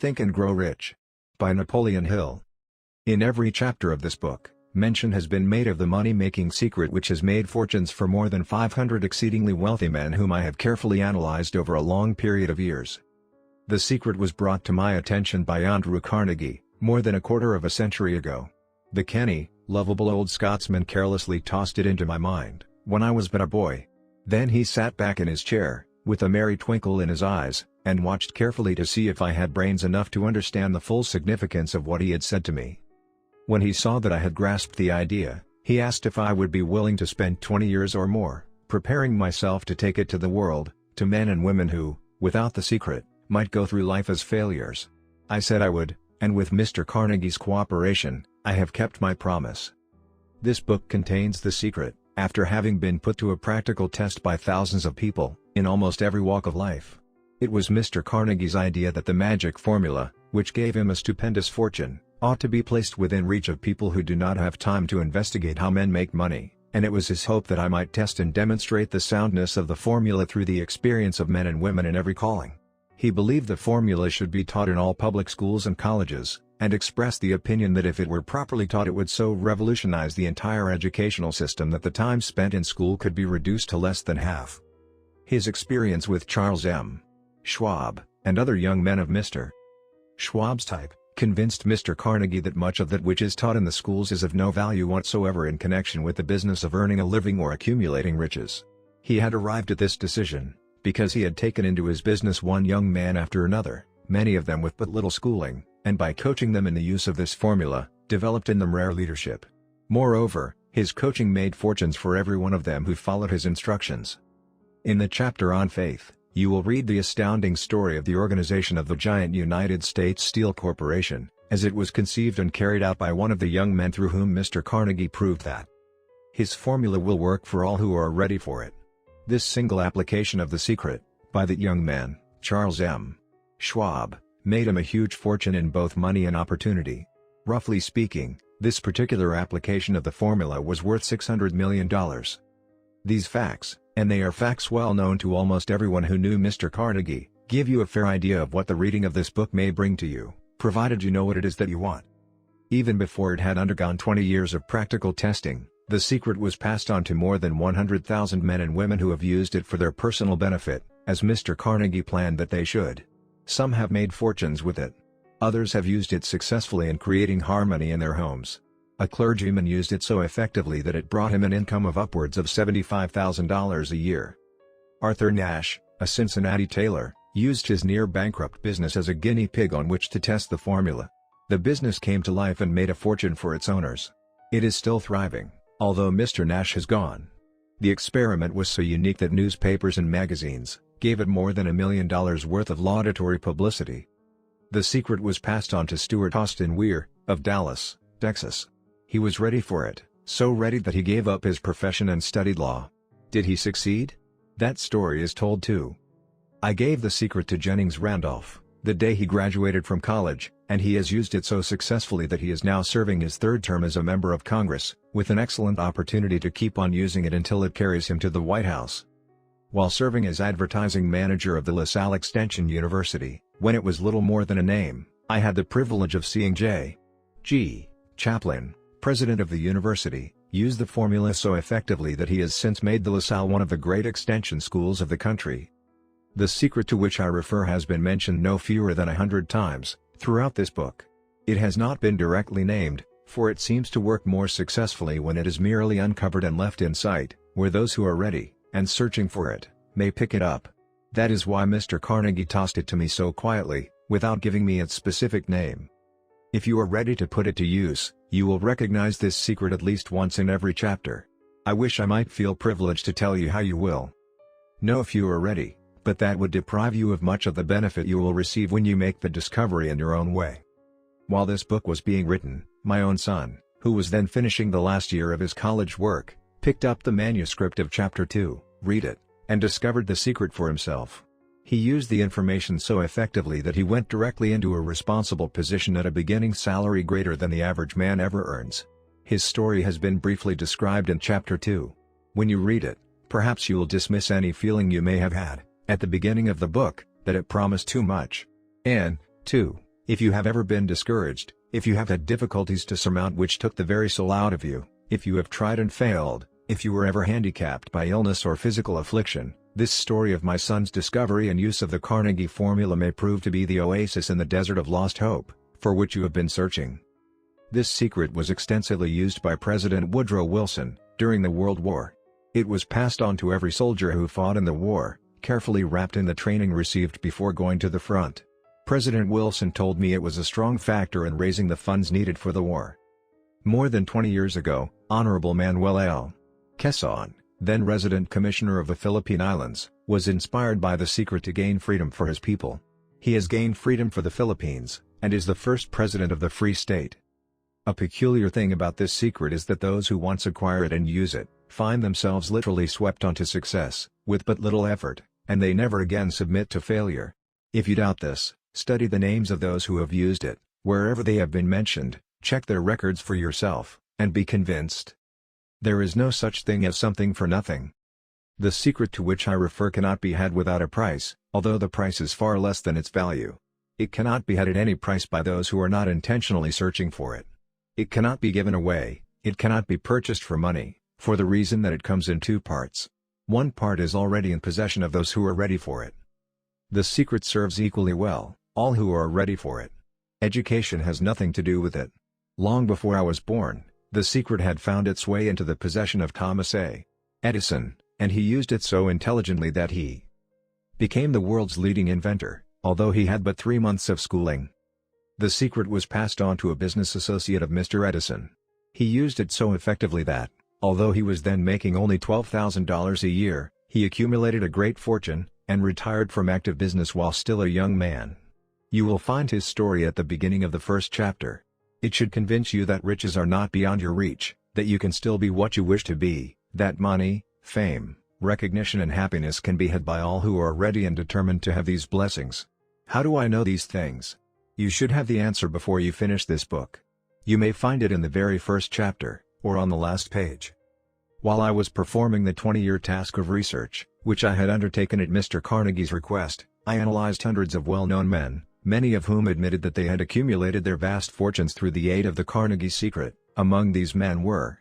Think and Grow Rich. By Napoleon Hill. In every chapter of this book, mention has been made of the money-making secret which has made fortunes for more than 500 exceedingly wealthy men whom I have carefully analyzed over a long period of years. The secret was brought to my attention by Andrew Carnegie, more than a quarter of a century ago. The canny, lovable old Scotsman carelessly tossed it into my mind, when I was but a boy. Then he sat back in his chair, with a merry twinkle in his eyes, and watched carefully to see if I had brains enough to understand the full significance of what he had said to me. When he saw that I had grasped the idea, he asked if I would be willing to spend 20 years or more, preparing myself to take it to the world, to men and women who, without the secret, might go through life as failures. I said I would, and with Mr. Carnegie's cooperation, I have kept my promise. This book contains the secret, after having been put to a practical test by thousands of people, in almost every walk of life. It was Mr. Carnegie's idea that the magic formula, which gave him a stupendous fortune, ought to be placed within reach of people who do not have time to investigate how men make money, and it was his hope that I might test and demonstrate the soundness of the formula through the experience of men and women in every calling. He believed the formula should be taught in all public schools and colleges, and expressed the opinion that if it were properly taught it would so revolutionize the entire educational system that the time spent in school could be reduced to less than half. His experience with Charles M. Schwab, and other young men of Mr. Schwab's type, convinced Mr. Carnegie that much of that which is taught in the schools is of no value whatsoever in connection with the business of earning a living or accumulating riches. He had arrived at this decision, because he had taken into his business one young man after another, many of them with but little schooling, and by coaching them in the use of this formula, developed in them rare leadership. Moreover, his coaching made fortunes for every one of them who followed his instructions. In the chapter on faith, you will read the astounding story of the organization of the giant United States Steel Corporation, as it was conceived and carried out by one of the young men through whom Mr. Carnegie proved that his formula will work for all who are ready for it. This single application of the secret, by that young man, Charles M. Schwab, made him a huge fortune in both money and opportunity. Roughly speaking, this particular application of the formula was worth $600 million. These facts, and they are facts well known to almost everyone who knew Mr. Carnegie, give you a fair idea of what the reading of this book may bring to you, provided you know what it is that you want. Even before it had undergone 20 years of practical testing, the secret was passed on to more than 100,000 men and women who have used it for their personal benefit, as Mr. Carnegie planned that they should. Some have made fortunes with it. Others have used it successfully in creating harmony in their homes. A clergyman used it so effectively that it brought him an income of upwards of $75,000 a year. Arthur Nash, a Cincinnati tailor, used his near-bankrupt business as a guinea pig on which to test the formula. The business came to life and made a fortune for its owners. It is still thriving, although Mr. Nash has gone. The experiment was so unique that newspapers and magazines gave it more than $1 million worth of laudatory publicity. The secret was passed on to Stuart Austin Weir, of Dallas, Texas. He was ready for it, so ready that he gave up his profession and studied law. Did he succeed? That story is told too. I gave the secret to Jennings Randolph, the day he graduated from college, and he has used it so successfully that he is now serving his third term as a member of Congress, with an excellent opportunity to keep on using it until it carries him to the White House. While serving as advertising manager of the LaSalle Extension University, when it was little more than a name, I had the privilege of seeing J.G. Chaplin, president of the university, use the formula so effectively that he has since made the LaSalle one of the great extension schools of the country. The secret to which I refer has been mentioned no fewer than 100 times, throughout this book. It has not been directly named, for it seems to work more successfully when it is merely uncovered and left in sight, where those who are ready, and searching for it, may pick it up. That is why Mr. Carnegie tossed it to me so quietly, without giving me its specific name. If you are ready to put it to use, you will recognize this secret at least once in every chapter. I wish I might feel privileged to tell you how you will know if you are ready, but that would deprive you of much of the benefit you will receive when you make the discovery in your own way. While this book was being written, my own son, who was then finishing the last year of his college work, picked up the manuscript of Chapter 2, read it, and discovered the secret for himself. He used the information so effectively that he went directly into a responsible position at a beginning salary greater than the average man ever earns. His story has been briefly described in Chapter 2. When you read it, perhaps you will dismiss any feeling you may have had, at the beginning of the book, that it promised too much. And, 2. If you have ever been discouraged, if you have had difficulties to surmount which took the very soul out of you, if you have tried and failed, if you were ever handicapped by illness or physical affliction, this story of my son's discovery and use of the Carnegie formula may prove to be the oasis in the desert of lost hope, for which you have been searching. This secret was extensively used by President Woodrow Wilson during the World War. It was passed on to every soldier who fought in the war, carefully wrapped in the training received before going to the front. President Wilson told me it was a strong factor in raising the funds needed for the war. More than 20 years ago, Honorable Manuel L. Quezon, then resident commissioner of the Philippine Islands, was inspired by the secret to gain freedom for his people. He has gained freedom for the Philippines, and is the first president of the free state. A peculiar thing about this secret is that those who once acquire it and use it, find themselves literally swept onto success, with but little effort, and they never again submit to failure. If you doubt this, study the names of those who have used it, wherever they have been mentioned, check their records for yourself, and be convinced. There is no such thing as something for nothing. The secret to which I refer cannot be had without a price, although the price is far less than its value. It cannot be had at any price by those who are not intentionally searching for it. It cannot be given away, it cannot be purchased for money, for the reason that it comes in two parts. One part is already in possession of those who are ready for it. The secret serves equally well all who are ready for it. Education has nothing to do with it. Long before I was born, the secret had found its way into the possession of Thomas A. Edison, and he used it so intelligently that he became the world's leading inventor, although he had but 3 months of schooling. The secret was passed on to a business associate of Mr. Edison. He used it so effectively that, although he was then making only $12,000 a year, he accumulated a great fortune, and retired from active business while still a young man. You will find his story at the beginning of the first chapter. It should convince you that riches are not beyond your reach, that you can still be what you wish to be, that money, fame, recognition and happiness can be had by all who are ready and determined to have these blessings. How do I know these things? You should have the answer before you finish this book. You may find it in the very first chapter, or on the last page. While I was performing the 20-year task of research, which I had undertaken at Mr. Carnegie's request, I analyzed hundreds of well-known men, many of whom admitted that they had accumulated their vast fortunes through the aid of the Carnegie secret. Among these men were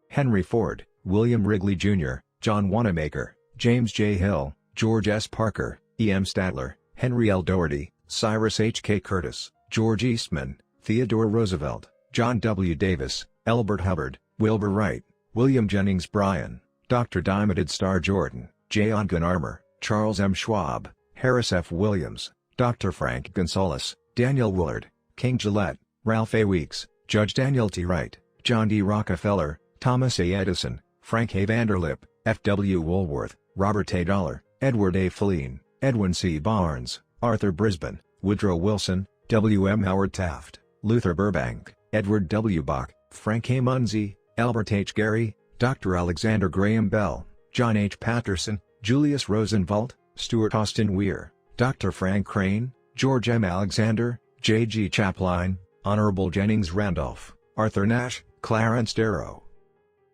Henry Ford, William Wrigley Jr., John Wanamaker, James J. Hill, George S. Parker, E. M. Statler, Henry L. Doherty, Cyrus H. K. Curtis, George Eastman, Theodore Roosevelt, John W. Davis, Elbert Hubbard, Wilbur Wright, William Jennings Bryan, Dr. Diamond Star Jordan, J. Ongen Armour, Charles M. Schwab, Harris F. Williams, Dr. Frank Gonzalez, Daniel Willard, King Gillette, Ralph A. Weeks, Judge Daniel T. Wright, John D. Rockefeller, Thomas A. Edison, Frank A. Vanderlip, F. W. Woolworth, Robert A. Dollar, Edward A. Filene, Edwin C. Barnes, Arthur Brisbane, Woodrow Wilson, W. M. Howard Taft, Luther Burbank, Edward W. Bach, Frank A. Munsey, Albert H. Gary, Dr. Alexander Graham Bell, John H. Patterson, Julius Rosenwald, Stuart Austin Weir, Dr. Frank Crane, George M. Alexander, J. G. Chaplin, Honorable Jennings Randolph, Arthur Nash, Clarence Darrow.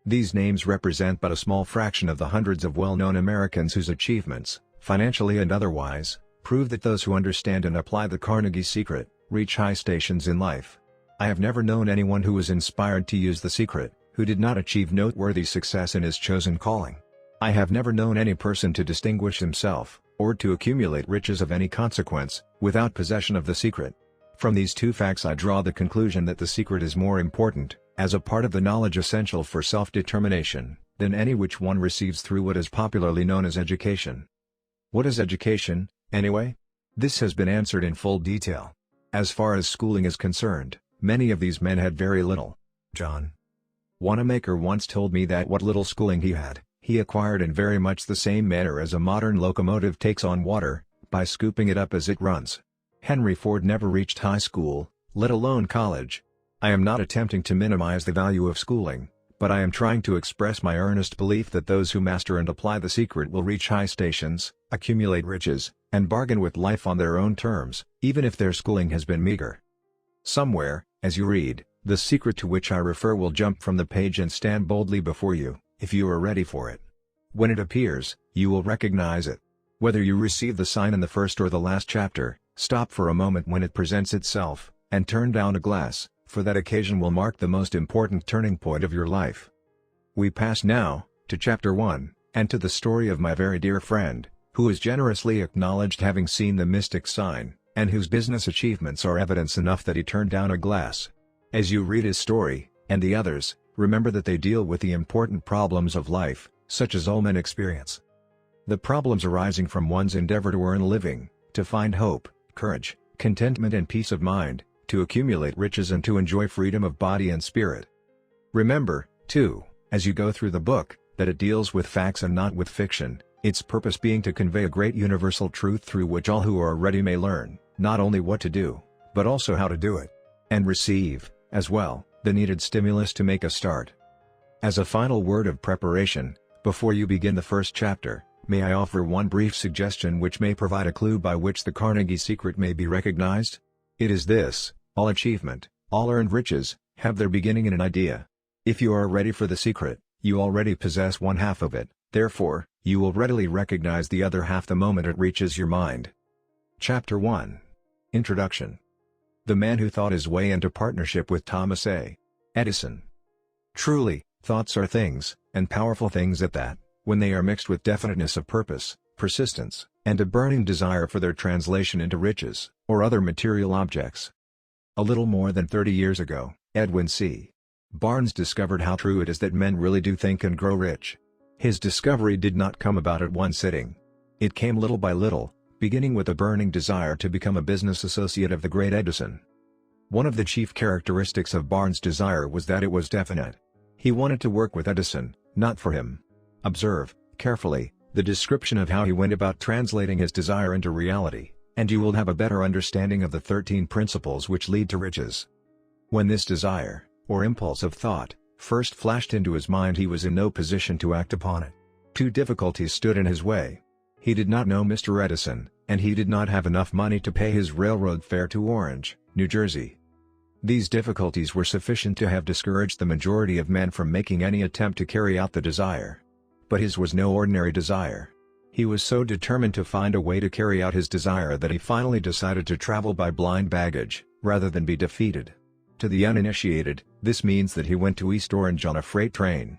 These names represent but a small fraction of the hundreds of well-known Americans whose achievements, financially and otherwise, prove that those who understand and apply the Carnegie secret, reach high stations in life. I have never known anyone who was inspired to use the secret, who did not achieve noteworthy success in his chosen calling. I have never known any person to distinguish himself, or to accumulate riches of any consequence, without possession of the secret. From these two facts I draw the conclusion that the secret is more important, as a part of the knowledge essential for self-determination, than any which one receives through what is popularly known as education. What is education, anyway? This has been answered in full detail. As far as schooling is concerned, many of these men had very little. John Wanamaker once told me that what little schooling he had, he acquired in very much the same manner as a modern locomotive takes on water, by scooping it up as it runs. Henry Ford never reached high school, let alone college. I am not attempting to minimize the value of schooling, but I am trying to express my earnest belief that those who master and apply the secret will reach high stations, accumulate riches, and bargain with life on their own terms, even if their schooling has been meager. Somewhere, as you read, the secret to which I refer will jump from the page and stand boldly before you, if you are ready for it. When it appears, you will recognize it. Whether you receive the sign in the first or the last chapter, Stop for a moment when it presents itself, and turn down a glass, for that occasion will mark the most important turning point of your life. We pass now, to Chapter 1, and to the story of my very dear friend, who is generously acknowledged having seen the mystic sign, and whose business achievements are evidence enough that he turned down a glass. As you read his story, and the others, remember that they deal with the important problems of life, such as all men experience. The problems arising from one's endeavor to earn a living, to find hope, courage, contentment and peace of mind, to accumulate riches and to enjoy freedom of body and spirit. Remember, too, as you go through the book, that it deals with facts and not with fiction, its purpose being to convey a great universal truth through which all who are ready may learn, not only what to do, but also how to do it. And receive, as well, the needed stimulus to make a start. As a final word of preparation, before you begin the first chapter, may I offer one brief suggestion which may provide a clue by which the Carnegie secret may be recognized? It is this: all achievement, all earned riches, have their beginning in an idea. If you are ready for the secret, you already possess one half of it, therefore, you will readily recognize the other half the moment it reaches your mind. Chapter 1. Introduction. The man who thought his way into partnership with Thomas A. Edison. Truly, thoughts are things, and powerful things at that, when they are mixed with definiteness of purpose, persistence, and a burning desire for their translation into riches, or other material objects. A little more than 30 years ago, Edwin C. Barnes discovered how true it is that men really do think and grow rich. His discovery did not come about at one sitting. It came little by little, beginning with a burning desire to become a business associate of the great Edison. One of the chief characteristics of Barnes' desire was that it was definite. He wanted to work with Edison, not for him. Observe, carefully, the description of how he went about translating his desire into reality, and you will have a better understanding of the 13 principles which lead to riches. When this desire, or impulse of thought, first flashed into his mind, he was in no position to act upon it. Two difficulties stood in his way. He did not know Mr. Edison, and he did not have enough money to pay his railroad fare to Orange, New Jersey. These difficulties were sufficient to have discouraged the majority of men from making any attempt to carry out the desire. But his was no ordinary desire. He was so determined to find a way to carry out his desire that he finally decided to travel by blind baggage, rather than be defeated. To the uninitiated, this means that he went to East Orange on a freight train.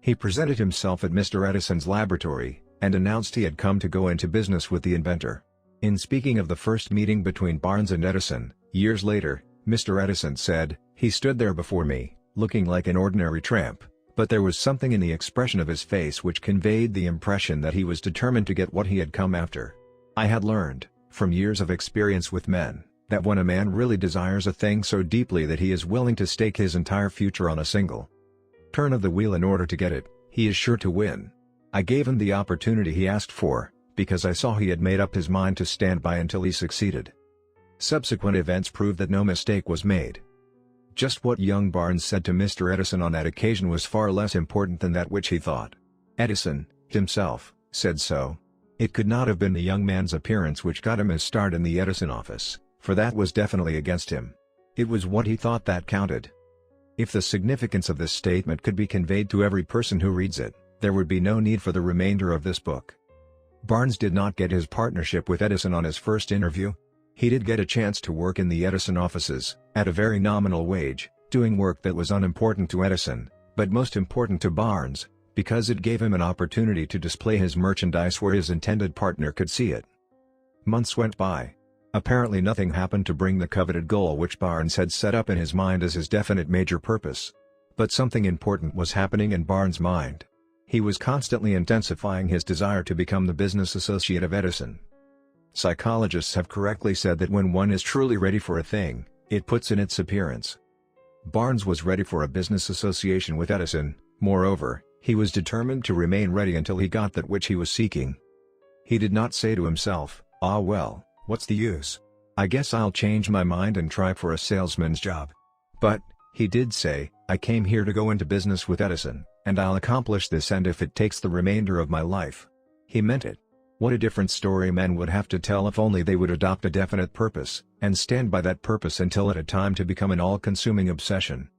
He presented himself at Mr. Edison's laboratory, and announced he had come to go into business with the inventor. In speaking of the first meeting between Barnes and Edison, years later, Mr. Edison said, "He stood there before me, looking like an ordinary tramp, but there was something in the expression of his face which conveyed the impression that he was determined to get what he had come after. I had learned, from years of experience with men, that when a man really desires a thing so deeply that he is willing to stake his entire future on a single turn of the wheel in order to get it, he is sure to win. I gave him the opportunity he asked for, because I saw he had made up his mind to stand by until he succeeded." Subsequent events proved that no mistake was made. Just what young Barnes said to Mr. Edison on that occasion was far less important than that which he thought. Edison, himself, said so. It could not have been the young man's appearance which got him his start in the Edison office, for that was definitely against him. It was what he thought that counted. If the significance of this statement could be conveyed to every person who reads it, there would be no need for the remainder of this book. Barnes did not get his partnership with Edison on his first interview. He did get a chance to work in the Edison offices, at a very nominal wage, doing work that was unimportant to Edison, but most important to Barnes, because it gave him an opportunity to display his merchandise where his intended partner could see it. Months went by. Apparently nothing happened to bring the coveted goal which Barnes had set up in his mind as his definite major purpose. But something important was happening in Barnes' mind. He was constantly intensifying his desire to become the business associate of Edison. Psychologists have correctly said that when one is truly ready for a thing, it puts in its appearance. Barnes was ready for a business association with Edison. Moreover, he was determined to remain ready until he got that which he was seeking. He did not say to himself, "Ah well, what's the use? I guess I'll change my mind and try for a salesman's job." But, he did say, "I came here to go into business with Edison, and I'll accomplish this, and if it takes the remainder of my life." He meant it. What a different story men would have to tell if only they would adopt a definite purpose, and stand by that purpose until it had time to become an all-consuming obsession.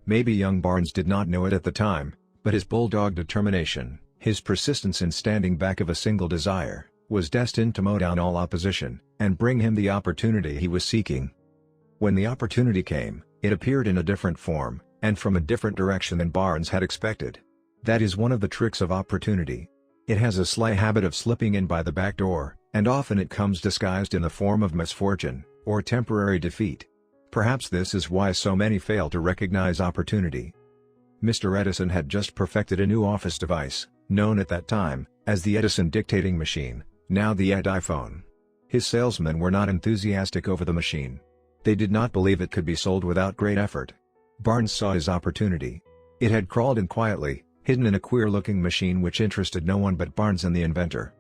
Maybe young Barnes did not know it at the time, but his bulldog determination, his persistence in standing back of a single desire, was destined to mow down all opposition, and bring him the opportunity he was seeking. When the opportunity came, it appeared in a different form, and from a different direction than Barnes had expected. That is one of the tricks of opportunity. It has a sly habit of slipping in by the back door, and often it comes disguised in the form of misfortune, or temporary defeat. Perhaps this is why so many fail to recognize opportunity. Mr. Edison had just perfected a new office device, known at that time as the Edison dictating machine, now the iPhone. His salesmen were not enthusiastic over the machine. They did not believe it could be sold without great effort. Barnes saw his opportunity. It had crawled in quietly, hidden in a queer-looking machine which interested no one but Barnes and the inventor.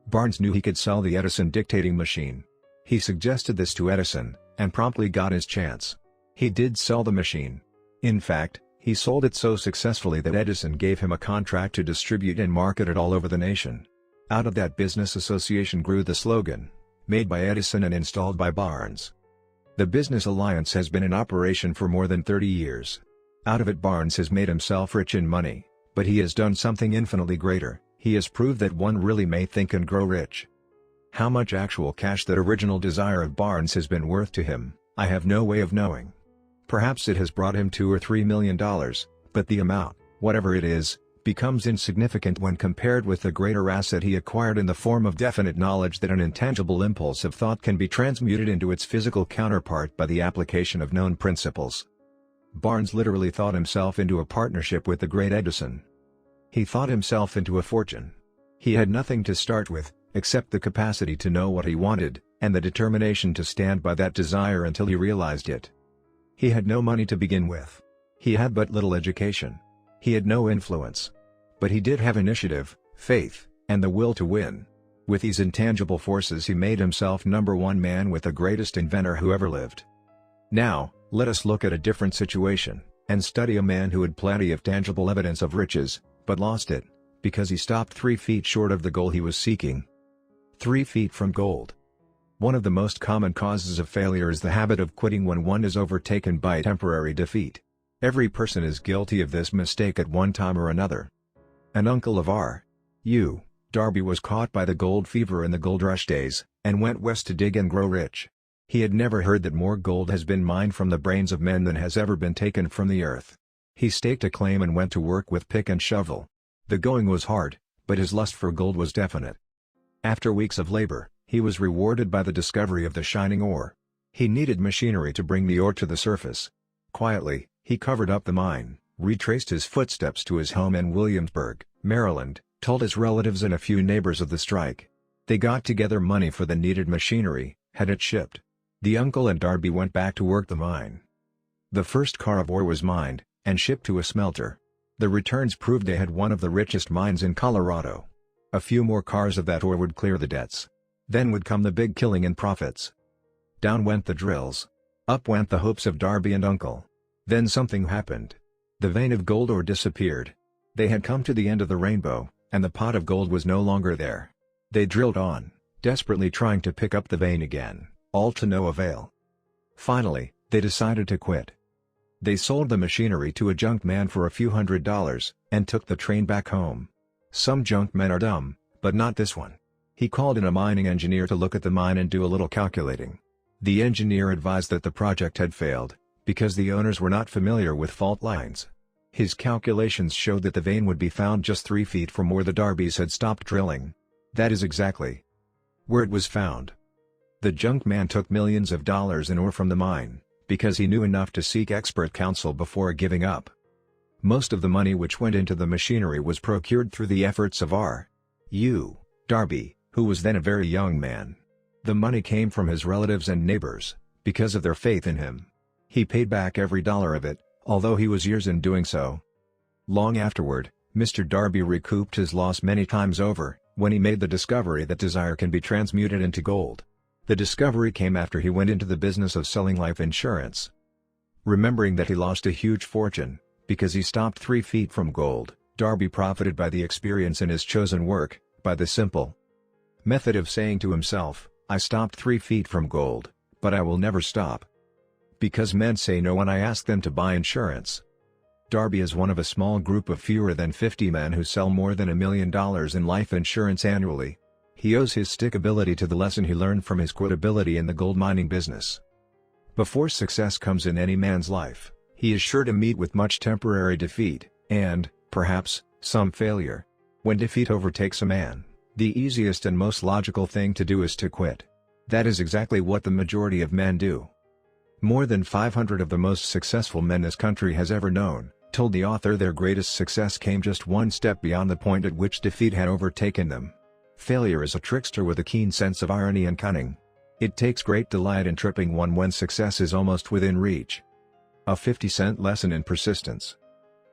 Barnes knew he could sell the Edison dictating machine. He suggested this to Edison, and promptly got his chance. He did sell the machine. In fact, he sold it so successfully that Edison gave him a contract to distribute and market it all over the nation. Out of that business association grew the slogan, "Made by Edison and installed by Barnes." The business alliance has been in operation for more than 30 years. Out of it Barnes has made himself rich in money, but he has done something infinitely greater. He has proved that one really may think and grow rich. How much actual cash that original desire of Barnes has been worth to him, I have no way of knowing. Perhaps it has brought him $2 or $3 million, but the amount, whatever it is, becomes insignificant when compared with the greater asset he acquired in the form of definite knowledge that an intangible impulse of thought can be transmuted into its physical counterpart by the application of known principles. Barnes literally thought himself into a partnership with the great Edison. He thought himself into a fortune. He had nothing to start with, except the capacity to know what he wanted, and the determination to stand by that desire until he realized it. He had no money to begin with. He had but little education. He had no influence. But he did have initiative, faith, and the will to win. With these intangible forces he made himself #1 man with the greatest inventor who ever lived. Now, let us look at a different situation, and study a man who had plenty of tangible evidence of riches, but lost it, because he stopped 3 feet short of the goal he was seeking. 3 feet from gold. One of the most common causes of failure is the habit of quitting when one is overtaken by temporary defeat. Every person is guilty of this mistake at one time or another. An uncle of R.U. Darby was caught by the gold fever in the gold rush days, and went west to dig and grow rich. He had never heard that more gold has been mined from the brains of men than has ever been taken from the earth. He staked a claim and went to work with pick and shovel. The going was hard, but his lust for gold was definite. After weeks of labor, he was rewarded by the discovery of the shining ore. He needed machinery to bring the ore to the surface. Quietly, he covered up the mine, retraced his footsteps to his home in Williamsburg, Maryland, told his relatives and a few neighbors of the strike. They got together money for the needed machinery, had it shipped. The uncle and Darby went back to work the mine. The first car of ore was mined, and shipped to a smelter. The returns proved they had one of the richest mines in Colorado. A few more cars of that ore would clear the debts. Then would come the big killing and profits. Down went the drills. Up went the hopes of Darby and uncle. Then something happened. The vein of gold ore disappeared. They had come to the end of the rainbow, and the pot of gold was no longer there. They drilled on, desperately trying to pick up the vein again, all to no avail. Finally, they decided to quit. They sold the machinery to a junk man for a few $100s, and took the train back home. Some junk men are dumb, but not this one. He called in a mining engineer to look at the mine and do a little calculating. The engineer advised that the project had failed, because the owners were not familiar with fault lines. His calculations showed that the vein would be found just 3 feet from where the Darbys had stopped drilling. That is exactly where it was found. The junk man took millions of dollars in ore from the mine, because he knew enough to seek expert counsel before giving up. Most of the money which went into the machinery was procured through the efforts of R.U. Darby, who was then a very young man. The money came from his relatives and neighbors, because of their faith in him. He paid back every dollar of it, although he was years in doing so. Long afterward, Mr. Darby recouped his loss many times over, when he made the discovery that desire can be transmuted into gold. The discovery came after he went into the business of selling life insurance. Remembering that he lost a huge fortune, because he stopped 3 feet from gold, Darby profited by the experience in his chosen work, by the simple method of saying to himself, "I stopped 3 feet from gold, but I will never stop." Because men say no when I ask them to buy insurance. Darby is one of a small group of fewer than 50 men who sell more than $1 million in life insurance annually. He owes his stickability to the lesson he learned from his quitability in the gold mining business. Before success comes in any man's life, he is sure to meet with much temporary defeat, and, perhaps, some failure. When defeat overtakes a man, the easiest and most logical thing to do is to quit. That is exactly what the majority of men do. More than 500 of the most successful men this country has ever known told the author their greatest success came just one step beyond the point at which defeat had overtaken them. Failure is a trickster with a keen sense of irony and cunning. It takes great delight in tripping one when success is almost within reach. A 50-cent lesson in persistence.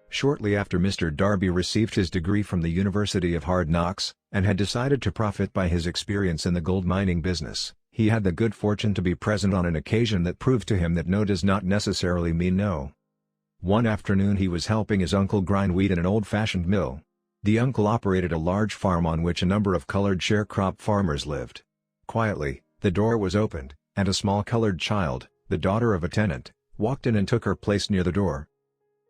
Shortly after Mr. Darby received his degree from the University of Hard Knocks, and had decided to profit by his experience in the gold mining business, he had the good fortune to be present on an occasion that proved to him that no does not necessarily mean no. One afternoon he was helping his uncle grind wheat in an old-fashioned mill. The uncle operated a large farm on which a number of colored sharecrop farmers lived. Quietly, the door was opened, and a small colored child, the daughter of a tenant, walked in and took her place near the door.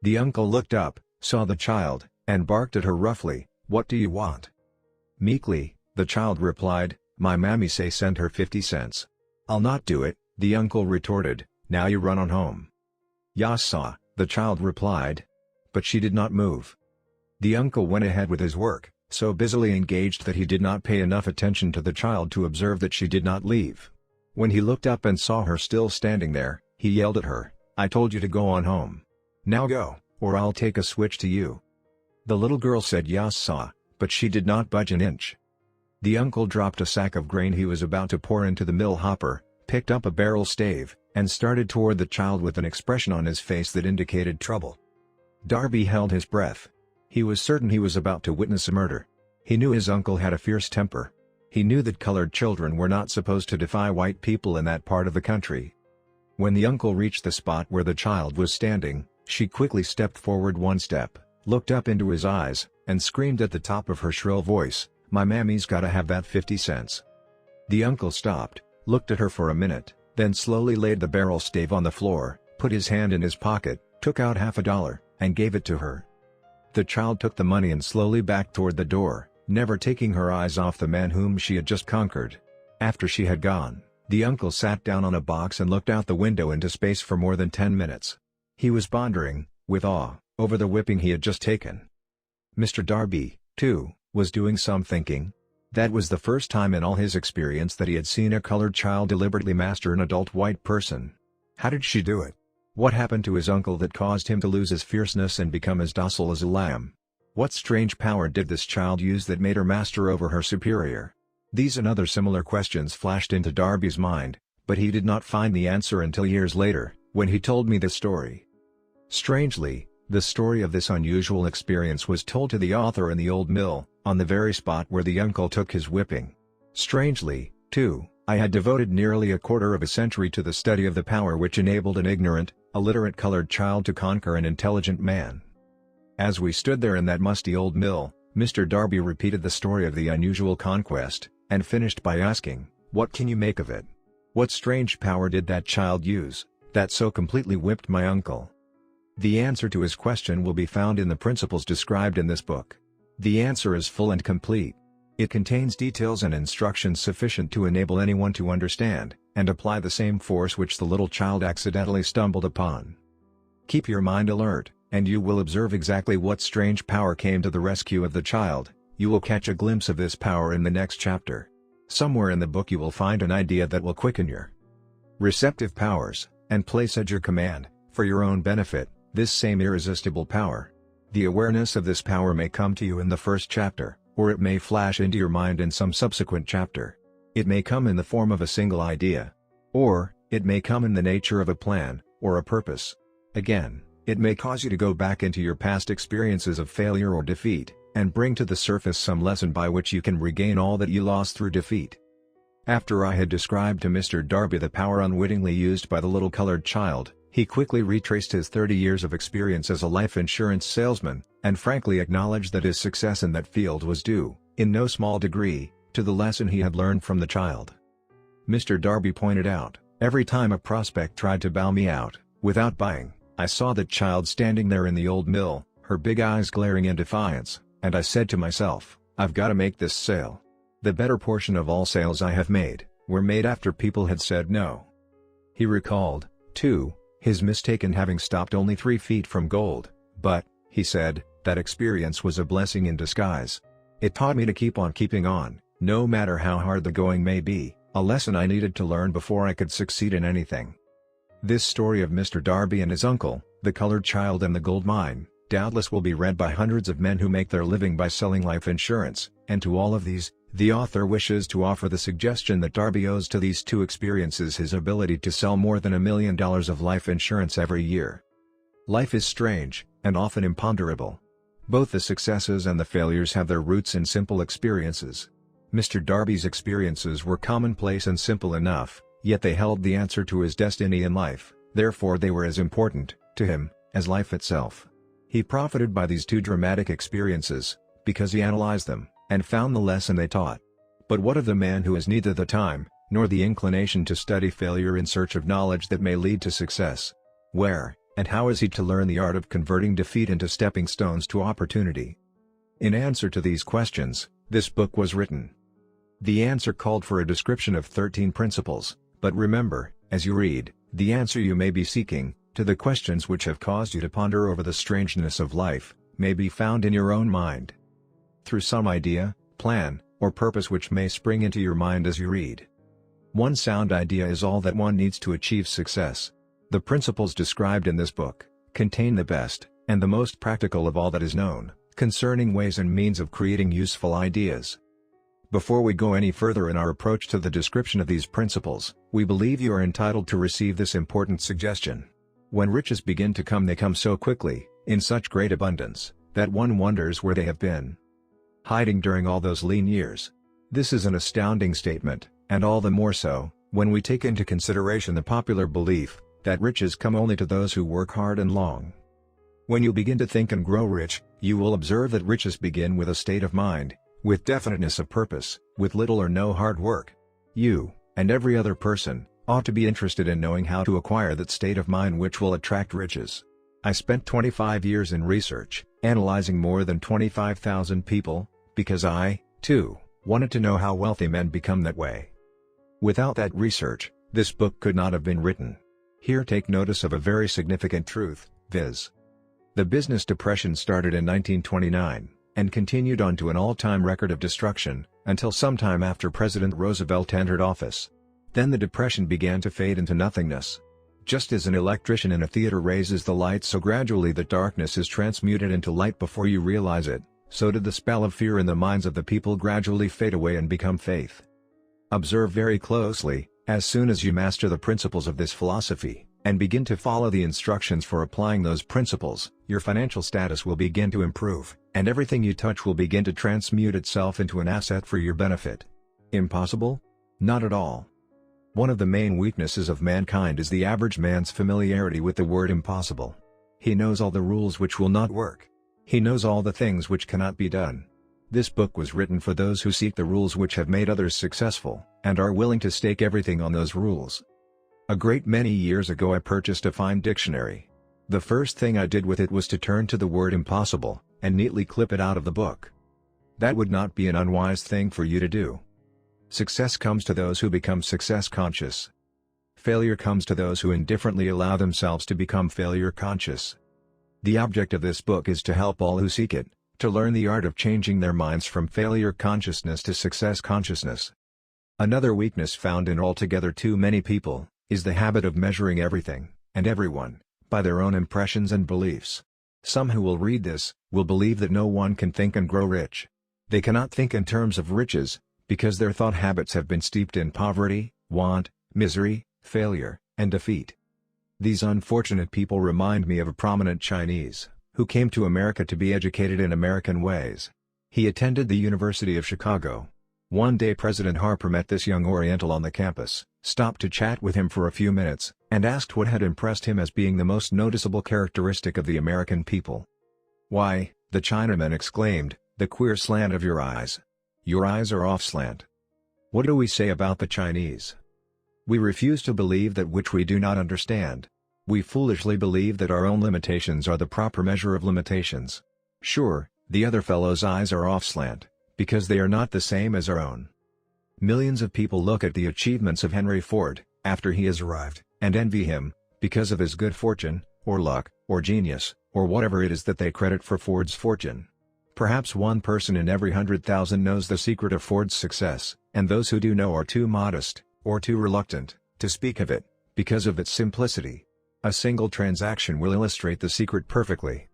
The uncle looked up, saw the child, and barked at her roughly, "What do you want?" Meekly, the child replied, "My mammy say send her 50 cents. "I'll not do it," the uncle retorted, "now you run on home." "Yas saw," the child replied. But she did not move. The uncle went ahead with his work, so busily engaged that he did not pay enough attention to the child to observe that she did not leave. When he looked up and saw her still standing there, he yelled at her, "I told you to go on home. Now go, or I'll take a switch to you." The little girl said "Yas saw," but she did not budge an inch. The uncle dropped a sack of grain he was about to pour into the mill hopper, picked up a barrel stave, and started toward the child with an expression on his face that indicated trouble. Darby held his breath. He was certain he was about to witness a murder. He knew his uncle had a fierce temper. He knew that colored children were not supposed to defy white people in that part of the country. When the uncle reached the spot where the child was standing, she quickly stepped forward one step, looked up into his eyes, and screamed at the top of her shrill voice, "My mammy's gotta have that 50 cents. The uncle stopped, looked at her for a minute, then slowly laid the barrel stave on the floor, put his hand in his pocket, took out $50, and gave it to her. The child took the money and slowly backed toward the door, never taking her eyes off the man whom she had just conquered. After she had gone, the uncle sat down on a box and looked out the window into space for more than 10 minutes. He was pondering, with awe, over the whipping he had just taken. Mr. Darby, too, was doing some thinking. That was the first time in all his experience that he had seen a colored child deliberately master an adult white person. How did she do it? What happened to his uncle that caused him to lose his fierceness and become as docile as a lamb? What strange power did this child use that made her master over her superior? These and other similar questions flashed into Darby's mind, but he did not find the answer until years later, when he told me the story. Strangely, the story of this unusual experience was told to the author in the old mill, on the very spot where the uncle took his whipping. Strangely, too, I had devoted nearly a quarter of a century to the study of the power which enabled an ignorant, illiterate colored child to conquer an intelligent man. As we stood there in that musty old mill, Mr. Darby repeated the story of the unusual conquest, and finished by asking, "What can you make of it? What strange power did that child use, that so completely whipped my uncle?" The answer to his question will be found in the principles described in this book. The answer is full and complete. It contains details and instructions sufficient to enable anyone to understand, and apply the same force which the little child accidentally stumbled upon. Keep your mind alert, and you will observe exactly what strange power came to the rescue of the child. You will catch a glimpse of this power in the next chapter. Somewhere in the book you will find an idea that will quicken your receptive powers, and place at your command, for your own benefit, this same irresistible power. The awareness of this power may come to you in the first chapter, or it may flash into your mind in some subsequent chapter. It may come in the form of a single idea. Or, it may come in the nature of a plan, or a purpose. Again, it may cause you to go back into your past experiences of failure or defeat, and bring to the surface some lesson by which you can regain all that you lost through defeat. After I had described to Mr. Darby the power unwittingly used by the little colored child, he quickly retraced his 30 years of experience as a life insurance salesman, and frankly acknowledged that his success in that field was due, in no small degree, to the lesson he had learned from the child. Mr. Darby pointed out, every time a prospect tried to bow me out, without buying, I saw that child standing there in the old mill, her big eyes glaring in defiance, and I said to myself, I've got to make this sale. The better portion of all sales I have made, were made after people had said no. He recalled, too, his mistake in having stopped only 3 feet from gold, but, he said, that experience was a blessing in disguise. It taught me to keep on keeping on, no matter how hard the going may be, a lesson I needed to learn before I could succeed in anything. This story of Mr. Darby and his uncle, the colored child and the gold mine, doubtless will be read by hundreds of men who make their living by selling life insurance, and to all of these, the author wishes to offer the suggestion that Darby owes to these 2 experiences his ability to sell more than $1 million of life insurance every year. Life is strange, and often imponderable. Both the successes and the failures have their roots in simple experiences. Mr. Darby's experiences were commonplace and simple enough, yet they held the answer to his destiny in life, therefore they were as important, to him, as life itself. He profited by these 2 dramatic experiences, because he analyzed them, and found the lesson they taught. But what of the man who has neither the time, nor the inclination to study failure in search of knowledge that may lead to success? Where, and how is he to learn the art of converting defeat into stepping stones to opportunity? In answer to these questions, this book was written. The answer called for a description of 13 principles, but remember, as you read, the answer you may be seeking, to the questions which have caused you to ponder over the strangeness of life, may be found in your own mind. Through some idea, plan, or purpose which may spring into your mind as you read. One sound idea is all that one needs to achieve success. The principles described in this book, contain the best, and the most practical of all that is known, concerning ways and means of creating useful ideas. Before we go any further in our approach to the description of these principles, we believe you are entitled to receive this important suggestion. When riches begin to come, they come so quickly, in such great abundance, that one wonders where they have been hiding during all those lean years. This is an astounding statement, and all the more so, when we take into consideration the popular belief, that riches come only to those who work hard and long. When you begin to think and grow rich, you will observe that riches begin with a state of mind, with definiteness of purpose, with little or no hard work. You, and every other person, ought to be interested in knowing how to acquire that state of mind which will attract riches. I spent 25 years in research, analyzing more than 25,000 people, because I, too, wanted to know how wealthy men become that way. Without that research, this book could not have been written. Here take notice of a very significant truth, viz. The business depression started in 1929, and continued on to an all-time record of destruction, until sometime after President Roosevelt entered office. Then the depression began to fade into nothingness. Just as an electrician in a theater raises the light so gradually that darkness is transmuted into light before you realize it, so did the spell of fear in the minds of the people gradually fade away and become faith. Observe very closely, as soon as you master the principles of this philosophy, and begin to follow the instructions for applying those principles, your financial status will begin to improve, and everything you touch will begin to transmute itself into an asset for your benefit. Impossible? Not at all. One of the main weaknesses of mankind is the average man's familiarity with the word impossible. He knows all the rules which will not work. He knows all the things which cannot be done. This book was written for those who seek the rules which have made others successful, and are willing to stake everything on those rules. A great many years ago I purchased a fine dictionary. The first thing I did with it was to turn to the word impossible, and neatly clip it out of the book. That would not be an unwise thing for you to do. Success comes to those who become success conscious. Failure comes to those who indifferently allow themselves to become failure conscious. The object of this book is to help all who seek it, to learn the art of changing their minds from failure consciousness to success consciousness. Another weakness found in altogether too many people, is the habit of measuring everything, and everyone, by their own impressions and beliefs. Some who will read this, will believe that no one can think and grow rich. They cannot think in terms of riches, because their thought habits have been steeped in poverty, want, misery, failure, and defeat. These unfortunate people remind me of a prominent Chinese, who came to America to be educated in American ways. He attended the University of Chicago. One day President Harper met this young Oriental on the campus, stopped to chat with him for a few minutes, and asked what had impressed him as being the most noticeable characteristic of the American people. "Why," the Chinaman exclaimed, "the queer slant of your eyes. Your eyes are off slant." What do we say about the Chinese? We refuse to believe that which we do not understand. We foolishly believe that our own limitations are the proper measure of limitations. Sure, the other fellow's eyes are off slant, because they are not the same as our own. Millions of people look at the achievements of Henry Ford, after he has arrived, and envy him, because of his good fortune, or luck, or genius, or whatever it is that they credit for Ford's fortune. Perhaps one person in every 100,000 knows the secret of Ford's success, and those who do know are too modest, or too reluctant, to speak of it, because of its simplicity. A single transaction will illustrate the secret perfectly.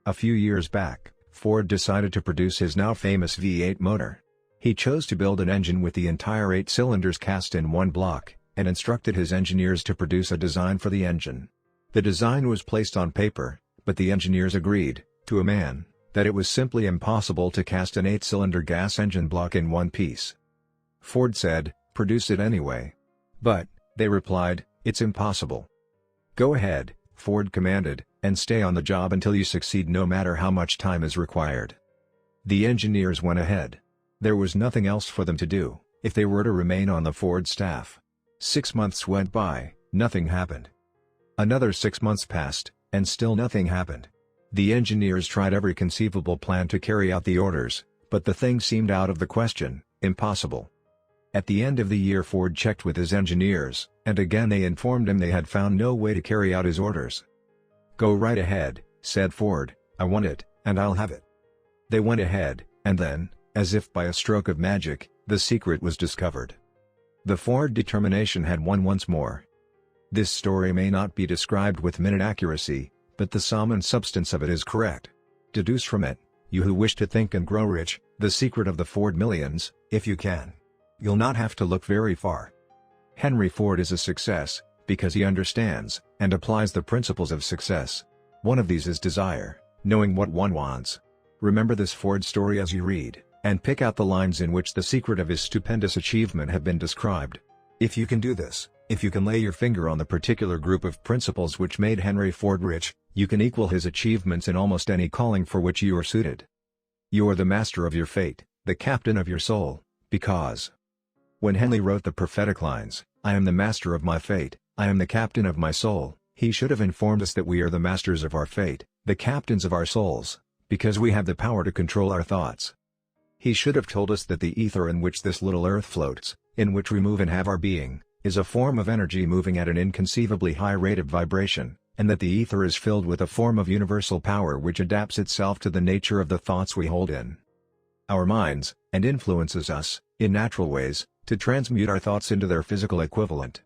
A few years back, Ford decided to produce his now famous V8 motor. He chose to build an engine with the entire 8 cylinders cast in one block, and instructed his engineers to produce a design for the engine. The design was placed on paper, but the engineers agreed, to a man, that it was simply impossible to cast an 8-cylinder gas engine block in one piece. Ford said, "Produce it anyway." "But," they replied, "it's impossible." "Go ahead," Ford commanded, "and stay on the job until you succeed, no matter how much time is required." The engineers went ahead. There was nothing else for them to do, if they were to remain on the Ford staff. 6 months went by, nothing happened. Another 6 months passed, and still nothing happened. The engineers tried every conceivable plan to carry out the orders, but the thing seemed out of the question, impossible. At the end of the year, Ford checked with his engineers, and again they informed him they had found no way to carry out his orders. "Go right ahead," said Ford, "I want it, and I'll have it." They went ahead, and then, as if by a stroke of magic, the secret was discovered. The Ford determination had won once more. This story may not be described with minute accuracy, but the sum and substance of it is correct. Deduce from it, you who wish to think and grow rich, the secret of the Ford millions, if you can. You'll not have to look very far. Henry Ford is a success, because he understands, and applies the principles of success. One of these is desire, knowing what one wants. Remember this Ford story as you read, and pick out the lines in which the secret of his stupendous achievement have been described. If you can do this, if you can lay your finger on the particular group of principles which made Henry Ford rich, you can equal his achievements in almost any calling for which you are suited. You are the master of your fate, the captain of your soul, because when Henley wrote the prophetic lines, "I am the master of my fate, I am the captain of my soul," he should have informed us that we are the masters of our fate, the captains of our souls, because we have the power to control our thoughts. He should have told us that the ether in which this little earth floats, in which we move and have our being, is a form of energy moving at an inconceivably high rate of vibration, and that the ether is filled with a form of universal power which adapts itself to the nature of the thoughts we hold in our minds, and influences us, in natural ways, to transmute our thoughts into their physical equivalent.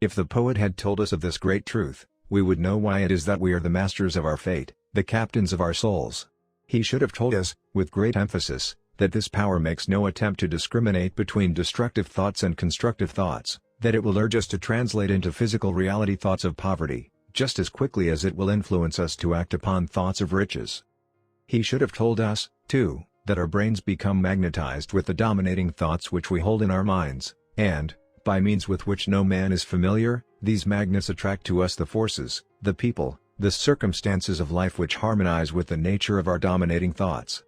If the poet had told us of this great truth, we would know why it is that we are the masters of our fate, the captains of our souls. He should have told us, with great emphasis, that this power makes no attempt to discriminate between destructive thoughts and constructive thoughts, that it will urge us to translate into physical reality thoughts of poverty, just as quickly as it will influence us to act upon thoughts of riches. He should have told us, too, that our brains become magnetized with the dominating thoughts which we hold in our minds, and, by means with which no man is familiar, these magnets attract to us the forces, the people, the circumstances of life which harmonize with the nature of our dominating thoughts.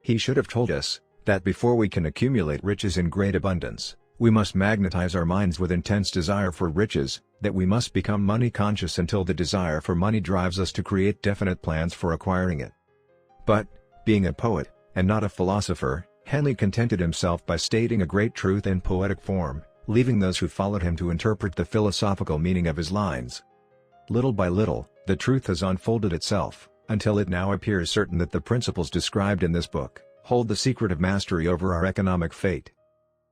He should have told us, that before we can accumulate riches in great abundance, we must magnetize our minds with intense desire for riches, that we must become money conscious until the desire for money drives us to create definite plans for acquiring it. But, being a poet, and not a philosopher, Henley contented himself by stating a great truth in poetic form, leaving those who followed him to interpret the philosophical meaning of his lines. Little by little, the truth has unfolded itself, until it now appears certain that the principles described in this book hold the secret of mastery over our economic fate.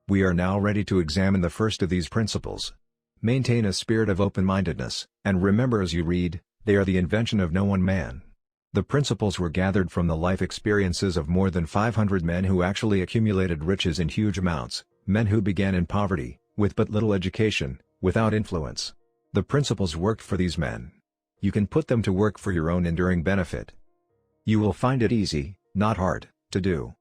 We are now ready to examine the first of these principles. Maintain a spirit of open-mindedness, and remember as you read, they are the invention of no one man. The principles were gathered from the life experiences of more than 500 men who actually accumulated riches in huge amounts, men who began in poverty, with but little education, without influence. The principles worked for these men. You can put them to work for your own enduring benefit. You will find it easy, not hard, to do.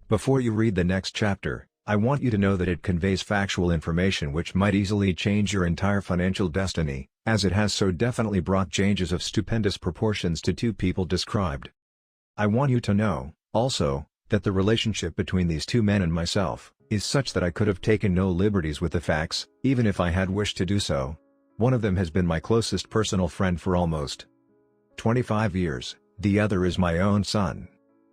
Before you read the next chapter, I want you to know that it conveys factual information which might easily change your entire financial destiny, as it has so definitely brought changes of stupendous proportions to two people described. I want you to know, also, that the relationship between these two men and myself is such that I could have taken no liberties with the facts, even if I had wished to do so. One of them has been my closest personal friend for almost 25 years, the other is my own son.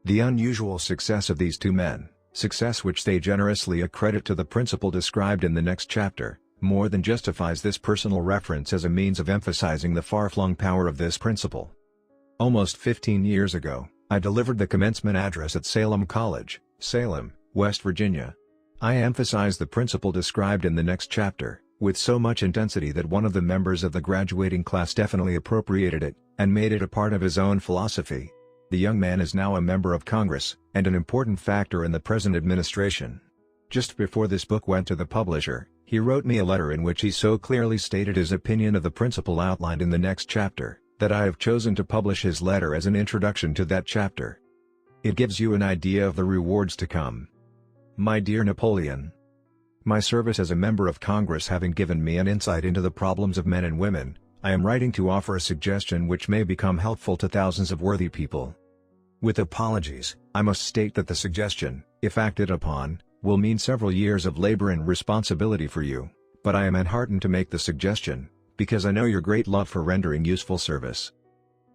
The unusual success of these two men, Success which they generously accredit to the principle described in the next chapter, more than justifies this personal reference as a means of emphasizing the far-flung power of this principle. Almost 15 years ago, I delivered the commencement address at Salem College, Salem, West Virginia. I emphasized the principle described in the next chapter, with so much intensity that one of the members of the graduating class definitely appropriated it, and made it a part of his own philosophy. The young man is now a member of Congress, and an important factor in the present administration. Just before this book went to the publisher, he wrote me a letter in which he so clearly stated his opinion of the principle outlined in the next chapter, that I have chosen to publish his letter as an introduction to that chapter. It gives you an idea of the rewards to come. My dear Napoleon, my service as a member of Congress having given me an insight into the problems of men and women, I am writing to offer a suggestion which may become helpful to thousands of worthy people. With apologies, I must state that the suggestion, if acted upon, will mean several years of labor and responsibility for you, but I am enheartened to make the suggestion, because I know your great love for rendering useful service.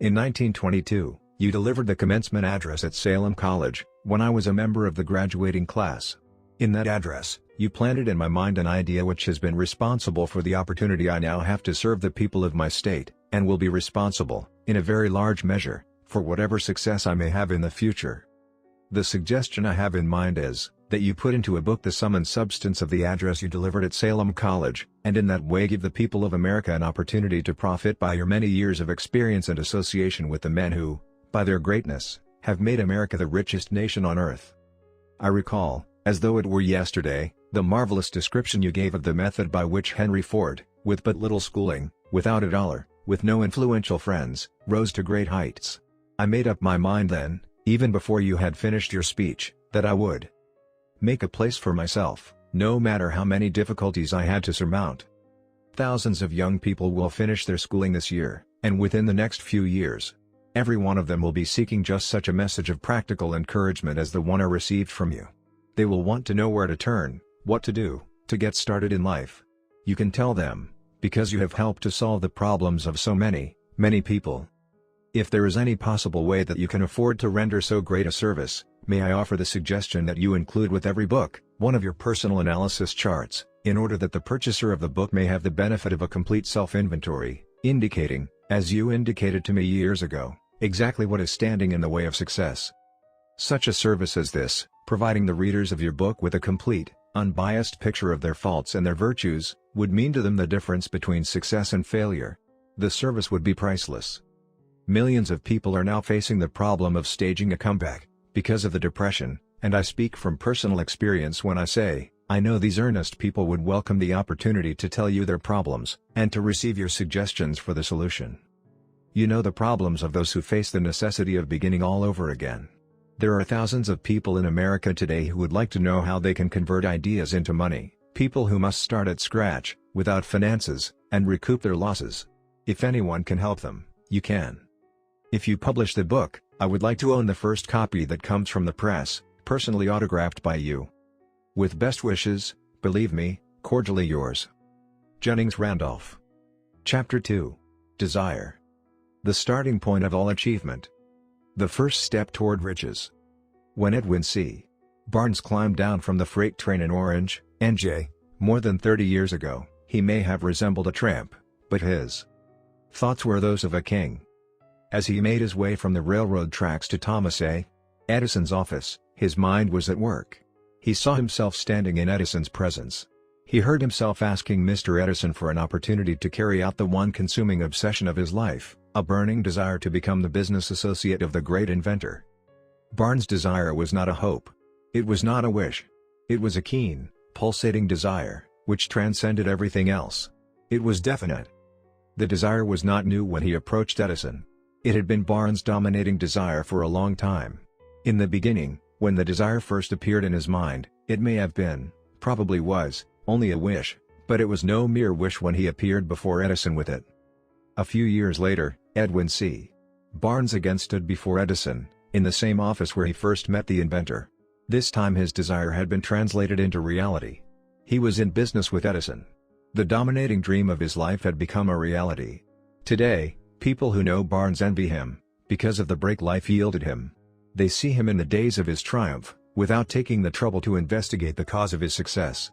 In 1922, you delivered the commencement address at Salem College, when I was a member of the graduating class. In that address, you planted in my mind an idea which has been responsible for the opportunity I now have to serve the people of my state, and will be responsible, in a very large measure, for whatever success I may have in the future. The suggestion I have in mind is, that you put into a book the sum and substance of the address you delivered at Salem College, and in that way give the people of America an opportunity to profit by your many years of experience and association with the men who, by their greatness, have made America the richest nation on earth. I recall, as though it were yesterday, the marvelous description you gave of the method by which Henry Ford, with but little schooling, without a dollar, with no influential friends, rose to great heights. I made up my mind then, even before you had finished your speech, that I would make a place for myself, no matter how many difficulties I had to surmount. Thousands of young people will finish their schooling this year, and within the next few years. Every one of them will be seeking just such a message of practical encouragement as the one I received from you. They will want to know where to turn, what to do, to get started in life. You can tell them, because you have helped to solve the problems of so many, many people. If there is any possible way that you can afford to render so great a service, may I offer the suggestion that you include with every book, one of your personal analysis charts, in order that the purchaser of the book may have the benefit of a complete self-inventory, indicating, as you indicated to me years ago, exactly what is standing in the way of success. Such a service as this, providing the readers of your book with a complete, unbiased picture of their faults and their virtues, would mean to them the difference between success and failure. The service would be priceless. Millions of people are now facing the problem of staging a comeback, because of the Depression, and I speak from personal experience when I say, I know these earnest people would welcome the opportunity to tell you their problems, and to receive your suggestions for the solution. You know the problems of those who face the necessity of beginning all over again. There are thousands of people in America today who would like to know how they can convert ideas into money, people who must start at scratch, without finances, and recoup their losses. If anyone can help them, you can. If you publish the book, I would like to own the first copy that comes from the press, personally autographed by you. With best wishes, believe me, cordially yours. Jennings Randolph. Chapter 2. Desire. The starting point of all achievement. The first step toward riches. When Edwin C. Barnes climbed down from the freight train in Orange, NJ, more than 30 years ago, he may have resembled a tramp, but his thoughts were those of a king. As he made his way from the railroad tracks to Thomas A. Edison's office, his mind was at work. He saw himself standing in Edison's presence. He heard himself asking Mr. Edison for an opportunity to carry out the one consuming obsession of his life, a burning desire to become the business associate of the great inventor. Barnes' desire was not a hope. It was not a wish. It was a keen, pulsating desire, which transcended everything else. It was definite. The desire was not new when he approached Edison. It had been Barnes' dominating desire for a long time. In the beginning, when the desire first appeared in his mind, it may have been, probably was, only a wish, but it was no mere wish when he appeared before Edison with it. A few years later, Edwin C. Barnes again stood before Edison, in the same office where he first met the inventor. This time his desire had been translated into reality. He was in business with Edison. The dominating dream of his life had become a reality. Today, people who know Barnes envy him, because of the break life yielded him. They see him in the days of his triumph, without taking the trouble to investigate the cause of his success.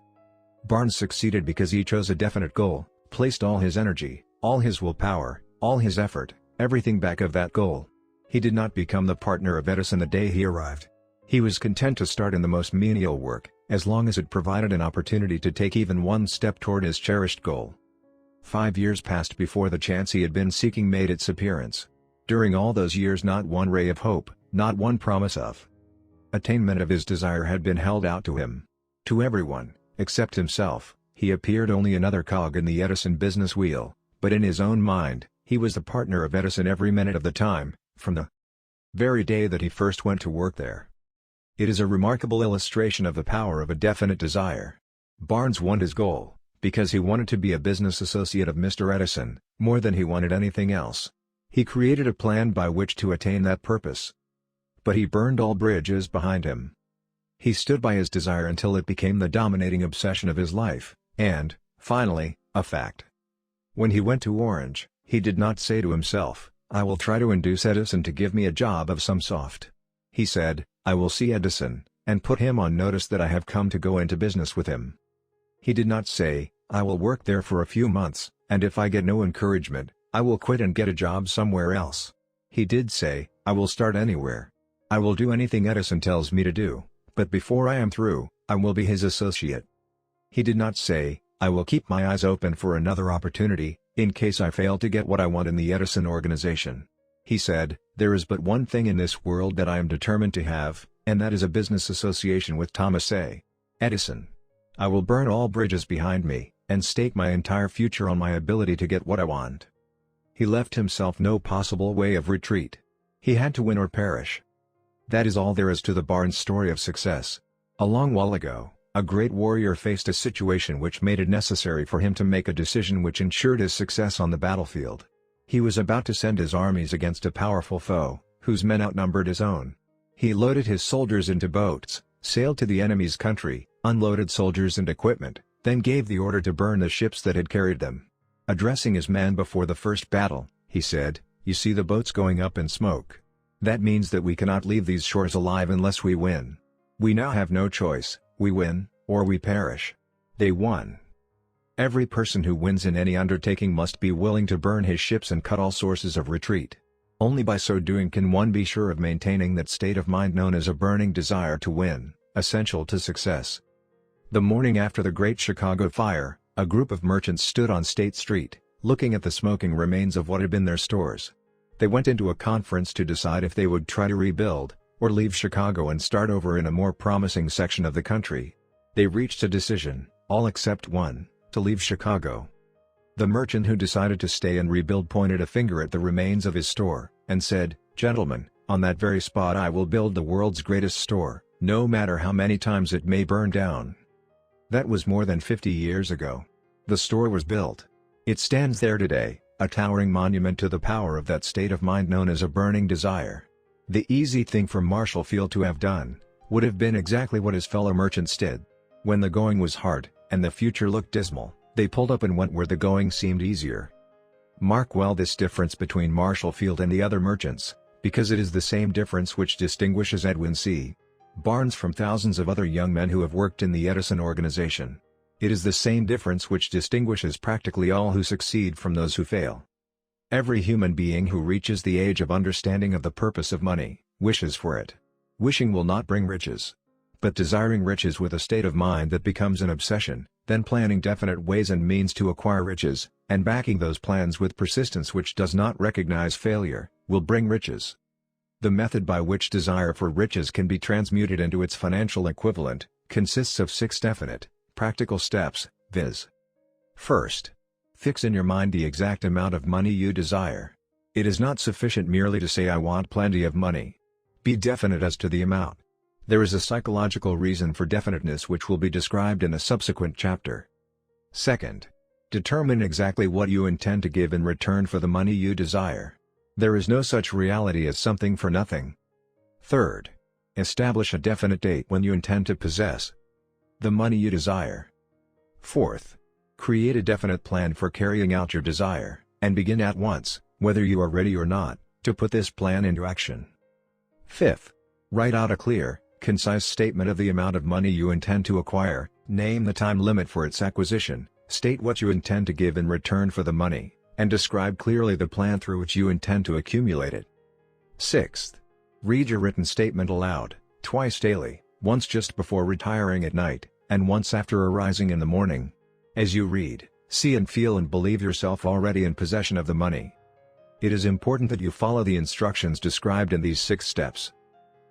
Barnes succeeded because he chose a definite goal, placed all his energy, all his willpower, all his effort, everything back of that goal. He did not become the partner of Edison the day he arrived. He was content to start in the most menial work, as long as it provided an opportunity to take even one step toward his cherished goal. 5 years passed before the chance he had been seeking made its appearance. During all those years not one ray of hope, not one promise of attainment of his desire had been held out to him. To everyone, except himself, he appeared only another cog in the Edison business wheel, but in his own mind, he was the partner of Edison every minute of the time, from the very day that he first went to work there. It is a remarkable illustration of the power of a definite desire. Barnes won his goal, because he wanted to be a business associate of Mr. Edison, more than he wanted anything else. He created a plan by which to attain that purpose. But he burned all bridges behind him. He stood by his desire until it became the dominating obsession of his life, and, finally, a fact. When he went to Orange, he did not say to himself, "I will try to induce Edison to give me a job of some sort." He said, "I will see Edison, and put him on notice that I have come to go into business with him." He did not say, "I will work there for a few months, and if I get no encouragement, I will quit and get a job somewhere else." He did say, "I will start anywhere. I will do anything Edison tells me to do, but before I am through, I will be his associate." He did not say, "I will keep my eyes open for another opportunity, in case I fail to get what I want in the Edison organization." He said, "There is but one thing in this world that I am determined to have, and that is a business association with Thomas A. Edison. I will burn all bridges behind me, and stake my entire future on my ability to get what I want." He left himself no possible way of retreat. He had to win or perish. That is all there is to the Barnes story of success. A long while ago, a great warrior faced a situation which made it necessary for him to make a decision which ensured his success on the battlefield. He was about to send his armies against a powerful foe, whose men outnumbered his own. He loaded his soldiers into boats, sailed to the enemy's country, unloaded soldiers and equipment, then gave the order to burn the ships that had carried them. Addressing his men before the first battle, he said, "You see the boats going up in smoke. That means that we cannot leave these shores alive unless we win. We now have no choice, we win, or we perish." They won. Every person who wins in any undertaking must be willing to burn his ships and cut all sources of retreat. Only by so doing can one be sure of maintaining that state of mind known as a burning desire to win, essential to success. The morning after the Great Chicago Fire, a group of merchants stood on State Street, looking at the smoking remains of what had been their stores. They went into a conference to decide if they would try to rebuild, or leave Chicago and start over in a more promising section of the country. They reached a decision, all except one, to leave Chicago. The merchant who decided to stay and rebuild pointed a finger at the remains of his store, and said, "Gentlemen, on that very spot I will build the world's greatest store, no matter how many times it may burn down." That was more than 50 years ago. The store was built. It stands there today, a towering monument to the power of that state of mind known as a burning desire. The easy thing for Marshall Field to have done, would have been exactly what his fellow merchants did. When the going was hard, and the future looked dismal, they pulled up and went where the going seemed easier. Mark well this difference between Marshall Field and the other merchants, because it is the same difference which distinguishes Edwin C. Barnes from thousands of other young men who have worked in the Edison organization. It is the same difference which distinguishes practically all who succeed from those who fail. Every human being who reaches the age of understanding of the purpose of money, wishes for it. Wishing will not bring riches. But desiring riches with a state of mind that becomes an obsession, then planning definite ways and means to acquire riches, and backing those plans with persistence which does not recognize failure, will bring riches. The method by which desire for riches can be transmuted into its financial equivalent, consists of 6 definite, practical steps, viz. First, fix in your mind the exact amount of money you desire. It is not sufficient merely to say "I want plenty of money." Be definite as to the amount. There is a psychological reason for definiteness which will be described in a subsequent chapter. Second, determine exactly what you intend to give in return for the money you desire. There is no such reality as something for nothing. Third, establish a definite date when you intend to possess the money you desire. Fourth, create a definite plan for carrying out your desire, and begin at once, whether you are ready or not, to put this plan into action. Fifth, write out a clear, concise statement of the amount of money you intend to acquire, name the time limit for its acquisition, state what you intend to give in return for the money, and describe clearly the plan through which you intend to accumulate it. 6th. Read your written statement aloud, twice daily, once just before retiring at night, and once after arising in the morning. As you read, see and feel and believe yourself already in possession of the money. It is important that you follow the instructions described in these 6 steps.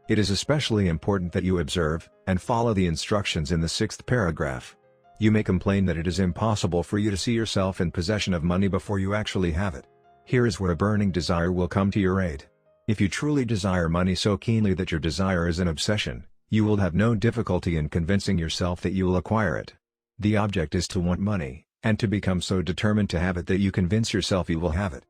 It is especially important that you observe and follow the instructions in the 6th paragraph. You may complain that it is impossible for you to see yourself in possession of money before you actually have it. Here is where a burning desire will come to your aid. If you truly desire money so keenly that your desire is an obsession, you will have no difficulty in convincing yourself that you will acquire it. The object is to want money, and to become so determined to have it that you convince yourself you will have it.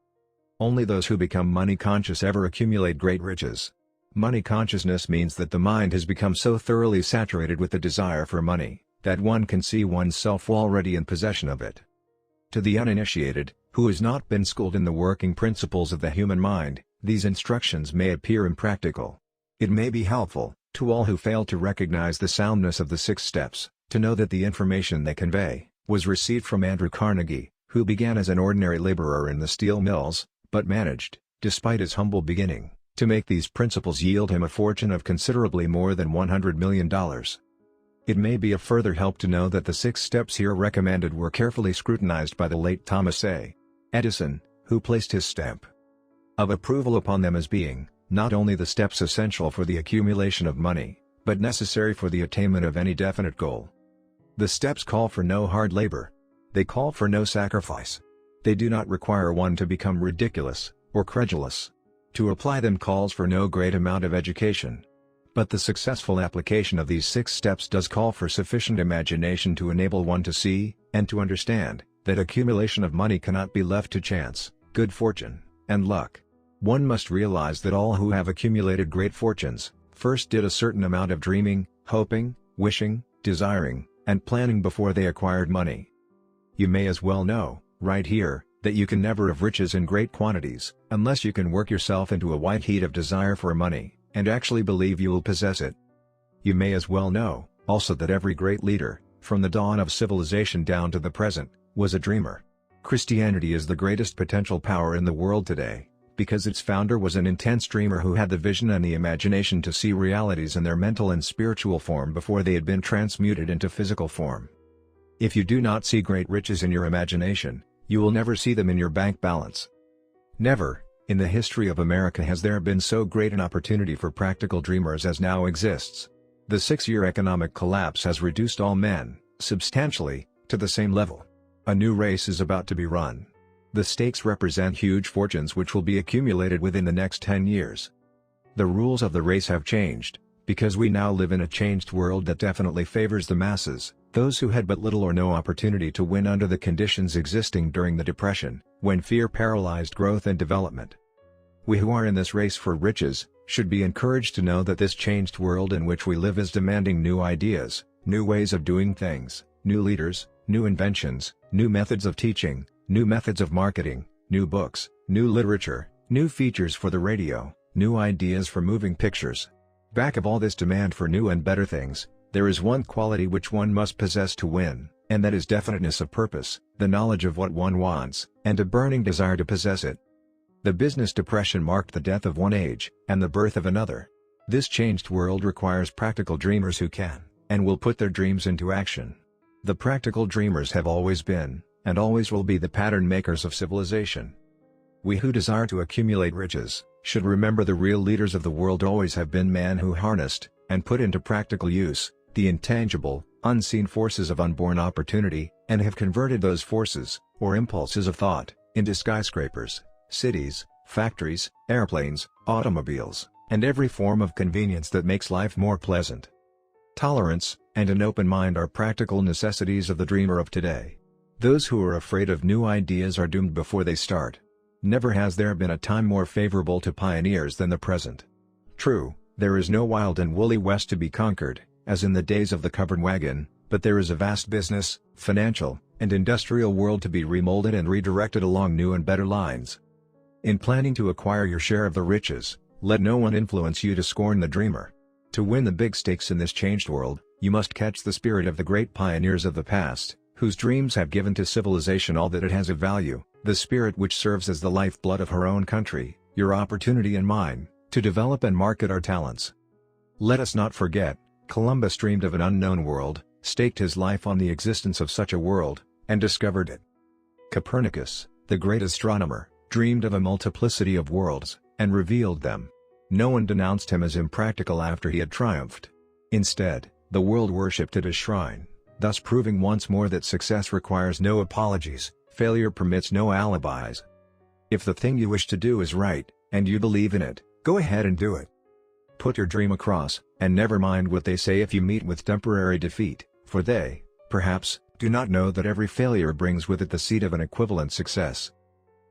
Only those who become money conscious ever accumulate great riches. Money consciousness means that the mind has become so thoroughly saturated with the desire for money, that one can see oneself already in possession of it. To the uninitiated, who has not been schooled in the working principles of the human mind, these instructions may appear impractical. It may be helpful, to all who fail to recognize the soundness of the 6 steps, to know that the information they convey was received from Andrew Carnegie, who began as an ordinary laborer in the steel mills, but managed, despite his humble beginning, to make these principles yield him a fortune of considerably more than $100 million. It may be a further help to know that the 6 steps here recommended were carefully scrutinized by the late Thomas A. Edison, who placed his stamp of approval upon them as being, not only the steps essential for the accumulation of money, but necessary for the attainment of any definite goal. The steps call for no hard labor. They call for no sacrifice. They do not require one to become ridiculous, or credulous. To apply them calls for no great amount of education. But the successful application of these 6 steps does call for sufficient imagination to enable one to see, and to understand, that accumulation of money cannot be left to chance, good fortune, and luck. One must realize that all who have accumulated great fortunes, first did a certain amount of dreaming, hoping, wishing, desiring, and planning before they acquired money. You may as well know, right here, that you can never have riches in great quantities, unless you can work yourself into a white heat of desire for money, and actually believe you will possess it. You may as well know, also, that every great leader, from the dawn of civilization down to the present, was a dreamer. Christianity is the greatest potential power in the world today, because its founder was an intense dreamer who had the vision and the imagination to see realities in their mental and spiritual form before they had been transmuted into physical form. If you do not see great riches in your imagination, you will never see them in your bank balance. Never, in the history of America, has there been so great an opportunity for practical dreamers as now exists. The 6-year economic collapse has reduced all men, substantially, to the same level. A new race is about to be run. The stakes represent huge fortunes which will be accumulated within the next 10 years. The rules of the race have changed, because we now live in a changed world that definitely favors the masses, those who had but little or no opportunity to win under the conditions existing during the Depression, when fear paralyzed growth and development. We who are in this race for riches, should be encouraged to know that this changed world in which we live is demanding new ideas, new ways of doing things, new leaders, new inventions, new methods of teaching, new methods of marketing, new books, new literature, new features for the radio, new ideas for moving pictures. Back of all this demand for new and better things, there is one quality which one must possess to win, and that is definiteness of purpose, the knowledge of what one wants, and a burning desire to possess it. The business depression marked the death of one age, and the birth of another. This changed world requires practical dreamers who can, and will put their dreams into action. The practical dreamers have always been, and always will be, the pattern makers of civilization. We who desire to accumulate riches, should remember the real leaders of the world always have been men who harnessed, and put into practical use, the intangible, unseen forces of unborn opportunity, and have converted those forces, or impulses of thought, into skyscrapers, cities, factories, airplanes, automobiles, and every form of convenience that makes life more pleasant. Tolerance, and an open mind are practical necessities of the dreamer of today. Those who are afraid of new ideas are doomed before they start. Never has there been a time more favorable to pioneers than the present. True, there is no wild and woolly West to be conquered, as in the days of the covered wagon, but there is a vast business, financial, and industrial world to be remolded and redirected along new and better lines. In planning to acquire your share of the riches, let no one influence you to scorn the dreamer. To win the big stakes in this changed world, you must catch the spirit of the great pioneers of the past, whose dreams have given to civilization all that it has of value, the spirit which serves as the lifeblood of her own country, your opportunity and mine, to develop and market our talents. Let us not forget, Columbus dreamed of an unknown world, staked his life on the existence of such a world, and discovered it. Copernicus, the great astronomer, dreamed of a multiplicity of worlds, and revealed them. No one denounced him as impractical after he had triumphed. Instead, the world worshipped at his shrine, thus proving once more that success requires no apologies, failure permits no alibis. If the thing you wish to do is right, and you believe in it, go ahead and do it. Put your dream across, and never mind what they say if you meet with temporary defeat, for they, perhaps, do not know that every failure brings with it the seed of an equivalent success.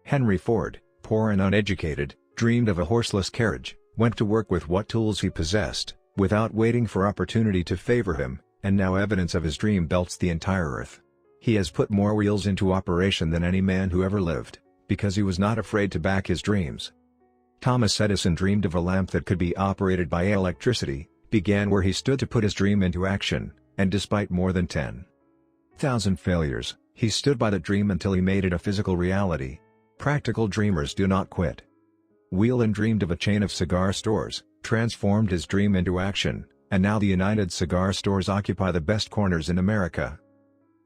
Henry Ford, poor and uneducated, dreamed of a horseless carriage, went to work with what tools he possessed, without waiting for opportunity to favor him, and now evidence of his dream belts the entire earth. He has put more wheels into operation than any man who ever lived, because he was not afraid to back his dreams. Thomas Edison dreamed of a lamp that could be operated by electricity, began where he stood to put his dream into action, and despite more than 10,000 failures, he stood by that dream until he made it a physical reality. Practical dreamers do not quit. Whelan dreamed of a chain of cigar stores, transformed his dream into action, and now the United Cigar Stores occupy the best corners in America.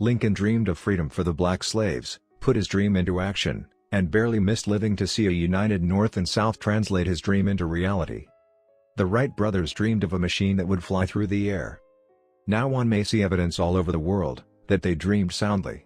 Lincoln dreamed of freedom for the black slaves, put his dream into action, and barely missed living to see a united North and South translate his dream into reality. The Wright brothers dreamed of a machine that would fly through the air. Now one may see evidence all over the world that they dreamed soundly.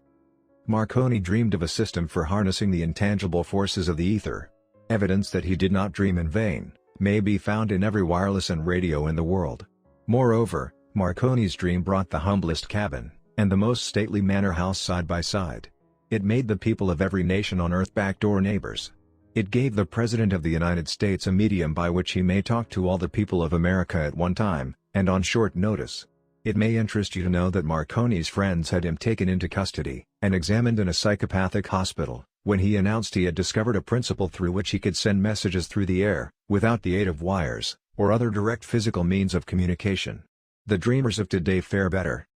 Marconi dreamed of a system for harnessing the intangible forces of the ether. Evidence that he did not dream in vain may be found in every wireless and radio in the world. Moreover, Marconi's dream brought the humblest cabin and the most stately manor house side by side. It made the people of every nation on earth backdoor neighbors. It gave the President of the United States a medium by which he may talk to all the people of America at one time, and on short notice. It may interest you to know that Marconi's friends had him taken into custody and examined in a psychopathic hospital, when he announced he had discovered a principle through which he could send messages through the air, without the aid of wires, or other direct physical means of communication. The dreamers of today fare better.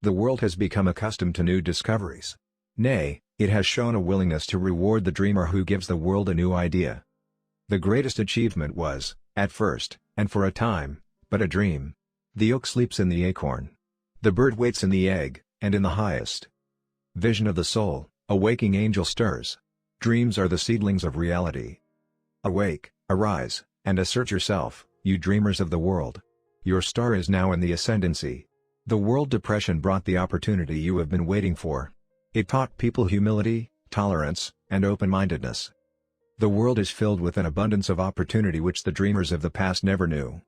The world has become accustomed to new discoveries. Nay, it has shown a willingness to reward the dreamer who gives the world a new idea. The greatest achievement was, at first, and for a time, but a dream. The oak sleeps in the acorn. The bird waits in the egg, and in the highest vision of the soul, a waking angel stirs. Dreams are the seedlings of reality. Awake, arise, and assert yourself, you dreamers of the world. Your star is now in the ascendancy. The World Depression brought the opportunity you have been waiting for. It taught people humility, tolerance, and open-mindedness. The world is filled with an abundance of opportunity which the dreamers of the past never knew.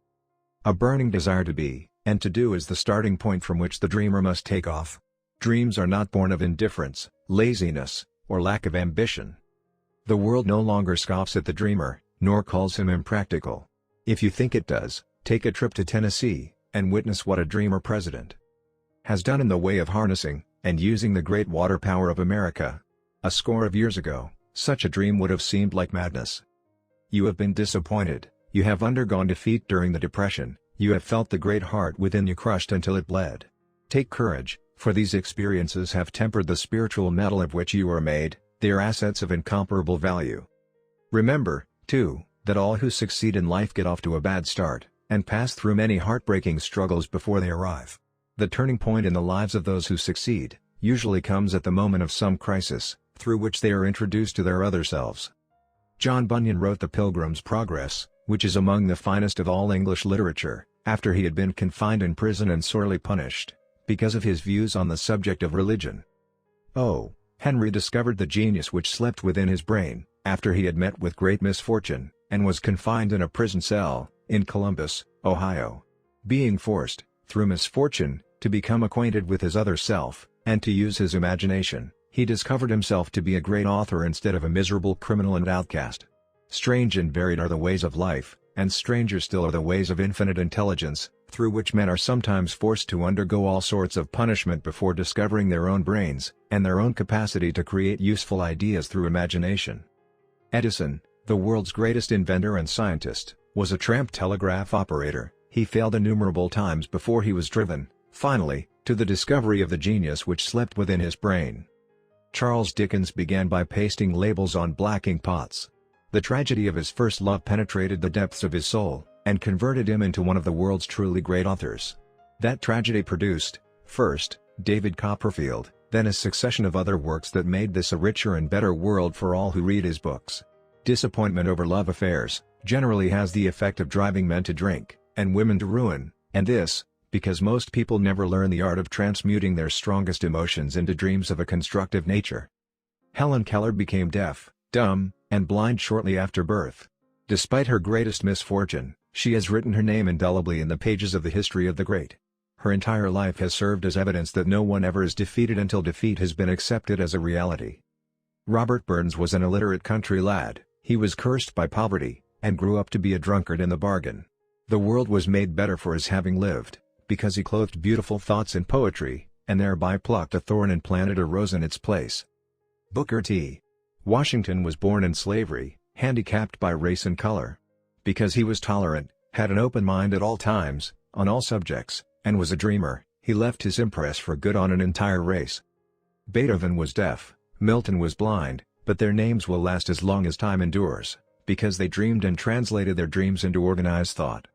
A burning desire to be, and to do is the starting point from which the dreamer must take off. Dreams are not born of indifference, laziness, or lack of ambition. The world no longer scoffs at the dreamer, nor calls him impractical. If you think it does, take a trip to Tennessee, and witness what a dreamer president has done in the way of harnessing and using the great water power of America. A score of years ago, such a dream would have seemed like madness. You have been disappointed, you have undergone defeat during the Depression, you have felt the great heart within you crushed until it bled. Take courage, for these experiences have tempered the spiritual metal of which you are made, they are assets of incomparable value. Remember, too, that all who succeed in life get off to a bad start, and pass through many heartbreaking struggles before they arrive. The turning point in the lives of those who succeed usually comes at the moment of some crisis, through which they are introduced to their other selves. John Bunyan wrote The Pilgrim's Progress, which is among the finest of all English literature, after he had been confined in prison and sorely punished, because of his views on the subject of religion. O. Henry discovered the genius which slept within his brain, after he had met with great misfortune, and was confined in a prison cell, in Columbus, Ohio. Being forced, through misfortune, to become acquainted with his other self, and to use his imagination, he discovered himself to be a great author instead of a miserable criminal and outcast. Strange and varied are the ways of life, and stranger still are the ways of infinite intelligence, through which men are sometimes forced to undergo all sorts of punishment before discovering their own brains, and their own capacity to create useful ideas through imagination. Edison, the world's greatest inventor and scientist, was a tramp telegraph operator. He failed innumerable times before he was driven, finally, to the discovery of the genius which slept within his brain. Charles Dickens began by pasting labels on black ink pots. The tragedy of his first love penetrated the depths of his soul, and converted him into one of the world's truly great authors. That tragedy produced, first, David Copperfield, then a succession of other works that made this a richer and better world for all who read his books. Disappointment over love affairs generally has the effect of driving men to drink, and women to ruin, and this, because most people never learn the art of transmuting their strongest emotions into dreams of a constructive nature. Helen Keller became deaf, dumb, and blind shortly after birth. Despite her greatest misfortune, she has written her name indelibly in the pages of the history of the great. Her entire life has served as evidence that no one ever is defeated until defeat has been accepted as a reality. Robert Burns was an illiterate country lad. He was cursed by poverty, and grew up to be a drunkard in the bargain. The world was made better for his having lived, because he clothed beautiful thoughts in poetry, and thereby plucked a thorn and planted a rose in its place. Booker T. Washington was born in slavery, handicapped by race and color. Because he was tolerant, had an open mind at all times, on all subjects, and was a dreamer, he left his impress for good on an entire race. Beethoven was deaf, Milton was blind, but their names will last as long as time endures, because they dreamed and translated their dreams into organized thought.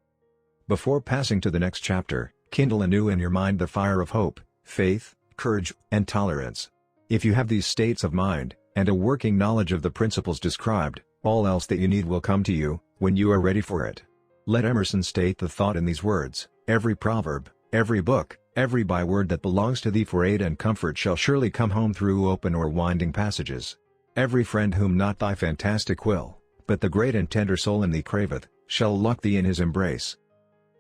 Before passing to the next chapter, kindle anew in your mind the fire of hope, faith, courage, and tolerance. If you have these states of mind, and a working knowledge of the principles described, all else that you need will come to you, when you are ready for it. Let Emerson state the thought in these words: every proverb, every book, every byword that belongs to thee for aid and comfort shall surely come home through open or winding passages. Every friend whom not thy fantastic will, but the great and tender soul in thee craveth, shall lock thee in his embrace.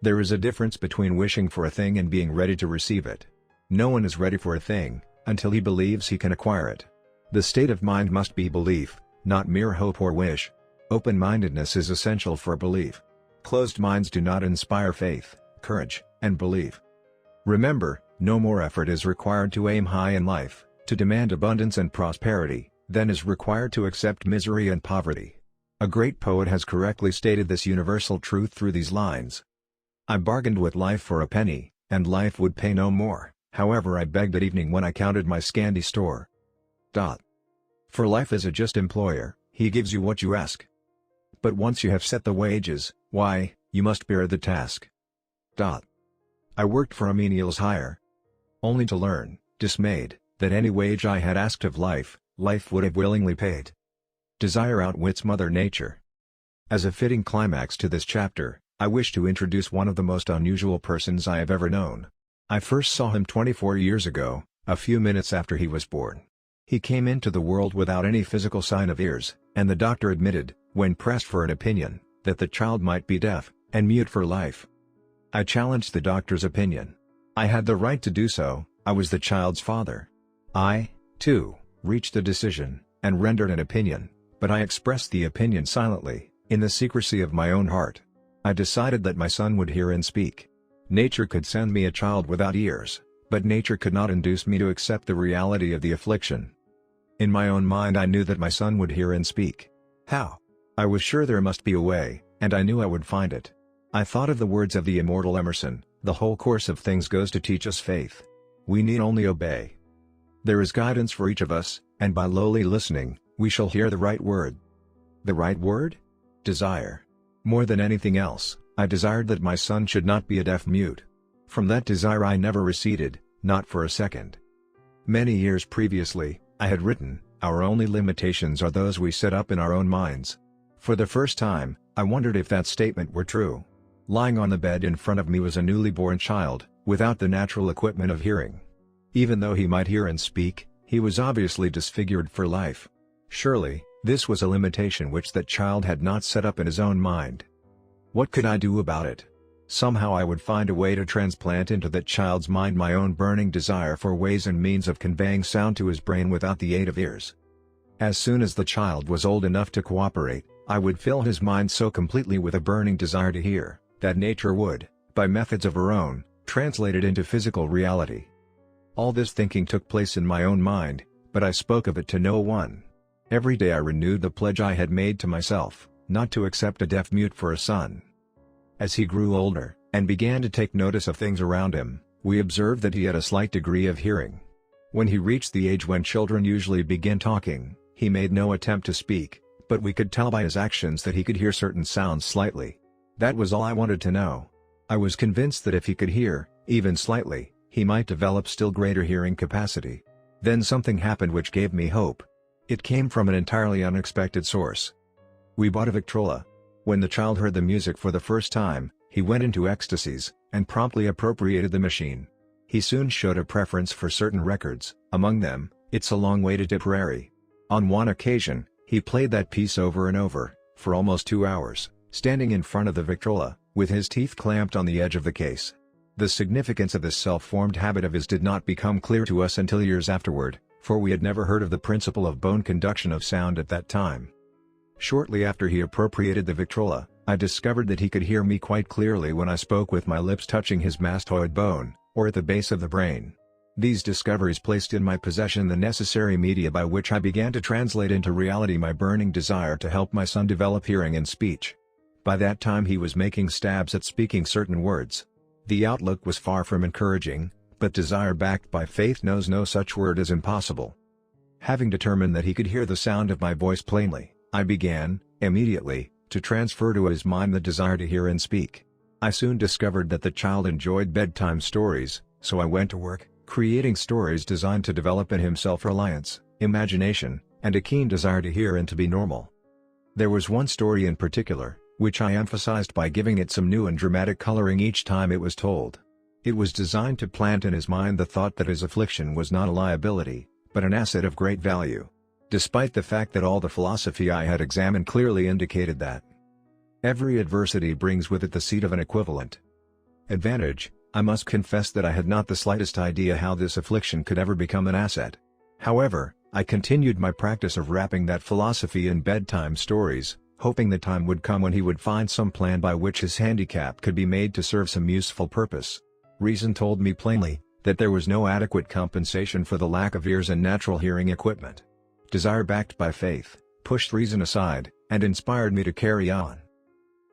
There is a difference between wishing for a thing and being ready to receive it. No one is ready for a thing, until he believes he can acquire it. The state of mind must be belief, not mere hope or wish. Open-mindedness is essential for belief. Closed minds do not inspire faith, courage, and belief. Remember, no more effort is required to aim high in life, to demand abundance and prosperity, than is required to accept misery and poverty. A great poet has correctly stated this universal truth through these lines. I bargained with life for a penny, and life would pay no more, however I begged at evening when I counted my scanty store. For life is a just employer, he gives you what you ask. But once you have set the wages, why, you must bear the task. I worked for a menial's hire, only to learn, dismayed, that any wage I had asked of life, life would have willingly paid. Desire outwits Mother Nature. As a fitting climax to this chapter, I wish to introduce one of the most unusual persons I have ever known. I first saw him 24 years ago, a few minutes after he was born. He came into the world without any physical sign of ears, and the doctor admitted, when pressed for an opinion, that the child might be deaf, and mute for life. I challenged the doctor's opinion. I had the right to do so, I was the child's father. I, too, reached a decision, and rendered an opinion, but I expressed the opinion silently, in the secrecy of my own heart. I decided that my son would hear and speak. Nature could send me a child without ears, but nature could not induce me to accept the reality of the affliction. In my own mind I knew that my son would hear and speak. How? I was sure there must be a way, and I knew I would find it. I thought of the words of the immortal Emerson, the whole course of things goes to teach us faith. We need only obey. There is guidance for each of us, and by lowly listening, we shall hear the right word. The right word? Desire. More than anything else, I desired that my son should not be a deaf-mute. From that desire I never receded, not for a second. Many years previously, I had written, "Our only limitations are those we set up in our own minds." For the first time, I wondered if that statement were true. Lying on the bed in front of me was a newly born child, without the natural equipment of hearing. Even though he might hear and speak, he was obviously disfigured for life. Surely, this was a limitation which that child had not set up in his own mind. What could I do about it? Somehow I would find a way to transplant into that child's mind my own burning desire for ways and means of conveying sound to his brain without the aid of ears. As soon as the child was old enough to cooperate, I would fill his mind so completely with a burning desire to hear, that nature would, by methods of her own, translate it into physical reality. All this thinking took place in my own mind, but I spoke of it to no one. Every day I renewed the pledge I had made to myself, not to accept a deaf-mute for a son. As he grew older, and began to take notice of things around him. We observed that he had a slight degree of hearing. When he reached the age when children usually begin talking, he made no attempt to speak, but we could tell by his actions that he could hear certain sounds slightly. That was all I wanted to know. I was convinced that if he could hear, even slightly, he might develop still greater hearing capacity. Then something happened which gave me hope. It came from an entirely unexpected source. We bought a Victrola. When the child heard the music for the first time, he went into ecstasies, and promptly appropriated the machine. He soon showed a preference for certain records, among them, It's a Long Way to Tipperary. On one occasion, he played that piece over and over, for almost 2 hours, standing in front of the Victrola, with his teeth clamped on the edge of the case. The significance of this self-formed habit of his did not become clear to us until years afterward, for we had never heard of the principle of bone conduction of sound at that time. Shortly after he appropriated the Victrola, I discovered that he could hear me quite clearly when I spoke with my lips touching his mastoid bone, or at the base of the brain. These discoveries placed in my possession the necessary media by which I began to translate into reality my burning desire to help my son develop hearing and speech. By that time he was making stabs at speaking certain words. The outlook was far from encouraging, but desire backed by faith knows no such word as impossible. Having determined that he could hear the sound of my voice plainly, I began, immediately, to transfer to his mind the desire to hear and speak. I soon discovered that the child enjoyed bedtime stories, so I went to work, creating stories designed to develop in him self-reliance, imagination, and a keen desire to hear and to be normal. There was one story in particular, which I emphasized by giving it some new and dramatic coloring each time it was told. It was designed to plant in his mind the thought that his affliction was not a liability, but an asset of great value. Despite the fact that all the philosophy I had examined clearly indicated that every adversity brings with it the seed of an equivalent advantage, I must confess that I had not the slightest idea how this affliction could ever become an asset. However, I continued my practice of wrapping that philosophy in bedtime stories, hoping the time would come when he would find some plan by which his handicap could be made to serve some useful purpose. Reason told me plainly that there was no adequate compensation for the lack of ears and natural hearing equipment. Desire backed by faith pushed reason aside, and inspired me to carry on.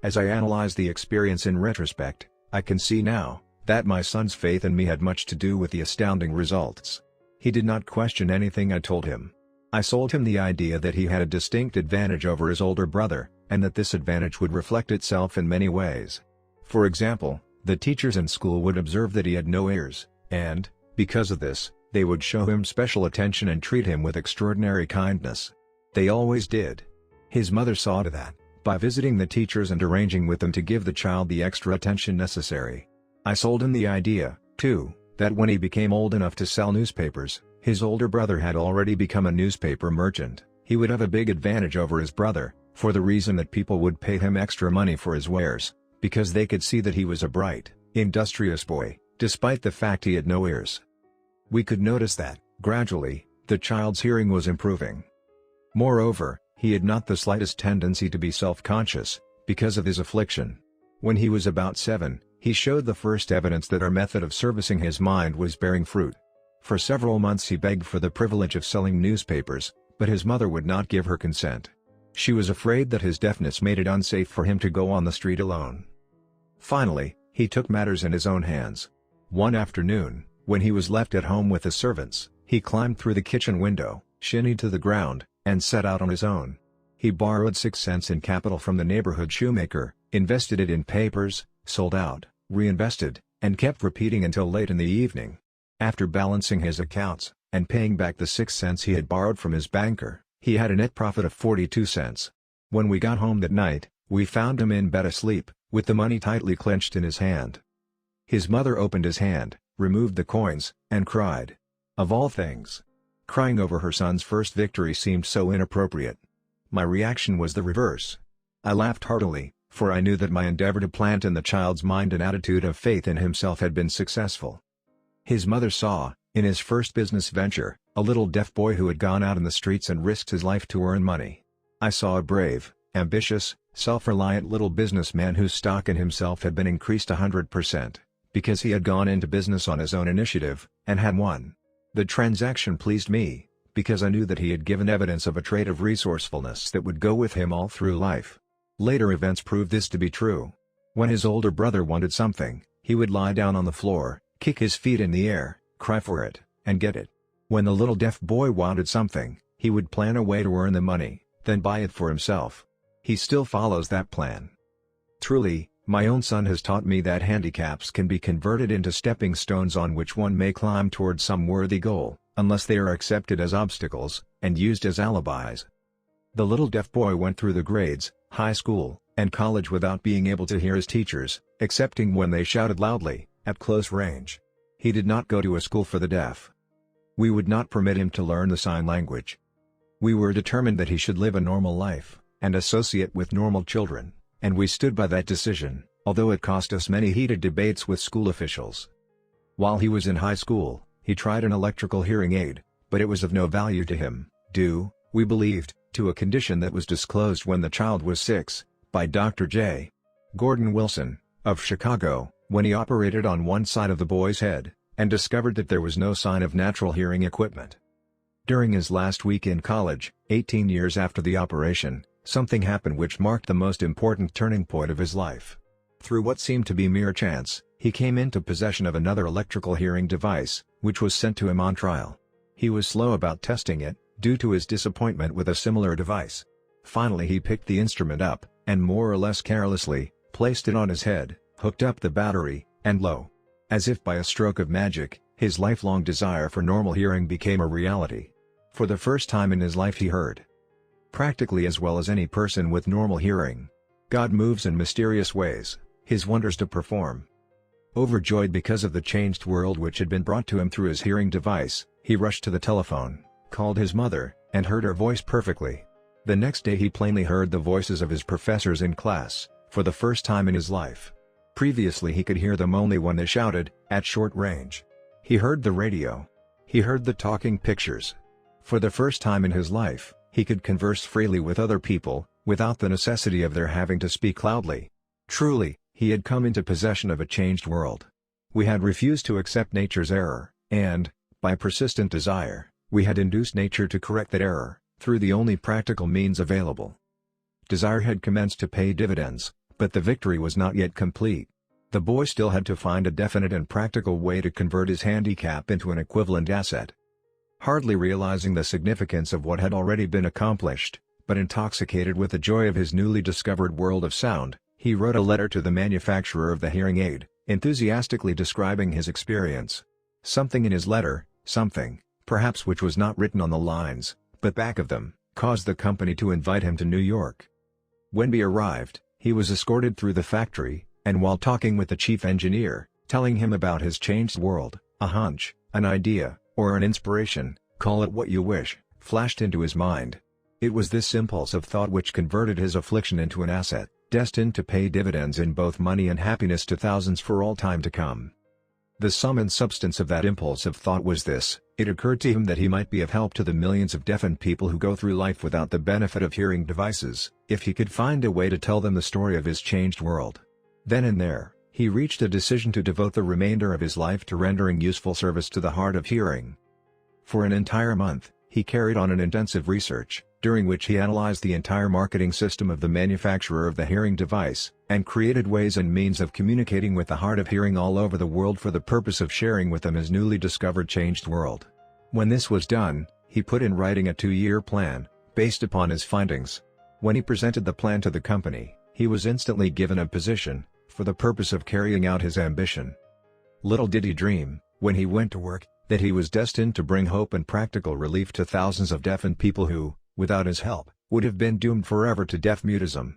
As I analyze the experience in retrospect, I can see now that my son's faith in me had much to do with the astounding results. He did not question anything I told him. I sold him the idea that he had a distinct advantage over his older brother, and that this advantage would reflect itself in many ways. For example, the teachers in school would observe that he had no ears, and, because of this, they would show him special attention and treat him with extraordinary kindness. They always did. His mother saw to that, by visiting the teachers and arranging with them to give the child the extra attention necessary. I sold him the idea, too, that when he became old enough to sell newspapers, his older brother had already become a newspaper merchant. He would have a big advantage over his brother, for the reason that people would pay him extra money for his wares, because they could see that he was a bright, industrious boy, despite the fact he had no ears. We could notice that, gradually, the child's hearing was improving. Moreover, he had not the slightest tendency to be self-conscious, because of his affliction. When he was about 7, he showed the first evidence that our method of servicing his mind was bearing fruit. For several months he begged for the privilege of selling newspapers, but his mother would not give her consent. She was afraid that his deafness made it unsafe for him to go on the street alone. Finally, he took matters in his own hands. One afternoon, when he was left at home with the servants, he climbed through the kitchen window, shinnied to the ground, and set out on his own. He borrowed 6 cents in capital from the neighborhood shoemaker, invested it in papers, sold out, reinvested, and kept repeating until late in the evening. After balancing his accounts, and paying back the 6 cents he had borrowed from his banker, he had a net profit of 42 cents. When we got home that night, we found him in bed asleep, with the money tightly clenched in his hand. His mother opened his hand, removed the coins, and cried. Of all things, crying over her son's first victory seemed so inappropriate. My reaction was the reverse. I laughed heartily, for I knew that my endeavor to plant in the child's mind an attitude of faith in himself had been successful. His mother saw, in his first business venture, a little deaf boy who had gone out in the streets and risked his life to earn money. I saw a brave, ambitious, self-reliant little businessman whose stock in himself had been increased 100%, because he had gone into business on his own initiative, and had won. The transaction pleased me, because I knew that he had given evidence of a trait of resourcefulness that would go with him all through life. Later events proved this to be true. When his older brother wanted something, he would lie down on the floor, kick his feet in the air, cry for it, and get it. When the little deaf boy wanted something, he would plan a way to earn the money, then buy it for himself. He still follows that plan. Truly, my own son has taught me that handicaps can be converted into stepping stones on which one may climb towards some worthy goal, unless they are accepted as obstacles, and used as alibis. The little deaf boy went through the grades, high school, and college without being able to hear his teachers, excepting when they shouted loudly, at close range. He did not go to a school for the deaf. We would not permit him to learn the sign language. We were determined that he should live a normal life, and associate with normal children, and we stood by that decision, although it cost us many heated debates with school officials. While he was in high school, he tried an electrical hearing aid, but it was of no value to him, due, we believed, to a condition that was disclosed when the child was 6, by Dr. J. Gordon Wilson, of Chicago, when he operated on one side of the boy's head, and discovered that there was no sign of natural hearing equipment. During his last week in college, 18 years after the operation, something happened which marked the most important turning point of his life. Through what seemed to be mere chance, he came into possession of another electrical hearing device, which was sent to him on trial. He was slow about testing it, due to his disappointment with a similar device. Finally he picked the instrument up, and more or less carelessly, placed it on his head, hooked up the battery, and lo! As if by a stroke of magic, his lifelong desire for normal hearing became a reality. For the first time in his life he heard. Practically as well as any person with normal hearing. God moves in mysterious ways, His wonders to perform. Overjoyed because of the changed world which had been brought to him through his hearing device, he rushed to the telephone, called his mother, and heard her voice perfectly. The next day he plainly heard the voices of his professors in class, for the first time in his life. Previously he could hear them only when they shouted, at short range. He heard the radio. He heard the talking pictures. For the first time in his life, he could converse freely with other people, without the necessity of their having to speak loudly. Truly, he had come into possession of a changed world. We had refused to accept nature's error, and, by persistent desire, we had induced nature to correct that error, through the only practical means available. Desire had commenced to pay dividends, but the victory was not yet complete. The boy still had to find a definite and practical way to convert his handicap into an equivalent asset. Hardly realizing the significance of what had already been accomplished, but intoxicated with the joy of his newly discovered world of sound, he wrote a letter to the manufacturer of the hearing aid, enthusiastically describing his experience. Something in his letter, something, perhaps which was not written on the lines, but back of them, caused the company to invite him to New York. When he arrived, he was escorted through the factory, and while talking with the chief engineer, telling him about his changed world, a hunch, an idea, or an inspiration, call it what you wish, flashed into his mind. It was this impulse of thought which converted his affliction into an asset, destined to pay dividends in both money and happiness to thousands for all time to come. The sum and substance of that impulse of thought was this: it occurred to him that he might be of help to the millions of deafened people who go through life without the benefit of hearing devices, if he could find a way to tell them the story of his changed world. Then and there, he reached a decision to devote the remainder of his life to rendering useful service to the hard of hearing. For an entire month, he carried on an intensive research, during which he analyzed the entire marketing system of the manufacturer of the hearing device, and created ways and means of communicating with the hard of hearing all over the world for the purpose of sharing with them his newly discovered changed world. When this was done, he put in writing a 2-year plan, based upon his findings. When he presented the plan to the company, he was instantly given a position, for the purpose of carrying out his ambition. Little did he dream, when he went to work, that he was destined to bring hope and practical relief to thousands of deafened people who, without his help, would have been doomed forever to deaf-mutism.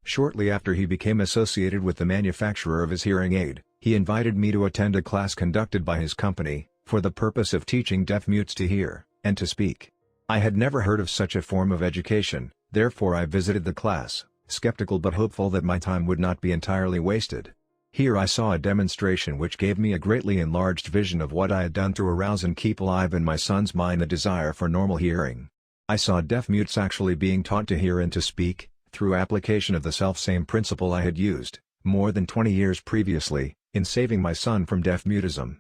Shortly after he became associated with the manufacturer of his hearing aid, he invited me to attend a class conducted by his company, for the purpose of teaching deaf-mutes to hear, and to speak. I had never heard of such a form of education, therefore I visited the class, skeptical but hopeful that my time would not be entirely wasted. Here I saw a demonstration which gave me a greatly enlarged vision of what I had done to arouse and keep alive in my son's mind the desire for normal hearing. I saw deaf-mutes actually being taught to hear and to speak, through application of the self-same principle I had used, more than 20 years previously, in saving my son from deaf-mutism.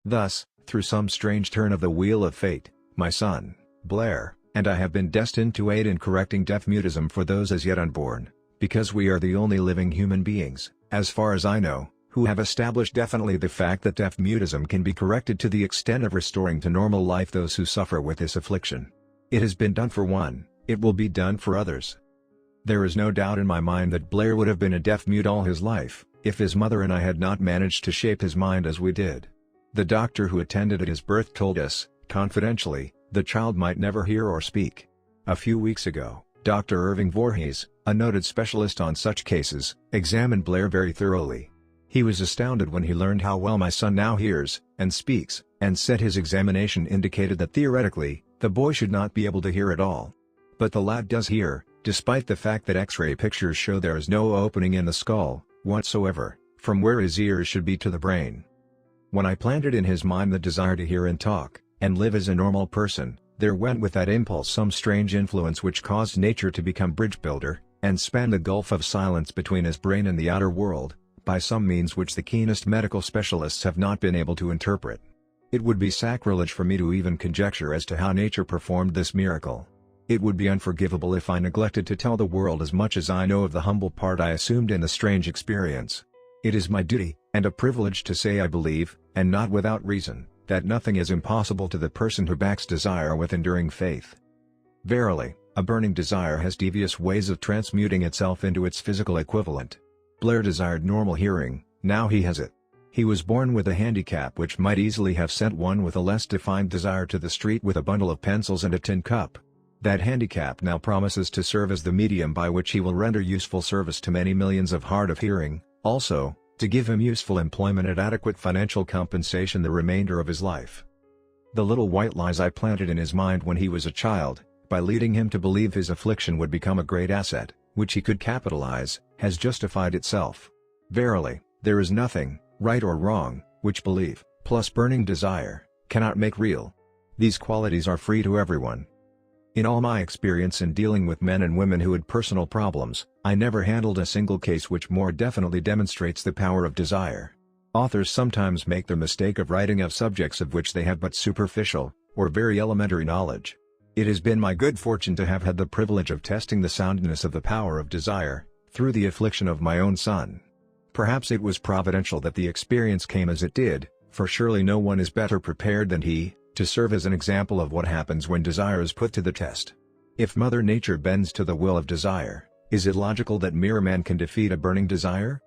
Thus, through some strange turn of the wheel of fate, my son, Blair, and I have been destined to aid in correcting deaf-mutism for those as yet unborn, because we are the only living human beings, as far as I know, who have established definitely the fact that deaf mutism can be corrected to the extent of restoring to normal life those who suffer with this affliction. It has been done for one, it will be done for others. There is no doubt in my mind that Blair would have been a deaf mute all his life, if his mother and I had not managed to shape his mind as we did. The doctor who attended at his birth told us, confidentially, the child might never hear or speak. A few weeks ago, Dr. Irving Voorhees, a noted specialist on such cases, examined Blair very thoroughly. He was astounded when he learned how well my son now hears and speaks, and said his examination indicated that theoretically, the boy should not be able to hear at all. But the lad does hear, despite the fact that X-ray pictures show there is no opening in the skull, whatsoever, from where his ears should be to the brain. When I planted in his mind the desire to hear and talk, and live as a normal person, there went with that impulse some strange influence which caused nature to become bridge builder, and span the gulf of silence between his brain and the outer world, by some means which the keenest medical specialists have not been able to interpret. It would be sacrilege for me to even conjecture as to how nature performed this miracle. It would be unforgivable if I neglected to tell the world as much as I know of the humble part I assumed in the strange experience. It is my duty, and a privilege to say I believe, and not without reason, that nothing is impossible to the person who backs desire with enduring faith. Verily, a burning desire has devious ways of transmuting itself into its physical equivalent. Blair desired normal hearing, now he has it. He was born with a handicap which might easily have sent one with a less defined desire to the street with a bundle of pencils and a tin cup. That handicap now promises to serve as the medium by which he will render useful service to many millions of hard of hearing, also, to give him useful employment at adequate financial compensation the remainder of his life. The little white lies I planted in his mind when he was a child, by leading him to believe his affliction would become a great asset, which he could capitalize, has justified itself. Verily, there is nothing, right or wrong, which belief, plus burning desire, cannot make real. These qualities are free to everyone. In all my experience in dealing with men and women who had personal problems, I never handled a single case which more definitely demonstrates the power of desire. Authors sometimes make the mistake of writing of subjects of which they have but superficial, or very elementary knowledge. It has been my good fortune to have had the privilege of testing the soundness of the power of desire, through the affliction of my own son. Perhaps it was providential that the experience came as it did, for surely no one is better prepared than he, to serve as an example of what happens when desire is put to the test. If Mother Nature bends to the will of desire, is it logical that mere man can defeat a burning desire?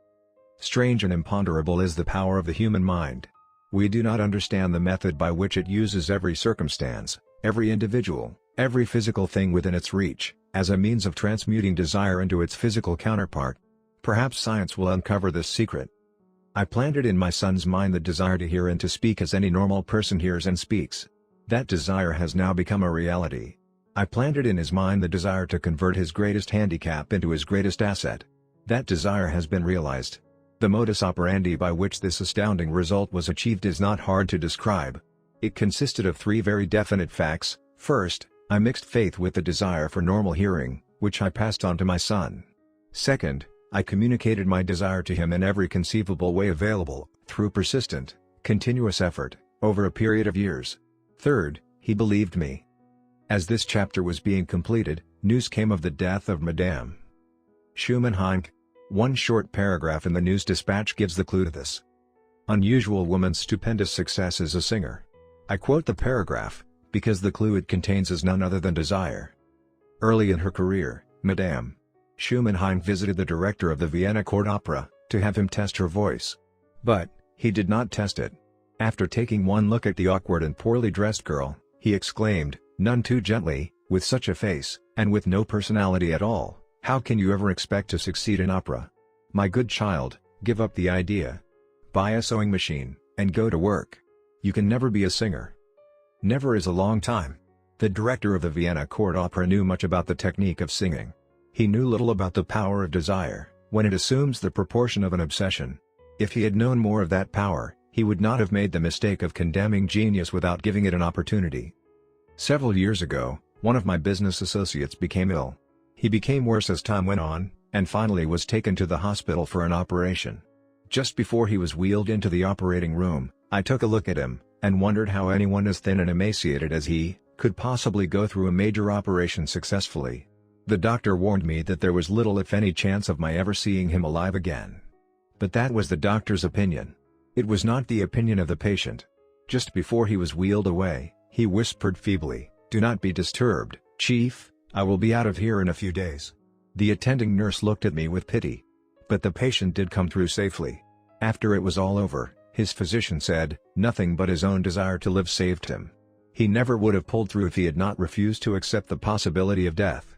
Strange and imponderable is the power of the human mind. We do not understand the method by which it uses every circumstance, every individual, every physical thing within its reach, as a means of transmuting desire into its physical counterpart. Perhaps science will uncover this secret. I planted in my son's mind the desire to hear and to speak as any normal person hears and speaks. That desire has now become a reality. I planted in his mind the desire to convert his greatest handicap into his greatest asset. That desire has been realized. The modus operandi by which this astounding result was achieved is not hard to describe. It consisted of three very definite facts. First, I mixed faith with the desire for normal hearing, which I passed on to my son. Second, I communicated my desire to him in every conceivable way available, through persistent, continuous effort, over a period of years. Third, he believed me. As this chapter was being completed, news came of the death of Madame Schumann-Heink. One short paragraph in the news dispatch gives the clue to this. Unusual woman's stupendous success as a singer. I quote the paragraph, because the clue it contains is none other than desire. Early in her career, Madame Schumann-Heink visited the director of the Vienna Court Opera, to have him test her voice. But, he did not test it. After taking one look at the awkward and poorly dressed girl, he exclaimed, none too gently, with such a face, and with no personality at all, how can you ever expect to succeed in opera? My good child, give up the idea. Buy a sewing machine, and go to work. You can never be a singer. Never is a long time. The director of the Vienna Court Opera knew much about the technique of singing. He knew little about the power of desire, when it assumes the proportion of an obsession. If he had known more of that power, he would not have made the mistake of condemning genius without giving it an opportunity. Several years ago, one of my business associates became ill. He became worse as time went on, and finally was taken to the hospital for an operation. Just before he was wheeled into the operating room, I took a look at him, and wondered how anyone as thin and emaciated as he, could possibly go through a major operation successfully. The doctor warned me that there was little if any chance of my ever seeing him alive again. But that was the doctor's opinion. It was not the opinion of the patient. Just before he was wheeled away, he whispered feebly, "Do not be disturbed, Chief, I will be out of here in a few days." The attending nurse looked at me with pity. But the patient did come through safely. After it was all over, his physician said, nothing but his own desire to live saved him. He never would have pulled through if he had not refused to accept the possibility of death.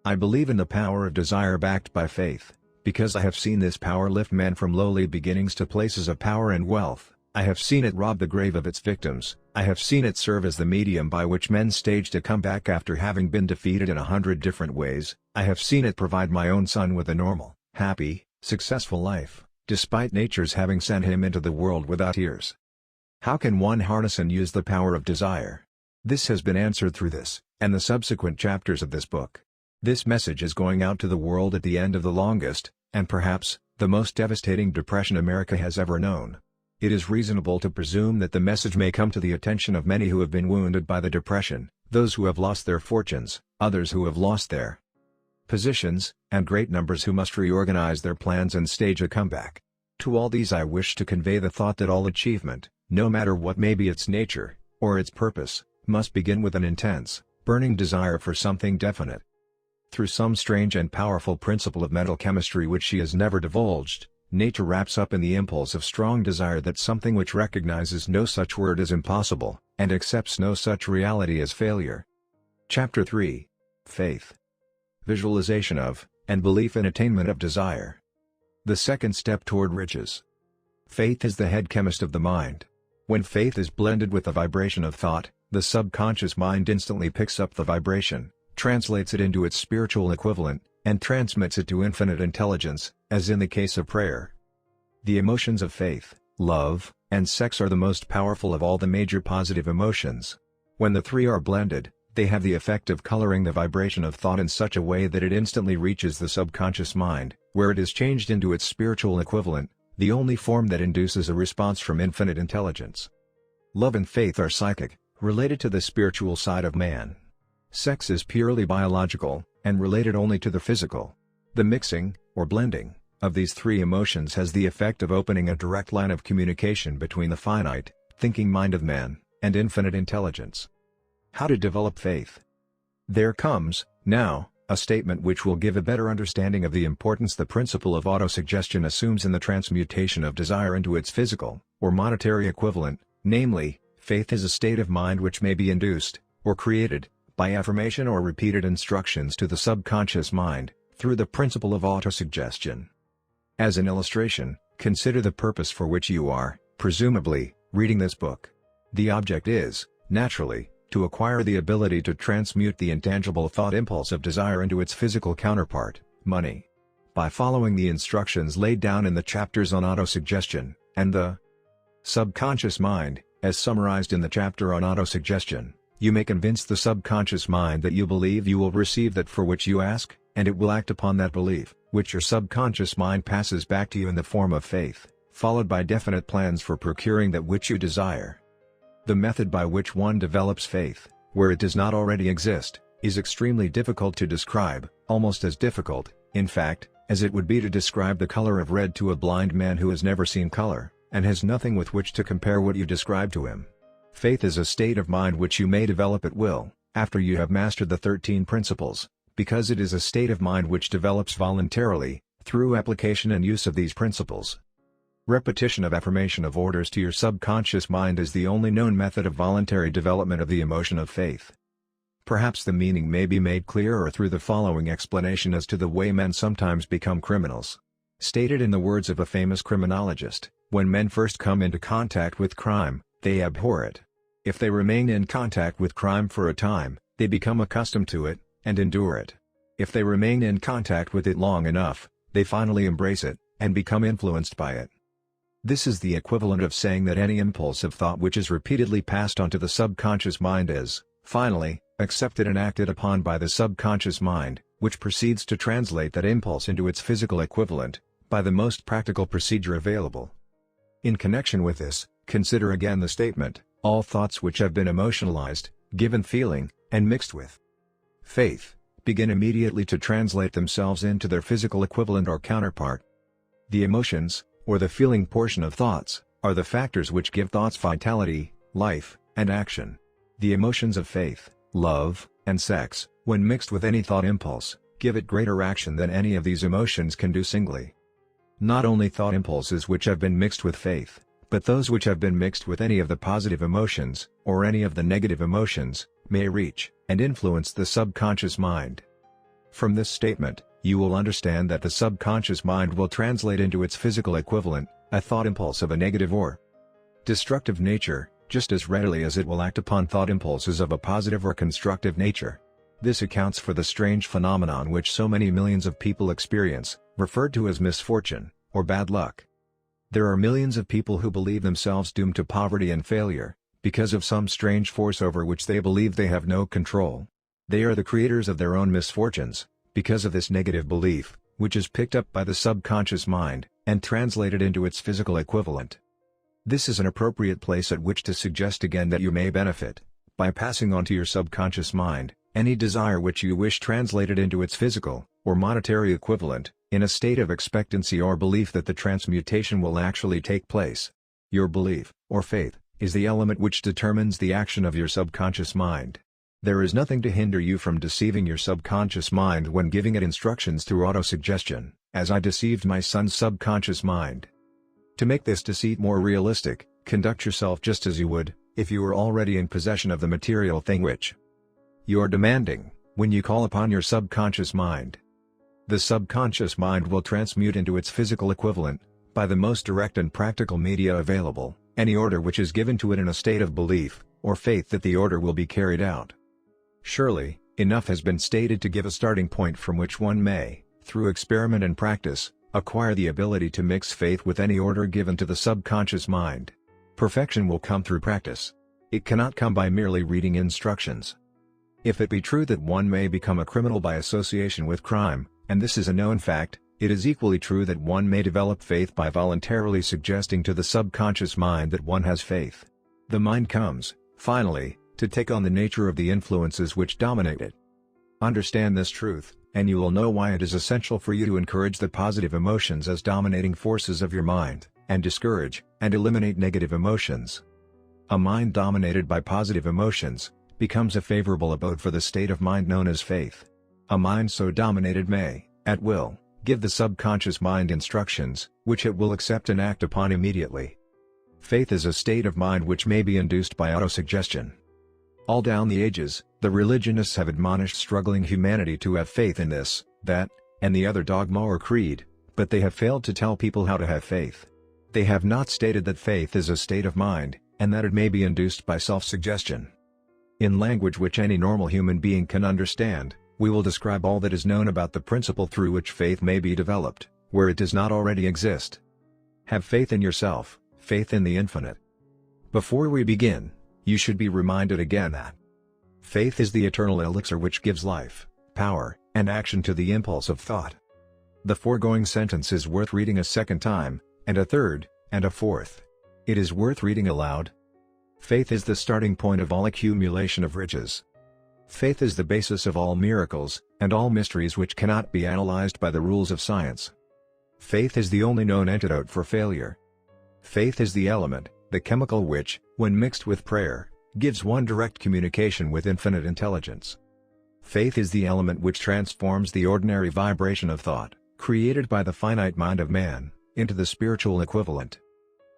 I believe in the power of desire backed by faith, because I have seen this power lift men from lowly beginnings to places of power and wealth. I have seen it rob the grave of its victims. I have seen it serve as the medium by which men staged a comeback after having been defeated in 100 different ways. I have seen it provide my own son with a normal, happy, successful life, despite nature's having sent him into the world without tears. How can one harness and use the power of desire? This has been answered through this, and the subsequent chapters of this book. This message is going out to the world at the end of the longest, and perhaps, the most devastating depression America has ever known. It is reasonable to presume that the message may come to the attention of many who have been wounded by the depression, those who have lost their fortunes, others who have lost their positions, and great numbers who must reorganize their plans and stage a comeback. To all these I wish to convey the thought that all achievement, no matter what may be its nature, or its purpose, must begin with an intense, burning desire for something definite. Through some strange and powerful principle of mental chemistry which she has never divulged, nature wraps up in the impulse of strong desire that something which recognizes no such word as impossible, and accepts no such reality as failure. Chapter 3. Faith. Visualization of, and belief in attainment of desire. The second step toward riches. Faith is the head chemist of the mind. When faith is blended with the vibration of thought, the subconscious mind instantly picks up the vibration, translates it into its spiritual equivalent, and transmits it to infinite intelligence, as in the case of prayer. The emotions of faith, love, and sex are the most powerful of all the major positive emotions. When the three are blended, they have the effect of coloring the vibration of thought in such a way that it instantly reaches the subconscious mind, where it is changed into its spiritual equivalent, the only form that induces a response from infinite intelligence. Love and faith are psychic, related to the spiritual side of man. Sex is purely biological, and related only to the physical. The mixing, or blending, of these three emotions has the effect of opening a direct line of communication between the finite, thinking mind of man, and infinite intelligence. How to develop faith? There comes, now, a statement which will give a better understanding of the importance the principle of autosuggestion assumes in the transmutation of desire into its physical, or monetary equivalent, namely, faith is a state of mind which may be induced, or created, by affirmation or repeated instructions to the subconscious mind, through the principle of autosuggestion. As an illustration, consider the purpose for which you are, presumably, reading this book. The object is, naturally, to acquire the ability to transmute the intangible thought impulse of desire into its physical counterpart, money. By following the instructions laid down in the chapters on autosuggestion, and the subconscious mind, as summarized in the chapter on autosuggestion, you may convince the subconscious mind that you believe you will receive that for which you ask, and it will act upon that belief, which your subconscious mind passes back to you in the form of faith, followed by definite plans for procuring that which you desire. The method by which one develops faith, where it does not already exist, is extremely difficult to describe, almost as difficult, in fact, as it would be to describe the color of red to a blind man who has never seen color, and has nothing with which to compare what you describe to him. Faith is a state of mind which you may develop at will, after you have mastered the 13 principles, because it is a state of mind which develops voluntarily, through application and use of these principles. Repetition of affirmation of orders to your subconscious mind is the only known method of voluntary development of the emotion of faith. Perhaps the meaning may be made clearer through the following explanation as to the way men sometimes become criminals. Stated in the words of a famous criminologist, when men first come into contact with crime, they abhor it. If they remain in contact with crime for a time, they become accustomed to it, and endure it. If they remain in contact with it long enough, they finally embrace it, and become influenced by it. This is the equivalent of saying that any impulse of thought which is repeatedly passed on to the subconscious mind is, finally, accepted and acted upon by the subconscious mind, which proceeds to translate that impulse into its physical equivalent, by the most practical procedure available. In connection with this, consider again the statement, all thoughts which have been emotionalized, given feeling, and mixed with faith, begin immediately to translate themselves into their physical equivalent or counterpart. The emotions, or the feeling portion of thoughts, are the factors which give thoughts vitality, life, and action. The emotions of faith, love, and sex, when mixed with any thought impulse, give it greater action than any of these emotions can do singly. Not only thought impulses which have been mixed with faith, but those which have been mixed with any of the positive emotions, or any of the negative emotions, may reach and influence the subconscious mind. From this statement, you will understand that the subconscious mind will translate into its physical equivalent, a thought impulse of a negative or destructive nature, just as readily as it will act upon thought impulses of a positive or constructive nature. This accounts for the strange phenomenon which so many millions of people experience, referred to as misfortune, or bad luck. There are millions of people who believe themselves doomed to poverty and failure, because of some strange force over which they believe they have no control. They are the creators of their own misfortunes, because of this negative belief, which is picked up by the subconscious mind, and translated into its physical equivalent. This is an appropriate place at which to suggest again that you may benefit, by passing on to your subconscious mind, any desire which you wish translated into its physical, or monetary equivalent, in a state of expectancy or belief that the transmutation will actually take place. Your belief, or faith, is the element which determines the action of your subconscious mind. There is nothing to hinder you from deceiving your subconscious mind when giving it instructions through autosuggestion, as I deceived my son's subconscious mind. To make this deceit more realistic, conduct yourself just as you would, if you were already in possession of the material thing which you are demanding, when you call upon your subconscious mind. The subconscious mind will transmute into its physical equivalent, by the most direct and practical media available, any order which is given to it in a state of belief, or faith that the order will be carried out. Surely, enough has been stated to give a starting point from which one may, through experiment and practice, acquire the ability to mix faith with any order given to the subconscious mind. Perfection will come through practice. It cannot come by merely reading instructions. If it be true that one may become a criminal by association with crime, and this is a known fact, it is equally true that one may develop faith by voluntarily suggesting to the subconscious mind that one has faith. The mind comes, finally, to take on the nature of the influences which dominate it. Understand this truth, and you will know why it is essential for you to encourage the positive emotions as dominating forces of your mind, and discourage and eliminate negative emotions. A mind dominated by positive emotions becomes a favorable abode for the state of mind known as faith. A mind so dominated may, at will, give the subconscious mind instructions, which it will accept and act upon immediately. Faith is a state of mind which may be induced by autosuggestion. All down the ages, the religionists have admonished struggling humanity to have faith in this, that, and the other dogma or creed, but they have failed to tell people how to have faith. They have not stated that faith is a state of mind, and that it may be induced by self-suggestion. In language which any normal human being can understand, we will describe all that is known about the principle through which faith may be developed, where it does not already exist. Have faith in yourself, faith in the infinite. Before we begin, you should be reminded again that faith is the eternal elixir which gives life, power, and action to the impulse of thought. The foregoing sentence is worth reading a second time, and a third, and a fourth. It is worth reading aloud. Faith is the starting point of all accumulation of riches. Faith is the basis of all miracles, and all mysteries which cannot be analyzed by the rules of science. Faith is the only known antidote for failure. Faith is the element, the chemical which, when mixed with prayer, gives one direct communication with infinite intelligence. Faith is the element which transforms the ordinary vibration of thought, created by the finite mind of man, into the spiritual equivalent.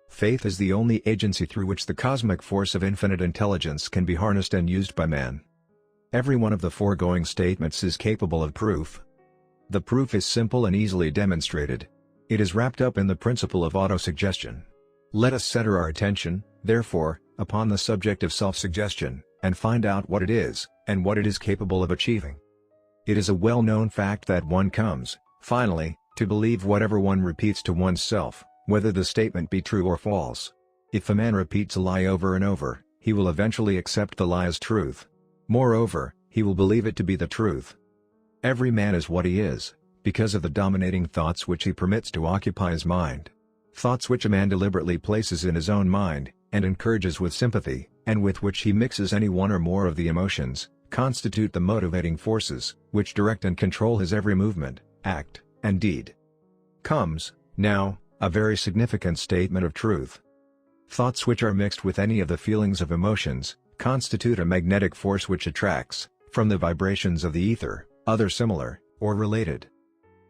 Faith is the only agency through which the cosmic force of infinite intelligence can be harnessed and used by man. Every one of the foregoing statements is capable of proof. The proof is simple and easily demonstrated. It is wrapped up in the principle of autosuggestion. Let us center our attention, therefore, upon the subject of self-suggestion, and find out what it is, and what it is capable of achieving. It is a well-known fact that one comes, finally, to believe whatever one repeats to oneself, whether the statement be true or false. If a man repeats a lie over and over, he will eventually accept the lie as truth. Moreover, he will believe it to be the truth. Every man is what he is, because of the dominating thoughts which he permits to occupy his mind. Thoughts which a man deliberately places in his own mind, and encourages with sympathy, and with which he mixes any one or more of the emotions, constitute the motivating forces, which direct and control his every movement, act, and deed. Comes, now, a very significant statement of truth. Thoughts which are mixed with any of the feelings of emotions, constitute a magnetic force which attracts, from the vibrations of the ether, other similar, or related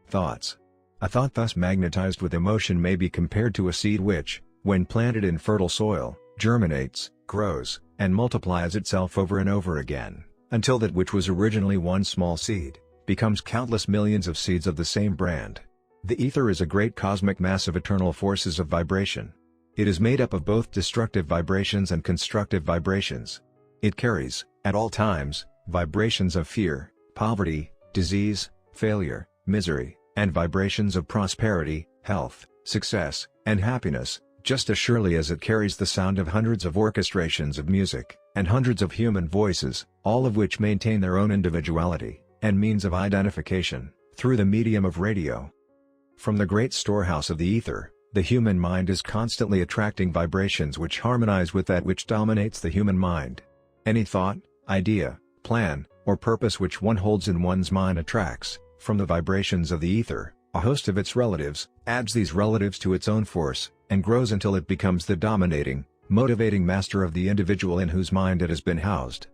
thoughts. A thought thus magnetized with emotion may be compared to a seed which, when planted in fertile soil, germinates, grows, and multiplies itself over and over again, until that which was originally one small seed, becomes countless millions of seeds of the same brand. The ether is a great cosmic mass of eternal forces of vibration. It is made up of both destructive vibrations and constructive vibrations. It carries, at all times, vibrations of fear, poverty, disease, failure, misery, and vibrations of prosperity, health, success, and happiness, just as surely as it carries the sound of hundreds of orchestrations of music, and hundreds of human voices, all of which maintain their own individuality, and means of identification, through the medium of radio. From the great storehouse of the ether, the human mind is constantly attracting vibrations which harmonize with that which dominates the human mind. Any thought, idea, plan, or purpose which one holds in one's mind attracts, from the vibrations of the ether, a host of its relatives, adds these relatives to its own force, and grows until it becomes the dominating, motivating master of the individual in whose mind it has been housed.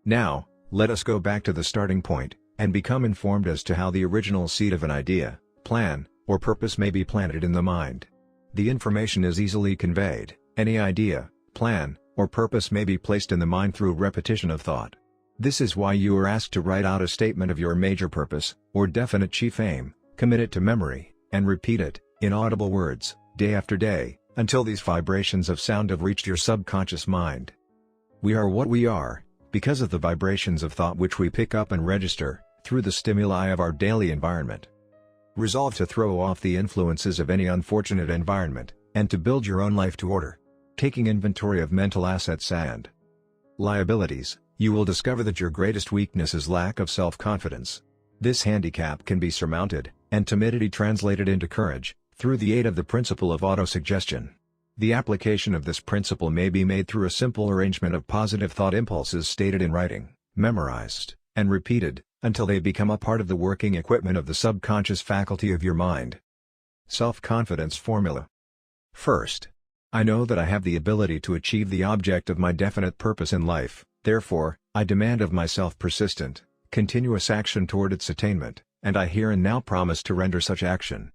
Now, let us go back to the starting point, and become informed as to how the original seed of an idea, plan, or purpose may be planted in the mind. The information is easily conveyed. Any idea, plan, or purpose may be placed in the mind through repetition of thought. This is why you are asked to write out a statement of your major purpose, or definite chief aim, commit it to memory, and repeat it, in audible words, day after day, until these vibrations of sound have reached your subconscious mind. We are what we are, because of the vibrations of thought which we pick up and register, through the stimuli of our daily environment. Resolve to throw off the influences of any unfortunate environment, and to build your own life to order. Taking inventory of mental assets and liabilities, you will discover that your greatest weakness is lack of self-confidence. This handicap can be surmounted, and timidity translated into courage, through the aid of the principle of autosuggestion. The application of this principle may be made through a simple arrangement of positive thought impulses stated in writing, memorized, and repeated, until they become a part of the working equipment of the subconscious faculty of your mind. Self-confidence formula. First, I know that I have the ability to achieve the object of my definite purpose in life, therefore, I demand of myself persistent, continuous action toward its attainment, and I here and now promise to render such action.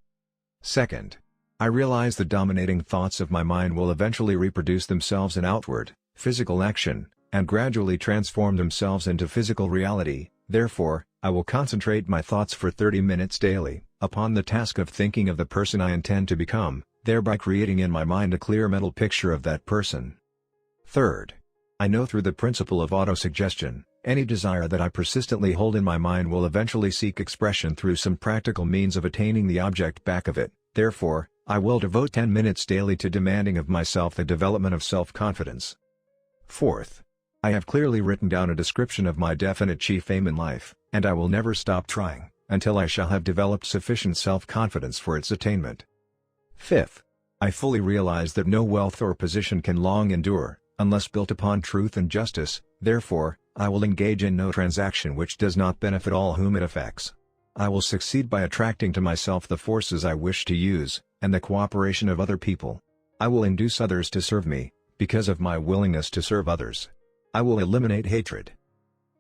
Second, I realize the dominating thoughts of my mind will eventually reproduce themselves in outward, physical action, and gradually transform themselves into physical reality. Therefore, I will concentrate my thoughts for 30 minutes daily, upon the task of thinking of the person I intend to become, thereby creating in my mind a clear mental picture of that person. Third, I know through the principle of autosuggestion, any desire that I persistently hold in my mind will eventually seek expression through some practical means of attaining the object back of it. Therefore, I will devote 10 minutes daily to demanding of myself the development of self-confidence. Fourth, I have clearly written down a description of my definite chief aim in life, and I will never stop trying, until I shall have developed sufficient self-confidence for its attainment. Fifth, I fully realize that no wealth or position can long endure, unless built upon truth and justice. Therefore, I will engage in no transaction which does not benefit all whom it affects. I will succeed by attracting to myself the forces I wish to use, and the cooperation of other people. I will induce others to serve me, because of my willingness to serve others. I will eliminate hatred,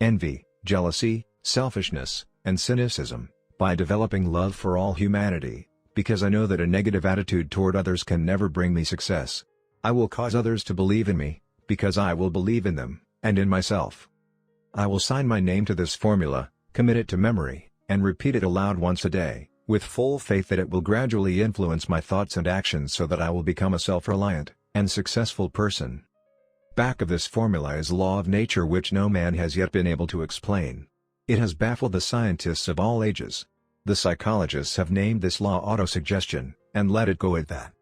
envy, jealousy, selfishness, and cynicism, by developing love for all humanity, because I know that a negative attitude toward others can never bring me success. I will cause others to believe in me, because I will believe in them, and in myself. I will sign my name to this formula, commit it to memory, and repeat it aloud once a day, with full faith that it will gradually influence my thoughts and actions so that I will become a self-reliant and successful person. Back of this formula is a law of nature which no man has yet been able to explain. It has baffled the scientists of all ages. The psychologists have named this law autosuggestion, and let it go at that.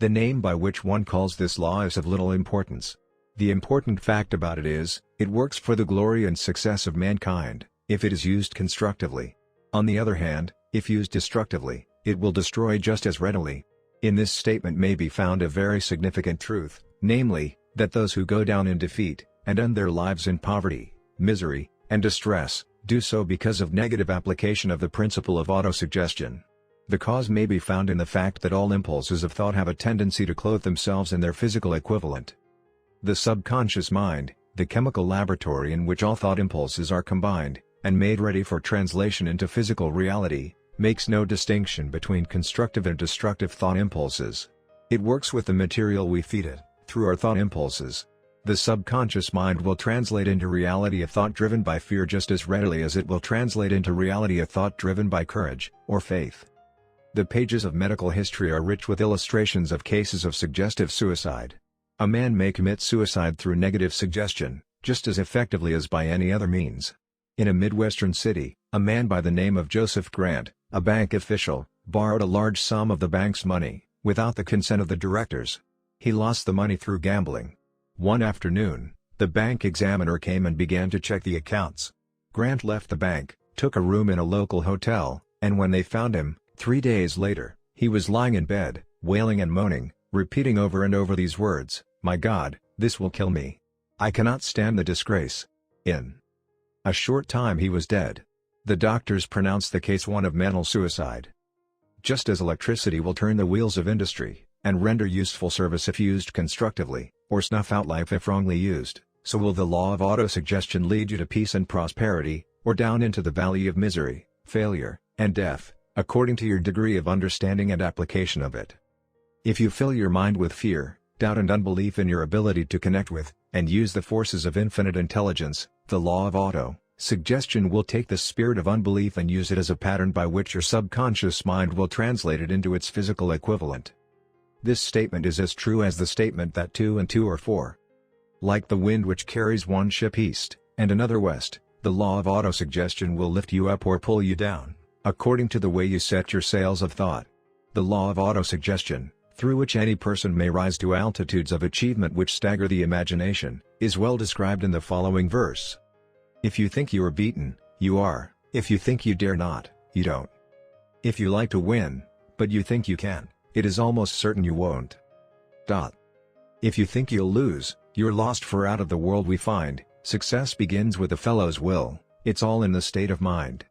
The name by which one calls this law is of little importance. The important fact about it is, it works for the glory and success of mankind, if it is used constructively. On the other hand, if used destructively, it will destroy just as readily. In this statement may be found a very significant truth, namely, that those who go down in defeat, and end their lives in poverty, misery, and distress, do so because of negative application of the principle of autosuggestion. The cause may be found in the fact that all impulses of thought have a tendency to clothe themselves in their physical equivalent. The subconscious mind, the chemical laboratory in which all thought impulses are combined, and made ready for translation into physical reality, makes no distinction between constructive and destructive thought impulses. It works with the material we feed it, through our thought impulses. The subconscious mind will translate into reality a thought driven by fear just as readily as it will translate into reality a thought driven by courage, or faith. The pages of medical history are rich with illustrations of cases of suggestive suicide. A man may commit suicide through negative suggestion, just as effectively as by any other means. In a Midwestern city, a man by the name of Joseph Grant, a bank official, borrowed a large sum of the bank's money, without the consent of the directors. He lost the money through gambling. One afternoon, the bank examiner came and began to check the accounts. Grant left the bank, took a room in a local hotel, and when they found him, 3 days later, he was lying in bed, wailing and moaning, repeating over and over these words, "My God, this will kill me. I cannot stand the disgrace." In a short time he was dead. The doctors pronounced the case one of mental suicide. Just as electricity will turn the wheels of industry, and render useful service if used constructively, or snuff out life if wrongly used, so will the law of autosuggestion lead you to peace and prosperity, or down into the valley of misery, failure, and death, according to your degree of understanding and application of it. If you fill your mind with fear, doubt and unbelief in your ability to connect with, and use the forces of infinite intelligence, the law of auto-suggestion will take the spirit of unbelief and use it as a pattern by which your subconscious mind will translate it into its physical equivalent. This statement is as true as the statement that 2 and 2 are 4. Like the wind which carries one ship east, and another west, the law of autosuggestion will lift you up or pull you down, according to the way you set your sails of thought. The law of autosuggestion, through which any person may rise to altitudes of achievement which stagger the imagination, is well described in the following verse. If you think you are beaten, you are. If you think you dare not, you don't. If you like to win, but you think you can, it is almost certain you won't. If you think you'll lose, you're lost, for out of the world we find, success begins with a fellow's will, it's all in the state of mind.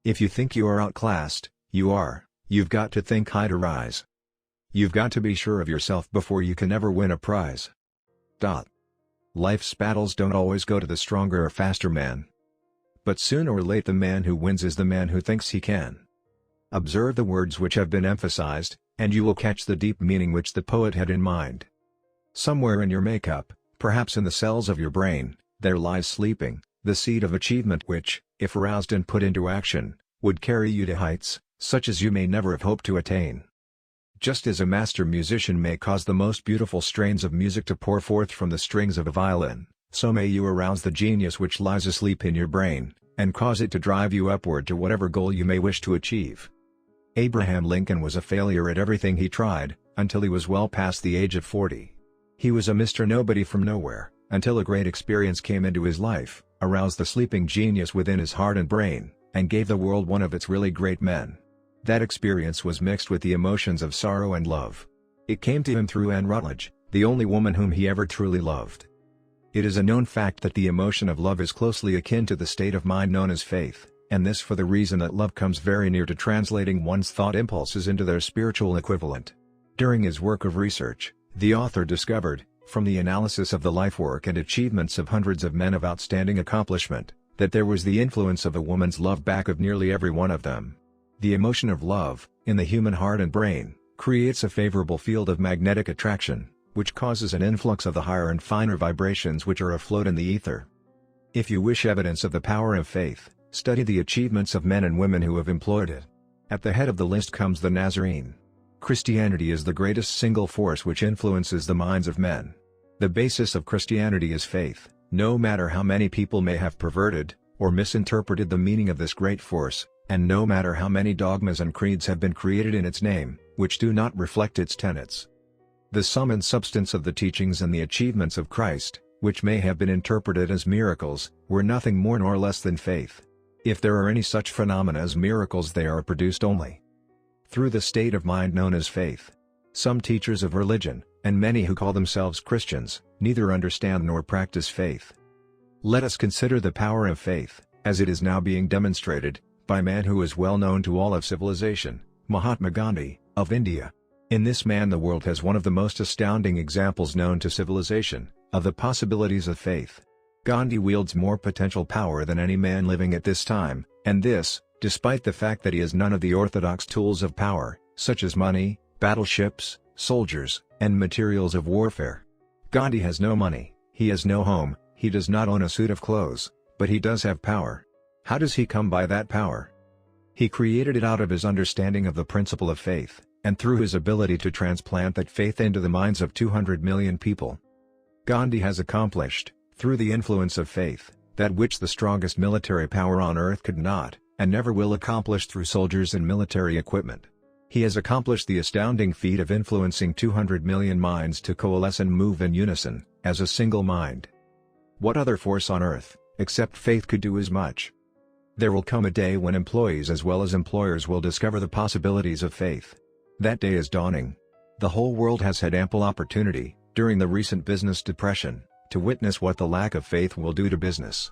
If you think you are outclassed, you are. You've got to think high to rise. You've got to be sure of yourself before you can ever win a prize. Life's battles don't always go to the stronger or faster man. But soon or late the man who wins is the man who thinks he can. Observe the words which have been emphasized, and you will catch the deep meaning which the poet had in mind. Somewhere in your makeup, perhaps in the cells of your brain, there lies sleeping, the seed of achievement which, if aroused and put into action, would carry you to heights, such as you may never have hoped to attain. Just as a master musician may cause the most beautiful strains of music to pour forth from the strings of a violin, so may you arouse the genius which lies asleep in your brain, and cause it to drive you upward to whatever goal you may wish to achieve. Abraham Lincoln was a failure at everything he tried, until he was well past the age of 40. He was a Mr. Nobody from nowhere, until a great experience came into his life, aroused the sleeping genius within his heart and brain, and gave the world one of its really great men. That experience was mixed with the emotions of sorrow and love. It came to him through Anne Rutledge, the only woman whom he ever truly loved. It is a known fact that the emotion of love is closely akin to the state of mind known as faith, and this for the reason that love comes very near to translating one's thought impulses into their spiritual equivalent. During his work of research, the author discovered, from the analysis of the life work and achievements of hundreds of men of outstanding accomplishment, that there was the influence of a woman's love back of nearly every one of them. The emotion of love, in the human heart and brain, creates a favorable field of magnetic attraction, which causes an influx of the higher and finer vibrations which are afloat in the ether. If you wish evidence of the power of faith, study the achievements of men and women who have employed it. At the head of the list comes the Nazarene. Christianity is the greatest single force which influences the minds of men. The basis of Christianity is faith, no matter how many people may have perverted, or misinterpreted the meaning of this great force, and no matter how many dogmas and creeds have been created in its name, which do not reflect its tenets. The sum and substance of the teachings and the achievements of Christ, which may have been interpreted as miracles, were nothing more nor less than faith. If there are any such phenomena as miracles, they are produced only through the state of mind known as faith. Some teachers of religion, and many who call themselves Christians, neither understand nor practice faith. Let us consider the power of faith, as it is now being demonstrated, by a man who is well known to all of civilization, Mahatma Gandhi, of India. In this man the world has one of the most astounding examples known to civilization, of the possibilities of faith. Gandhi wields more potential power than any man living at this time, and this, despite the fact that he has none of the orthodox tools of power, such as money, battleships, soldiers, and materials of warfare. Gandhi has no money, he has no home, he does not own a suit of clothes, but he does have power. How does he come by that power? He created it out of his understanding of the principle of faith, and through his ability to transplant that faith into the minds of 200 million people. Gandhi has accomplished, through the influence of faith, that which the strongest military power on earth could not, and never will accomplish through soldiers and military equipment. He has accomplished the astounding feat of influencing 200 million minds to coalesce and move in unison, as a single mind. What other force on earth, except faith, could do as much? There will come a day when employees as well as employers will discover the possibilities of faith. That day is dawning. The whole world has had ample opportunity, during the recent business depression, to witness what the lack of faith will do to business.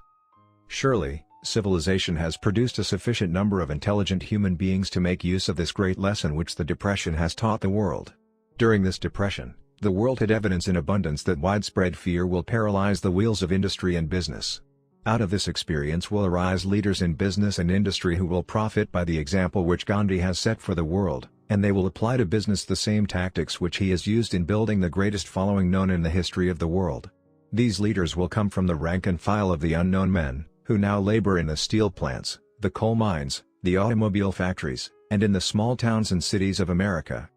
Surely, civilization has produced a sufficient number of intelligent human beings to make use of this great lesson which the depression has taught the world. During this depression, the world had evidence in abundance that widespread fear will paralyze the wheels of industry and business. Out of this experience will arise leaders in business and industry who will profit by the example which Gandhi has set for the world, and they will apply to business the same tactics which he has used in building the greatest following known in the history of the world. These leaders will come from the rank and file of the unknown men, who now labor in the steel plants, the coal mines, the automobile factories, and in the small towns and cities of America.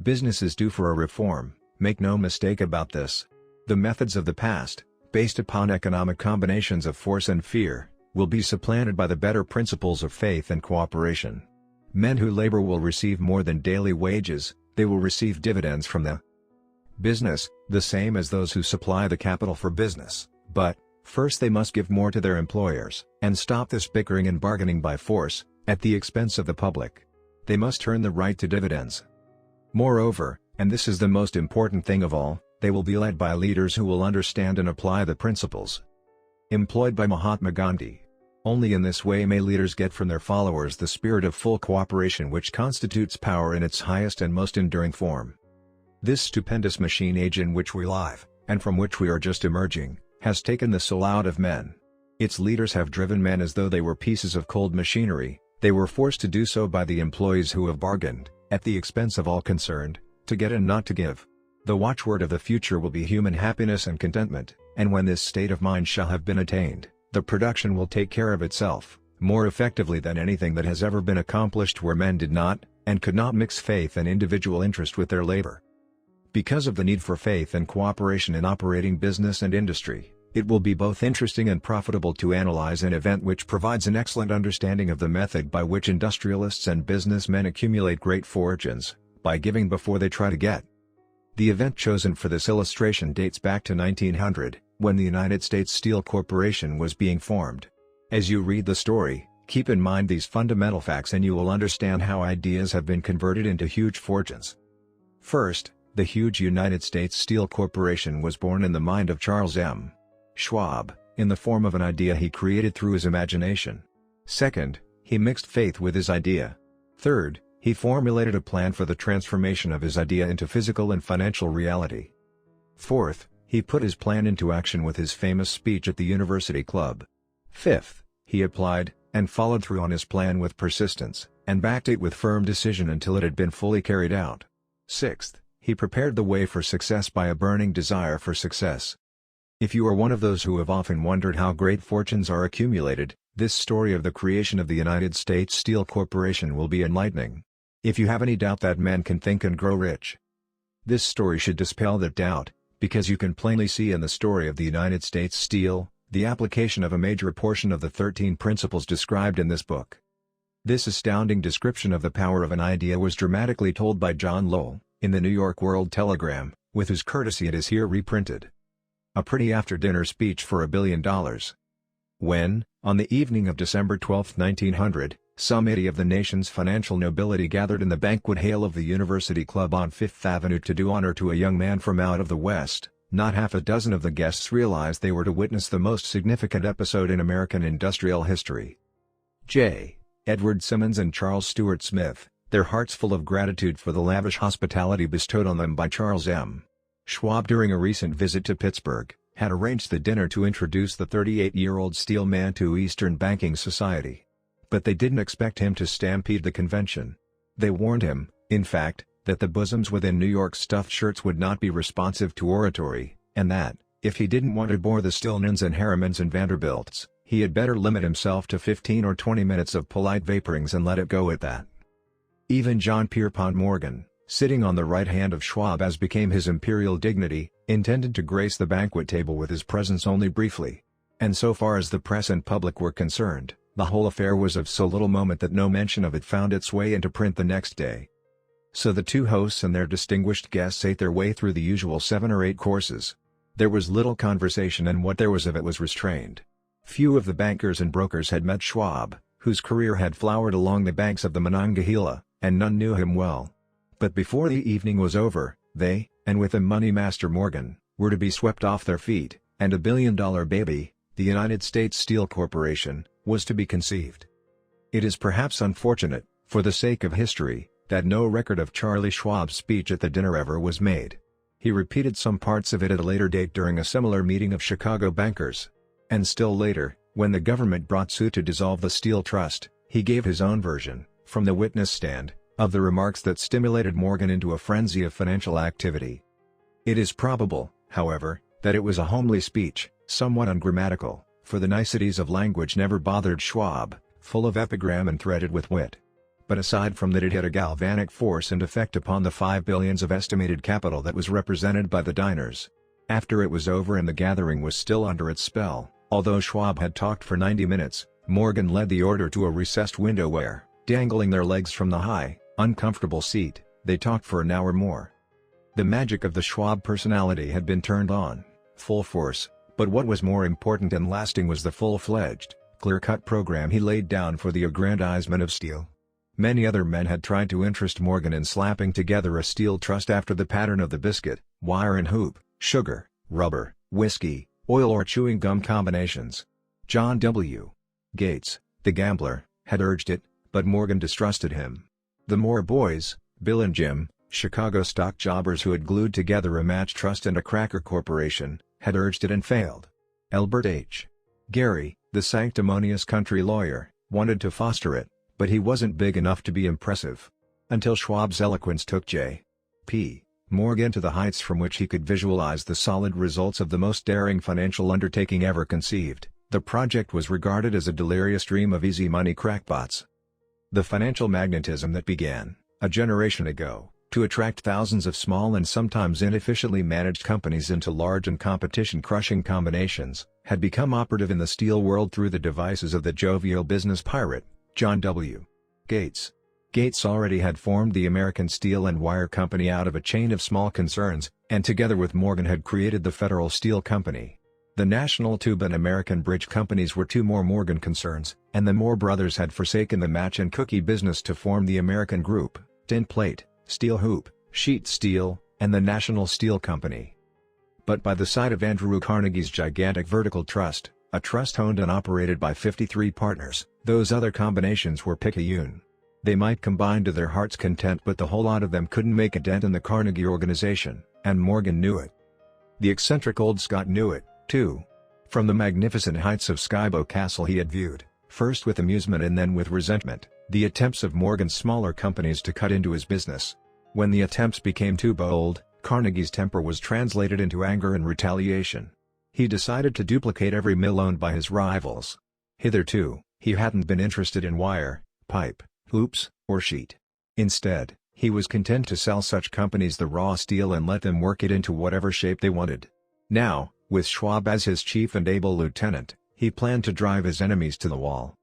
Business is due for a reform, make no mistake about this. The methods of the past, based upon economic combinations of force and fear, will be supplanted by the better principles of faith and cooperation. Men who labor will receive more than daily wages, they will receive dividends from the business, the same as those who supply the capital for business, but, first they must give more to their employers, and stop this bickering and bargaining by force, at the expense of the public. They must earn the right to dividends. Moreover, and this is the most important thing of all, they will be led by leaders who will understand and apply the principles employed by Mahatma Gandhi. Only in this way may leaders get from their followers the spirit of full cooperation which constitutes power in its highest and most enduring form. This stupendous machine age in which we live, and from which we are just emerging, has taken the soul out of men. Its leaders have driven men as though they were pieces of cold machinery. They were forced to do so by the employees who have bargained, at the expense of all concerned, to get and not to give. The watchword of the future will be human happiness and contentment, and when this state of mind shall have been attained, the production will take care of itself, more effectively than anything that has ever been accomplished where men did not, and could not mix faith and individual interest with their labor. Because of the need for faith and cooperation in operating business and industry, it will be both interesting and profitable to analyze an event which provides an excellent understanding of the method by which industrialists and businessmen accumulate great fortunes, by giving before they try to get. The event chosen for this illustration dates back to 1900, when the United States Steel Corporation was being formed. As you read the story, keep in mind these fundamental facts and you will understand how ideas have been converted into huge fortunes. First, the huge United States Steel Corporation was born in the mind of Charles M. Schwab, in the form of an idea he created through his imagination. Second, he mixed faith with his idea. Third, he formulated a plan for the transformation of his idea into physical and financial reality. Fourth, he put his plan into action with his famous speech at the University Club. Fifth, he applied, and followed through on his plan with persistence, and backed it with firm decision until it had been fully carried out. Sixth, he prepared the way for success by a burning desire for success. If you are one of those who have often wondered how great fortunes are accumulated, this story of the creation of the United States Steel Corporation will be enlightening. If you have any doubt that men can think and grow rich, this story should dispel that doubt, because you can plainly see in the story of the United States Steel, the application of a major portion of the 13 principles described in this book. This astounding description of the power of an idea was dramatically told by John Lowell, in the New York World Telegram, with whose courtesy it is here reprinted. A pretty after-dinner speech for $1 billion. When, on the evening of December 12, 1900, some 80 of the nation's financial nobility gathered in the banquet hall of the University Club on Fifth Avenue to do honor to a young man from out of the West, not half a dozen of the guests realized they were to witness the most significant episode in American industrial history. J. Edward Simmons and Charles Stuart Smith, their hearts full of gratitude for the lavish hospitality bestowed on them by Charles M. Schwab during a recent visit to Pittsburgh, had arranged the dinner to introduce the 38-year-old steel man to Eastern banking society. But they didn't expect him to stampede the convention. They warned him, in fact, that the bosoms within New York's stuffed shirts would not be responsive to oratory, and that, if he didn't want to bore the Stillmans and Harrimans and Vanderbilts, he had better limit himself to 15 or 20 minutes of polite vaporings and let it go at that. Even John Pierpont Morgan, sitting on the right hand of Schwab as became his imperial dignity, intended to grace the banquet table with his presence only briefly. And so far as the press and public were concerned, the whole affair was of so little moment that no mention of it found its way into print the next day. So the two hosts and their distinguished guests ate their way through the usual 7 or 8 courses. There was little conversation, and what there was of it was restrained. Few of the bankers and brokers had met Schwab, whose career had flowered along the banks of the Monongahela, and none knew him well. But before the evening was over, they, and with them Money Master Morgan, were to be swept off their feet, and a billion-dollar baby, the United States Steel Corporation, was to be conceived. It is perhaps unfortunate, for the sake of history, that no record of Charlie Schwab's speech at the dinner ever was made. He repeated some parts of it at a later date during a similar meeting of Chicago bankers. And still later, when the government brought suit to dissolve the Steel Trust, he gave his own version, from the witness stand, of the remarks that stimulated Morgan into a frenzy of financial activity. It is probable, however, that it was a homely speech, somewhat ungrammatical, for the niceties of language never bothered Schwab, full of epigram and threaded with wit. But aside from that, it had a galvanic force and effect upon the 5 billions of estimated capital that was represented by the diners. After it was over and the gathering was still under its spell, although Schwab had talked for 90 minutes, Morgan led the order to a recessed window where, dangling their legs from the high, uncomfortable seat, they talked for an hour more. The magic of the Schwab personality had been turned on, full force, but what was more important and lasting was the full-fledged, clear-cut program he laid down for the aggrandizement of steel. Many other men had tried to interest Morgan in slapping together a steel trust after the pattern of the biscuit, wire and hoop, sugar, rubber, whiskey, oil or chewing gum combinations. John W. Gates, the gambler, had urged it, but Morgan distrusted him. The Moore boys, Bill and Jim, Chicago stock jobbers who had glued together a match trust and a cracker corporation, had urged it and failed. Elbert H. Gary, the sanctimonious country lawyer, wanted to foster it, but he wasn't big enough to be impressive. Until Schwab's eloquence took J.P. Morgan to the heights from which he could visualize the solid results of the most daring financial undertaking ever conceived, the project was regarded as a delirious dream of easy money crackpots. The financial magnetism that began, a generation ago, to attract thousands of small and sometimes inefficiently managed companies into large and competition-crushing combinations, had become operative in the steel world through the devices of the jovial business pirate, John W. Gates. Gates already had formed the American Steel and Wire Company out of a chain of small concerns, and together with Morgan had created the Federal Steel Company. The National Tube and American Bridge Companies were 2 more Morgan concerns, and the Moore brothers had forsaken the match and cookie business to form the American Group, Tin Plate, Steel Hoop, Sheet Steel, and the National Steel Company. But by the side of Andrew Carnegie's gigantic vertical trust, a trust owned and operated by 53 partners, those other combinations were picayune. They might combine to their heart's content, but the whole lot of them couldn't make a dent in the Carnegie organization, and Morgan knew it. The eccentric old Scot knew it, too. From the magnificent heights of Skibo Castle he had viewed, first with amusement and then with resentment, the attempts of Morgan's smaller companies to cut into his business. When the attempts became too bold, Carnegie's temper was translated into anger and retaliation. He decided to duplicate every mill owned by his rivals. Hitherto, he hadn't been interested in wire, pipe, hoops, or sheet. Instead, he was content to sell such companies the raw steel and let them work it into whatever shape they wanted. Now, with Schwab as his chief and able lieutenant, he planned to drive his enemies to the wall.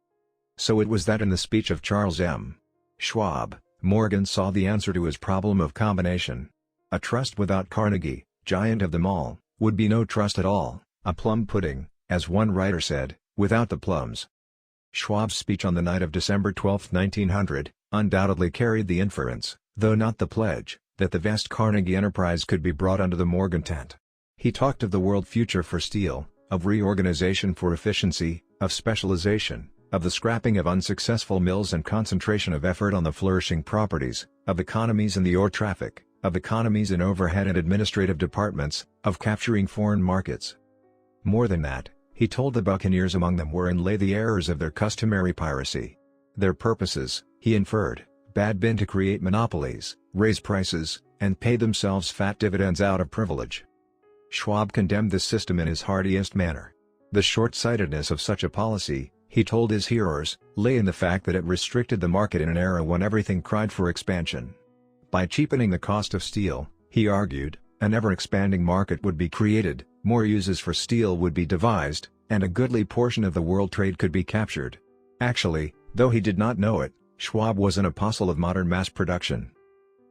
So it was that in the speech of Charles M. Schwab, Morgan saw the answer to his problem of combination. A trust without Carnegie, giant of them all, would be no trust at all, a plum pudding, as one writer said, without the plums. Schwab's speech on the night of December 12, 1900, undoubtedly carried the inference, though not the pledge, that the vast Carnegie enterprise could be brought under the Morgan tent. He talked of the world future for steel, of reorganization for efficiency, of specialization, of the scrapping of unsuccessful mills and concentration of effort on the flourishing properties, of economies in the ore traffic, of economies in overhead and administrative departments, of capturing foreign markets. More than that, he told the buccaneers among them were and lay the errors of their customary piracy. Their purposes, he inferred, had been to create monopolies, raise prices, and pay themselves fat dividends out of privilege. Schwab condemned this system in his heartiest manner. The short-sightedness of such a policy, he told his hearers, lay in the fact that it restricted the market in an era when everything cried for expansion. By cheapening the cost of steel, he argued, an ever-expanding market would be created, more uses for steel would be devised, and a goodly portion of the world trade could be captured. Actually, though he did not know it, Schwab was an apostle of modern mass production.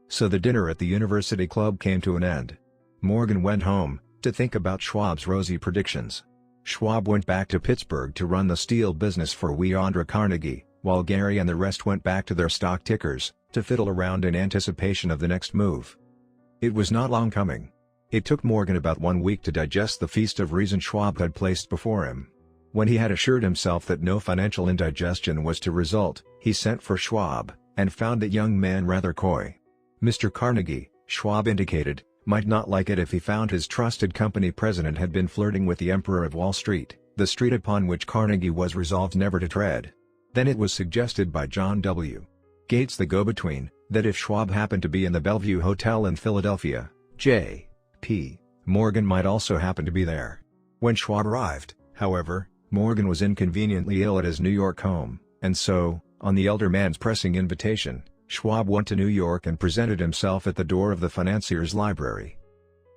So the dinner at the University Club came to an end. Morgan went home, to think about Schwab's rosy predictions. Schwab went back to Pittsburgh to run the steel business for Andrew Carnegie, while Gary and the rest went back to their stock tickers, to fiddle around in anticipation of the next move. It was not long coming. It took Morgan about 1 week to digest the feast of reason Schwab had placed before him. When he had assured himself that no financial indigestion was to result, he sent for Schwab, and found that young man rather coy. Mr. Carnegie, Schwab indicated, might not like it if he found his trusted company president had been flirting with the Emperor of Wall Street, the street upon which Carnegie was resolved never to tread. Then it was suggested by John W. Gates, the go-between, that if Schwab happened to be in the Bellevue Hotel in Philadelphia, J.P. Morgan might also happen to be there. When Schwab arrived, however, Morgan was inconveniently ill at his New York home, and so, on the elder man's pressing invitation, Schwab went to New York and presented himself at the door of the financier's library.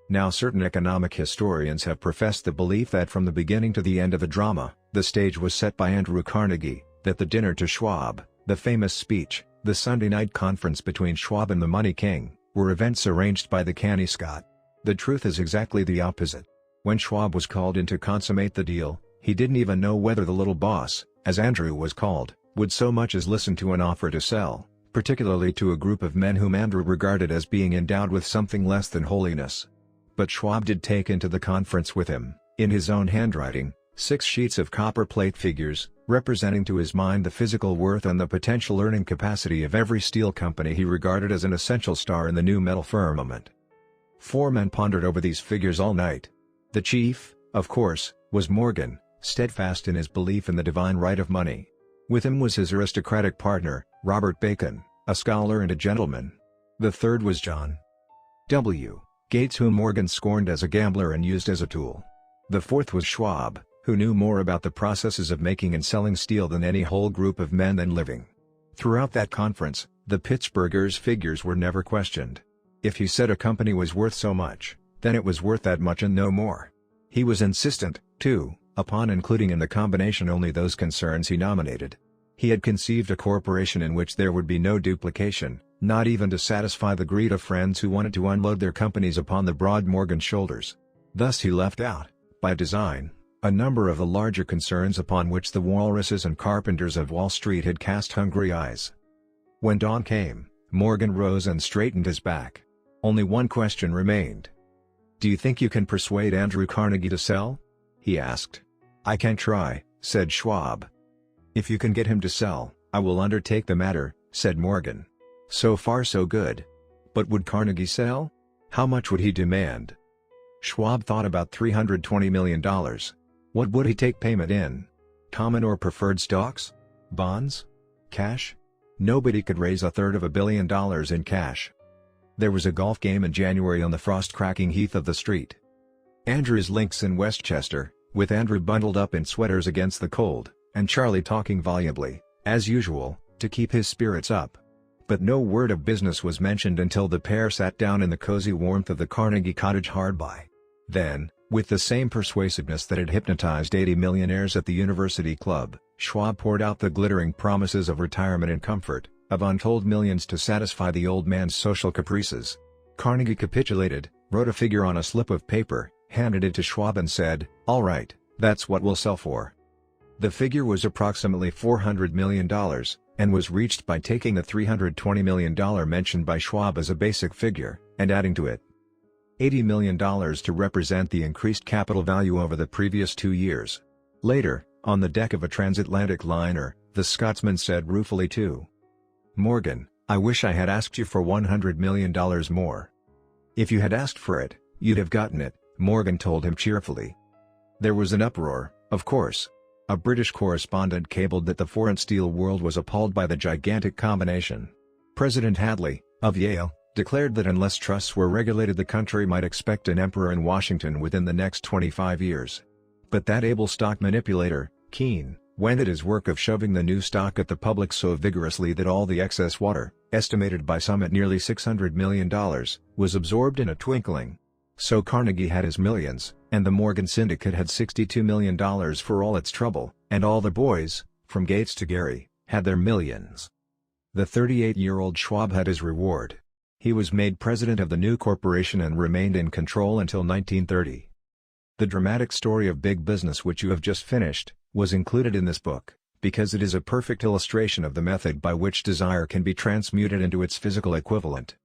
Now certain economic historians have professed the belief that from the beginning to the end of the drama, the stage was set by Andrew Carnegie, that the dinner to Schwab, the famous speech, the Sunday night conference between Schwab and the Money King, were events arranged by the canny Scot. The truth is exactly the opposite. When Schwab was called in to consummate the deal, he didn't even know whether the little boss, as Andrew was called, would so much as listen to an offer to sell, particularly to a group of men whom Andrew regarded as being endowed with something less than holiness. But Schwab did take into the conference with him, in his own handwriting, 6 sheets of copper-plate figures, representing to his mind the physical worth and the potential earning capacity of every steel company he regarded as an essential star in the new metal firmament. 4 men pondered over these figures all night. The chief, of course, was Morgan, steadfast in his belief in the divine right of money. With him was his aristocratic partner, Robert Bacon, a scholar and a gentleman. The third was John W. Gates, whom Morgan scorned as a gambler and used as a tool. The fourth was Schwab, who knew more about the processes of making and selling steel than any whole group of men then living. Throughout that conference, the Pittsburghers' figures were never questioned. If he said a company was worth so much, then it was worth that much and no more. He was insistent, too, upon including in the combination only those concerns he nominated. He had conceived a corporation in which there would be no duplication, not even to satisfy the greed of friends who wanted to unload their companies upon the broad Morgan shoulders. Thus he left out, by design, a number of the larger concerns upon which the walruses and carpenters of Wall Street had cast hungry eyes. When dawn came, Morgan rose and straightened his back. Only one question remained. "Do you think you can persuade Andrew Carnegie to sell?" he asked. "I can try," said Schwab. "If you can get him to sell, I will undertake the matter," said Morgan. So far so good. But would Carnegie sell? How much would he demand? Schwab thought about $320 million. What would he take payment in? Common or preferred stocks? Bonds? Cash? Nobody could raise $1/3 billion in cash. There was a golf game in January on the frost-cracking heath of the street. Andrew's links in Westchester, with Andrew bundled up in sweaters against the cold, and Charlie talking volubly, as usual, to keep his spirits up. But no word of business was mentioned until the pair sat down in the cozy warmth of the Carnegie cottage hard by. Then, with the same persuasiveness that had hypnotized 80 millionaires at the University Club, Schwab poured out the glittering promises of retirement and comfort, of untold millions to satisfy the old man's social caprices. Carnegie capitulated, wrote a figure on a slip of paper, handed it to Schwab and said, "All right, that's what we'll sell for." The figure was approximately $400 million, and was reached by taking the $320 million mentioned by Schwab as a basic figure, and adding to it $80 million to represent the increased capital value over the previous 2 years. Later, On the deck of a transatlantic liner, the Scotsman said ruefully to Morgan, "I wish I had asked you for $100 million more." "If you had asked for it, you'd have gotten it," Morgan told him cheerfully. There was an uproar, of course. A British correspondent cabled that the foreign steel world was appalled by the gigantic combination. President Hadley, of Yale, declared that unless trusts were regulated the country might expect an emperor in Washington within the next 25 years. But that able stock manipulator, Keene, went at his work of shoving the new stock at the public so vigorously that all the excess water, estimated by some at nearly $600 million, was absorbed in a twinkling. So Carnegie had his millions, and the Morgan Syndicate had $62 million for all its trouble, and all the boys, from Gates to Gary, had their millions. The 38-year-old Schwab had his reward. He was made president of the new corporation and remained in control until 1930. The dramatic story of big business which you have just finished, was included in this book, because it is a perfect illustration of the method by which desire can be transmuted into its physical equivalent.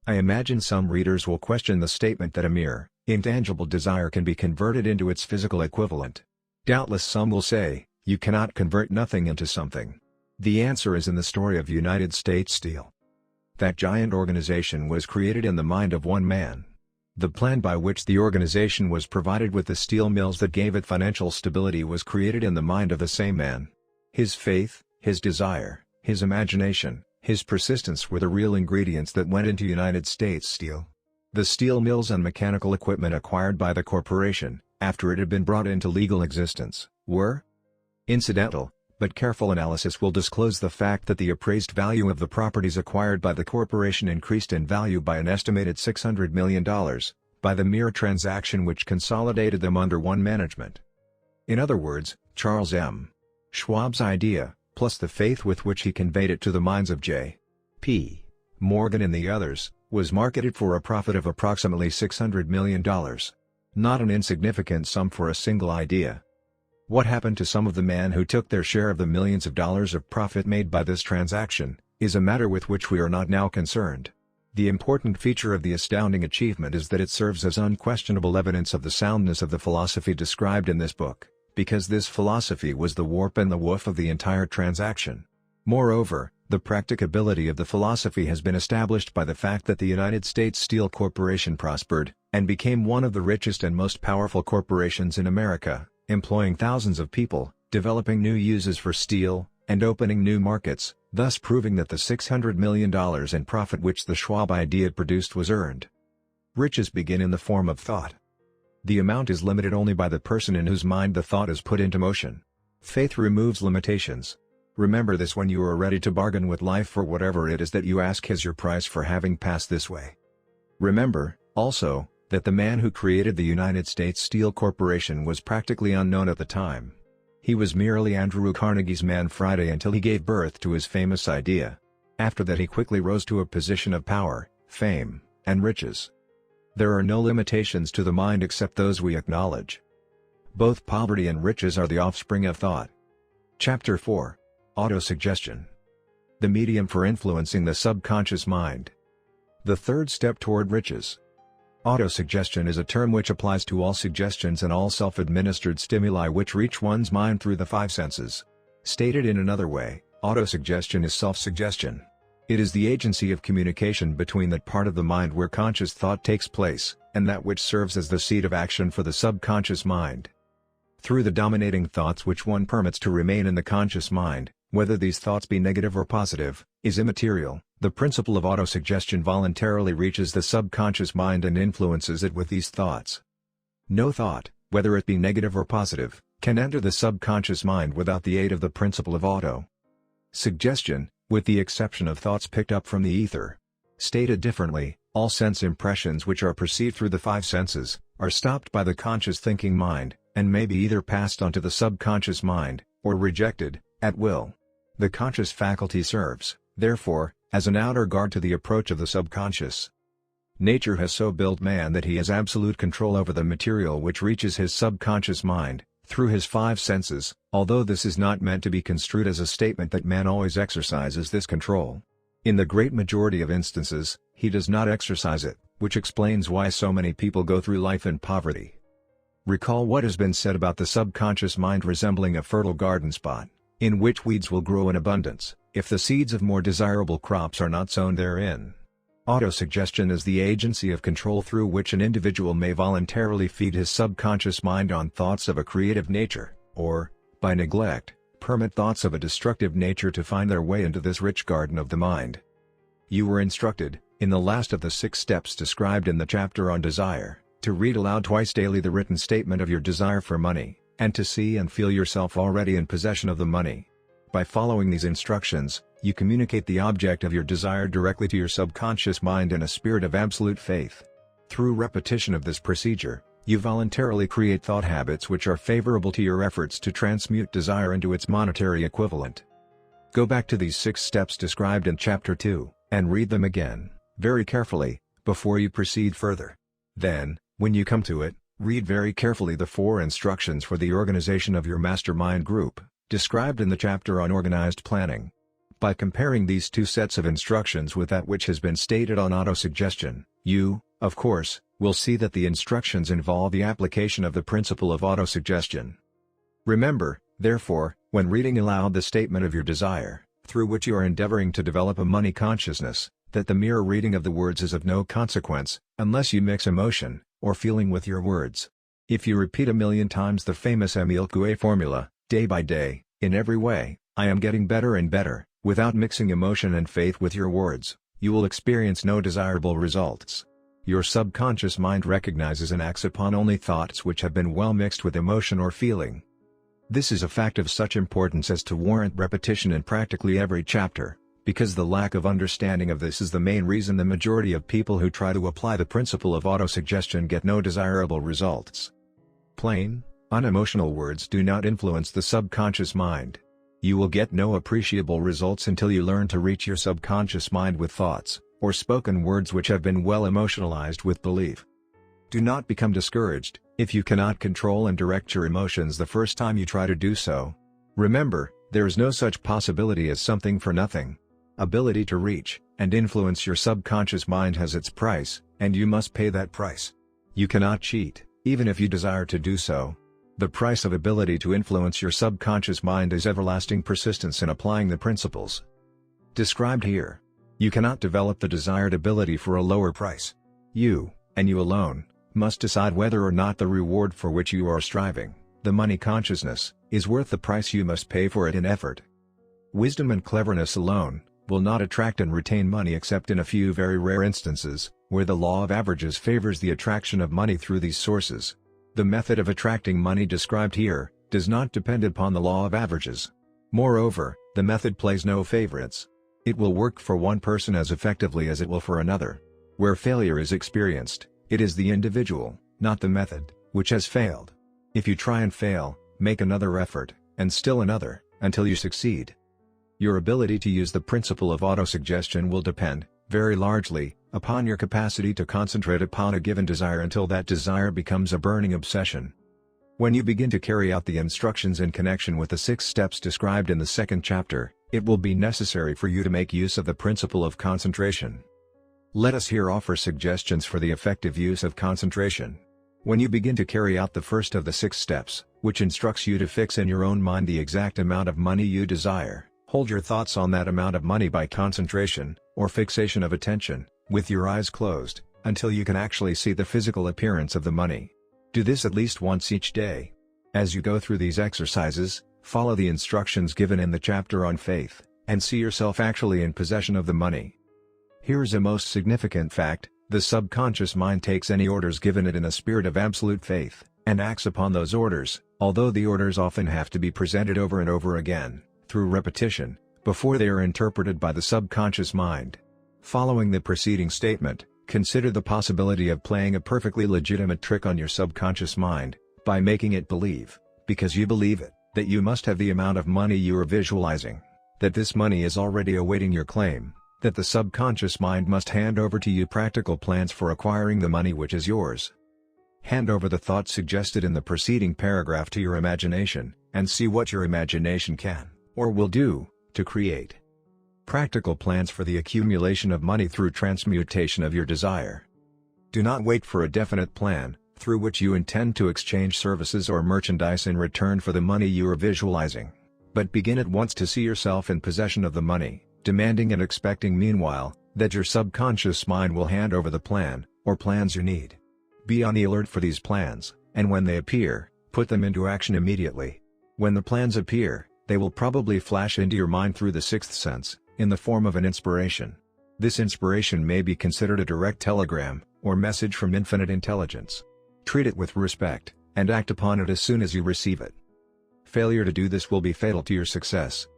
I imagine some readers will question the statement that a mere, intangible desire can be converted into its physical equivalent. Doubtless some will say, you cannot convert nothing into something. The answer is in the story of United States Steel. That giant organization was created in the mind of one man. The plan by which the organization was provided with the steel mills that gave it financial stability was created in the mind of the same man. His faith, his desire, his imagination, his persistence were the real ingredients that went into United States Steel. The steel mills and mechanical equipment acquired by the corporation, after it had been brought into legal existence, were incidental, but careful analysis will disclose the fact that the appraised value of the properties acquired by the corporation increased in value by an estimated $600 million, by the mere transaction which consolidated them under one management. In other words, Charles M. Schwab's idea, plus the faith with which he conveyed it to the minds of J. P. Morgan and the others, was marketed for a profit of approximately $600 million. Not an insignificant sum for a single idea. What happened to some of the men who took their share of the millions of dollars of profit made by this transaction, is a matter with which we are not now concerned. The important feature of the astounding achievement is that it serves as unquestionable evidence of the soundness of the philosophy described in this book, because this philosophy was the warp and the woof of the entire transaction. Moreover, the practicability of the philosophy has been established by the fact that the United States Steel Corporation prospered, and became one of the richest and most powerful corporations in America, employing thousands of people, developing new uses for steel, and opening new markets, thus proving that the $600 million in profit which the Schwab idea produced was earned. Riches begin in the form of thought. The amount is limited only by the person in whose mind the thought is put into motion. Faith removes limitations. Remember this when you are ready to bargain with life for whatever it is that you ask as your price for having passed this way. Remember, also, that the man who created the United States Steel Corporation was practically unknown at the time. He was merely Andrew Carnegie's man Friday until he gave birth to his famous idea. After that he quickly rose to a position of power, fame, and riches. There are no limitations to the mind except those we acknowledge. Both poverty and riches are the offspring of thought. Chapter 4. Autosuggestion. The medium for influencing the subconscious mind. The third step toward riches. Autosuggestion is a term which applies to all suggestions and all self-administered stimuli which reach one's mind through the five senses. Stated in another way, autosuggestion is self-suggestion. It is the agency of communication between that part of the mind where conscious thought takes place, and that which serves as the seat of action for the subconscious mind. Through the dominating thoughts which one permits to remain in the conscious mind, whether these thoughts be negative or positive, is immaterial. The principle of autosuggestion voluntarily reaches the subconscious mind and influences it with these thoughts. No thought, whether it be negative or positive, can enter the subconscious mind without the aid of the principle of auto-suggestion, with the exception of thoughts picked up from the ether. Stated differently, all sense impressions which are perceived through the five senses, are stopped by the conscious thinking mind, and may be either passed on to the subconscious mind, or rejected, at will. The conscious faculty serves, therefore, as an outer guard to the approach of the subconscious. Nature has so built man that he has absolute control over the material which reaches his subconscious mind, through his five senses, although this is not meant to be construed as a statement that man always exercises this control. In the great majority of instances, he does not exercise it, which explains why so many people go through life in poverty. Recall what has been said about the subconscious mind resembling a fertile garden spot, in which weeds will grow in abundance, if the seeds of more desirable crops are not sown therein. Autosuggestion is the agency of control through which an individual may voluntarily feed his subconscious mind on thoughts of a creative nature, or, by neglect, permit thoughts of a destructive nature to find their way into this rich garden of the mind. You were instructed, in the last of the 6 steps described in the chapter on desire, to read aloud twice daily the written statement of your desire for money, and to see and feel yourself already in possession of the money. By following these instructions, you communicate the object of your desire directly to your subconscious mind in a spirit of absolute faith. Through repetition of this procedure, you voluntarily create thought habits which are favorable to your efforts to transmute desire into its monetary equivalent. Go back to these 6 steps described in Chapter 2, and read them again, very carefully, before you proceed further. Then, when you come to it, read very carefully the 4 instructions for the organization of your mastermind group, described in the chapter on organized planning. By comparing these 2 sets of instructions with that which has been stated on autosuggestion, you, of course, will see that the instructions involve the application of the principle of autosuggestion. Remember, therefore, when reading aloud the statement of your desire, through which you are endeavoring to develop a money consciousness, that the mere reading of the words is of no consequence, unless you mix emotion, or feeling with your words. If you repeat 1,000,000 times the famous Émile Coué formula, day by day, in every way, I am getting better and better, without mixing emotion and faith with your words, you will experience no desirable results. Your subconscious mind recognizes and acts upon only thoughts which have been well mixed with emotion or feeling. This is a fact of such importance as to warrant repetition in practically every chapter, because the lack of understanding of this is the main reason the majority of people who try to apply the principle of autosuggestion get no desirable results. Plain, unemotional words do not influence the subconscious mind. You will get no appreciable results until you learn to reach your subconscious mind with thoughts, or spoken words which have been well emotionalized with belief. Do not become discouraged, if you cannot control and direct your emotions the first time you try to do so. Remember, there is no such possibility as something for nothing. Ability to reach, and influence your subconscious mind has its price, and you must pay that price. You cannot cheat, even if you desire to do so. The price of ability to influence your subconscious mind is everlasting persistence in applying the principles described here. You cannot develop the desired ability for a lower price. You, and you alone, must decide whether or not the reward for which you are striving, the money consciousness, is worth the price you must pay for it in effort. Wisdom and cleverness alone will not attract and retain money except in a few very rare instances, where the law of averages favors the attraction of money through these sources. The method of attracting money described here does not depend upon the law of averages. Moreover, the method plays no favorites. It will work for one person as effectively as it will for another. Where failure is experienced, it is the individual, not the method, which has failed. If you try and fail, make another effort, and still another, until you succeed. Your ability to use the principle of autosuggestion will depend, very largely, upon your capacity to concentrate upon a given desire until that desire becomes a burning obsession. When you begin to carry out the instructions in connection with the 6 steps described in the 2nd chapter, it will be necessary for you to make use of the principle of concentration. Let us here offer suggestions for the effective use of concentration. When you begin to carry out the first of the 6 steps, which instructs you to fix in your own mind the exact amount of money you desire, hold your thoughts on that amount of money by concentration, or fixation of attention, with your eyes closed, until you can actually see the physical appearance of the money. Do this at least once each day. As you go through these exercises, follow the instructions given in the chapter on faith, and see yourself actually in possession of the money. Here's a most significant fact: the subconscious mind takes any orders given it in a spirit of absolute faith, and acts upon those orders, although the orders often have to be presented over and over again, through repetition, before they are interpreted by the subconscious mind. Following the preceding statement, consider the possibility of playing a perfectly legitimate trick on your subconscious mind, by making it believe, because you believe it, that you must have the amount of money you are visualizing, that this money is already awaiting your claim, that the subconscious mind must hand over to you practical plans for acquiring the money which is yours. Hand over the thoughts suggested in the preceding paragraph to your imagination, and see what your imagination can, or will do, to create practical plans for the accumulation of money through transmutation of your desire. Do not wait for a definite plan, through which you intend to exchange services or merchandise in return for the money you are visualizing. But begin at once to see yourself in possession of the money, demanding and expecting meanwhile, that your subconscious mind will hand over the plan, or plans you need. Be on the alert for these plans, and when they appear, put them into action immediately. When the plans appear, they will probably flash into your mind through the sixth sense, in the form of an inspiration. This inspiration may be considered a direct telegram, or message from infinite intelligence. Treat it with respect, and act upon it as soon as you receive it. Failure to do this will be fatal to your success.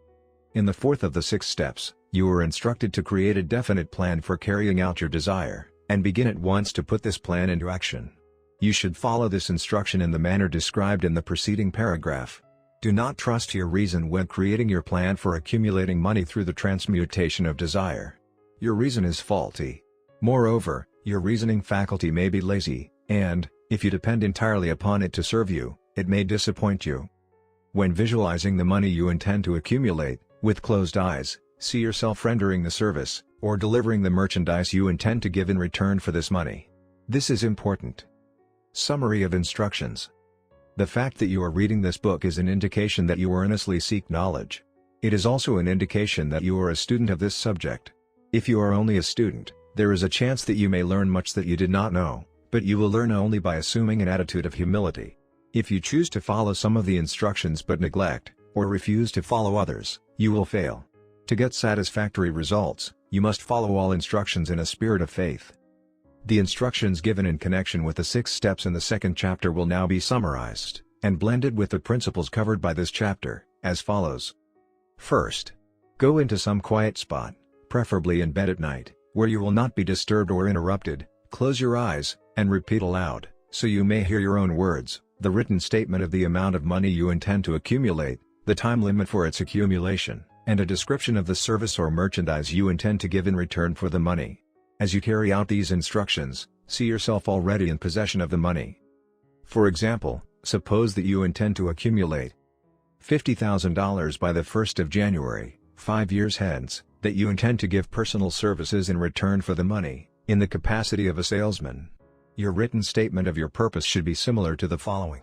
In the fourth of the 6 steps, you are instructed to create a definite plan for carrying out your desire, and begin at once to put this plan into action. You should follow this instruction in the manner described in the preceding paragraph. Do not trust your reason when creating your plan for accumulating money through the transmutation of desire. Your reason is faulty. Moreover, your reasoning faculty may be lazy, and, if you depend entirely upon it to serve you, it may disappoint you. When visualizing the money you intend to accumulate, with closed eyes, see yourself rendering the service, or delivering the merchandise you intend to give in return for this money. This is important. Summary of instructions. The fact that you are reading this book is an indication that you earnestly seek knowledge. It is also an indication that you are a student of this subject. If you are only a student, there is a chance that you may learn much that you did not know, but you will learn only by assuming an attitude of humility. If you choose to follow some of the instructions but neglect, or refuse to follow others, you will fail. To get satisfactory results, you must follow all instructions in a spirit of faith. The instructions given in connection with the 6 steps in the 2nd chapter will now be summarized, and blended with the principles covered by this chapter, as follows. First, go into some quiet spot, preferably in bed at night, where you will not be disturbed or interrupted. Close your eyes, and repeat aloud, so you may hear your own words, the written statement of the amount of money you intend to accumulate, the time limit for its accumulation, and a description of the service or merchandise you intend to give in return for the money. As you carry out these instructions, see yourself already in possession of the money. For example, suppose that you intend to accumulate $50,000 by the 1st of January, 5 years hence, that you intend to give personal services in return for the money, in the capacity of a salesman. Your written statement of your purpose should be similar to the following.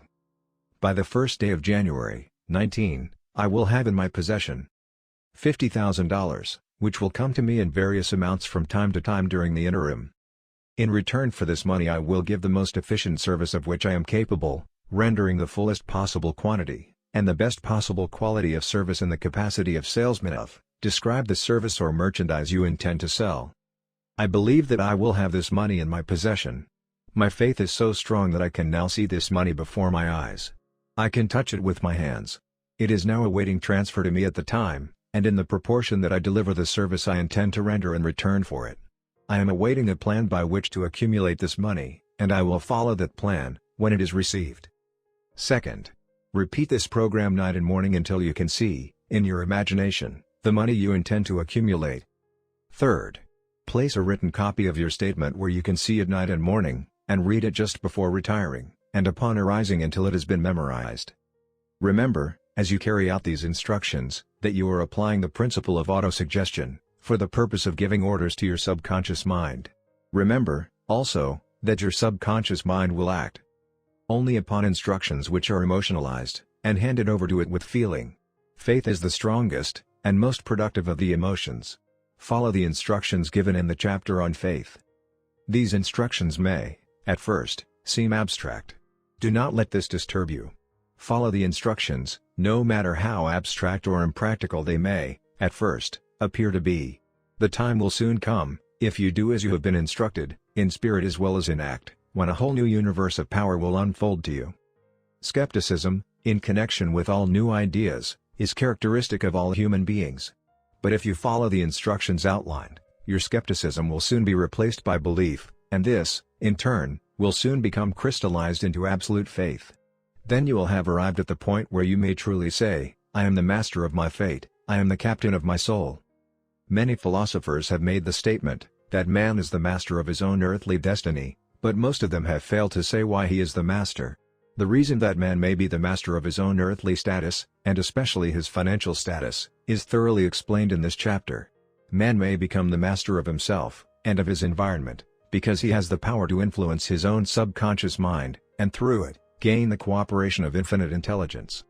By the 1st day of January, 19, I will have in my possession $50,000, which will come to me in various amounts from time to time during the interim. In return for this money I will give the most efficient service of which I am capable, rendering the fullest possible quantity, and the best possible quality of service in the capacity of salesman of. Describe the service or merchandise you intend to sell. I believe that I will have this money in my possession. My faith is so strong that I can now see this money before my eyes. I can touch it with my hands. It is now awaiting transfer to me at the time, and in the proportion that I deliver the service I intend to render in return for it. I am awaiting a plan by which to accumulate this money, and I will follow that plan, when it is received. Second, repeat this program night and morning until you can see, in your imagination, the money you intend to accumulate. Third, place a written copy of your statement where you can see it night and morning, and read it just before retiring, and upon arising until it has been memorized. Remember, as you carry out these instructions, that you are applying the principle of autosuggestion, for the purpose of giving orders to your subconscious mind. Remember, also, that your subconscious mind will act only upon instructions which are emotionalized, and handed over to it with feeling. Faith is the strongest, and most productive of the emotions. Follow the instructions given in the chapter on faith. These instructions may, at first, seem abstract. Do not let this disturb you. Follow the instructions, no matter how abstract or impractical they may, at first, appear to be. The time will soon come, if you do as you have been instructed, in spirit as well as in act, when a whole new universe of power will unfold to you. Skepticism, in connection with all new ideas, is characteristic of all human beings. But if you follow the instructions outlined, your skepticism will soon be replaced by belief, and this, in turn, will soon become crystallized into absolute faith. Then you will have arrived at the point where you may truly say, I am the master of my fate, I am the captain of my soul. Many philosophers have made the statement, that man is the master of his own earthly destiny, but most of them have failed to say why he is the master. The reason that man may be the master of his own earthly status, and especially his financial status, is thoroughly explained in this chapter. Man may become the master of himself, and of his environment, because he has the power to influence his own subconscious mind, and through it, gain the cooperation of infinite intelligence.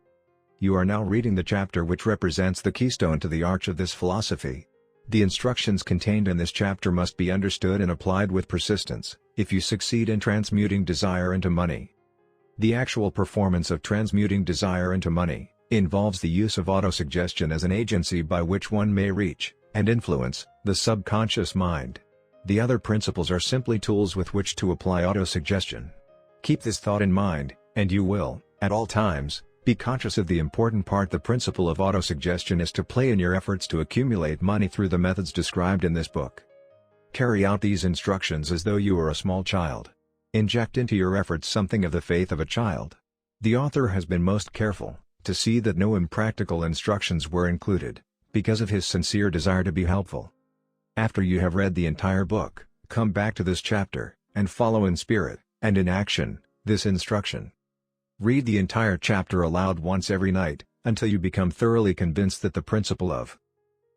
You are now reading the chapter which represents the keystone to the arch of this philosophy. The instructions contained in this chapter must be understood and applied with persistence, if you succeed in transmuting desire into money. The actual performance of transmuting desire into money involves the use of autosuggestion as an agency by which one may reach and influence the subconscious mind. The other principles are simply tools with which to apply autosuggestion. Keep this thought in mind, and you will, at all times, be conscious of the important part the principle of autosuggestion is to play in your efforts to accumulate money through the methods described in this book. Carry out these instructions as though you were a small child. Inject into your efforts something of the faith of a child. The author has been most careful to see that no impractical instructions were included, because of his sincere desire to be helpful. After you have read the entire book, come back to this chapter, and follow in spirit, and in action, this instruction. Read the entire chapter aloud once every night, until you become thoroughly convinced that the principle of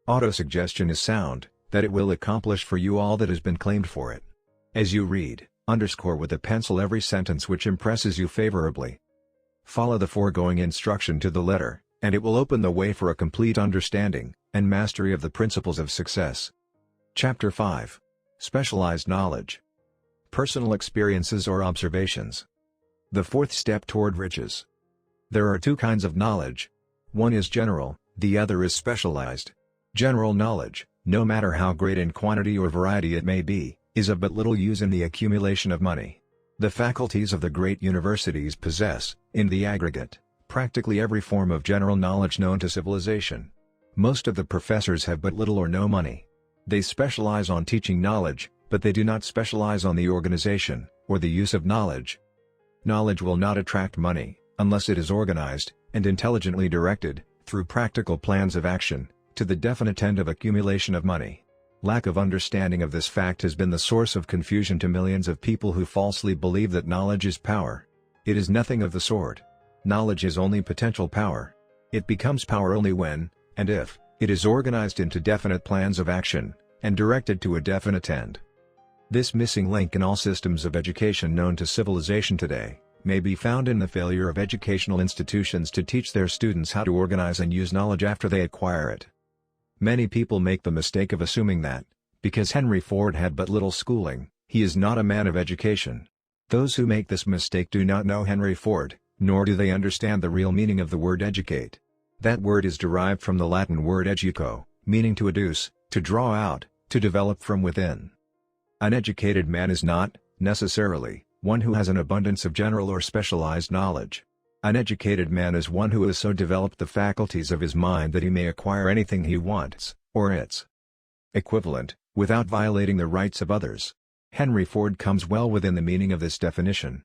autosuggestion is sound, that it will accomplish for you all that has been claimed for it. As you read, underscore with a pencil every sentence which impresses you favorably. Follow the foregoing instruction to the letter, and it will open the way for a complete understanding and mastery of the principles of success. Chapter 5. Specialized Knowledge. Personal Experiences or Observations. The fourth step toward riches. There are two kinds of knowledge. One is general, the other is specialized. General knowledge, no matter how great in quantity or variety it may be, is of but little use in the accumulation of money. The faculties of the great universities possess, in the aggregate, practically every form of general knowledge known to civilization. Most of the professors have but little or no money. They specialize on teaching knowledge, but they do not specialize on the organization, or the use of knowledge. Knowledge will not attract money, unless it is organized, and intelligently directed, through practical plans of action, to the definite end of accumulation of money. Lack of understanding of this fact has been the source of confusion to millions of people who falsely believe that knowledge is power. It is nothing of the sort. Knowledge is only potential power. It becomes power only when, and if, it is organized into definite plans of action, and directed to a definite end. This missing link in all systems of education known to civilization today, may be found in the failure of educational institutions to teach their students how to organize and use knowledge after they acquire it. Many people make the mistake of assuming that, because Henry Ford had but little schooling, he is not a man of education. Those who make this mistake do not know Henry Ford, nor do they understand the real meaning of the word educate. That word is derived from the Latin word educo, meaning to adduce, to draw out, to develop from within. An educated man is not, necessarily, one who has an abundance of general or specialized knowledge. An educated man is one who has so developed the faculties of his mind that he may acquire anything he wants, or its equivalent, without violating the rights of others. Henry Ford comes well within the meaning of this definition.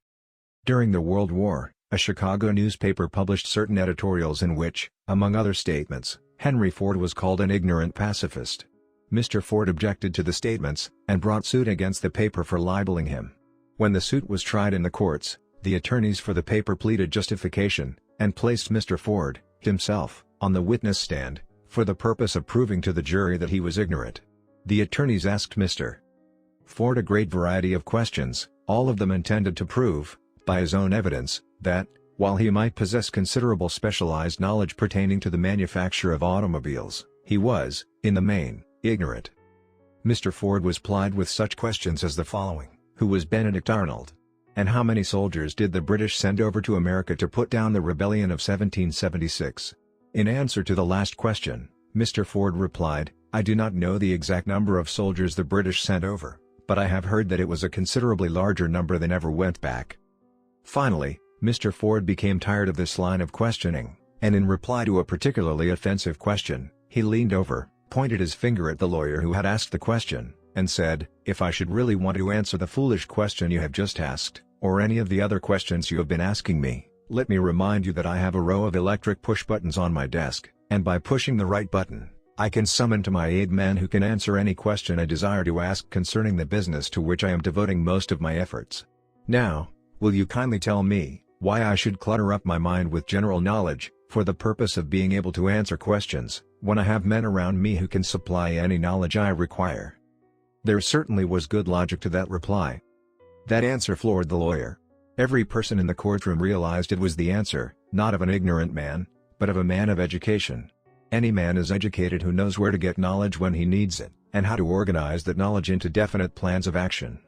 During the World War, a Chicago newspaper published certain editorials in which, among other statements, Henry Ford was called an ignorant pacifist. Mr. Ford objected to the statements, and brought suit against the paper for libeling him. When the suit was tried in the courts, the attorneys for the paper pleaded justification, and placed Mr. Ford, himself, on the witness stand, for the purpose of proving to the jury that he was ignorant. The attorneys asked Mr. Ford a great variety of questions, all of them intended to prove, by his own evidence, that, while he might possess considerable specialized knowledge pertaining to the manufacture of automobiles, he was, in the main, ignorant. Mr. Ford was plied with such questions as the following: Who was Benedict Arnold? And how many soldiers did the British send over to America to put down the rebellion of 1776? In answer to the last question, Mr. Ford replied, I do not know the exact number of soldiers the British sent over, but I have heard that it was a considerably larger number than ever went back. Finally, Mr. Ford became tired of this line of questioning, and in reply to a particularly offensive question, he leaned over, pointed his finger at the lawyer who had asked the question, and said, If I should really want to answer the foolish question you have just asked, or any of the other questions you have been asking me, let me remind you that I have a row of electric push buttons on my desk, and by pushing the right button, I can summon to my aid men who can answer any question I desire to ask concerning the business to which I am devoting most of my efforts. Now, will you kindly tell me, why I should clutter up my mind with general knowledge, for the purpose of being able to answer questions, when I have men around me who can supply any knowledge I require? There certainly was good logic to that reply. That answer floored the lawyer. Every person in the courtroom realized it was the answer, not of an ignorant man, but of a man of education. Any man is educated who knows where to get knowledge when he needs it, and how to organize that knowledge into definite plans of action.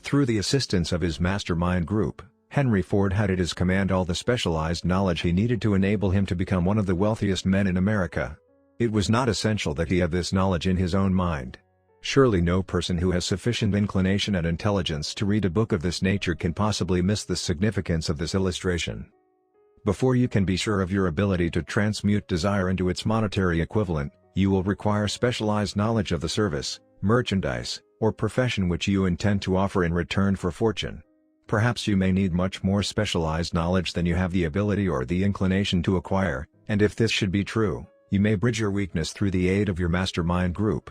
Through the assistance of his mastermind group, Henry Ford had at his command all the specialized knowledge he needed to enable him to become one of the wealthiest men in America. It was not essential that he have this knowledge in his own mind. Surely no person who has sufficient inclination and intelligence to read a book of this nature can possibly miss the significance of this illustration. Before you can be sure of your ability to transmute desire into its monetary equivalent, you will require specialized knowledge of the service, merchandise, or profession which you intend to offer in return for fortune. Perhaps you may need much more specialized knowledge than you have the ability or the inclination to acquire, and if this should be true, you may bridge your weakness through the aid of your mastermind group.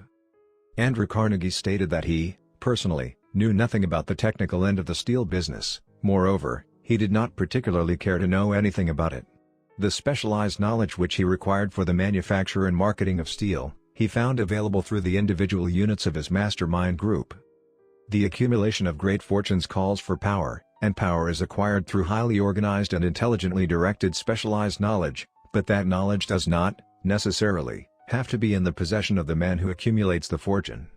Andrew Carnegie stated that he, personally, knew nothing about the technical end of the steel business. Moreover, he did not particularly care to know anything about it. The specialized knowledge which he required for the manufacture and marketing of steel, he found available through the individual units of his mastermind group. The accumulation of great fortunes calls for power, and power is acquired through highly organized and intelligently directed specialized knowledge, but that knowledge does not, necessarily, have to be in the possession of the man who accumulates the fortune.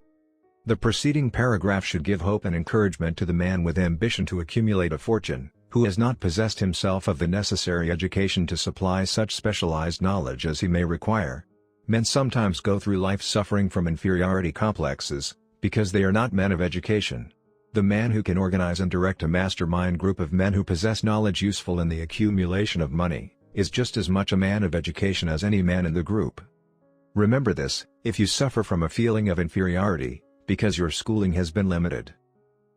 The preceding paragraph should give hope and encouragement to the man with ambition to accumulate a fortune, who has not possessed himself of the necessary education to supply such specialized knowledge as he may require. Men sometimes go through life suffering from inferiority complexes, because they are not men of education. The man who can organize and direct a mastermind group of men who possess knowledge useful in the accumulation of money, is just as much a man of education as any man in the group. Remember this, if you suffer from a feeling of inferiority, because your schooling has been limited.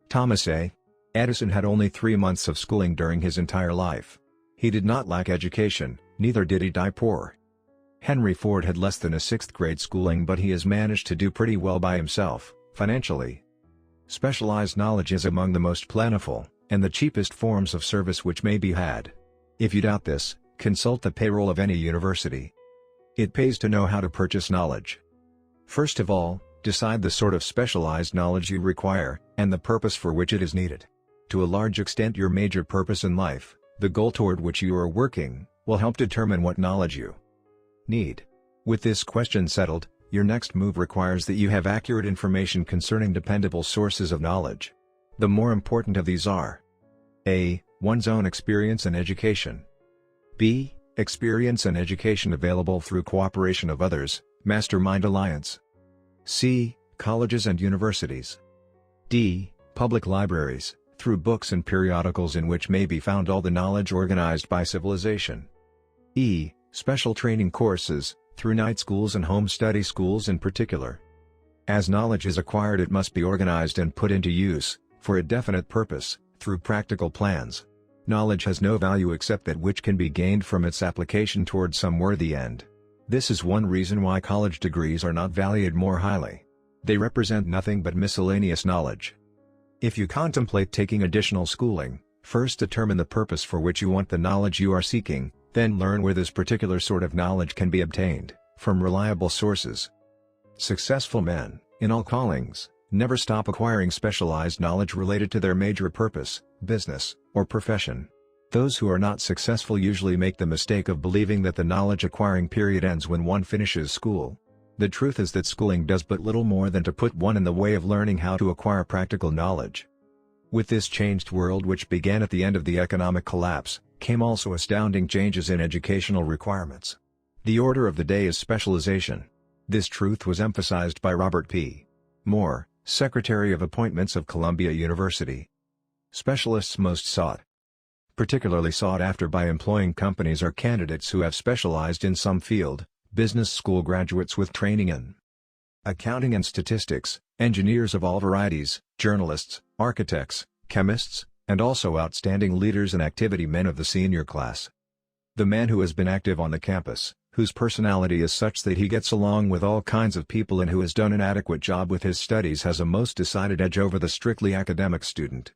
Thomas A. Edison had only 3 months of schooling during his entire life. He did not lack education, neither did he die poor. Henry Ford had less than a 6th grade schooling, but he has managed to do pretty well by himself, financially. Specialized knowledge is among the most plentiful, and the cheapest forms of service which may be had. If you doubt this, consult the payroll of any university. It pays to know how to purchase knowledge. First of all, decide the sort of specialized knowledge you require, and the purpose for which it is needed. To a large extent, your major purpose in life, the goal toward which you are working, will help determine what knowledge you need. With this question settled, your next move requires that you have accurate information concerning dependable sources of knowledge. The more important of these are: A. One's own experience and education. B. Experience and education available through cooperation of others, mastermind alliance. C. Colleges and universities. D. Public libraries, through books and periodicals in which may be found all the knowledge organized by civilization. E. Special training courses, through night schools and home study schools in particular. As knowledge is acquired, it must be organized and put into use, for a definite purpose, through practical plans. Knowledge has no value except that which can be gained from its application toward some worthy end. This is one reason why college degrees are not valued more highly. They represent nothing but miscellaneous knowledge. If you contemplate taking additional schooling, first determine the purpose for which you want the knowledge you are seeking, then learn where this particular sort of knowledge can be obtained, from reliable sources. Successful men, in all callings, never stop acquiring specialized knowledge related to their major purpose, business, or profession. Those who are not successful usually make the mistake of believing that the knowledge acquiring period ends when one finishes school. The truth is that schooling does but little more than to put one in the way of learning how to acquire practical knowledge. With this changed world, which began at the end of the economic collapse, came also astounding changes in educational requirements. The order of the day is specialization. This truth was emphasized by Robert P. Moore, Secretary of Appointments of Columbia University. Specialists most particularly sought after by employing companies are candidates who have specialized in some field, business school graduates with training in accounting and statistics, engineers of all varieties, journalists, architects, chemists, and also outstanding leaders and activity men of the senior class. The man who has been active on the campus, whose personality is such that he gets along with all kinds of people and who has done an adequate job with his studies, has a most decided edge over the strictly academic student.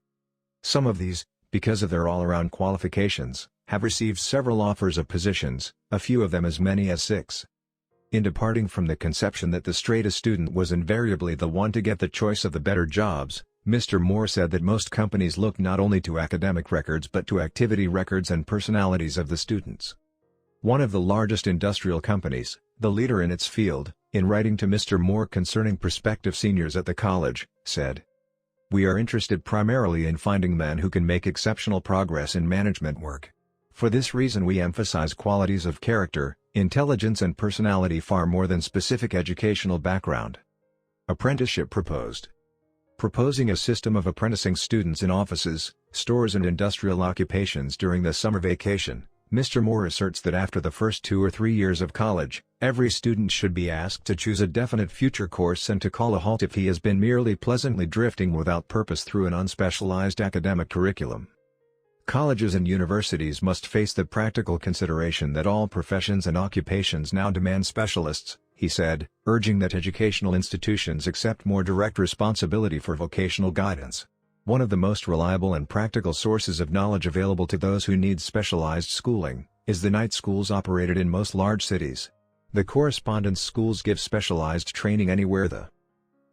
Some of these, because of their all-around qualifications, have received several offers of positions, a few of them as many as 6. In departing from the conception that the straightest student was invariably the one to get the choice of the better jobs, Mr. Moore said that most companies look not only to academic records but to activity records and personalities of the students. One of the largest industrial companies, the leader in its field, in writing to Mr. Moore concerning prospective seniors at the college, said, "We are interested primarily in finding men who can make exceptional progress in management work. For this reason we emphasize qualities of character, intelligence and personality far more than specific educational background." Apprenticeship proposed. Proposing a system of apprenticing students in offices, stores and industrial occupations during the summer vacation, Mr. Moore asserts that after the first 2 or 3 years of college, every student should be asked to choose a definite future course and to call a halt if he has been merely pleasantly drifting without purpose through an unspecialized academic curriculum. Colleges and universities must face the practical consideration that all professions and occupations now demand specialists, he said, urging that educational institutions accept more direct responsibility for vocational guidance. One of the most reliable and practical sources of knowledge available to those who need specialized schooling, is the night schools operated in most large cities. The correspondence schools give specialized training anywhere the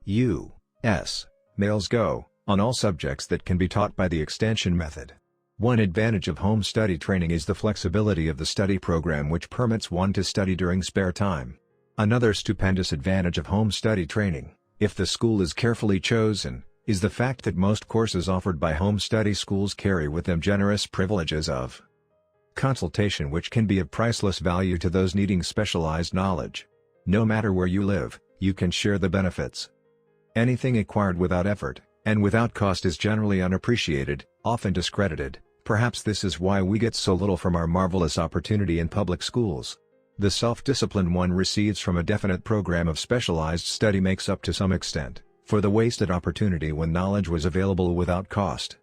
U.S. males go, on all subjects that can be taught by the extension method. One advantage of home study training is the flexibility of the study program which permits one to study during spare time. Another stupendous advantage of home study training, if the school is carefully chosen, is the fact that most courses offered by home study schools carry with them generous privileges of consultation which can be of priceless value to those needing specialized knowledge. No matter where you live, you can share the benefits. Anything acquired without effort, and without cost is generally unappreciated, often discredited. Perhaps this is why we get so little from our marvelous opportunity in public schools. The self-discipline one receives from a definite program of specialized study makes up to some extent for the wasted opportunity when knowledge was available without cost.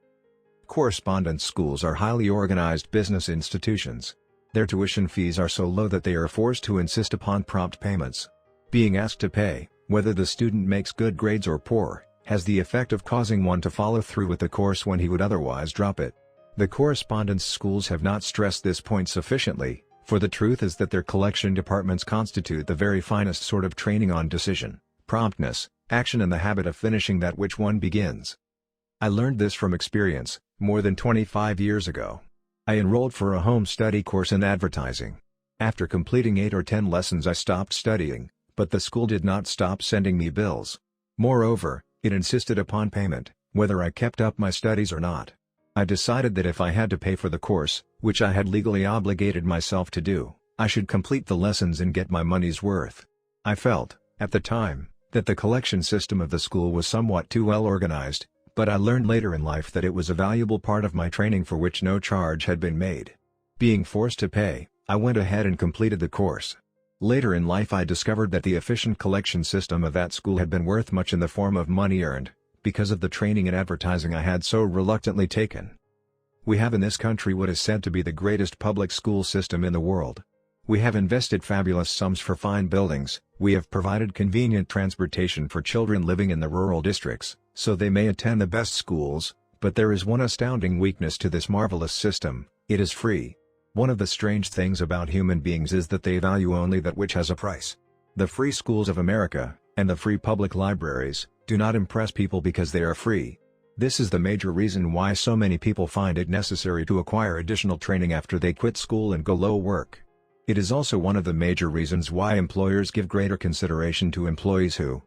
Correspondence schools are highly organized business institutions. Their tuition fees are so low that they are forced to insist upon prompt payments. Being asked to pay, whether the student makes good grades or poor, has the effect of causing one to follow through with the course when he would otherwise drop it. The correspondence schools have not stressed this point sufficiently, for the truth is that their collection departments constitute the very finest sort of training on decision, promptness, action and the habit of finishing that which one begins. I learned this from experience, more than 25 years ago. I enrolled for a home study course in advertising. After completing 8 or 10 lessons I stopped studying, but the school did not stop sending me bills. Moreover, it insisted upon payment, whether I kept up my studies or not. I decided that if I had to pay for the course, which I had legally obligated myself to do, I should complete the lessons and get my money's worth. I felt, at the time, that the collection system of the school was somewhat too well organized, but I learned later in life that it was a valuable part of my training for which no charge had been made. Being forced to pay, I went ahead and completed the course. Later in life I discovered that the efficient collection system of that school had been worth much in the form of money earned, because of the training in advertising I had so reluctantly taken. We have in this country what is said to be the greatest public school system in the world. We have invested fabulous sums for fine buildings, we have provided convenient transportation for children living in the rural districts, so they may attend the best schools, but there is one astounding weakness to this marvelous system: it is free. One of the strange things about human beings is that they value only that which has a price. The free schools of America, and the free public libraries, do not impress people because they are free. This is the major reason why so many people find it necessary to acquire additional training after they quit school and go low work. It is also one of the major reasons why employers give greater consideration to employees who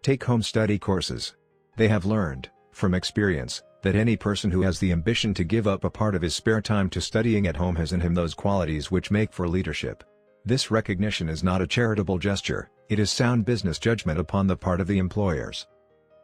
take home study courses. They have learned, from experience, that any person who has the ambition to give up a part of his spare time to studying at home has in him those qualities which make for leadership. This recognition is not a charitable gesture, it is sound business judgment upon the part of the employers.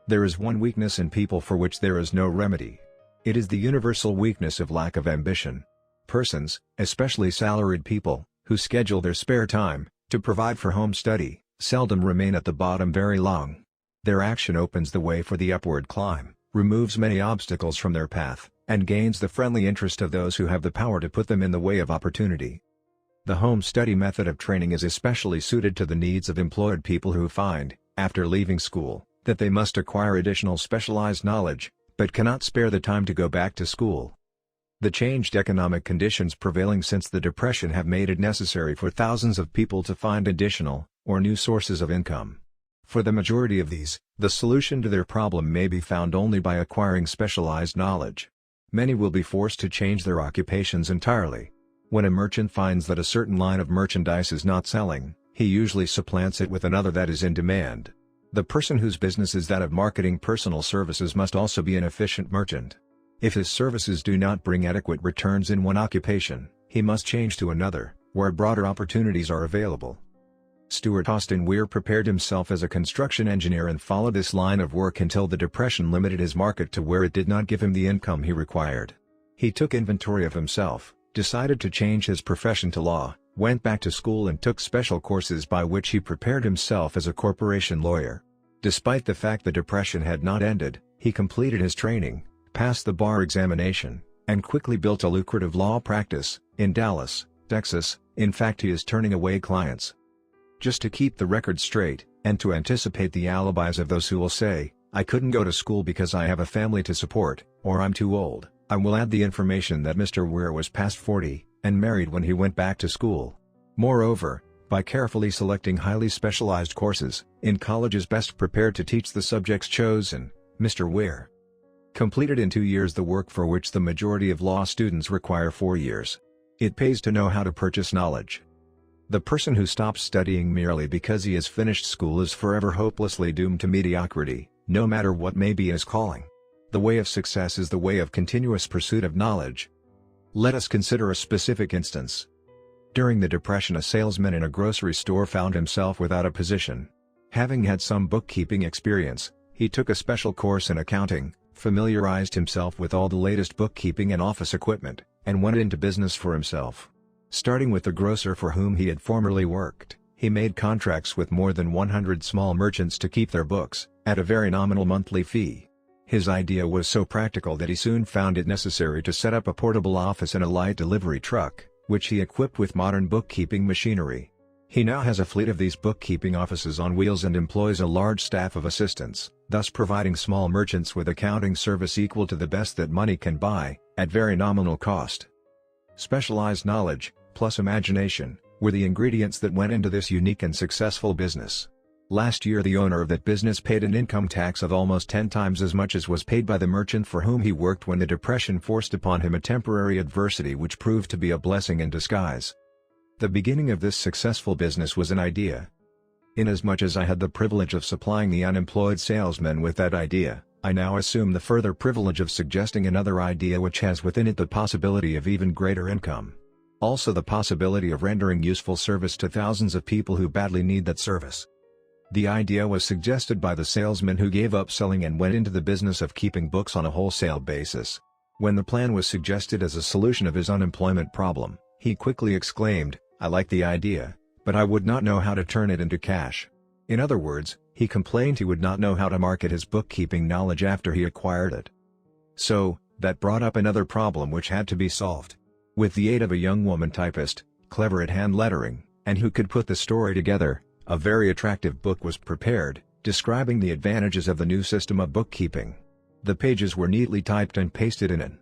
There is one weakness in people for which there is no remedy. It is the universal weakness of lack of ambition. Persons, especially salaried people, who schedule their spare time to provide for home study, seldom remain at the bottom very long. Their action opens the way for the upward climb, removes many obstacles from their path, and gains the friendly interest of those who have the power to put them in the way of opportunity. The home study method of training is especially suited to the needs of employed people who find, after leaving school, that they must acquire additional specialized knowledge, but cannot spare the time to go back to school. The changed economic conditions prevailing since the Depression have made it necessary for thousands of people to find additional, or new sources of income. For the majority of these, the solution to their problem may be found only by acquiring specialized knowledge. Many will be forced to change their occupations entirely. When a merchant finds that a certain line of merchandise is not selling, he usually supplants it with another that is in demand. The person whose business is that of marketing personal services must also be an efficient merchant. If his services do not bring adequate returns in one occupation, he must change to another, where broader opportunities are available. Stuart Austin Weir prepared himself as a construction engineer and followed this line of work until the Depression limited his market to where it did not give him the income he required. He took inventory of himself, decided to change his profession to law, went back to school and took special courses by which he prepared himself as a corporation lawyer. Despite the fact the Depression had not ended, he completed his training, passed the bar examination, and quickly built a lucrative law practice in Dallas, Texas. In fact, he is turning away clients. Just to keep the record straight, and to anticipate the alibis of those who will say, "I couldn't go to school because I have a family to support," or "I'm too old," I will add the information that Mr. Weir was past 40, and married when he went back to school. Moreover, by carefully selecting highly specialized courses, in colleges best prepared to teach the subjects chosen, Mr. Weir completed in 2 years the work for which the majority of law students require 4 years. It pays to know how to purchase knowledge. The person who stops studying merely because he has finished school is forever hopelessly doomed to mediocrity, no matter what may be his calling. The way of success is the way of continuous pursuit of knowledge. Let us consider a specific instance. During the Depression, a salesman in a grocery store found himself without a position. Having had some bookkeeping experience, he took a special course in accounting, familiarized himself with all the latest bookkeeping and office equipment, and went into business for himself. Starting with the grocer for whom he had formerly worked, he made contracts with more than 100 small merchants to keep their books, at a very nominal monthly fee. His idea was so practical that he soon found it necessary to set up a portable office and a light delivery truck, which he equipped with modern bookkeeping machinery. He now has a fleet of these bookkeeping offices on wheels and employs a large staff of assistants, thus providing small merchants with accounting service equal to the best that money can buy, at very nominal cost. Specialized knowledge, plus imagination, were the ingredients that went into this unique and successful business. Last year the owner of that business paid an income tax of almost 10 times as much as was paid by the merchant for whom he worked when the Depression forced upon him a temporary adversity which proved to be a blessing in disguise. The beginning of this successful business was an idea. Inasmuch as I had the privilege of supplying the unemployed salesman with that idea, I now assume the further privilege of suggesting another idea which has within it the possibility of even greater income. Also the possibility of rendering useful service to thousands of people who badly need that service. The idea was suggested by the salesman who gave up selling and went into the business of keeping books on a wholesale basis. When the plan was suggested as a solution of his unemployment problem, he quickly exclaimed, "I like the idea, but I would not know how to turn it into cash." In other words, he complained he would not know how to market his bookkeeping knowledge after he acquired it. So, that brought up another problem which had to be solved. With the aid of a young woman typist, clever at hand lettering, and who could put the story together, a very attractive book was prepared, describing the advantages of the new system of bookkeeping. The pages were neatly typed and pasted in an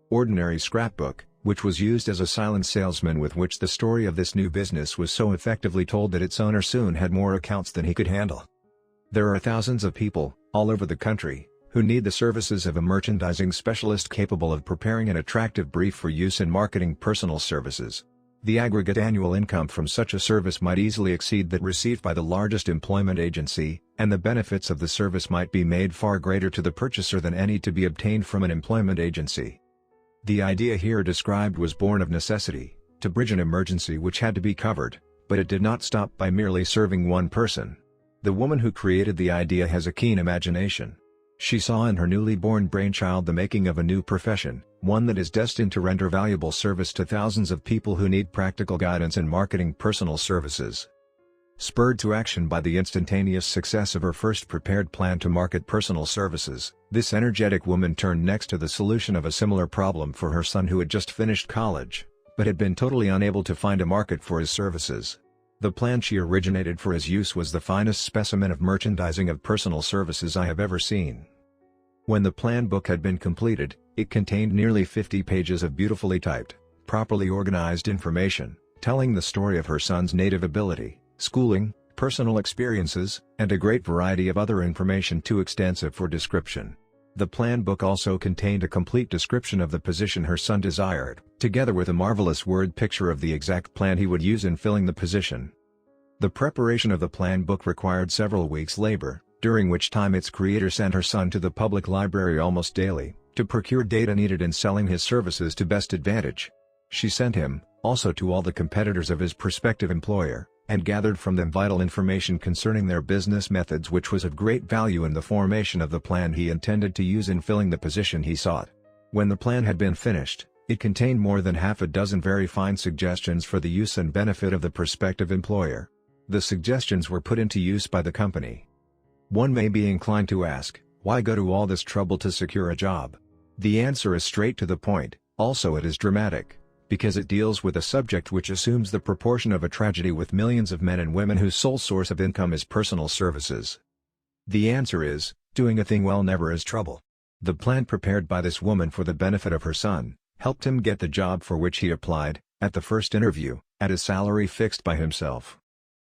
ordinary scrapbook, which was used as a silent salesman with which the story of this new business was so effectively told that its owner soon had more accounts than he could handle. There are thousands of people, all over the country, who need the services of a merchandising specialist capable of preparing an attractive brief for use in marketing personal services. The aggregate annual income from such a service might easily exceed that received by the largest employment agency, and the benefits of the service might be made far greater to the purchaser than any to be obtained from an employment agency. The idea here described was born of necessity, to bridge an emergency which had to be covered, but it did not stop by merely serving one person. The woman who created the idea has a keen imagination. She saw in her newly born brainchild the making of a new profession, one that is destined to render valuable service to thousands of people who need practical guidance in marketing personal services. Spurred to action by the instantaneous success of her first prepared plan to market personal services, this energetic woman turned next to the solution of a similar problem for her son who had just finished college, but had been totally unable to find a market for his services. The plan she originated for his use was the finest specimen of merchandising of personal services I have ever seen. When the plan book had been completed, it contained nearly 50 pages of beautifully typed, properly organized information, telling the story of her son's native ability, schooling, personal experiences, and a great variety of other information too extensive for description. The plan book also contained a complete description of the position her son desired, together with a marvelous word picture of the exact plan he would use in filling the position. The preparation of the plan book required several weeks' labor, during which time its creator sent her son to the public library almost daily, to procure data needed in selling his services to best advantage. She sent him, also, to all the competitors of his prospective employer, and gathered from them vital information concerning their business methods, which was of great value in the formation of the plan he intended to use in filling the position he sought. When the plan had been finished, it contained more than half a dozen very fine suggestions for the use and benefit of the prospective employer. The suggestions were put into use by the company. One may be inclined to ask, why go to all this trouble to secure a job? The answer is straight to the point. Also, it is dramatic, because it deals with a subject which assumes the proportion of a tragedy with millions of men and women whose sole source of income is personal services. The answer is, doing a thing well never is trouble. The plan prepared by this woman for the benefit of her son, helped him get the job for which he applied, at the first interview, at a salary fixed by himself.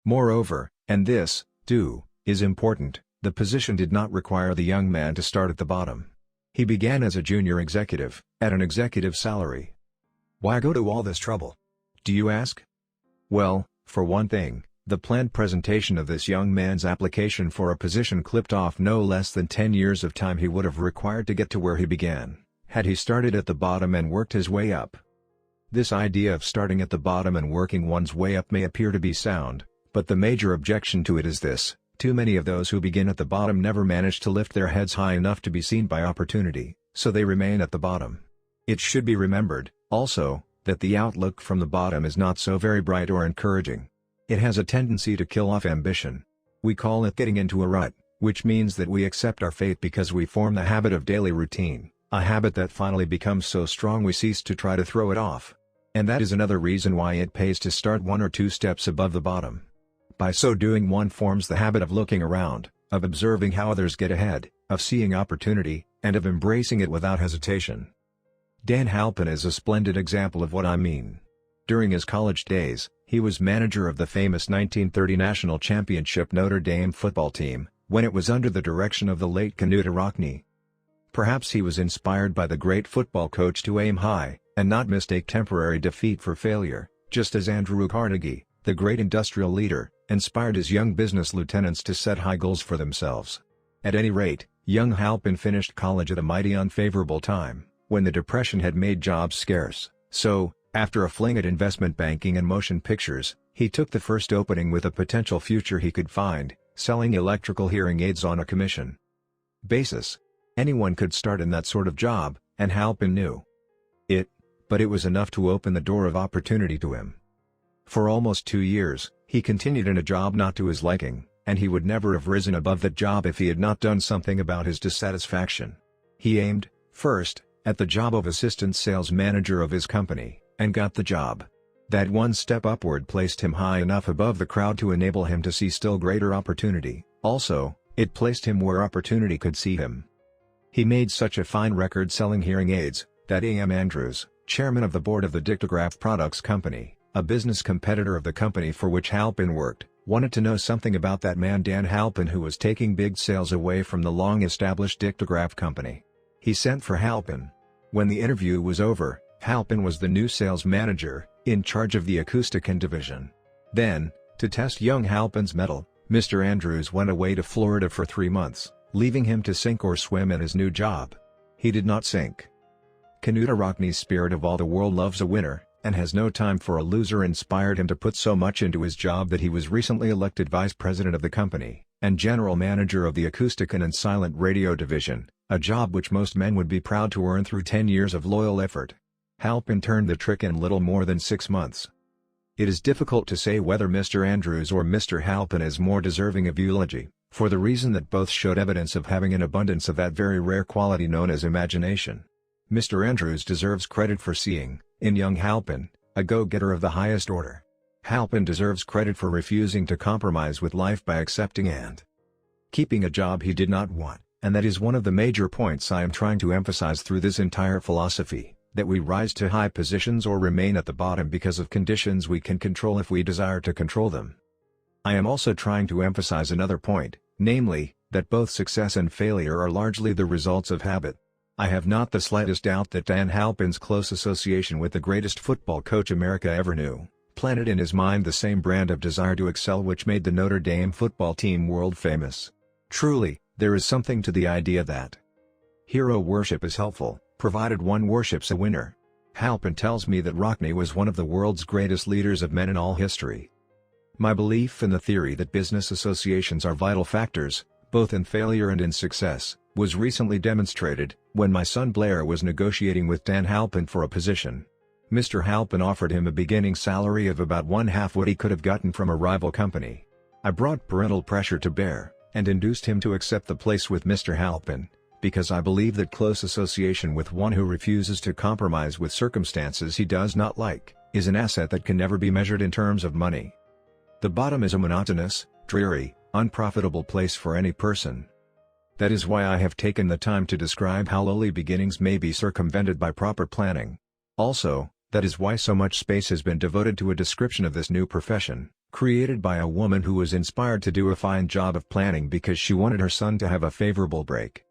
Moreover, and this, too, is important, the position did not require the young man to start at the bottom. He began as a junior executive, at an executive salary. Why go to all this trouble? Do you ask? Well, for one thing, the planned presentation of this young man's application for a position clipped off no less than 10 years of time he would have required to get to where he began, had he started at the bottom and worked his way up. This idea of starting at the bottom and working one's way up may appear to be sound, but the major objection to it is this: too many of those who begin at the bottom never manage to lift their heads high enough to be seen by opportunity, so they remain at the bottom. It should be remembered, also, that the outlook from the bottom is not so very bright or encouraging. It has a tendency to kill off ambition. We call it getting into a rut, which means that we accept our fate because we form the habit of daily routine, a habit that finally becomes so strong we cease to try to throw it off. And that is another reason why it pays to start 1 or 2 steps above the bottom. By so doing, one forms the habit of looking around, of observing how others get ahead, of seeing opportunity, and of embracing it without hesitation. Dan Halpin is a splendid example of what I mean. During his college days, he was manager of the famous 1930 national championship Notre Dame football team, when it was under the direction of the late Knute Rockne. Perhaps he was inspired by the great football coach to aim high, and not mistake temporary defeat for failure, just as Andrew Carnegie, the great industrial leader, inspired his young business lieutenants to set high goals for themselves. At any rate, young Halpin finished college at a mighty unfavorable time, when the Depression had made jobs scarce, so, after a fling at investment banking and motion pictures, he took the first opening with a potential future he could find, selling electrical hearing aids on a commission basis. Anyone could start in that sort of job, and Halpin knew it, but it was enough to open the door of opportunity to him. For almost 2 years, he continued in a job not to his liking, and he would never have risen above that job if he had not done something about his dissatisfaction. He aimed, first, at the job of assistant sales manager of his company, and got the job. That one step upward placed him high enough above the crowd to enable him to see still greater opportunity. Also, it placed him where opportunity could see him. He made such a fine record selling hearing aids, that A.M. Andrews, chairman of the board of the Dictograph Products Company, a business competitor of the company for which Halpin worked, wanted to know something about that man Dan Halpin, who was taking big sales away from the long-established Dictograph Company. He sent for Halpin. When the interview was over, Halpin was the new sales manager, in charge of the Acoustican division. Then, to test young Halpin's mettle, Mr. Andrews went away to Florida for 3 months, leaving him to sink or swim in his new job. He did not sink. Knute Rockne's spirit of all the world loves a winner, and has no time for a loser, inspired him to put so much into his job that he was recently elected vice president of the company, and general manager of the Acoustican and Silent Radio division, a job which most men would be proud to earn through 10 years of loyal effort. Halpin turned the trick in little more than 6 months. It is difficult to say whether Mr. Andrews or Mr. Halpin is more deserving of eulogy, for the reason that both showed evidence of having an abundance of that very rare quality known as imagination. Mr. Andrews deserves credit for seeing, in young Halpin, a go-getter of the highest order. Halpin deserves credit for refusing to compromise with life by accepting and keeping a job he did not want, and that is one of the major points I am trying to emphasize through this entire philosophy, that we rise to high positions or remain at the bottom because of conditions we can control if we desire to control them. I am also trying to emphasize another point, namely, that both success and failure are largely the results of habit. I have not the slightest doubt that Dan Halpin's close association with the greatest football coach America ever knew, planted in his mind the same brand of desire to excel which made the Notre Dame football team world famous. Truly, there is something to the idea that hero worship is helpful, provided one worships a winner. Halpin tells me that Rockne was one of the world's greatest leaders of men in all history. My belief in the theory that business associations are vital factors, both in failure and in success, was recently demonstrated, when my son Blair was negotiating with Dan Halpin for a position. Mr. Halpin offered him a beginning salary of about one-half what he could have gotten from a rival company. I brought parental pressure to bear, and induced him to accept the place with Mr. Halpin, because I believe that close association with one who refuses to compromise with circumstances he does not like, is an asset that can never be measured in terms of money. The bottom is a monotonous, dreary, unprofitable place for any person. That is why I have taken the time to describe how lowly beginnings may be circumvented by proper planning. Also, that is why so much space has been devoted to a description of this new profession, created by a woman who was inspired to do a fine job of planning because she wanted her son to have a favorable break.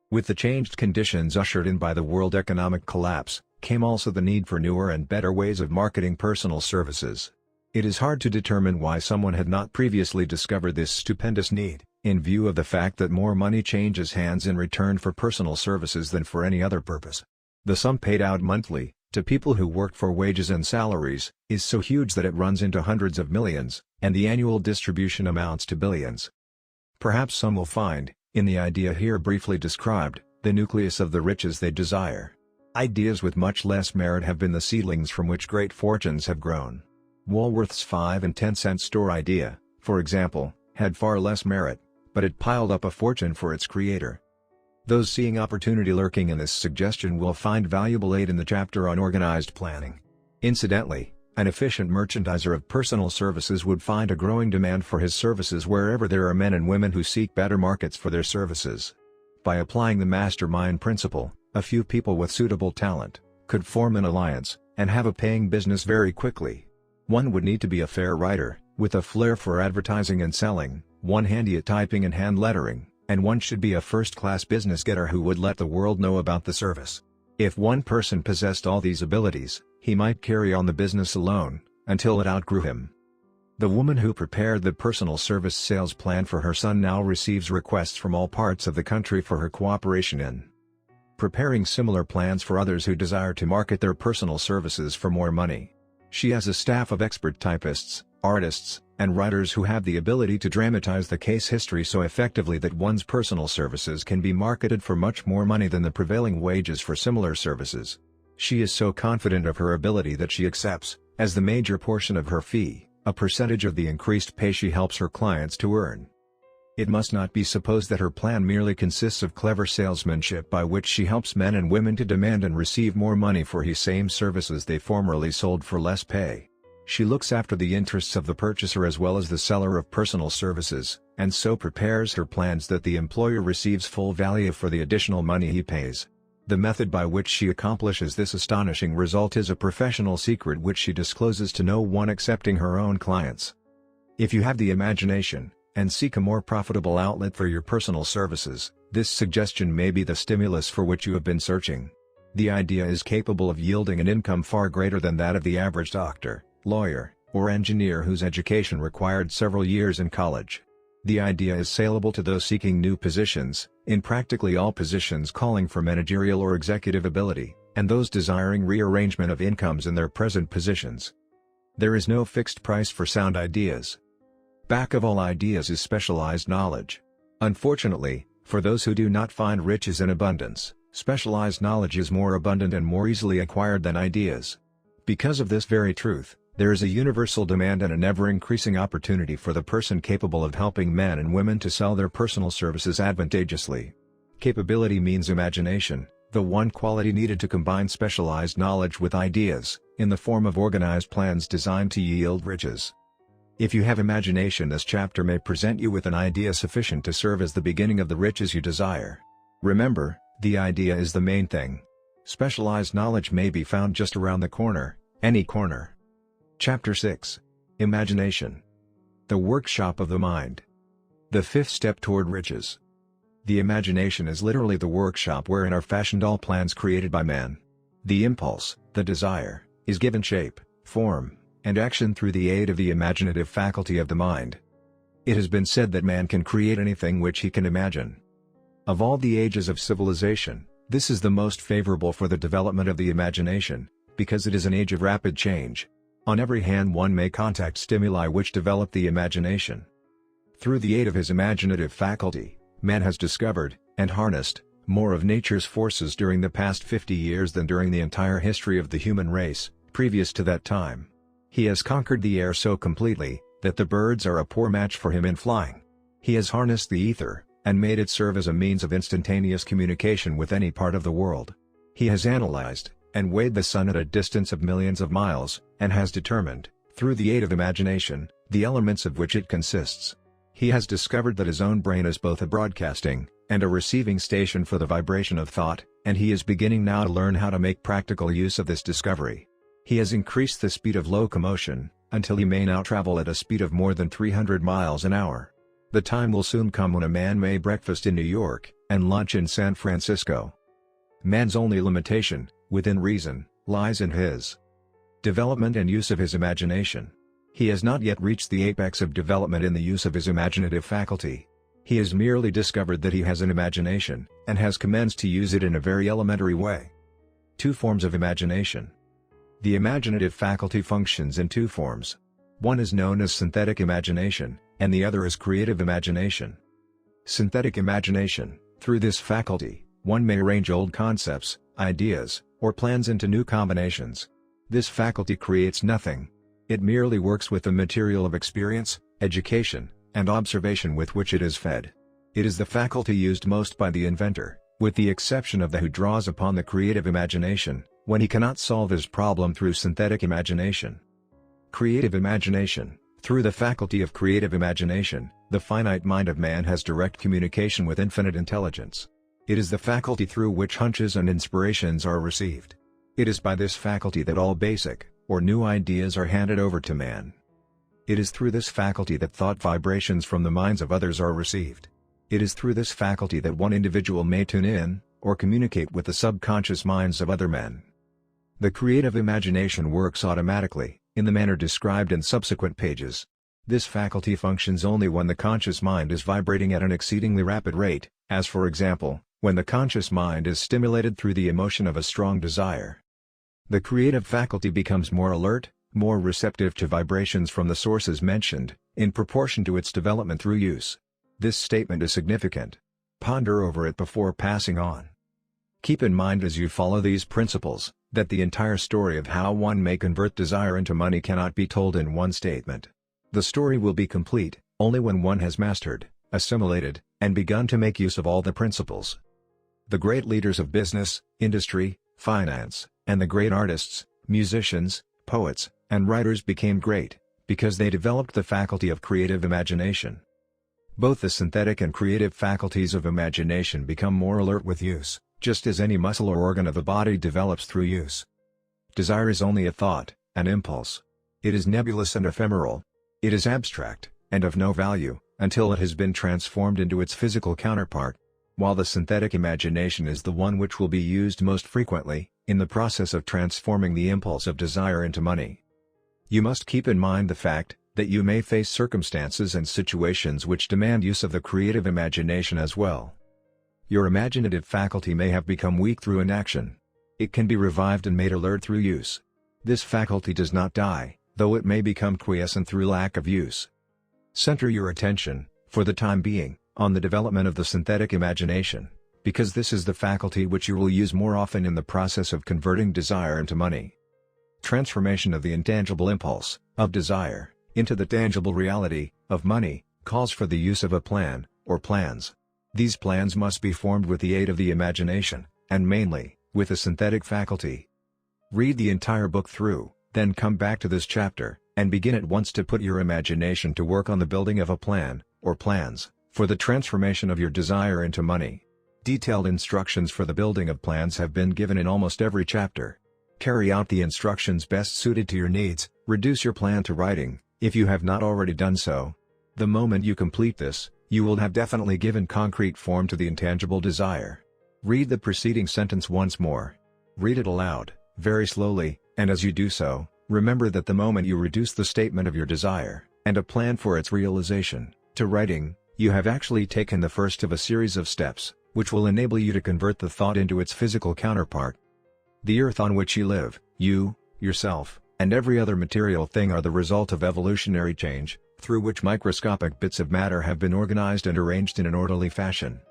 With the changed conditions ushered in by the world economic collapse, came also the need for newer and better ways of marketing personal services. It is hard to determine why someone had not previously discovered this stupendous need, in view of the fact that more money changes hands in return for personal services than for any other purpose. The sum paid out monthly, to people who work for wages and salaries, is so huge that it runs into hundreds of millions, and the annual distribution amounts to billions. Perhaps some will find, in the idea here briefly described, the nucleus of the riches they desire. Ideas with much less merit have been the seedlings from which great fortunes have grown. Woolworth's 5 and 10-cent store idea, for example, had far less merit, but it piled up a fortune for its creator. Those seeing opportunity lurking in this suggestion will find valuable aid in the chapter on organized planning. Incidentally, an efficient merchandiser of personal services would find a growing demand for his services wherever there are men and women who seek better markets for their services. By applying the mastermind principle, a few people with suitable talent could form an alliance and have a paying business very quickly. One would need to be a fair writer, with a flair for advertising and selling, one handy at typing and hand lettering, and one should be a first-class business getter who would let the world know about the service. If one person possessed all these abilities, he might carry on the business alone, until it outgrew him. The woman who prepared the personal service sales plan for her son now receives requests from all parts of the country for her cooperation in preparing similar plans for others who desire to market their personal services for more money. She has a staff of expert typists, artists, and writers who have the ability to dramatize the case history so effectively that one's personal services can be marketed for much more money than the prevailing wages for similar services. She is so confident of her ability that she accepts, as the major portion of her fee, a percentage of the increased pay she helps her clients to earn. It must not be supposed that her plan merely consists of clever salesmanship by which she helps men and women to demand and receive more money for the same services they formerly sold for less pay. She looks after the interests of the purchaser as well as the seller of personal services, and so prepares her plans that the employer receives full value for the additional money he pays. The method by which she accomplishes this astonishing result is a professional secret which she discloses to no one excepting her own clients. If you have the imagination, and seek a more profitable outlet for your personal services, this suggestion may be the stimulus for which you have been searching. The idea is capable of yielding an income far greater than that of the average doctor, lawyer, or engineer whose education required several years in college. The idea is saleable to those seeking new positions, in practically all positions calling for managerial or executive ability, and those desiring rearrangement of incomes in their present positions. There is no fixed price for sound ideas. Back of all ideas is specialized knowledge. Unfortunately, for those who do not find riches in abundance, specialized knowledge is more abundant and more easily acquired than ideas. Because of this very truth, there is a universal demand and an ever-increasing opportunity for the person capable of helping men and women to sell their personal services advantageously. Capability means imagination, the one quality needed to combine specialized knowledge with ideas, in the form of organized plans designed to yield riches. If you have imagination, this chapter may present you with an idea sufficient to serve as the beginning of the riches you desire. Remember, the idea is the main thing. Specialized knowledge may be found just around the corner, any corner. Chapter 6. Imagination. The workshop of the mind. The fifth step toward riches. The imagination is literally the workshop wherein are fashioned all plans created by man. The impulse, the desire, is given shape, form, and action through the aid of the imaginative faculty of the mind. It has been said that man can create anything which he can imagine. Of all the ages of civilization, this is the most favorable for the development of the imagination, because it is an age of rapid change. On every hand one may contact stimuli which develop the imagination. Through the aid of his imaginative faculty, man has discovered, and harnessed, more of nature's forces during the past 50 years than during the entire history of the human race, previous to that time. He has conquered the air so completely, that the birds are a poor match for him in flying. He has harnessed the ether, and made it serve as a means of instantaneous communication with any part of the world. He has analyzed, and weighed the sun at a distance of millions of miles, and has determined, through the aid of imagination, the elements of which it consists. He has discovered that his own brain is both a broadcasting, and a receiving station for the vibration of thought, and he is beginning now to learn how to make practical use of this discovery. He has increased the speed of locomotion, until he may now travel at a speed of more than 300 miles an hour. The time will soon come when a man may breakfast in New York, and lunch in San Francisco. Man's only limitation, within reason, lies in his development and use of his imagination. He has not yet reached the apex of development in the use of his imaginative faculty. He has merely discovered that he has an imagination, and has commenced to use it in a very elementary way. Two forms of imagination. The imaginative faculty functions in two forms. One is known as synthetic imagination, and the other is creative imagination. Synthetic imagination: through this faculty, one may arrange old concepts, ideas, or plans into new combinations. This faculty creates nothing. It merely works with the material of experience, education, and observation with which it is fed. It is the faculty used most by the inventor, with the exception of the who draws upon the creative imagination, when he cannot solve his problem through synthetic imagination. Creative imagination: through the faculty of creative imagination, the finite mind of man has direct communication with infinite intelligence. It is the faculty through which hunches and inspirations are received. It is by this faculty that all basic, or new ideas are handed over to man. It is through this faculty that thought vibrations from the minds of others are received. It is through this faculty that one individual may tune in, or communicate with the subconscious minds of other men. The creative imagination works automatically, in the manner described in subsequent pages. This faculty functions only when the conscious mind is vibrating at an exceedingly rapid rate, as for example, when the conscious mind is stimulated through the emotion of a strong desire. The creative faculty becomes more alert, more receptive to vibrations from the sources mentioned, in proportion to its development through use. This statement is significant. Ponder over it before passing on. Keep in mind as you follow these principles, that the entire story of how one may convert desire into money cannot be told in one statement. The story will be complete, only when one has mastered, assimilated, and begun to make use of all the principles. The great leaders of business, industry, finance, and the great artists, musicians, poets, and writers became great, because they developed the faculty of creative imagination. Both the synthetic and creative faculties of imagination become more alert with use, just as any muscle or organ of the body develops through use. Desire is only a thought, an impulse. It is nebulous and ephemeral. It is abstract, and of no value, until it has been transformed into its physical counterpart. While the synthetic imagination is the one which will be used most frequently, in the process of transforming the impulse of desire into money. You must keep in mind the fact, that you may face circumstances and situations which demand use of the creative imagination as well. Your imaginative faculty may have become weak through inaction. It can be revived and made alert through use. This faculty does not die, though it may become quiescent through lack of use. Center your attention, for the time being, on the development of the synthetic imagination, because this is the faculty which you will use more often in the process of converting desire into money. Transformation of the intangible impulse, of desire, into the tangible reality, of money, calls for the use of a plan, or plans. These plans must be formed with the aid of the imagination, and mainly, with the synthetic faculty. Read the entire book through, then come back to this chapter, and begin at once to put your imagination to work on the building of a plan, or plans, for the transformation of your desire into money. Detailed instructions for the building of plans have been given in almost every chapter. Carry out the instructions best suited to your needs, reduce your plan to writing, if you have not already done so. The moment you complete this, you will have definitely given concrete form to the intangible desire. Read the preceding sentence once more. Read it aloud, very slowly, and as you do so, remember that the moment you reduce the statement of your desire, and a plan for its realization, to writing, you have actually taken the first of a series of steps, which will enable you to convert the thought into its physical counterpart. The earth on which you live, you, yourself, and every other material thing are the result of evolutionary change, through which microscopic bits of matter have been organized and arranged in an orderly fashion.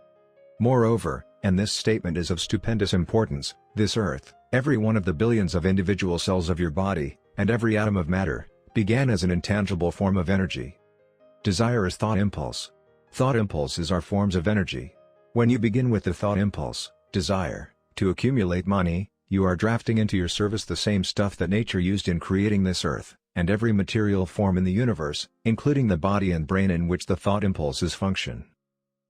Moreover, and this statement is of stupendous importance, this earth, every one of the billions of individual cells of your body, and every atom of matter, began as an intangible form of energy. Desire is thought impulse. Thought impulses are forms of energy. When you begin with the thought impulse, desire, to accumulate money, you are drafting into your service the same stuff that nature used in creating this earth, and every material form in the universe, including the body and brain in which the thought impulses function.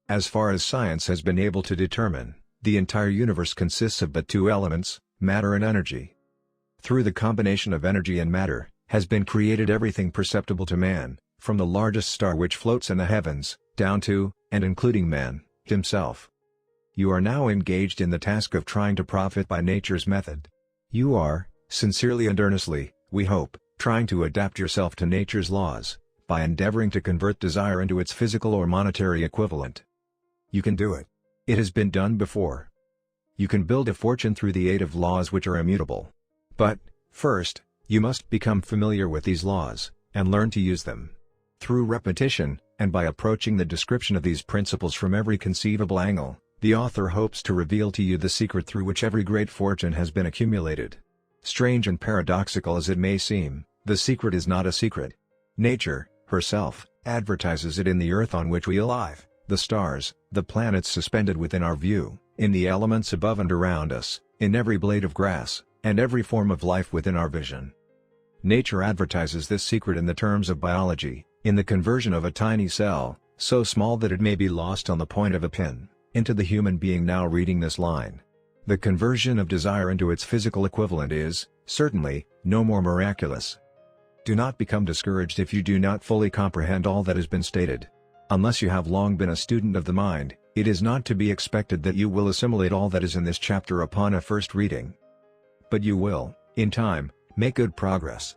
As far as science has been able to determine, the entire universe consists of but two elements, matter and energy. Through the combination of energy and matter, has been created everything perceptible to man, from the largest star which floats in the heavens, down to, and including man, himself. You are now engaged in the task of trying to profit by nature's method. You are, sincerely and earnestly, we hope, trying to adapt yourself to nature's laws, by endeavoring to convert desire into its physical or monetary equivalent. You can do it. It has been done before. You can build a fortune through the aid of laws which are immutable. But, first, you must become familiar with these laws, and learn to use them. Through repetition, and by approaching the description of these principles from every conceivable angle, the author hopes to reveal to you the secret through which every great fortune has been accumulated. Strange and paradoxical as it may seem, the secret is not a secret. Nature, herself, advertises it in the earth on which we live, the stars, the planets suspended within our view, in the elements above and around us, in every blade of grass, and every form of life within our vision. Nature advertises this secret in the terms of biology, in the conversion of a tiny cell, so small that it may be lost on the point of a pin, into the human being now reading this line. The conversion of desire into its physical equivalent is, certainly, no more miraculous. Do not become discouraged if you do not fully comprehend all that has been stated. Unless you have long been a student of the mind, it is not to be expected that you will assimilate all that is in this chapter upon a first reading. But you will, in time, make good progress.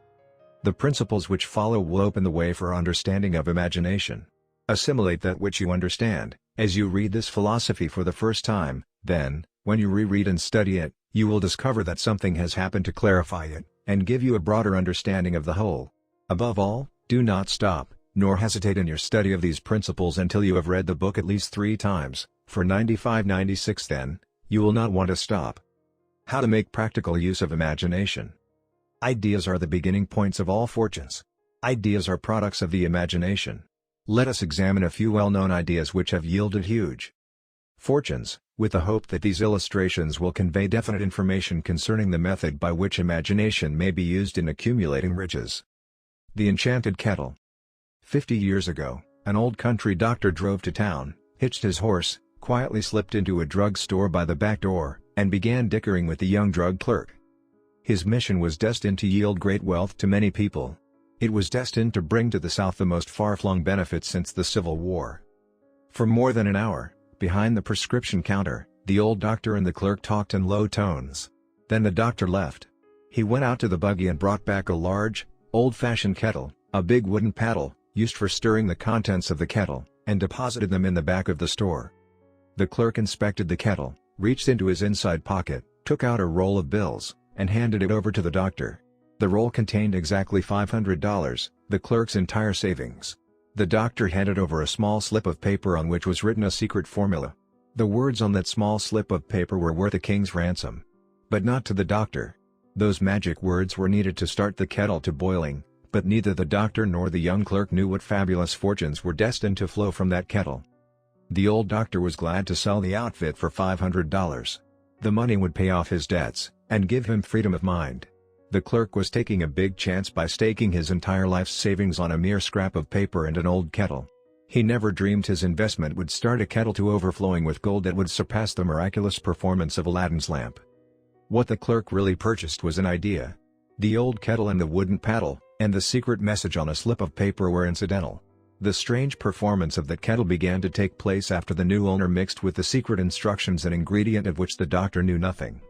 The principles which follow will open the way for understanding of imagination. Assimilate that which you understand, as you read this philosophy for the first time, then, when you reread and study it, you will discover that something has happened to clarify it, and give you a broader understanding of the whole. Above all, do not stop, nor hesitate in your study of these principles until you have read the book at least 3 times, for 95-96 then, you will not want to stop. How to make practical use of imagination. Ideas are the beginning points of all fortunes. Ideas are products of the imagination. Let us examine a few well-known ideas which have yielded huge fortunes, with the hope that these illustrations will convey definite information concerning the method by which imagination may be used in accumulating riches. The Enchanted Kettle. 50 years ago, an old country doctor drove to town, hitched his horse, quietly slipped into a drug store by the back door, and began dickering with the young drug clerk. His mission was destined to yield great wealth to many people. It was destined to bring to the South the most far-flung benefits since the Civil War. For more than an hour, behind the prescription counter, the old doctor and the clerk talked in low tones. Then the doctor left. He went out to the buggy and brought back a large, old-fashioned kettle, a big wooden paddle, used for stirring the contents of the kettle, and deposited them in the back of the store. The clerk inspected the kettle, reached into his inside pocket, took out a roll of bills, and handed it over to the doctor. The roll contained exactly $500, the clerk's entire savings. The doctor handed over a small slip of paper on which was written a secret formula. The words on that small slip of paper were worth a king's ransom. But not to the doctor. Those magic words were needed to start the kettle to boiling, but neither the doctor nor the young clerk knew what fabulous fortunes were destined to flow from that kettle. The old doctor was glad to sell the outfit for $500. The money would pay off his debts, and give him freedom of mind. The clerk was taking a big chance by staking his entire life's savings on a mere scrap of paper and an old kettle. He never dreamed his investment would start a kettle to overflowing with gold that would surpass the miraculous performance of Aladdin's lamp. What the clerk really purchased was an idea. The old kettle and the wooden paddle, and the secret message on a slip of paper were incidental. The strange performance of the kettle began to take place after the new owner mixed with the secret instructions an ingredient of which the doctor knew nothing.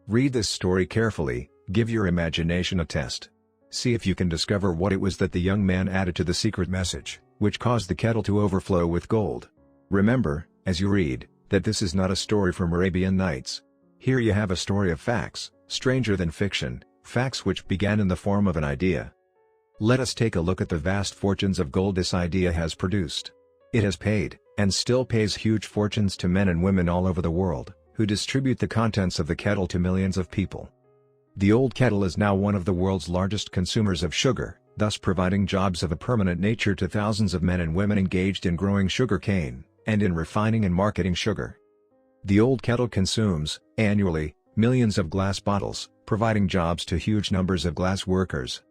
Read this story carefully, give your imagination a test. See if you can discover what it was that the young man added to the secret message, which caused the kettle to overflow with gold. Remember, as you read, that this is not a story from Arabian Nights. Here you have a story of facts, stranger than fiction, facts which began in the form of an idea. Let us take a look at the vast fortunes of gold this idea has produced. It has paid, and still pays huge fortunes to men and women all over the world, who distribute the contents of the kettle to millions of people. The old kettle is now one of the world's largest consumers of sugar, thus providing jobs of a permanent nature to thousands of men and women engaged in growing sugar cane, and in refining and marketing sugar. The old kettle consumes, annually, millions of glass bottles, providing jobs to huge numbers of glass workers.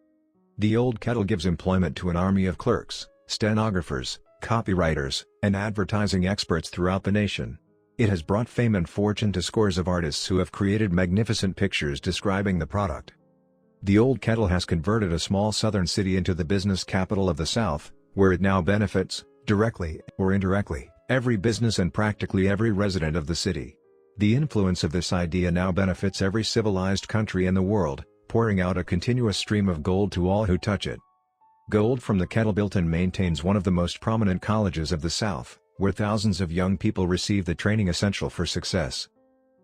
The old kettle gives employment to an army of clerks, stenographers, copywriters, and advertising experts throughout the nation. It has brought fame and fortune to scores of artists who have created magnificent pictures describing the product. The old kettle has converted a small southern city into the business capital of the South, where it now benefits, directly or indirectly, every business and practically every resident of the city. The influence of this idea now benefits every civilized country in the world, pouring out a continuous stream of gold to all who touch it. Gold from the kettle built and maintains one of the most prominent colleges of the South, where thousands of young people receive the training essential for success.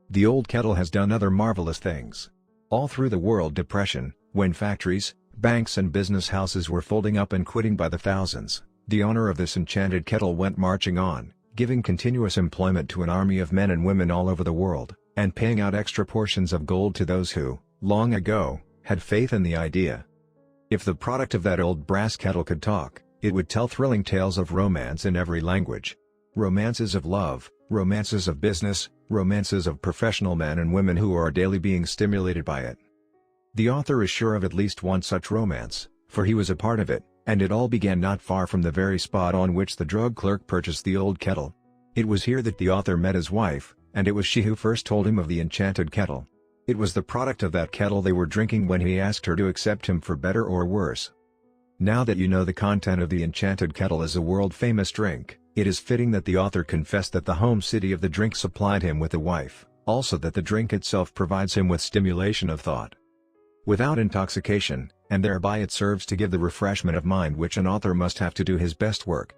The old kettle has done other marvelous things. All through the World Depression, when factories, banks and business houses were folding up and quitting by the thousands, the owner of this enchanted kettle went marching on, giving continuous employment to an army of men and women all over the world, and paying out extra portions of gold to those who, long ago, had faith in the idea. If the product of that old brass kettle could talk, it would tell thrilling tales of romance in every language. Romances of love, romances of business, romances of professional men and women who are daily being stimulated by it. The author is sure of at least one such romance, for he was a part of it, and it all began not far from the very spot on which the drug clerk purchased the old kettle. It was here that the author met his wife, and it was she who first told him of the enchanted kettle. It was the product of that kettle they were drinking when he asked her to accept him for better or worse. Now that you know the content of the enchanted kettle is a world-famous drink, it is fitting that the author confessed that the home city of the drink supplied him with a wife, also that the drink itself provides him with stimulation of thought. Without intoxication, and thereby it serves to give the refreshment of mind which an author must have to do his best work.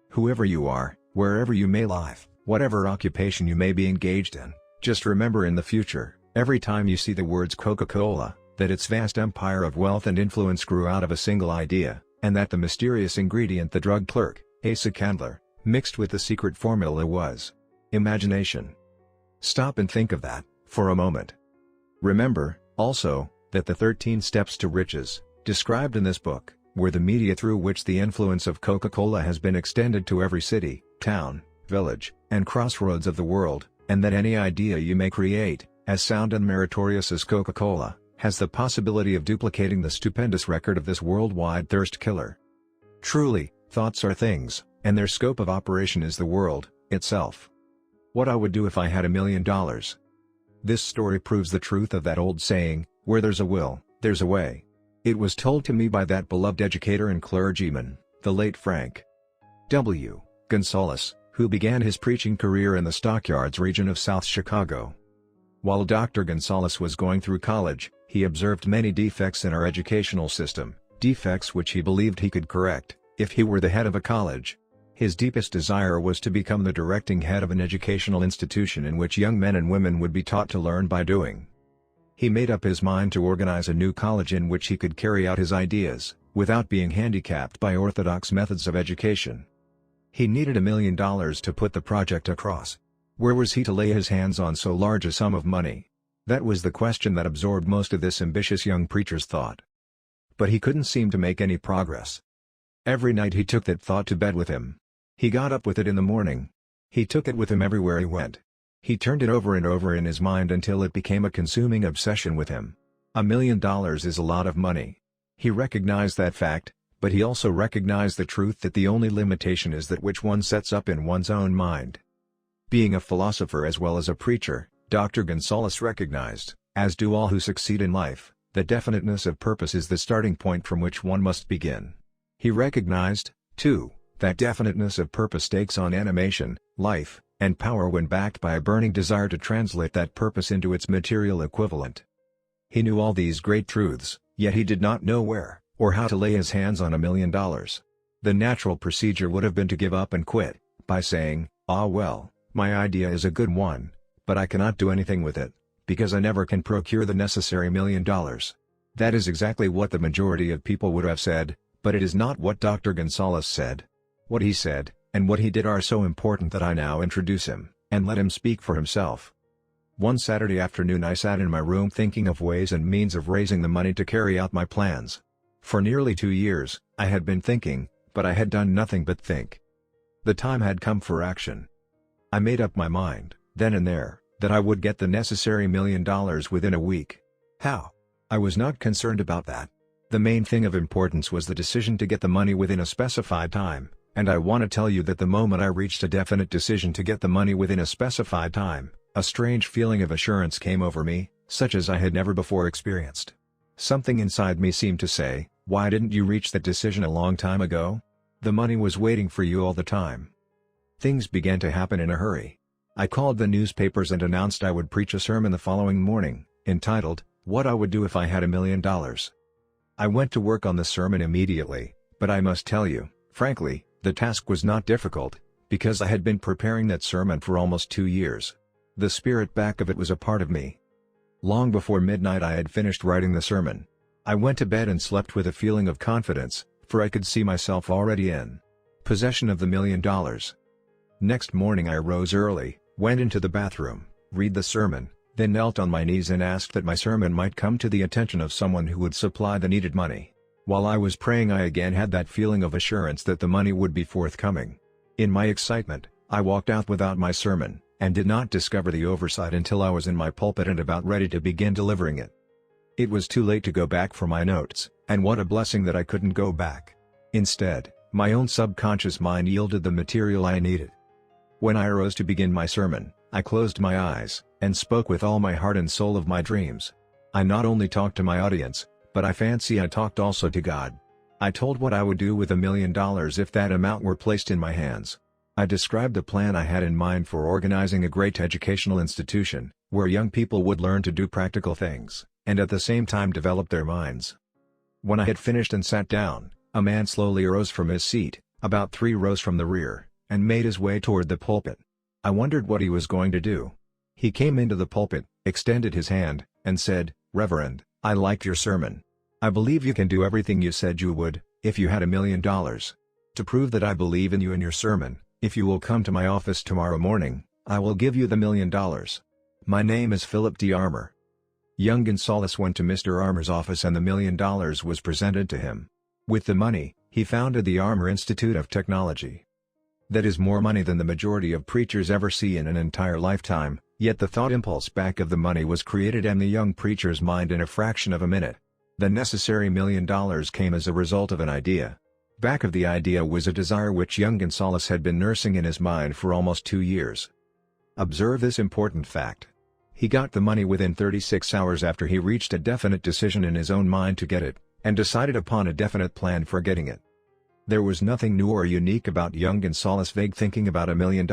Whoever you are, wherever you may live, whatever occupation you may be engaged in, just remember in the future, every time you see the words Coca-Cola, that its vast empire of wealth and influence grew out of a single idea, and that the mysterious ingredient the drug clerk, Asa Candler, mixed with the secret formula was imagination. Stop and think of that, for a moment. Remember, also, that the 13 steps to riches, described in this book, were the media through which the influence of Coca-Cola has been extended to every city, town, village, and crossroads of the world, and that any idea you may create, as sound and meritorious as Coca-Cola, has the possibility of duplicating the stupendous record of this worldwide thirst killer. Truly, thoughts are things, and their scope of operation is the world itself. What I would do if I had $1 million. This story proves the truth of that old saying, where there's a will, there's a way. It was told to me by that beloved educator and clergyman, the late Frank W. Gonzalez, who began his preaching career in the Stockyards region of South Chicago. While Dr. Gonzalez was going through college, he observed many defects in our educational system, defects which he believed he could correct, if he were the head of a college. His deepest desire was to become the directing head of an educational institution in which young men and women would be taught to learn by doing. He made up his mind to organize a new college in which he could carry out his ideas, without being handicapped by orthodox methods of education. He needed $1 million to put the project across. Where was he to lay his hands on so large a sum of money? That was the question that absorbed most of this ambitious young preacher's thought. But he couldn't seem to make any progress. Every night he took that thought to bed with him. He got up with it in the morning. He took it with him everywhere he went. He turned it over and over in his mind until it became a consuming obsession with him. $1 million is a lot of money. He recognized that fact, but he also recognized the truth that the only limitation is that which one sets up in one's own mind. Being a philosopher as well as a preacher, Dr. Gonzalez recognized, as do all who succeed in life, that definiteness of purpose is the starting point from which one must begin. He recognized, too, that definiteness of purpose takes on animation, life, and power when backed by a burning desire to translate that purpose into its material equivalent. He knew all these great truths, yet he did not know where, or how to lay his hands on $1 million. The natural procedure would have been to give up and quit, by saying, "Ah well, my idea is a good one, but I cannot do anything with it, because I never can procure the necessary $1 million." That is exactly what the majority of people would have said, but it is not what Dr. Gonzalez said. What he said, and what he did are so important that I now introduce him, and let him speak for himself. One Saturday afternoon I sat in my room thinking of ways and means of raising the money to carry out my plans. For nearly 2 years, I had been thinking, but I had done nothing but think. The time had come for action. I made up my mind, then and there, that I would get the necessary $1 million within a week. How? I was not concerned about that. The main thing of importance was the decision to get the money within a specified time, and I want to tell you that the moment I reached a definite decision to get the money within a specified time, a strange feeling of assurance came over me, such as I had never before experienced. Something inside me seemed to say, "Why didn't you reach that decision a long time ago? The money was waiting for you all the time." Things began to happen in a hurry. I called the newspapers and announced I would preach a sermon the following morning, entitled, "What I Would Do If I Had $1 Million." I went to work on the sermon immediately, but I must tell you, frankly, the task was not difficult, because I had been preparing that sermon for almost 2 years. The spirit back of it was a part of me. Long before midnight I had finished writing the sermon. I went to bed and slept with a feeling of confidence, for I could see myself already in possession of the $1 million. Next morning I rose early, went into the bathroom, read the sermon, then knelt on my knees and asked that my sermon might come to the attention of someone who would supply the needed money. While I was praying I again had that feeling of assurance that the money would be forthcoming. In my excitement, I walked out without my sermon, and did not discover the oversight until I was in my pulpit and about ready to begin delivering it. It was too late to go back for my notes, and what a blessing that I couldn't go back. Instead, my own subconscious mind yielded the material I needed. When I arose to begin my sermon, I closed my eyes, and spoke with all my heart and soul of my dreams. I not only talked to my audience, but I fancy I talked also to God. I told what I would do with $1 million if that amount were placed in my hands. I described the plan I had in mind for organizing a great educational institution, where young people would learn to do practical things, and at the same time develop their minds. When I had finished and sat down, a man slowly arose from his seat, about 3 rows from the rear, and made his way toward the pulpit. I wondered what he was going to do. He came into the pulpit, extended his hand, and said, "Reverend, I liked your sermon. I believe you can do everything you said you would, if you had $1 million. To prove that I believe in you and your sermon, if you will come to my office tomorrow morning, I will give you the $1 million. My name is Philip D. Armour." Young Gonzalez went to Mr. Armour's office and the $1 million was presented to him. With the money, he founded the Armour Institute of Technology. That is more money than the majority of preachers ever see in an entire lifetime, yet the thought impulse back of the money was created in the young preacher's mind in a fraction of a minute. The necessary $1 million came as a result of an idea. Back of the idea was a desire which young Gonzalez had been nursing in his mind for almost 2 years. Observe this important fact. He got the money within 36 hours after he reached a definite decision in his own mind to get it, and decided upon a definite plan for getting it. There was nothing new or unique about young Gonzalez' vague thinking about $1 million,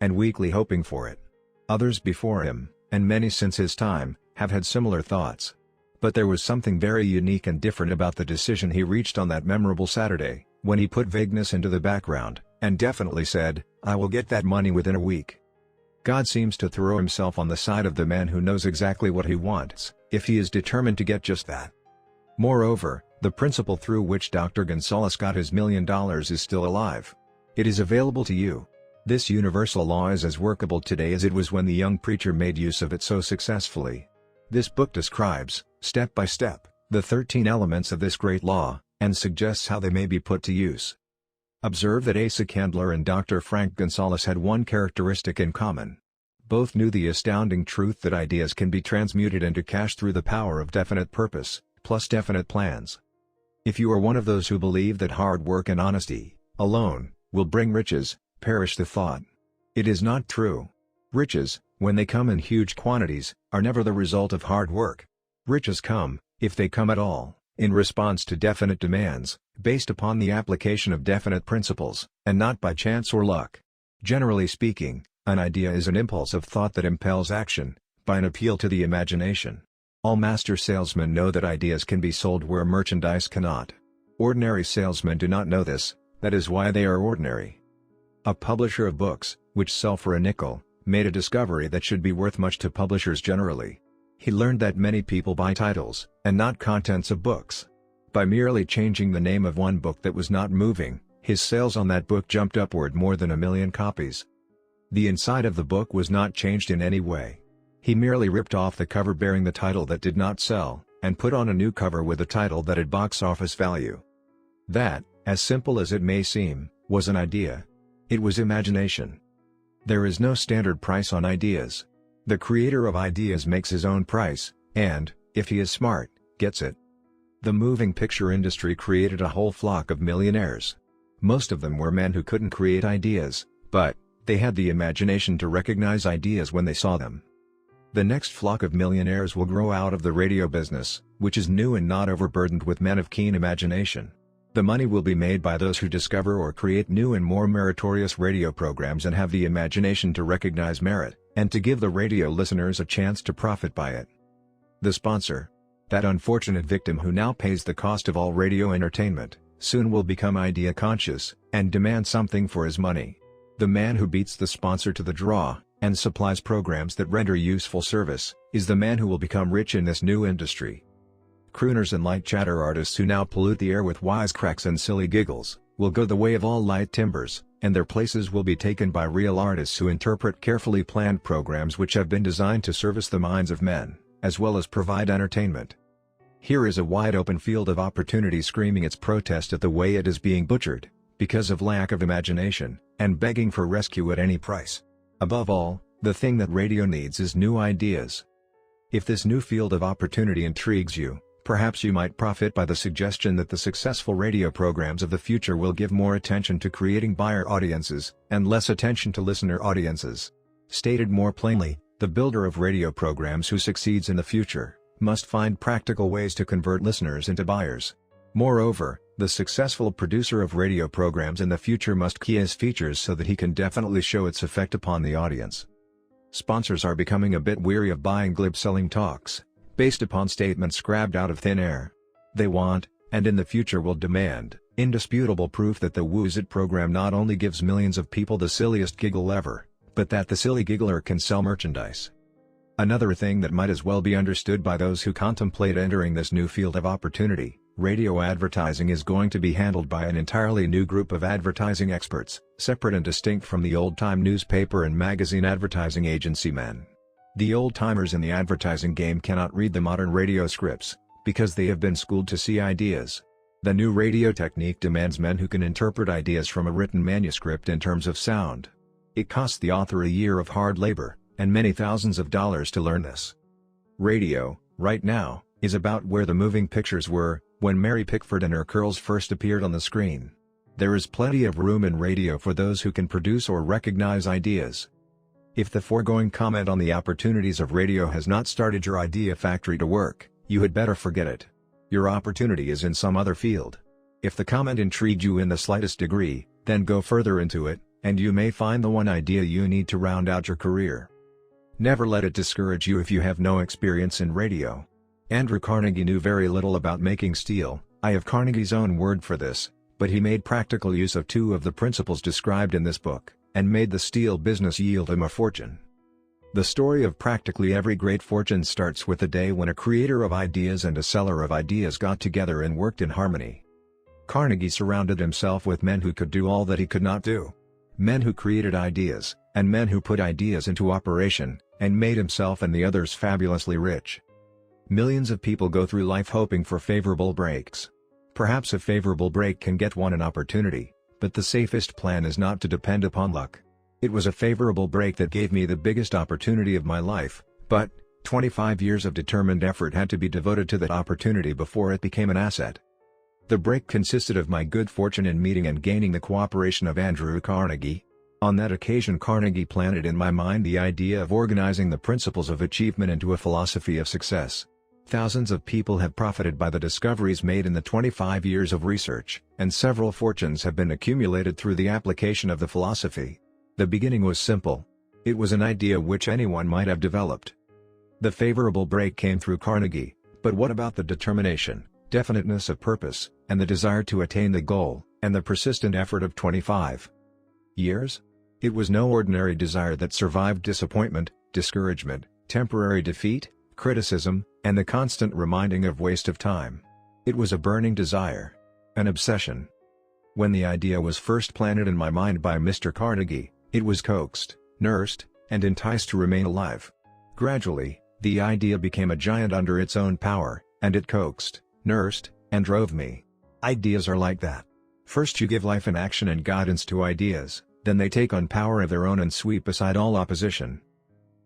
and weakly hoping for it. Others before him, and many since his time, have had similar thoughts. But there was something very unique and different about the decision he reached on that memorable Saturday, when he put vagueness into the background, and definitely said, "I will get that money within a week." God seems to throw himself on the side of the man who knows exactly what he wants, if he is determined to get just that. Moreover, the principle through which Dr. Gonzalez got his $1 million is still alive. It is available to you. This universal law is as workable today as it was when the young preacher made use of it so successfully. This book describes, step by step, the 13 elements of this great law, and suggests how they may be put to use. Observe that Asa Candler and Dr. Frank Gonzalez had one characteristic in common. Both knew the astounding truth that ideas can be transmuted into cash through the power of definite purpose, plus definite plans. If you are one of those who believe that hard work and honesty, alone, will bring riches, perish the thought. It is not true. Riches, when they come in huge quantities, are never the result of hard work. Riches come, If they come at all, in response to definite demands, based upon the application of definite principles, and not by chance or luck. Generally speaking, an idea is an impulse of thought that impels action, by an appeal to the imagination. All master salesmen know that ideas can be sold where merchandise cannot. Ordinary salesmen do not know this, that is why they are ordinary. A publisher of books, which sell for a nickel, made a discovery that should be worth much to publishers generally. He learned that many people buy titles, and not contents of books. By merely changing the name of one book that was not moving, his sales on that book jumped upward more than 1 million copies. The inside of the book was not changed in any way. He merely ripped off the cover bearing the title that did not sell, and put on a new cover with a title that had box office value. That, as simple as it may seem, was an idea. It was imagination. There is no standard price on ideas. The creator of ideas makes his own price, and, if he is smart, gets it. The moving picture industry created a whole flock of millionaires. Most of them were men who couldn't create ideas, but they had the imagination to recognize ideas when they saw them. The next flock of millionaires will grow out of the radio business, which is new and not overburdened with men of keen imagination. The money will be made by those who discover or create new and more meritorious radio programs and have the imagination to recognize merit, and to give the radio listeners a chance to profit by it. The sponsor, that unfortunate victim who now pays the cost of all radio entertainment, soon will become idea conscious, and demand something for his money. The man who beats the sponsor to the draw, and supplies programs that render useful service, is the man who will become rich in this new industry. Crooners and light chatter artists who now pollute the air with wisecracks and silly giggles, will go the way of all light timbers, and their places will be taken by real artists who interpret carefully planned programs which have been designed to service the minds of men, as well as provide entertainment. Here is a wide-open field of opportunity screaming its protest at the way it is being butchered, because of lack of imagination, and begging for rescue at any price. Above all, the thing that radio needs is new ideas. If this new field of opportunity intrigues you, perhaps you might profit by the suggestion that the successful radio programs of the future will give more attention to creating buyer audiences, and less attention to listener audiences. Stated more plainly, the builder of radio programs who succeeds in the future, must find practical ways to convert listeners into buyers. Moreover, the successful producer of radio programs in the future must key his features so that he can definitely show its effect upon the audience. Sponsors are becoming a bit weary of buying glib selling talks, based upon statements grabbed out of thin air. They want, and in the future will demand, indisputable proof that the Woo's It program not only gives millions of people the silliest giggle ever, but that the silly giggler can sell merchandise. Another thing that might as well be understood by those who contemplate entering this new field of opportunity: radio advertising is going to be handled by an entirely new group of advertising experts, separate and distinct from the old-time newspaper and magazine advertising agency men. The old-timers in the advertising game cannot read the modern radio scripts, because they have been schooled to see ideas. The new radio technique demands men who can interpret ideas from a written manuscript in terms of sound. It costs the author a year of hard labor, and many thousands of dollars to learn this. Radio, right now, is about where the moving pictures were, when Mary Pickford and her curls first appeared on the screen. There is plenty of room in radio for those who can produce or recognize ideas. If the foregoing comment on the opportunities of radio has not started your idea factory to work, you had better forget it. Your opportunity is in some other field. If the comment intrigued you in the slightest degree, then go further into it, and you may find the one idea you need to round out your career. Never let it discourage you if you have no experience in radio. Andrew Carnegie knew very little about making steel. I have Carnegie's own word for this, but he made practical use of 2 of the principles described in this book, and made the steel business yield him a fortune. The story of practically every great fortune starts with the day when a creator of ideas and a seller of ideas got together and worked in harmony. Carnegie surrounded himself with men who could do all that he could not do. Men who created ideas, and men who put ideas into operation, and made himself and the others fabulously rich. Millions of people go through life hoping for favorable breaks. Perhaps a favorable break can get one an opportunity, but the safest plan is not to depend upon luck. It was a favorable break that gave me the biggest opportunity of my life, but 25 years of determined effort had to be devoted to that opportunity before it became an asset. The break consisted of my good fortune in meeting and gaining the cooperation of Andrew Carnegie. On that occasion Carnegie planted in my mind the idea of organizing the principles of achievement into a philosophy of success. Thousands of people have profited by the discoveries made in the 25 years of research, and several fortunes have been accumulated through the application of the philosophy. The beginning was simple. It was an idea which anyone might have developed. The favorable break came through Carnegie, but what about the determination, definiteness of purpose, and the desire to attain the goal, and the persistent effort of 25 years? It was no ordinary desire that survived disappointment, discouragement, temporary defeat, criticism, and the constant reminding of waste of time. It was a burning desire. An obsession. When the idea was first planted in my mind by Mr. Carnegie, it was coaxed, nursed, and enticed to remain alive. Gradually, the idea became a giant under its own power, and it coaxed, nursed, and drove me. Ideas are like that. First you give life and action and guidance to ideas, then they take on power of their own and sweep aside all opposition.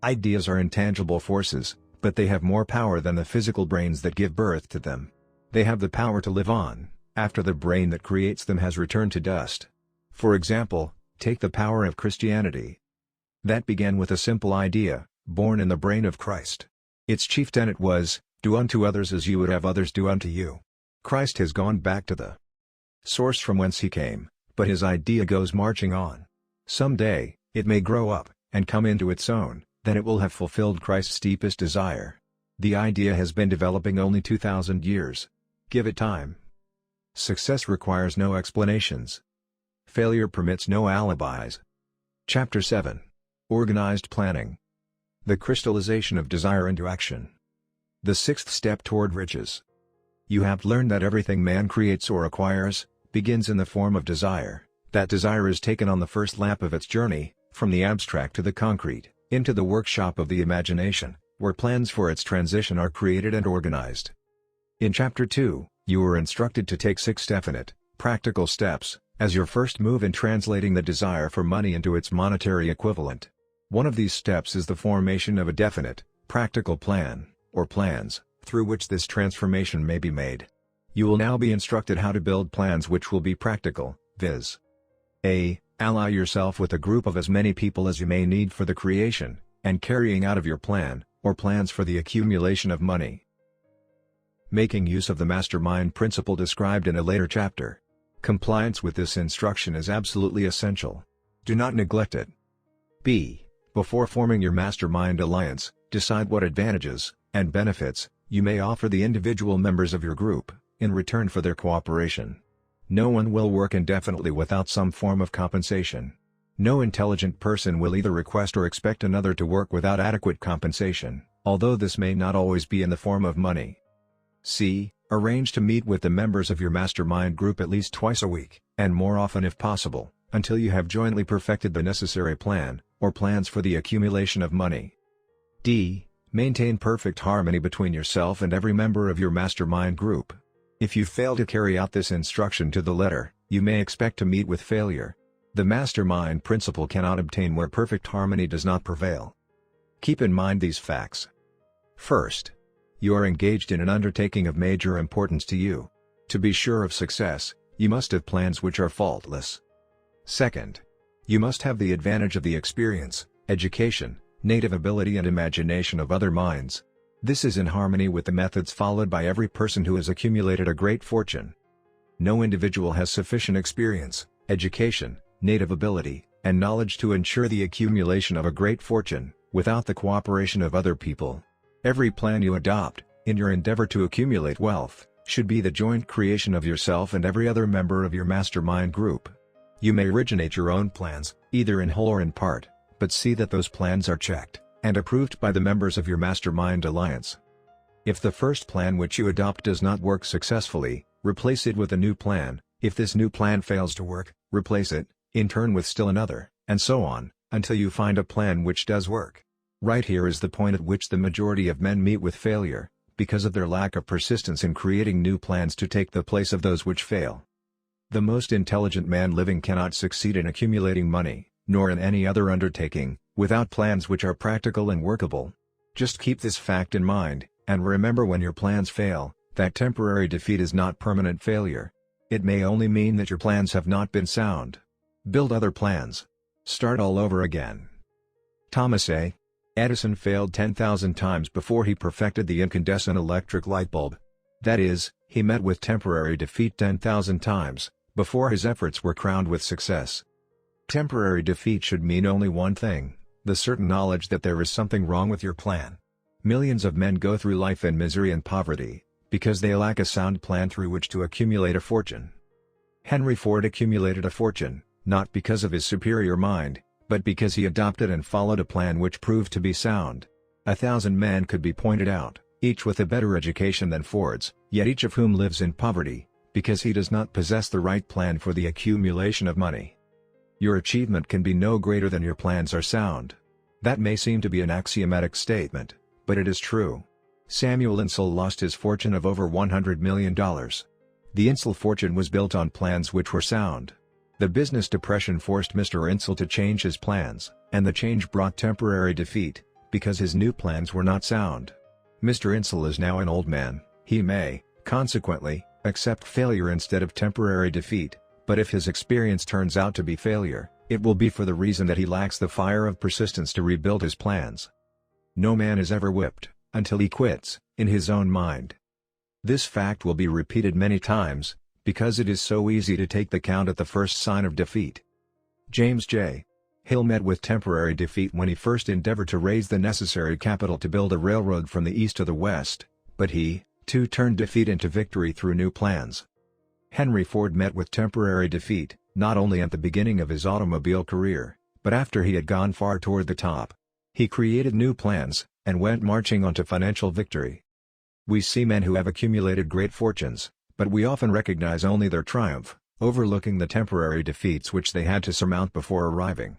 Ideas are intangible forces, but they have more power than the physical brains that give birth to them. They have the power to live on, after the brain that creates them has returned to dust. For example, take the power of Christianity. That began with a simple idea, born in the brain of Christ. Its chief tenet was, do unto others as you would have others do unto you. Christ has gone back to the source from whence he came, but his idea goes marching on. Someday, it may grow up, and come into its own, then it will have fulfilled Christ's deepest desire. The idea has been developing only 2,000 years. Give it time. Success requires no explanations. Failure permits no alibis. Chapter 7. Organized Planning. The crystallization of desire into action. The sixth step toward riches. You have learned that everything man creates or acquires, begins in the form of desire. That desire is taken on the first lap of its journey, from the abstract to the concrete, into the workshop of the imagination, where plans for its transition are created and organized. In Chapter 2, you were instructed to take 6 definite, practical steps, as your first move in translating the desire for money into its monetary equivalent. One of these steps is the formation of a definite, practical plan, or plans, through which this transformation may be made. You will now be instructed how to build plans which will be practical, viz. A. Ally yourself with a group of as many people as you may need for the creation, and carrying out of your plan, or plans for the accumulation of money. Making use of the mastermind principle described in a later chapter. Compliance with this instruction is absolutely essential. Do not neglect it. B. Before forming your mastermind alliance, decide what advantages, and benefits, you may offer the individual members of your group, in return for their cooperation. No one will work indefinitely without some form of compensation. No intelligent person will either request or expect another to work without adequate compensation, although this may not always be in the form of money. C. Arrange to meet with the members of your mastermind group at least twice a week, and more often if possible, until you have jointly perfected the necessary plan, or plans for the accumulation of money. D. Maintain perfect harmony between yourself and every member of your mastermind group. If you fail to carry out this instruction to the letter, you may expect to meet with failure. The mastermind principle cannot obtain where perfect harmony does not prevail. Keep in mind these facts. First, you are engaged in an undertaking of major importance to you. To be sure of success, you must have plans which are faultless. Second, you must have the advantage of the experience, education, native ability and imagination of other minds. This is in harmony with the methods followed by every person who has accumulated a great fortune. No individual has sufficient experience, education, native ability, and knowledge to ensure the accumulation of a great fortune, without the cooperation of other people. Every plan you adopt, in your endeavor to accumulate wealth, should be the joint creation of yourself and every other member of your mastermind group. You may originate your own plans, either in whole or in part, but see that those plans are checked and approved by the members of your mastermind alliance. If the first plan which you adopt does not work successfully, replace it with a new plan. If this new plan fails to work, replace it, in turn with still another, and so on, until you find a plan which does work. Right here is the point at which the majority of men meet with failure, because of their lack of persistence in creating new plans to take the place of those which fail. The most intelligent man living cannot succeed in accumulating money, nor in any other undertaking, without plans which are practical and workable. Just keep this fact in mind, and remember when your plans fail, that temporary defeat is not permanent failure. It may only mean that your plans have not been sound. Build other plans. Start all over again. Thomas A. Edison failed 10,000 times before he perfected the incandescent electric light bulb. That is, he met with temporary defeat 10,000 times, before his efforts were crowned with success. Temporary defeat should mean only one thing: the certain knowledge that there is something wrong with your plan. Millions of men go through life in misery and poverty, because they lack a sound plan through which to accumulate a fortune. Henry Ford accumulated a fortune, not because of his superior mind, but because he adopted and followed a plan which proved to be sound. 1,000 men could be pointed out, each with a better education than Ford's, yet each of whom lives in poverty, because he does not possess the right plan for the accumulation of money. Your achievement can be no greater than your plans are sound. That may seem to be an axiomatic statement, but it is true. Samuel Insull lost his fortune of over $100 million. The Insull fortune was built on plans which were sound. The business depression forced Mr. Insull to change his plans, and the change brought temporary defeat, because his new plans were not sound. Mr. Insull is now an old man. He may, consequently, accept failure instead of temporary defeat, but if his experience turns out to be failure, it will be for the reason that he lacks the fire of persistence to rebuild his plans. No man is ever whipped, until he quits, in his own mind. This fact will be repeated many times, because it is so easy to take the count at the first sign of defeat. James J. Hill met with temporary defeat when he first endeavored to raise the necessary capital to build a railroad from the east to the west, but he, too, turned defeat into victory through new plans. Henry Ford met with temporary defeat, not only at the beginning of his automobile career, but after he had gone far toward the top. He created new plans, and went marching on to financial victory. We see men who have accumulated great fortunes, but we often recognize only their triumph, overlooking the temporary defeats which they had to surmount before arriving.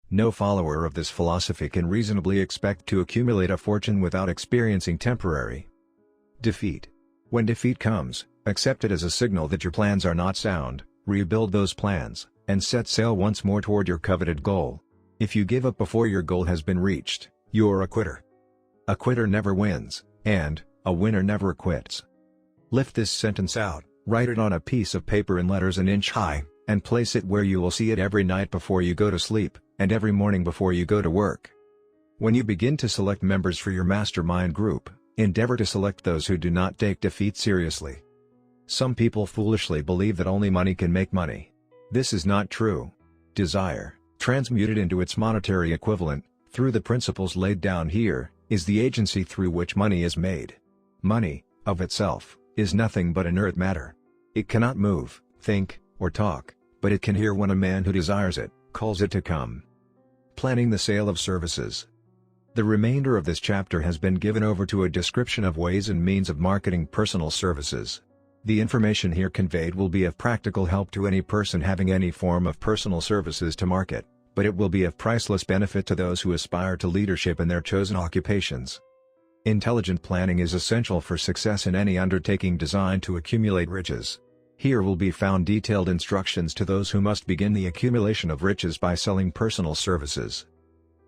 No follower of this philosophy can reasonably expect to accumulate a fortune without experiencing temporary defeat. When defeat comes, accept it as a signal that your plans are not sound, rebuild those plans, and set sail once more toward your coveted goal. If you give up before your goal has been reached, you are a quitter. A quitter never wins, and a winner never quits. Lift this sentence out, write it on a piece of paper in letters an inch high, and place it where you will see it every night before you go to sleep, and every morning before you go to work. When you begin to select members for your mastermind group, endeavor to select those who do not take defeat seriously. Some people foolishly believe that only money can make money. This is not true. Desire, transmuted into its monetary equivalent, through the principles laid down here, is the agency through which money is made. Money, of itself, is nothing but inert matter. It cannot move, think, or talk, but it can hear when a man who desires it, calls it to come. Planning the sale of services. The remainder of this chapter has been given over to a description of ways and means of marketing personal services. The information here conveyed will be of practical help to any person having any form of personal services to market, but it will be of priceless benefit to those who aspire to leadership in their chosen occupations. Intelligent planning is essential for success in any undertaking designed to accumulate riches. Here will be found detailed instructions to those who must begin the accumulation of riches by selling personal services.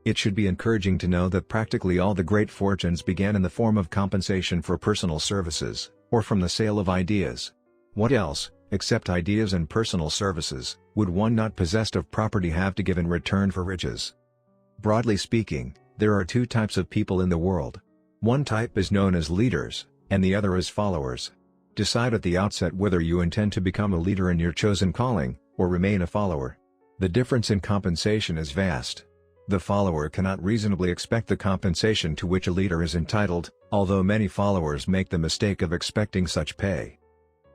It should be encouraging to know that practically all the great fortunes began in the form of compensation for personal services, or from the sale of ideas. What else, except ideas and personal services, would one not possessed of property have to give in return for riches? Broadly speaking, there are two types of people in the world. One type is known as leaders, and the other as followers. Decide at the outset whether you intend to become a leader in your chosen calling, or remain a follower. The difference in compensation is vast. The follower cannot reasonably expect the compensation to which a leader is entitled, although many followers make the mistake of expecting such pay.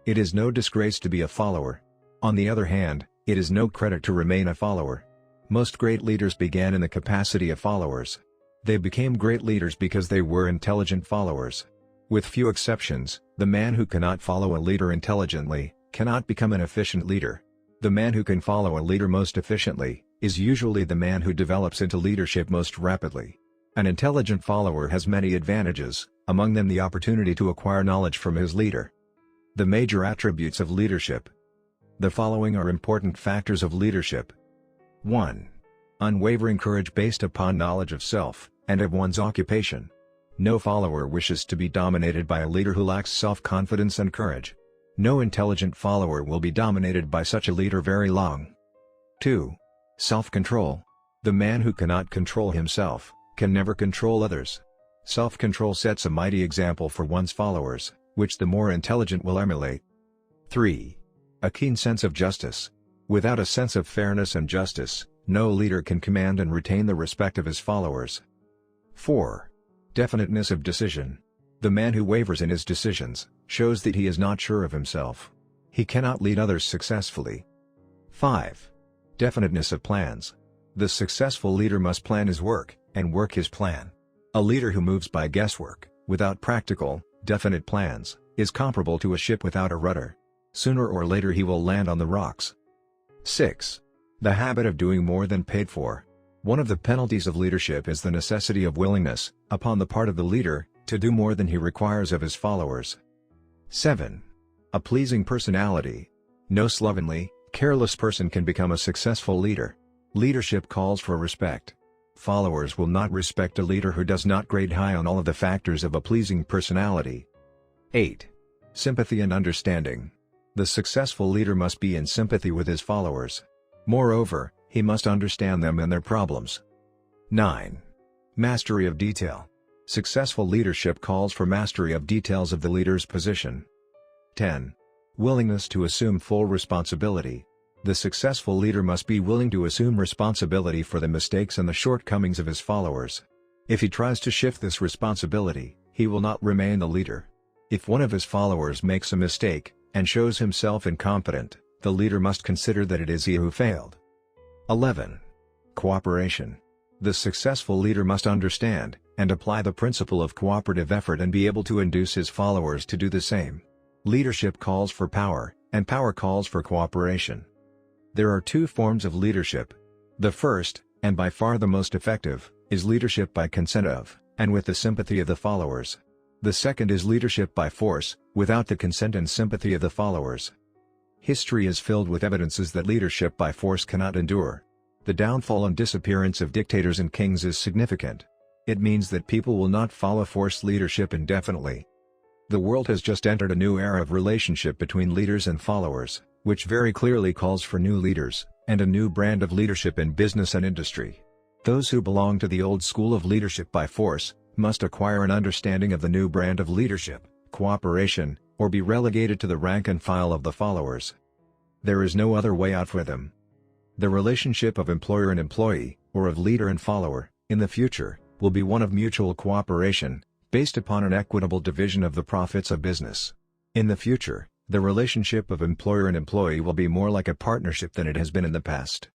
It is no disgrace to be a follower. On the other hand, it is no credit to remain a follower. Most great leaders began in the capacity of followers. They became great leaders because they were intelligent followers. With few exceptions, the man who cannot follow a leader intelligently, cannot become an efficient leader. The man who can follow a leader most efficiently, is usually the man who develops into leadership most rapidly. An intelligent follower has many advantages, among them the opportunity to acquire knowledge from his leader. The major attributes of leadership. The following are important factors of leadership. 1. Unwavering courage based upon knowledge of self, and of one's occupation. No follower wishes to be dominated by a leader who lacks self-confidence and courage. No intelligent follower will be dominated by such a leader very long. 2. Self-control. The man who cannot control himself, can never control others. Self-control sets a mighty example for one's followers, which the more intelligent will emulate. 3. A keen sense of justice. Without a sense of fairness and justice, no leader can command and retain the respect of his followers. 4. Definiteness of decision. The man who wavers in his decisions shows that he is not sure of himself. He cannot lead others successfully. 5. Definiteness of plans. The successful leader must plan his work, and work his plan. A leader who moves by guesswork, without practical, definite plans, is comparable to a ship without a rudder. Sooner or later he will land on the rocks. 6. The habit of doing more than paid for. One of the penalties of leadership is the necessity of willingness, upon the part of the leader, to do more than he requires of his followers. 7. A pleasing personality. No slovenly, careless person can become a successful leader. Leadership calls for respect. Followers will not respect a leader who does not grade high on all of the factors of a pleasing personality. 8. Sympathy and understanding. The successful leader must be in sympathy with his followers. Moreover, he must understand them and their problems. 9. Mastery of detail. Successful leadership calls for mastery of details of the leader's position. 10. Willingness to assume full responsibility. The successful leader must be willing to assume responsibility for the mistakes and the shortcomings of his followers. If he tries to shift this responsibility, he will not remain the leader. If one of his followers makes a mistake, and shows himself incompetent, the leader must consider that it is he who failed. 11. Cooperation. The successful leader must understand, and apply the principle of cooperative effort and be able to induce his followers to do the same. Leadership calls for power, and power calls for cooperation. There are two forms of leadership. The first, and by far the most effective, is leadership by consent of, and with the sympathy of the followers. The second is leadership by force, without the consent and sympathy of the followers. History is filled with evidences that leadership by force cannot endure. The downfall and disappearance of dictators and kings is significant. It means that people will not follow forced leadership indefinitely. The world has just entered a new era of relationship between leaders and followers, which very clearly calls for new leaders, and a new brand of leadership in business and industry. Those who belong to the old school of leadership by force, must acquire an understanding of the new brand of leadership, cooperation, or be relegated to the rank and file of the followers. There is no other way out for them. The relationship of employer and employee, or of leader and follower, in the future, will be one of mutual cooperation, based upon an equitable division of the profits of business. In the future, the relationship of employer and employee will be more like a partnership than it has been in the past.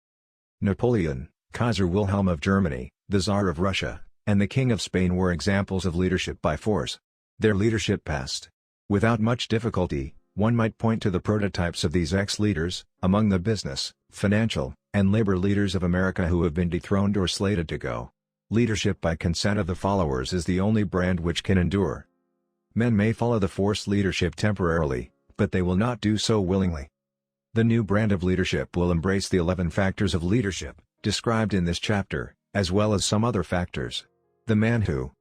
Napoleon, Kaiser Wilhelm of Germany, the Tsar of Russia, and the King of Spain were examples of leadership by force. Their leadership passed. Without much difficulty, one might point to the prototypes of these ex-leaders, among the business, financial, and labor leaders of America who have been dethroned or slated to go. Leadership by consent of the followers is the only brand which can endure. Men may follow the forced leadership temporarily, but they will not do so willingly. The new brand of leadership will embrace the 11 factors of leadership, described in this chapter, as well as some other factors. The man who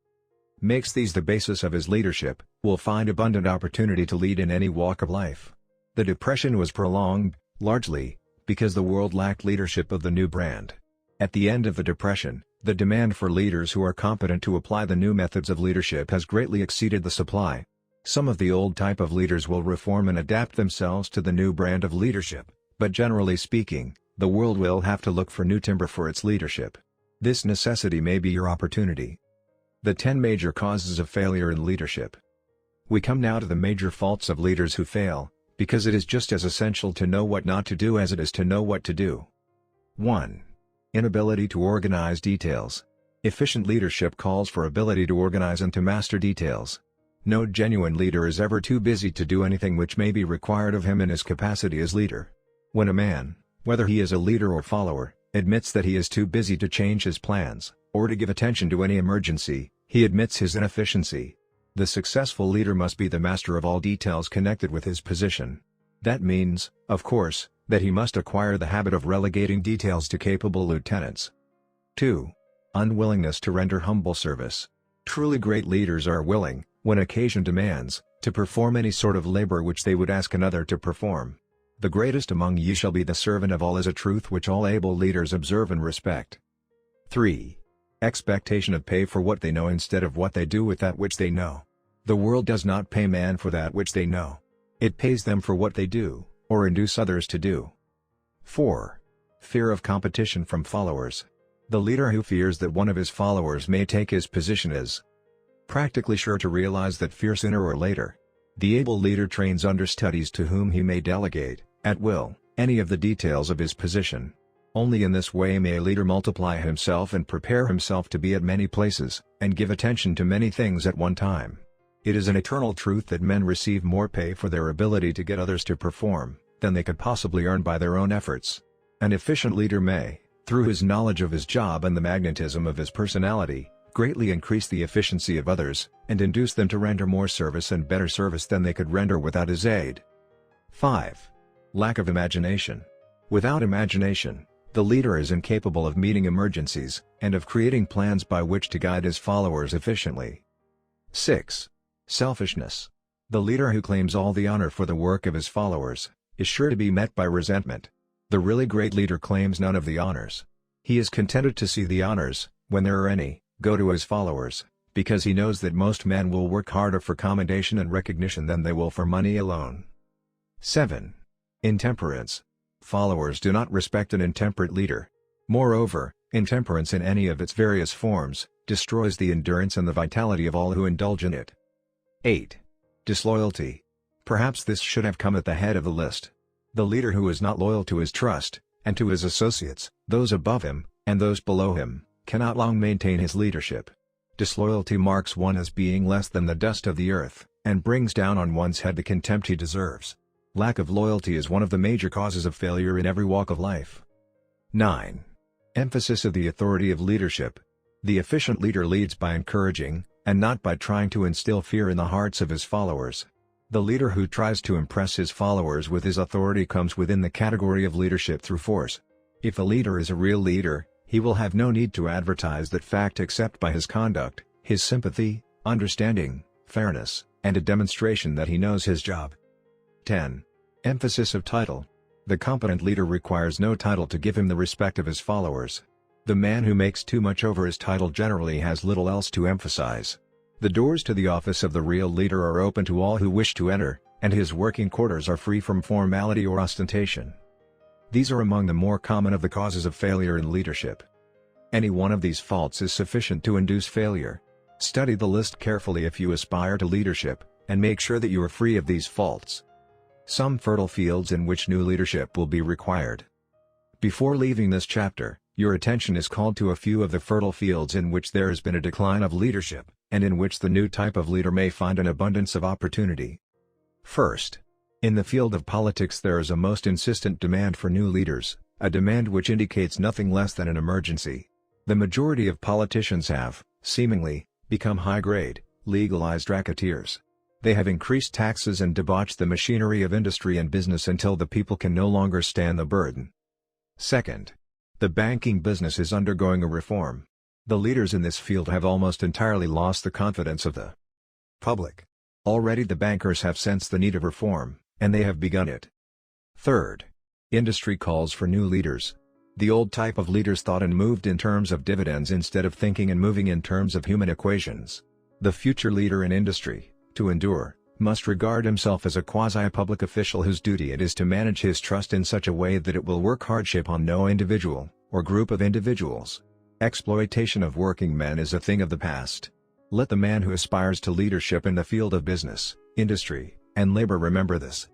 makes these the basis of his leadership, will find abundant opportunity to lead in any walk of life. The Depression was prolonged, largely, because the world lacked leadership of the new brand. At the end of the Depression, the demand for leaders who are competent to apply the new methods of leadership has greatly exceeded the supply. Some of the old type of leaders will reform and adapt themselves to the new brand of leadership, but generally speaking, the world will have to look for new timber for its leadership. This necessity may be your opportunity. The 10 major causes of failure in leadership. We come now to the major faults of leaders who fail, because it is just as essential to know what not to do as it is to know what to do. 1. Inability to organize details. Efficient leadership calls for ability to organize and to master details. No genuine leader is ever too busy to do anything which may be required of him in his capacity as leader. When a man, whether he is a leader or follower, admits that he is too busy to change his plans, or to give attention to any emergency, he admits his inefficiency. The successful leader must be the master of all details connected with his position. That means, of course, that he must acquire the habit of relegating details to capable lieutenants. 2. Unwillingness to render humble service. Truly great leaders are willing, when occasion demands, to perform any sort of labor which they would ask another to perform. The greatest among you shall be the servant of all is a truth which all able leaders observe and respect. 3. expectation of pay for what they know instead of what they do with that which they know. The world does not pay man for that which they know. It pays them for what they do, or induce others to do. 4. Fear of competition from followers. The leader who fears that one of his followers may take his position is practically sure to realize that fear sooner or later. The able leader trains understudies to whom he may delegate, at will, any of the details of his position. Only in this way may a leader multiply himself and prepare himself to be at many places, and give attention to many things at one time. It is an eternal truth that men receive more pay for their ability to get others to perform, than they could possibly earn by their own efforts. An efficient leader may, through his knowledge of his job and the magnetism of his personality, greatly increase the efficiency of others, and induce them to render more service and better service than they could render without his aid. 5. Lack of imagination. Without imagination, the leader is incapable of meeting emergencies, and of creating plans by which to guide his followers efficiently. 6. Selfishness. The leader who claims all the honor for the work of his followers, is sure to be met by resentment. The really great leader claims none of the honors. He is contented to see the honors, when there are any, go to his followers, because he knows that most men will work harder for commendation and recognition than they will for money alone. 7. Intemperance. Followers do not respect an intemperate leader. Moreover, intemperance in any of its various forms, destroys the endurance and the vitality of all who indulge in it. 8. Disloyalty. Perhaps this should have come at the head of the list. The leader who is not loyal to his trust, and to his associates, those above him, and those below him, cannot long maintain his leadership. Disloyalty marks one as being less than the dust of the earth, and brings down on one's head the contempt he deserves. Lack of loyalty is one of the major causes of failure in every walk of life. 9. Emphasis of the authority of leadership. The efficient leader leads by encouraging, and not by trying to instill fear in the hearts of his followers. The leader who tries to impress his followers with his authority comes within the category of leadership through force. If a leader is a real leader, he will have no need to advertise that fact except by his conduct, his sympathy, understanding, fairness, and a demonstration that he knows his job. 10. Emphasis of title. The competent leader requires no title to give him the respect of his followers. The man who makes too much over his title generally has little else to emphasize. The doors to the office of the real leader are open to all who wish to enter, and his working quarters are free from formality or ostentation. These are among the more common of the causes of failure in leadership. Any one of these faults is sufficient to induce failure. Study the list carefully if you aspire to leadership, and make sure that you are free of these faults. Some fertile fields in which new leadership will be required. Before leaving this chapter, your attention is called to a few of the fertile fields in which there has been a decline of leadership, and in which the new type of leader may find an abundance of opportunity. First, in the field of politics there is a most insistent demand for new leaders, a demand which indicates nothing less than an emergency. The majority of politicians have, seemingly, become high-grade, legalized racketeers. They have increased taxes and debauched the machinery of industry and business until the people can no longer stand the burden. Second, the banking business is undergoing a reform. The leaders in this field have almost entirely lost the confidence of the public. Already the bankers have sensed the need of reform, and they have begun it. Third, industry calls for new leaders. The old type of leaders thought and moved in terms of dividends instead of thinking and moving in terms of human equations. The future leader in industry, to endure, must regard himself as a quasi-public official whose duty it is to manage his trust in such a way that it will work hardship on no individual, or group of individuals. Exploitation of working men is a thing of the past. Let the man who aspires to leadership in the field of business, industry, and labor remember this.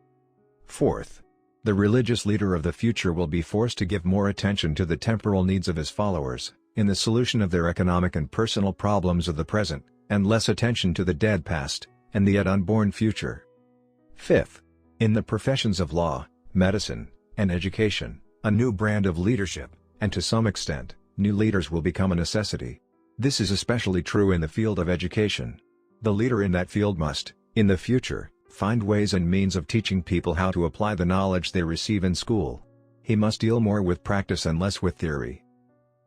Fourth, the religious leader of the future will be forced to give more attention to the temporal needs of his followers, in the solution of their economic and personal problems of the present, and less attention to the dead past, and the yet unborn future. Fifth, in the professions of law, medicine, and education, a new brand of leadership, and to some extent, new leaders will become a necessity. This is especially true in the field of education. The leader in that field must, in the future, find ways and means of teaching people how to apply the knowledge they receive in school. He must deal more with practice and less with theory.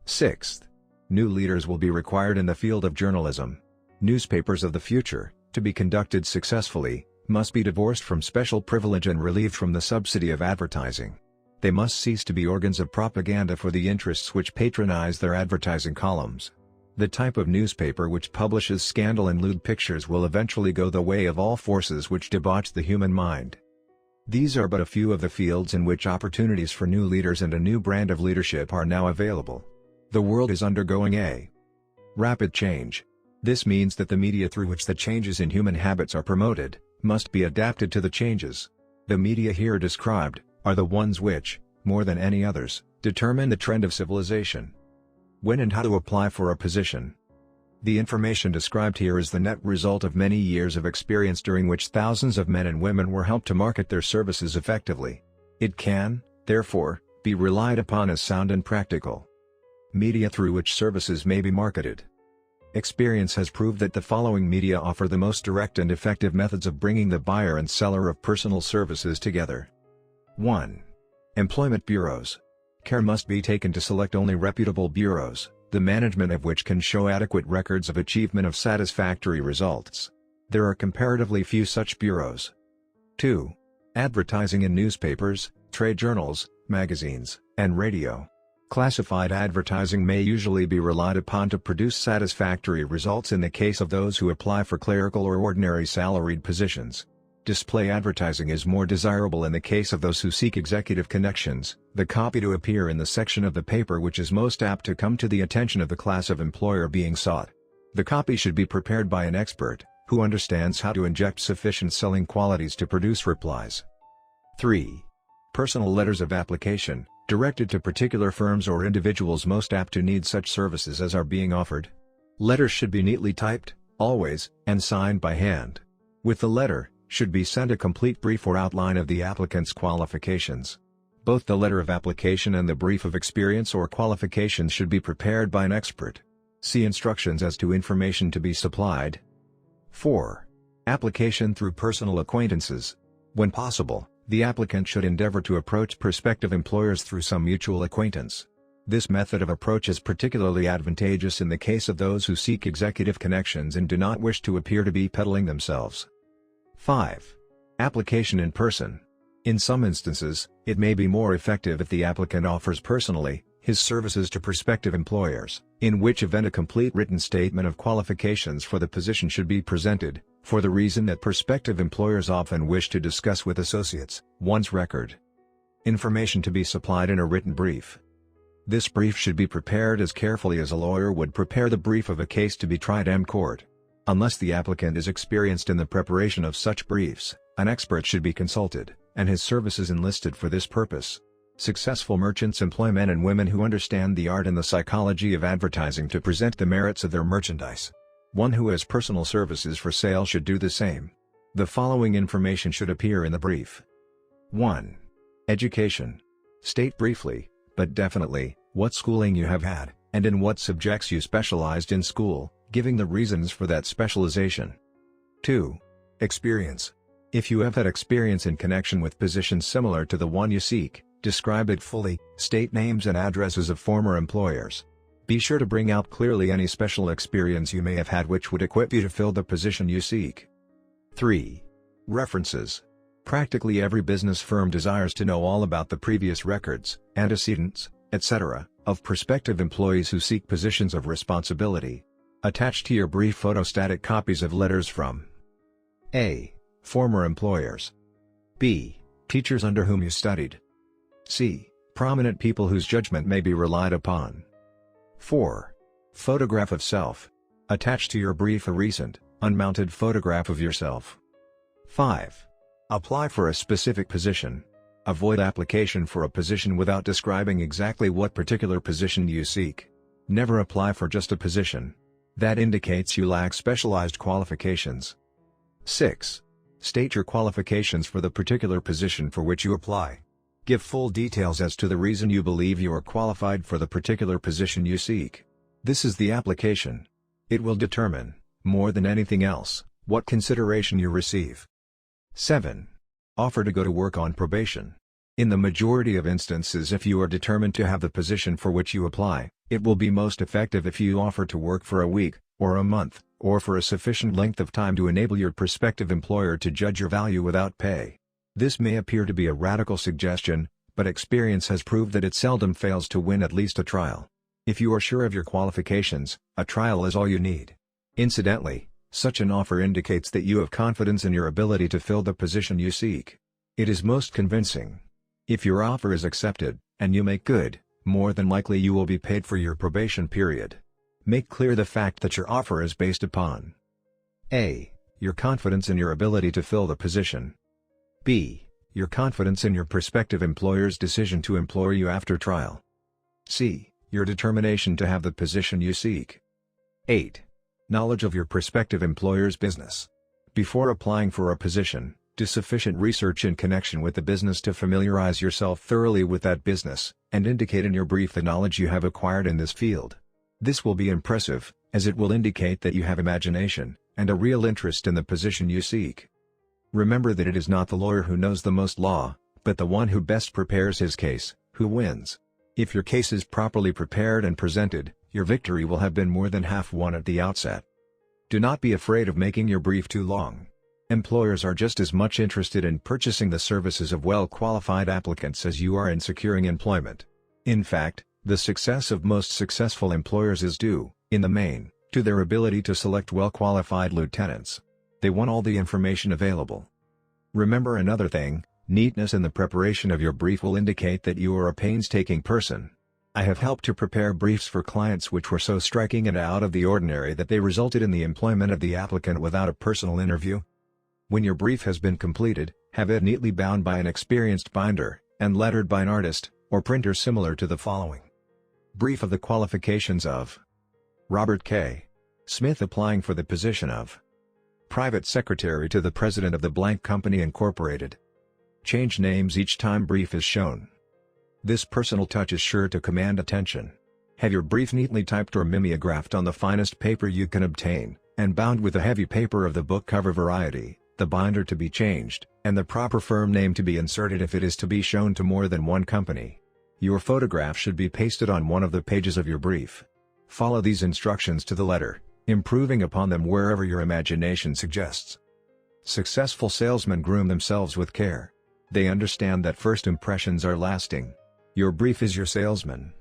Sixth, new leaders will be required in the field of journalism. Newspapers of the future, to be conducted successfully, must be divorced from special privilege and relieved from the subsidy of advertising. They must cease to be organs of propaganda for the interests which patronize their advertising columns. The type of newspaper which publishes scandal and lewd pictures will eventually go the way of all forces which debauch the human mind. These are but a few of the fields in which opportunities for new leaders and a new brand of leadership are now available. The world is undergoing a rapid change. This means that the media through which the changes in human habits are promoted, must be adapted to the changes. The media here described, are the ones which, more than any others, determine the trend of civilization. When and how to apply for a position. The information described here is the net result of many years of experience during which thousands of men and women were helped to market their services effectively. It can, therefore, be relied upon as sound and practical. Media through which services may be marketed. Experience has proved that the following media offer the most direct and effective methods of bringing the buyer and seller of personal services together. 1. Employment bureaus. Care must be taken to select only reputable bureaus, the management of which can show adequate records of achievement of satisfactory results. There are comparatively few such bureaus. 2. Advertising in newspapers, trade journals, magazines, and radio. Classified advertising may usually be relied upon to produce satisfactory results in the case of those who apply for clerical or ordinary salaried positions. Display advertising is more desirable in the case of those who seek executive connections, the copy to appear in the section of the paper which is most apt to come to the attention of the class of employer being sought. The copy should be prepared by an expert, who understands how to inject sufficient selling qualities to produce replies. 3. Personal letters of application, directed to particular firms or individuals most apt to need such services as are being offered. Letters should be neatly typed, always, and signed by hand. With the letter, should be sent a complete brief or outline of the applicant's qualifications. Both the letter of application and the brief of experience or qualifications should be prepared by an expert. See instructions as to information to be supplied. 4. Application through personal acquaintances. When possible, the applicant should endeavor to approach prospective employers through some mutual acquaintance. This method of approach is particularly advantageous in the case of those who seek executive connections and do not wish to appear to be peddling themselves. 5. Application in person. In some instances, it may be more effective if the applicant offers personally his services to prospective employers, in which event a complete written statement of qualifications for the position should be presented, for the reason that prospective employers often wish to discuss with associates one's record. Information to be supplied in a written brief. This brief should be prepared as carefully as a lawyer would prepare the brief of a case to be tried in court. Unless the applicant is experienced in the preparation of such briefs, an expert should be consulted, and his services enlisted for this purpose. Successful merchants employ men and women who understand the art and the psychology of advertising to present the merits of their merchandise. One who has personal services for sale should do the same. The following information should appear in the brief. 1. Education. State briefly, but definitely, what schooling you have had, and in what subjects you specialized in school, giving the reasons for that specialization. 2. Experience. If you have had experience in connection with positions similar to the one you seek, describe it fully, state names and addresses of former employers. Be sure to bring out clearly any special experience you may have had which would equip you to fill the position you seek. 3. References. Practically every business firm desires to know all about the previous records, antecedents, etc., of prospective employees who seek positions of responsibility. Attach to your brief photostatic copies of letters from A. Former employers. B. Teachers under whom you studied. C. Prominent people whose judgment may be relied upon. 4. Photograph of self. Attach to your brief a recent, unmounted photograph of yourself. 5. Apply for a specific position. Avoid application for a position without describing exactly what particular position you seek. Never apply for just a position. That indicates you lack specialized qualifications. 6. State your qualifications for the particular position for which you apply. Give full details as to the reason you believe you are qualified for the particular position you seek. This is the application. It will determine, more than anything else, what consideration you receive. 7. Offer to go to work on probation. In the majority of instances, if you are determined to have the position for which you apply, it will be most effective if you offer to work for a week, or a month, or for a sufficient length of time to enable your prospective employer to judge your value without pay. This may appear to be a radical suggestion, but experience has proved that it seldom fails to win at least a trial. If you are sure of your qualifications, a trial is all you need. Incidentally, such an offer indicates that you have confidence in your ability to fill the position you seek. It is most convincing. If your offer is accepted, and you make good, more than likely you will be paid for your probation period. Make clear the fact that your offer is based upon A. Your confidence in your ability to fill the position. B. Your confidence in your prospective employer's decision to employ you after trial. C. Your determination to have the position you seek. 8. Knowledge of your prospective employer's business. Before applying for a position, do sufficient research in connection with the business to familiarize yourself thoroughly with that business, and indicate in your brief the knowledge you have acquired in this field. This will be impressive, as it will indicate that you have imagination, and a real interest in the position you seek. Remember that it is not the lawyer who knows the most law, but the one who best prepares his case, who wins. If your case is properly prepared and presented, your victory will have been more than half won at the outset. Do not be afraid of making your brief too long. Employers are just as much interested in purchasing the services of well-qualified applicants as you are in securing employment. In fact, the success of most successful employers is due, in the main, to their ability to select well-qualified lieutenants. They want all the information available. Remember another thing, neatness in the preparation of your brief will indicate that you are a painstaking person. I have helped to prepare briefs for clients which were so striking and out of the ordinary that they resulted in the employment of the applicant without a personal interview. When your brief has been completed, have it neatly bound by an experienced binder, and lettered by an artist, or printer similar to the following. Brief of the qualifications of Robert K. Smith applying for the position of Private Secretary to the President of the Blank Company Incorporated. Change names each time brief is shown. This personal touch is sure to command attention. Have your brief neatly typed or mimeographed on the finest paper you can obtain, and bound with the heavy paper of the book cover variety, the binder to be changed, and the proper firm name to be inserted if it is to be shown to more than one company. Your photograph should be pasted on one of the pages of your brief. Follow these instructions to the letter, improving upon them wherever your imagination suggests. Successful salesmen groom themselves with care. They understand that first impressions are lasting. Your brief is your salesman.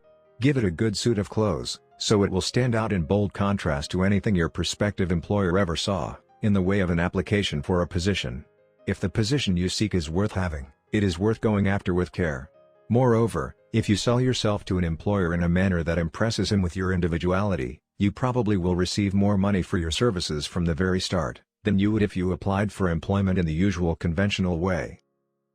Give it a good suit of clothes, so it will stand out in bold contrast to anything your prospective employer ever saw, in the way of an application for a position. If the position you seek is worth having, it is worth going after with care. Moreover, if you sell yourself to an employer in a manner that impresses him with your individuality, you probably will receive more money for your services from the very start, than you would if you applied for employment in the usual conventional way.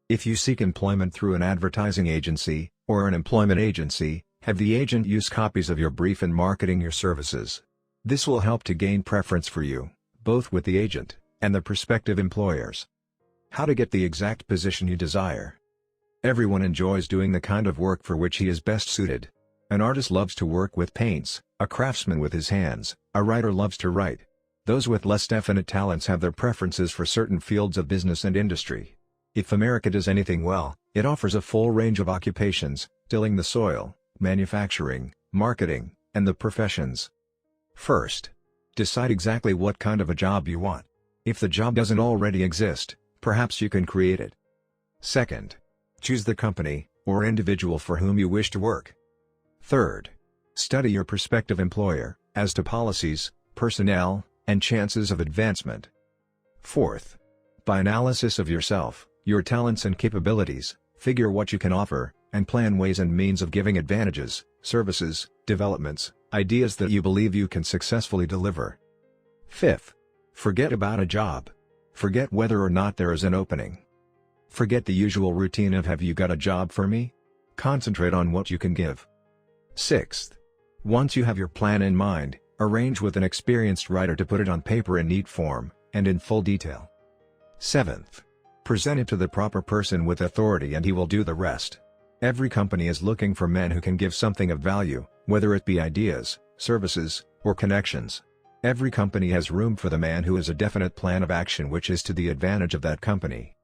If you seek employment through an advertising agency, or an employment agency, have the agent use copies of your brief in marketing your services. This will help to gain preference for you, both with the agent, and the prospective employers. How to get the exact position you desire. Everyone enjoys doing the kind of work for which he is best suited. An artist loves to work with paints, a craftsman with his hands, a writer loves to write. Those with less definite talents have their preferences for certain fields of business and industry. If America does anything well, it offers a full range of occupations, tilling the soil, manufacturing, marketing, and the professions. First, decide exactly what kind of a job you want. If the job doesn't already exist, perhaps you can create it. Second, choose the company, or individual for whom you wish to work. Third, study your prospective employer, as to policies, personnel, and chances of advancement. Fourth, by analysis of yourself, your talents and capabilities, figure what you can offer, and plan ways and means of giving advantages, services, developments, ideas that you believe you can successfully deliver. Fifth, forget about a job. Forget whether or not there is an opening. Forget the usual routine of "have you got a job for me?" Concentrate on what you can give. Sixth, once you have your plan in mind, arrange with an experienced writer to put it on paper in neat form, and in full detail. Seventh, present it to the proper person with authority and he will do the rest. Every company is looking for men who can give something of value, whether it be ideas, services, or connections. Every company has room for the man who has a definite plan of action which is to the advantage of that company.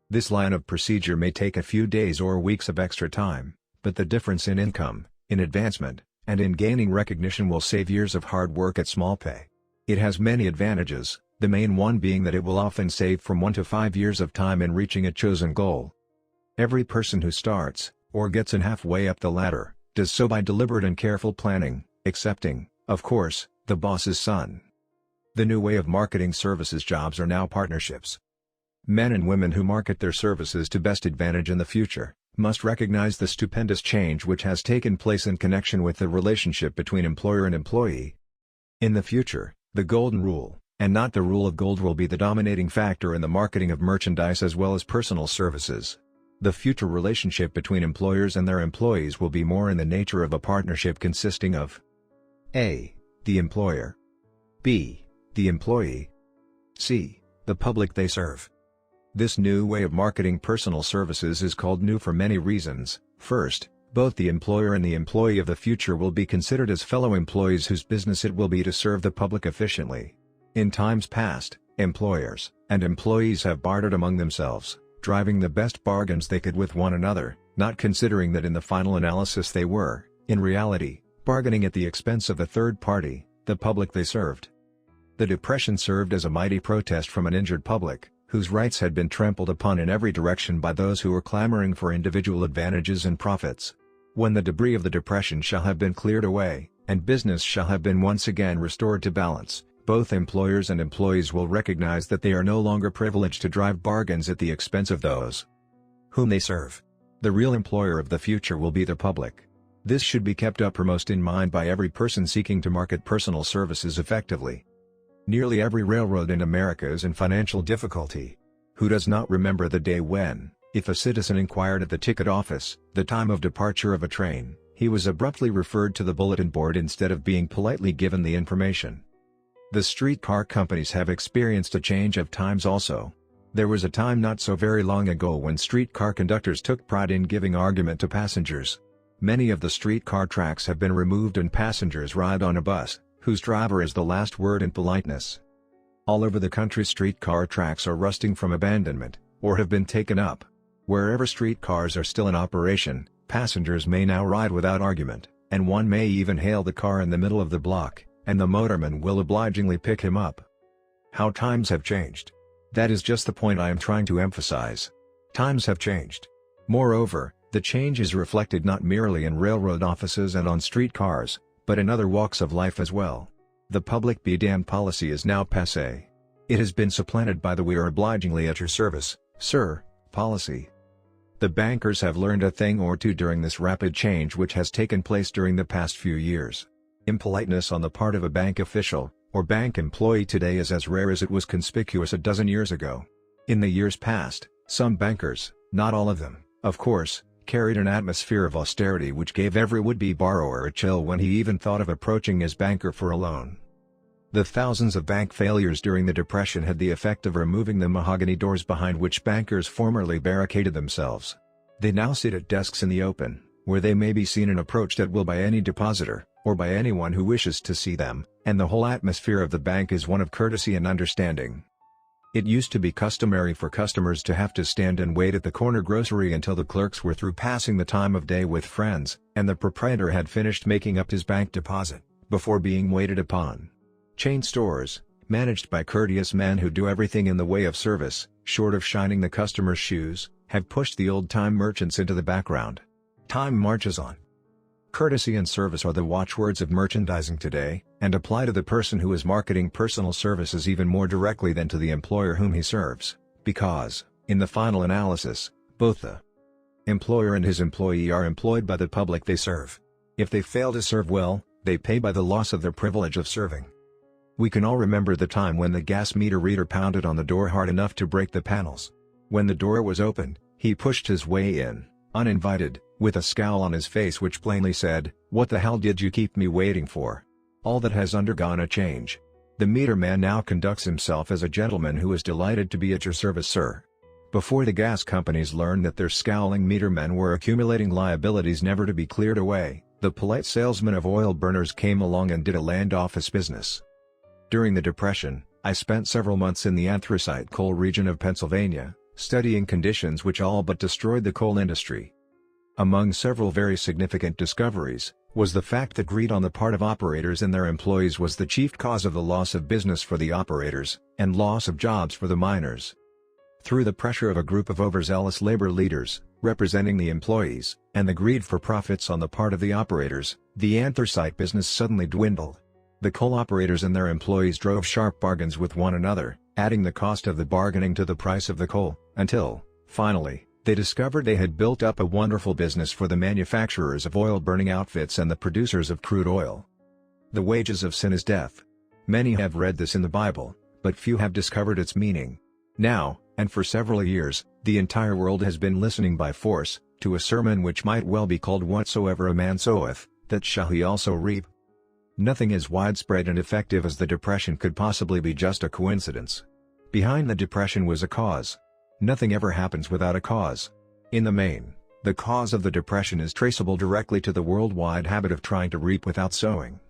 This line of procedure may take a few days or weeks of extra time, but the difference in income, in advancement, and in gaining recognition will save years of hard work at small pay. It has many advantages, the main one being that it will often save from 1 to 5 years of time in reaching a chosen goal. Every person who starts, or gets in halfway up the ladder, does so by deliberate and careful planning, accepting, of course, the boss's son. The new way of marketing services jobs are now partnerships. Men and women who market their services to best advantage in the future must recognize the stupendous change which has taken place in connection with the relationship between employer and employee. In the future, the golden rule, and not the rule of gold, will be the dominating factor in the marketing of merchandise as well as personal services. The future relationship between employers and their employees will be more in the nature of a partnership consisting of A. The employer, B. The employee, C. The public they serve. This new way of marketing personal services is called new for many reasons. First, both the employer and the employee of the future will be considered as fellow employees whose business it will be to serve the public efficiently. In times past, employers and employees have bartered among themselves, driving the best bargains they could with one another, not considering that in the final analysis they were, in reality, bargaining at the expense of the third party, the public they served. The Depression served as a mighty protest from an injured public, whose rights had been trampled upon in every direction by those who were clamoring for individual advantages and profits. When the debris of the Depression shall have been cleared away, and business shall have been once again restored to balance, both employers and employees will recognize that they are no longer privileged to drive bargains at the expense of those whom they serve. The real employer of the future will be the public. This should be kept uppermost in mind by every person seeking to market personal services effectively. Nearly every railroad in America is in financial difficulty. Who does not remember the day when, if a citizen inquired at the ticket office the time of departure of a train, he was abruptly referred to the bulletin board instead of being politely given the information? The streetcar companies have experienced a change of times also. There was a time not so very long ago when streetcar conductors took pride in giving argument to passengers. Many of the streetcar tracks have been removed and passengers ride on a bus whose driver is the last word in politeness. All over the country streetcar tracks are rusting from abandonment, or have been taken up. Wherever streetcars are still in operation, passengers may now ride without argument, and one may even hail the car in the middle of the block, and the motorman will obligingly pick him up. How times have changed. That is just the point I am trying to emphasize. Times have changed. Moreover, the change is reflected not merely in railroad offices and on streetcars, but in other walks of life as well. The public be damned policy is now passé. It has been supplanted by the we are obligingly at your service, sir, policy. The bankers have learned a thing or two during this rapid change which has taken place during the past few years. Impoliteness on the part of a bank official, or bank employee today is as rare as it was conspicuous a dozen years ago. In the years past, some bankers, not all of them, of course, carried an atmosphere of austerity which gave every would-be borrower a chill when he even thought of approaching his banker for a loan. The thousands of bank failures during the Depression had the effect of removing the mahogany doors behind which bankers formerly barricaded themselves. They now sit at desks in the open, where they may be seen and approached at will by any depositor, or by anyone who wishes to see them, and the whole atmosphere of the bank is one of courtesy and understanding. It used to be customary for customers to have to stand and wait at the corner grocery until the clerks were through passing the time of day with friends, and the proprietor had finished making up his bank deposit, before being waited upon. Chain stores, managed by courteous men who do everything in the way of service, short of shining the customer's shoes, have pushed the old-time merchants into the background. Time marches on. Courtesy and service are the watchwords of merchandising today, and apply to the person who is marketing personal services even more directly than to the employer whom he serves, because, in the final analysis, both the employer and his employee are employed by the public they serve. If they fail to serve well, they pay by the loss of their privilege of serving. We can all remember the time when the gas meter reader pounded on the door hard enough to break the panels. When the door was opened, he pushed his way in, uninvited, with a scowl on his face which plainly said, "What the hell did you keep me waiting for?" All that has undergone a change. The meter man now conducts himself as a gentleman who is delighted to be at your service, sir. Before the gas companies learned that their scowling meter men were accumulating liabilities never to be cleared away, the polite salesman of oil burners came along and did a land office business. During the Depression, I spent several months in the anthracite coal region of Pennsylvania, studying conditions which all but destroyed the coal industry. Among several very significant discoveries, was the fact that greed on the part of operators and their employees was the chief cause of the loss of business for the operators, and loss of jobs for the miners. Through the pressure of a group of overzealous labor leaders, representing the employees, and the greed for profits on the part of the operators, the anthracite business suddenly dwindled. The coal operators and their employees drove sharp bargains with one another, adding the cost of the bargaining to the price of the coal, until, finally, they discovered they had built up a wonderful business for the manufacturers of oil-burning outfits and the producers of crude oil. The wages of sin is death. Many have read this in the Bible, but few have discovered its meaning. Now, and for several years, the entire world has been listening by force, to a sermon which might well be called "Whatsoever a man soweth, that shall he also reap." Nothing as widespread and effective as the Depression could possibly be just a coincidence. Behind the Depression was a cause. Nothing ever happens without a cause. In the main, the cause of the Depression is traceable directly to the worldwide habit of trying to reap without sowing.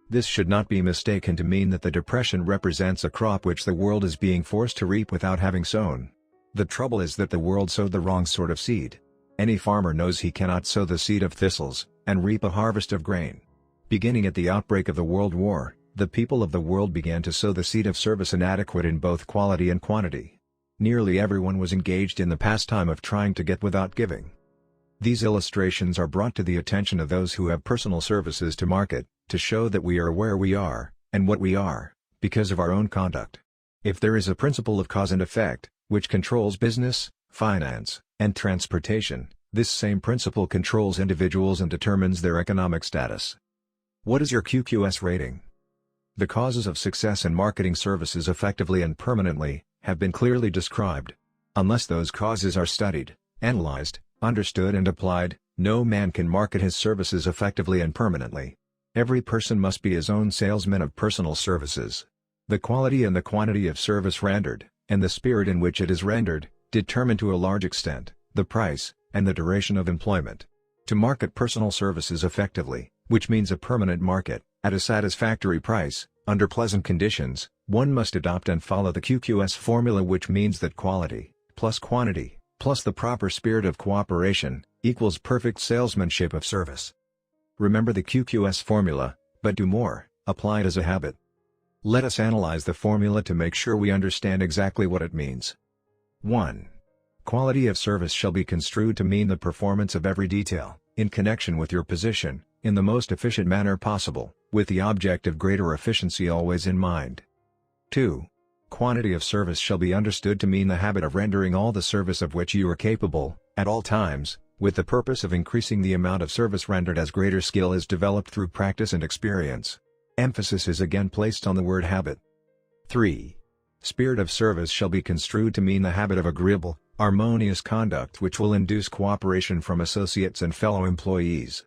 This should not be mistaken to mean that the Depression represents a crop which the world is being forced to reap without having sown. The trouble is that the world sowed the wrong sort of seed. Any farmer knows he cannot sow the seed of thistles, and reap a harvest of grain. Beginning at the outbreak of the World War, the people of the world began to sow the seed of service inadequate in both quality and quantity. Nearly everyone was engaged in the pastime of trying to get without giving. These illustrations are brought to the attention of those who have personal services to market, to show that we are where we are, and what we are, because of our own conduct. If there is a principle of cause and effect, which controls business, finance, and transportation, this same principle controls individuals and determines their economic status. What is your QQS rating? The causes of success in marketing services effectively and permanently have been clearly described. Unless those causes are studied, analyzed, understood and applied, no man can market his services effectively and permanently. Every person must be his own salesman of personal services. The quality and the quantity of service rendered, and the spirit in which it is rendered, determine to a large extent the price and the duration of employment. To market personal services effectively, which means a permanent market, at a satisfactory price, under pleasant conditions, one must adopt and follow the QQS formula, which means that quality, plus quantity, plus the proper spirit of cooperation, equals perfect salesmanship of service. Remember the QQS formula, but do more, apply it as a habit. Let us analyze the formula to make sure we understand exactly what it means. 1. Quality of service shall be construed to mean the performance of every detail, in connection with your position, in the most efficient manner possible, with the object of greater efficiency always in mind. 2. Quantity of service shall be understood to mean the habit of rendering all the service of which you are capable, at all times, with the purpose of increasing the amount of service rendered as greater skill is developed through practice and experience. Emphasis is again placed on the word habit. 3. Spirit of service shall be construed to mean the habit of agreeable, harmonious conduct which will induce cooperation from associates and fellow employees.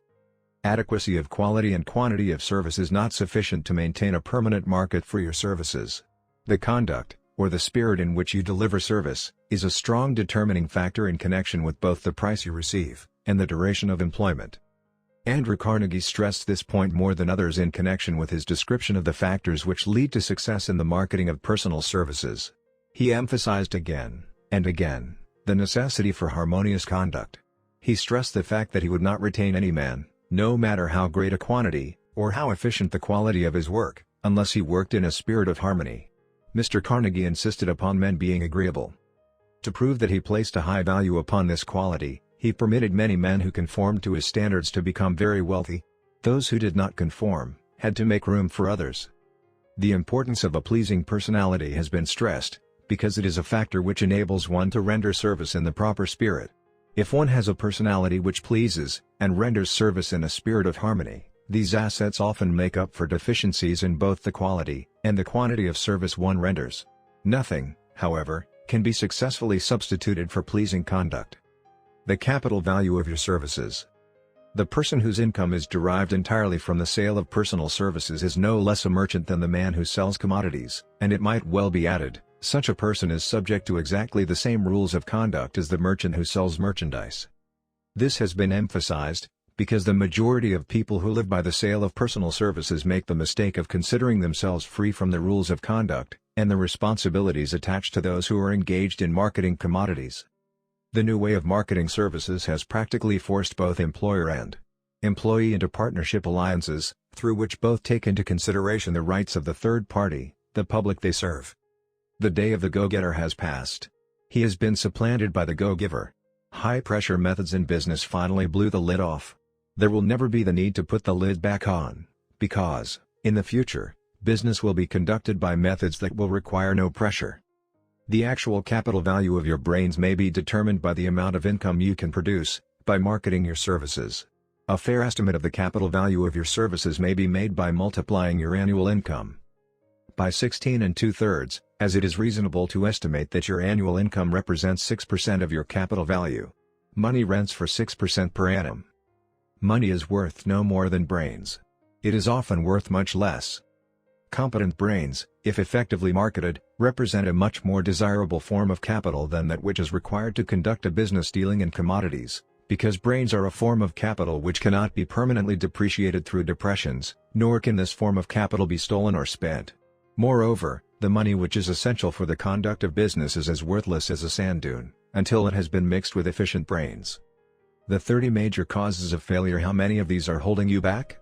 Adequacy of quality and quantity of service is not sufficient to maintain a permanent market for your services. The conduct, or the spirit in which you deliver service, is a strong determining factor in connection with both the price you receive, and the duration of employment. Andrew Carnegie stressed this point more than others in connection with his description of the factors which lead to success in the marketing of personal services. He emphasized again, and again, the necessity for harmonious conduct. He stressed the fact that he would not retain any man, no matter how great a quantity, or how efficient the quality of his work, unless he worked in a spirit of harmony. Mr. Carnegie insisted upon men being agreeable. To prove that he placed a high value upon this quality, he permitted many men who conformed to his standards to become very wealthy. Those who did not conform, had to make room for others. The importance of a pleasing personality has been stressed, because it is a factor which enables one to render service in the proper spirit. If one has a personality which pleases, and renders service in a spirit of harmony, these assets often make up for deficiencies in both the quality and the quantity of service one renders. Nothing, however, can be successfully substituted for pleasing conduct. The capital value of your services. The person whose income is derived entirely from the sale of personal services is no less a merchant than the man who sells commodities, and it might well be added, such a person is subject to exactly the same rules of conduct as the merchant who sells merchandise. This has been emphasized, because the majority of people who live by the sale of personal services make the mistake of considering themselves free from the rules of conduct, and the responsibilities attached to those who are engaged in marketing commodities. The new way of marketing services has practically forced both employer and employee into partnership alliances, through which both take into consideration the rights of the third party, the public they serve. The day of the go-getter has passed. He has been supplanted by the go-giver. High-pressure methods in business finally blew the lid off. There will never be the need to put the lid back on, because, in the future, business will be conducted by methods that will require no pressure. The actual capital value of your brains may be determined by the amount of income you can produce, by marketing your services. A fair estimate of the capital value of your services may be made by multiplying your annual income by 16 2/3, as it is reasonable to estimate that your annual income represents 6% of your capital value. Money rents for 6% per annum. Money is worth no more than brains. It is often worth much less. Competent brains, if effectively marketed, represent a much more desirable form of capital than that which is required to conduct a business dealing in commodities, because brains are a form of capital which cannot be permanently depreciated through depressions, nor can this form of capital be stolen or spent. Moreover, the money which is essential for the conduct of business is as worthless as a sand dune, until it has been mixed with efficient brains. The 30 major causes of failure. How many of these are holding you back?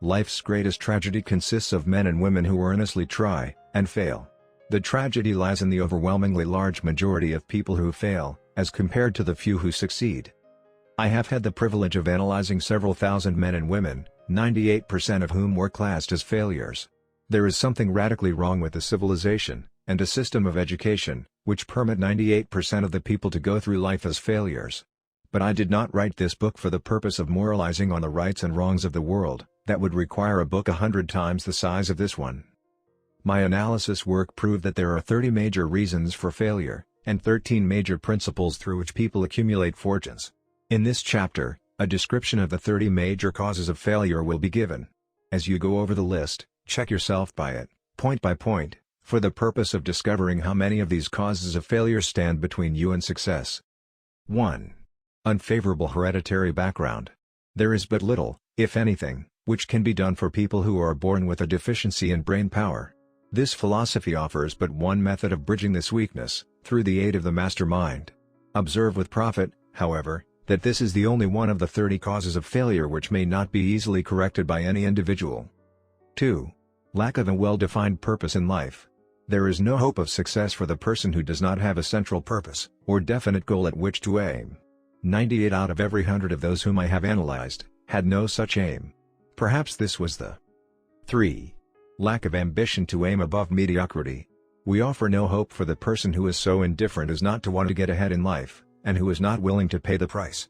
Life's greatest tragedy consists of men and women who earnestly try, and fail. The tragedy lies in the overwhelmingly large majority of people who fail, as compared to the few who succeed. I have had the privilege of analyzing several thousand men and women, 98% of whom were classed as failures. There is something radically wrong with the civilization, and a system of education, which permit 98% of the people to go through life as failures. But I did not write this book for the purpose of moralizing on the rights and wrongs of the world. That would require a book 100 times the size of this one. My analysis work proved that there are 30 major reasons for failure, and 13 major principles through which people accumulate fortunes. In this chapter, a description of the 30 major causes of failure will be given. As you go over the list, check yourself by it, point by point, for the purpose of discovering how many of these causes of failure stand between you and success. 1. Unfavorable hereditary background. There is but little, if anything, which can be done for people who are born with a deficiency in brain power. This philosophy offers but one method of bridging this weakness, through the aid of the mastermind. Observe with profit, however, that this is the only one of the 30 causes of failure which may not be easily corrected by any individual. 2. Lack of a well-defined purpose in life. There is no hope of success for the person who does not have a central purpose, or definite goal at which to aim. 98 out of every 100 of those whom I have analyzed, had no such aim. Perhaps this was the 3. Lack of ambition to aim above mediocrity. We offer no hope for the person who is so indifferent as not to want to get ahead in life, and who is not willing to pay the price.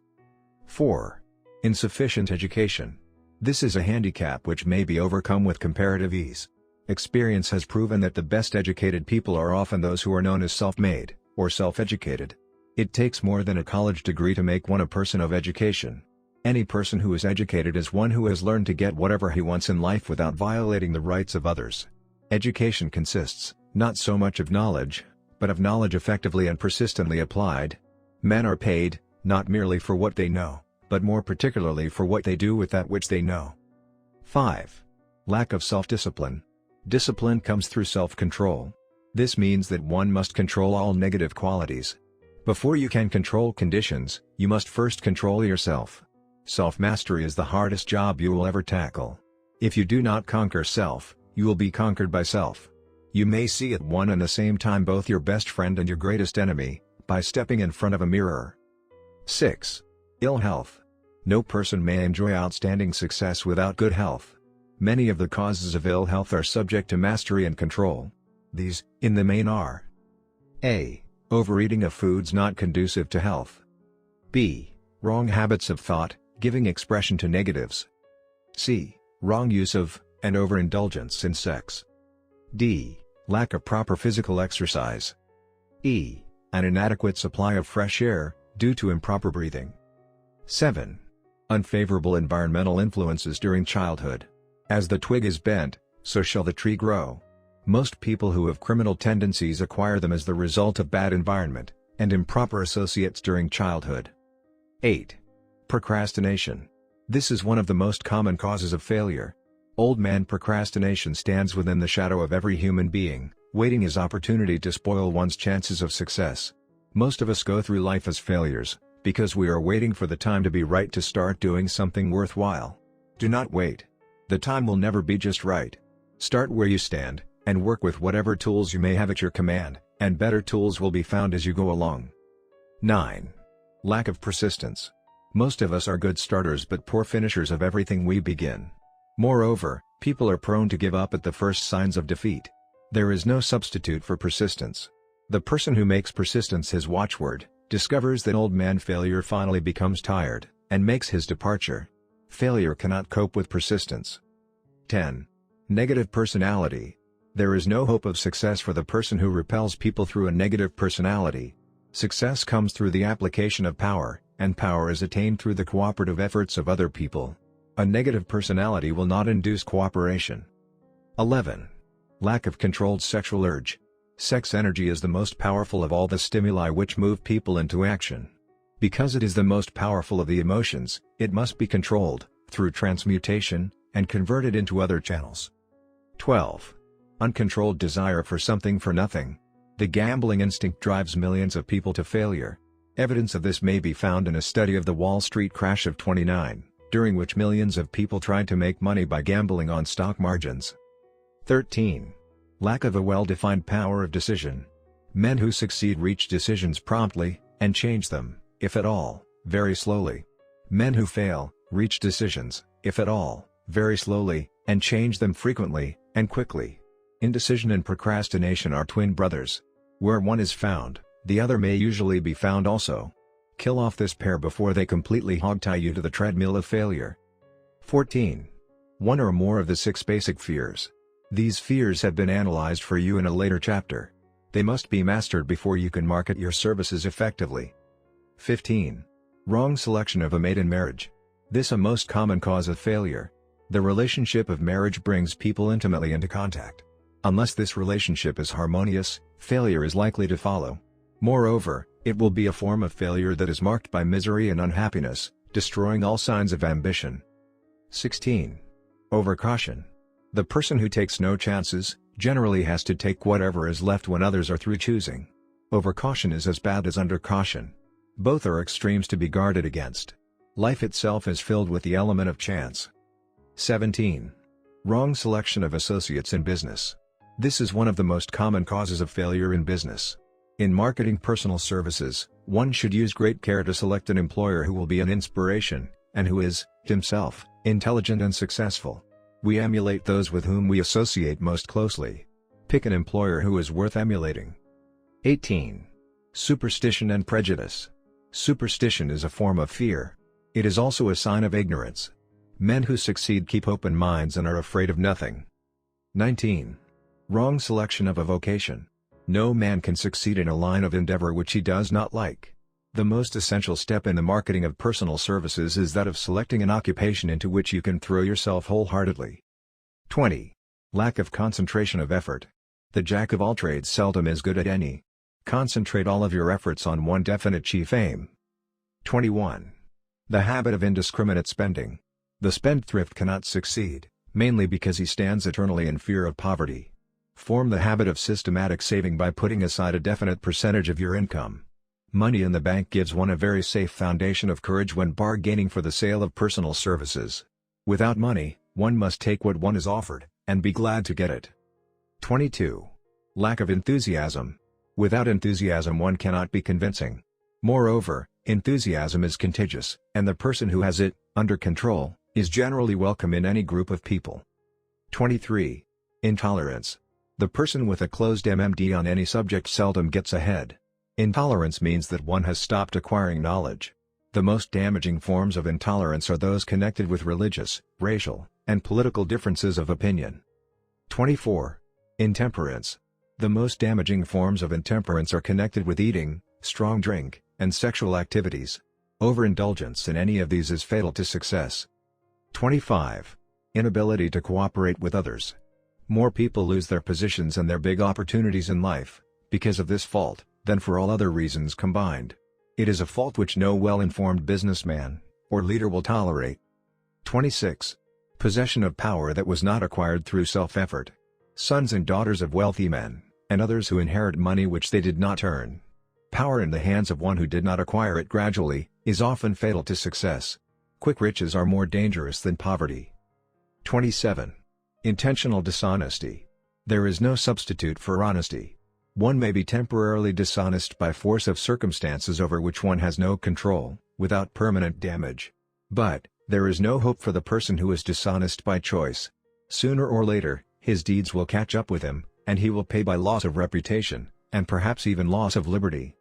4. Insufficient education. This is a handicap which may be overcome with comparative ease. Experience has proven that the best educated people are often those who are known as self-made, or self-educated. It takes more than a college degree to make one a person of education. Any person who is educated is one who has learned to get whatever he wants in life without violating the rights of others. Education consists, not so much of knowledge, but of knowledge effectively and persistently applied. Men are paid, not merely for what they know, but more particularly for what they do with that which they know. 5. Lack of self-discipline. Discipline comes through self-control. This means that one must control all negative qualities. Before you can control conditions, you must first control yourself. Self-mastery is the hardest job you will ever tackle. If you do not conquer self, you will be conquered by self. You may see at one and the same time both your best friend and your greatest enemy, by stepping in front of a mirror. 6. Ill health. No person may enjoy outstanding success without good health. Many of the causes of ill health are subject to mastery and control. These, in the main are: A. Overeating of foods not conducive to health. B. Wrong habits of thought, giving expression to negatives. C. Wrong use of, and overindulgence in sex. D. Lack of proper physical exercise. E. An inadequate supply of fresh air, due to improper breathing. 7. Unfavorable environmental influences during childhood. As the twig is bent, so shall the tree grow. Most people who have criminal tendencies acquire them as the result of bad environment, and improper associates during childhood. 8. Procrastination. This is one of the most common causes of failure. Old man procrastination stands within the shadow of every human being, waiting his opportunity to spoil one's chances of success. Most of us go through life as failures, because we are waiting for the time to be right to start doing something worthwhile. Do not wait. The time will never be just right. Start where you stand, and work with whatever tools you may have at your command, and better tools will be found as you go along. 9. Lack of persistence. Most of us are good starters but poor finishers of everything we begin. Moreover, people are prone to give up at the first signs of defeat. There is no substitute for persistence. The person who makes persistence his watchword, discovers that old man failure finally becomes tired, and makes his departure. Failure cannot cope with persistence. 10. Negative personality. There is no hope of success for the person who repels people through a negative personality. Success comes through the application of power, and power is attained through the cooperative efforts of other people. A negative personality will not induce cooperation. 11. Lack of controlled sexual urge. Sex energy is the most powerful of all the stimuli which move people into action. Because it is the most powerful of the emotions, it must be controlled, through transmutation, and converted into other channels. 12. Uncontrolled desire for something for nothing. The gambling instinct drives millions of people to failure. Evidence of this may be found in a study of the Wall Street crash of '29, during which millions of people tried to make money by gambling on stock margins. 13. Lack of a well-defined power of decision. Men who succeed reach decisions promptly, and change them, if at all, very slowly. Men who fail, reach decisions, if at all, very slowly, and change them frequently, and quickly. Indecision and procrastination are twin brothers. Where one is found, the other may usually be found also. Kill off this pair before they completely hogtie you to the treadmill of failure. 14. One or more of the 6 basic fears. These fears have been analyzed for you in a later chapter. They must be mastered before you can market your services effectively. 15. Wrong selection of a mate in marriage. This a most common cause of failure. The relationship of marriage brings people intimately into contact. Unless this relationship is harmonious, failure is likely to follow. Moreover, it will be a form of failure that is marked by misery and unhappiness, destroying all signs of ambition. 16. Overcaution. The person who takes no chances, generally has to take whatever is left when others are through choosing. Overcaution is as bad as undercaution. Both are extremes to be guarded against. Life itself is filled with the element of chance. 17. Wrong selection of associates in business. This is one of the most common causes of failure in business. In marketing personal services, one should use great care to select an employer who will be an inspiration, and who is, himself, intelligent and successful. We emulate those with whom we associate most closely. Pick an employer who is worth emulating. 18. Superstition and prejudice. Superstition is a form of fear. It is also a sign of ignorance. Men who succeed keep open minds and are afraid of nothing. 19. Wrong selection of a vocation. No man can succeed in a line of endeavor which he does not like. The most essential step in the marketing of personal services is that of selecting an occupation into which you can throw yourself wholeheartedly. 20. Lack of concentration of effort. The jack of all trades seldom is good at any. Concentrate all of your efforts on one definite chief aim. 21. The habit of indiscriminate spending. The spendthrift cannot succeed, mainly because he stands eternally in fear of poverty. Form the habit of systematic saving by putting aside a definite percentage of your income. Money in the bank gives one a very safe foundation of courage when bargaining for the sale of personal services. Without money, one must take what one is offered, and be glad to get it. 22. Lack of enthusiasm. Without enthusiasm one cannot be convincing. Moreover, enthusiasm is contagious, and the person who has it, under control, is generally welcome in any group of people. 23. Intolerance. The person with a closed MMD on any subject seldom gets ahead. Intolerance means that one has stopped acquiring knowledge. The most damaging forms of intolerance are those connected with religious, racial, and political differences of opinion. 24. Intemperance. The most damaging forms of intemperance are connected with eating, strong drink, and sexual activities. Overindulgence in any of these is fatal to success. 25. Inability to cooperate with others. More people lose their positions and their big opportunities in life, because of this fault, than for all other reasons combined. It is a fault which no well-informed businessman, or leader will tolerate. 26. Possession of power that was not acquired through self-effort. Sons and daughters of wealthy men, and others who inherit money which they did not earn. Power in the hands of one who did not acquire it gradually, is often fatal to success. Quick riches are more dangerous than poverty. 27. Intentional dishonesty. There is no substitute for honesty. One may be temporarily dishonest by force of circumstances over which one has no control, without permanent damage. But, there is no hope for the person who is dishonest by choice. Sooner or later, his deeds will catch up with him, and he will pay by loss of reputation, and perhaps even loss of liberty.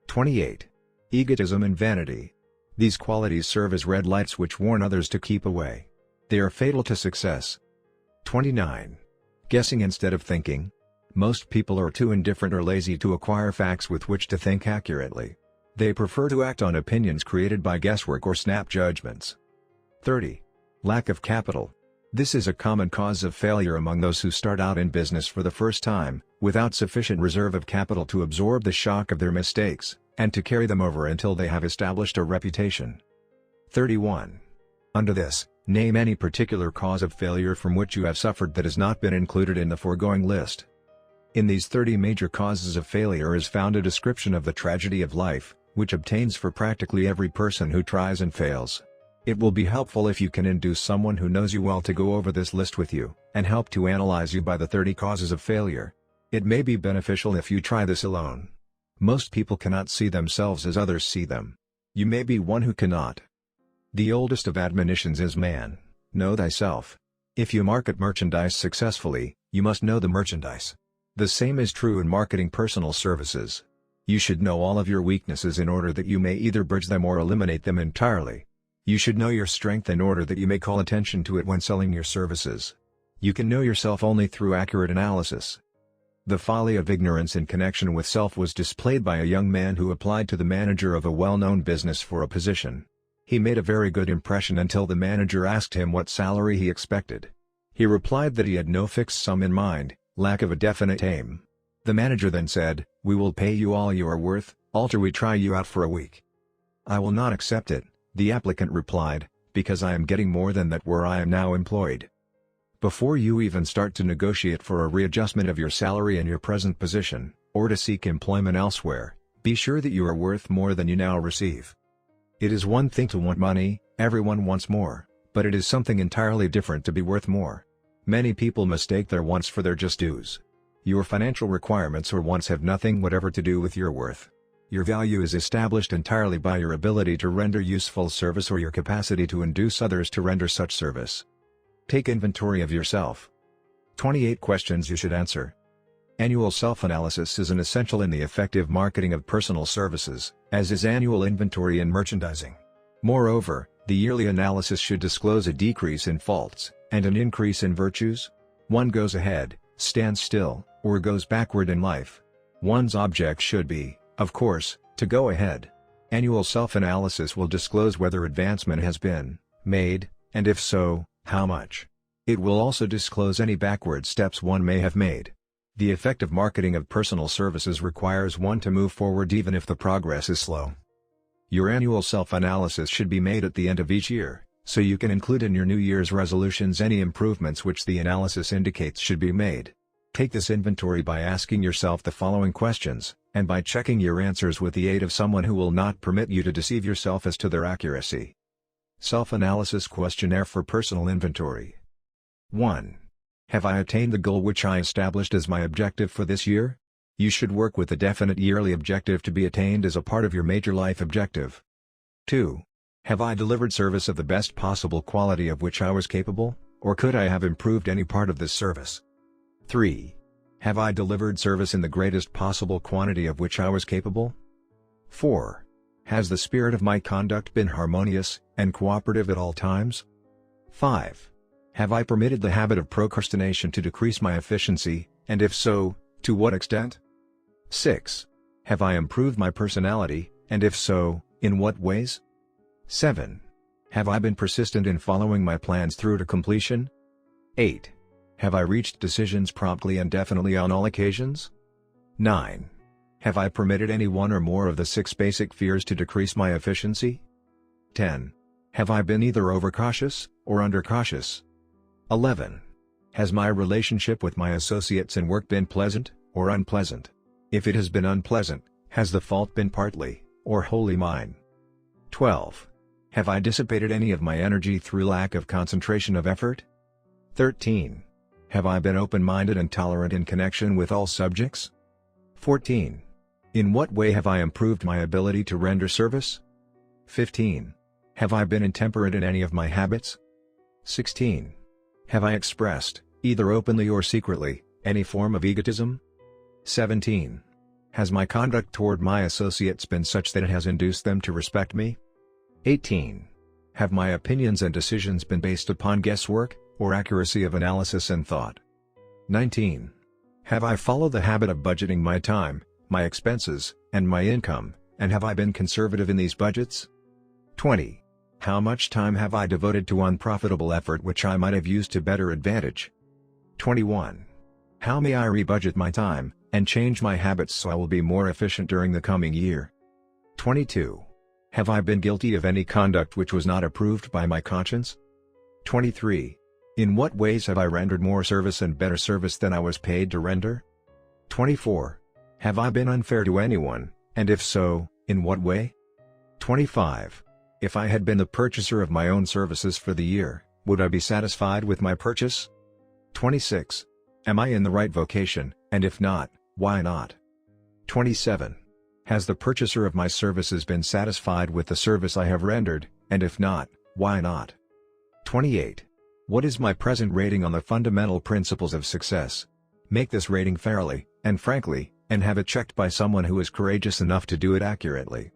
28. Egotism and vanity. These qualities serve as red lights which warn others to keep away. They are fatal to success. 29. Guessing instead of thinking. Most people are too indifferent or lazy to acquire facts with which to think accurately. They prefer to act on opinions created by guesswork or snap judgments. 30. Lack of capital. This is a common cause of failure among those who start out in business for the first time, without sufficient reserve of capital to absorb the shock of their mistakes, and to carry them over until they have established a reputation. 31. Under this, name any particular cause of failure from which you have suffered that has not been included in the foregoing list. In these 30 major causes of failure is found a description of the tragedy of life, which obtains for practically every person who tries and fails. It will be helpful if you can induce someone who knows you well to go over this list with you, and help to analyze you by the 30 causes of failure. It may be beneficial if you try this alone. Most people cannot see themselves as others see them. You may be one who cannot. The oldest of admonitions is man, know thyself. If you market merchandise successfully, you must know the merchandise. The same is true in marketing personal services. You should know all of your weaknesses in order that you may either bridge them or eliminate them entirely. You should know your strength in order that you may call attention to it when selling your services. You can know yourself only through accurate analysis. The folly of ignorance in connection with self was displayed by a young man who applied to the manager of a well-known business for a position. He made a very good impression until the manager asked him what salary he expected. He replied that he had no fixed sum in mind, lack of a definite aim. The manager then said, "We will pay you all you are worth, alter we try you out for a week." "I will not accept it," the applicant replied, "because I am getting more than that where I am now employed." Before you even start to negotiate for a readjustment of your salary in your present position, or to seek employment elsewhere, be sure that you are worth more than you now receive. It is one thing to want money, everyone wants more, but it is something entirely different to be worth more. Many people mistake their wants for their just dues. Your financial requirements or wants have nothing whatever to do with your worth. Your value is established entirely by your ability to render useful service or your capacity to induce others to render such service. Take inventory of yourself. 28 questions you should answer. Annual self-analysis is an essential in the effective marketing of personal services, as is annual inventory in merchandising. Moreover, the yearly analysis should disclose a decrease in faults, and an increase in virtues. One goes ahead, stands still, or goes backward in life. One's object should be, of course, to go ahead. Annual self-analysis will disclose whether advancement has been made, and if so, how much. It will also disclose any backward steps one may have made. The effective marketing of personal services requires one to move forward even if the progress is slow. Your annual self-analysis should be made at the end of each year, so you can include in your New Year's resolutions any improvements which the analysis indicates should be made. Take this inventory by asking yourself the following questions, and by checking your answers with the aid of someone who will not permit you to deceive yourself as to their accuracy. Self-analysis questionnaire for personal inventory. 1. Have I attained the goal which I established as my objective for this year? You should work with a definite yearly objective to be attained as a part of your major life objective. 2. Have I delivered service of the best possible quality of which I was capable, or could I have improved any part of this service? 3. Have I delivered service in the greatest possible quantity of which I was capable? 4. Has the spirit of my conduct been harmonious and cooperative at all times? 5. Have I permitted the habit of procrastination to decrease my efficiency, and if so, to what extent? 6. Have I improved my personality, and if so, in what ways? 7. Have I been persistent in following my plans through to completion? 8. Have I reached decisions promptly and definitely on all occasions? 9. Have I permitted any one or more of the 6 basic fears to decrease my efficiency? 10. Have I been either overcautious, or undercautious? 11. Has my relationship with my associates in work been pleasant, or unpleasant? If it has been unpleasant, has the fault been partly, or wholly mine? 12. Have I dissipated any of my energy through lack of concentration of effort? 13. Have I been open-minded and tolerant in connection with all subjects? 14. In what way have I improved my ability to render service? 15. Have I been intemperate in any of my habits? 16. Have I expressed, either openly or secretly, any form of egotism? 17. Has my conduct toward my associates been such that it has induced them to respect me? 18. Have my opinions and decisions been based upon guesswork, or accuracy of analysis and thought? 19. Have I followed the habit of budgeting my time, my expenses, and my income, and have I been conservative in these budgets? 20. How much time have I devoted to unprofitable effort which I might have used to better advantage? 21. How may I rebudget my time, and change my habits so I will be more efficient during the coming year? 22. Have I been guilty of any conduct which was not approved by my conscience? 23. In what ways have I rendered more service and better service than I was paid to render? 24. Have I been unfair to anyone, and if so, in what way? 25. If I had been the purchaser of my own services for the year, would I be satisfied with my purchase? 26. Am I in the right vocation, and if not, why not? 27. Has the purchaser of my services been satisfied with the service I have rendered, and if not, why not? 28. What is my present rating on the fundamental principles of success? Make this rating fairly, and frankly, and have it checked by someone who is courageous enough to do it accurately.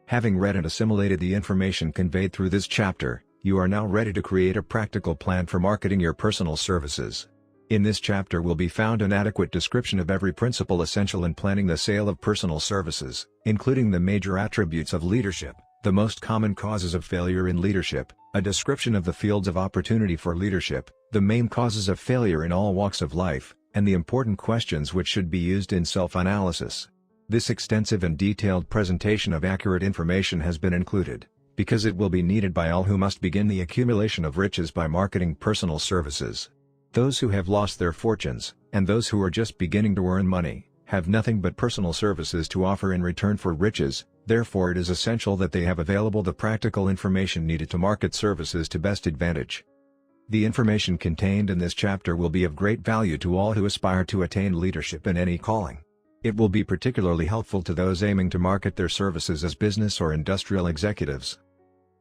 Having read and assimilated the information conveyed through this chapter, you are now ready to create a practical plan for marketing your personal services. In this chapter will be found an adequate description of every principle essential in planning the sale of personal services, including the major attributes of leadership, the most common causes of failure in leadership, a description of the fields of opportunity for leadership, the main causes of failure in all walks of life, and the important questions which should be used in self-analysis. This extensive and detailed presentation of accurate information has been included, because it will be needed by all who must begin the accumulation of riches by marketing personal services. Those who have lost their fortunes, and those who are just beginning to earn money, have nothing but personal services to offer in return for riches, therefore it is essential that they have available the practical information needed to market services to best advantage. The information contained in this chapter will be of great value to all who aspire to attain leadership in any calling. It will be particularly helpful to those aiming to market their services as business or industrial executives.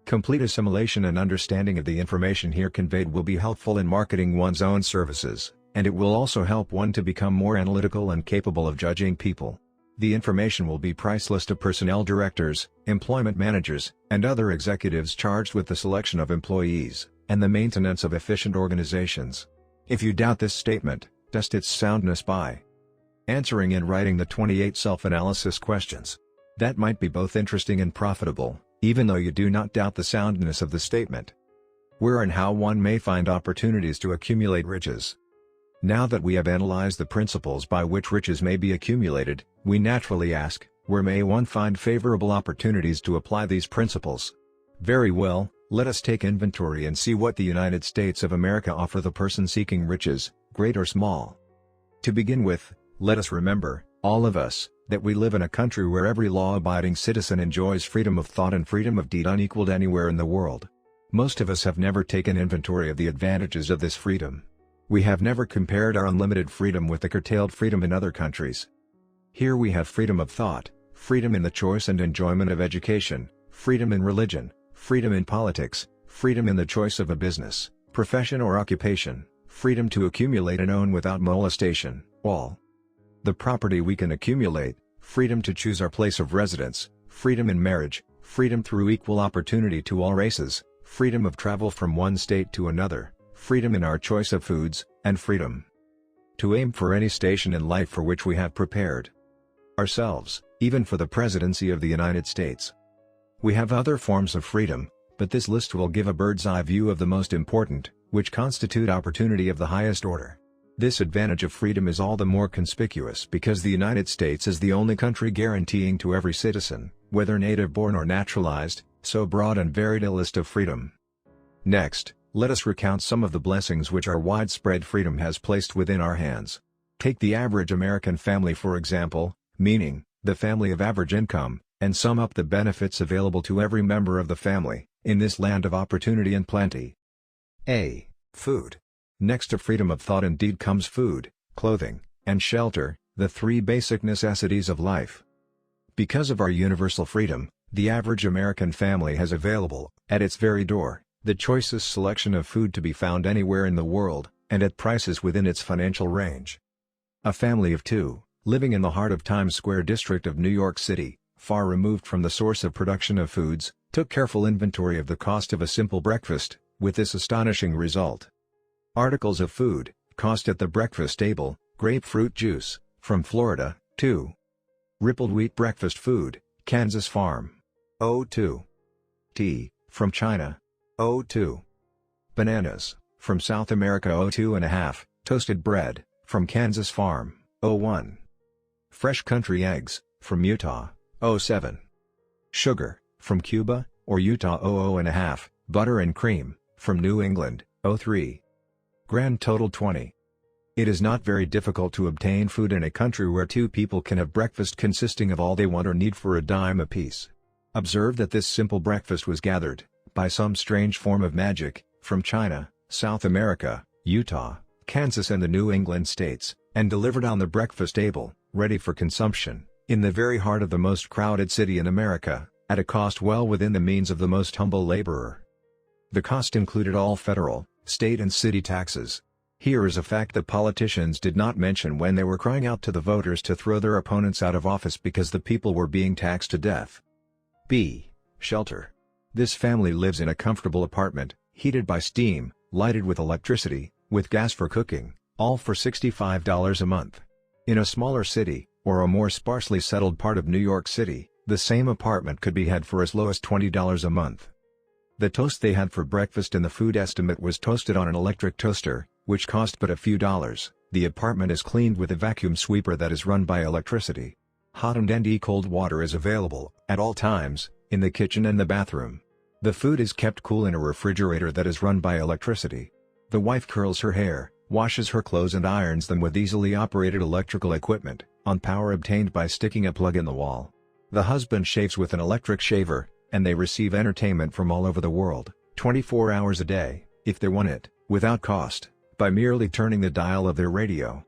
Complete assimilation and understanding of the information here conveyed will be helpful in marketing one's own services, and it will also help one to become more analytical and capable of judging people. The information will be priceless to personnel directors, employment managers, and other executives charged with the selection of employees, and the maintenance of efficient organizations. If you doubt this statement, test its soundness by answering and writing the 28 self-analysis questions. That might be both interesting and profitable, even though you do not doubt the soundness of the statement. Where and how one may find opportunities to accumulate riches. Now that we have analyzed the principles by which riches may be accumulated, we naturally ask, where may one find favorable opportunities to apply these principles? Very well, let us take inventory and see what the United States of America offer the person seeking riches, great or small. To begin with, let us remember, all of us, that we live in a country where every law-abiding citizen enjoys freedom of thought and freedom of deed unequaled anywhere in the world. Most of us have never taken inventory of the advantages of this freedom. We have never compared our unlimited freedom with the curtailed freedom in other countries. Here we have freedom of thought, freedom in the choice and enjoyment of education, freedom in religion, freedom in politics, freedom in the choice of a business, profession or occupation, freedom to accumulate and own without molestation, all the property we can accumulate, freedom to choose our place of residence, freedom in marriage, freedom through equal opportunity to all races, freedom of travel from one state to another, freedom in our choice of foods, and freedom to aim for any station in life for which we have prepared ourselves, even for the presidency of the United States. We have other forms of freedom, but this list will give a bird's-eye view of the most important, which constitute opportunity of the highest order. This advantage of freedom is all the more conspicuous because the United States is the only country guaranteeing to every citizen, whether native-born or naturalized, so broad and varied a list of freedom. Next, let us recount some of the blessings which our widespread freedom has placed within our hands. Take the average American family for example, meaning, the family of average income, and sum up the benefits available to every member of the family, in this land of opportunity and plenty. A. Food. Next to freedom of thought and deed comes food, clothing, and shelter, The three basic necessities of life. Because of our universal freedom, the average American family has available, at its very door, the choicest selection of food to be found anywhere in the world, and at prices within its financial range. A family of two, living in the heart of Times Square district of New York City, far removed from the source of production of foods, took careful inventory of the cost of a simple breakfast, with this astonishing result. Articles of food, cost at the breakfast table: grapefruit juice, from Florida, 2. Rippled wheat breakfast food, Kansas Farm, 0.2. Tea, from China, 0.2. Bananas, from South America, 0.2. Toasted bread, from Kansas Farm, 0.1. Fresh country eggs, from Utah, 0.7. Sugar, from Cuba, or Utah, 0.5. Butter and cream, from New England, 0.3. Grand total 20. It is not very difficult to obtain food in a country where two people can have breakfast consisting of all they want or need for a dime apiece. Observe that this simple breakfast was gathered, by some strange form of magic, from China, South America, Utah, Kansas and the New England states, and delivered on the breakfast table, ready for consumption, in the very heart of the most crowded city in America, at a cost well within the means of the most humble laborer. The cost included all federal, state and city taxes. Here is a fact that politicians did not mention when they were crying out to the voters to throw their opponents out of office because the people were being taxed to death. B. Shelter. This family lives in a comfortable apartment, heated by steam, lighted with electricity, with gas for cooking, all for $65 a month. In a smaller city, or a more sparsely settled part of New York City, the same apartment could be had for as low as $20 a month. The toast they had for breakfast in the food estimate was toasted on an electric toaster, which cost but a few dollars. The apartment is cleaned with a vacuum sweeper that is run by electricity. Hot and cold water is available, at all times, in the kitchen and the bathroom. The food is kept cool in a refrigerator that is run by electricity. The wife curls her hair, washes her clothes and irons them with easily operated electrical equipment, on power obtained by sticking a plug in the wall. The husband shaves with an electric shaver, and they receive entertainment from all over the world, 24 hours a day, if they want it, without cost, by merely turning the dial of their radio.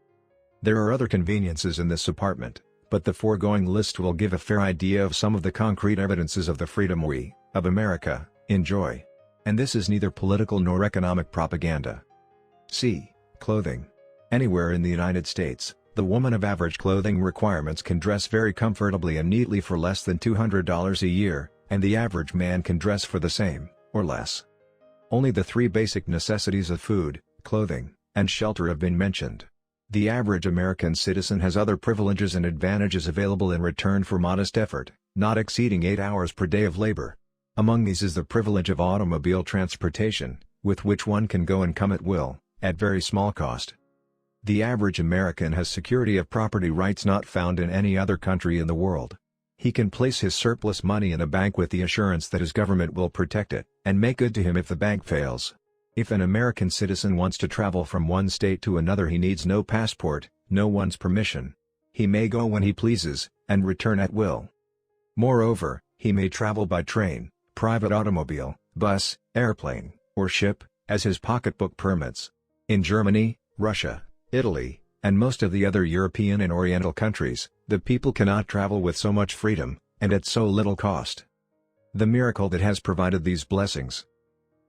There are other conveniences in this apartment, but the foregoing list will give a fair idea of some of the concrete evidences of the freedom we, of America, enjoy. And this is neither political nor economic propaganda. C. Clothing. Anywhere in the United States, the woman of average clothing requirements can dress very comfortably and neatly for less than $200 a year, and the average man can dress for the same, or less. Only the three basic necessities of food, clothing, and shelter have been mentioned. The average American citizen has other privileges and advantages available in return for modest effort, not exceeding 8 hours per day of labor. Among these is the privilege of automobile transportation, with which one can go and come at will, at very small cost. The average American has security of property rights not found in any other country in the world. He can place his surplus money in a bank with the assurance that his government will protect it, and make good to him if the bank fails. If an American citizen wants to travel from one state to another, he needs no passport, no one's permission. He may go when he pleases, and return at will. Moreover, he may travel by train, private automobile, bus, airplane, or ship, as his pocketbook permits. In Germany, Russia, Italy, and most of the other European and Oriental countries, the people cannot travel with so much freedom, and at so little cost. The miracle that has provided these blessings.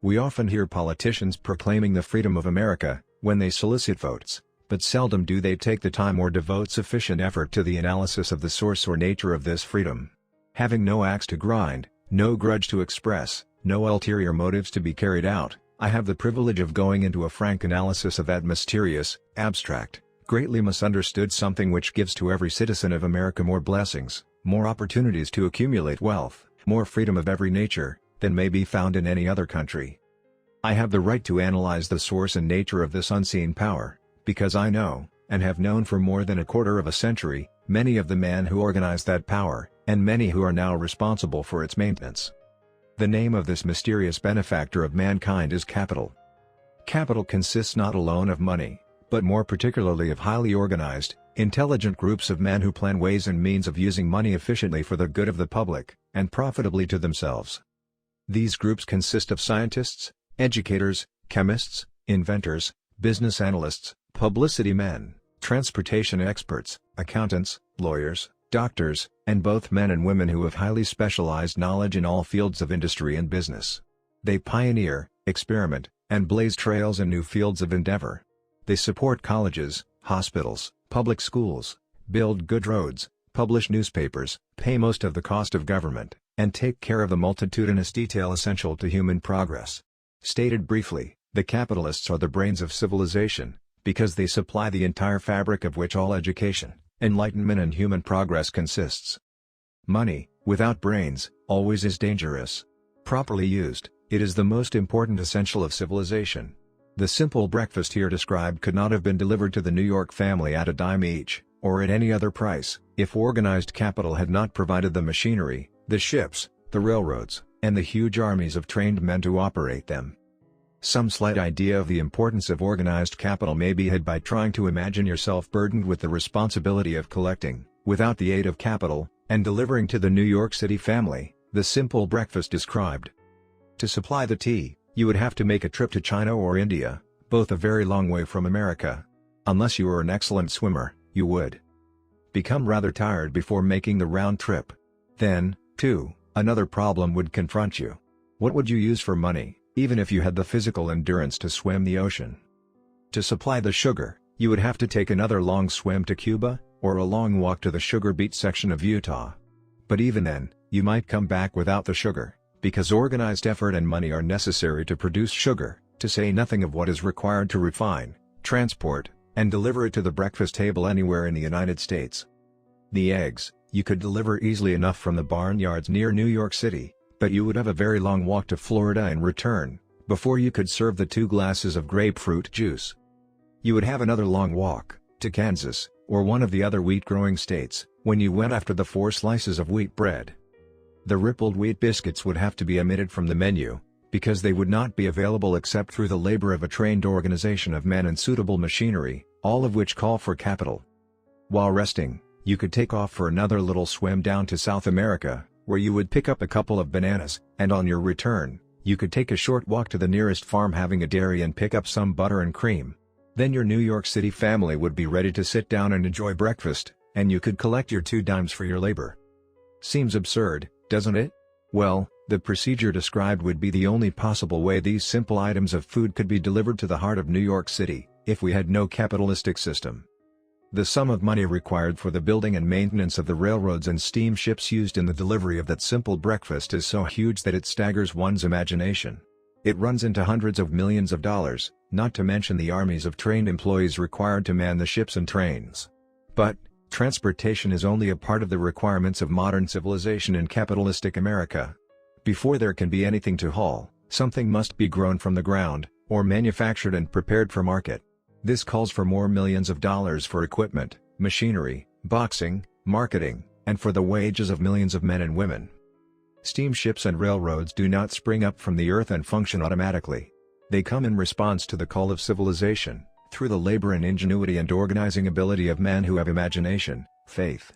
We often hear politicians proclaiming the freedom of America, when they solicit votes, but seldom do they take the time or devote sufficient effort to the analysis of the source or nature of this freedom. Having no axe to grind, no grudge to express, no ulterior motives to be carried out, I have the privilege of going into a frank analysis of that mysterious, abstract, greatly misunderstood something which gives to every citizen of America more blessings, more opportunities to accumulate wealth, more freedom of every nature, than may be found in any other country. I have the right to analyze the source and nature of this unseen power, because I know, and have known for more than a quarter of a century, many of the men who organized that power, and many who are now responsible for its maintenance. The name of this mysterious benefactor of mankind is capital. Capital consists not alone of money, but more particularly of highly organized, intelligent groups of men who plan ways and means of using money efficiently for the good of the public, and profitably to themselves. These groups consist of scientists, educators, chemists, inventors, business analysts, publicity men, Transportation experts, accountants, lawyers, doctors, and both men and women who have highly specialized knowledge in all fields of industry and business. They pioneer, experiment, and blaze trails in new fields of endeavor. They support colleges, hospitals, public schools, build good roads, publish newspapers, pay most of the cost of government, and take care of the multitudinous detail essential to human progress. Stated briefly, the capitalists are the brains of civilization, because they supply the entire fabric of which all education, enlightenment and human progress consists. Money, without brains, always is dangerous. Properly used, it is the most important essential of civilization. The simple breakfast here described could not have been delivered to the New York family at a dime each, or at any other price, if organized capital had not provided the machinery, the ships, the railroads, and the huge armies of trained men to operate them. Some slight idea of the importance of organized capital may be had by trying to imagine yourself burdened with the responsibility of collecting, without the aid of capital, and delivering to the New York City family, the simple breakfast described. To supply the tea, you would have to make a trip to China or India, both a very long way from America. Unless you were an excellent swimmer, you would become rather tired before making the round trip. Then, too, another problem would confront you. What would you use for money, even if you had the physical endurance to swim the ocean? To supply the sugar, you would have to take another long swim to Cuba, or a long walk to the sugar beet section of Utah. But even then, you might come back without the sugar, because organized effort and money are necessary to produce sugar, to say nothing of what is required to refine, transport, and deliver it to the breakfast table anywhere in the United States. The eggs, you could deliver easily enough from the barnyards near New York City, but you would have a very long walk to Florida and return, before you could serve the 2 glasses of grapefruit juice. You would have another long walk, to Kansas, or one of the other wheat-growing states, when you went after the 4 slices of wheat bread. The rippled wheat biscuits would have to be omitted from the menu, because they would not be available except through the labor of a trained organization of men and suitable machinery, all of which call for capital. While resting, you could take off for another little swim down to South America, where you would pick up a couple of bananas, and on your return, you could take a short walk to the nearest farm having a dairy and pick up some butter and cream. Then your New York City family would be ready to sit down and enjoy breakfast, and you could collect your 2 dimes for your labor. Seems absurd, doesn't it? Well, the procedure described would be the only possible way these simple items of food could be delivered to the heart of New York City, if we had no capitalistic system. The sum of money required for the building and maintenance of the railroads and steamships used in the delivery of that simple breakfast is so huge that it staggers one's imagination. It runs into hundreds of millions of dollars, not to mention the armies of trained employees required to man the ships and trains. But, transportation is only a part of the requirements of modern civilization in capitalistic America. Before there can be anything to haul, something must be grown from the ground, or manufactured and prepared for market. This calls for more millions of dollars for equipment, machinery, boxing, marketing, and for the wages of millions of men and women. Steamships and railroads do not spring up from the earth and function automatically. They come in response to the call of civilization, through the labor and ingenuity and organizing ability of men who have imagination, faith,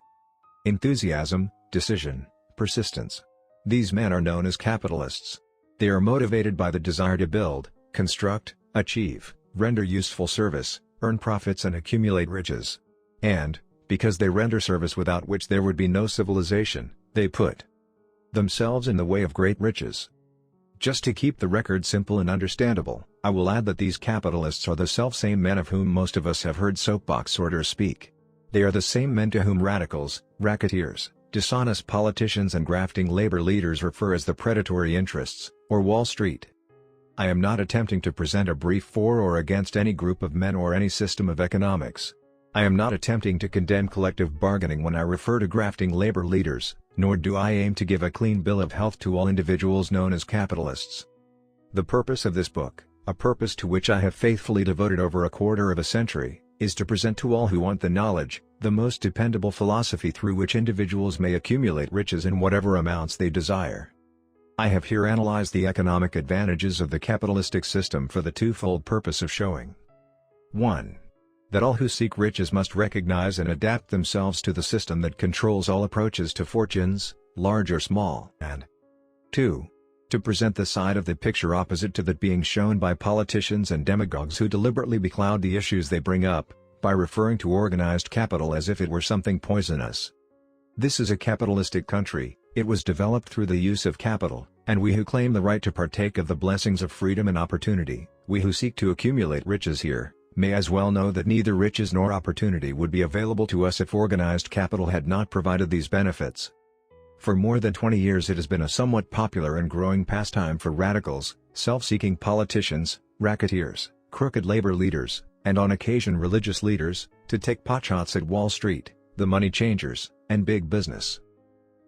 enthusiasm, decision, persistence. These men are known as capitalists. They are motivated by the desire to build, construct, achieve, render useful service, earn profits and accumulate riches. And, because they render service without which there would be no civilization, they put themselves in the way of great riches. Just to keep the record simple and understandable, I will add that these capitalists are the self-same men of whom most of us have heard soapbox orators speak. They are the same men to whom radicals, racketeers, dishonest politicians and grafting labor leaders refer as the predatory interests, or Wall Street. I am not attempting to present a brief for or against any group of men or any system of economics. I am not attempting to condemn collective bargaining when I refer to grafting labor leaders, nor do I aim to give a clean bill of health to all individuals known as capitalists. The purpose of this book, a purpose to which I have faithfully devoted over a quarter of a century, is to present to all who want the knowledge, the most dependable philosophy through which individuals may accumulate riches in whatever amounts they desire. I have here analyzed the economic advantages of the capitalistic system for the twofold purpose of showing 1. That all who seek riches must recognize and adapt themselves to the system that controls all approaches to fortunes, large or small, and 2. To present the side of the picture opposite to that being shown by politicians and demagogues who deliberately becloud the issues they bring up, by referring to organized capital as if it were something poisonous. This is a capitalistic country. It was developed through the use of capital, and we who claim the right to partake of the blessings of freedom and opportunity, we who seek to accumulate riches here, may as well know that neither riches nor opportunity would be available to us if organized capital had not provided these benefits. For more than 20 years it has been a somewhat popular and growing pastime for radicals, self-seeking politicians, racketeers, crooked labor leaders, and on occasion religious leaders, to take potshots at Wall Street, the money changers, and big business.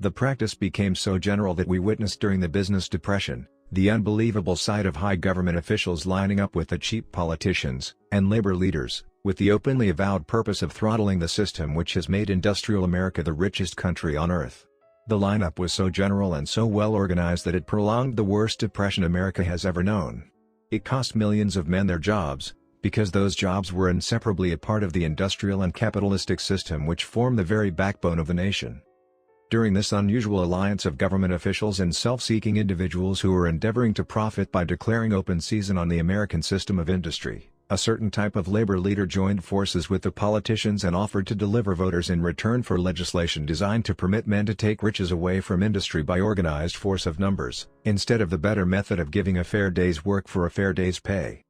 The practice became so general that we witnessed during the business depression, the unbelievable sight of high government officials lining up with the cheap politicians and labor leaders, with the openly avowed purpose of throttling the system which has made industrial America the richest country on earth. The lineup was so general and so well organized that it prolonged the worst depression America has ever known. It cost millions of men their jobs, because those jobs were inseparably a part of the industrial and capitalistic system which formed the very backbone of the nation. During this unusual alliance of government officials and self-seeking individuals who were endeavoring to profit by declaring open season on the American system of industry, a certain type of labor leader joined forces with the politicians and offered to deliver voters in return for legislation designed to permit men to take riches away from industry by organized force of numbers, instead of the better method of giving a fair day's work for a fair day's pay.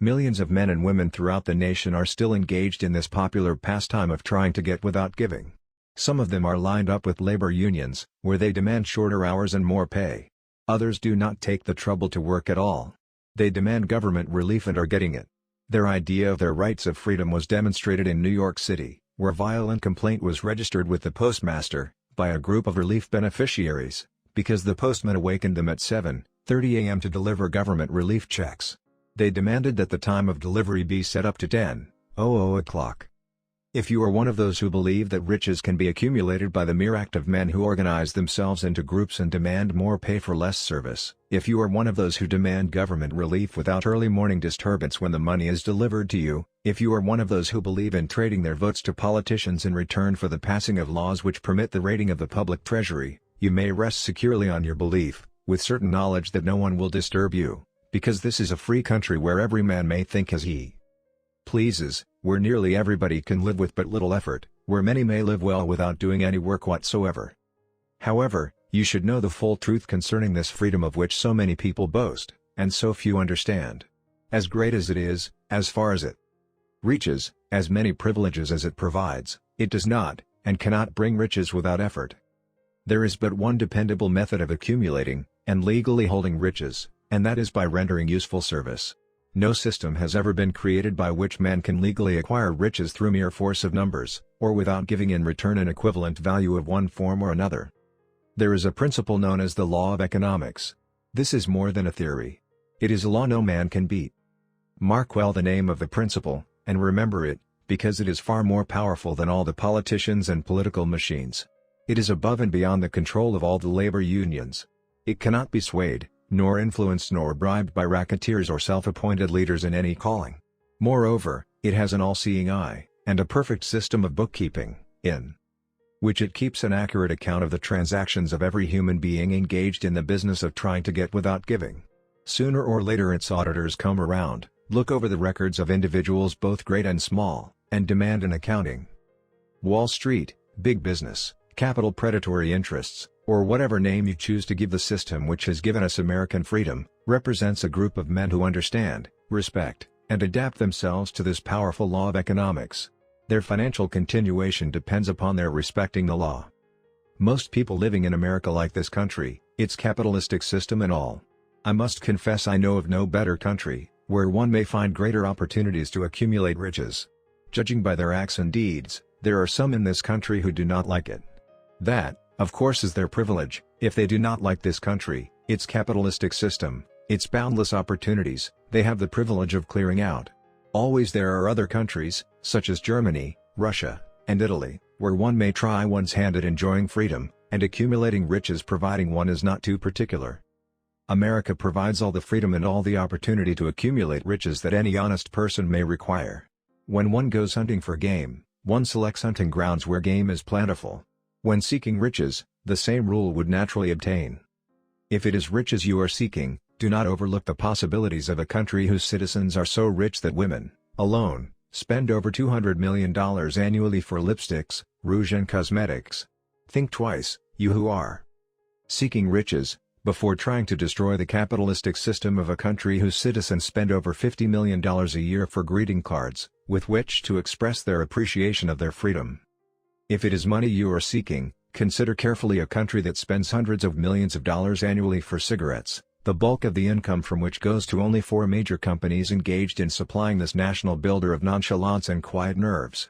Millions of men and women throughout the nation are still engaged in this popular pastime of trying to get without giving. Some of them are lined up with labor unions, where they demand shorter hours and more pay. Others do not take the trouble to work at all. They demand government relief and are getting it. Their idea of their rights of freedom was demonstrated in New York City, where violent complaint was registered with the postmaster, by a group of relief beneficiaries, because the postman awakened them at 7:30 a.m. to deliver government relief checks. They demanded that the time of delivery be set up to 10:00 o'clock. If you are one of those who believe that riches can be accumulated by the mere act of men who organize themselves into groups and demand more pay for less service, if you are one of those who demand government relief without early morning disturbance when the money is delivered to you, if you are one of those who believe in trading their votes to politicians in return for the passing of laws which permit the raiding of the public treasury, you may rest securely on your belief, with certain knowledge that no one will disturb you, because this is a free country where every man may think as he pleases, where nearly everybody can live with but little effort, where many may live well without doing any work whatsoever. However, you should know the full truth concerning this freedom of which so many people boast, and so few understand. As great as it is, as far as it reaches, as many privileges as it provides, it does not, and cannot bring riches without effort. There is but one dependable method of accumulating, and legally holding riches, and that is by rendering useful service. No system has ever been created by which man can legally acquire riches through mere force of numbers, or without giving in return an equivalent value of one form or another. There is a principle known as the law of economics. This is more than a theory. It is a law no man can beat. Mark well the name of the principle, and remember it, because it is far more powerful than all the politicians and political machines. It is above and beyond the control of all the labor unions. It cannot be swayed, nor influenced nor bribed by racketeers or self-appointed leaders in any calling. Moreover, it has an all-seeing eye, and a perfect system of bookkeeping, in which it keeps an accurate account of the transactions of every human being engaged in the business of trying to get without giving. Sooner or later its auditors come around, look over the records of individuals both great and small, and demand an accounting. Wall Street, big business, capital predatory interests, or whatever name you choose to give the system which has given us American freedom, represents a group of men who understand, respect, and adapt themselves to this powerful law of economics. Their financial continuation depends upon their respecting the law. Most people living in America like this country, its capitalistic system and all. I must confess I know of no better country, where one may find greater opportunities to accumulate riches. Judging by their acts and deeds, there are some in this country who do not like it. That, of course, is their privilege. If they do not like this country, its capitalistic system, its boundless opportunities, they have the privilege of clearing out. Always there are other countries, such as Germany, Russia, and Italy, where one may try one's hand at enjoying freedom, and accumulating riches providing one is not too particular. America provides all the freedom and all the opportunity to accumulate riches that any honest person may require. When one goes hunting for game, one selects hunting grounds where game is plentiful. When seeking riches, the same rule would naturally obtain. If it is riches you are seeking, do not overlook the possibilities of a country whose citizens are so rich that women, alone, Spend over $200 million annually for lipsticks, rouge and cosmetics. Think twice, you who are seeking riches, before trying to destroy the capitalistic system of a country whose citizens spend over $50 million a year for greeting cards, with which to express their appreciation of their freedom. If it is money you are seeking, consider carefully a country that spends hundreds of millions of dollars annually for cigarettes, the bulk of the income from which goes to only 4 major companies engaged in supplying this national builder of nonchalance and quiet nerves.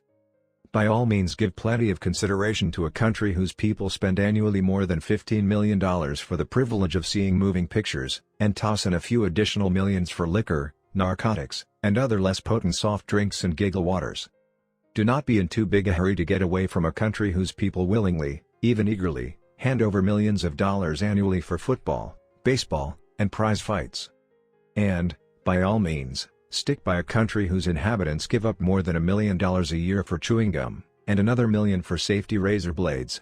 By all means give plenty of consideration to a country whose people spend annually more than $15 million for the privilege of seeing moving pictures, and toss in a few additional millions for liquor, narcotics, and other less potent soft drinks and giggle waters. Do not be in too big a hurry to get away from a country whose people willingly, even eagerly, hand over millions of dollars annually for football, baseball, and prize fights. And, by all means, stick by a country whose inhabitants give up more than $1 million a year for chewing gum, and another $1 million for safety razor blades.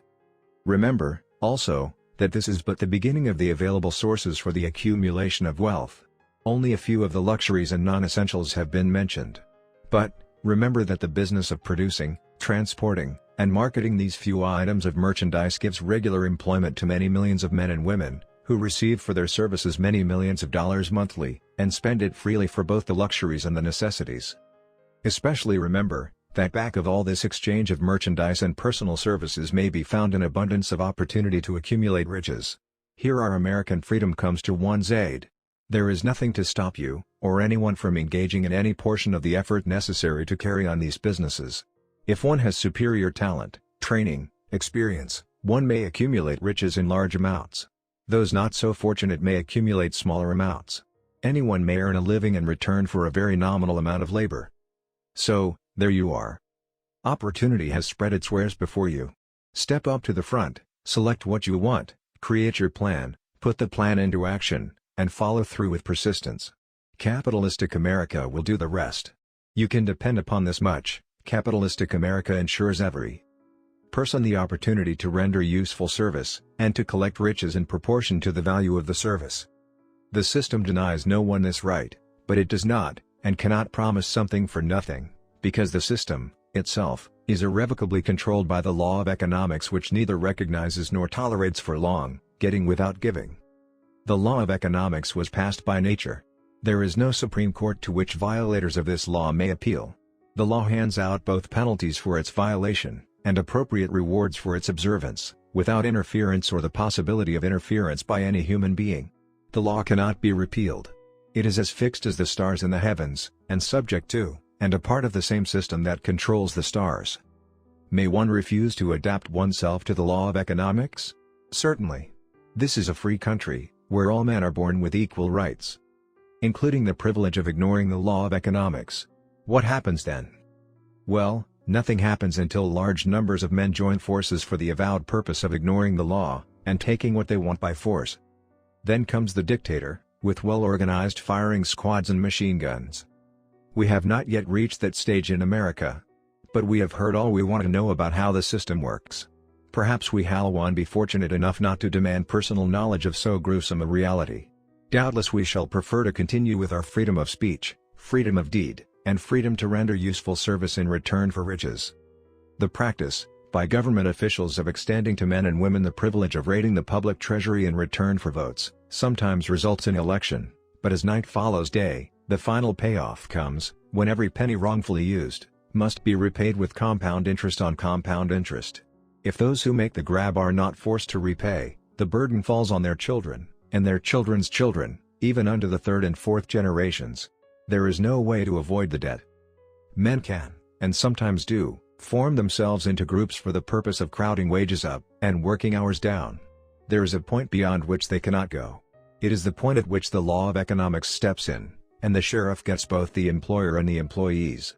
Remember, also, that this is but the beginning of the available sources for the accumulation of wealth. Only a few of the luxuries and non-essentials have been mentioned. But, remember that the business of producing, transporting, and marketing these few items of merchandise gives regular employment to many millions of men and women, who receive for their services many millions of dollars monthly, and spend it freely for both the luxuries and the necessities. Especially remember, that back of all this exchange of merchandise and personal services may be found an abundance of opportunity to accumulate riches. Here our American freedom comes to one's aid. There is nothing to stop you, or anyone from engaging in any portion of the effort necessary to carry on these businesses. If one has superior talent, training, experience, one may accumulate riches in large amounts. Those not so fortunate may accumulate smaller amounts. Anyone may earn a living in return for a very nominal amount of labor. So, there you are. Opportunity has spread its wares before you. Step up to the front, select what you want, create your plan, put the plan into action, and follow through with persistence. Capitalistic America will do the rest. You can depend upon this much: capitalistic America ensures every person the opportunity to render useful service, and to collect riches in proportion to the value of the service. The system denies no one this right, but it does not, and cannot promise something for nothing, because the system, itself, is irrevocably controlled by the law of economics, which neither recognizes nor tolerates for long, getting without giving. The law of economics was passed by nature. There is no Supreme Court to which violators of this law may appeal. The law hands out both penalties for its violation, and appropriate rewards for its observance, without interference or the possibility of interference by any human being. The law cannot be repealed. It is as fixed as the stars in the heavens, and subject to, and a part of the same system that controls the stars. May one refuse to adapt oneself to the law of economics? Certainly. This is a free country, where all men are born with equal rights, including the privilege of ignoring the law of economics. What happens then? Well, nothing happens until large numbers of men join forces for the avowed purpose of ignoring the law, and taking what they want by force. Then comes the dictator, with well-organized firing squads and machine guns. We have not yet reached that stage in America. But we have heard all we want to know about how the system works. Perhaps we shall one be fortunate enough not to demand personal knowledge of so gruesome a reality. Doubtless we shall prefer to continue with our freedom of speech, freedom of deed, and freedom to render useful service in return for riches. The practice, by government officials, of extending to men and women the privilege of raiding the public treasury in return for votes, sometimes results in election, but as night follows day, the final payoff comes, when every penny wrongfully used must be repaid with compound interest on compound interest. If those who make the grab are not forced to repay, the burden falls on their children, and their children's children, even unto the third and fourth generations. There is no way to avoid the debt. Men can, and sometimes do, form themselves into groups for the purpose of crowding wages up, and working hours down. There is a point beyond which they cannot go. It is the point at which the law of economics steps in, and the sheriff gets both the employer and the employees.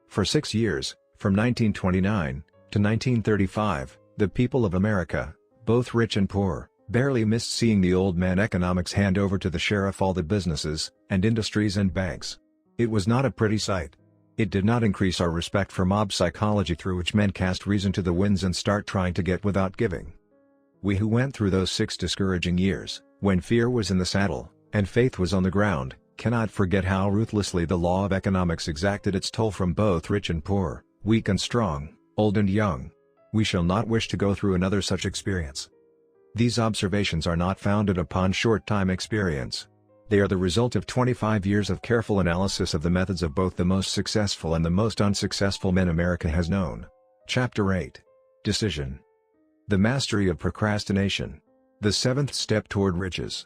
For 6 years, from 1929 to 1935, the people of America, both rich and poor, barely missed seeing the old man economics hand over to the sheriff all the businesses, and industries and banks. It was not a pretty sight. It did not increase our respect for mob psychology, through which men cast reason to the winds and start trying to get without giving. We who went through those 6 discouraging years, when fear was in the saddle, and faith was on the ground, cannot forget how ruthlessly the law of economics exacted its toll from both rich and poor, weak and strong, old and young. We shall not wish to go through another such experience. These observations are not founded upon short-time experience. They are the result of 25 years of careful analysis of the methods of both the most successful and the most unsuccessful men America has known. Chapter 8. Decision. The Mastery of Procrastination. The Seventh Step Toward Riches.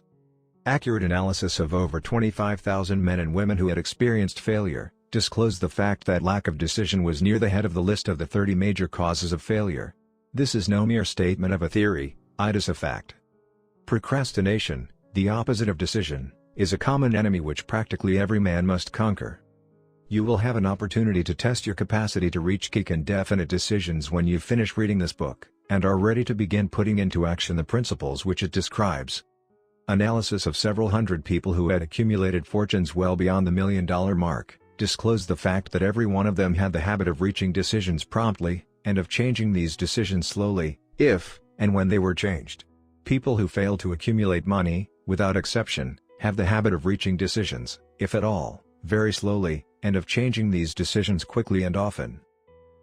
Accurate analysis of over 25,000 men and women who had experienced failure disclosed the fact that lack of decision was near the head of the list of the 30 major causes of failure. This is no mere statement of a theory, it is a fact. Procrastination, the opposite of decision, is a common enemy which practically every man must conquer. You will have an opportunity to test your capacity to reach quick and definite decisions when you finish reading this book, and are ready to begin putting into action the principles which it describes. Analysis of several hundred people who had accumulated fortunes well beyond the $1 million mark disclosed the fact that every one of them had the habit of reaching decisions promptly, and of changing these decisions slowly, if and when they were changed. People who fail to accumulate money, without exception, have the habit of reaching decisions, if at all, very slowly, and of changing these decisions quickly and often.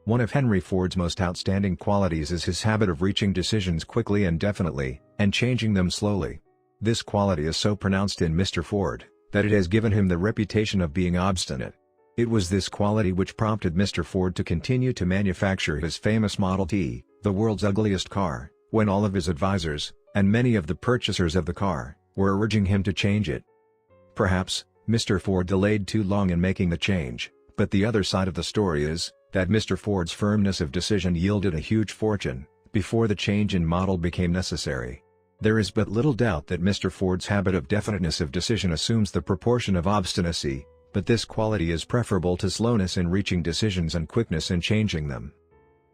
One of Henry Ford's most outstanding qualities is his habit of reaching decisions quickly and definitely, and changing them slowly. This quality is so pronounced in Mr. Ford, that it has given him the reputation of being obstinate. It was this quality which prompted Mr. Ford to continue to manufacture his famous Model T, the world's ugliest car, when all of his advisors, and many of the purchasers of the car, were urging him to change it. Perhaps, Mr. Ford delayed too long in making the change, but the other side of the story is, that Mr. Ford's firmness of decision yielded a huge fortune, before the change in model became necessary. There is but little doubt that Mr. Ford's habit of definiteness of decision assumes the proportion of obstinacy, but this quality is preferable to slowness in reaching decisions and quickness in changing them.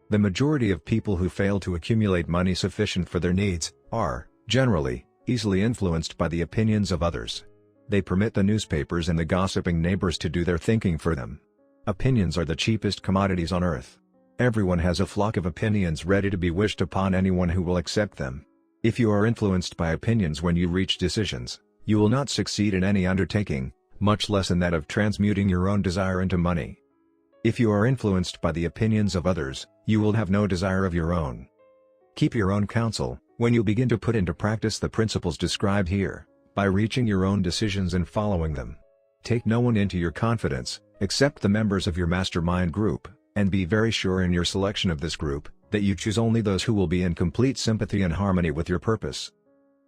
The majority of people who fail to accumulate money sufficient for their needs, are, generally, easily influenced by the opinions of others. They permit the newspapers and the gossiping neighbors to do their thinking for them. Opinions are the cheapest commodities on earth. Everyone has a flock of opinions ready to be wished upon anyone who will accept them. If you are influenced by opinions when you reach decisions, you will not succeed in any undertaking, much less in that of transmuting your own desire into money. If you are influenced by the opinions of others, you will have no desire of your own. Keep your own counsel, when you begin to put into practice the principles described here, by reaching your own decisions and following them. Take no one into your confidence, except the members of your mastermind group, and be very sure in your selection of this group, that you choose only those who will be in complete sympathy and harmony with your purpose.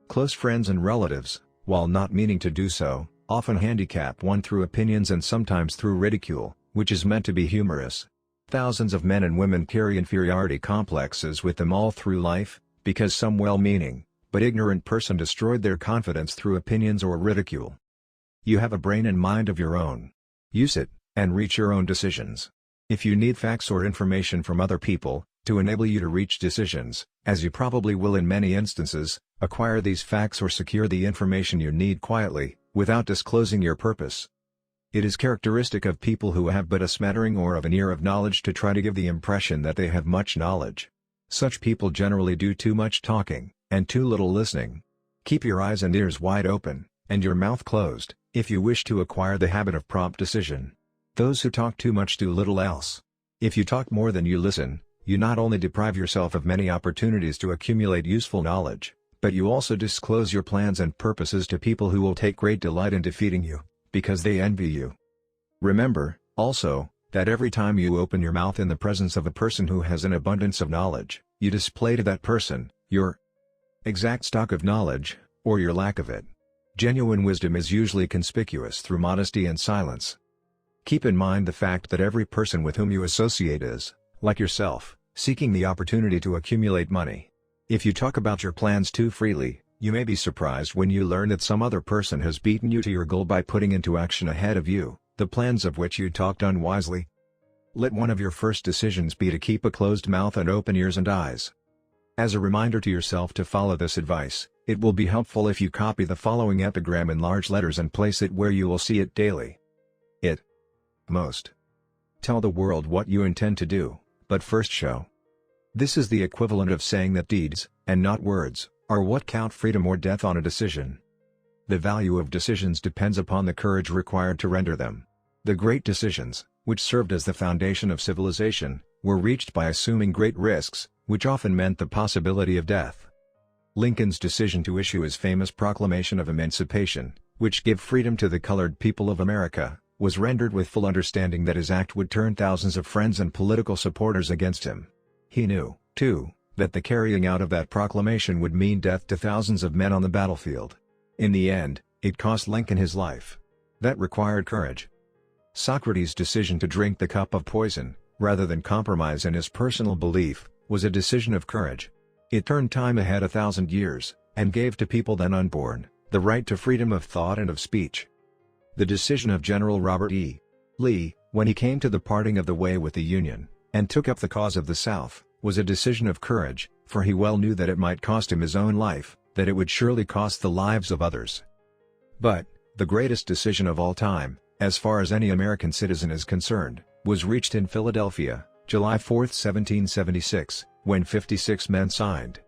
Close friends and relatives, while not meaning to do so, often handicap one through opinions and sometimes through ridicule, which is meant to be humorous. Thousands of men and women carry inferiority complexes with them all through life, because some well-meaning, but ignorant person destroyed their confidence through opinions or ridicule. You have a brain and mind of your own. Use it, and reach your own decisions. If you need facts or information from other people, to enable you to reach decisions, as you probably will in many instances, acquire these facts or secure the information you need quietly, without disclosing your purpose. It is characteristic of people who have but a smattering or of an ear of knowledge to try to give the impression that they have much knowledge. Such people generally do too much talking, and too little listening. Keep your eyes and ears wide open, and your mouth closed, if you wish to acquire the habit of prompt decision. Those who talk too much do little else. If you talk more than you listen, you not only deprive yourself of many opportunities to accumulate useful knowledge, but you also disclose your plans and purposes to people who will take great delight in defeating you, because they envy you. Remember, also, that every time you open your mouth in the presence of a person who has an abundance of knowledge, you display to that person your exact stock of knowledge, or your lack of it. Genuine wisdom is usually conspicuous through modesty and silence. Keep in mind the fact that every person with whom you associate is, like yourself, seeking the opportunity to accumulate money. If you talk about your plans too freely, you may be surprised when you learn that some other person has beaten you to your goal by putting into action ahead of you the plans of which you talked unwisely. Let one of your first decisions be to keep a closed mouth and open ears and eyes. As a reminder to yourself to follow this advice, it will be helpful if you copy the following epigram in large letters and place it where you will see it daily. It. Most. Tell the world what you intend to do, but first show. This is the equivalent of saying that deeds, and not words, are what count freedom or death on a decision. The value of decisions depends upon the courage required to render them. The great decisions, which served as the foundation of civilization, were reached by assuming great risks, which often meant the possibility of death. Lincoln's decision to issue his famous Proclamation of Emancipation, which gave freedom to the colored people of America, was rendered with full understanding that his act would turn thousands of friends and political supporters against him. He knew, too, that the carrying out of that proclamation would mean death to thousands of men on the battlefield. In the end, it cost Lincoln his life. That required courage. Socrates' decision to drink the cup of poison, rather than compromise in his personal belief, was a decision of courage. It turned time ahead 1,000 years, and gave to people then unborn, the right to freedom of thought and of speech. The decision of General Robert E. Lee, when he came to the parting of the way with the Union, and took up the cause of the South, was a decision of courage, for he well knew that it might cost him his own life, that it would surely cost the lives of others. But, the greatest decision of all time, as far as any American citizen is concerned, was reached in Philadelphia, July 4, 1776, when 56 men signed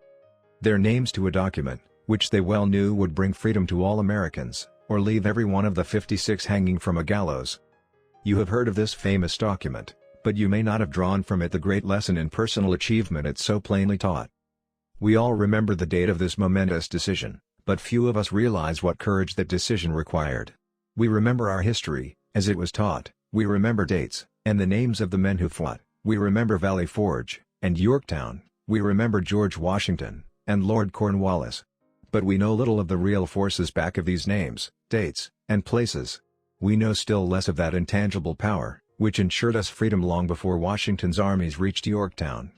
their names to a document, which they well knew would bring freedom to all Americans, or leave every one of the 56 hanging from a gallows. You have heard of this famous document, but you may not have drawn from it the great lesson in personal achievement it so plainly taught. We all remember the date of this momentous decision, but few of us realize what courage that decision required. We remember our history, as it was taught, we remember dates, and the names of the men who fought, we remember Valley Forge, and Yorktown, we remember George Washington, and Lord Cornwallis. But we know little of the real forces back of these names, dates, and places. We know still less of that intangible power, which ensured us freedom long before Washington's armies reached Yorktown.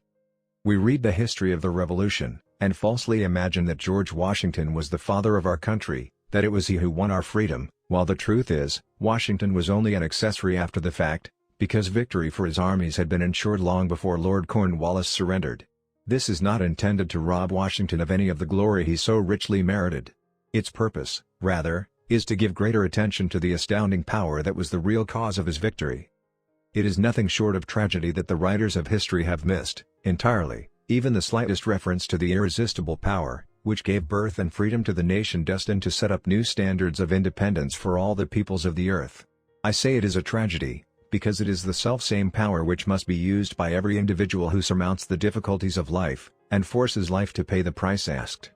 We read the history of the Revolution, and falsely imagine that George Washington was the father of our country, that it was he who won our freedom, while the truth is, Washington was only an accessory after the fact, because victory for his armies had been ensured long before Lord Cornwallis surrendered. This is not intended to rob Washington of any of the glory he so richly merited. Its purpose, rather, is to give greater attention to the astounding power that was the real cause of his victory. It is nothing short of tragedy that the writers of history have missed, entirely, even the slightest reference to the irresistible power, which gave birth and freedom to the nation destined to set up new standards of independence for all the peoples of the earth. I say it is a tragedy, because it is the selfsame power which must be used by every individual who surmounts the difficulties of life, and forces life to pay the price asked.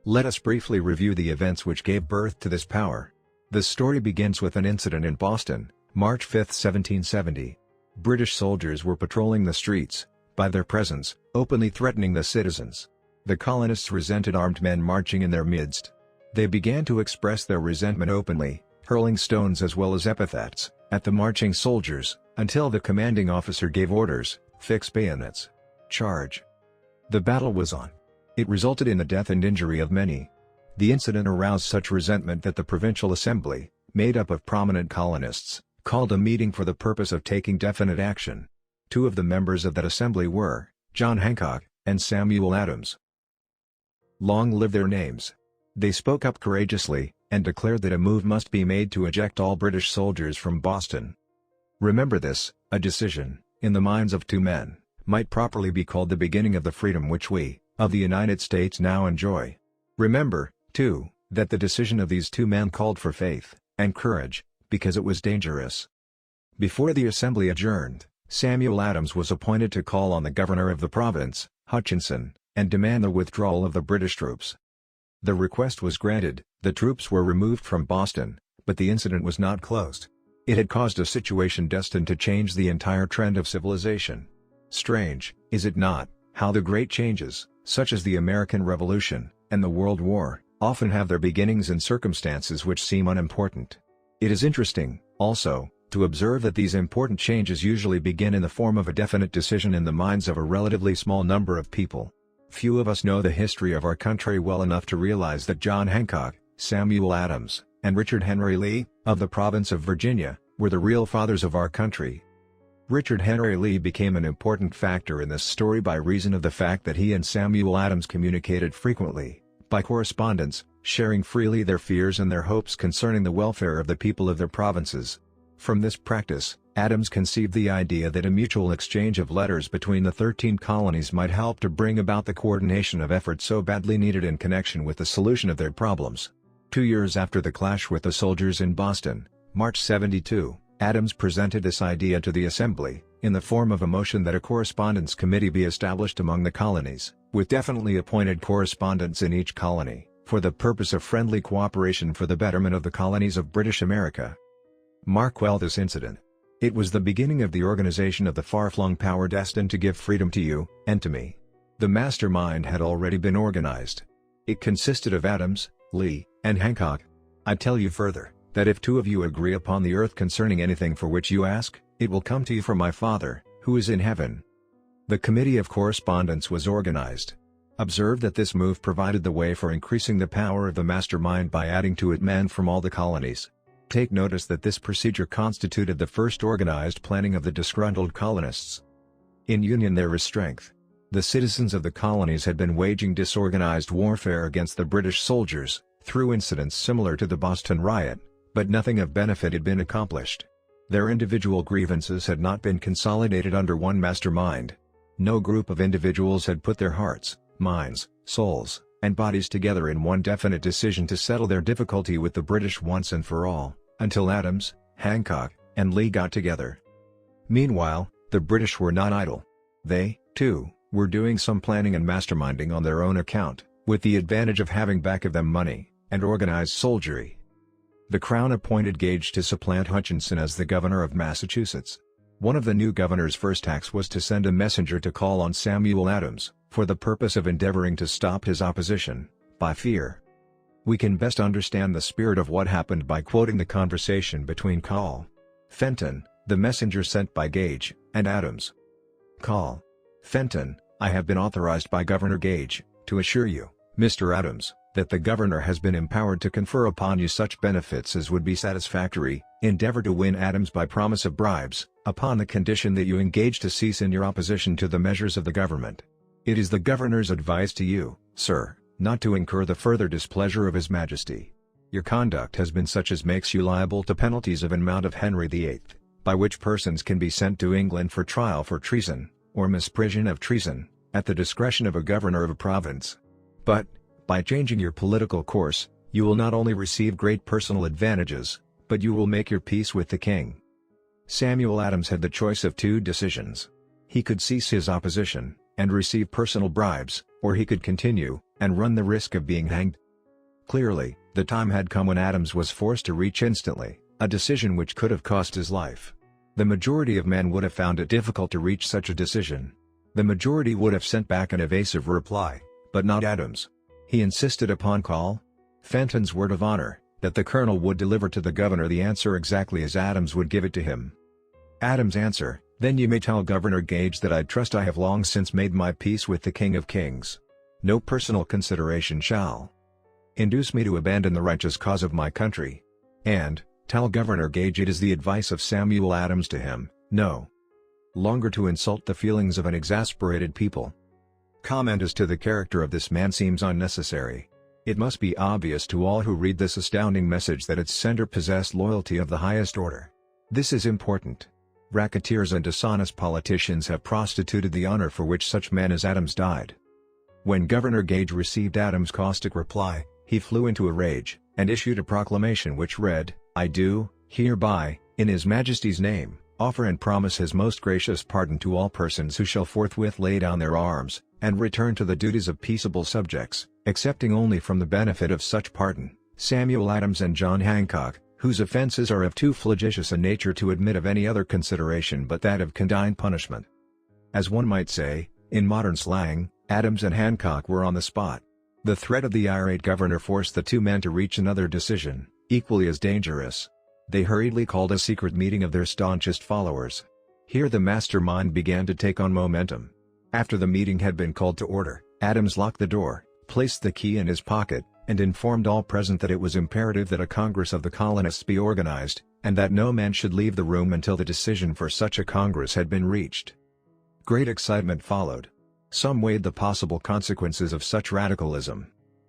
Let us briefly review the events which gave birth to this power. The story begins with an incident in Boston, March 5, 1770. British soldiers were patrolling the streets, by their presence, openly threatening the citizens. The colonists resented armed men marching in their midst. They began to express their resentment openly, hurling stones as well as epithets at the marching soldiers, until the commanding officer gave orders, "Fix bayonets. Charge." The battle was on. It resulted in the death and injury of many. The incident aroused such resentment that the Provincial Assembly, made up of prominent colonists, called a meeting for the purpose of taking definite action. Two of the members of that assembly were John Hancock and Samuel Adams. Long live their names! They spoke up courageously, and declared that a move must be made to eject all British soldiers from Boston. Remember this, a decision, in the minds of two men, might properly be called the beginning of the freedom which we, of the United States now enjoy. Remember, too, that the decision of these two men called for faith, and courage, because it was dangerous. Before the assembly adjourned, Samuel Adams was appointed to call on the governor of the province, Hutchinson, and demand the withdrawal of the British troops. The request was granted, the troops were removed from Boston, but the incident was not closed. It had caused a situation destined to change the entire trend of civilization. Strange, is it not, how the great changes, such as the American Revolution, and the World War, often have their beginnings in circumstances which seem unimportant. It is interesting, also, to observe that these important changes usually begin in the form of a definite decision in the minds of a relatively small number of people. Few of us know the history of our country well enough to realize that John Hancock, Samuel Adams, and Richard Henry Lee, of the province of Virginia, were the real fathers of our country. Richard Henry Lee became an important factor in this story by reason of the fact that he and Samuel Adams communicated frequently, by correspondence, sharing freely their fears and their hopes concerning the welfare of the people of their provinces. From this practice, Adams conceived the idea that a mutual exchange of letters between the 13 colonies might help to bring about the coordination of efforts so badly needed in connection with the solution of their problems. 2 years after the clash with the soldiers in Boston, March 72, Adams presented this idea to the Assembly, in the form of a motion that a correspondence committee be established among the colonies, with definitely appointed correspondents in each colony, for the purpose of friendly cooperation for the betterment of the colonies of British America. Mark well this incident. It was the beginning of the organization of the far-flung power destined to give freedom to you, and to me. The mastermind had already been organized. It consisted of Adams, Lee, and Hancock. I tell you further, that if two of you agree upon the earth concerning anything for which you ask, it will come to you from my Father, who is in heaven. The Committee of Correspondence was organized. Observe that this move provided the way for increasing the power of the mastermind by adding to it men from all the colonies. Take notice that this procedure constituted the first organized planning of the disgruntled colonists. In union there is strength. The citizens of the colonies had been waging disorganized warfare against the British soldiers, through incidents similar to the Boston riot, but nothing of benefit had been accomplished. Their individual grievances had not been consolidated under one mastermind. No group of individuals had put their hearts, minds, souls, and bodies together in one definite decision to settle their difficulty with the British once and for all, until Adams, Hancock, and Lee got together. Meanwhile, the British were not idle. They, too, were doing some planning and masterminding on their own account, with the advantage of having back of them money, and organized soldiery. The Crown appointed Gage to supplant Hutchinson as the governor of Massachusetts. One of the new governor's first acts was to send a messenger to call on Samuel Adams, for the purpose of endeavoring to stop his opposition, by fear. We can best understand the spirit of what happened by quoting the conversation between Call. Fenton, the messenger sent by Gage, and Adams. Call. Fenton, I have been authorized by Governor Gage, to assure you, Mr. Adams, that the governor has been empowered to confer upon you such benefits as would be satisfactory. Endeavor to win Adams by promise of bribes, upon the condition that you engage to cease in your opposition to the measures of the government. It is the governor's advice to you, sir, not to incur the further displeasure of his majesty. Your conduct has been such as makes you liable to penalties of amount of Henry VIII, by which persons can be sent to England for trial for treason, or misprision of treason, at the discretion of a governor of a province. But, by changing your political course, you will not only receive great personal advantages, but you will make your peace with the king. Samuel Adams had the choice of two decisions. He could cease his opposition, and receive personal bribes, or he could continue, and run the risk of being hanged. Clearly, the time had come when Adams was forced to reach instantly, a decision which could have cost his life. The majority of men would have found it difficult to reach such a decision. The majority would have sent back an evasive reply, but not Adams. He insisted upon Call. Fenton's word of honor, that the colonel would deliver to the governor the answer exactly as Adams would give it to him. Adams' answer, then you may tell Governor Gage that I trust I have long since made my peace with the King of Kings. No personal consideration shall induce me to abandon the righteous cause of my country. And, tell Governor Gage it is the advice of Samuel Adams to him, no longer to insult the feelings of an exasperated people. Comment as to the character of this man seems unnecessary. It must be obvious to all who read this astounding message that its sender possessed loyalty of the highest order. This is important. Racketeers and dishonest politicians have prostituted the honor for which such men as Adams died. When Governor Gage received Adams' caustic reply, he flew into a rage, and issued a proclamation which read, I do, hereby, in His Majesty's name, offer and promise His most gracious pardon to all persons who shall forthwith lay down their arms, and return to the duties of peaceable subjects, excepting only from the benefit of such pardon, Samuel Adams and John Hancock, whose offenses are of too flagitious a nature to admit of any other consideration but that of condign punishment. As one might say, in modern slang, Adams and Hancock were on the spot. The threat of the irate governor forced the two men to reach another decision, equally as dangerous. They hurriedly called a secret meeting of their staunchest followers. Here the mastermind began to take on momentum. After the meeting had been called to order, Adams locked the door, placed the key in his pocket, and informed all present that it was imperative that a Congress of the colonists be organized, and that no man should leave the room until the decision for such a Congress had been reached. Great excitement followed. Some weighed the possible consequences of such radicalism.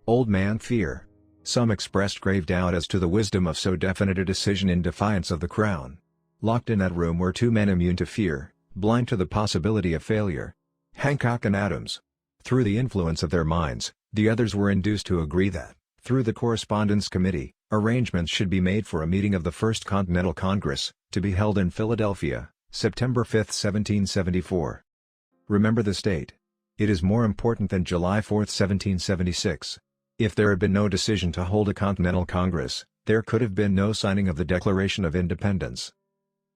Old man fear. Some expressed grave doubt as to the wisdom of so definite a decision in defiance of the Crown. Locked in that room were two men immune to fear, blind to the possibility of failure. Hancock and Adams. Through the influence of their minds, the others were induced to agree that, Through the Correspondence Committee, arrangements should be made for a meeting of the First Continental Congress, to be held in Philadelphia, September 5, 1774. Remember this date. It is more important than July 4, 1776. If there had been no decision to hold a Continental Congress, there could have been no signing of the Declaration of Independence.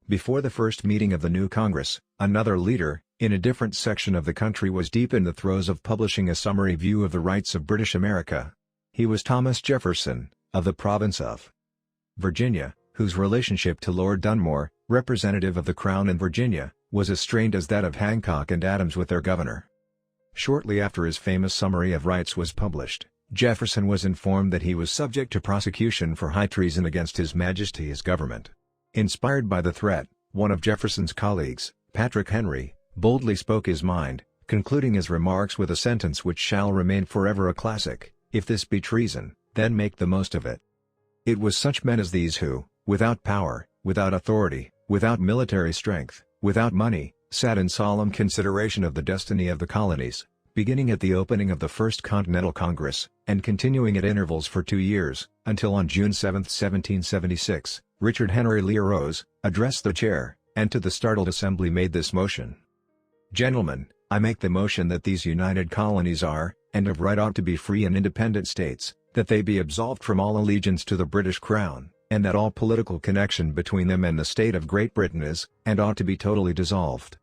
Before the first meeting of the new Congress, another leader, in a different section of the country, was deep in the throes of publishing a summary view of the rights of British America. He was Thomas Jefferson, of the province of Virginia, whose relationship to Lord Dunmore, representative of the Crown in Virginia, was as strained as that of Hancock and Adams with their governor. Shortly after his famous Summary of Rights was published, Jefferson was informed that he was subject to prosecution for high treason against His Majesty his government. Inspired by the threat, one of Jefferson's colleagues, Patrick Henry, boldly spoke his mind, concluding his remarks with a sentence which shall remain forever a classic: "If this be treason, then make the most of it." It was such men as these who, without power, without authority, without military strength, without money, sat in solemn consideration of the destiny of the colonies, beginning at the opening of the First Continental Congress, and continuing at intervals for 2 years, until on June 7, 1776, Richard Henry Lee arose, addressed the chair, and to the startled assembly made this motion: "Gentlemen, I make the motion that these united colonies are, and of right ought to be free and independent states, that they be absolved from all allegiance to the British Crown, and that all political connection between them and the state of Great Britain is, and ought to be totally dissolved."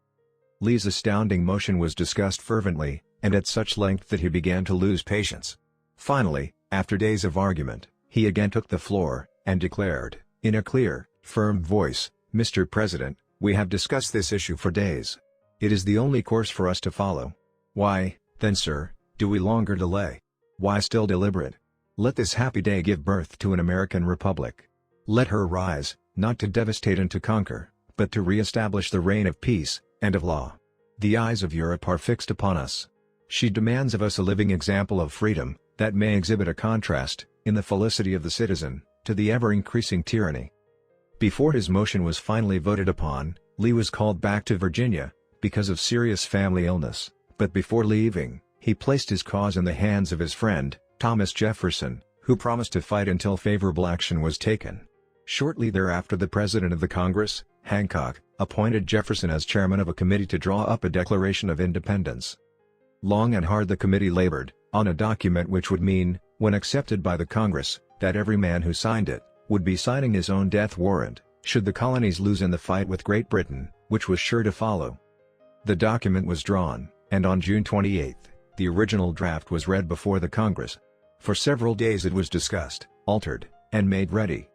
Lee's astounding motion was discussed fervently, and at such length that he began to lose patience. Finally, after days of argument, he again took the floor, and declared, in a clear, firm voice, "Mr. President, we have discussed this issue for days. It is the only course for us to follow. Why, then, sir, do we longer delay? Why still deliberate? Let this happy day give birth to an American Republic. Let her rise, not to devastate and to conquer, but to re-establish the reign of peace, and of law. The eyes of Europe are fixed upon us. She demands of us a living example of freedom, that may exhibit a contrast, in the felicity of the citizen, to the ever-increasing tyranny." Before his motion was finally voted upon, Lee was called back to Virginia, because of serious family illness, but before leaving, he placed his cause in the hands of his friend, Thomas Jefferson, who promised to fight until favorable action was taken. Shortly thereafter, the President of the Congress, Hancock, appointed Jefferson as chairman of a committee to draw up a Declaration of Independence. Long and hard the committee labored, on a document which would mean, when accepted by the Congress, that every man who signed it, would be signing his own death warrant, should the colonies lose in the fight with Great Britain, which was sure to follow. The document was drawn, and on June 28, the original draft was read before the Congress. For several days it was discussed, altered, and made ready.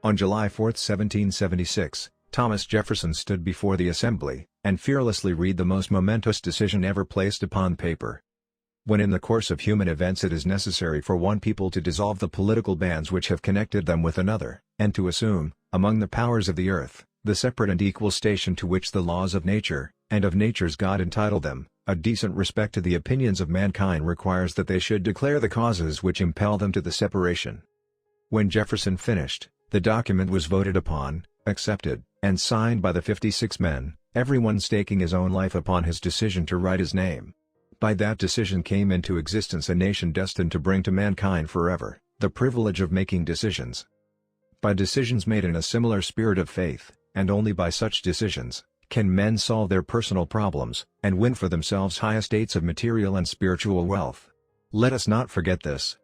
On July 4, 1776, Thomas Jefferson stood before the assembly, and fearlessly read the most momentous decision ever placed upon paper. When in the course of human events it is necessary for one people to dissolve the political bands which have connected them with another, and to assume, among the powers of the earth, the separate and equal station to which the laws of nature, and of nature's God entitle them, a decent respect to the opinions of mankind requires that they should declare the causes which impel them to the separation. When Jefferson finished, the document was voted upon, accepted, and signed by the 56 men, everyone staking his own life upon his decision to write his name. By that decision came into existence a nation destined to bring to mankind forever, the privilege of making decisions. By decisions made in a similar spirit of faith, and only by such decisions, can men solve their personal problems, and win for themselves high estates of material and spiritual wealth. Let us not forget this.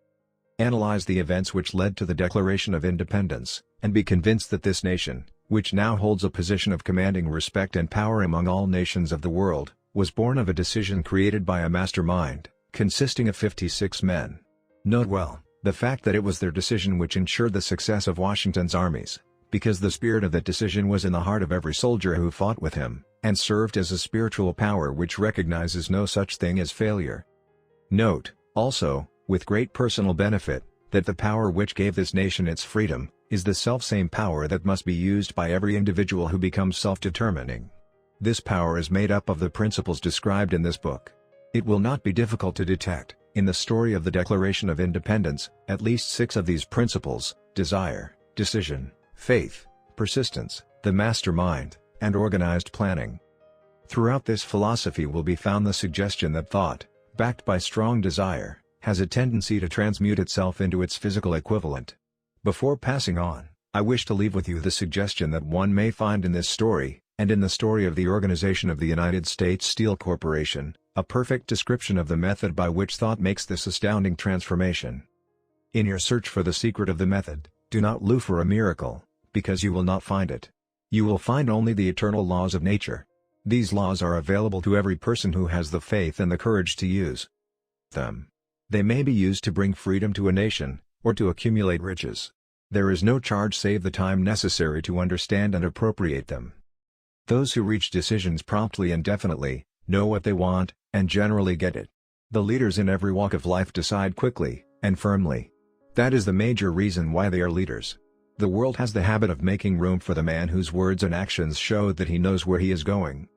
Analyze the events which led to the Declaration of Independence, and be convinced that this nation, which now holds a position of commanding respect and power among all nations of the world, was born of a decision created by a mastermind, consisting of 56 men. Note well, the fact that it was their decision which ensured the success of Washington's armies, because the spirit of that decision was in the heart of every soldier who fought with him, and served as a spiritual power which recognizes no such thing as failure. Note, also, with great personal benefit, that the power which gave this nation its freedom, is the selfsame power that must be used by every individual who becomes self-determining. This power is made up of the principles described in this book. It will not be difficult to detect, in the story of the Declaration of Independence, at least 6 of these principles: desire, decision, faith, persistence, the mastermind, and organized planning. Throughout this philosophy will be found the suggestion that thought, backed by strong desire, has a tendency to transmute itself into its physical equivalent. Before passing on, I wish to leave with you the suggestion that one may find in this story, and in the story of the organization of the United States Steel Corporation, a perfect description of the method by which thought makes this astounding transformation. In your search for the secret of the method, do not look for a miracle, because you will not find it. You will find only the eternal laws of nature. These laws are available to every person who has the faith and the courage to use them. They may be used to bring freedom to a nation, or to accumulate riches. There is no charge save the time necessary to understand and appropriate them. Those who reach decisions promptly and definitely, know what they want, and generally get it. The leaders in every walk of life decide quickly, and firmly. That is the major reason why they are leaders. The world has the habit of making room for the man whose words and actions show that he knows where he is going.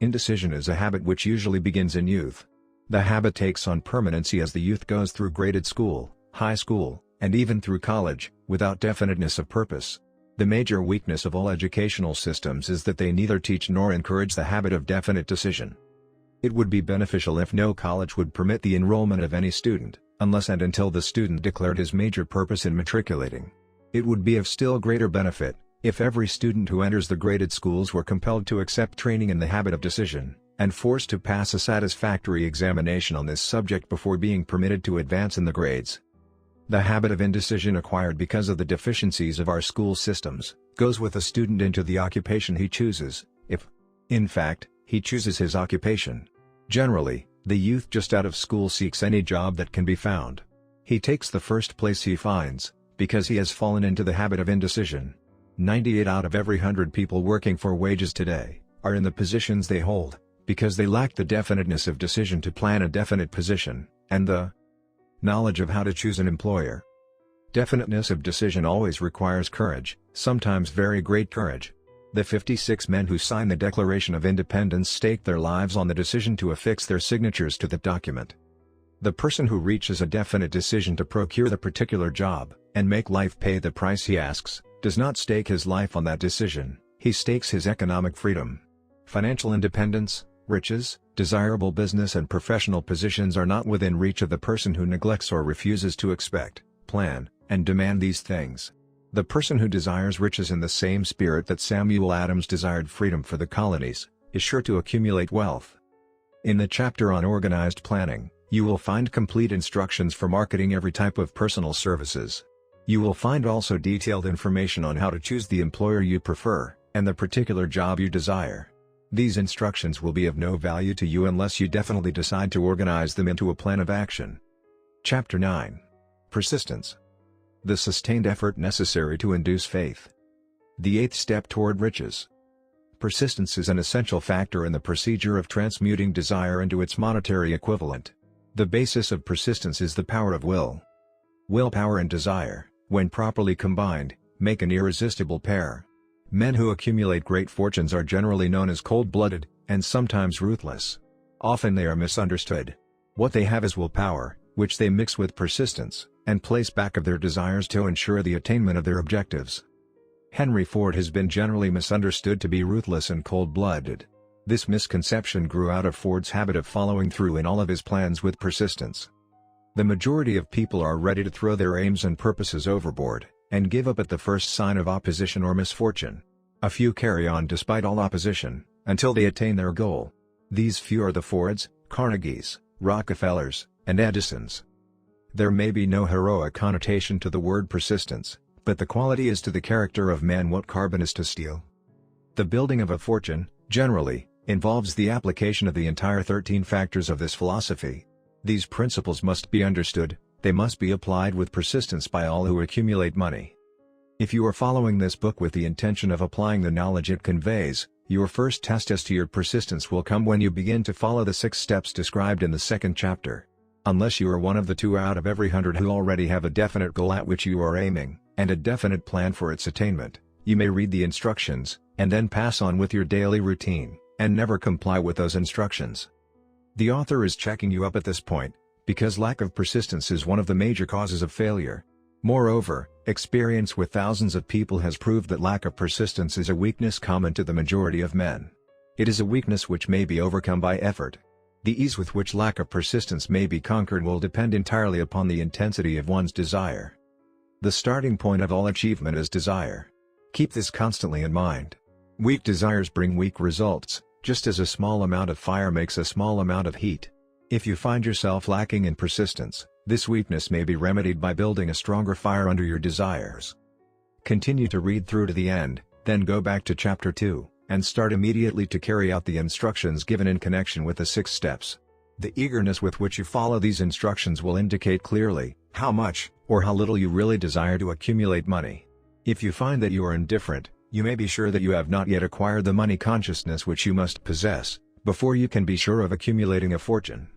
Indecision is a habit which usually begins in youth. The habit takes on permanency as the youth goes through graded school, high school, and even through college, without definiteness of purpose. The major weakness of all educational systems is that they neither teach nor encourage the habit of definite decision. It would be beneficial if no college would permit the enrollment of any student, unless and until the student declared his major purpose in matriculating. It would be of still greater benefit, if every student who enters the graded schools were compelled to accept training in the habit of decision, and forced to pass a satisfactory examination on this subject before being permitted to advance in the grades. The habit of indecision acquired because of the deficiencies of our school systems, goes with a student into the occupation he chooses, if, in fact, he chooses his occupation. Generally, the youth just out of school seeks any job that can be found. He takes the first place he finds, because he has fallen into the habit of indecision. 98 out of every 100 people working for wages today, are in the positions they hold, because they lack the definiteness of decision to plan a definite position, and the knowledge of how to choose an employer. Definiteness of decision always requires courage, sometimes very great courage. The 56 men who signed the Declaration of Independence staked their lives on the decision to affix their signatures to the document. The person who reaches a definite decision to procure the particular job, and make life pay the price he asks, does not stake his life on that decision, he stakes his economic freedom. Financial independence, riches, desirable business and professional positions are not within reach of the person who neglects or refuses to expect, plan, and demand these things. The person who desires riches in the same spirit that Samuel Adams desired freedom for the colonies, is sure to accumulate wealth. In the chapter on organized planning, you will find complete instructions for marketing every type of personal services. You will find also detailed information on how to choose the employer you prefer, and the particular job you desire. These instructions will be of no value to you unless you definitely decide to organize them into a plan of action. Chapter 9. Persistence. The sustained effort necessary to induce faith. The 8th step toward riches. Persistence is an essential factor in the procedure of transmuting desire into its monetary equivalent. The basis of persistence is the power of will. Willpower and desire, when properly combined, make an irresistible pair. Men who accumulate great fortunes are generally known as cold-blooded, and sometimes ruthless. Often they are misunderstood. What they have is willpower, which they mix with persistence, and place back of their desires to ensure the attainment of their objectives. Henry Ford has been generally misunderstood to be ruthless and cold-blooded. This misconception grew out of Ford's habit of following through in all of his plans with persistence. The majority of people are ready to throw their aims and purposes overboard, and give up at the first sign of opposition or misfortune. A few carry on despite all opposition, until they attain their goal. These few are the Fords, Carnegies, Rockefellers, and Edisons. There may be no heroic connotation to the word persistence, but the quality is to the character of man what carbon is to steel. The building of a fortune, generally, involves the application of the entire 13 factors of this philosophy. These principles must be understood, they must be applied with persistence by all who accumulate money. If you are following this book with the intention of applying the knowledge it conveys, your first test as to your persistence will come when you begin to follow the 6 steps described in the 2nd chapter. Unless you are one of the 2 out of every 100 who already have a definite goal at which you are aiming, and a definite plan for its attainment, you may read the instructions, and then pass on with your daily routine, and never comply with those instructions. The author is checking you up at this point, because lack of persistence is one of the major causes of failure. Moreover, experience with thousands of people has proved that lack of persistence is a weakness common to the majority of men. It is a weakness which may be overcome by effort. The ease with which lack of persistence may be conquered will depend entirely upon the intensity of one's desire. The starting point of all achievement is desire. Keep this constantly in mind. Weak desires bring weak results, just as a small amount of fire makes a small amount of heat. If you find yourself lacking in persistence, this weakness may be remedied by building a stronger fire under your desires. Continue to read through to the end, then go back to Chapter 2, and start immediately to carry out the instructions given in connection with the 6 steps. The eagerness with which you follow these instructions will indicate clearly how much, or how little you really desire to accumulate money. If you find that you are indifferent, you may be sure that you have not yet acquired the money consciousness which you must possess, before you can be sure of accumulating a fortune.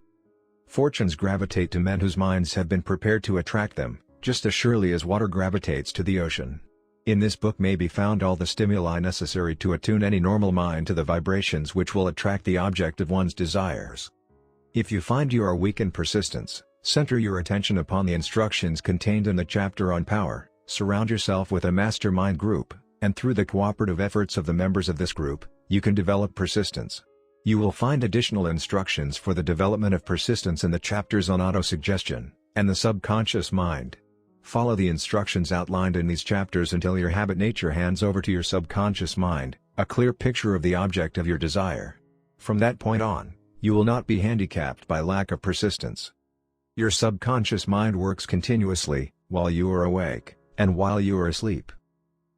Fortunes gravitate to men whose minds have been prepared to attract them, just as surely as water gravitates to the ocean. In this book may be found all the stimuli necessary to attune any normal mind to the vibrations which will attract the object of one's desires. If you find you are weak in persistence, center your attention upon the instructions contained in the chapter on power, surround yourself with a mastermind group, and through the cooperative efforts of the members of this group, you can develop persistence. You will find additional instructions for the development of persistence in the chapters on autosuggestion and the subconscious mind. Follow the instructions outlined in these chapters until your habit nature hands over to your subconscious mind a clear picture of the object of your desire. From that point on, you will not be handicapped by lack of persistence. Your subconscious mind works continuously, while you are awake, and while you are asleep.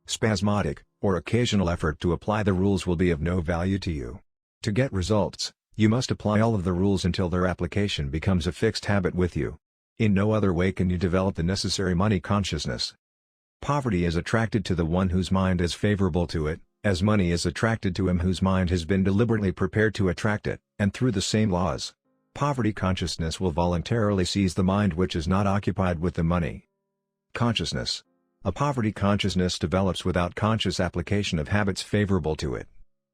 Spasmodic, or occasional effort to apply the rules will be of no value to you. To get results, you must apply all of the rules until their application becomes a fixed habit with you. In no other way can you develop the necessary money consciousness. Poverty is attracted to the one whose mind is favorable to it, as money is attracted to him whose mind has been deliberately prepared to attract it, and through the same laws. Poverty consciousness will voluntarily seize the mind which is not occupied with the money consciousness. A poverty consciousness develops without conscious application of habits favorable to it.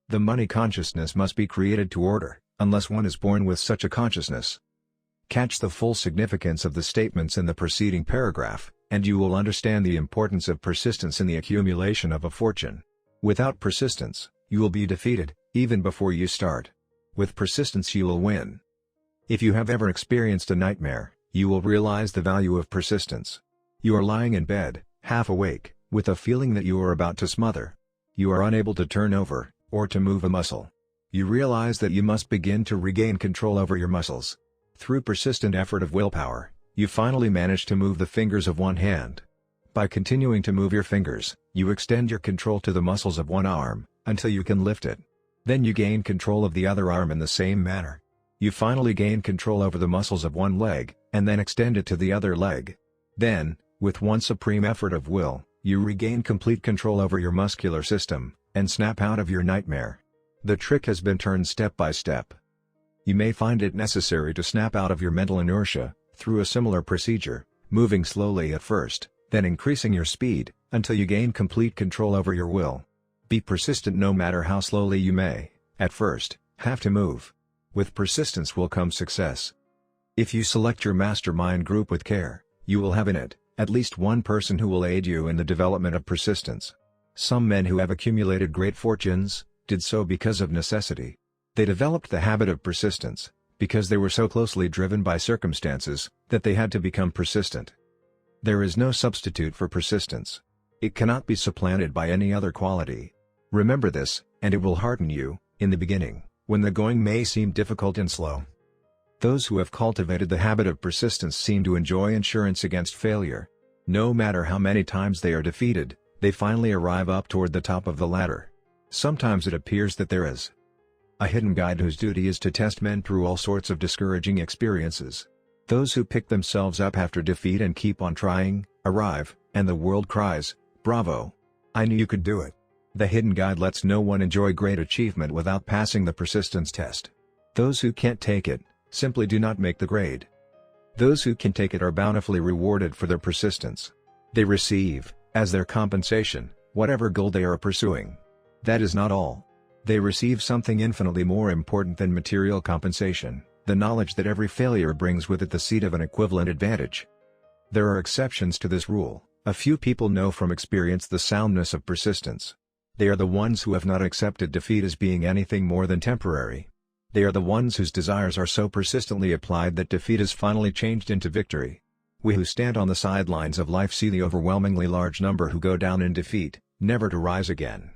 The money consciousness must be created to order, unless one is born with such a consciousness. Catch the full significance of the statements in the preceding paragraph, and you will understand the importance of persistence in the accumulation of a fortune. Without persistence, you will be defeated, even before you start. With persistence you will win. If you have ever experienced a nightmare, you will realize the value of persistence. You are lying in bed, half awake, with a feeling that you are about to smother. You are unable to turn over, or to move a muscle. You realize that you must begin to regain control over your muscles. Through persistent effort of willpower, you finally manage to move the fingers of one hand. By continuing to move your fingers, you extend your control to the muscles of one arm, until you can lift it. Then you gain control of the other arm in the same manner. You finally gain control over the muscles of one leg, and then extend it to the other leg. Then, with one supreme effort of will, you regain complete control over your muscular system, and snap out of your nightmare. The trick has been turned step by step. You may find it necessary to snap out of your mental inertia, through a similar procedure, moving slowly at first, then increasing your speed, until you gain complete control over your will. Be persistent no matter how slowly you may, at first, have to move. With persistence will come success. If you select your mastermind group with care, you will have in it, at least one person who will aid you in the development of persistence. Some men who have accumulated great fortunes, did so because of necessity. They developed the habit of persistence, because they were so closely driven by circumstances, that they had to become persistent. There is no substitute for persistence. It cannot be supplanted by any other quality. Remember this, and it will hearten you, in the beginning, when the going may seem difficult and slow. Those who have cultivated the habit of persistence seem to enjoy insurance against failure. No matter how many times they are defeated, they finally arrive up toward the top of the ladder. Sometimes it appears that there is a hidden guide whose duty is to test men through all sorts of discouraging experiences. Those who pick themselves up after defeat and keep on trying, arrive, and the world cries, "Bravo! I knew you could do it." The hidden guide lets no one enjoy great achievement without passing the persistence test. Those who can't take it, simply do not make the grade. Those who can take it are bountifully rewarded for their persistence. They receive, as their compensation, whatever goal they are pursuing. That is not all. They receive something infinitely more important than material compensation, the knowledge that every failure brings with it the seed of an equivalent advantage. There are exceptions to this rule. A few people know from experience the soundness of persistence. They are the ones who have not accepted defeat as being anything more than temporary. They are the ones whose desires are so persistently applied that defeat is finally changed into victory. We who stand on the sidelines of life see the overwhelmingly large number who go down in defeat, never to rise again.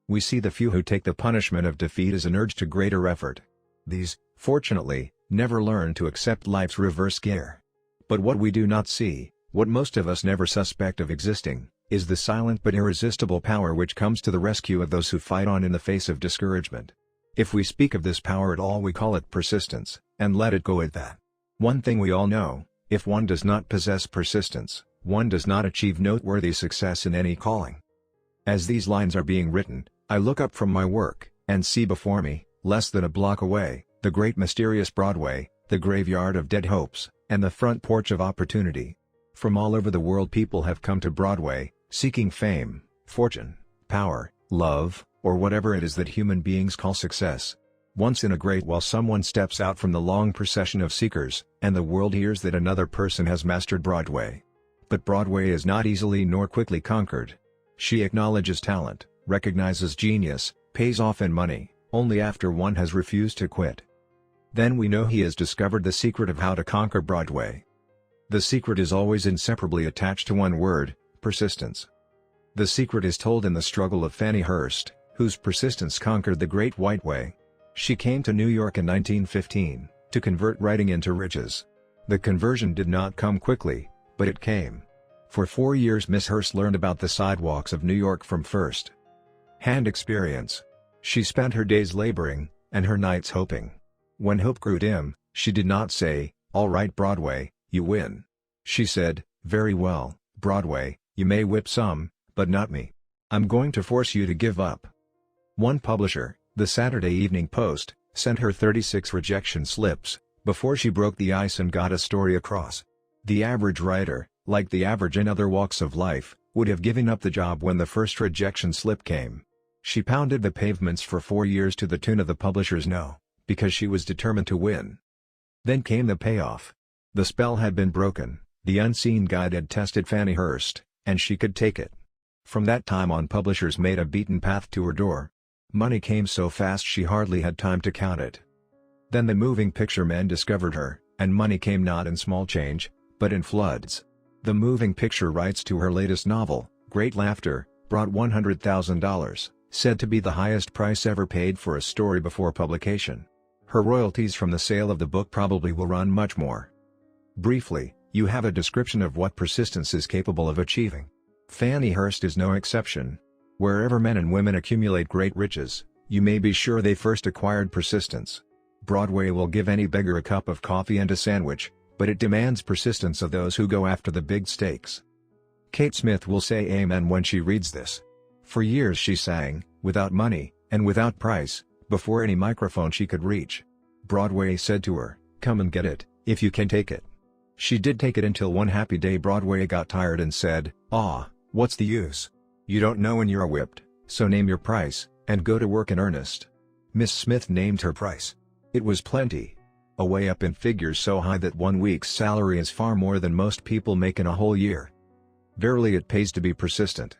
We see the few who take the punishment of defeat as an urge to greater effort. These, fortunately, never learn to accept life's reverse gear. But what we do not see, what most of us never suspect of existing, is the silent but irresistible power which comes to the rescue of those who fight on in the face of discouragement. If we speak of this power at all, we call it persistence, and let it go at that. One thing we all know: if one does not possess persistence, one does not achieve noteworthy success in any calling. As these lines are being written, I look up from my work, and see before me, less than a block away, the great mysterious Broadway, the graveyard of dead hopes, and the front porch of opportunity. From all over the world people have come to Broadway, seeking fame, fortune, power, love, or whatever it is that human beings call success. Once in a great while someone steps out from the long procession of seekers, and the world hears that another person has mastered Broadway. But Broadway is not easily nor quickly conquered. She acknowledges talent, recognizes genius, pays off in money, only after one has refused to quit. Then we know he has discovered the secret of how to conquer Broadway. The secret is always inseparably attached to one word: persistence. The secret is told in the struggle of Fannie Hurst, whose persistence conquered the Great White Way. She came to New York in 1915, to convert writing into riches. The conversion did not come quickly, but it came. For 4 years Miss Hurst learned about the sidewalks of New York from first-hand experience. She spent her days laboring, and her nights hoping. When hope grew dim, she did not say, "All right Broadway, you win." She said, "Very well, Broadway, you may whip some, but not me. I'm going to force you to give up." One publisher, the Saturday Evening Post, sent her 36 rejection slips, before she broke the ice and got a story across. The average writer, like the average in other walks of life, would have given up the job when the first rejection slip came. She pounded the pavements for 4 years to the tune of the publisher's no, because she was determined to win. Then came the payoff. The spell had been broken, the unseen guide had tested Fannie Hurst, and she could take it. From that time on publishers made a beaten path to her door. Money came so fast she hardly had time to count it. Then the moving picture men discovered her, and money came not in small change, but in floods. The moving picture rights to her latest novel, Great Laughter, brought $100,000, said to be the highest price ever paid for a story before publication. Her royalties from the sale of the book probably will run much more. Briefly, you have a description of what persistence is capable of achieving. Fannie Hurst is no exception. Wherever men and women accumulate great riches, you may be sure they first acquired persistence. Broadway will give any beggar a cup of coffee and a sandwich, but it demands persistence of those who go after the big stakes. Kate Smith will say amen when she reads this. For years she sang, without money, and without price, before any microphone she could reach. Broadway said to her, "Come and get it, if you can take it." She did take it until one happy day Broadway got tired and said, "Ah, what's the use? You don't know when you're whipped, so name your price, and go to work in earnest." Miss Smith named her price. It was plenty. Away up in figures so high that 1 week's salary is far more than most people make in a whole year. Verily it pays to be persistent.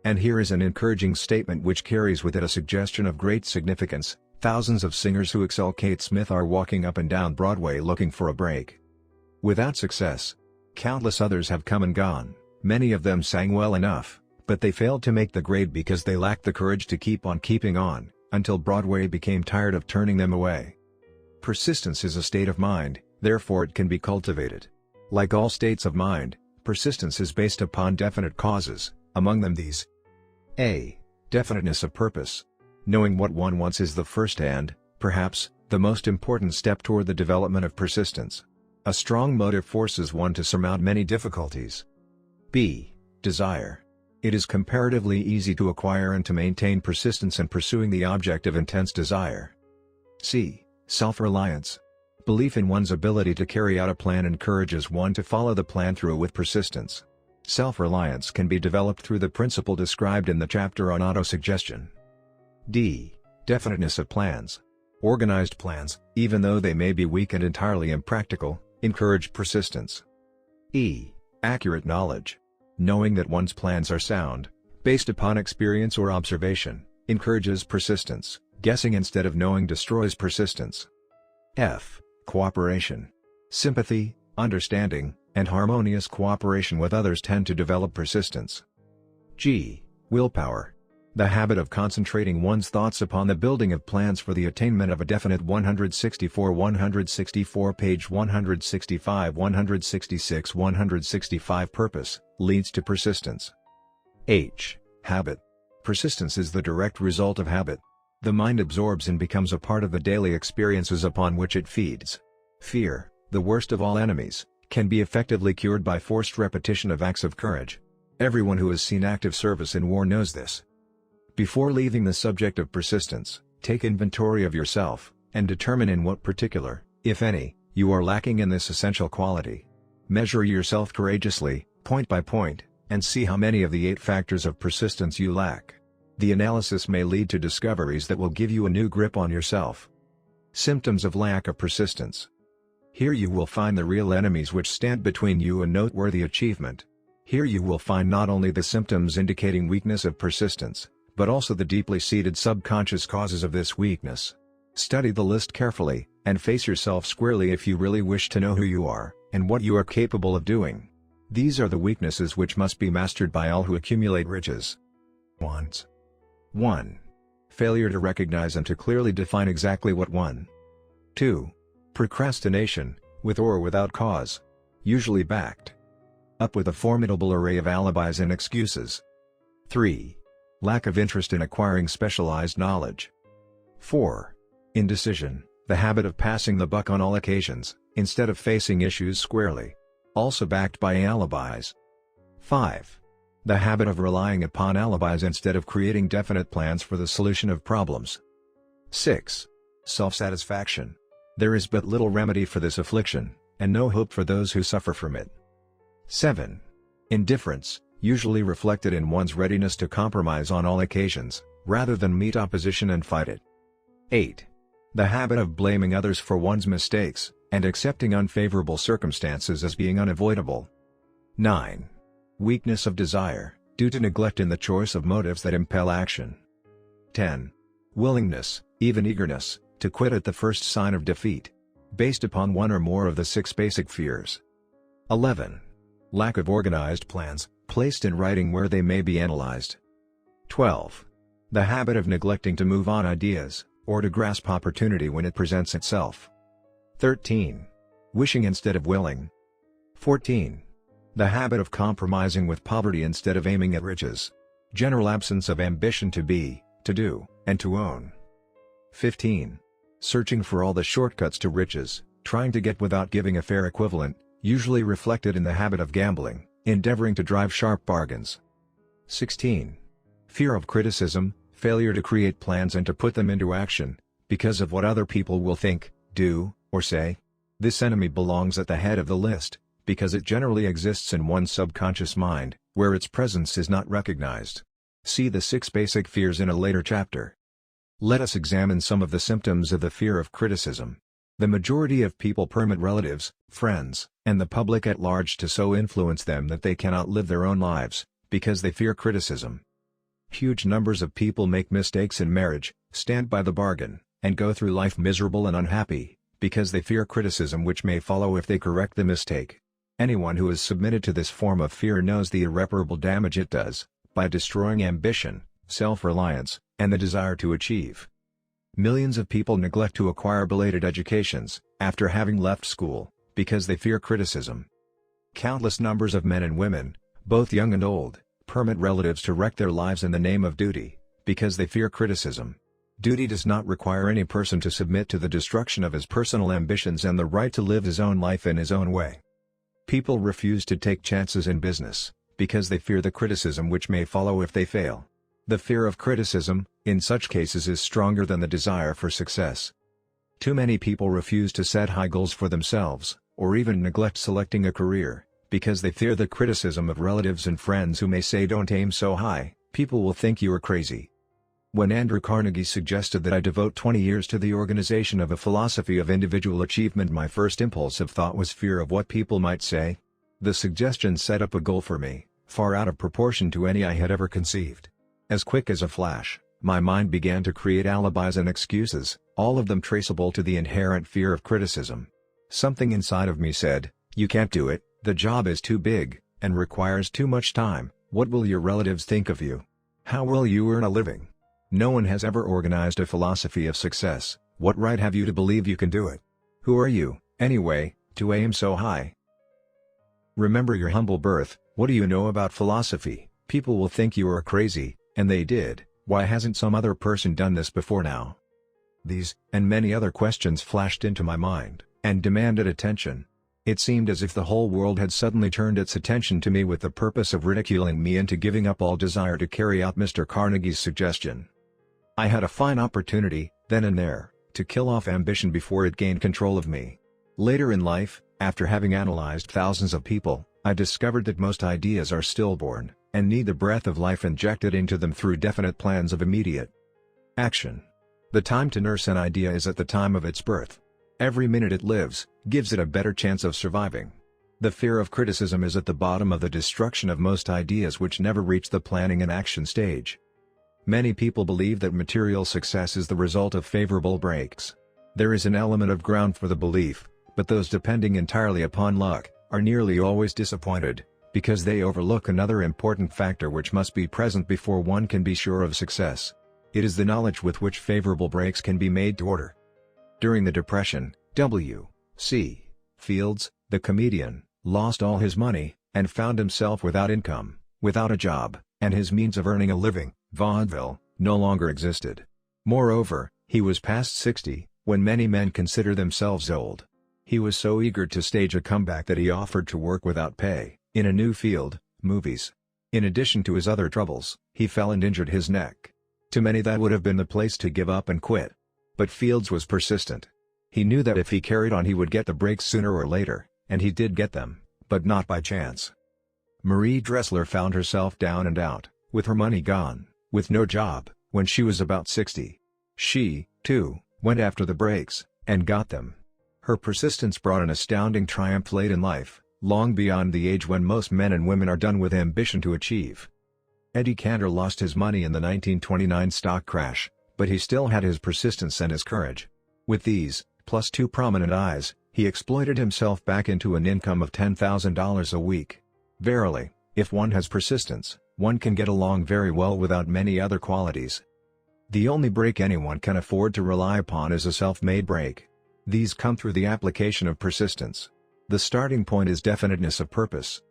And here is an encouraging statement which carries with it a suggestion of great significance: thousands of singers who excel Kate Smith are walking up and down Broadway looking for a break. Without success. Countless others have come and gone, many of them sang well enough, but they failed to make the grade because they lacked the courage to keep on keeping on, until Broadway became tired of turning them away. Persistence is a state of mind, therefore it can be cultivated. Like all states of mind, persistence is based upon definite causes, among them these. A. Definiteness of purpose. Knowing what one wants is the first and, perhaps, the most important step toward the development of persistence. A strong motive forces one to surmount many difficulties. B. Desire. It is comparatively easy to acquire and to maintain persistence in pursuing the object of intense desire. C. Self-reliance. Belief in one's ability to carry out a plan encourages one to follow the plan through with persistence. Self-reliance can be developed through the principle described in the chapter on autosuggestion. D. Definiteness of plans. Organized plans, even though they may be weak and entirely impractical, encourage persistence. E. Accurate knowledge. Knowing that one's plans are sound, based upon experience or observation, encourages persistence. Guessing instead of knowing destroys persistence. F. Cooperation. Sympathy, understanding, and harmonious cooperation with others tend to develop persistence. G. Willpower. The habit of concentrating one's thoughts upon the building of plans for the attainment of a definite 164 page 165 purpose, leads to persistence. H. Habit. Persistence is the direct result of habit. The mind absorbs and becomes a part of the daily experiences upon which it feeds. Fear, the worst of all enemies, can be effectively cured by forced repetition of acts of courage. Everyone who has seen active service in war knows this. Before leaving the subject of persistence, take inventory of yourself, and determine in what particular, if any, you are lacking in this essential quality. Measure yourself courageously, point by point, and see how many of the 8 factors of persistence you lack. The analysis may lead to discoveries that will give you a new grip on yourself. Symptoms of lack of persistence. Here you will find the real enemies which stand between you and noteworthy achievement. Here you will find not only the symptoms indicating weakness of persistence, but also the deeply seated subconscious causes of this weakness. Study the list carefully, and face yourself squarely if you really wish to know who you are, and what you are capable of doing. These are the weaknesses which must be mastered by all who accumulate riches. Wants. 1. Failure to recognize and to clearly define exactly what one. 2. Procrastination, with or without cause. Usually backed up with a formidable array of alibis and excuses. 3. Lack of interest in acquiring specialized knowledge. 4. Indecision, the habit of passing the buck on all occasions, instead of facing issues squarely. Also backed by alibis. 5. The habit of relying upon alibis instead of creating definite plans for the solution of problems. 6. Self-satisfaction. There is but little remedy for this affliction, and no hope for those who suffer from it. 7. Indifference, usually reflected in one's readiness to compromise on all occasions, rather than meet opposition and fight it. 8. The habit of blaming others for one's mistakes, and accepting unfavorable circumstances as being unavoidable. 9. Weakness of desire, due to neglect in the choice of motives that impel action. 10. Willingness, even eagerness, to quit at the first sign of defeat, based upon one or more of the 6 basic fears. 11. Lack of organized plans, placed in writing where they may be analyzed. 12. The habit of neglecting to move on ideas, or to grasp opportunity when it presents itself. 13. Wishing instead of willing. 14. The habit of compromising with poverty instead of aiming at riches. General absence of ambition to be, to do, and to own. 15. Searching for all the shortcuts to riches, trying to get without giving a fair equivalent, usually reflected in the habit of gambling, endeavoring to drive sharp bargains. 16. Fear of criticism, failure to create plans and to put them into action, because of what other people will think, do, or say. This enemy belongs at the head of the list, because it generally exists in one's subconscious mind, where its presence is not recognized. See the 6 basic fears in a later chapter. Let us examine some of the symptoms of the fear of criticism. The majority of people permit relatives, friends, and the public at large to so influence them that they cannot live their own lives, because they fear criticism. Huge numbers of people make mistakes in marriage, stand by the bargain, and go through life miserable and unhappy, because they fear criticism which may follow if they correct the mistake. Anyone who is submitted to this form of fear knows the irreparable damage it does, by destroying ambition, self-reliance, and the desire to achieve. Millions of people neglect to acquire belated educations, after having left school, because they fear criticism. Countless numbers of men and women, both young and old, permit relatives to wreck their lives in the name of duty, because they fear criticism. Duty does not require any person to submit to the destruction of his personal ambitions and the right to live his own life in his own way. People refuse to take chances in business, because they fear the criticism which may follow if they fail. The fear of criticism, in such cases, is stronger than the desire for success. Too many people refuse to set high goals for themselves, or even neglect selecting a career, because they fear the criticism of relatives and friends who may say, "Don't aim so high, people will think you are crazy." When Andrew Carnegie suggested that I devote 20 years to the organization of a philosophy of individual achievement, my first impulse of thought was fear of what people might say. The suggestion set up a goal for me, far out of proportion to any I had ever conceived. As quick as a flash, My mind began to create alibis and excuses, all of them traceable to the inherent fear of criticism. Something inside of me said, "You can't do it, the job is too big, and requires too much time. What will your relatives think of you? How will you earn a living? No one has ever organized a philosophy of success. What right have you to believe you can do it? Who are you, anyway, to aim so high? Remember your humble birth. What do you know about philosophy? People will think you are crazy, and they did. Why hasn't some other person done this before now?" These, and many other questions flashed into my mind, and demanded attention. It seemed as if the whole world had suddenly turned its attention to me with the purpose of ridiculing me into giving up all desire to carry out Mr. Carnegie's suggestion. I had a fine opportunity, then and there, to kill off ambition before it gained control of me. Later in life, after having analyzed thousands of people, I discovered that most ideas are stillborn, and need the breath of life injected into them through definite plans of immediate action. The time to nurse an idea is at the time of its birth. Every minute it lives, gives it a better chance of surviving. The fear of criticism is at the bottom of the destruction of most ideas which never reach the planning and action stage. Many people believe that material success is the result of favorable breaks. There is an element of ground for the belief, but those depending entirely upon luck, are nearly always disappointed, because they overlook another important factor which must be present before one can be sure of success. It is the knowledge with which favorable breaks can be made to order. During the Depression, W.C. Fields, the comedian, lost all his money, and found himself without income, without a job, and his means of earning a living, vaudeville, no longer existed. Moreover, he was past 60, when many men consider themselves old. He was so eager to stage a comeback that he offered to work without pay, in a new field, movies. In addition to his other troubles, he fell and injured his neck. To many that would have been the place to give up and quit. But Fields was persistent. He knew that if he carried on he would get the breaks sooner or later, and he did get them, but not by chance. Marie Dressler found herself down and out, with her money gone, with no job, when she was about 60. She, too, went after the breaks, and got them. Her persistence brought an astounding triumph late in life, long beyond the age when most men and women are done with ambition to achieve. Eddie Cantor lost his money in the 1929 stock crash, but he still had his persistence and his courage. With these, plus 2 prominent eyes, he exploited himself back into an income of $10,000 a week. Verily, if one has persistence, one can get along very well without many other qualities. The only break anyone can afford to rely upon is a self-made break. These come through the application of persistence. The starting point is definiteness of purpose.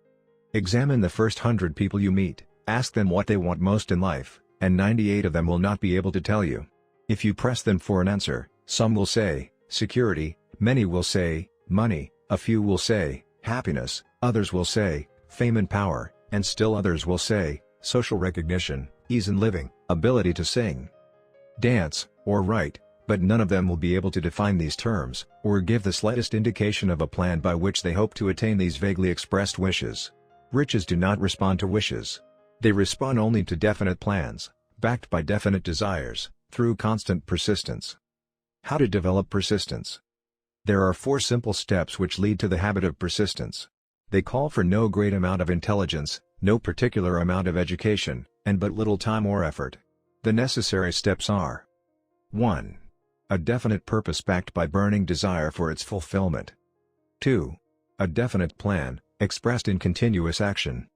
Examine the first 100 people you meet, ask them what they want most in life, and 98 of them will not be able to tell you. If you press them for an answer, some will say, security, many will say, money, a few will say, happiness, others will say, fame and power, and still others will say, social recognition, ease in living, ability to sing, dance, or write, but none of them will be able to define these terms, or give the slightest indication of a plan by which they hope to attain these vaguely expressed wishes. Riches do not respond to wishes. They respond only to definite plans, backed by definite desires, through constant persistence. How to develop persistence? There are 4 simple steps which lead to the habit of persistence. They call for no great amount of intelligence, no particular amount of education, and but little time or effort. The necessary steps are: 1. A definite purpose backed by burning desire for its fulfillment. 2. A definite plan, expressed in continuous action.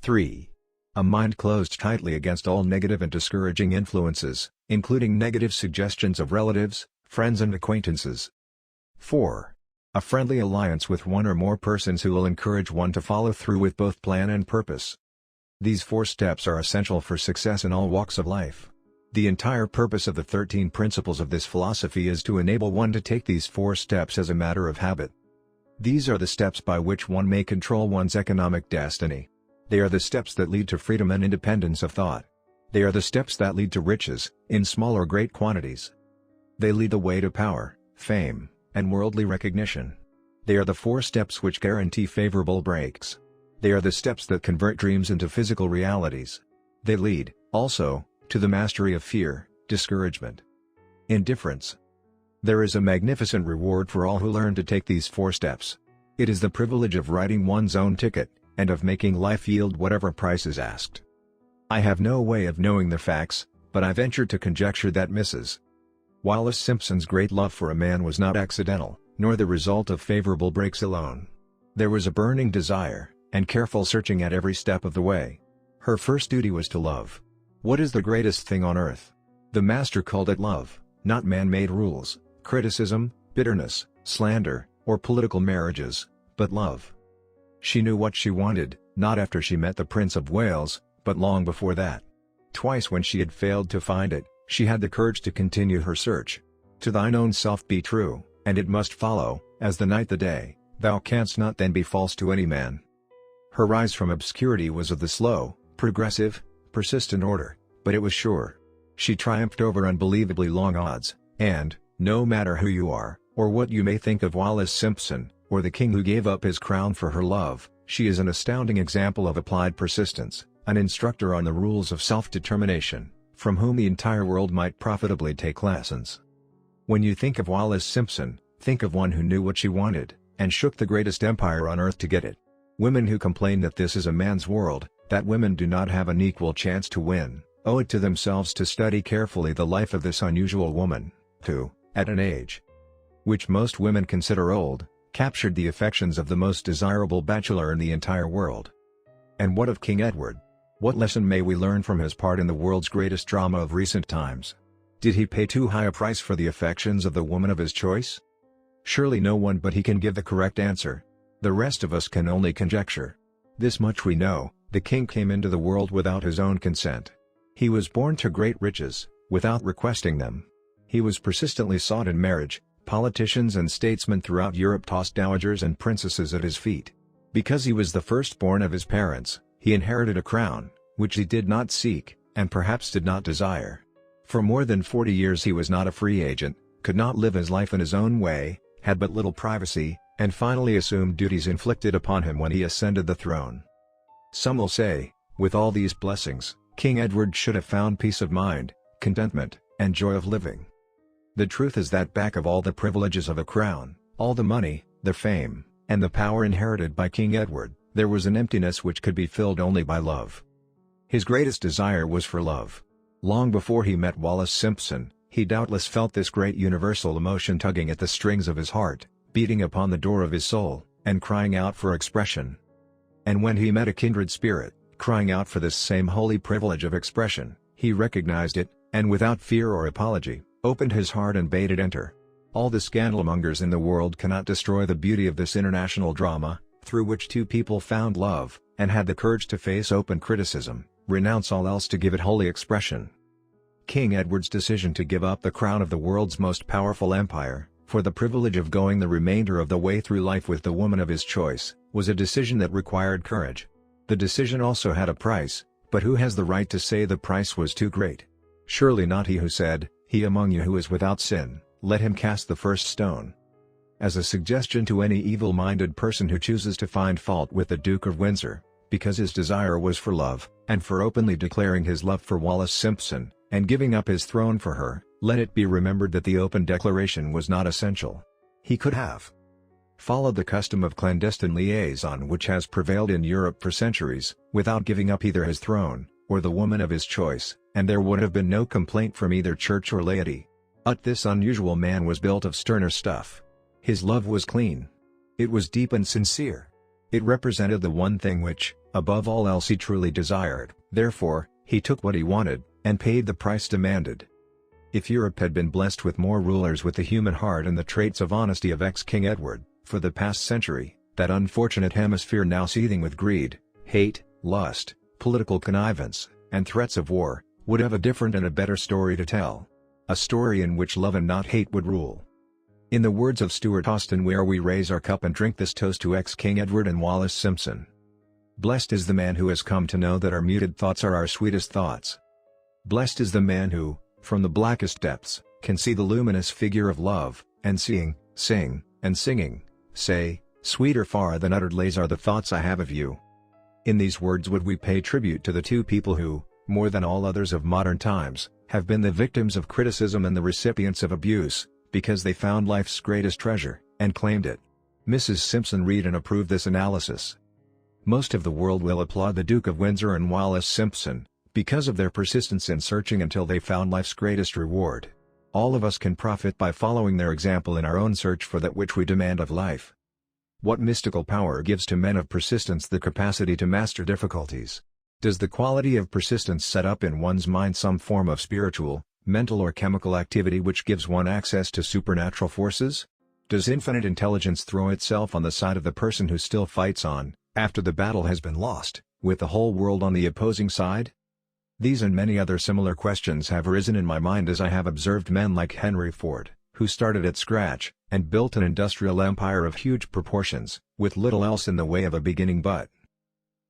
3. A mind closed tightly against all negative and discouraging influences, including negative suggestions of relatives, friends and acquaintances. 4. A friendly alliance with one or more persons who will encourage one to follow through with both plan and purpose. These 4 steps are essential for success in all walks of life. The entire purpose of the 13 principles of this philosophy is to enable one to take these 4 steps as a matter of habit. These are the steps by which one may control one's economic destiny. They are the steps that lead to freedom and independence of thought. They are the steps that lead to riches, in small or great quantities. They lead the way to power, fame, and worldly recognition. They are the 4 steps which guarantee favorable breaks. They are the steps that convert dreams into physical realities. They lead, also, to the mastery of fear, discouragement, indifference. There is a magnificent reward for all who learn to take these 4 steps. It is the privilege of writing one's own ticket, and of making life yield whatever price is asked. I have no way of knowing the facts, but I venture to conjecture that Mrs. Wallis Simpson's great love for a man was not accidental, nor the result of favorable breaks alone. There was a burning desire, and careful searching at every step of the way. Her first duty was to love. What is the greatest thing on earth? The Master called it love, not man-made rules, criticism, bitterness, slander, or political marriages, but love. She knew what she wanted, not after she met the Prince of Wales, but long before that. Twice when she had failed to find it, she had the courage to continue her search. To thine own self be true, and it must follow, as the night the day, thou canst not then be false to any man. Her rise from obscurity was of the slow, progressive, persistent order, but it was sure. She triumphed over unbelievably long odds, and, no matter who you are, or what you may think of Wallis Simpson, or the king who gave up his crown for her love, she is an astounding example of applied persistence, an instructor on the rules of self-determination, from whom the entire world might profitably take lessons. When you think of Wallis Simpson, think of one who knew what she wanted, and shook the greatest empire on earth to get it. Women who complain that this is a man's world, that women do not have an equal chance to win, owe it to themselves to study carefully the life of this unusual woman, who, at an age which most women consider old, captured the affections of the most desirable bachelor in the entire world. And what of King Edward? What lesson may we learn from his part in the world's greatest drama of recent times? Did he pay too high a price for the affections of the woman of his choice? Surely no one but he can give the correct answer. The rest of us can only conjecture. This much we know: the king came into the world without his own consent. He was born to great riches, without requesting them. He was persistently sought in marriage. Politicians and statesmen throughout Europe tossed dowagers and princesses at his feet. Because he was the firstborn of his parents, he inherited a crown, which he did not seek, and perhaps did not desire. For more than 40 years he was not a free agent, could not live his life in his own way, had but little privacy, and finally assumed duties inflicted upon him when he ascended the throne. Some will say, with all these blessings, King Edward should have found peace of mind, contentment, and joy of living. The truth is that back of all the privileges of a crown, all the money, the fame, and the power inherited by King Edward, there was an emptiness which could be filled only by love. His greatest desire was for love. Long before he met Wallis Simpson, he doubtless felt this great universal emotion tugging at the strings of his heart, beating upon the door of his soul, and crying out for expression. And when he met a kindred spirit, crying out for this same holy privilege of expression, he recognized it, and without fear or apology, opened his heart and bade it enter. All the scandalmongers in the world cannot destroy the beauty of this international drama, through which two people found love, and had the courage to face open criticism, renounce all else to give it holy expression. King Edward's decision to give up the crown of the world's most powerful empire, for the privilege of going the remainder of the way through life with the woman of his choice, was a decision that required courage. The decision also had a price, but who has the right to say the price was too great? Surely not he who said, "He among you who is without sin, let him cast the first stone." As a suggestion to any evil-minded person who chooses to find fault with the Duke of Windsor, because his desire was for love, and for openly declaring his love for Wallis Simpson, and giving up his throne for her, let it be remembered that the open declaration was not essential. He could have followed the custom of clandestine liaison which has prevailed in Europe for centuries, without giving up either his throne, or the woman of his choice, and there would have been no complaint from either church or laity. But this unusual man was built of sterner stuff. His love was clean. It was deep and sincere. It represented the one thing which, above all else, he truly desired. Therefore, he took what he wanted, and paid the price demanded. If Europe had been blessed with more rulers with the human heart and the traits of honesty of ex-King Edward, for the past century, that unfortunate hemisphere now seething with greed, hate, lust, political connivance, and threats of war, would have a different and a better story to tell. A story in which love and not hate would rule. In the words of Stuart Austin, where we raise our cup and drink this toast to ex-King Edward and Wallis Simpson. Blessed is the man who has come to know that our muted thoughts are our sweetest thoughts. Blessed is the man who, from the blackest depths, can see the luminous figure of love, and seeing, sing, and singing, say, "Sweeter far than uttered lays are the thoughts I have of you." In these words would we pay tribute to the two people who, more than all others of modern times, have been the victims of criticism and the recipients of abuse, because they found life's greatest treasure, and claimed it. Mrs. Simpson read and approved this analysis. Most of the world will applaud the Duke of Windsor and Wallis Simpson, because of their persistence in searching until they found life's greatest reward. All of us can profit by following their example in our own search for that which we demand of life. What mystical power gives to men of persistence the capacity to master difficulties? Does the quality of persistence set up in one's mind some form of spiritual, mental or chemical activity which gives one access to supernatural forces? Does infinite intelligence throw itself on the side of the person who still fights on, after the battle has been lost, with the whole world on the opposing side? These and many other similar questions have arisen in my mind as I have observed men like Henry Ford, who started at scratch, and built an industrial empire of huge proportions, with little else in the way of a beginning but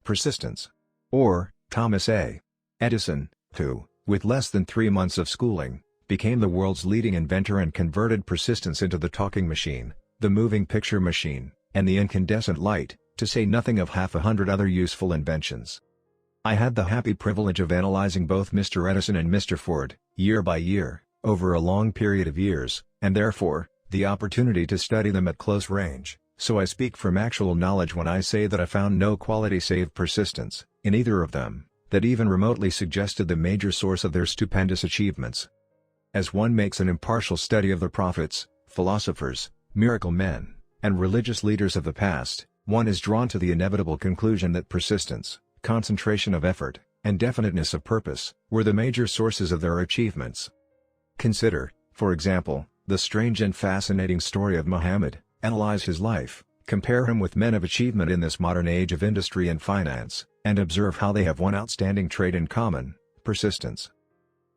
persistence. Or, Thomas A. Edison, who, with less than 3 months of schooling, became the world's leading inventor and converted persistence into the talking machine, the moving picture machine, and the incandescent light, to say nothing of 100 other useful inventions. I had the happy privilege of analyzing both Mr. Edison and Mr. Ford, year by year, over a long period of years, and therefore, the opportunity to study them at close range, so I speak from actual knowledge when I say that I found no quality save persistence, in either of them, that even remotely suggested the major source of their stupendous achievements. As one makes an impartial study of the prophets, philosophers, miracle men, and religious leaders of the past, one is drawn to the inevitable conclusion that persistence, concentration of effort, and definiteness of purpose, were the major sources of their achievements. Consider, for example, the strange and fascinating story of Muhammad, analyze his life, compare him with men of achievement in this modern age of industry and finance, and observe how they have one outstanding trait in common: persistence.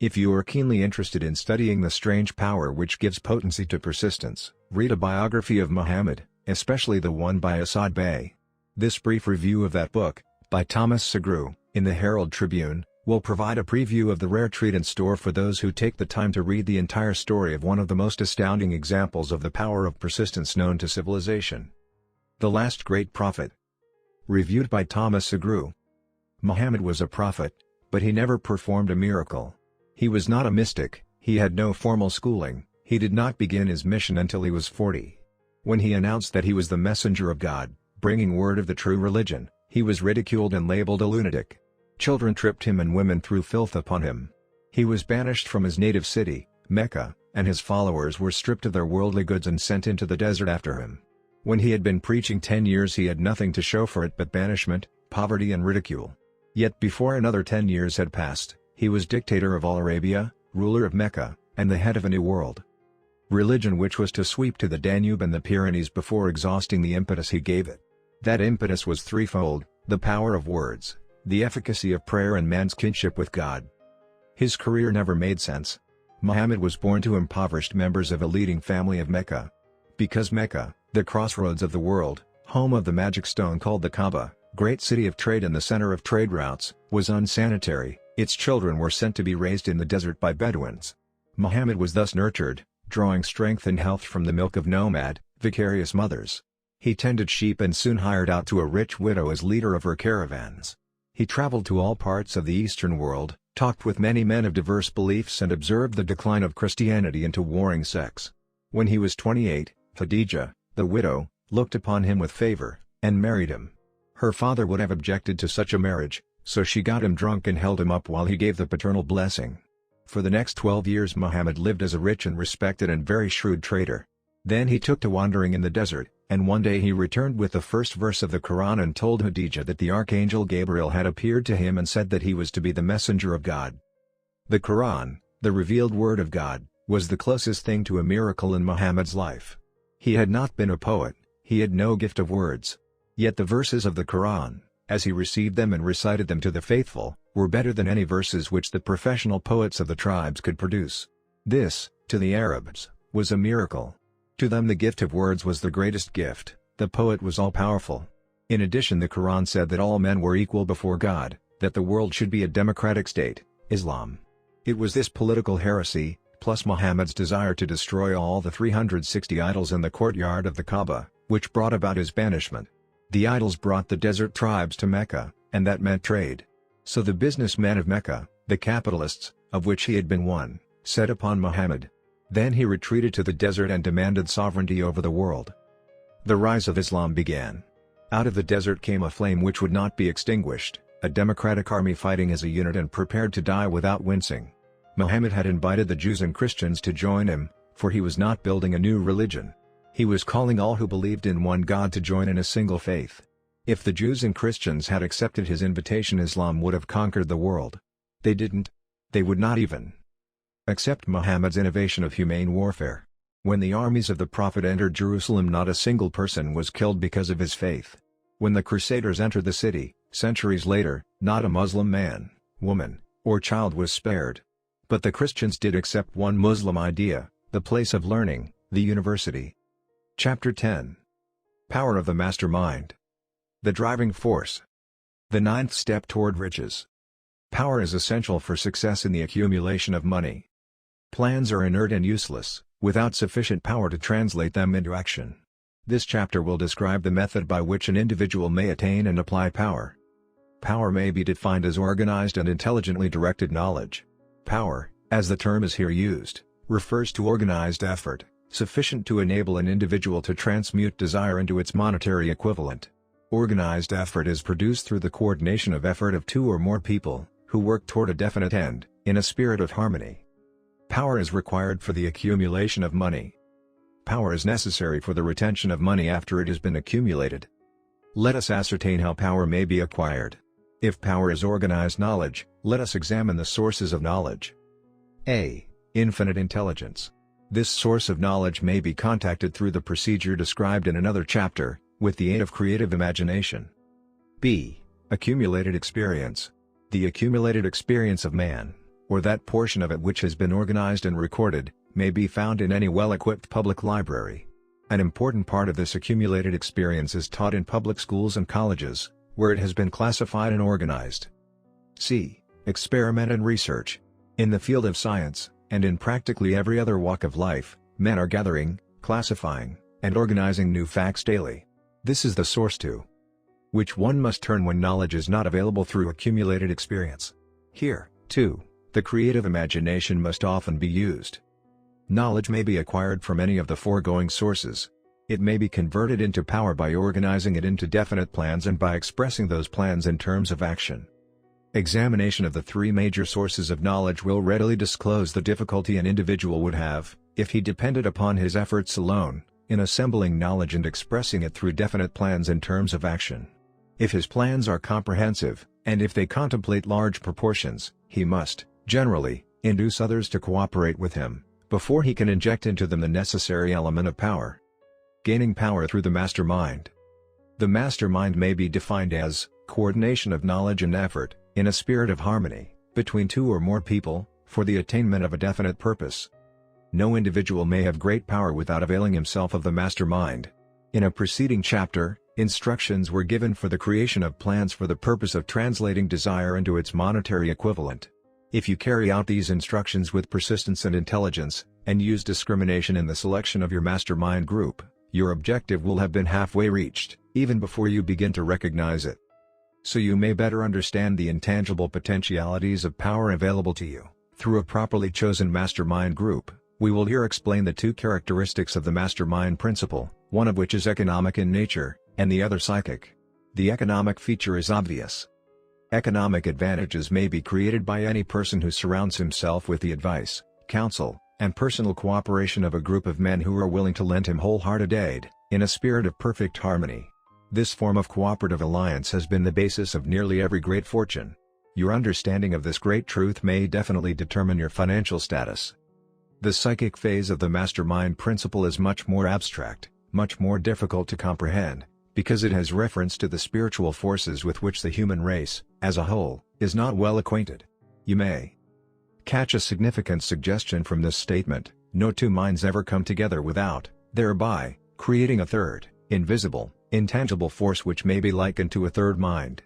If you are keenly interested in studying the strange power which gives potency to persistence, read a biography of Muhammad, especially the one by Asad Bey. This brief review of that book, by Thomas Segru, in the Herald Tribune, will provide a preview of the rare treat in store for those who take the time to read the entire story of one of the most astounding examples of the power of persistence known to civilization. The Last Great Prophet. Reviewed by Thomas Segru. Muhammad was a prophet, but he never performed a miracle. He was not a mystic, he had no formal schooling, he did not begin his mission until he was 40. When he announced that he was the messenger of God, bringing word of the true religion, he was ridiculed and labeled a lunatic. Children tripped him and women threw filth upon him. He was banished from his native city, Mecca, and his followers were stripped of their worldly goods and sent into the desert after him. When he had been preaching 10 years he had nothing to show for it but banishment, poverty and ridicule. Yet before another 10 years had passed, he was dictator of all Arabia, ruler of Mecca, and the head of a new world. Religion which was to sweep to the Danube and the Pyrenees before exhausting the impetus he gave it. That impetus was threefold: the power of words, the efficacy of prayer and man's kinship with God. His career never made sense. Muhammad was born to impoverished members of a leading family of Mecca. Because Mecca, the crossroads of the world, home of the magic stone called the Kaaba, great city of trade and the center of trade routes, was unsanitary, its children were sent to be raised in the desert by Bedouins. Muhammad was thus nurtured, drawing strength and health from the milk of nomad, vicarious mothers. He tended sheep and soon hired out to a rich widow as leader of her caravans. He traveled to all parts of the Eastern world, talked with many men of diverse beliefs and observed the decline of Christianity into warring sects. When he was 28, Khadijah, the widow, looked upon him with favor, and married him. Her father would have objected to such a marriage, so she got him drunk and held him up while he gave the paternal blessing. For the next 12 years Muhammad lived as a rich and respected and very shrewd trader. Then he took to wandering in the desert, and one day he returned with the first verse of the Quran and told Khadijah that the archangel Gabriel had appeared to him and said that he was to be the messenger of God. The Quran, the revealed word of God, was the closest thing to a miracle in Muhammad's life. He had not been a poet, he had no gift of words. Yet the verses of the Quran, as he received them and recited them to the faithful, were better than any verses which the professional poets of the tribes could produce. This, to the Arabs, was a miracle. To them the gift of words was the greatest gift, the poet was all-powerful. In addition, the Quran said that all men were equal before God, that the world should be a democratic state, Islam. It was this political heresy, plus Muhammad's desire to destroy all the 360 idols in the courtyard of the Kaaba, which brought about his banishment. The idols brought the desert tribes to Mecca, and that meant trade. So the businessmen of Mecca, the capitalists, of which he had been one, set upon Muhammad. Then he retreated to the desert and demanded sovereignty over the world. The rise of Islam began. Out of the desert came a flame which would not be extinguished, a democratic army fighting as a unit and prepared to die without wincing. Muhammad had invited the Jews and Christians to join him, for he was not building a new religion. He was calling all who believed in one God to join in a single faith. If the Jews and Christians had accepted his invitation, Islam would have conquered the world. They didn't. They would not even accept Muhammad's innovation of humane warfare. When the armies of the Prophet entered Jerusalem, not a single person was killed because of his faith. When the Crusaders entered the city, centuries later, not a Muslim man, woman, or child was spared. But the Christians did accept one Muslim idea, the place of learning, the university. Chapter 10. Power of the Mastermind. The driving force. The ninth step toward riches. Power is essential for success in the accumulation of money. Plans are inert and useless, without sufficient power to translate them into action. This chapter will describe the method by which an individual may attain and apply power. Power may be defined as organized and intelligently directed knowledge. Power, as the term is here used, refers to organized effort, sufficient to enable an individual to transmute desire into its monetary equivalent. Organized effort is produced through the coordination of effort of two or more people, who work toward a definite end, in a spirit of harmony. Power is required for the accumulation of money. Power is necessary for the retention of money after it has been accumulated. Let us ascertain how power may be acquired. If power is organized knowledge, let us examine the sources of knowledge. A. Infinite intelligence. This source of knowledge may be contacted through the procedure described in another chapter, with the aid of creative imagination. B. Accumulated experience. The accumulated experience of man, or that portion of it which has been organized and recorded, may be found in any well-equipped public library. An important part of this accumulated experience is taught in public schools and colleges, where it has been classified and organized. C. Experiment and research. In the field of science, and in practically every other walk of life, men are gathering, classifying, and organizing new facts daily. This is the source to which one must turn when knowledge is not available through accumulated experience. Here, too, the creative imagination must often be used. Knowledge may be acquired from any of the foregoing sources. It may be converted into power by organizing it into definite plans and by expressing those plans in terms of action. Examination of the three major sources of knowledge will readily disclose the difficulty an individual would have, if he depended upon his efforts alone, in assembling knowledge and expressing it through definite plans in terms of action. If his plans are comprehensive, and if they contemplate large proportions, he must, generally, induce others to cooperate with him, before he can inject into them the necessary element of power. Gaining power through the mastermind. The mastermind may be defined as coordination of knowledge and effort, in a spirit of harmony, between two or more people, for the attainment of a definite purpose. No individual may have great power without availing himself of the mastermind. In a preceding chapter, instructions were given for the creation of plans for the purpose of translating desire into its monetary equivalent. If you carry out these instructions with persistence and intelligence, and use discrimination in the selection of your mastermind group, your objective will have been halfway reached, even before you begin to recognize it. So you may better understand the intangible potentialities of power available to you, through a properly chosen mastermind group, we will here explain the two characteristics of the mastermind principle, one of which is economic in nature, and the other psychic. The economic feature is obvious. Economic advantages may be created by any person who surrounds himself with the advice, counsel, and personal cooperation of a group of men who are willing to lend him wholehearted aid, in a spirit of perfect harmony. This form of cooperative alliance has been the basis of nearly every great fortune. Your understanding of this great truth may definitely determine your financial status. The psychic phase of the mastermind principle is much more abstract, much more difficult to comprehend, because it has reference to the spiritual forces with which the human race, as a whole, is not well acquainted. You may catch a significant suggestion from this statement: no two minds ever come together without, thereby, creating a third, invisible, intangible force which may be likened to a third mind.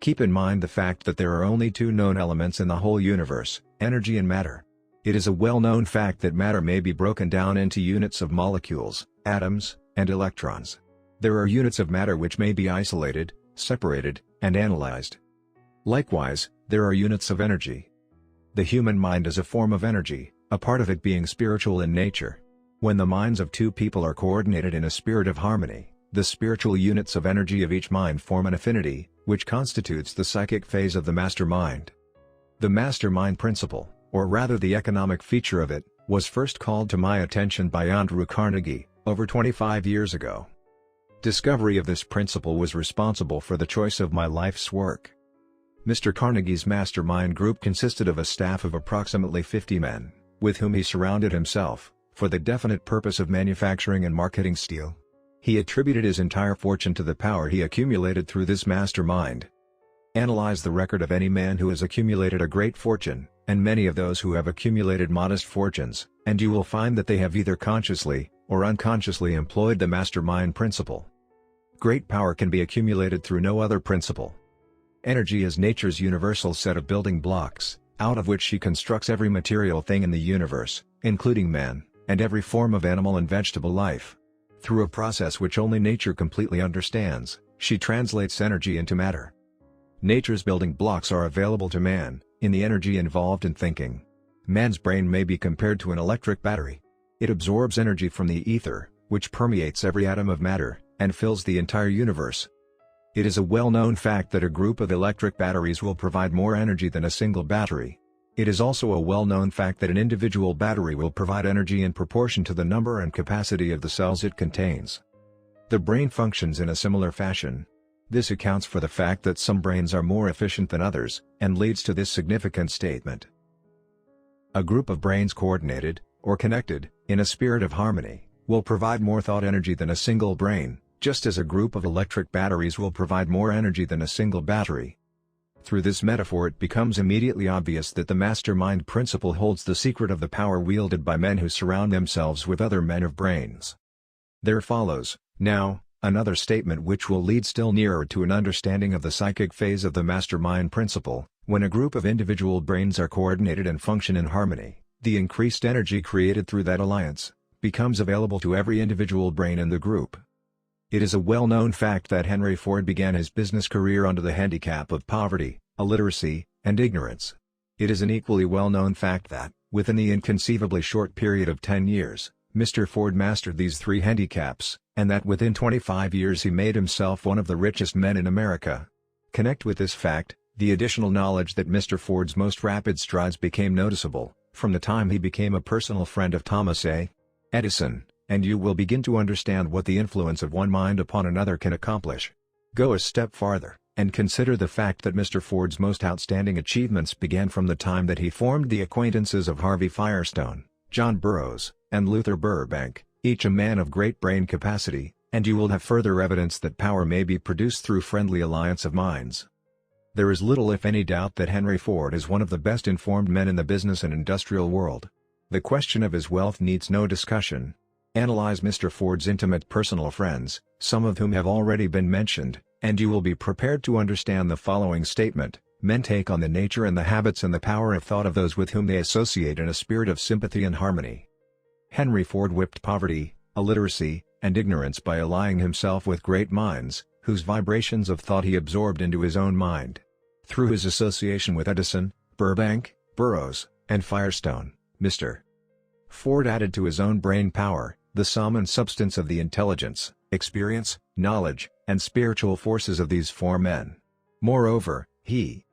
Keep in mind the fact that there are only two known elements in the whole universe, energy and matter. It is a well-known fact that matter may be broken down into units of molecules, atoms, and electrons. There are units of matter which may be isolated, separated, and analyzed. Likewise, there are units of energy. The human mind is a form of energy, a part of it being spiritual in nature. When the minds of two people are coordinated in a spirit of harmony, The spiritual units of energy of each mind form an affinity, which constitutes the psychic phase of the mastermind. The mastermind principle, or rather the economic feature of it, was first called to my attention by Andrew Carnegie, over 25 years ago. Discovery of this principle was responsible for the choice of my life's work. Mr. Carnegie's mastermind group consisted of a staff of approximately 50 men, with whom he surrounded himself, for the definite purpose of manufacturing and marketing steel. He attributed his entire fortune to the power he accumulated through this mastermind. Analyze the record of any man who has accumulated a great fortune, and many of those who have accumulated modest fortunes, and you will find that they have either consciously, or unconsciously employed the mastermind principle. Great power can be accumulated through no other principle. Energy is nature's universal set of building blocks, out of which she constructs every material thing in the universe, including man, and every form of animal and vegetable life. Through a process which only nature completely understands, she translates energy into matter. Nature's building blocks are available to man, in the energy involved in thinking. Man's brain may be compared to an electric battery. It absorbs energy from the ether, which permeates every atom of matter, and fills the entire universe. It is a well-known fact that a group of electric batteries will provide more energy than a single battery. It is also a well-known fact that an individual battery will provide energy in proportion to the number and capacity of the cells it contains. The brain functions in a similar fashion. This accounts for the fact that some brains are more efficient than others, and leads to this significant statement. A group of brains coordinated, or connected, in a spirit of harmony, will provide more thought energy than a single brain, just as a group of electric batteries will provide more energy than a single battery. Through this metaphor it becomes immediately obvious that the mastermind principle holds the secret of the power wielded by men who surround themselves with other men of brains. There follows, now, another statement which will lead still nearer to an understanding of the psychic phase of the mastermind principle. When a group of individual brains are coordinated and function in harmony, the increased energy created through that alliance becomes available to every individual brain in the group. It is a well-known fact that Henry Ford began his business career under the handicap of poverty, illiteracy, and ignorance. It is an equally well-known fact that, within the inconceivably short period of 10 years, Mr. Ford mastered these three handicaps, and that within 25 years he made himself one of the richest men in America. Connect with this fact the additional knowledge that Mr. Ford's most rapid strides became noticeable, from the time he became a personal friend of Thomas A. Edison, and you will begin to understand what the influence of one mind upon another can accomplish. Go a step farther, and consider the fact that Mr. Ford's most outstanding achievements began from the time that he formed the acquaintances of Harvey Firestone, John Burroughs, and Luther Burbank, each a man of great brain capacity, and you will have further evidence that power may be produced through friendly alliance of minds. There is little if any doubt that Henry Ford is one of the best informed men in the business and industrial world. The question of his wealth needs no discussion. Analyze Mr. Ford's intimate personal friends, some of whom have already been mentioned, and you will be prepared to understand the following statement: men take on the nature and the habits and the power of thought of those with whom they associate in a spirit of sympathy and harmony. Henry Ford whipped poverty, illiteracy, and ignorance by allying himself with great minds, whose vibrations of thought he absorbed into his own mind. Through his association with Edison, Burbank, Burroughs, and Firestone, Mr. Ford added to his own brain power, the sum and substance of the intelligence, experience, knowledge, and spiritual forces of these four men. Moreover, he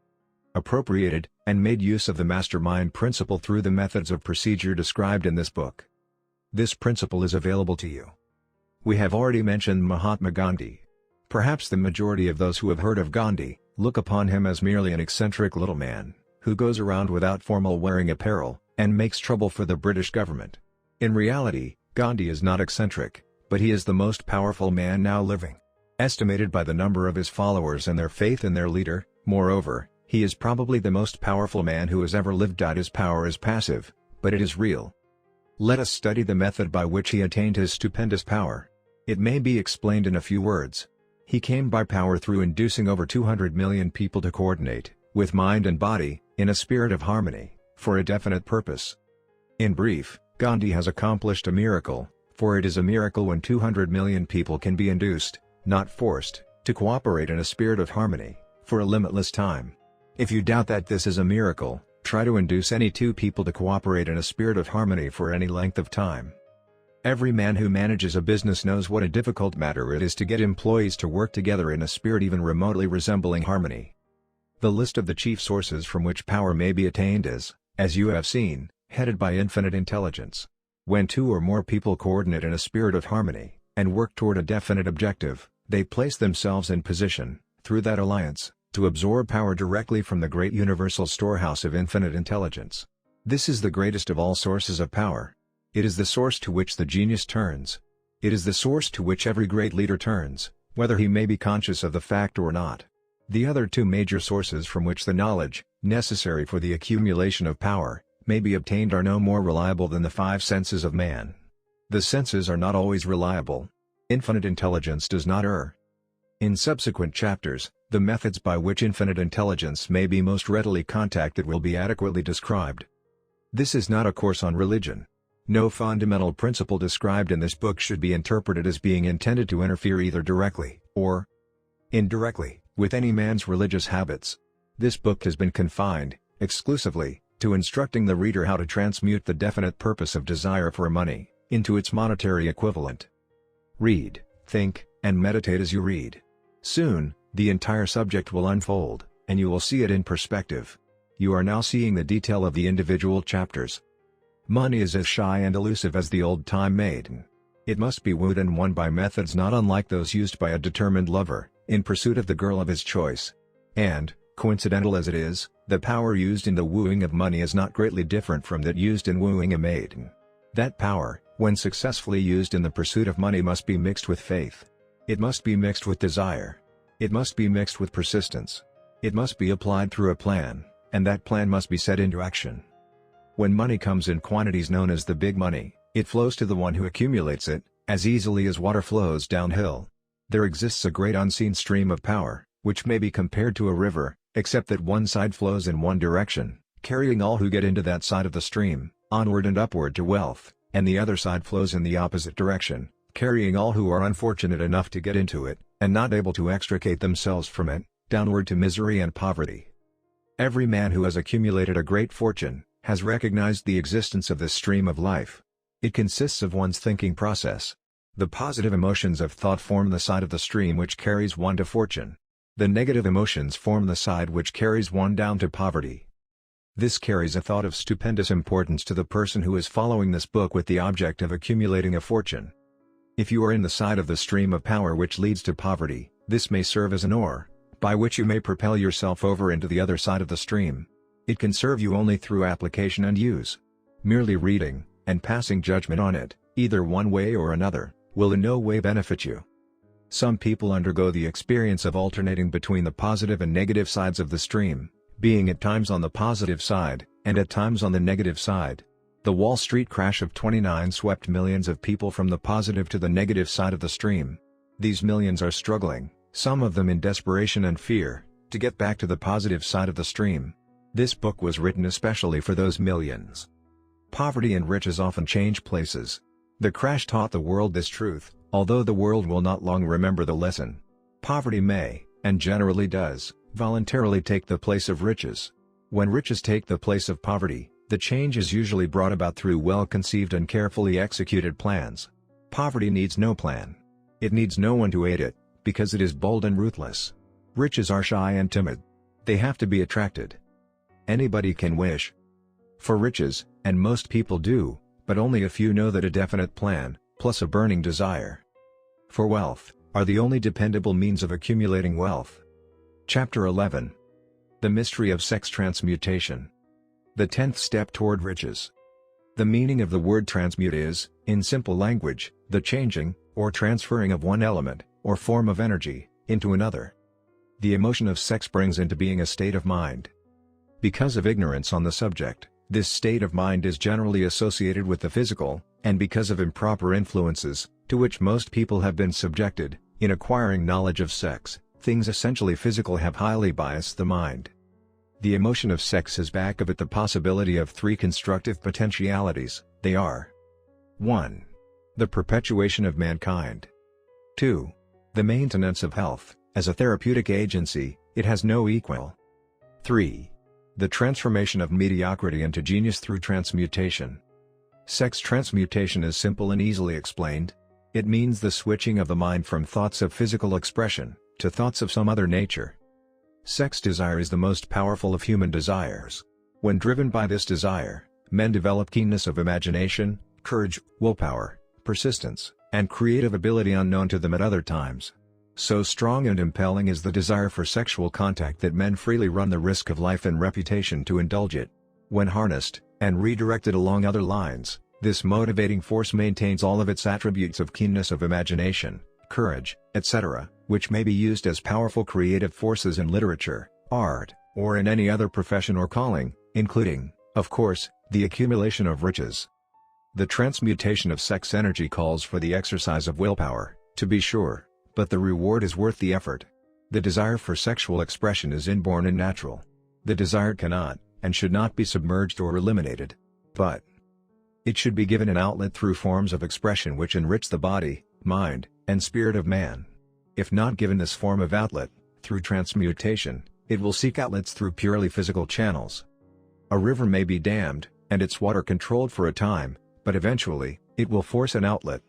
appropriated, and made use of the mastermind principle through the methods of procedure described in this book. This principle is available to you. We have already mentioned Mahatma Gandhi. Perhaps the majority of those who have heard of Gandhi, look upon him as merely an eccentric little man, who goes around without formal wearing apparel, and makes trouble for the British government. In reality, Gandhi is not eccentric, but he is the most powerful man now living. Estimated by the number of his followers and their faith in their leader, moreover, he is probably the most powerful man who has ever lived. His power is passive, but it is real. Let us study the method by which he attained his stupendous power. It may be explained in a few words. He came by power through inducing over 200 million people to coordinate, with mind and body, in a spirit of harmony, for a definite purpose. In brief, Gandhi has accomplished a miracle, for it is a miracle when 200 million people can be induced, not forced, to cooperate in a spirit of harmony, for a limitless time. If you doubt that this is a miracle, try to induce any two people to cooperate in a spirit of harmony for any length of time. Every man who manages a business knows what a difficult matter it is to get employees to work together in a spirit even remotely resembling harmony. The list of the chief sources from which power may be attained is, as you have seen, headed by infinite intelligence. When two or more people coordinate in a spirit of harmony, and work toward a definite objective, they place themselves in position, through that alliance, to absorb power directly from the great universal storehouse of infinite intelligence. This is the greatest of all sources of power. It is the source to which the genius turns. It is the source to which every great leader turns, whether he may be conscious of the fact or not. The other two major sources from which the knowledge, necessary for the accumulation of power, may be obtained are no more reliable than the five senses of man. The senses are not always reliable. Infinite intelligence does not err. In subsequent chapters, the methods by which infinite intelligence may be most readily contacted will be adequately described. This is not a course on religion. No fundamental principle described in this book should be interpreted as being intended to interfere either directly, or indirectly, with any man's religious habits. This book has been confined, exclusively, to instructing the reader how to transmute the definite purpose of desire for money, into its monetary equivalent. Read, think, and meditate as you read. Soon, the entire subject will unfold, and you will see it in perspective. You are now seeing the detail of the individual chapters. Money is as shy and elusive as the old-time maiden. It must be wooed and won by methods not unlike those used by a determined lover, in pursuit of the girl of his choice. And, coincidental as it is, the power used in the wooing of money is not greatly different from that used in wooing a maiden. That power, when successfully used in the pursuit of money, must be mixed with faith. It must be mixed with desire. It must be mixed with persistence. It must be applied through a plan, and that plan must be set into action. When money comes in quantities known as the big money, it flows to the one who accumulates it, as easily as water flows downhill. There exists a great unseen stream of power, which may be compared to a river, except that one side flows in one direction, carrying all who get into that side of the stream, onward and upward to wealth, and the other side flows in the opposite direction, carrying all who are unfortunate enough to get into it, and not able to extricate themselves from it, downward to misery and poverty. Every man who has accumulated a great fortune, has recognized the existence of this stream of life. It consists of one's thinking process. The positive emotions of thought form the side of the stream which carries one to fortune. The negative emotions form the side which carries one down to poverty. This carries a thought of stupendous importance to the person who is following this book with the object of accumulating a fortune. If you are in the side of the stream of power which leads to poverty, this may serve as an oar, by which you may propel yourself over into the other side of the stream. It can serve you only through application and use. Merely reading, and passing judgment on it, either one way or another, will in no way benefit you. Some people undergo the experience of alternating between the positive and negative sides of the stream, being at times on the positive side, and at times on the negative side. The Wall Street crash of '29 swept millions of people from the positive to the negative side of the stream. These millions are struggling, some of them in desperation and fear, to get back to the positive side of the stream. This book was written especially for those millions. Poverty and riches often change places. The crash taught the world this truth, although the world will not long remember the lesson. Poverty may, and generally does, voluntarily take the place of riches. When riches take the place of poverty, the change is usually brought about through well-conceived and carefully executed plans. Poverty needs no plan. It needs no one to aid it, because it is bold and ruthless. Riches are shy and timid. They have to be attracted. Anybody can wish for riches, and most people do, but only a few know that a definite plan, plus a burning desire for wealth, are the only dependable means of accumulating wealth. Chapter 11. The Mystery of Sex Transmutation. The 10th Step Toward Riches. The meaning of the word transmute is, in simple language, the changing, or transferring of one element, or form of energy, into another. The emotion of sex brings into being a state of mind. Because of ignorance on the subject, this state of mind is generally associated with the physical, and because of improper influences, to which most people have been subjected, in acquiring knowledge of sex, things essentially physical have highly biased the mind. The emotion of sex has back of it the possibility of three constructive potentialities. They are: 1. The perpetuation of mankind. 2. The maintenance of health. As a therapeutic agency, it has no equal. 3. The transformation of mediocrity into genius through transmutation. Sex transmutation is simple and easily explained. It means the switching of the mind from thoughts of physical expression to thoughts of some other nature. Sex desire is the most powerful of human desires. When driven by this desire, men develop keenness of imagination, courage, willpower, persistence, and creative ability unknown to them at other times. So strong and impelling is the desire for sexual contact that men freely run the risk of life and reputation to indulge it. When harnessed, and redirected along other lines, this motivating force maintains all of its attributes of keenness of imagination, courage, etc., which may be used as powerful creative forces in literature, art, or in any other profession or calling, including, of course, the accumulation of riches. The transmutation of sex energy calls for the exercise of willpower, to be sure, but the reward is worth the effort. The desire for sexual expression is inborn and natural. The desire cannot, and should not be submerged or eliminated. But it should be given an outlet through forms of expression which enrich the body, mind, and spirit of man. If not given this form of outlet, through transmutation, it will seek outlets through purely physical channels. A river may be dammed, and its water controlled for a time, but eventually, it will force an outlet.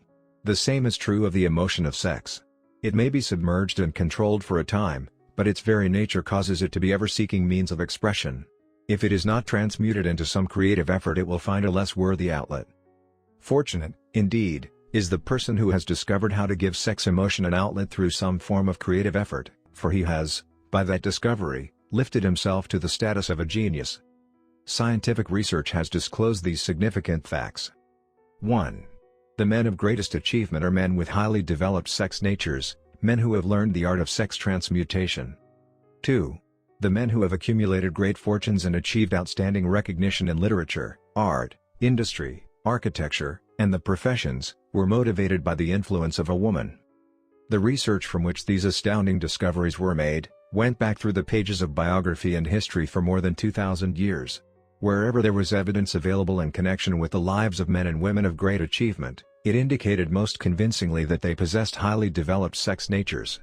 The same is true of the emotion of sex. It may be submerged and controlled for a time, but its very nature causes it to be ever seeking means of expression. If it is not transmuted into some creative effort, it will find a less worthy outlet. Fortunate, indeed, is the person who has discovered how to give sex emotion an outlet through some form of creative effort, for he has, by that discovery, lifted himself to the status of a genius. Scientific research has disclosed these significant facts. 1. The men of greatest achievement are men with highly developed sex natures, men who have learned the art of sex transmutation. 2. The men who have accumulated great fortunes and achieved outstanding recognition in literature, art, industry, architecture, and the professions, were motivated by the influence of a woman. The research from which these astounding discoveries were made, went back through the pages of biography and history for more than 2,000 years. Wherever there was evidence available in connection with the lives of men and women of great achievement, it indicated most convincingly that they possessed highly developed sex natures.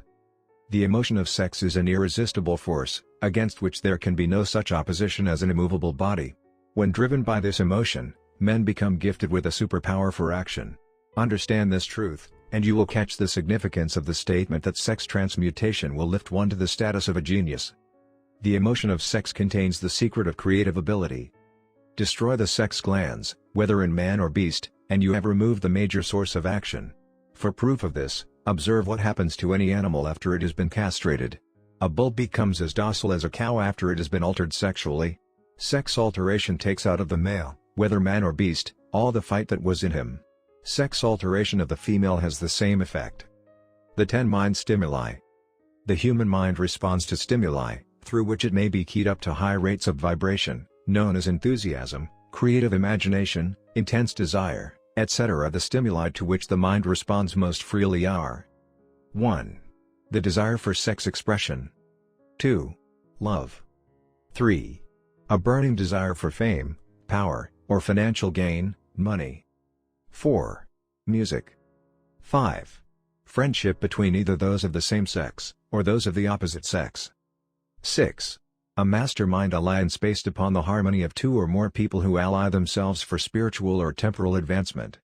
The emotion of sex is an irresistible force, against which there can be no such opposition as an immovable body. When driven by this emotion, men become gifted with a superpower for action. Understand this truth, and you will catch the significance of the statement that sex transmutation will lift one to the status of a genius. The emotion of sex contains the secret of creative ability. Destroy the sex glands, whether in man or beast, and you have removed the major source of action. For proof of this, observe what happens to any animal after it has been castrated. A bull becomes as docile as a cow after it has been altered sexually. Sex alteration takes out of the male, whether man or beast, all the fight that was in him. Sex alteration of the female has the same effect. The 10 mind stimuli. The human mind responds to stimuli, through which it may be keyed up to high rates of vibration, known as enthusiasm, creative imagination, intense desire, etc. The stimuli to which the mind responds most freely are: 1. The desire for sex expression. 2. Love. 3. A burning desire for fame, power, or financial gain, money. 4. Music. 5. Friendship between either those of the same sex, or those of the opposite sex. 6. A mastermind alliance based upon the harmony of 2 or more people who ally themselves for spiritual or temporal advancement.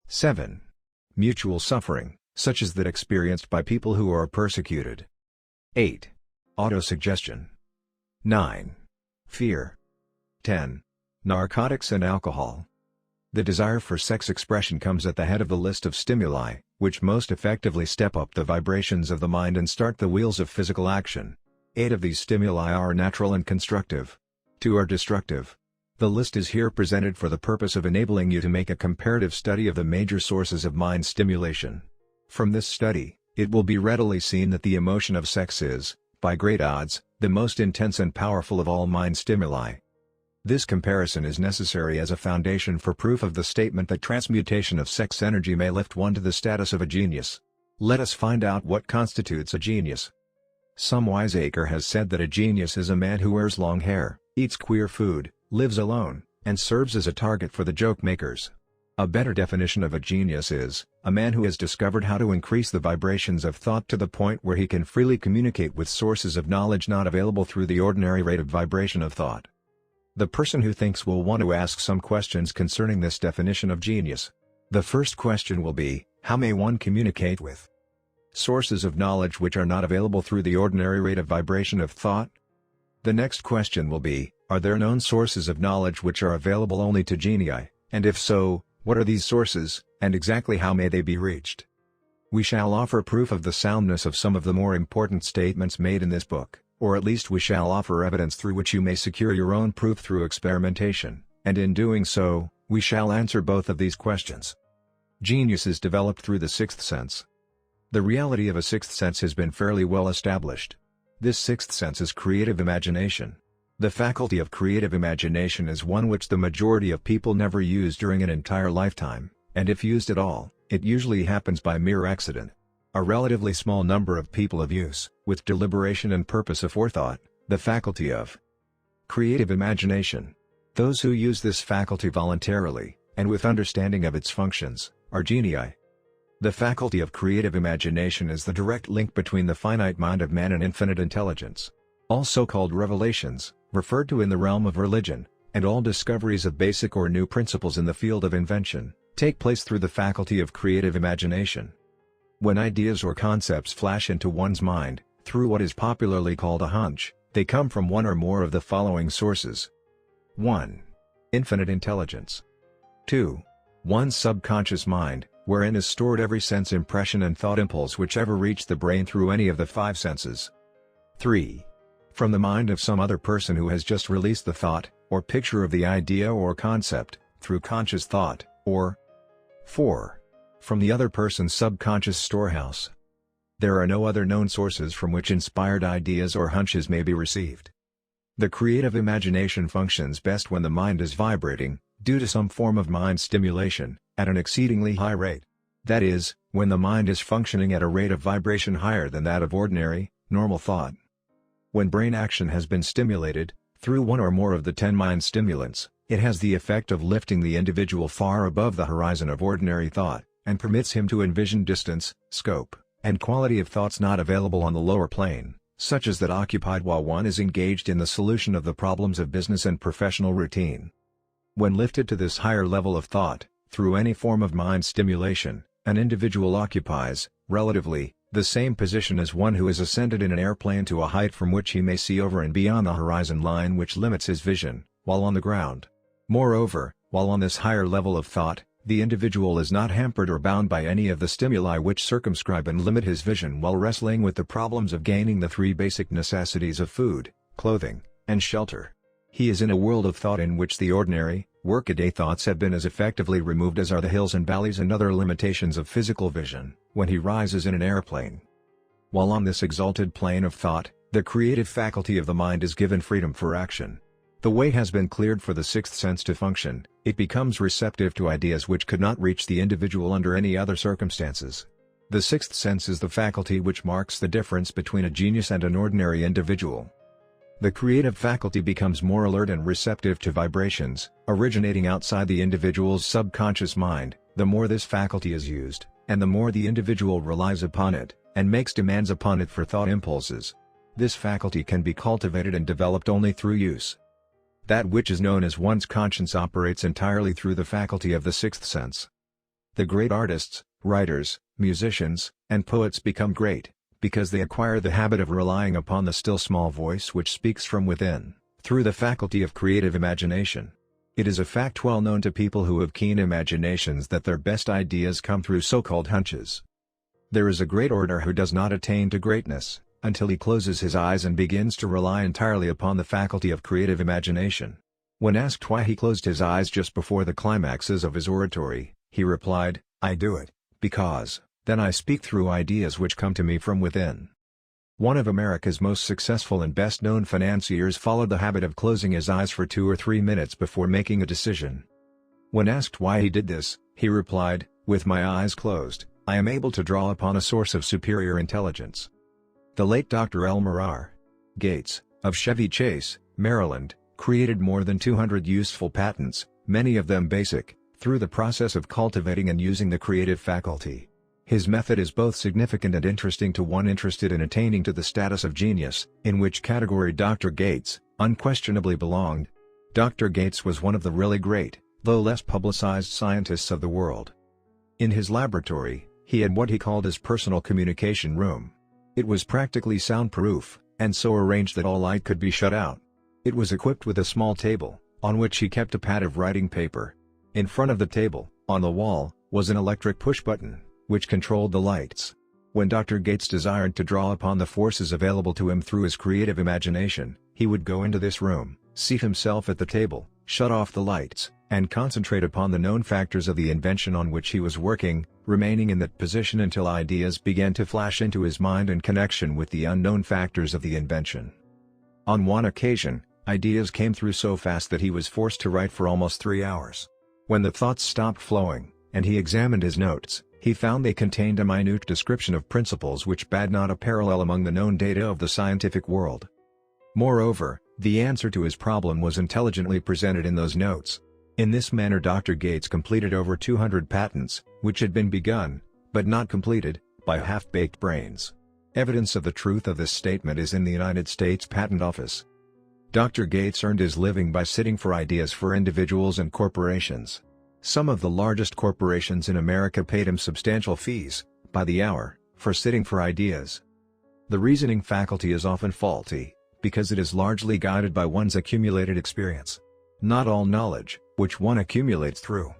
7. Mutual suffering, such as that experienced by people who are persecuted. 8. Autosuggestion. 9. Fear. 10. Narcotics and alcohol. The desire for sex expression comes at the head of the list of stimuli, which most effectively step up the vibrations of the mind and start the wheels of physical action. 8 of these stimuli are natural and constructive. 2 are destructive. The list is here presented for the purpose of enabling you to make a comparative study of the major sources of mind stimulation. From this study, it will be readily seen that the emotion of sex is, by great odds, the most intense and powerful of all mind stimuli. This comparison is necessary as a foundation for proof of the statement that transmutation of sex energy may lift one to the status of a genius. Let us find out what constitutes a genius. Some wiseacre has said that a genius is a man who wears long hair, eats queer food, lives alone, and serves as a target for the joke makers. A better definition of a genius is, a man who has discovered how to increase the vibrations of thought to the point where he can freely communicate with sources of knowledge not available through the ordinary rate of vibration of thought. The person who thinks will want to ask some questions concerning this definition of genius. The first question will be, how may one communicate with sources of knowledge which are not available through the ordinary rate of vibration of thought? The next question will be, are there known sources of knowledge which are available only to genii, and if so, what are these sources, and exactly how may they be reached? We shall offer proof of the soundness of some of the more important statements made in this book, or at least we shall offer evidence through which you may secure your own proof through experimentation, and in doing so, we shall answer both of these questions. Genius is developed through the sixth sense. The reality of a sixth sense has been fairly well established. This sixth sense is creative imagination. The faculty of creative imagination is one which the majority of people never use during an entire lifetime, and if used at all, it usually happens by mere accident. A relatively small number of people of use, with deliberation and purpose aforethought, the faculty of creative imagination. Those who use this faculty voluntarily, and with understanding of its functions, are genii. The faculty of creative imagination is the direct link between the finite mind of man and infinite intelligence. Also called revelations, referred to in the realm of religion, and all discoveries of basic or new principles in the field of invention, take place through the faculty of creative imagination. When ideas or concepts flash into one's mind, through what is popularly called a hunch, they come from one or more of the following sources. 1. Infinite intelligence. 2. One's subconscious mind, wherein is stored every sense impression and thought impulse which ever reached the brain through any of the five senses. 3. From the mind of some other person who has just released the thought, or picture of the idea or concept, through conscious thought, or 4. From the other person's subconscious storehouse. There are no other known sources from which inspired ideas or hunches may be received. The creative imagination functions best when the mind is vibrating, due to some form of mind stimulation, at an exceedingly high rate. That is, when the mind is functioning at a rate of vibration higher than that of ordinary, normal thought. When brain action has been stimulated, through one or more of the 10 mind stimulants, it has the effect of lifting the individual far above the horizon of ordinary thought, and permits him to envision distance, scope, and quality of thoughts not available on the lower plane, such as that occupied while one is engaged in the solution of the problems of business and professional routine. When lifted to this higher level of thought, through any form of mind stimulation, an individual occupies, relatively, the same position as one who has ascended in an airplane to a height from which he may see over and beyond the horizon line which limits his vision, while on the ground. Moreover, while on this higher level of thought, the individual is not hampered or bound by any of the stimuli which circumscribe and limit his vision while wrestling with the problems of gaining the 3 basic necessities of food, clothing, and shelter. He is in a world of thought in which the ordinary, workaday thoughts have been as effectively removed as are the hills and valleys and other limitations of physical vision, when he rises in an airplane. While on this exalted plane of thought, the creative faculty of the mind is given freedom for action. The way has been cleared for the sixth sense to function, it becomes receptive to ideas which could not reach the individual under any other circumstances. The sixth sense is the faculty which marks the difference between a genius and an ordinary individual. The creative faculty becomes more alert and receptive to vibrations, originating outside the individual's subconscious mind, the more this faculty is used, and the more the individual relies upon it, and makes demands upon it for thought impulses. This faculty can be cultivated and developed only through use. That which is known as one's conscience operates entirely through the faculty of the sixth sense. The great artists, writers, musicians, and poets become great, because they acquire the habit of relying upon the still small voice which speaks from within, through the faculty of creative imagination. It is a fact well known to people who have keen imaginations that their best ideas come through so-called hunches. There is a great orator who does not attain to greatness, until he closes his eyes and begins to rely entirely upon the faculty of creative imagination. When asked why he closed his eyes just before the climaxes of his oratory, he replied, "I do it, because, then I speak through ideas which come to me from within." One of America's most successful and best-known financiers followed the habit of closing his eyes for 2 or 3 minutes before making a decision. When asked why he did this, he replied, "With my eyes closed, I am able to draw upon a source of superior intelligence." The late Dr. Elmer R. Gates, of Chevy Chase, Maryland, created more than 200 useful patents, many of them basic, through the process of cultivating and using the creative faculty. His method is both significant and interesting to one interested in attaining to the status of genius, in which category Dr. Gates unquestionably belonged. Dr. Gates was one of the really great, though less publicized scientists of the world. In his laboratory, he had what he called his personal communication room. It was practically soundproof, and so arranged that all light could be shut out. It was equipped with a small table, on which he kept a pad of writing paper. In front of the table, on the wall, was an electric push button, which controlled the lights. When Dr. Gates desired to draw upon the forces available to him through his creative imagination, he would go into this room, seat himself at the table, shut off the lights, and concentrate upon the known factors of the invention on which he was working, remaining in that position until ideas began to flash into his mind in connection with the unknown factors of the invention. On one occasion, ideas came through so fast that he was forced to write for almost 3 hours. When the thoughts stopped flowing, and he examined his notes, he found they contained a minute description of principles which bade not a parallel among the known data of the scientific world. Moreover, the answer to his problem was intelligently presented in those notes. In this manner Dr. Gates completed over 200 patents, which had been begun, but not completed, by half-baked brains. Evidence of the truth of this statement is in the United States Patent Office. Dr. Gates earned his living by sitting for ideas for individuals and corporations. Some of the largest corporations in America paid him substantial fees, by the hour, for sitting for ideas. The reasoning faculty is often faulty, because it is largely guided by one's accumulated experience. Not all knowledge, which one accumulates through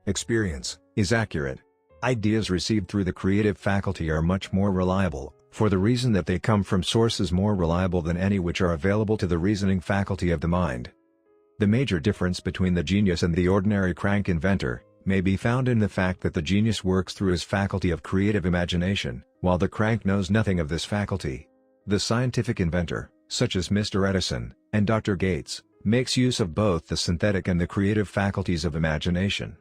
experience, is accurate. Ideas received through the creative faculty are much more reliable, for the reason that they come from sources more reliable than any which are available to the reasoning faculty of the mind. The major difference between the genius and the ordinary crank inventor may be found in the fact that the genius works through his faculty of creative imagination, while the crank knows nothing of this faculty. The scientific inventor, such as Mr. Edison, and Dr. Gates, makes use of both the synthetic and the creative faculties of imagination.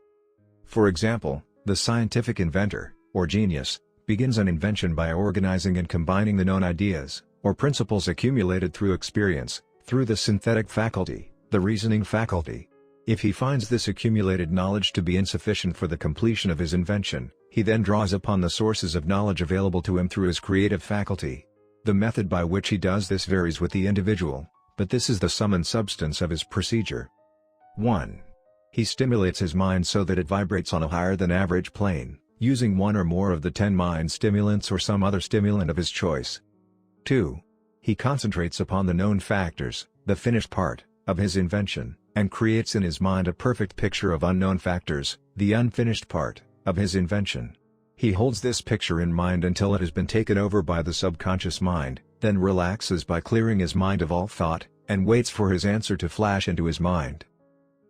For example, the scientific inventor, or genius, begins an invention by organizing and combining the known ideas, or principles accumulated through experience, through the synthetic faculty, the reasoning faculty. If he finds this accumulated knowledge to be insufficient for the completion of his invention, he then draws upon the sources of knowledge available to him through his creative faculty. The method by which he does this varies with the individual, but this is the sum and substance of his procedure. 1. He stimulates his mind so that it vibrates on a higher than average plane, using one or more of the 10 mind stimulants or some other stimulant of his choice. 2. He concentrates upon the known factors, the finished part, of his invention, and creates in his mind a perfect picture of unknown factors, the unfinished part, of his invention. He holds this picture in mind until it has been taken over by the subconscious mind, then relaxes by clearing his mind of all thought, and waits for his answer to flash into his mind.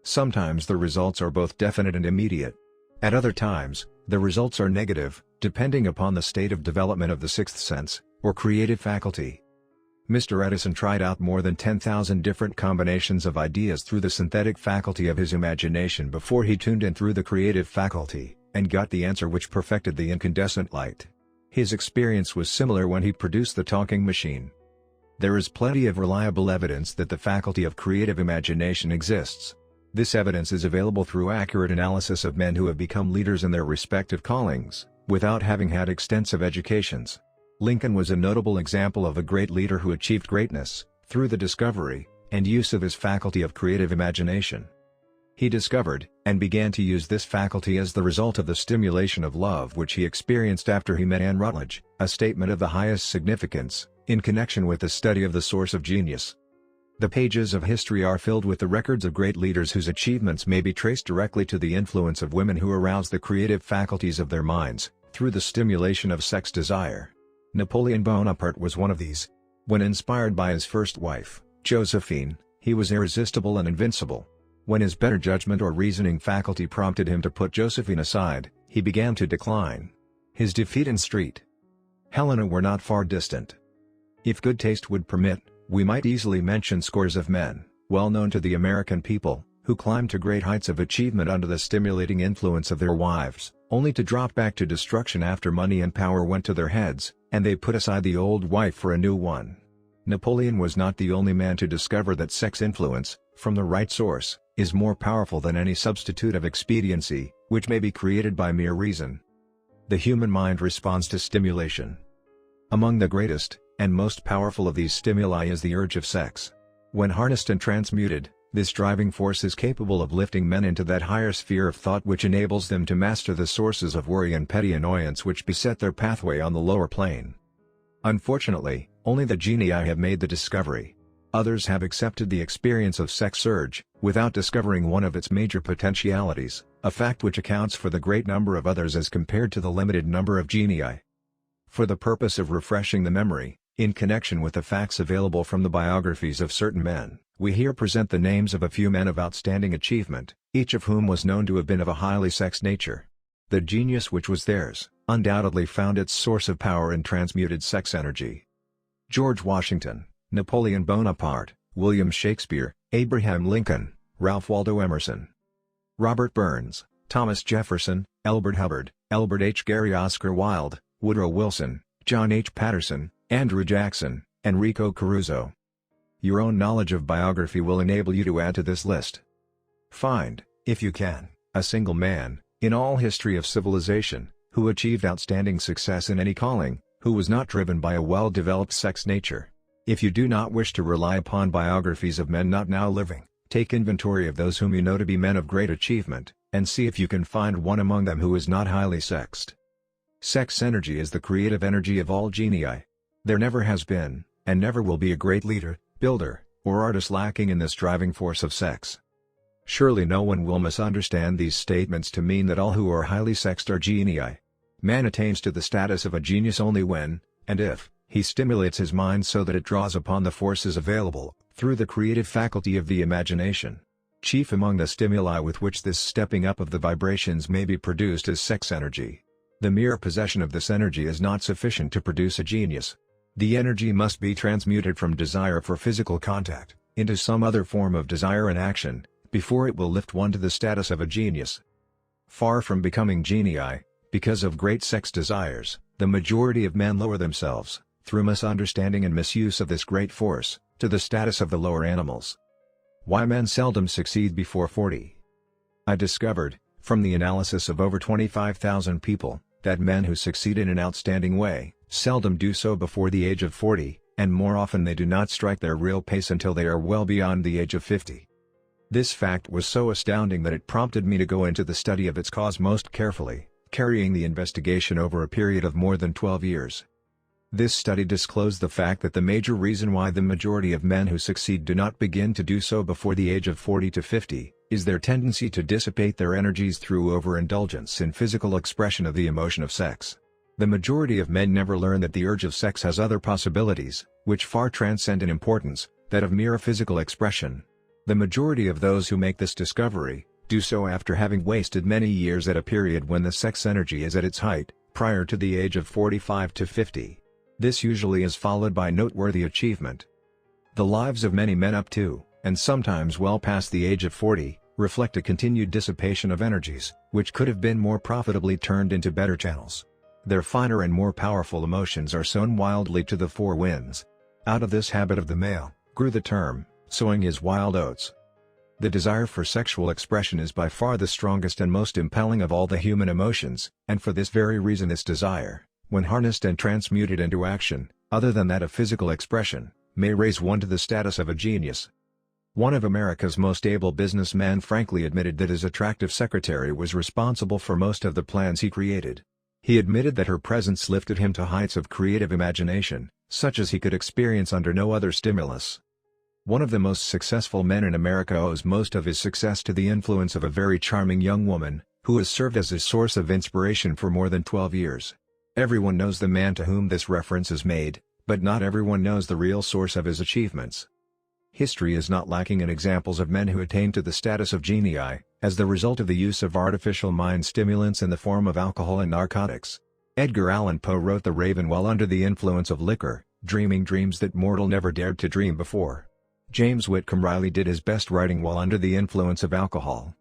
Sometimes the results are both definite and immediate. At other times, the results are negative, depending upon the state of development of the sixth sense, or creative faculty. Mr. Edison tried out more than 10,000 different combinations of ideas through the synthetic faculty of his imagination before he tuned in through the creative faculty, and got the answer which perfected the incandescent light. His experience was similar when he produced the talking machine. There is plenty of reliable evidence that the faculty of creative imagination exists. This evidence is available through accurate analysis of men who have become leaders in their respective callings, without having had extensive educations. Lincoln was a notable example of a great leader who achieved greatness, through the discovery, and use of his faculty of creative imagination. He discovered, and began to use this faculty as the result of the stimulation of love which he experienced after he met Anne Rutledge, a statement of the highest significance, in connection with the study of the source of genius. The pages of history are filled with the records of great leaders whose achievements may be traced directly to the influence of women who aroused the creative faculties of their minds, through the stimulation of sex desire. Napoleon Bonaparte was one of these. When inspired by his first wife, Josephine, he was irresistible and invincible. When his better judgment or reasoning faculty prompted him to put Josephine aside, he began to decline. His defeat and Street Helena were not far distant. If good taste would permit, we might easily mention scores of men, well known to the American people, who climbed to great heights of achievement under the stimulating influence of their wives, only to drop back to destruction after money and power went to their heads, and they put aside the old wife for a new one. Napoleon was not the only man to discover that sex influence, from the right source, is more powerful than any substitute of expediency, which may be created by mere reason. The human mind responds to stimulation. Among the greatest, and most powerful of these stimuli is the urge of sex. When harnessed and transmuted, This driving force is capable of lifting men into that higher sphere of thought which enables them to master the sources of worry and petty annoyance which beset their pathway on the lower plane. Unfortunately, only the genii have made the discovery. Others have accepted the experience of sex urge, without discovering one of its major potentialities, a fact which accounts for the great number of others as compared to the limited number of genii. For the purpose of refreshing the memory, in connection with the facts available from the biographies of certain men, we here present the names of a few men of outstanding achievement, each of whom was known to have been of a highly sexed nature. The genius which was theirs, undoubtedly found its source of power in transmuted sex energy. George Washington, Napoleon Bonaparte, William Shakespeare, Abraham Lincoln, Ralph Waldo Emerson, Robert Burns, Thomas Jefferson, Elbert Hubbard, Elbert H. Gary, Oscar Wilde, Woodrow Wilson, John H. Patterson, Andrew Jackson, Enrico Caruso. Your own knowledge of biography will enable you to add to this list. Find, if you can, a single man, in all history of civilization, who achieved outstanding success in any calling, who was not driven by a well-developed sex nature. If you do not wish to rely upon biographies of men not now living, take inventory of those whom you know to be men of great achievement, and see if you can find one among them who is not highly sexed. Sex energy is the creative energy of all genii. There never has been, and never will be a great leader, builder, or artist lacking in this driving force of sex. Surely no one will misunderstand these statements to mean that all who are highly sexed are genii. Man attains to the status of a genius only when, and if, he stimulates his mind so that it draws upon the forces available, through the creative faculty of the imagination. Chief among the stimuli with which this stepping up of the vibrations may be produced is sex energy. The mere possession of this energy is not sufficient to produce a genius. The energy must be transmuted from desire for physical contact, into some other form of desire and action, before it will lift one to the status of a genius. Far from becoming genii, because of great sex desires, the majority of men lower themselves, through misunderstanding and misuse of this great force, to the status of the lower animals. Why men seldom succeed before 40. I discovered, from the analysis of over 25,000 people, that men who succeed in an outstanding way, seldom do so before the age of 40, and more often they do not strike their real pace until they are well beyond the age of 50. This fact was so astounding that it prompted me to go into the study of its cause most carefully, carrying the investigation over a period of more than 12 years. This study disclosed the fact that the major reason why the majority of men who succeed do not begin to do so before the age of 40 to 50, is their tendency to dissipate their energies through overindulgence in physical expression of the emotion of sex. The majority of men never learn that the urge of sex has other possibilities, which far transcend in importance, that of mere physical expression. The majority of those who make this discovery, do so after having wasted many years at a period when the sex energy is at its height, prior to the age of 45 to 50. This usually is followed by noteworthy achievement. The lives of many men up to, and sometimes well past the age of 40, reflect a continued dissipation of energies, which could have been more profitably turned into better channels. Their finer and more powerful emotions are sown wildly to the four winds. Out of this habit of the male, grew the term, sowing his wild oats. The desire for sexual expression is by far the strongest and most impelling of all the human emotions, and for this very reason this desire, when harnessed and transmuted into action, other than that of physical expression, may raise one to the status of a genius. One of America's most able businessmen frankly admitted that his attractive secretary was responsible for most of the plans he created. He admitted that her presence lifted him to heights of creative imagination, such as he could experience under no other stimulus. One of the most successful men in America owes most of his success to the influence of a very charming young woman, who has served as his source of inspiration for more than 12 years. Everyone knows the man to whom this reference is made, but not everyone knows the real source of his achievements. History is not lacking in examples of men who attained to the status of genii, as the result of the use of artificial mind stimulants in the form of alcohol and narcotics. Edgar Allan Poe wrote The Raven while under the influence of liquor, dreaming dreams that mortal never dared to dream before. James Whitcomb Riley did his best writing while under the influence of alcohol.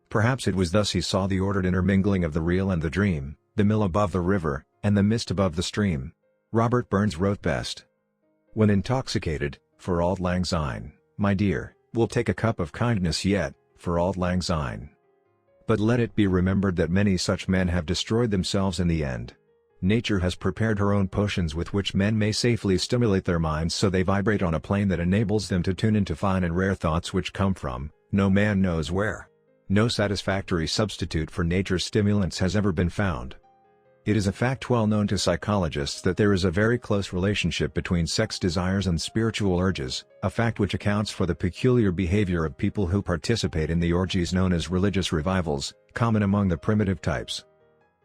Perhaps it was thus he saw the ordered intermingling of the real and the dream, the mill above the river, and the mist above the stream. Robert Burns wrote best. When intoxicated, for auld lang syne, my dear, we'll take a cup of kindness yet, for auld lang syne. But let it be remembered that many such men have destroyed themselves in the end. Nature has prepared her own potions with which men may safely stimulate their minds so they vibrate on a plane that enables them to tune into fine and rare thoughts which come from, no man knows where. No satisfactory substitute for nature's stimulants has ever been found. It is a fact well known to psychologists that there is a very close relationship between sex desires and spiritual urges, a fact which accounts for the peculiar behavior of people who participate in the orgies known as religious revivals, common among the primitive types.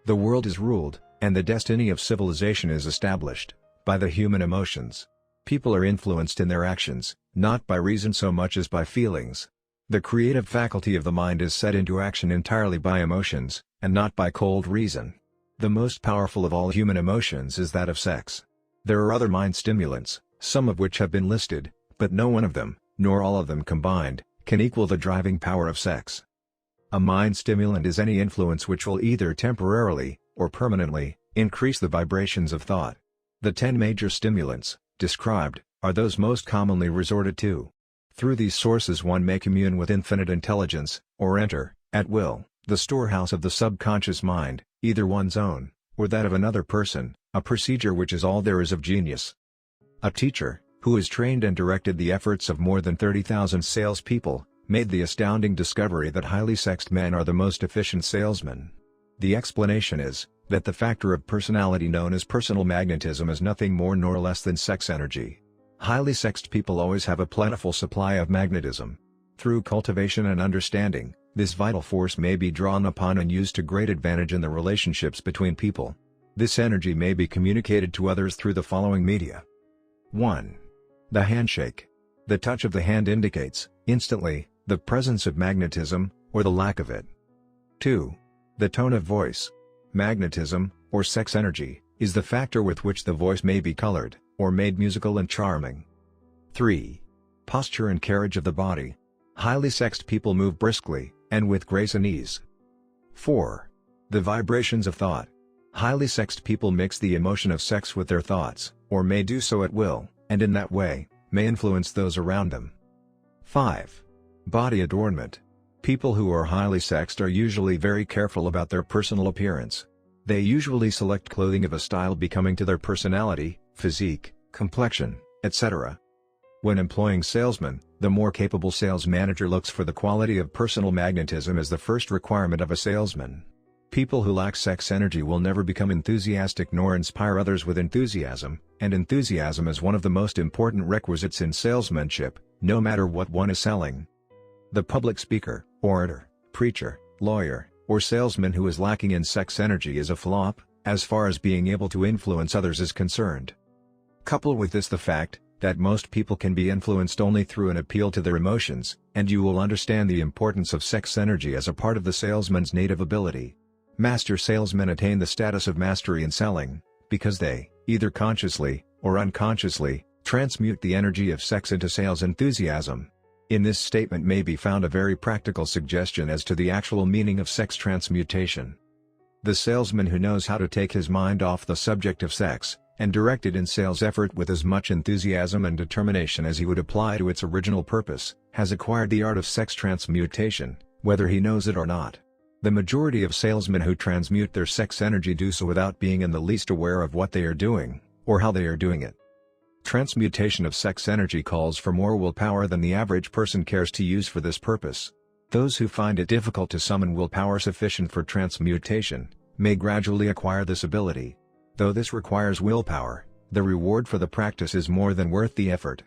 The world is ruled, and the destiny of civilization is established, by the human emotions. People are influenced in their actions, not by reason so much as by feelings. The creative faculty of the mind is set into action entirely by emotions, and not by cold reason. The most powerful of all human emotions is that of sex. There are other mind stimulants, some of which have been listed, but no one of them, nor all of them combined, can equal the driving power of sex. A mind stimulant is any influence which will either temporarily, or permanently, increase the vibrations of thought. The 10 major stimulants, described, are those most commonly resorted to. Through these sources one may commune with infinite intelligence, or enter, at will, the storehouse of the subconscious mind, either one's own, or that of another person, a procedure which is all there is of genius. A teacher, who has trained and directed the efforts of more than 30,000 salespeople, made the astounding discovery that highly sexed men are the most efficient salesmen. The explanation is, that the factor of personality known as personal magnetism is nothing more nor less than sex energy. Highly sexed people always have a plentiful supply of magnetism. Through cultivation and understanding, this vital force may be drawn upon and used to great advantage in the relationships between people. This energy may be communicated to others through the following media. 1. The handshake. The touch of the hand indicates, instantly, the presence of magnetism, or the lack of it. 2. The tone of voice. Magnetism, or sex energy, is the factor with which the voice may be colored, or made musical and charming. 3. Posture and carriage of the body. Highly sexed people move briskly, and with grace and ease. 4. The vibrations of thought. Highly sexed people mix the emotion of sex with their thoughts, or may do so at will, and in that way, may influence those around them. 5. Body adornment. People who are highly sexed are usually very careful about their personal appearance. They usually select clothing of a style becoming to their personality, physique, complexion, etc. When employing salesmen, the more capable sales manager looks for the quality of personal magnetism as the first requirement of a salesman. People who lack sex energy will never become enthusiastic nor inspire others with enthusiasm, and enthusiasm is one of the most important requisites in salesmanship, no matter what one is selling. The public speaker, orator, preacher, lawyer, or salesman who is lacking in sex energy is a flop, as far as being able to influence others is concerned. Couple with this the fact, that most people can be influenced only through an appeal to their emotions, and you will understand the importance of sex energy as a part of the salesman's native ability. Master salesmen attain the status of mastery in selling, because they, either consciously, or unconsciously, transmute the energy of sex into sales enthusiasm. In this statement may be found a very practical suggestion as to the actual meaning of sex transmutation. The salesman who knows how to take his mind off the subject of sex, and direct it in sales effort with as much enthusiasm and determination as he would apply to its original purpose, has acquired the art of sex transmutation, whether he knows it or not. The majority of salesmen who transmute their sex energy do so without being in the least aware of what they are doing, or how they are doing it. Transmutation of sex energy calls for more willpower than the average person cares to use for this purpose. Those who find it difficult to summon willpower sufficient for transmutation, may gradually acquire this ability. Though this requires willpower, the reward for the practice is more than worth the effort.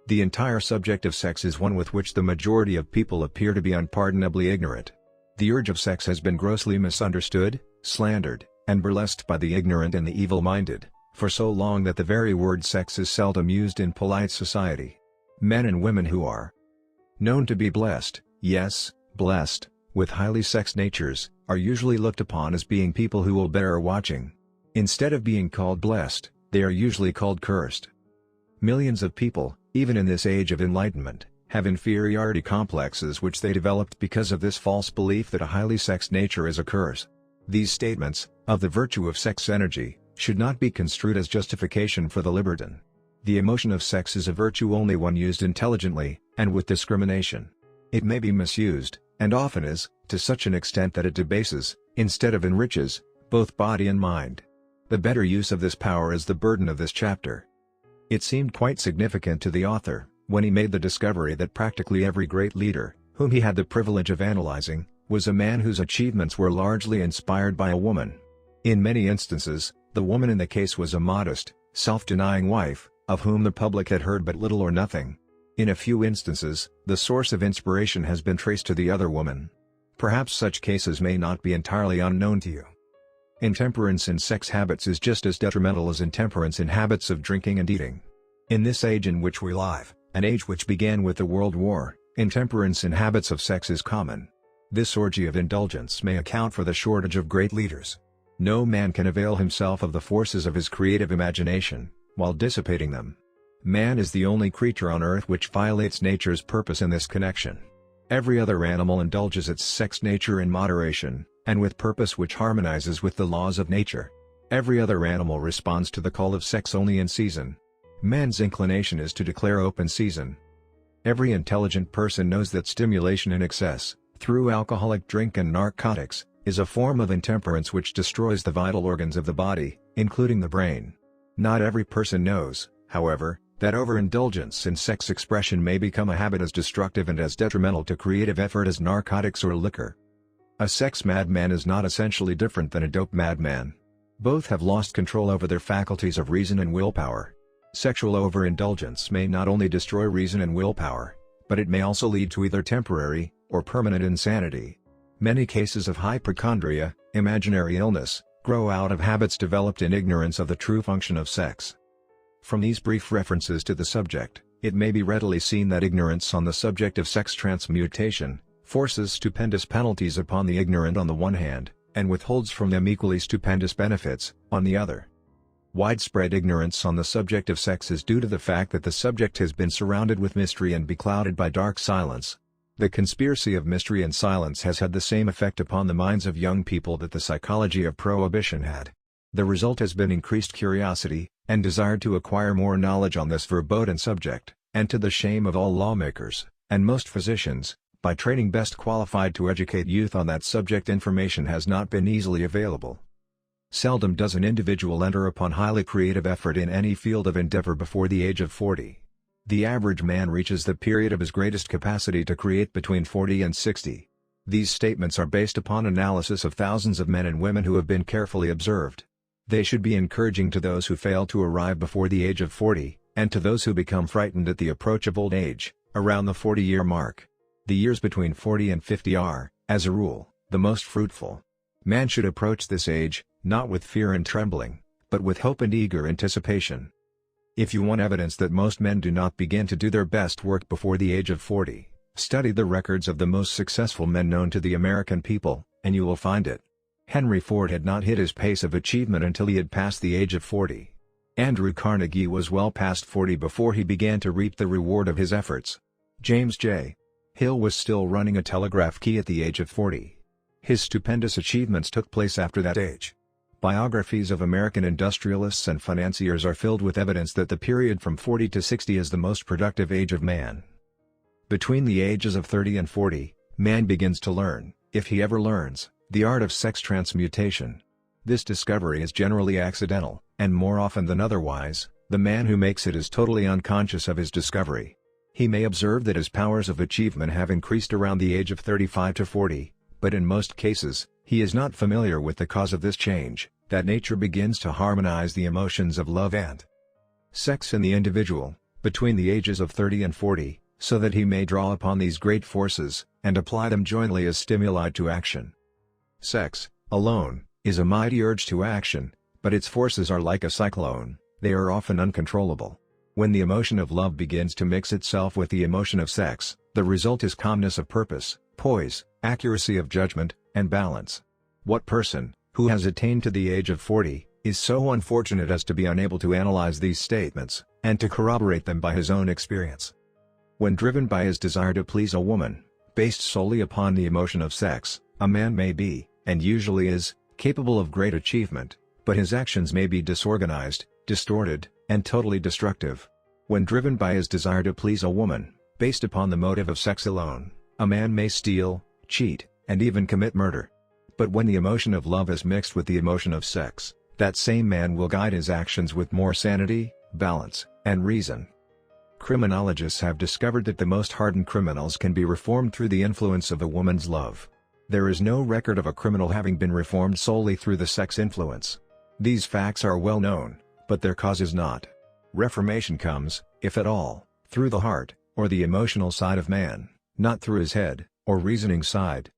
The entire subject of sex is one with which the majority of people appear to be unpardonably ignorant. The urge of sex has been grossly misunderstood, slandered, and burlesqued by the ignorant and the evil-minded, for so long that the very word sex is seldom used in polite society. Men and women who are known to be blessed, yes, blessed, with highly sexed natures, are usually looked upon as being people who will bear watching. Instead of being called blessed, they are usually called cursed. Millions of people, even in this age of enlightenment, have inferiority complexes which they developed because of this false belief that a highly sexed nature is a curse. These statements, of the virtue of sex energy, should not be construed as justification for the libertine. The emotion of sex is a virtue only when used intelligently, and with discrimination. It may be misused, and often is, to such an extent that it debases, instead of enriches, both body and mind. The better use of this power is the burden of this chapter. It seemed quite significant to the author, when he made the discovery that practically every great leader, whom he had the privilege of analyzing, was a man whose achievements were largely inspired by a woman. In many instances, the woman in the case was a modest, self-denying wife, of whom the public had heard but little or nothing. In a few instances, the source of inspiration has been traced to the other woman. Perhaps such cases may not be entirely unknown to you. Intemperance in sex habits is just as detrimental as intemperance in habits of drinking and eating. In this age in which we live, an age which began with the World War, intemperance in habits of sex is common. This orgy of indulgence may account for the shortage of great leaders. No man can avail himself of the forces of his creative imagination, while dissipating them. Man is the only creature on earth which violates nature's purpose in this connection. Every other animal indulges its sex nature in moderation, and with purpose which harmonizes with the laws of nature. Every other animal responds to the call of sex only in season. Man's inclination is to declare open season. Every intelligent person knows that stimulation in excess, through alcoholic drink and narcotics, is a form of intemperance which destroys the vital organs of the body, including the brain. Not every person knows, however, that overindulgence in sex expression may become a habit as destructive and as detrimental to creative effort as narcotics or liquor. A sex madman is not essentially different than a dope madman. Both have lost control over their faculties of reason and willpower. Sexual overindulgence may not only destroy reason and willpower, but it may also lead to either temporary or permanent insanity. Many cases of hypochondria, imaginary illness, grow out of habits developed in ignorance of the true function of sex. From these brief references to the subject, it may be readily seen that ignorance on the subject of sex transmutation forces stupendous penalties upon the ignorant on the one hand, and withholds from them equally stupendous benefits, on the other. Widespread ignorance on the subject of sex is due to the fact that the subject has been surrounded with mystery and beclouded by dark silence. The conspiracy of mystery and silence has had the same effect upon the minds of young people that the psychology of prohibition had. The result has been increased curiosity, and desire to acquire more knowledge on this verboten subject, and to the shame of all lawmakers, and most physicians, by training best qualified to educate youth on that subject, information has not been easily available. Seldom does an individual enter upon highly creative effort in any field of endeavor before the age of 40. The average man reaches the period of his greatest capacity to create between 40 and 60. These statements are based upon analysis of thousands of men and women who have been carefully observed. They should be encouraging to those who fail to arrive before the age of 40, and to those who become frightened at the approach of old age, around the 40-year mark. The years between 40 and 50 are, as a rule, the most fruitful. Man should approach this age, not with fear and trembling, but with hope and eager anticipation. If you want evidence that most men do not begin to do their best work before the age of 40, study the records of the most successful men known to the American people, and you will find it. Henry Ford had not hit his pace of achievement until he had passed the age of 40. Andrew Carnegie was well past 40 before he began to reap the reward of his efforts. James J. Hill was still running a telegraph key at the age of 40. His stupendous achievements took place after that age. Biographies of American industrialists and financiers are filled with evidence that the period from 40 to 60 is the most productive age of man. Between the ages of 30 and 40, man begins to learn, if he ever learns, the art of sex transmutation. This discovery is generally accidental, and more often than otherwise, the man who makes it is totally unconscious of his discovery. He may observe that his powers of achievement have increased around the age of 35 to 40, but in most cases, he is not familiar with the cause of this change, that nature begins to harmonize the emotions of love and sex in the individual, between the ages of 30 and 40, so that he may draw upon these great forces, and apply them jointly as stimuli to action. Sex, alone, is a mighty urge to action, but its forces are like a cyclone, they are often uncontrollable. When the emotion of love begins to mix itself with the emotion of sex, the result is calmness of purpose, poise, accuracy of judgment, and balance. What person, who has attained to the age of 40, is so unfortunate as to be unable to analyze these statements, and to corroborate them by his own experience? When driven by his desire to please a woman, based solely upon the emotion of sex, a man may be, and usually is, capable of great achievement, but his actions may be disorganized, distorted, and totally destructive. When driven by his desire to please a woman, based upon the motive of sex alone, a man may steal, cheat, and even commit murder. But when the emotion of love is mixed with the emotion of sex, that same man will guide his actions with more sanity, balance, and reason. Criminologists have discovered that the most hardened criminals can be reformed through the influence of a woman's love. There is no record of a criminal having been reformed solely through the sex influence. These facts are well known, but their cause is not. Reformation comes, if at all, through the heart, or the emotional side of man, not through his head, or reasoning side.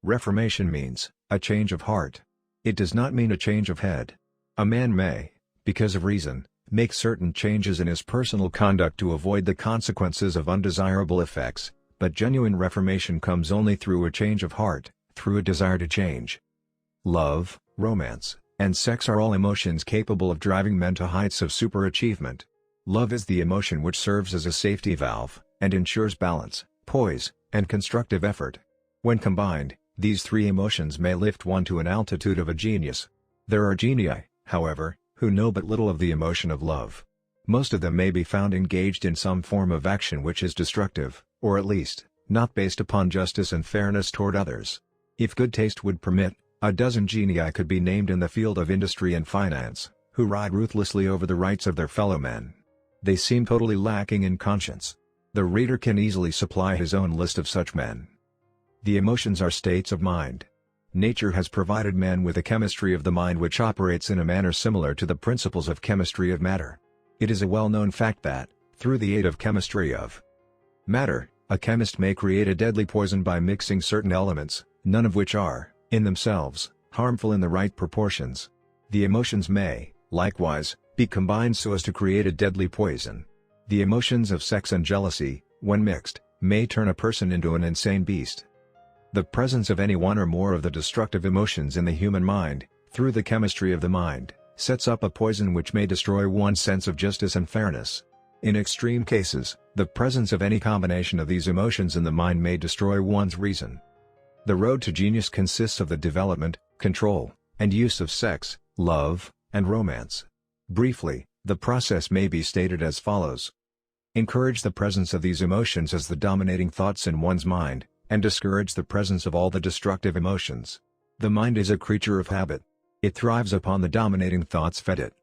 Reformation means a change of heart. It does not mean a change of head. A man may, because of reason, make certain changes in his personal conduct to avoid the consequences of undesirable effects, but genuine reformation comes only through a change of heart, through a desire to change. Love, romance, and sex are all emotions capable of driving men to heights of superachievement. Love is the emotion which serves as a safety valve, and ensures balance, poise, and constructive effort. When combined, these three emotions may lift one to an altitude of a genius. There are genii, however, who know but little of the emotion of love. Most of them may be found engaged in some form of action which is destructive, or at least, not based upon justice and fairness toward others. If good taste would permit, a dozen genii could be named in the field of industry and finance, who ride ruthlessly over the rights of their fellow men. They seem totally lacking in conscience. The reader can easily supply his own list of such men. The emotions are states of mind. Nature has provided man with a chemistry of the mind which operates in a manner similar to the principles of chemistry of matter. It is a well-known fact that, through the aid of chemistry of matter, a chemist may create a deadly poison by mixing certain elements, none of which are, in themselves, harmful in the right proportions. The emotions may, likewise, be combined so as to create a deadly poison. The emotions of sex and jealousy, when mixed, may turn a person into an insane beast. The presence of any one or more of the destructive emotions in the human mind, through the chemistry of the mind, sets up a poison which may destroy one's sense of justice and fairness. In extreme cases, the presence of any combination of these emotions in the mind may destroy one's reason. The road to genius consists of the development, control, and use of sex, love, and romance. Briefly, the process may be stated as follows. Encourage the presence of these emotions as the dominating thoughts in one's mind, and discourage the presence of all the destructive emotions. The mind is a creature of habit. It thrives upon the dominating thoughts fed it.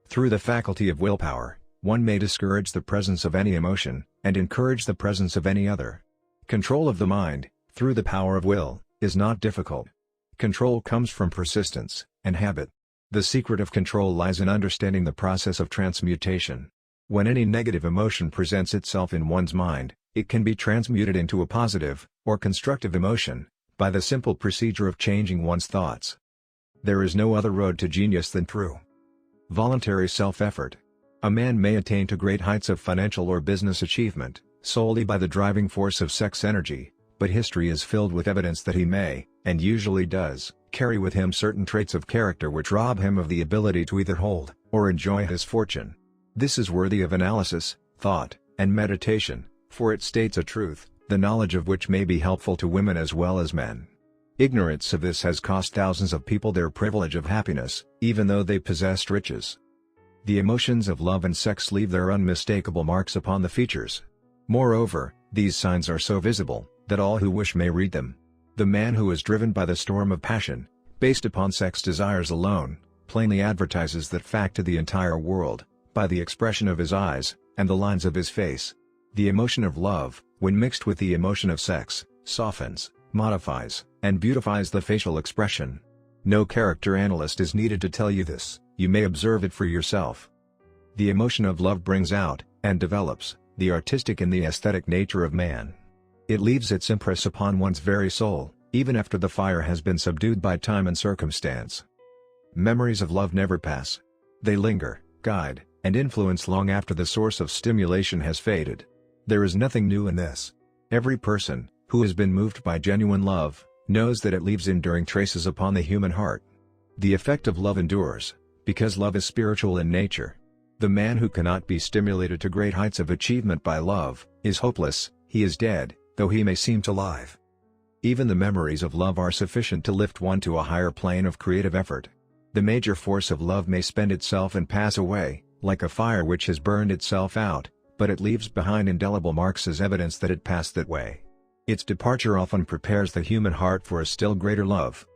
Through the faculty of willpower, one may discourage the presence of any emotion, and encourage the presence of any other. Control of the mind, through the power of will, is not difficult. Control comes from persistence, and habit. The secret of control lies in understanding the process of transmutation. When any negative emotion presents itself in one's mind, it can be transmuted into a positive, or constructive emotion, by the simple procedure of changing one's thoughts. There is no other road to genius than through voluntary self-effort. A man may attain to great heights of financial or business achievement, solely by the driving force of sex energy, but history is filled with evidence that he may, and usually does, carry with him certain traits of character which rob him of the ability to either hold, or enjoy his fortune. This is worthy of analysis, thought, and meditation, for it states a truth, the knowledge of which may be helpful to women as well as men. Ignorance of this has cost thousands of people their privilege of happiness, even though they possessed riches. The emotions of love and sex leave their unmistakable marks upon the features. Moreover, these signs are so visible, that all who wish may read them. The man who is driven by the storm of passion, based upon sex desires alone, plainly advertises that fact to the entire world, by the expression of his eyes, and the lines of his face. The emotion of love, when mixed with the emotion of sex, softens, modifies, and beautifies the facial expression. No character analyst is needed to tell you this, you may observe it for yourself. The emotion of love brings out, and develops, the artistic and the aesthetic nature of man. It leaves its impress upon one's very soul, even after the fire has been subdued by time and circumstance. Memories of love never pass. They linger, guide, and influence long after the source of stimulation has faded. There is nothing new in this. Every person, who has been moved by genuine love, knows that it leaves enduring traces upon the human heart. The effect of love endures, because love is spiritual in nature. The man who cannot be stimulated to great heights of achievement by love, is hopeless, he is dead, though he may seem to live. Even the memories of love are sufficient to lift one to a higher plane of creative effort. The major force of love may spend itself and pass away, like a fire which has burned itself out, but it leaves behind indelible marks as evidence that it passed that way. Its departure often prepares the human heart for a still greater love.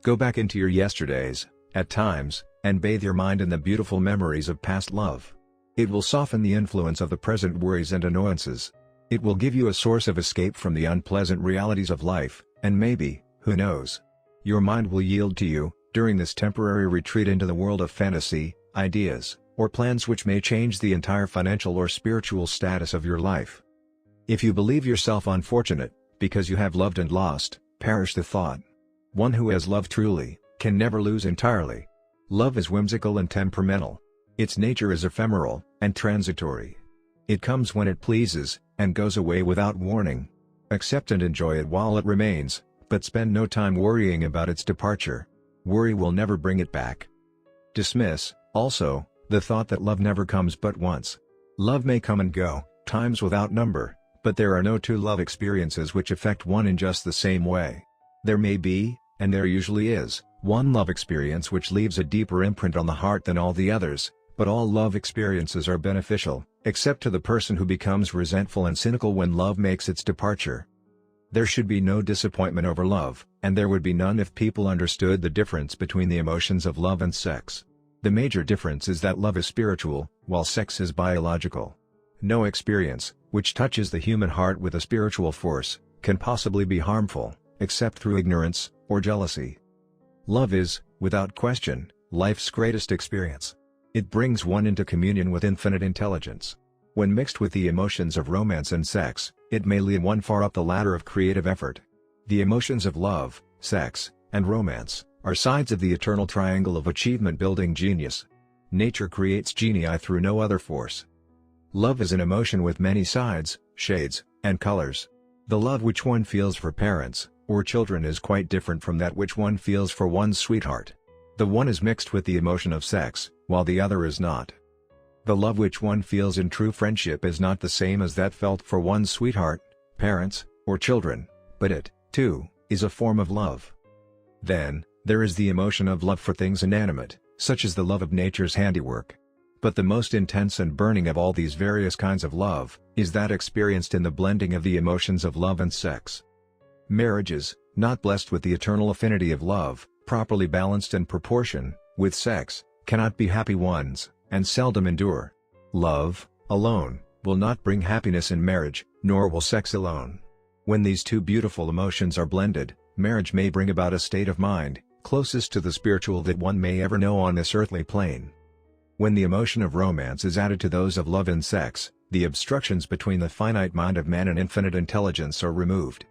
Go back into your yesterdays, at times, and bathe your mind in the beautiful memories of past love. It will soften the influence of the present worries and annoyances. It will give you a source of escape from the unpleasant realities of life, and maybe, who knows, your mind will yield to you, during this temporary retreat into the world of fantasy, ideas, or plans which may change the entire financial or spiritual status of your life. If you believe yourself unfortunate, because you have loved and lost, perish the thought. One who has loved truly, can never lose entirely. Love is whimsical and temperamental. Its nature is ephemeral, and transitory. It comes when it pleases, and goes away without warning. Accept and enjoy it while it remains, but spend no time worrying about its departure. Worry will never bring it back. Dismiss, also, the thought that love never comes but once. Love may come and go, times without number, but there are no two love experiences which affect one in just the same way. There may be, and there usually is, one love experience which leaves a deeper imprint on the heart than all the others, but all love experiences are beneficial, except to the person who becomes resentful and cynical when love makes its departure. There should be no disappointment over love, and there would be none if people understood the difference between the emotions of love and sex. The major difference is that love is spiritual, while sex is biological. No experience, which touches the human heart with a spiritual force, can possibly be harmful, except through ignorance, or jealousy. Love is, without question, life's greatest experience. It brings one into communion with infinite intelligence. When mixed with the emotions of romance and sex, it may lead one far up the ladder of creative effort. The emotions of love, sex, and romance are sides of the eternal triangle of achievement-building genius. Nature creates genii through no other force. Love is an emotion with many sides, shades, and colors. The love which one feels for parents, or children is quite different from that which one feels for one's sweetheart. The one is mixed with the emotion of sex, while the other is not. The love which one feels in true friendship is not the same as that felt for one's sweetheart, parents, or children, but it, too, is a form of love. Then, there is the emotion of love for things inanimate, such as the love of nature's handiwork. But the most intense and burning of all these various kinds of love, is that experienced in the blending of the emotions of love and sex. Marriages, not blessed with the eternal affinity of love, properly balanced in proportion, with sex, cannot be happy ones, and seldom endure. Love, alone, will not bring happiness in marriage, nor will sex alone. When these two beautiful emotions are blended, marriage may bring about a state of mind, closest to the spiritual that one may ever know on this earthly plane. When the emotion of romance is added to those of love and sex, the obstructions between the finite mind of man and infinite intelligence are removed.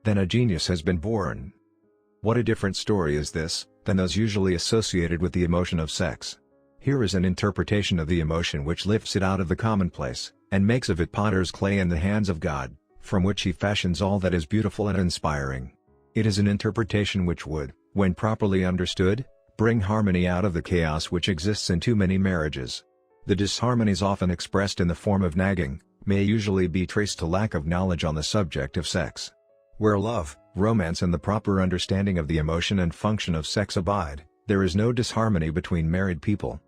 Then a genius has been born. What a different story is this, than those usually associated with the emotion of sex. Here is an interpretation of the emotion which lifts it out of the commonplace, and makes of it potter's clay in the hands of God, from which he fashions all that is beautiful and inspiring. It is an interpretation which would, when properly understood, bring harmony out of the chaos which exists in too many marriages. The disharmonies often expressed in the form of nagging, may usually be traced to lack of knowledge on the subject of sex. Where love, romance and the proper understanding of the emotion and function of sex abide, there is no disharmony between married people.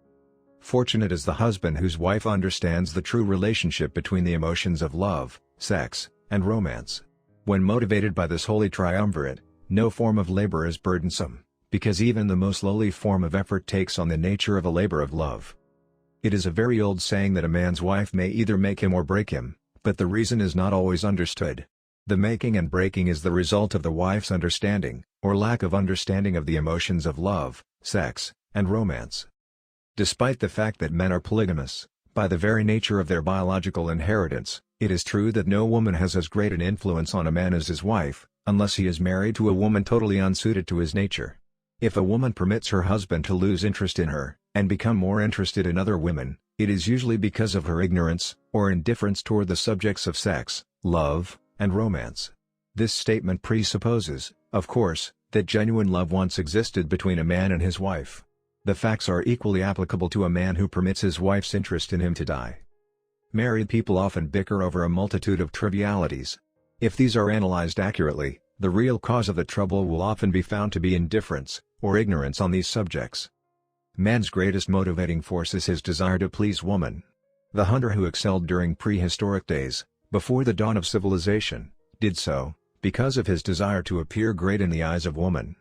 Fortunate is the husband whose wife understands the true relationship between the emotions of love, sex, and romance. When motivated by this holy triumvirate, no form of labor is burdensome, because even the most lowly form of effort takes on the nature of a labor of love. It is a very old saying that a man's wife may either make him or break him, but the reason is not always understood. The making and breaking is the result of the wife's understanding, or lack of understanding of the emotions of love, sex, and romance. Despite the fact that men are polygamous, by the very nature of their biological inheritance, it is true that no woman has as great an influence on a man as his wife, unless he is married to a woman totally unsuited to his nature. If a woman permits her husband to lose interest in her, and become more interested in other women, it is usually because of her ignorance, or indifference toward the subjects of sex, love, and romance. This statement presupposes, of course, that genuine love once existed between a man and his wife. The facts are equally applicable to a man who permits his wife's interest in him to die. Married people often bicker over a multitude of trivialities. If these are analyzed accurately, the real cause of the trouble will often be found to be indifference, or ignorance on these subjects. Man's greatest motivating force is his desire to please woman. The hunter who excelled during prehistoric days, before the dawn of civilization, did so, because of his desire to appear great in the eyes of woman.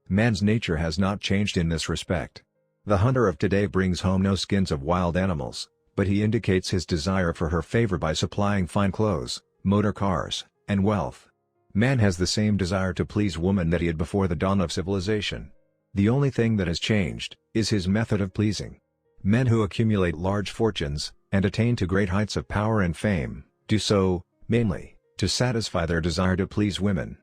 Man's nature has not changed in this respect. The hunter of today brings home no skins of wild animals, but he indicates his desire for her favor by supplying fine clothes, motor cars, and wealth. Man has the same desire to please woman that he had before the dawn of civilization. The only thing that has changed is his method of pleasing. Men who accumulate large fortunes, and attain to great heights of power and fame, do so, mainly, to satisfy their desire to please women.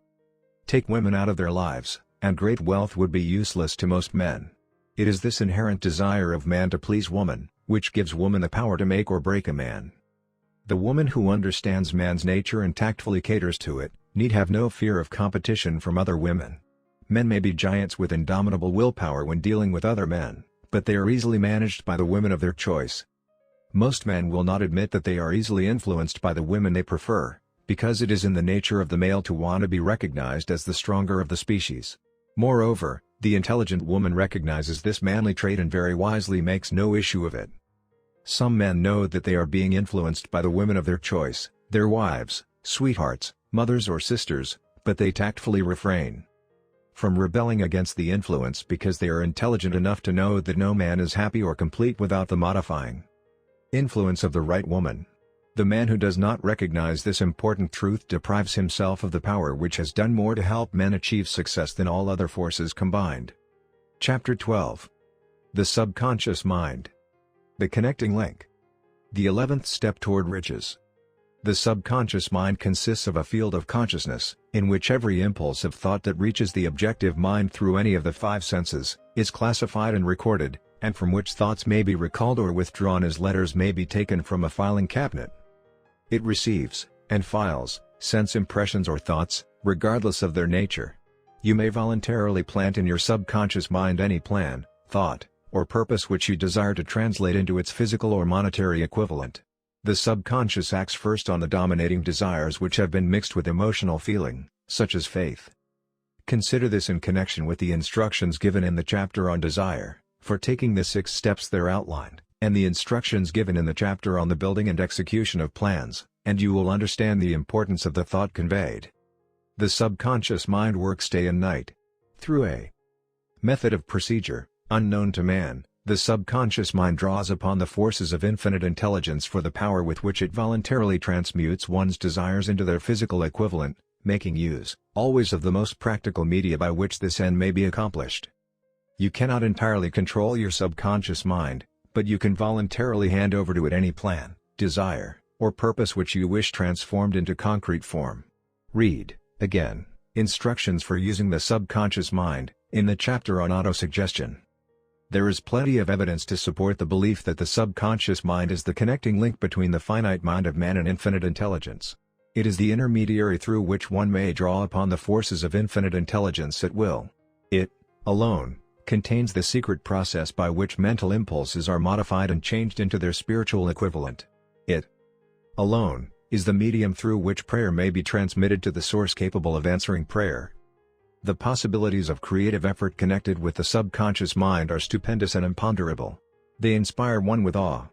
Take women out of their lives, and great wealth would be useless to most men. It is this inherent desire of man to please woman, which gives woman the power to make or break a man. The woman who understands man's nature and tactfully caters to it, need have no fear of competition from other women. Men may be giants with indomitable willpower when dealing with other men, but they are easily managed by the women of their choice. Most men will not admit that they are easily influenced by the women they prefer, because it is in the nature of the male to want to be recognized as the stronger of the species. Moreover, the intelligent woman recognizes this manly trait and very wisely makes no issue of it. Some men know that they are being influenced by the women of their choice, their wives, sweethearts, mothers or sisters, but they tactfully refrain from rebelling against the influence because they are intelligent enough to know that no man is happy or complete without the modifying influence of the right woman. The man who does not recognize this important truth deprives himself of the power which has done more to help men achieve success than all other forces combined. Chapter 12. The Subconscious Mind. The Connecting Link. The 11th Step Toward Riches. The subconscious mind consists of a field of consciousness, in which every impulse of thought that reaches the objective mind through any of the five senses, is classified and recorded, and from which thoughts may be recalled or withdrawn as letters may be taken from a filing cabinet. It receives, and files, sense impressions or thoughts, regardless of their nature. You may voluntarily plant in your subconscious mind any plan, thought, or purpose which you desire to translate into its physical or monetary equivalent. The subconscious acts first on the dominating desires which have been mixed with emotional feeling, such as faith. Consider this in connection with the instructions given in the chapter on desire, for taking the 6 steps there outlined, and the instructions given in the chapter on the building and execution of plans, and you will understand the importance of the thought conveyed. The subconscious mind works day and night. Through a method of procedure, unknown to man, the subconscious mind draws upon the forces of infinite intelligence for the power with which it voluntarily transmutes one's desires into their physical equivalent, making use, always of the most practical media by which this end may be accomplished. You cannot entirely control your subconscious mind, but you can voluntarily hand over to it any plan, desire, or purpose which you wish transformed into concrete form. Read, again, instructions for using the subconscious mind, in the chapter on autosuggestion. There is plenty of evidence to support the belief that the subconscious mind is the connecting link between the finite mind of man and infinite intelligence. It is the intermediary through which one may draw upon the forces of infinite intelligence at will. It, alone, contains the secret process by which mental impulses are modified and changed into their spiritual equivalent. It, alone, is the medium through which prayer may be transmitted to the source capable of answering prayer. The possibilities of creative effort connected with the subconscious mind are stupendous and imponderable. They inspire one with awe.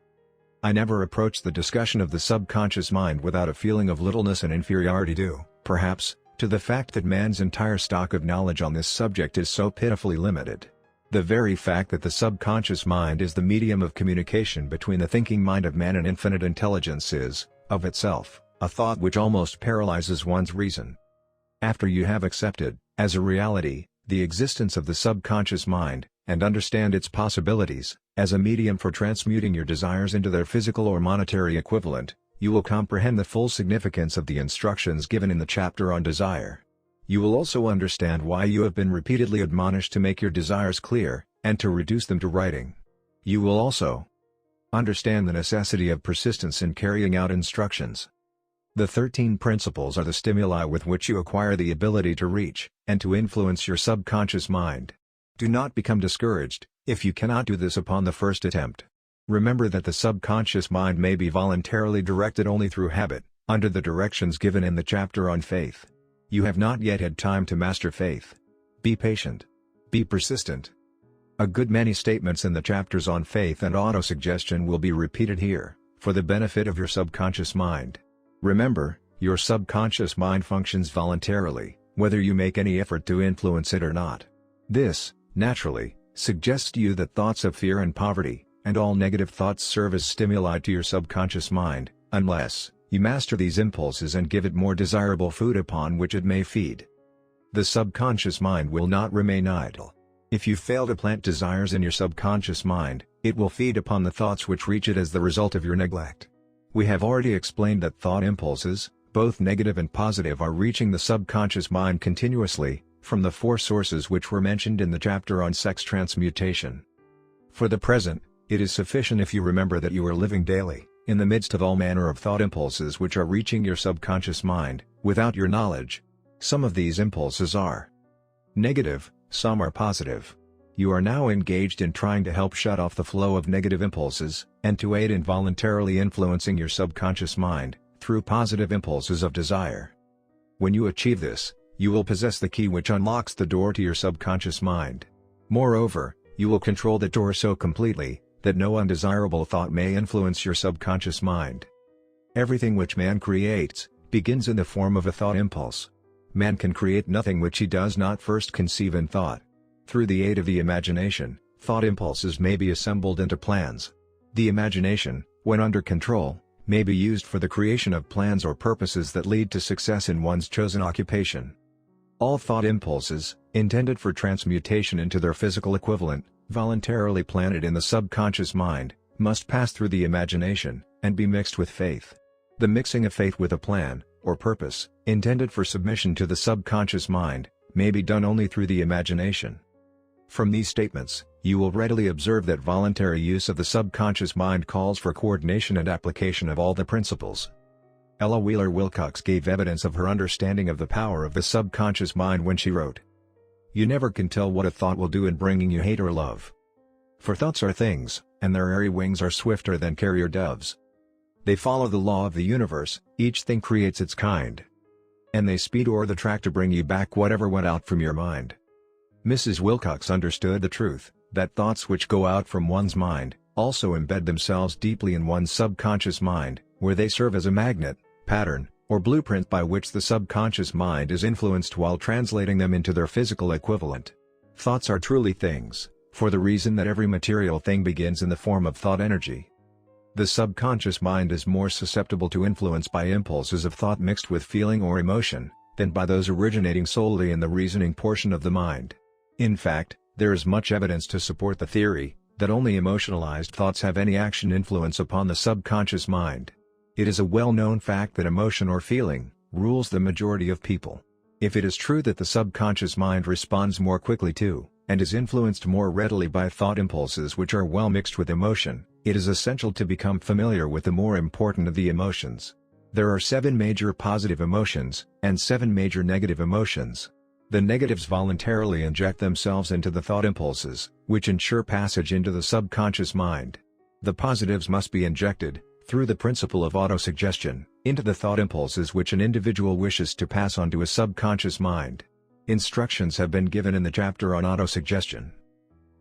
I never approach the discussion of the subconscious mind without a feeling of littleness and inferiority due, perhaps, to the fact that man's entire stock of knowledge on this subject is so pitifully limited. The very fact that the subconscious mind is the medium of communication between the thinking mind of man and infinite intelligence is, of itself, a thought which almost paralyzes one's reason. After you have accepted, as a reality, the existence of the subconscious mind, and understand its possibilities, as a medium for transmuting your desires into their physical or monetary equivalent, you will comprehend the full significance of the instructions given in the chapter on desire. You will also understand why you have been repeatedly admonished to make your desires clear, and to reduce them to writing. You will also understand the necessity of persistence in carrying out instructions. The 13 principles are the stimuli with which you acquire the ability to reach, and to influence your subconscious mind. Do not become discouraged, if you cannot do this upon the first attempt. Remember that the subconscious mind may be voluntarily directed only through habit, under the directions given in the chapter on faith. You have not yet had time to master faith. Be patient. Be persistent. A good many statements in the chapters on faith and autosuggestion will be repeated here, for the benefit of your subconscious mind. Remember, your subconscious mind functions voluntarily, whether you make any effort to influence it or not. This, naturally, suggests to you that thoughts of fear and poverty, and all negative thoughts serve as stimuli to your subconscious mind, unless you master these impulses and give it more desirable food upon which it may feed. The subconscious mind will not remain idle. If you fail to plant desires in your subconscious mind, it will feed upon the thoughts which reach it as the result of your neglect. We have already explained that thought impulses, both negative and positive, are reaching the subconscious mind continuously, from the 4 sources which were mentioned in the chapter on sex transmutation. For the present, it is sufficient if you remember that you are living daily in the midst of all manner of thought impulses which are reaching your subconscious mind, without your knowledge. Some of these impulses are negative, some are positive. You are now engaged in trying to help shut off the flow of negative impulses, and to aid in voluntarily influencing your subconscious mind, through positive impulses of desire. When you achieve this, you will possess the key which unlocks the door to your subconscious mind. Moreover, you will control the door so completely, that no undesirable thought may influence your subconscious mind. Everything which man creates, begins in the form of a thought impulse. Man can create nothing which he does not first conceive in thought. Through the aid of the imagination, thought impulses may be assembled into plans. The imagination, when under control, may be used for the creation of plans or purposes that lead to success in one's chosen occupation. All thought impulses, intended for transmutation into their physical equivalent, voluntarily planted in the subconscious mind, must pass through the imagination, and be mixed with faith. The mixing of faith with a plan, or purpose, intended for submission to the subconscious mind, may be done only through the imagination. From these statements, you will readily observe that voluntary use of the subconscious mind calls for coordination and application of all the principles. Ella Wheeler Wilcox gave evidence of her understanding of the power of the subconscious mind when she wrote, "You never can tell what a thought will do in bringing you hate or love. For thoughts are things, and their airy wings are swifter than carrier doves. They follow the law of the universe, each thing creates its kind. And they speed o'er the track to bring you back whatever went out from your mind." Mrs. Wilcox understood the truth, that thoughts which go out from one's mind, also embed themselves deeply in one's subconscious mind, where they serve as a magnet, pattern, or blueprint by which the subconscious mind is influenced while translating them into their physical equivalent. Thoughts are truly things, for the reason that every material thing begins in the form of thought energy. The subconscious mind is more susceptible to influence by impulses of thought mixed with feeling or emotion, than by those originating solely in the reasoning portion of the mind. In fact, there is much evidence to support the theory, that only emotionalized thoughts have any action influence upon the subconscious mind. It is a well-known fact that emotion or feeling rules the majority of people. If it is true that the subconscious mind responds more quickly to, and is influenced more readily by thought impulses which are well mixed with emotion, it is essential to become familiar with the more important of the emotions. There are 7 major positive emotions, and 7 major negative emotions. The negatives voluntarily inject themselves into the thought impulses, which ensure passage into the subconscious mind. The positives must be injected, through the principle of autosuggestion, into the thought impulses which an individual wishes to pass on to his subconscious mind. Instructions have been given in the chapter on autosuggestion.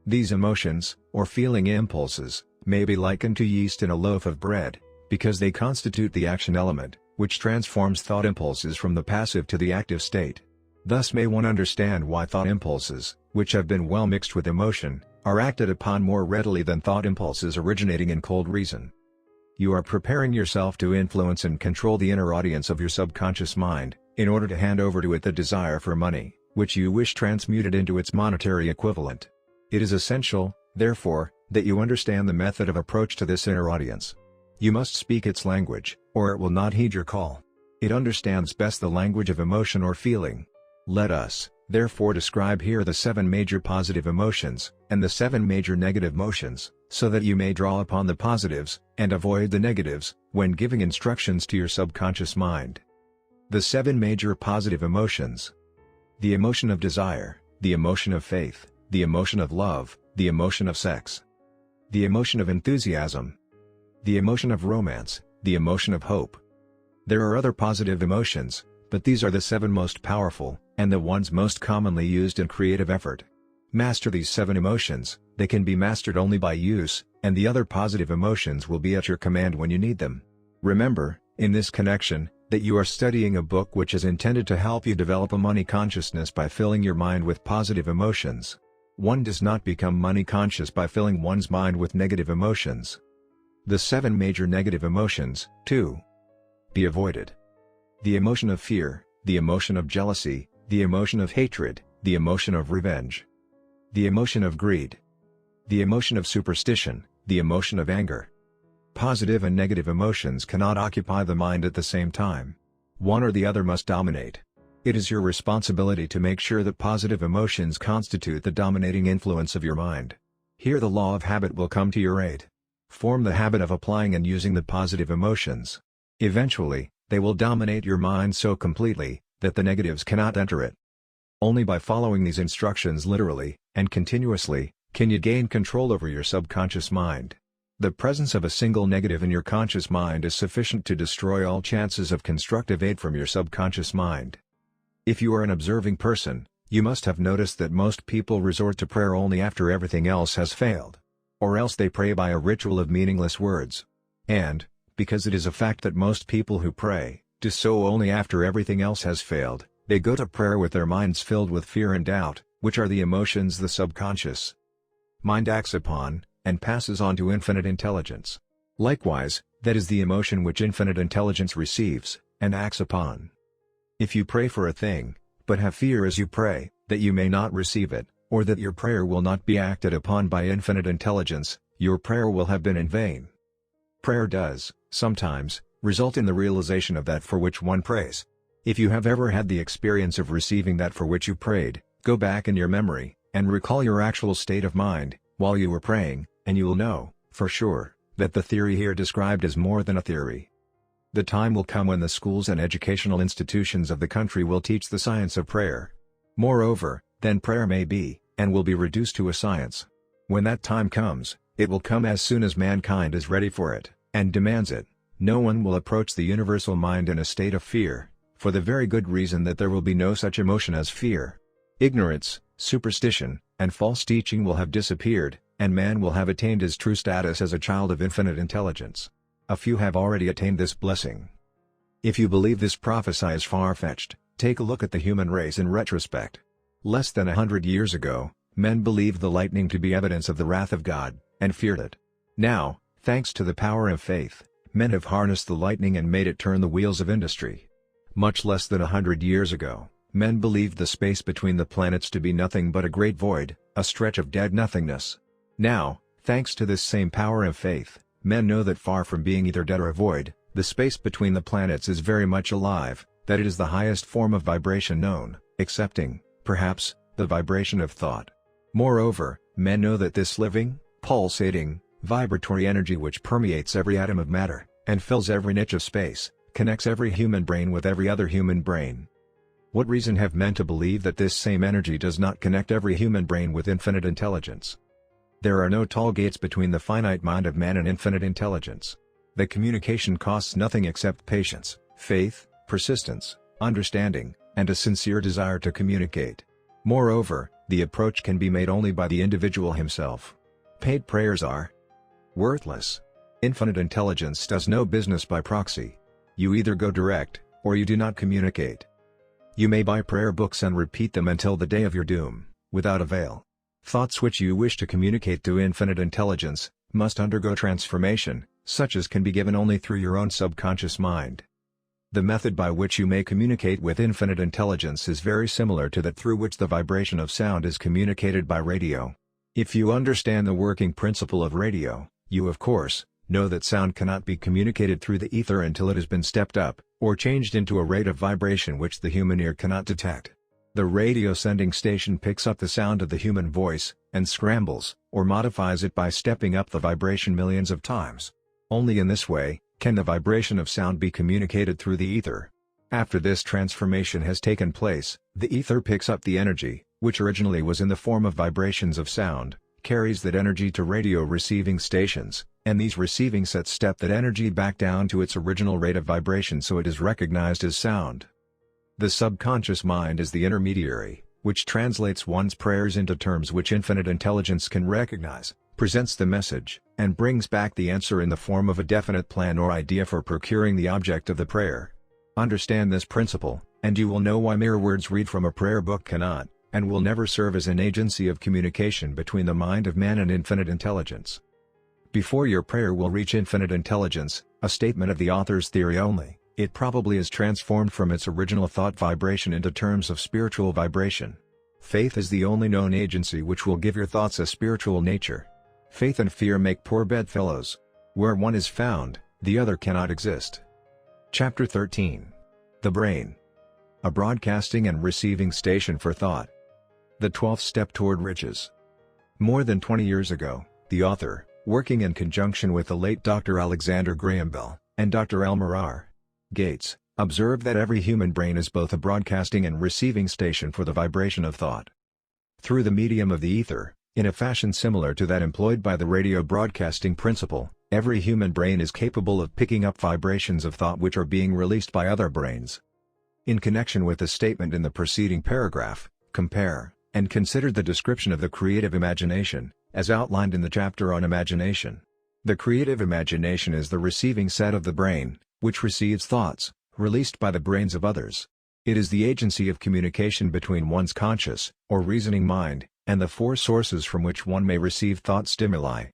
These emotions, or feeling impulses, may be likened to yeast in a loaf of bread, because they constitute the action element, which transforms thought impulses from the passive to the active state. Thus may one understand why thought impulses, which have been well mixed with emotion, are acted upon more readily than thought impulses originating in cold reason. You are preparing yourself to influence and control the inner audience of your subconscious mind, in order to hand over to it the desire for money, which you wish transmuted into its monetary equivalent. It is essential, therefore, that you understand the method of approach to this inner audience. You must speak its language, or it will not heed your call. It understands best the language of emotion or feeling. Let us, therefore, describe here the 7 major positive emotions, and the 7 major negative emotions, so that you may draw upon the positives, and avoid the negatives, when giving instructions to your subconscious mind. The 7 major positive emotions. The emotion of desire, the emotion of faith, the emotion of love, the emotion of sex, the emotion of enthusiasm, the emotion of romance, the emotion of hope. There are other positive emotions, but these are the 7 most powerful, and the ones most commonly used in creative effort. Master these 7 emotions, they can be mastered only by use, and the other positive emotions will be at your command when you need them. Remember, in this connection, that you are studying a book which is intended to help you develop a money consciousness by filling your mind with positive emotions. One does not become money conscious by filling one's mind with negative emotions. The 7 major negative emotions, to be avoided. The emotion of fear, the emotion of jealousy, the emotion of hatred, the emotion of revenge, the emotion of greed, the emotion of superstition, the emotion of anger. Positive and negative emotions cannot occupy the mind at the same time. One or the other must dominate. It is your responsibility to make sure that positive emotions constitute the dominating influence of your mind. Here the law of habit will come to your aid. Form the habit of applying and using the positive emotions. Eventually, they will dominate your mind so completely, that the negatives cannot enter it. Only by following these instructions literally, and continuously, can you gain control over your subconscious mind. The presence of a single negative in your conscious mind is sufficient to destroy all chances of constructive aid from your subconscious mind. If you are an observing person, you must have noticed that most people resort to prayer only after everything else has failed. Or else they pray by a ritual of meaningless words. And, because it is a fact that most people who pray, do so only after everything else has failed, they go to prayer with their minds filled with fear and doubt, which are the emotions the subconscious mind acts upon, and passes on to infinite intelligence. Likewise, that is the emotion which infinite intelligence receives, and acts upon. If you pray for a thing, but have fear as you pray, that you may not receive it, or that your prayer will not be acted upon by infinite intelligence, your prayer will have been in vain. Prayer does, sometimes, result in the realization of that for which one prays. If you have ever had the experience of receiving that for which you prayed, go back in your memory, and recall your actual state of mind, while you were praying, and you will know, for sure, that the theory here described is more than a theory. The time will come when the schools and educational institutions of the country will teach the science of prayer. Moreover, then prayer may be, and will be reduced to a science. When that time comes, it will come as soon as mankind is ready for it, and demands it. No one will approach the universal mind in a state of fear, for the very good reason that there will be no such emotion as fear. Ignorance, superstition, and false teaching will have disappeared, and man will have attained his true status as a child of infinite intelligence. A few have already attained this blessing. If you believe this prophecy is far-fetched, take a look at the human race in retrospect. Less than 100 years ago, men believed the lightning to be evidence of the wrath of God, and feared it. Now, thanks to the power of faith, men have harnessed the lightning and made it turn the wheels of industry. Much less than 100 years ago, men believed the space between the planets to be nothing but a great void, a stretch of dead nothingness. Now, thanks to this same power of faith, men know that far from being either dead or a void, the space between the planets is very much alive, that it is the highest form of vibration known, excepting, perhaps, the vibration of thought. Moreover, men know that this living, pulsating, vibratory energy which permeates every atom of matter, and fills every niche of space, connects every human brain with every other human brain. What reason have men to believe that this same energy does not connect every human brain with infinite intelligence? There are no tall gates between the finite mind of man and infinite intelligence. The communication costs nothing except patience, faith, persistence, understanding, and a sincere desire to communicate. Moreover, the approach can be made only by the individual himself. Paid prayers are worthless. Infinite intelligence does no business by proxy. You either go direct, or you do not communicate. You may buy prayer books and repeat them until the day of your doom, without avail. Thoughts which you wish to communicate to infinite intelligence, must undergo transformation, such as can be given only through your own subconscious mind. The method by which you may communicate with infinite intelligence is very similar to that through which the vibration of sound is communicated by radio. If you understand the working principle of radio, you of course, know that sound cannot be communicated through the ether until it has been stepped up, or changed into a rate of vibration which the human ear cannot detect. The radio sending station picks up the sound of the human voice, and scrambles, or modifies it by stepping up the vibration millions of times. Only in this way, can the vibration of sound be communicated through the ether. After this transformation has taken place, the ether picks up the energy, which originally was in the form of vibrations of sound, carries that energy to radio receiving stations, and these receiving sets step that energy back down to its original rate of vibration so it is recognized as sound. The subconscious mind is the intermediary, which translates one's prayers into terms which infinite intelligence can recognize, presents the message, and brings back the answer in the form of a definite plan or idea for procuring the object of the prayer. Understand this principle, and you will know why mere words read from a prayer book cannot, and will never serve as an agency of communication between the mind of man and infinite intelligence. Before your prayer will reach infinite intelligence, a statement of the author's theory only, it probably is transformed from its original thought vibration into terms of spiritual vibration. Faith is the only known agency which will give your thoughts a spiritual nature. Faith and fear make poor bedfellows. Where one is found, the other cannot exist. Chapter 13. The Brain. A broadcasting and receiving station for thought. The 12th step toward riches. More than 20 years ago, the author, working in conjunction with the late Dr. Alexander Graham Bell, and Dr. Elmer R. Gates, observed that every human brain is both a broadcasting and receiving station for the vibration of thought. Through the medium of the ether, in a fashion similar to that employed by the radio broadcasting principle, every human brain is capable of picking up vibrations of thought which are being released by other brains. In connection with the statement in the preceding paragraph, compare and consider the description of the creative imagination, as outlined in the chapter on imagination. The creative imagination is the receiving set of the brain, which receives thoughts, released by the brains of others. It is the agency of communication between one's conscious, or reasoning mind, and the four sources from which one may receive thought stimuli.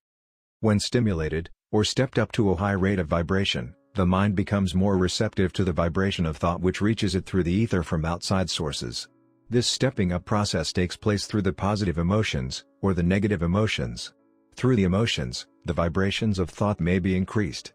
When stimulated, or stepped up to a high rate of vibration, the mind becomes more receptive to the vibration of thought which reaches it through the ether from outside sources. This stepping up process takes place through the positive emotions, or the negative emotions. Through the emotions, the vibrations of thought may be increased.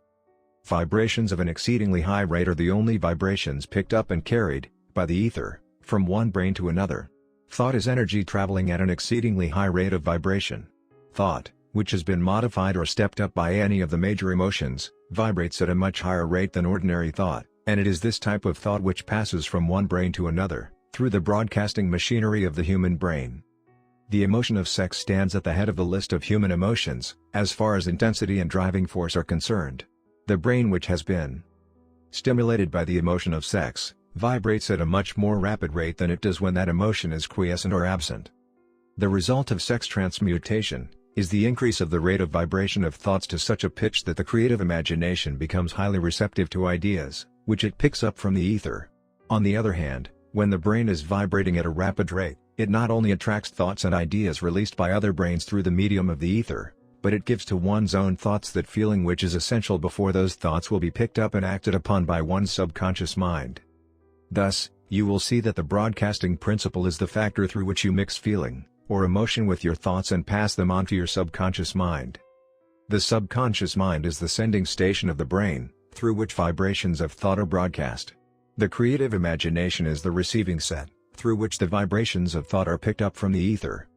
Vibrations of an exceedingly high rate are the only vibrations picked up and carried, by the ether, from one brain to another. Thought is energy traveling at an exceedingly high rate of vibration. Thought, which has been modified or stepped up by any of the major emotions, vibrates at a much higher rate than ordinary thought, and it is this type of thought which passes from one brain to another, through the broadcasting machinery of the human brain. The emotion of sex stands at the head of the list of human emotions, as far as intensity and driving force are concerned. The brain which has been stimulated by the emotion of sex, vibrates at a much more rapid rate than it does when that emotion is quiescent or absent. The result of sex transmutation is the increase of the rate of vibration of thoughts to such a pitch that the creative imagination becomes highly receptive to ideas, which it picks up from the ether. On the other hand, when the brain is vibrating at a rapid rate, it not only attracts thoughts and ideas released by other brains through the medium of the ether, but it gives to one's own thoughts that feeling which is essential before those thoughts will be picked up and acted upon by one's subconscious mind. Thus, you will see that the broadcasting principle is the factor through which you mix feeling, or emotion with your thoughts and pass them on to your subconscious mind. The subconscious mind is the sending station of the brain, through which vibrations of thought are broadcast. The creative imagination is the receiving set, through which the vibrations of thought are picked up from the ether.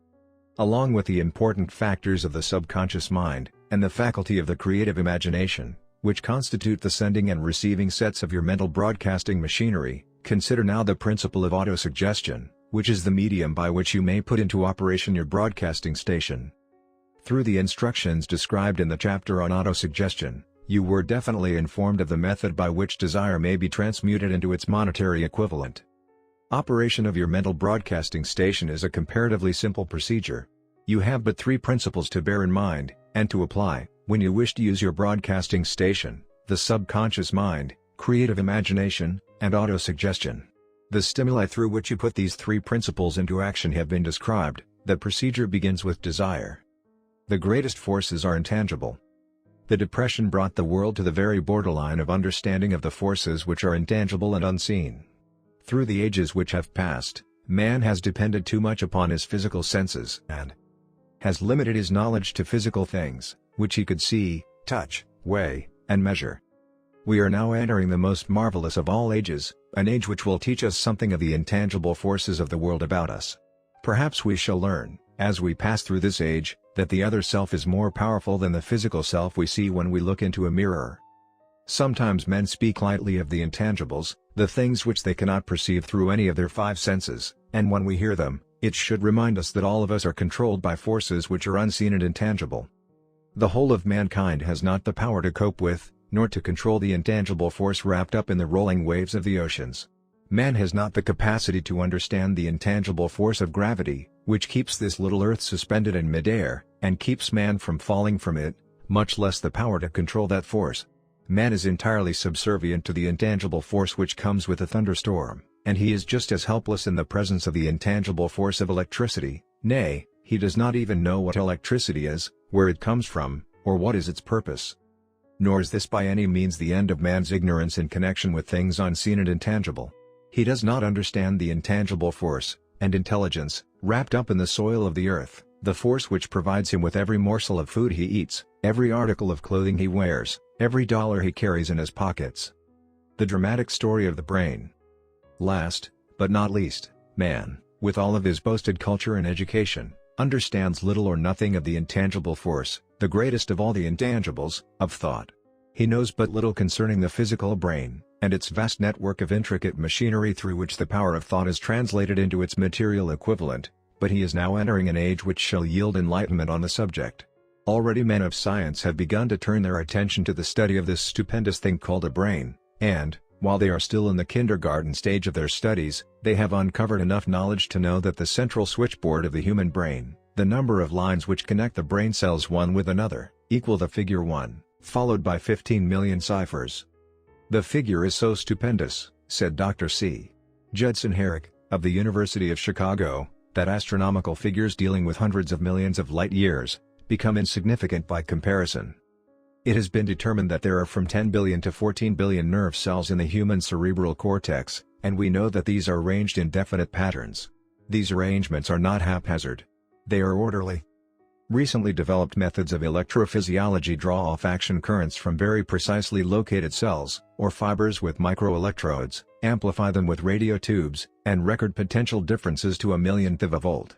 Along with the important factors of the subconscious mind, and the faculty of the creative imagination, which constitute the sending and receiving sets of your mental broadcasting machinery, consider now the principle of autosuggestion, which is the medium by which you may put into operation your broadcasting station. Through the instructions described in the chapter on autosuggestion, you were definitely informed of the method by which desire may be transmuted into its monetary equivalent. Operation of your mental broadcasting station is a comparatively simple procedure. You have but three principles to bear in mind, and to apply, when you wish to use your broadcasting station: the subconscious mind, creative imagination, and autosuggestion. The stimuli through which you put these three principles into action have been described. The procedure begins with desire. The greatest forces are intangible. The Depression brought the world to the very borderline of understanding of the forces which are intangible and unseen. Through the ages which have passed, man has depended too much upon his physical senses and has limited his knowledge to physical things, which he could see, touch, weigh, and measure. We are now entering the most marvelous of all ages, an age which will teach us something of the intangible forces of the world about us. Perhaps we shall learn, as we pass through this age, that the other self is more powerful than the physical self we see when we look into a mirror. Sometimes men speak lightly of the intangibles, the things which they cannot perceive through any of their five senses, and when we hear them, it should remind us that all of us are controlled by forces which are unseen and intangible. The whole of mankind has not the power to cope with, nor to control the intangible force wrapped up in the rolling waves of the oceans. Man has not the capacity to understand the intangible force of gravity, which keeps this little earth suspended in midair, and keeps man from falling from it, much less the power to control that force. Man is entirely subservient to the intangible force which comes with a thunderstorm, and he is just as helpless in the presence of the intangible force of electricity. Nay, he does not even know what electricity is, where it comes from, or what is its purpose. Nor is this by any means the end of man's ignorance in connection with things unseen and intangible. He does not understand the intangible force and intelligence wrapped up in the soil of the earth, the force which provides him with every morsel of food he eats, every article of clothing he wears, every dollar he carries in his pockets. The dramatic story of the brain. Last, but not least, man, with all of his boasted culture and education, understands little or nothing of the intangible force, the greatest of all the intangibles, of thought. He knows but little concerning the physical brain, and its vast network of intricate machinery through which the power of thought is translated into its material equivalent, but he is now entering an age which shall yield enlightenment on the subject. Already men of science have begun to turn their attention to the study of this stupendous thing called a brain, and, while they are still in the kindergarten stage of their studies, they have uncovered enough knowledge to know that the central switchboard of the human brain, the number of lines which connect the brain cells one with another, equal the figure 1, followed by 15 million ciphers. The figure is so stupendous, said Dr. C. Judson Herrick, of the University of Chicago, that astronomical figures dealing with hundreds of millions of light-years become insignificant by comparison. It has been determined that there are from 10 billion to 14 billion nerve cells in the human cerebral cortex, and we know that these are arranged in definite patterns. These arrangements are not haphazard. They are orderly. Recently developed methods of electrophysiology draw off action currents from very precisely located cells, or fibers with microelectrodes, amplify them with radio tubes, and record potential differences to a millionth of a volt.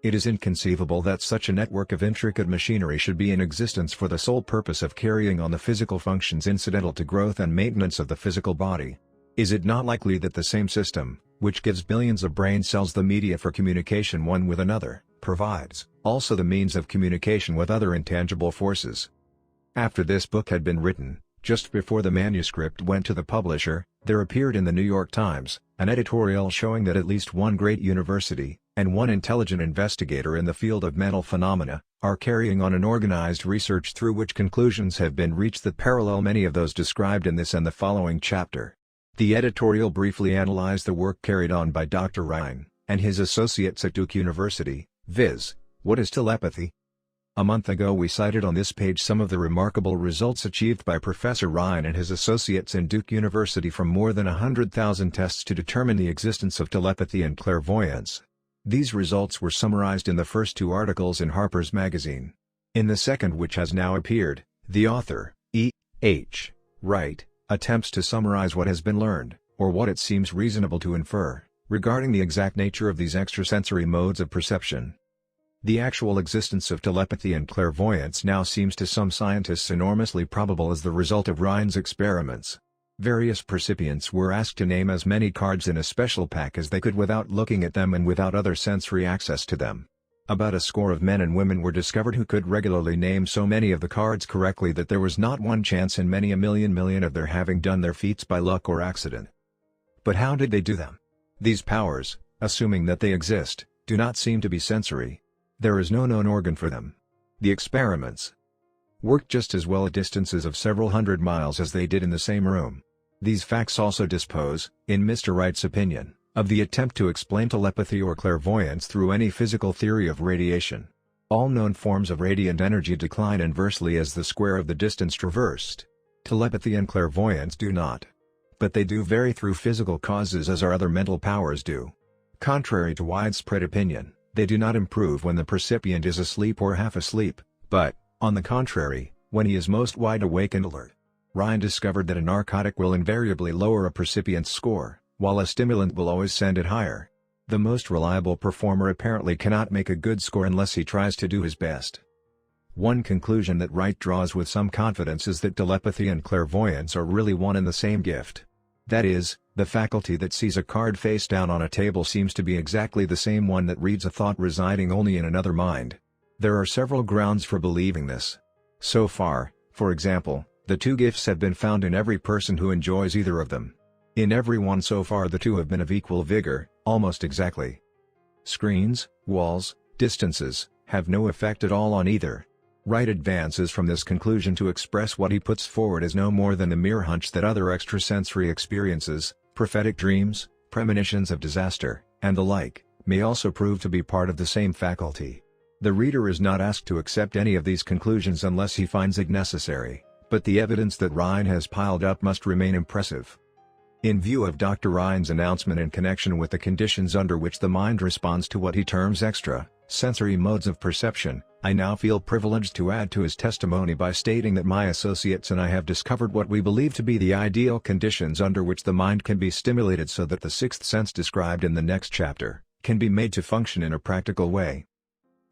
It is inconceivable that such a network of intricate machinery should be in existence for the sole purpose of carrying on the physical functions incidental to growth and maintenance of the physical body. Is it not likely that the same system, which gives billions of brain cells the media for communication one with another, provides also the means of communication with other intangible forces? After this book had been written, just before the manuscript went to the publisher, there appeared in the New York Times an editorial showing that at least one great university, and one intelligent investigator in the field of mental phenomena, are carrying on an organized research through which conclusions have been reached that parallel many of those described in this and the following chapter. The editorial briefly analyzed the work carried on by Dr. Ryan and his associates at Duke University, viz., what is telepathy? A month ago we cited on this page some of the remarkable results achieved by Professor Ryan and his associates in Duke University from more than 100,000 tests to determine the existence of telepathy and clairvoyance. These results were summarized in the first two articles in Harper's Magazine. In the second, which has now appeared, the author, E. H. Wright, attempts to summarize what has been learned, or what it seems reasonable to infer, regarding the exact nature of these extrasensory modes of perception. The actual existence of telepathy and clairvoyance now seems to some scientists enormously probable as the result of Ryan's experiments. Various percipients were asked to name as many cards in a special pack as they could without looking at them and without other sensory access to them. About a score of men and women were discovered who could regularly name so many of the cards correctly that there was not one chance in many a million of their having done their feats by luck or accident. But how did they do them? These powers, assuming that they exist, do not seem to be sensory. There is no known organ for them. The experiments worked just as well at distances of several hundred miles as they did in the same room. These facts also dispose, in Mr. Wright's opinion, of the attempt to explain telepathy or clairvoyance through any physical theory of radiation. All known forms of radiant energy decline inversely as the square of the distance traversed. Telepathy and clairvoyance do not. But they do vary through physical causes as our other mental powers do. Contrary to widespread opinion, they do not improve when the percipient is asleep or half asleep, but, on the contrary, when he is most wide awake and alert. Ryan discovered that a narcotic will invariably lower a percipient's score, while a stimulant will always send it higher. The most reliable performer apparently cannot make a good score unless he tries to do his best. One conclusion that Wright draws with some confidence is that telepathy and clairvoyance are really one and the same gift. That is, the faculty that sees a card face down on a table seems to be exactly the same one that reads a thought residing only in another mind. There are several grounds for believing this. So far, for example, the two gifts have been found in every person who enjoys either of them. In every one so far the two have been of equal vigor, almost exactly. Screens, walls, distances, have no effect at all on either. Wright advances from this conclusion to express what he puts forward as no more than the mere hunch that other extrasensory experiences, prophetic dreams, premonitions of disaster, and the like, may also prove to be part of the same faculty. The reader is not asked to accept any of these conclusions unless he finds it necessary, but the evidence that Ryan has piled up must remain impressive. In view of Dr. Ryan's announcement in connection with the conditions under which the mind responds to what he terms extra-sensory modes of perception, I now feel privileged to add to his testimony by stating that my associates and I have discovered what we believe to be the ideal conditions under which the mind can be stimulated so that the sixth sense described in the next chapter can be made to function in a practical way.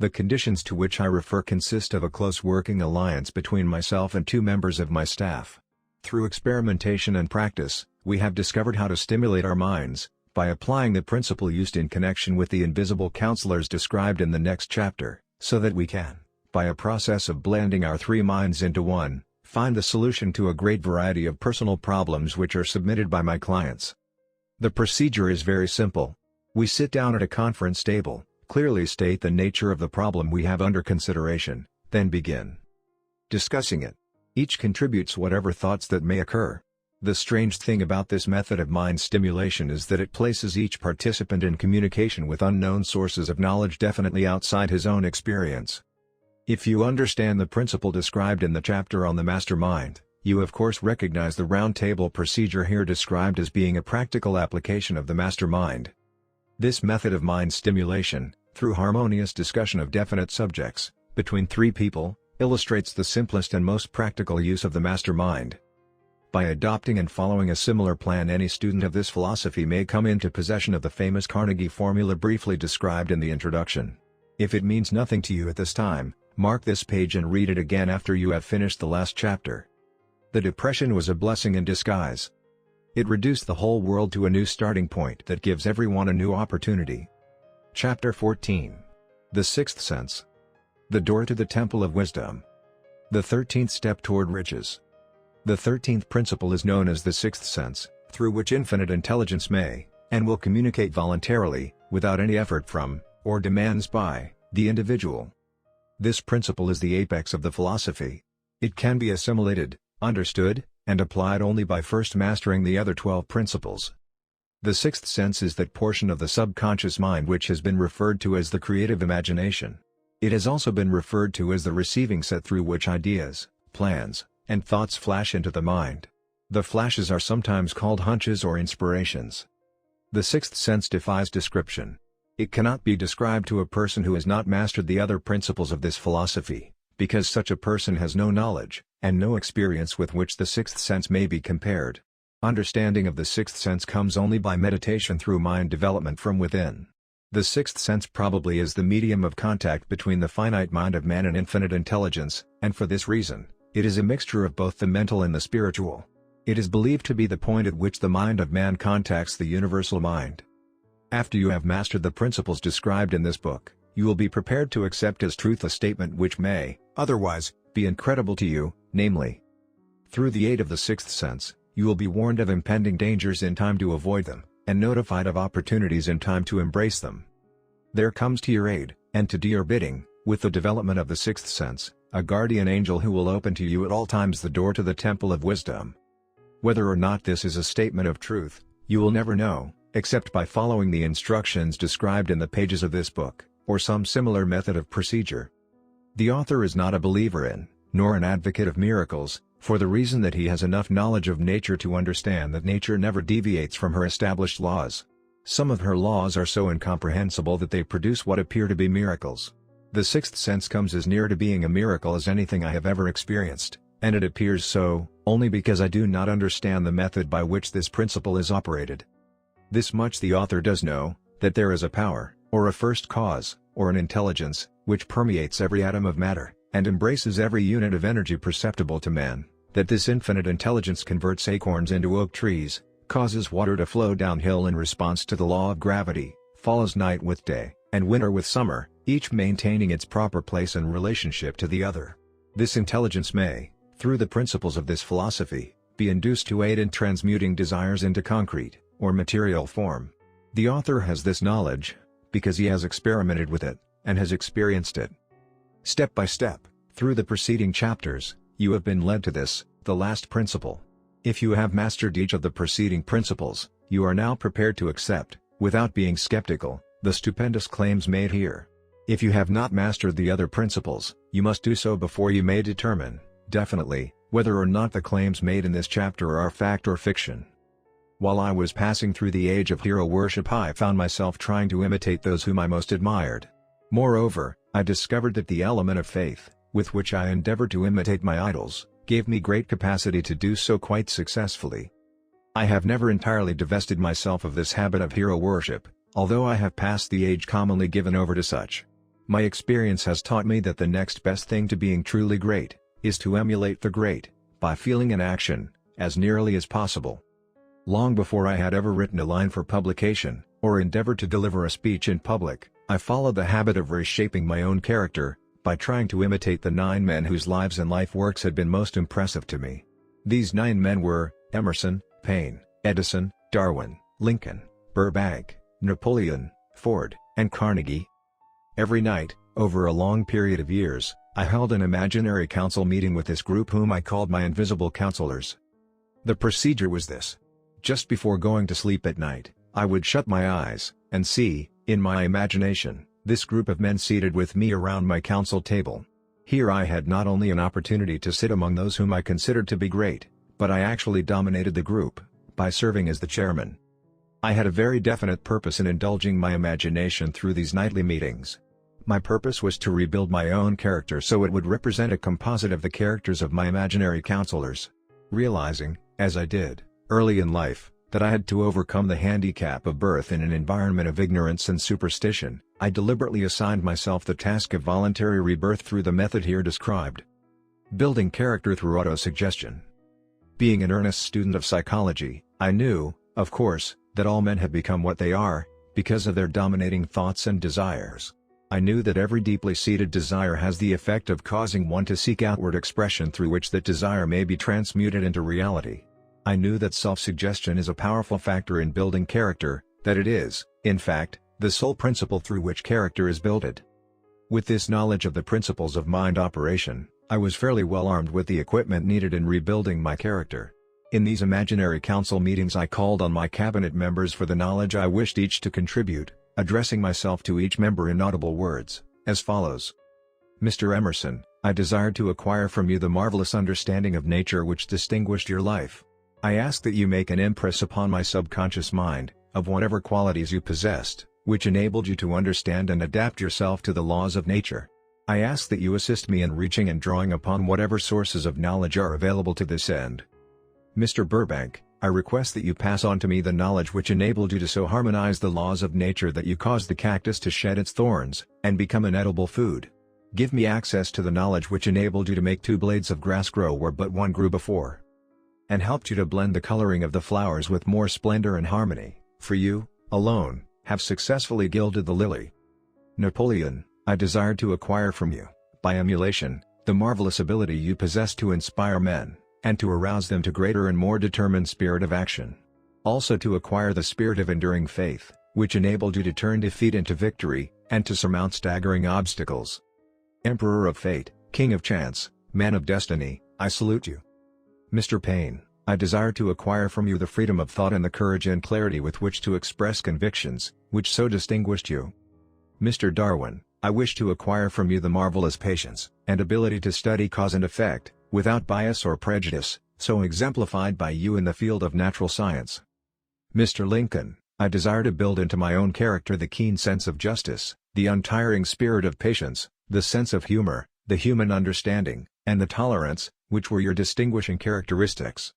The conditions to which I refer consist of a close working alliance between myself and 2 members of my staff. Through experimentation and practice, we have discovered how to stimulate our minds, by applying the principle used in connection with the invisible counselors described in the next chapter, so that we can, by a process of blending our 3 minds into one, find the solution to a great variety of personal problems which are submitted by my clients. The procedure is very simple. We sit down at a conference table, clearly state the nature of the problem we have under consideration, then begin discussing it. Each contributes whatever thoughts that may occur. The strange thing about this method of mind stimulation is that it places each participant in communication with unknown sources of knowledge definitely outside his own experience. If you understand the principle described in the chapter on the master mind, you of course recognize the round table procedure here described as being a practical application of the master mind. This method of mind stimulation, through harmonious discussion of definite subjects, between 3 people, illustrates the simplest and most practical use of the master mind. By adopting and following a similar plan, any student of this philosophy may come into possession of the famous Carnegie formula briefly described in the introduction. If it means nothing to you at this time, mark this page and read it again after you have finished the last chapter. The depression was a blessing in disguise. It reduced the whole world to a new starting point that gives everyone a new opportunity. Chapter 14. The Sixth Sense. The Door to the Temple of Wisdom. The 13th Step Toward Riches. The 13th principle is known as the sixth sense, through which infinite intelligence may, and will communicate voluntarily, without any effort from, or demands by, the individual. This principle is the apex of the philosophy. It can be assimilated, understood, and applied only by first mastering the other 12 principles. The sixth sense is that portion of the subconscious mind which has been referred to as the creative imagination. It has also been referred to as the receiving set through which ideas, plans, and thoughts flash into the mind. The flashes are sometimes called hunches or inspirations. The sixth sense defies description. It cannot be described to a person who has not mastered the other principles of this philosophy, because such a person has no knowledge, and no experience with which the sixth sense may be compared. Understanding of the sixth sense comes only by meditation through mind development from within. The sixth sense probably is the medium of contact between the finite mind of man and infinite intelligence, and for this reason, it is a mixture of both the mental and the spiritual. It is believed to be the point at which the mind of man contacts the universal mind. After you have mastered the principles described in this book, you will be prepared to accept as truth a statement which may, otherwise, be incredible to you, namely, through the aid of the sixth sense, you will be warned of impending dangers in time to avoid them, and notified of opportunities in time to embrace them. There comes to your aid, and to do your bidding, with the development of the sixth sense, a guardian angel who will open to you at all times the door to the temple of wisdom. Whether or not this is a statement of truth, you will never know, except by following the instructions described in the pages of this book, or some similar method of procedure. The author is not a believer in, nor an advocate of miracles, for the reason that he has enough knowledge of nature to understand that nature never deviates from her established laws. Some of her laws are so incomprehensible that they produce what appear to be miracles. The sixth sense comes as near to being a miracle as anything I have ever experienced, and it appears so, only because I do not understand the method by which this principle is operated. This much the author does know, that there is a power, or a first cause, or an intelligence, which permeates every atom of matter, and embraces every unit of energy perceptible to man, that this infinite intelligence converts acorns into oak trees, causes water to flow downhill in response to the law of gravity, follows night with day, and winter with summer, each maintaining its proper place and relationship to the other. This intelligence may, through the principles of this philosophy, be induced to aid in transmuting desires into concrete, or material form. The author has this knowledge, because he has experimented with it, and has experienced it. Step by step, Through the preceding chapters, you have been led to this, the last principle. If you have mastered each of the preceding principles, you are now prepared to accept, without being skeptical, the stupendous claims made here. If you have not mastered the other principles, you must do so before you may determine, definitely, whether or not the claims made in this chapter are fact or fiction. While I was passing through the age of hero worship, I found myself trying to imitate those whom I most admired. Moreover, I discovered that the element of faith, with which I endeavored to imitate my idols, gave me great capacity to do so quite successfully. I have never entirely divested myself of this habit of hero worship, although I have passed the age commonly given over to such. My experience has taught me that the next best thing to being truly great, is to emulate the great, by feeling and action, as nearly as possible. Long before I had ever written a line for publication, or endeavored to deliver a speech in public, I followed the habit of reshaping my own character, by trying to imitate the 9 men whose lives and life works had been most impressive to me. These 9 men were, Emerson, Paine, Edison, Darwin, Lincoln, Burbank, Napoleon, Ford, and Carnegie. Every night, over a long period of years, I held an imaginary council meeting with this group whom I called my invisible counselors. The procedure was this. Just before going to sleep at night, I would shut my eyes, and see, in my imagination, this group of men seated with me around my council table. Here I had not only an opportunity to sit among those whom I considered to be great, but I actually dominated the group, by serving as the chairman. I had a very definite purpose in indulging my imagination through these nightly meetings. My purpose was to rebuild my own character so it would represent a composite of the characters of my imaginary counselors. Realizing, as I did, early in life, that I had to overcome the handicap of birth in an environment of ignorance and superstition, I deliberately assigned myself the task of voluntary rebirth through the method here described. Building character through autosuggestion. Being an earnest student of psychology, I knew, of course, that all men have become what they are, because of their dominating thoughts and desires. I knew that every deeply seated desire has the effect of causing one to seek outward expression through which that desire may be transmuted into reality. I knew that self-suggestion is a powerful factor in building character, that it is, in fact, the sole principle through which character is builded. With this knowledge of the principles of mind operation, I was fairly well armed with the equipment needed in rebuilding my character. In these imaginary council meetings I called on my cabinet members for the knowledge I wished each to contribute, addressing myself to each member in audible words, as follows. Mr. Emerson, I desired to acquire from you the marvelous understanding of nature which distinguished your life. I ask that you make an impress upon my subconscious mind, of whatever qualities you possessed, which enabled you to understand and adapt yourself to the laws of nature. I ask that you assist me in reaching and drawing upon whatever sources of knowledge are available to this end. Mr. Burbank, I request that you pass on to me the knowledge which enabled you to so harmonize the laws of nature that you caused the cactus to shed its thorns, and become an edible food. Give me access to the knowledge which enabled you to make 2 blades of grass grow where but one grew before, and helped you to blend the coloring of the flowers with more splendor and harmony, for you, alone, have successfully gilded the lily. Napoleon, I desired to acquire from you, by emulation, the marvelous ability you possess to inspire men, and to arouse them to greater and more determined spirit of action. Also to acquire the spirit of enduring faith, which enabled you to turn defeat into victory, and to surmount staggering obstacles. Emperor of fate, king of chance, man of destiny, I salute you. Mr. Paine, I desire to acquire from you the freedom of thought and the courage and clarity with which to express convictions, which so distinguished you. Mr. Darwin, I wish to acquire from you the marvelous patience, and ability to study cause and effect, without bias or prejudice, so exemplified by you in the field of natural science. Mr. Lincoln, I desire to build into my own character the keen sense of justice, the untiring spirit of patience, the sense of humor, the human understanding, and the tolerance, which were your distinguishing characteristics.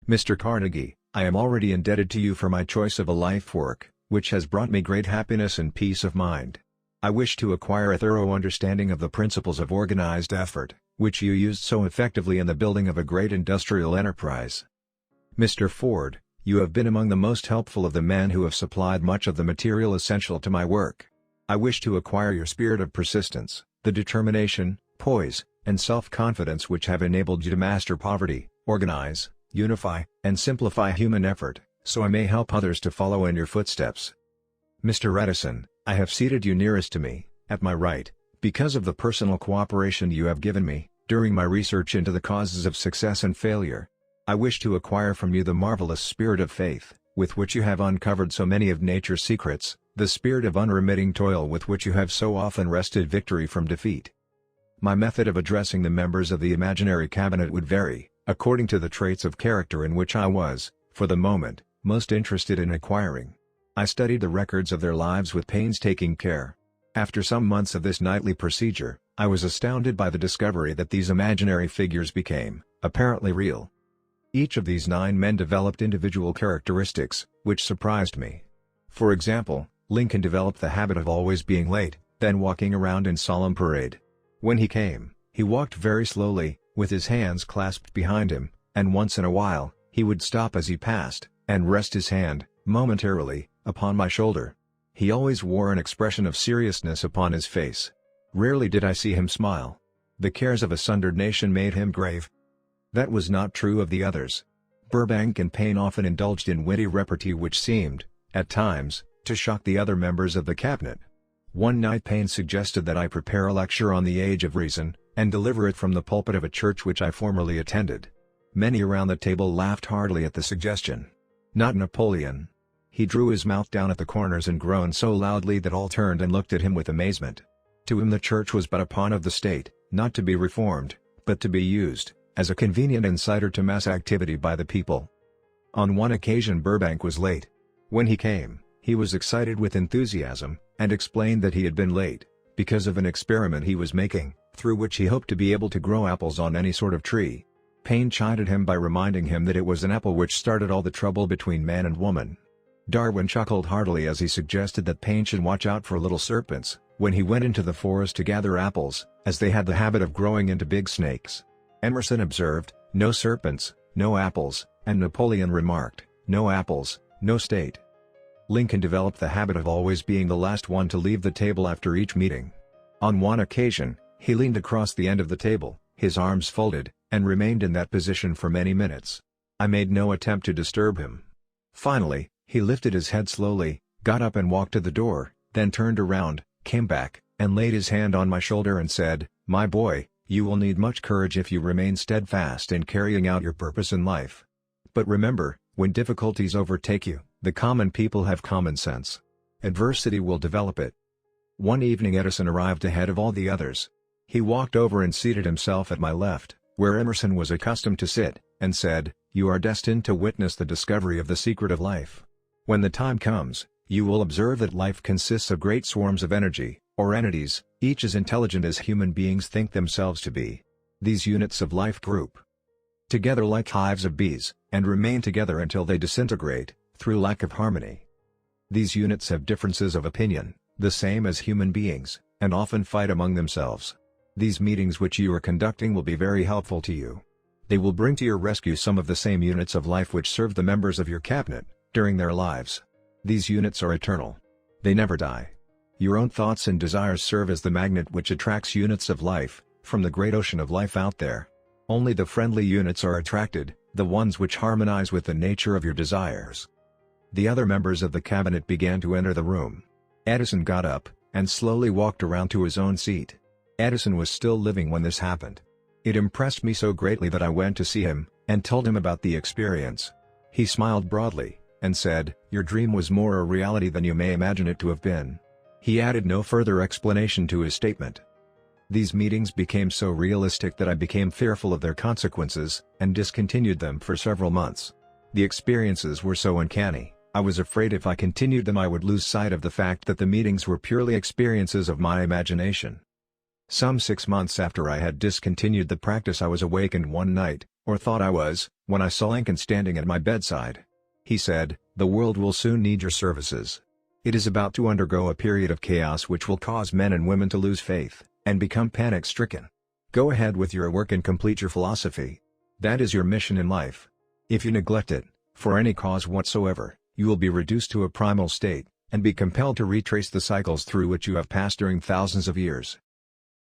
Mr. Carnegie, I am already indebted to you for my choice of a life work, which has brought me great happiness and peace of mind. I wish to acquire a thorough understanding of the principles of organized effort, which you used so effectively in the building of a great industrial enterprise. Mr. Ford, you have been among the most helpful of the men who have supplied much of the material essential to my work. I wish to acquire your spirit of persistence, the determination, poise, and self-confidence which have enabled you to master poverty, organize, unify, and simplify human effort, so I may help others to follow in your footsteps. Mr. Edison, I have seated you nearest to me, at my right, Because of the personal cooperation you have given me, during my research into the causes of success and failure, I wish to acquire from you the marvelous spirit of faith, with which you have uncovered so many of nature's secrets, the spirit of unremitting toil with which you have so often wrested victory from defeat. My method of addressing the members of the imaginary cabinet would vary, according to the traits of character in which I was, for the moment, most interested in acquiring. I studied the records of their lives with painstaking care. After some months of this nightly procedure, I was astounded by the discovery that these imaginary figures became, apparently real. Each of these 9 men developed individual characteristics, which surprised me. For example, Lincoln developed the habit of always being late, then walking around in solemn parade. When he came, he walked very slowly, with his hands clasped behind him, and once in a while, he would stop as he passed, and rest his hand, momentarily, upon my shoulder. He always wore an expression of seriousness upon his face. Rarely did I see him smile. The cares of a sundered nation made him grave. That was not true of the others. Burbank and Payne often indulged in witty repartee which seemed, at times, to shock the other members of the cabinet. One night Payne suggested that I prepare a lecture on the age of reason, and deliver it from the pulpit of a church which I formerly attended. Many around the table laughed heartily at the suggestion. Not Napoleon. He drew his mouth down at the corners and groaned so loudly that all turned and looked at him with amazement. To him the church was but a pawn of the state, not to be reformed, but to be used, as a convenient inciter to mass activity by the people. On one occasion Burbank was late. When he came, he was excited with enthusiasm, and explained that he had been late, because of an experiment he was making, through which he hoped to be able to grow apples on any sort of tree. Payne chided him by reminding him that it was an apple which started all the trouble between man and woman. Darwin chuckled heartily as he suggested that Payne should watch out for little serpents, when he went into the forest to gather apples, as they had the habit of growing into big snakes. Emerson observed, "No serpents, no apples," and Napoleon remarked, "No apples, no state." Lincoln developed the habit of always being the last one to leave the table after each meeting. On one occasion, he leaned across the end of the table, his arms folded, and remained in that position for many minutes. I made no attempt to disturb him. Finally, he lifted his head slowly, got up and walked to the door, then turned around, came back, and laid his hand on my shoulder and said, "My boy, you will need much courage if you remain steadfast in carrying out your purpose in life. But remember, when difficulties overtake you, the common people have common sense. Adversity will develop it." One evening Edison arrived ahead of all the others. He walked over and seated himself at my left, where Emerson was accustomed to sit, and said, "You are destined to witness the discovery of the secret of life. When the time comes, you will observe that life consists of great swarms of energy, or entities, each as intelligent as human beings think themselves to be. These units of life group together like hives of bees, and remain together until they disintegrate, through lack of harmony. These units have differences of opinion, the same as human beings, and often fight among themselves. These meetings which you are conducting will be very helpful to you. They will bring to your rescue some of the same units of life which serve the members of your cabinet, during their lives. These units are eternal. They never die. Your own thoughts and desires serve as the magnet which attracts units of life, from the great ocean of life out there. Only the friendly units are attracted, the ones which harmonize with the nature of your desires. The other members of the cabinet began to enter the room. Edison got up, and slowly walked around to his own seat. Edison was still living when this happened. It impressed me so greatly that I went to see him, and told him about the experience. He smiled broadly, and said, "Your dream was more a reality than you may imagine it to have been." He added no further explanation to his statement. These meetings became so realistic that I became fearful of their consequences, and discontinued them for several months. The experiences were so uncanny, I was afraid if I continued them I would lose sight of the fact that the meetings were purely experiences of my imagination. Some 6 months after I had discontinued the practice I was awakened one night, or thought I was, when I saw Lincoln standing at my bedside. He said, "The world will soon need your services. It is about to undergo a period of chaos which will cause men and women to lose faith, and become panic-stricken. Go ahead with your work and complete your philosophy. That is your mission in life. If you neglect it, for any cause whatsoever, you will be reduced to a primal state, and be compelled to retrace the cycles through which you have passed during thousands of years."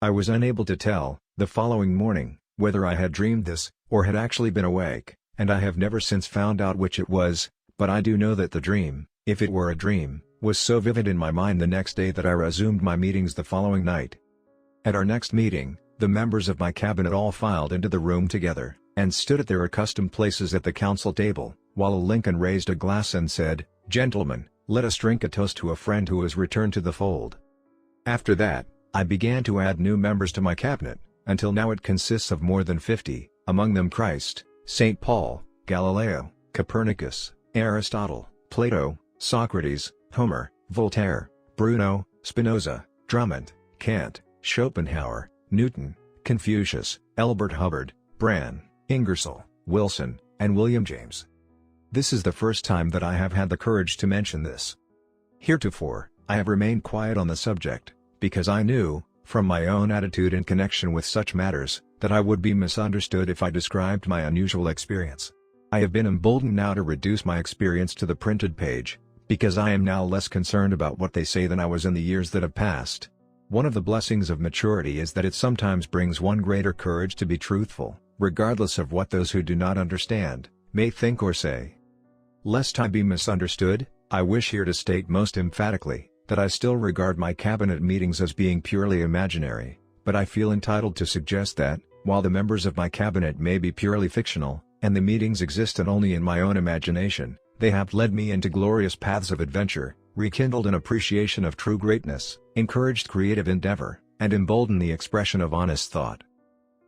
I was unable to tell, the following morning, whether I had dreamed this, or had actually been awake, and I have never since found out which it was, but I do know that the dream, if it were a dream, was so vivid in my mind the next day that I resumed my meetings the following night. At our next meeting, the members of my cabinet all filed into the room together, and stood at their accustomed places at the council table, while Lincoln raised a glass and said, "Gentlemen, let us drink a toast to a friend who has returned to the fold." After that, I began to add new members to my cabinet, until now it consists of more than 50, among them Christ, St. Paul, Galileo, Copernicus, Aristotle, Plato, Socrates, Homer, Voltaire, Bruno, Spinoza, Drummond, Kant, Schopenhauer, Newton, Confucius, Elbert Hubbard, Brann, Ingersoll, Wilson, and William James. This is the first time that I have had the courage to mention this. Heretofore, I have remained quiet on the subject, because I knew, from my own attitude in connection with such matters, that I would be misunderstood if I described my unusual experience. I have been emboldened now to reduce my experience to the printed page, because I am now less concerned about what they say than I was in the years that have passed. One of the blessings of maturity is that it sometimes brings one greater courage to be truthful, regardless of what those who do not understand may think or say. Lest I be misunderstood, I wish here to state most emphatically, that I still regard my cabinet meetings as being purely imaginary, but I feel entitled to suggest that, while the members of my cabinet may be purely fictional, and the meetings exist only in my own imagination, they have led me into glorious paths of adventure, rekindled an appreciation of true greatness, encouraged creative endeavor, and emboldened the expression of honest thought.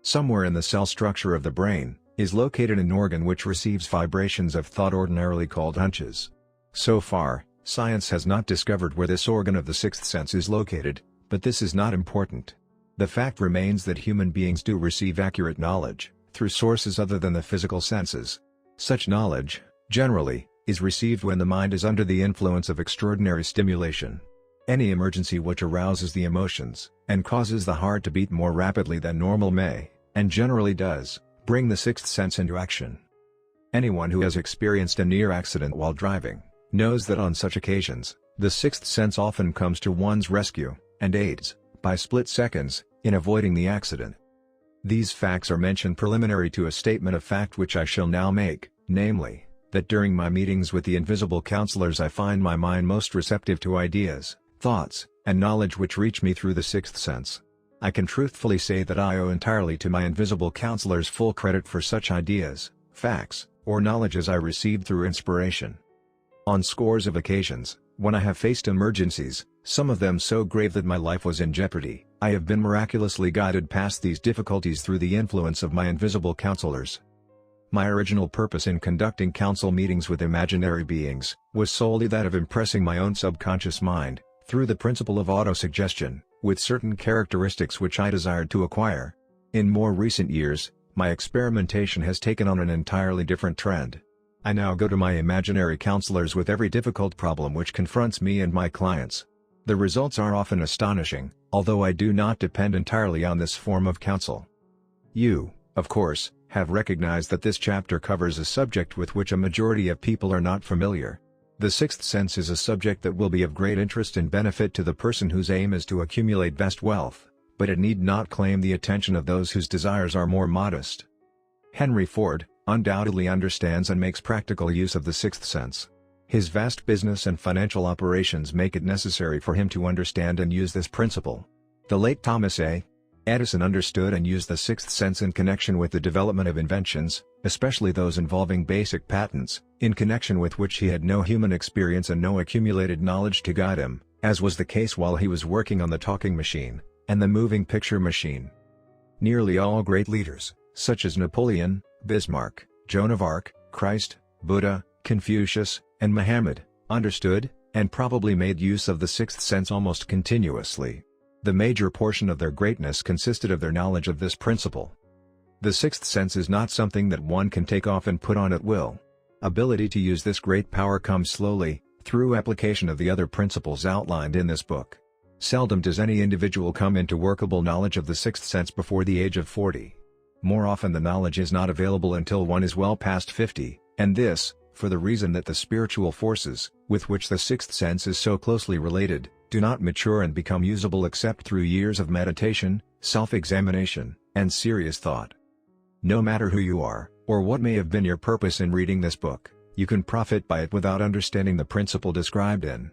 Somewhere in the cell structure of the brain, is located an organ which receives vibrations of thought ordinarily called hunches. So far, science has not discovered where this organ of the sixth sense is located, but this is not important. The fact remains that human beings do receive accurate knowledge, through sources other than the physical senses. Such knowledge, generally, is received when the mind is under the influence of extraordinary stimulation. Any emergency which arouses the emotions, and causes the heart to beat more rapidly than normal may, and generally does, bring the sixth sense into action. Anyone who has experienced a near accident while driving, knows that on such occasions, the sixth sense often comes to one's rescue, and aids, by split seconds, in avoiding the accident. These facts are mentioned preliminary to a statement of fact which I shall now make, namely, that during my meetings with the invisible counselors I find my mind most receptive to ideas, thoughts, and knowledge which reach me through the sixth sense. I can truthfully say that I owe entirely to my invisible counselors full credit for such ideas, facts, or knowledge as I received through inspiration. On scores of occasions, when I have faced emergencies, some of them so grave that my life was in jeopardy, I have been miraculously guided past these difficulties through the influence of my invisible counselors. My original purpose in conducting council meetings with imaginary beings, was solely that of impressing my own subconscious mind, through the principle of autosuggestion, with certain characteristics which I desired to acquire. In more recent years, my experimentation has taken on an entirely different trend. I now go to my imaginary counselors with every difficult problem which confronts me and my clients. The results are often astonishing, although I do not depend entirely on this form of counsel. You, of course, have recognized that this chapter covers a subject with which a majority of people are not familiar. The sixth sense is a subject that will be of great interest and benefit to the person whose aim is to accumulate vast wealth, but it need not claim the attention of those whose desires are more modest. Henry Ford, undoubtedly understands and makes practical use of the sixth sense. His vast business and financial operations make it necessary for him to understand and use this principle. The late Thomas A. Edison understood and used the sixth sense in connection with the development of inventions, especially those involving basic patents, in connection with which he had no human experience and no accumulated knowledge to guide him, as was the case while he was working on the talking machine, and the moving picture machine. Nearly all great leaders, such as Napoleon, Bismarck, Joan of Arc, Christ, Buddha, Confucius, and Muhammad, understood, and probably made use of the sixth sense almost continuously. The major portion of their greatness consisted of their knowledge of this principle. The sixth sense is not something that one can take off and put on at will. Ability to use this great power comes slowly, through application of the other principles outlined in this book. Seldom does any individual come into workable knowledge of the sixth sense before the age of 40. More often the knowledge is not available until one is well past 50, and this, for the reason that the spiritual forces, with which the sixth sense is so closely related, do not mature and become usable except through years of meditation, self-examination, and serious thought. No matter who you are, or what may have been your purpose in reading this book, you can profit by it without understanding the principle described in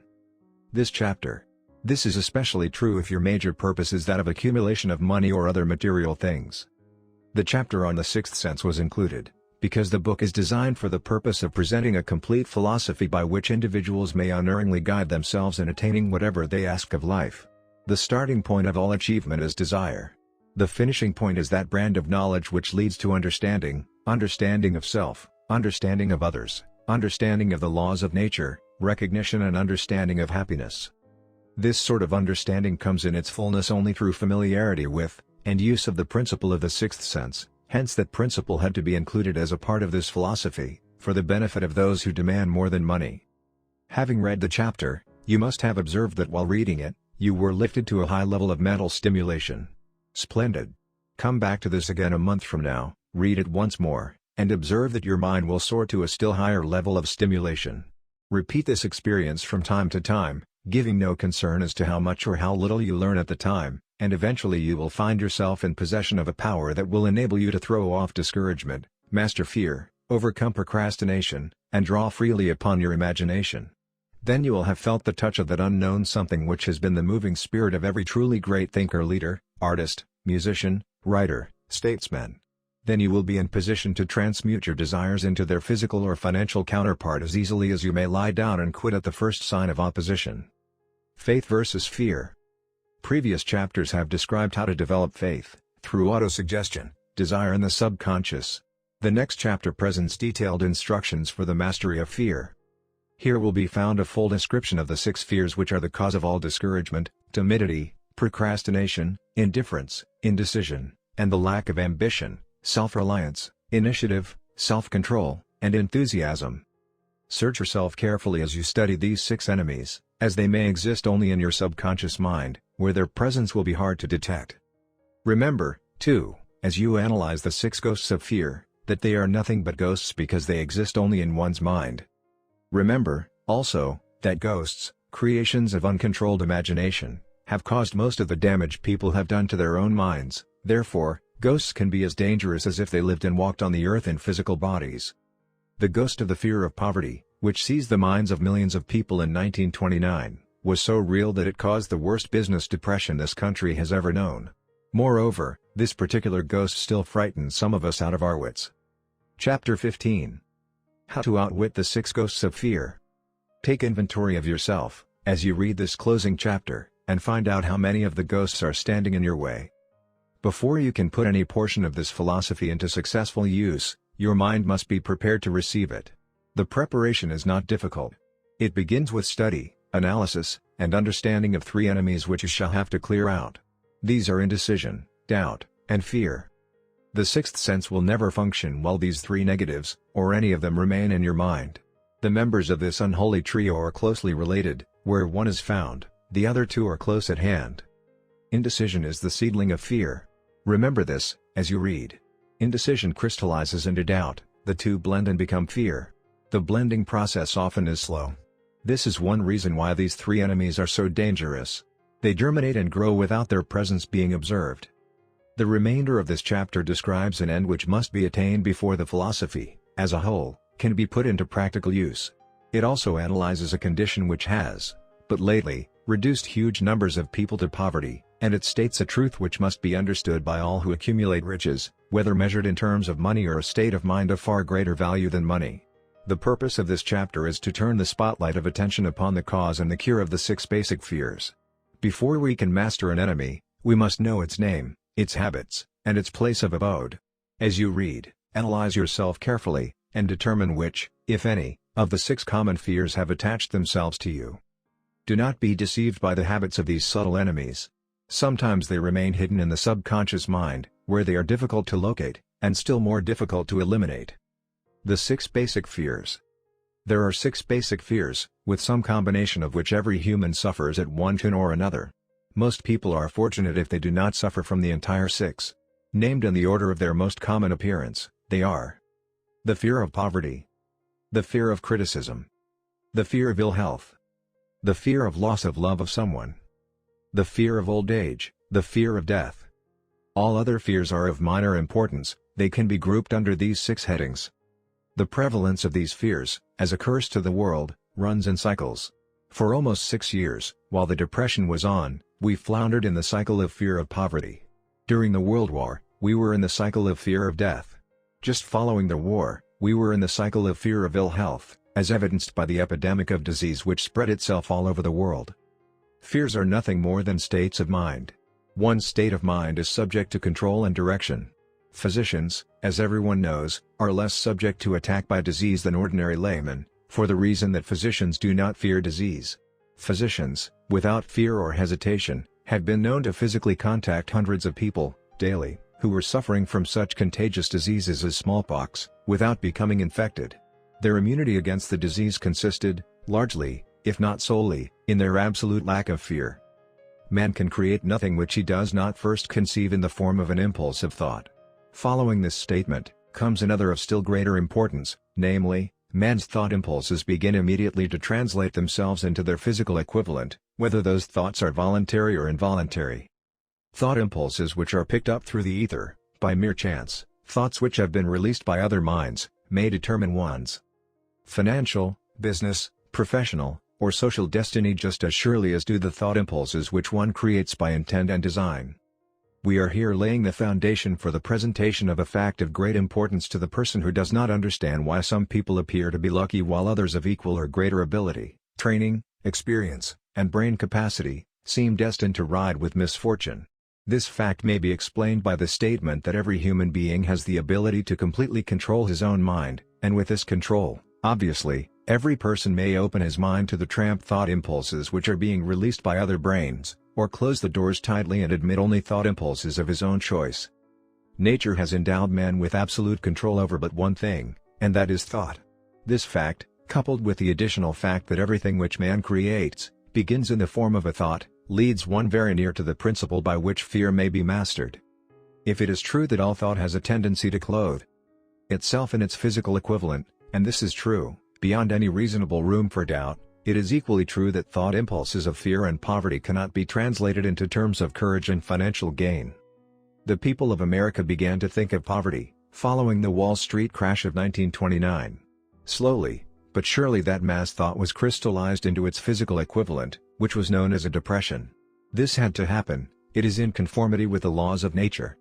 this chapter. This is especially true if your major purpose is that of accumulation of money or other material things. The chapter on the sixth sense was included, because the book is designed for the purpose of presenting a complete philosophy by which individuals may unerringly guide themselves in attaining whatever they ask of life. The starting point of all achievement is desire. The finishing point is that brand of knowledge which leads to understanding, understanding of self, understanding of others, understanding of the laws of nature, recognition and understanding of happiness. This sort of understanding comes in its fullness only through familiarity with, and use of the principle of the sixth sense, hence that principle had to be included as a part of this philosophy, for the benefit of those who demand more than money. Having read the chapter, you must have observed that while reading it, you were lifted to a high level of mental stimulation. Splendid! Come back to this again a month from now, read it once more, and observe that your mind will soar to a still higher level of stimulation. Repeat this experience from time to time, giving no concern as to how much or how little you learn at the time, and eventually you will find yourself in possession of a power that will enable you to throw off discouragement, master fear, overcome procrastination, and draw freely upon your imagination. Then you will have felt the touch of that unknown something which has been the moving spirit of every truly great thinker, leader, artist, musician, writer, statesman. Then you will be in position to transmute your desires into their physical or financial counterpart as easily as you may lie down and quit at the first sign of opposition. Faith versus fear. Previous chapters have described how to develop faith, through autosuggestion, desire and the subconscious. The next chapter presents detailed instructions for the mastery of fear. Here will be found a full description of the 6 fears which are the cause of all discouragement, timidity, procrastination, indifference, indecision, and the lack of ambition, self-reliance, initiative, self-control, and enthusiasm. Search yourself carefully as you study these 6 enemies, as they may exist only in your subconscious mind, where their presence will be hard to detect. Remember, too, as you analyze the 6 ghosts of fear, that they are nothing but ghosts because they exist only in one's mind. Remember, also, that ghosts, creations of uncontrolled imagination, have caused most of the damage people have done to their own minds. Therefore, ghosts can be as dangerous as if they lived and walked on the earth in physical bodies. The ghost of the fear of poverty, which seized the minds of millions of people in 1929, was so real that it caused the worst business depression this country has ever known. Moreover, this particular ghost still frightens some of us out of our wits. Chapter 15. How to outwit the 6 ghosts of fear. Take inventory of yourself, as you read this closing chapter, and find out how many of the ghosts are standing in your way. Before you can put any portion of this philosophy into successful use, your mind must be prepared to receive it. The preparation is not difficult. It begins with study, analysis, and understanding of 3 enemies which you shall have to clear out. These are indecision, doubt, and fear. The 6th sense will never function while these 3 negatives, or any of them, remain in your mind. The members of this unholy trio are closely related. Where one is found, the other 2 are close at hand. Indecision is the seedling of fear. Remember this, as you read. Indecision crystallizes into doubt, the 2 blend and become fear. The blending process often is slow. This is one reason why these 3 enemies are so dangerous. They germinate and grow without their presence being observed. The remainder of this chapter describes an end which must be attained before the philosophy, as a whole, can be put into practical use. It also analyzes a condition which has, but lately, reduced huge numbers of people to poverty, and it states a truth which must be understood by all who accumulate riches, whether measured in terms of money or a state of mind of far greater value than money. The purpose of this chapter is to turn the spotlight of attention upon the cause and the cure of the 6 basic fears. Before we can master an enemy, we must know its name, its habits, and its place of abode. As you read, analyze yourself carefully, and determine which, if any, of the 6 common fears have attached themselves to you. Do not be deceived by the habits of these subtle enemies. Sometimes they remain hidden in the subconscious mind, where they are difficult to locate, and still more difficult to eliminate. The 6 basic fears. There are 6 basic fears, with some combination of which every human suffers at one time or another. Most people are fortunate if they do not suffer from the entire 6. Named in the order of their most common appearance, they are: the fear of poverty, the fear of criticism, the fear of ill health, the fear of loss of love of someone, the fear of old age, the fear of death. All other fears are of minor importance. They can be grouped under these 6 headings. The prevalence of these fears, as a curse to the world, runs in cycles. For almost 6 years, while the Depression was on, we floundered in the cycle of fear of poverty. During the World War, we were in the cycle of fear of death. Just following the war, we were in the cycle of fear of ill health, as evidenced by the epidemic of disease which spread itself all over the world. Fears are nothing more than states of mind. One state of mind is subject to control and direction. Physicians, as everyone knows, are less subject to attack by disease than ordinary laymen, for the reason that physicians do not fear disease. Physicians, without fear or hesitation, have been known to physically contact hundreds of people, daily, who were suffering from such contagious diseases as smallpox, without becoming infected. Their immunity against the disease consisted, largely, if not solely, in their absolute lack of fear. Man can create nothing which he does not first conceive in the form of an impulse of thought. Following this statement, comes another of still greater importance, namely, man's thought impulses begin immediately to translate themselves into their physical equivalent, whether those thoughts are voluntary or involuntary. Thought impulses which are picked up through the ether, by mere chance, thoughts which have been released by other minds, may determine one's financial, business, professional, or social destiny just as surely as do the thought impulses which one creates by intent and design. We are here laying the foundation for the presentation of a fact of great importance to the person who does not understand why some people appear to be lucky while others of equal or greater ability, training, experience, and brain capacity, seem destined to ride with misfortune. This fact may be explained by the statement that every human being has the ability to completely control his own mind, and with this control, obviously, every person may open his mind to the tramp thought impulses which are being released by other brains, or close the doors tightly and admit only thought impulses of his own choice. Nature has endowed man with absolute control over but one thing, and that is thought. This fact, coupled with the additional fact that everything which man creates, begins in the form of a thought, leads one very near to the principle by which fear may be mastered. If it is true that all thought has a tendency to clothe itself in its physical equivalent, and this is true, beyond any reasonable room for doubt, it is equally true that thought impulses of fear and poverty cannot be translated into terms of courage and financial gain. The people of America began to think of poverty, following the Wall Street crash of 1929. Slowly, but surely that mass thought was crystallized into its physical equivalent, which was known as a depression. This had to happen, it is in conformity with the laws of nature.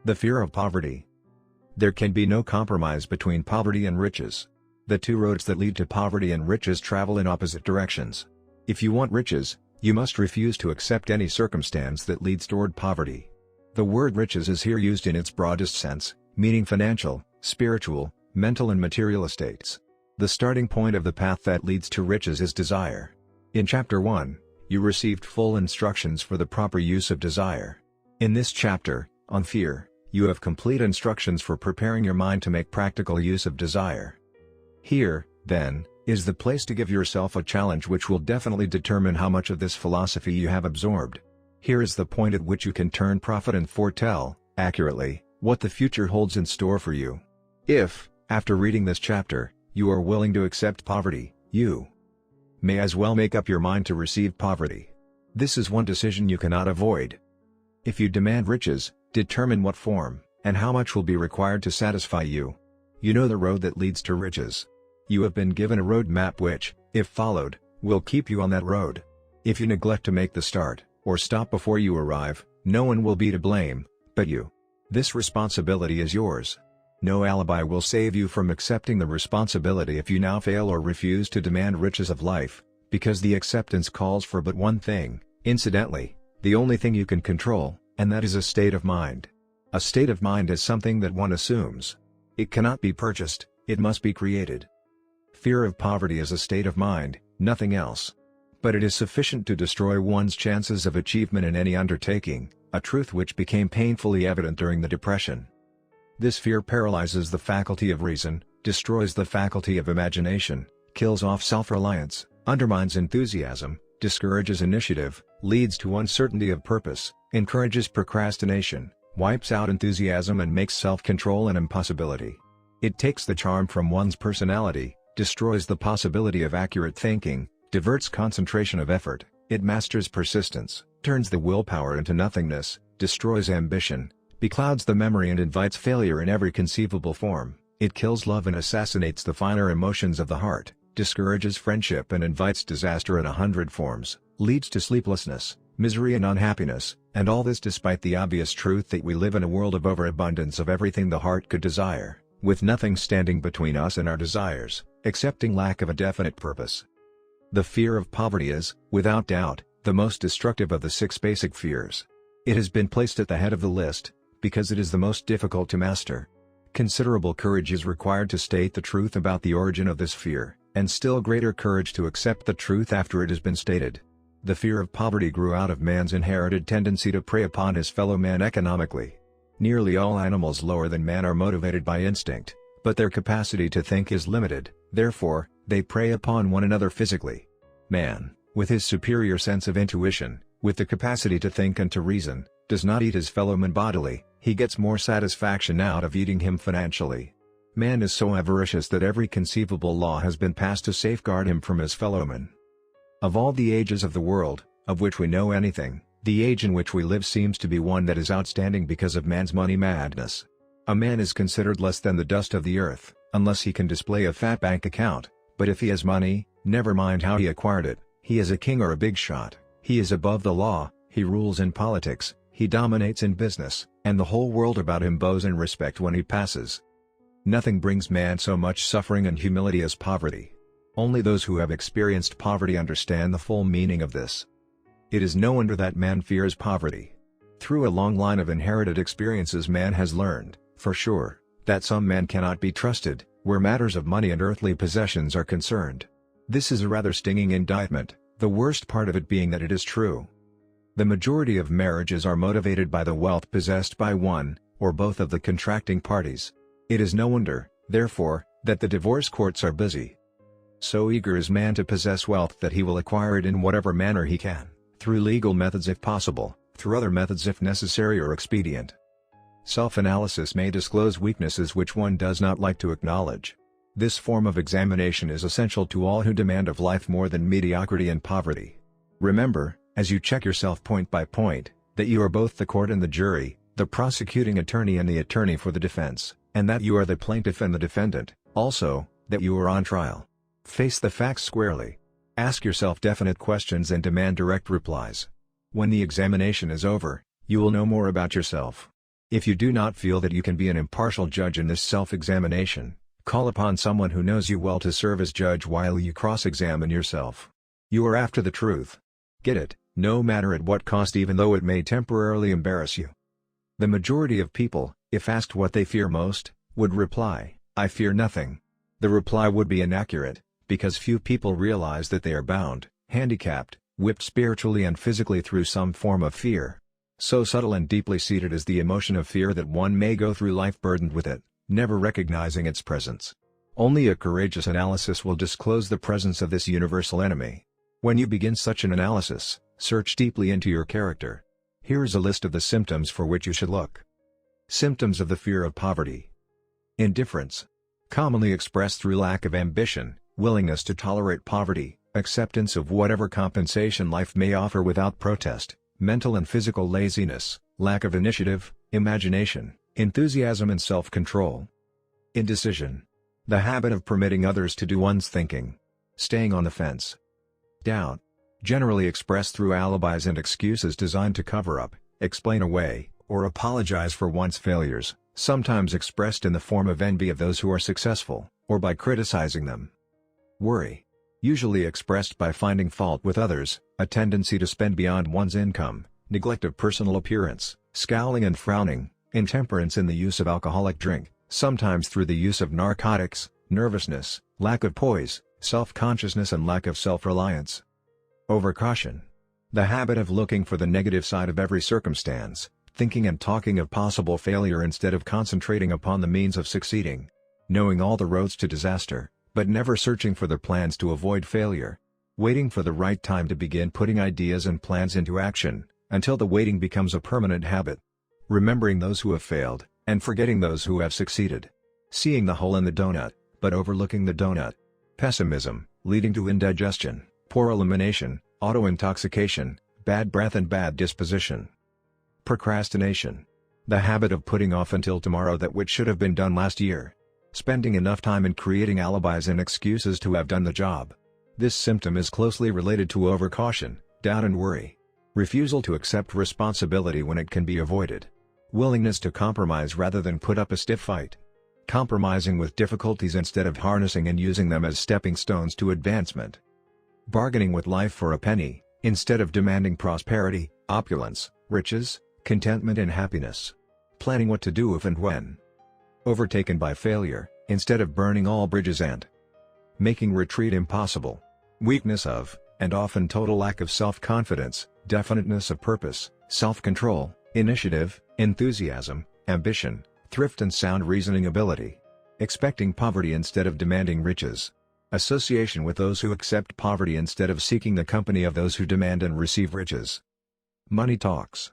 The fear of poverty. There can be no compromise between poverty and riches. The two roads that lead to poverty and riches travel in opposite directions. If you want riches, you must refuse to accept any circumstance that leads toward poverty. The word riches is here used in its broadest sense, meaning financial, spiritual, mental and material estates. The starting point of the path that leads to riches is desire. In Chapter 1, you received full instructions for the proper use of desire. In this chapter, on fear, you have complete instructions for preparing your mind to make practical use of desire. Here, then, is the place to give yourself a challenge which will definitely determine how much of this philosophy you have absorbed. Here is the point at which you can turn prophet and foretell, accurately, what the future holds in store for you. If, after reading this chapter, you are willing to accept poverty, you may as well make up your mind to receive poverty. This is one decision you cannot avoid. If you demand riches, determine what form, and how much will be required to satisfy you. You know the road that leads to riches. You have been given a road map which, if followed, will keep you on that road. If you neglect to make the start, or stop before you arrive, no one will be to blame, but you. This responsibility is yours. No alibi will save you from accepting the responsibility if you now fail or refuse to demand riches of life, because the acceptance calls for but one thing, incidentally, the only thing you can control, and that is a state of mind. A state of mind is something that one assumes. It cannot be purchased, it must be created. Fear of poverty is a state of mind, nothing else. But it is sufficient to destroy one's chances of achievement in any undertaking, a truth which became painfully evident during the Depression. This fear paralyzes the faculty of reason, destroys the faculty of imagination, kills off self-reliance, undermines enthusiasm, discourages initiative, leads to uncertainty of purpose, encourages procrastination, wipes out enthusiasm and makes self-control an impossibility. It takes the charm from one's personality, destroys the possibility of accurate thinking, diverts concentration of effort, it masters persistence, turns the willpower into nothingness, destroys ambition, beclouds the memory and invites failure in every conceivable form, it kills love and assassinates the finer emotions of the heart, discourages friendship and invites disaster in 100 forms, leads to sleeplessness, misery and unhappiness, and all this despite the obvious truth that we live in a world of overabundance of everything the heart could desire, with nothing standing between us and our desires, excepting lack of a definite purpose. The fear of poverty is, without doubt, the most destructive of the 6 basic fears. It has been placed at the head of the list, because it is the most difficult to master. Considerable courage is required to state the truth about the origin of this fear, and still greater courage to accept the truth after it has been stated. The fear of poverty grew out of man's inherited tendency to prey upon his fellow man economically. Nearly all animals lower than man are motivated by instinct, but their capacity to think is limited, therefore, they prey upon one another physically. Man, with his superior sense of intuition, with the capacity to think and to reason, does not eat his fellow man bodily, he gets more satisfaction out of eating him financially. Man is so avaricious that every conceivable law has been passed to safeguard him from his fellow man. Of all the ages of the world, of which we know anything, the age in which we live seems to be one that is outstanding because of man's money madness. A man is considered less than the dust of the earth, unless he can display a fat bank account, but if he has money, never mind how he acquired it, he is a king or a big shot, he is above the law, he rules in politics, he dominates in business, and the whole world about him bows in respect when he passes. Nothing brings man so much suffering and humility as poverty. Only those who have experienced poverty understand the full meaning of this. It is no wonder that man fears poverty. Through a long line of inherited experiences man has learned, for sure, that some men cannot be trusted, where matters of money and earthly possessions are concerned. This is a rather stinging indictment, the worst part of it being that it is true. The majority of marriages are motivated by the wealth possessed by one, or both of the contracting parties. It is no wonder, therefore, that the divorce courts are busy. So eager is man to possess wealth that he will acquire it in whatever manner he can, through legal methods if possible, through other methods if necessary or expedient. Self-analysis may disclose weaknesses which one does not like to acknowledge. This form of examination is essential to all who demand of life more than mediocrity and poverty. Remember, as you check yourself point by point, that you are both the court and the jury, the prosecuting attorney and the attorney for the defense, and that you are the plaintiff and the defendant, also, that you are on trial. Face the facts squarely. Ask yourself definite questions and demand direct replies. When the examination is over, you will know more about yourself. If you do not feel that you can be an impartial judge in this self-examination, call upon someone who knows you well to serve as judge while you cross-examine yourself. You are after the truth. Get it, no matter at what cost, even though it may temporarily embarrass you. The majority of people, if asked what they fear most, would reply, "I fear nothing." The reply would be inaccurate, because few people realize that they are bound, handicapped, whipped spiritually and physically through some form of fear. So subtle and deeply seated is the emotion of fear that one may go through life burdened with it, never recognizing its presence. Only a courageous analysis will disclose the presence of this universal enemy. When you begin such an analysis, search deeply into your character. Here is a list of the symptoms for which you should look. Symptoms of the fear of poverty. Indifference. Commonly expressed through lack of ambition, willingness to tolerate poverty, acceptance of whatever compensation life may offer without protest, mental and physical laziness, lack of initiative, imagination, enthusiasm and self-control. Indecision. The habit of permitting others to do one's thinking. Staying on the fence. Doubt. Generally expressed through alibis and excuses designed to cover up, explain away, or apologize for one's failures, sometimes expressed in the form of envy of those who are successful, or by criticizing them. Worry. Usually expressed by finding fault with others, a tendency to spend beyond one's income, neglect of personal appearance, scowling and frowning, intemperance in the use of alcoholic drink, sometimes through the use of narcotics, nervousness, lack of poise, self-consciousness and lack of self-reliance. Overcaution. The habit of looking for the negative side of every circumstance, thinking and talking of possible failure instead of concentrating upon the means of succeeding. Knowing all the roads to disaster, but never searching for the plans to avoid failure. Waiting for the right time to begin putting ideas and plans into action, until the waiting becomes a permanent habit. Remembering those who have failed, and forgetting those who have succeeded. Seeing the hole in the donut, but overlooking the donut. Pessimism, leading to indigestion, poor elimination, auto-intoxication, bad breath and bad disposition. Procrastination. The habit of putting off until tomorrow that which should have been done last year. spending enough time in creating alibis and excuses to have done the job. This symptom is closely related to overcaution, doubt and worry. Refusal to accept responsibility when it can be avoided. Willingness to compromise rather than put up a stiff fight. Compromising with difficulties instead of harnessing and using them as stepping stones to advancement. Bargaining with life for a penny, instead of demanding prosperity, opulence, riches, contentment and happiness. Planning what to do if and when. Overtaken by failure, instead of burning all bridges and making retreat impossible. Weakness of, and often total lack of self-confidence, definiteness of purpose, self-control, initiative, enthusiasm, ambition, thrift and sound reasoning ability. Expecting poverty instead of demanding riches. Association with those who accept poverty instead of seeking the company of those who demand and receive riches. Money talks.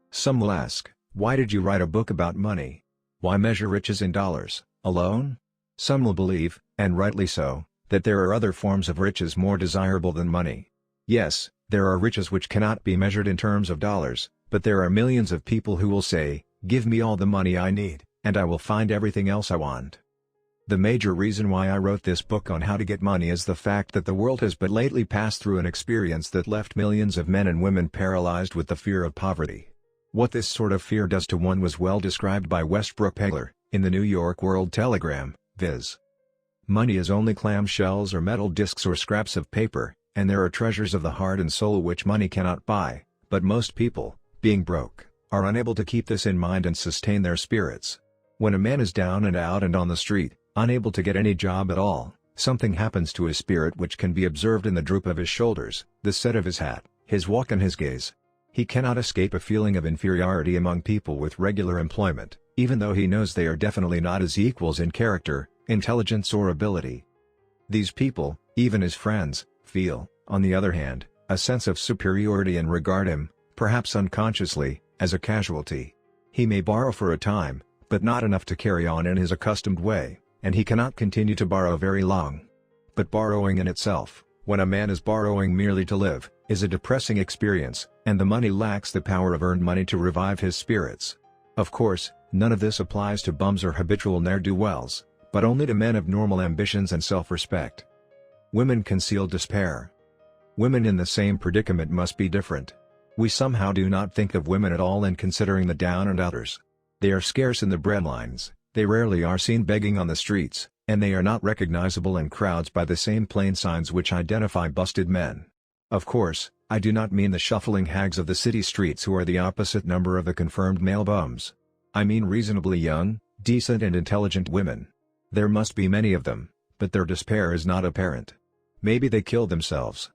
Some will ask, why did you write a book about money? Why measure riches in dollars, alone? Some will believe, and rightly so, that there are other forms of riches more desirable than money. Yes, there are riches which cannot be measured in terms of dollars, but there are millions of people who will say, give me all the money I need, and I will find everything else I want. The major reason why I wrote this book on how to get money is the fact that the world has but lately passed through an experience that left millions of men and women paralyzed with the fear of poverty. What this sort of fear does to one was well described by Westbrook Pegler, in the New York World Telegram, viz. Money is only clamshells or metal discs or scraps of paper, and there are treasures of the heart and soul which money cannot buy, but most people, being broke, are unable to keep this in mind and sustain their spirits. When a man is down and out and on the street, unable to get any job at all, something happens to his spirit which can be observed in the droop of his shoulders, the set of his hat, his walk and his gaze. He cannot escape a feeling of inferiority among people with regular employment, even though he knows they are definitely not his equals in character, intelligence or ability. These people, even his friends, feel, on the other hand, a sense of superiority and regard him, perhaps unconsciously, as a casualty. He may borrow for a time, but not enough to carry on in his accustomed way, and he cannot continue to borrow very long. But borrowing in itself, when a man is borrowing merely to live, is a depressing experience, and the money lacks the power of earned money to revive his spirits. Of course, none of this applies to bums or habitual ne'er-do-wells, but only to men of normal ambitions and self-respect. Women conceal despair. Women in the same predicament must be different. We somehow do not think of women at all in considering the down and outers. They are scarce in the breadlines, they rarely are seen begging on the streets, and they are not recognizable in crowds by the same plain signs which identify busted men. Of course, I do not mean the shuffling hags of the city streets who are the opposite number of the confirmed male bums. I mean reasonably young, decent and intelligent women. There must be many of them, but their despair is not apparent. Maybe they kill themselves.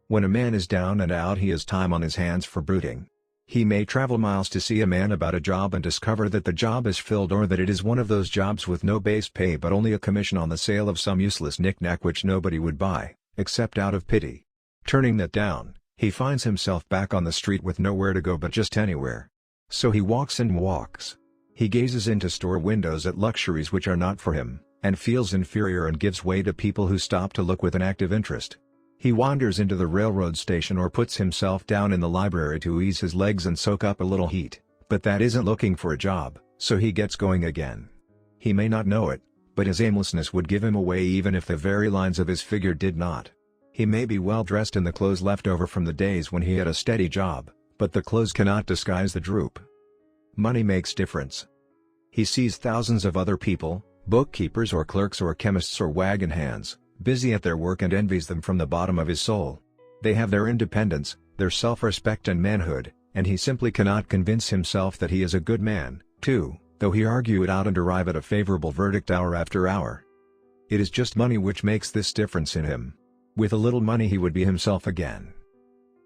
When a man is down and out he has time on his hands for brooding. He may travel miles to see a man about a job and discover that the job is filled or that it is one of those jobs with no base pay but only a commission on the sale of some useless knick-knack which nobody would buy, except out of pity. Turning that down, he finds himself back on the street with nowhere to go but just anywhere. So he walks and walks. He gazes into store windows at luxuries which are not for him, and feels inferior and gives way to people who stop to look with an active interest. He wanders into the railroad station or puts himself down in the library to ease his legs and soak up a little heat, but that isn't looking for a job, so he gets going again. He may not know it, but his aimlessness would give him away even if the very lines of his figure did not. He may be well dressed in the clothes left over from the days when he had a steady job, but the clothes cannot disguise the droop. Money makes difference. He sees thousands of other people, bookkeepers or clerks or chemists or wagon hands, busy at their work and envies them from the bottom of his soul. They have their independence, their self-respect and manhood, and he simply cannot convince himself that he is a good man, too, though he argue it out and arrive at a favorable verdict hour after hour. It is just money which makes this difference in him. With a little money he would be himself again.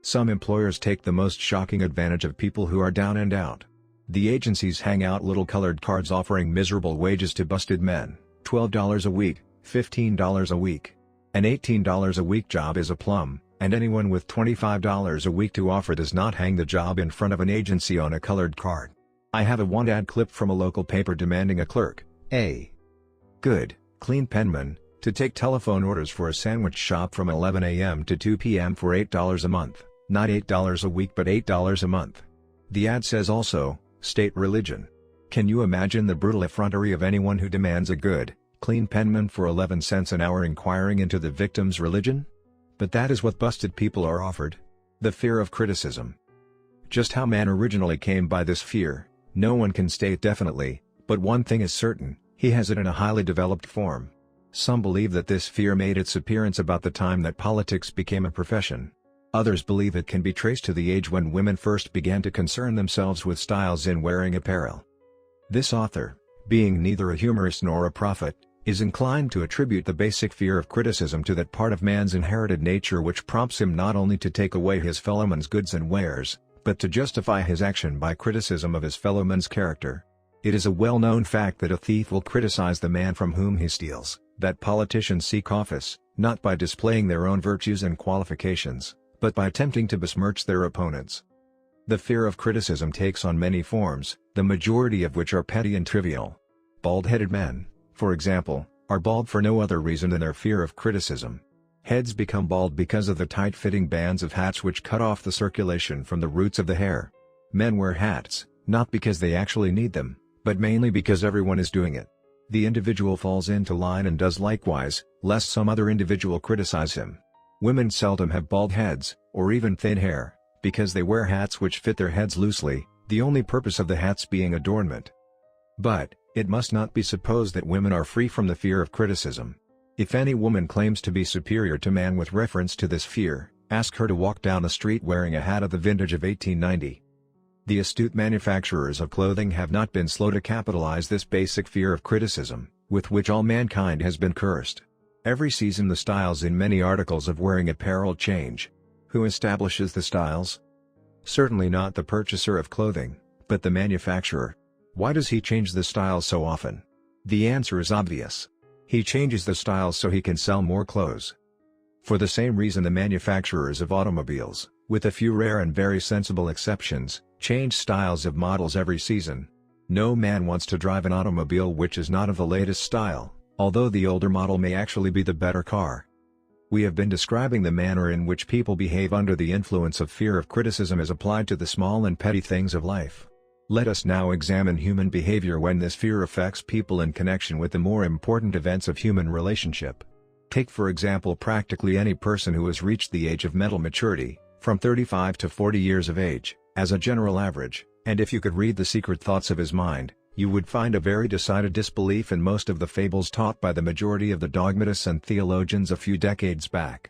Some employers take the most shocking advantage of people who are down and out. The agencies hang out little colored cards offering miserable wages to busted men, $12 a week, $15 a week. An $18 a week job is a plum, and anyone with $25 a week to offer does not hang the job in front of an agency on a colored card. I have a want ad clip from a local paper demanding a clerk, a good, clean penman, to take telephone orders for a sandwich shop from 11 a.m. to 2 p.m. for $8 a month, not $8 a week but $8 a month. The ad says also, state religion. Can you imagine the brutal effrontery of anyone who demands a good, clean penman for 11 cents an hour inquiring into the victim's religion? But that is what busted people are offered. The fear of criticism. Just how man originally came by this fear, no one can state definitely, but one thing is certain, he has it in a highly developed form. Some believe that this fear made its appearance about the time that politics became a profession. Others believe it can be traced to the age when women first began to concern themselves with styles in wearing apparel. This author, being neither a humorist nor a prophet, is inclined to attribute the basic fear of criticism to that part of man's inherited nature which prompts him not only to take away his fellowman's goods and wares, but to justify his action by criticism of his fellowman's character. It is a well-known fact that a thief will criticize the man from whom he steals, that politicians seek office, not by displaying their own virtues and qualifications, but by attempting to besmirch their opponents. The fear of criticism takes on many forms, the majority of which are petty and trivial. Bald-headed men, for example, are bald for no other reason than their fear of criticism. Heads become bald because of the tight-fitting bands of hats which cut off the circulation from the roots of the hair. Men wear hats, not because they actually need them, but mainly because everyone is doing it. The individual falls into line and does likewise, lest some other individual criticize him. Women seldom have bald heads, or even thin hair, because they wear hats which fit their heads loosely, the only purpose of the hats being adornment. But, it must not be supposed that women are free from the fear of criticism. If any woman claims to be superior to man with reference to this fear, ask her to walk down a street wearing a hat of the vintage of 1890. The astute manufacturers of clothing have not been slow to capitalize this basic fear of criticism, with which all mankind has been cursed. Every season the styles in many articles of wearing apparel change. Who establishes the styles? Certainly not the purchaser of clothing, but the manufacturer. Why does he change the styles so often? The answer is obvious. He changes the styles so he can sell more clothes. For the same reason the manufacturers of automobiles, with a few rare and very sensible exceptions, change styles of models every season. No man wants to drive an automobile which is not of the latest style, although the older model may actually be the better car. We have been describing the manner in which people behave under the influence of fear of criticism as applied to the small and petty things of life. Let us now examine human behavior when this fear affects people in connection with the more important events of human relationship. Take for example practically any person who has reached the age of mental maturity, from 35 to 40 years of age, as a general average, and if you could read the secret thoughts of his mind, you would find a very decided disbelief in most of the fables taught by the majority of the dogmatists and theologians a few decades back.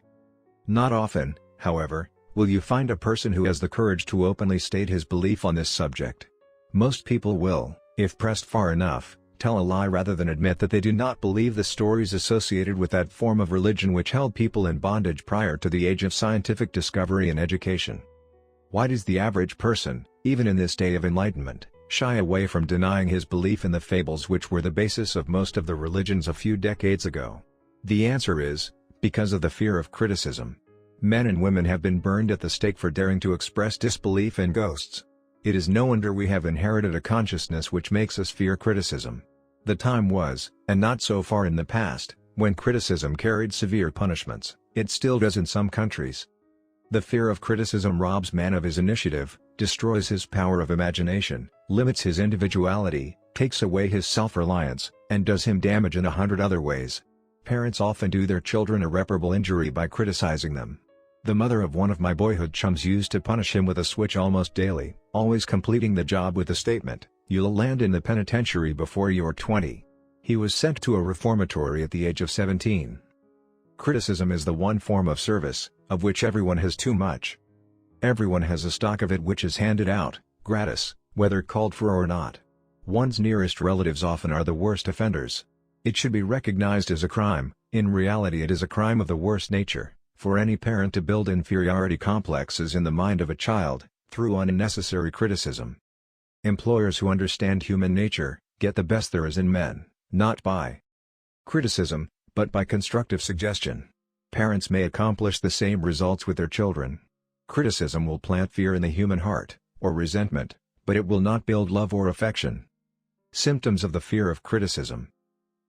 Not often, however, will you find a person who has the courage to openly state his belief on this subject. Most people will, if pressed far enough, tell a lie rather than admit that they do not believe the stories associated with that form of religion which held people in bondage prior to the age of scientific discovery and education. Why does the average person, even in this day of enlightenment, shy away from denying his belief in the fables which were the basis of most of the religions a few decades ago? The answer is, because of the fear of criticism. Men and women have been burned at the stake for daring to express disbelief in ghosts. It is no wonder we have inherited a consciousness which makes us fear criticism. The time was, and not so far in the past, when criticism carried severe punishments. It still does in some countries. The fear of criticism robs man of his initiative, destroys his power of imagination, limits his individuality, takes away his self-reliance, and does him damage in 100 other ways. Parents often do their children irreparable injury by criticizing them. The mother of one of my boyhood chums used to punish him with a switch almost daily, always completing the job with the statement, "You'll land in the penitentiary before you're 20. He was sent to a reformatory at the age of 17. Criticism is the one form of service, of which everyone has too much. Everyone has a stock of it which is handed out, gratis, whether called for or not. One's nearest relatives often are the worst offenders. It should be recognized as a crime. In reality it is a crime of the worst nature, for any parent to build inferiority complexes in the mind of a child, through unnecessary criticism. Employers who understand human nature, get the best there is in men, not by criticism, but by constructive suggestion. Parents may accomplish the same results with their children. Criticism will plant fear in the human heart, or resentment, but it will not build love or affection. Symptoms of the fear of criticism.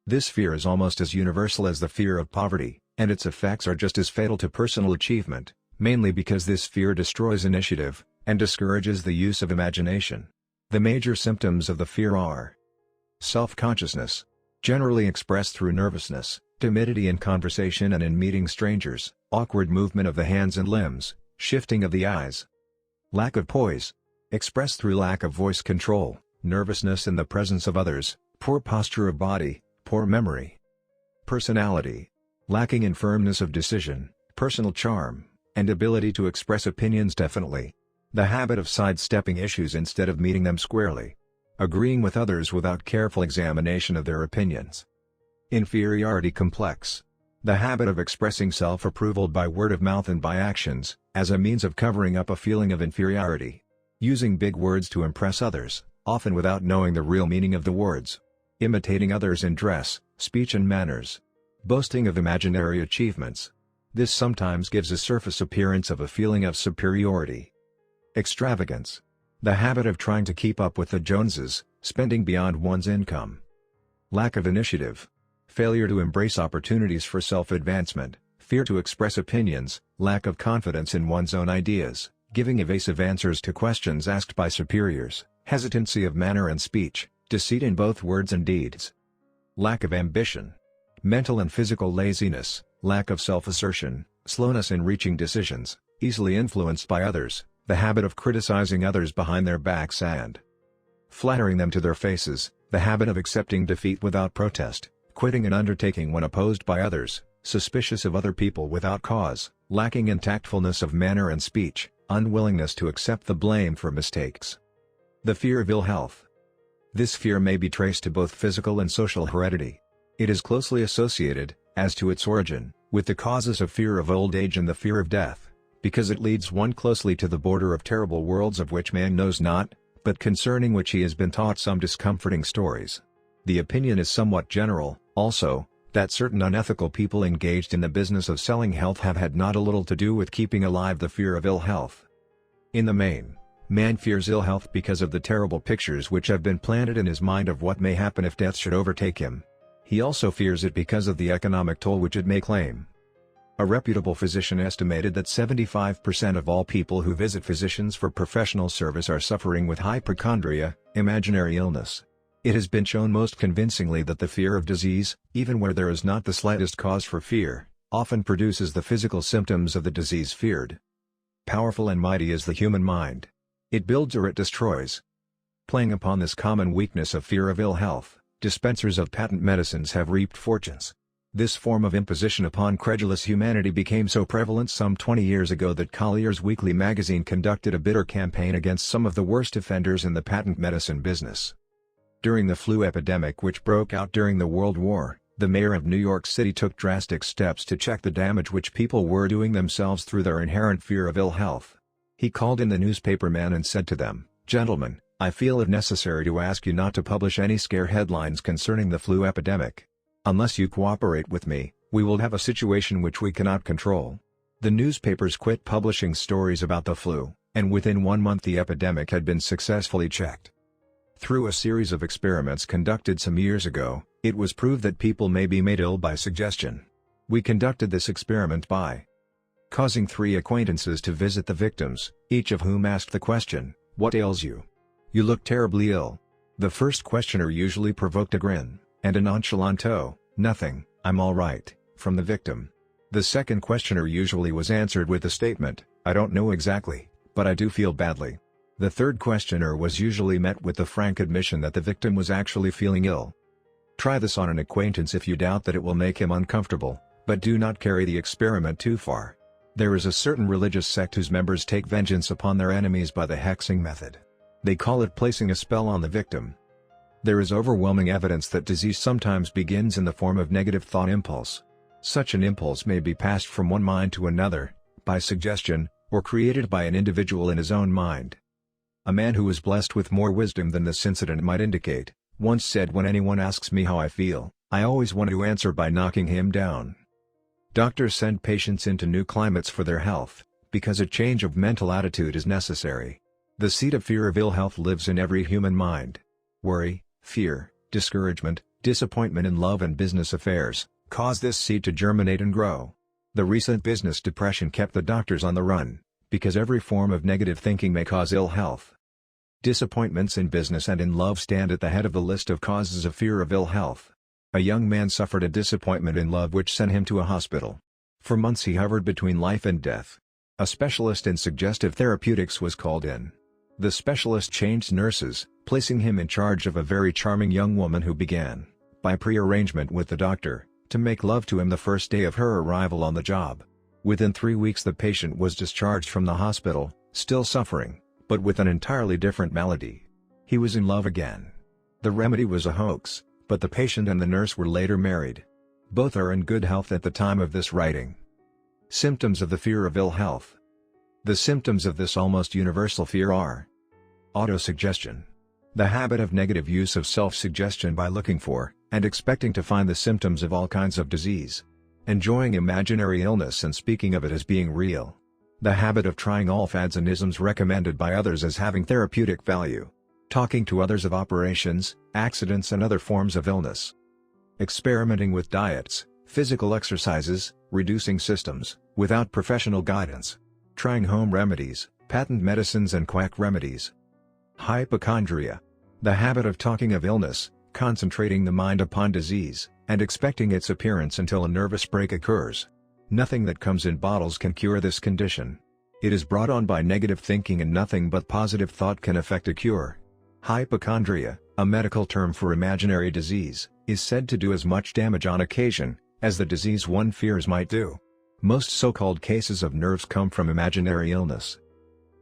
This fear is almost as universal as the fear of poverty, and its effects are just as fatal to personal achievement, mainly because this fear destroys initiative, and discourages the use of imagination. The major symptoms of the fear are self-consciousness. Generally expressed through nervousness, timidity in conversation and in meeting strangers, awkward movement of the hands and limbs, shifting of the eyes. Lack of poise. Expressed through lack of voice control, nervousness in the presence of others, poor posture of body, poor memory. Personality. Lacking in firmness of decision, personal charm, and ability to express opinions definitely. The habit of sidestepping issues instead of meeting them squarely. Agreeing with others without careful examination of their opinions. Inferiority complex. The habit of expressing self-approval by word of mouth and by actions, as a means of covering up a feeling of inferiority. Using big words to impress others, often without knowing the real meaning of the words. Imitating others in dress, speech and manners. Boasting of imaginary achievements. This sometimes gives a surface appearance of a feeling of superiority. Extravagance. The habit of trying to keep up with the Joneses, spending beyond one's income. Lack of initiative. Failure to embrace opportunities for self-advancement, fear to express opinions, lack of confidence in one's own ideas, giving evasive answers to questions asked by superiors, hesitancy of manner and speech, deceit in both words and deeds. Lack of ambition. Mental and physical laziness, lack of self-assertion, slowness in reaching decisions, easily influenced by others, the habit of criticizing others behind their backs and flattering them to their faces, the habit of accepting defeat without protest, quitting an undertaking when opposed by others, suspicious of other people without cause, lacking in tactfulness of manner and speech, unwillingness to accept the blame for mistakes. The fear of ill health. This fear may be traced to both physical and social heredity. It is closely associated, as to its origin, with the causes of fear of old age and the fear of death, because it leads one closely to the border of terrible worlds of which man knows not, but concerning which he has been taught some discomforting stories. The opinion is somewhat general, also, that certain unethical people engaged in the business of selling health have had not a little to do with keeping alive the fear of ill health. In the main, man fears ill health because of the terrible pictures which have been planted in his mind of what may happen if death should overtake him. He also fears it because of the economic toll which it may claim. A reputable physician estimated that 75% of all people who visit physicians for professional service are suffering with hypochondria, imaginary illness. It has been shown most convincingly that the fear of disease, even where there is not the slightest cause for fear, often produces the physical symptoms of the disease feared. Powerful and mighty is the human mind. It builds or it destroys. Playing upon this common weakness of fear of ill health, dispensers of patent medicines have reaped fortunes. This form of imposition upon credulous humanity became so prevalent some 20 years ago that Collier's Weekly magazine conducted a bitter campaign against some of the worst offenders in the patent medicine business. During the flu epidemic which broke out during the World War, the mayor of New York City took drastic steps to check the damage which people were doing themselves through their inherent fear of ill health. He called in the newspapermen and said to them, "Gentlemen, I feel it necessary to ask you not to publish any scare headlines concerning the flu epidemic. Unless you cooperate with me, we will have a situation which we cannot control." The newspapers quit publishing stories about the flu, and within 1 month the epidemic had been successfully checked. Through a series of experiments conducted some years ago, it was proved that people may be made ill by suggestion. We conducted this experiment by causing 3 acquaintances to visit the victims, each of whom asked the question, "What ails you? You look terribly ill." The first questioner usually provoked a grin, and a nonchalant "Oh, nothing, I'm all right," from the victim. The second questioner usually was answered with the statement, "I don't know exactly, but I do feel badly." The third questioner was usually met with the frank admission that the victim was actually feeling ill. Try this on an acquaintance if you doubt that it will make him uncomfortable, but do not carry the experiment too far. There is a certain religious sect whose members take vengeance upon their enemies by the hexing method. They call it placing a spell on the victim. There is overwhelming evidence that disease sometimes begins in the form of negative thought impulse. Such an impulse may be passed from one mind to another, by suggestion, or created by an individual in his own mind. A man who was blessed with more wisdom than this incident might indicate, once said, "When anyone asks me how I feel, I always want to answer by knocking him down." Doctors send patients into new climates for their health, because a change of mental attitude is necessary. The seed of fear of ill health lives in every human mind. Worry, fear, discouragement, disappointment in love and business affairs, cause this seed to germinate and grow. The recent business depression kept the doctors on the run, because every form of negative thinking may cause ill health. Disappointments in business and in love stand at the head of the list of causes of fear of ill health. A young man suffered a disappointment in love which sent him to a hospital. For months he hovered between life and death. A specialist in suggestive therapeutics was called in. The specialist changed nurses, placing him in charge of a very charming young woman who began, by pre-arrangement with the doctor, to make love to him the first day of her arrival on the job. Within 3 weeks the patient was discharged from the hospital, still suffering, but with an entirely different malady. He was in love again. The remedy was a hoax, but the patient and the nurse were later married. Both are in good health at the time of this writing. Symptoms of the fear of ill health. The symptoms of this almost universal fear are: autosuggestion. The habit of negative use of self-suggestion by looking for, and expecting to find the symptoms of all kinds of disease. Enjoying imaginary illness and speaking of it as being real. The habit of trying all fads and isms recommended by others as having therapeutic value. Talking to others of operations, accidents and other forms of illness. Experimenting with diets, physical exercises, reducing systems, without professional guidance. Trying home remedies, patent medicines and quack remedies. Hypochondria. The habit of talking of illness, concentrating the mind upon disease, and expecting its appearance until a nervous break occurs. Nothing that comes in bottles can cure this condition. It is brought on by negative thinking and nothing but positive thought can effect a cure. Hypochondria, a medical term for imaginary disease, is said to do as much damage on occasion, as the disease one fears might do. Most so-called cases of nerves come from imaginary illness.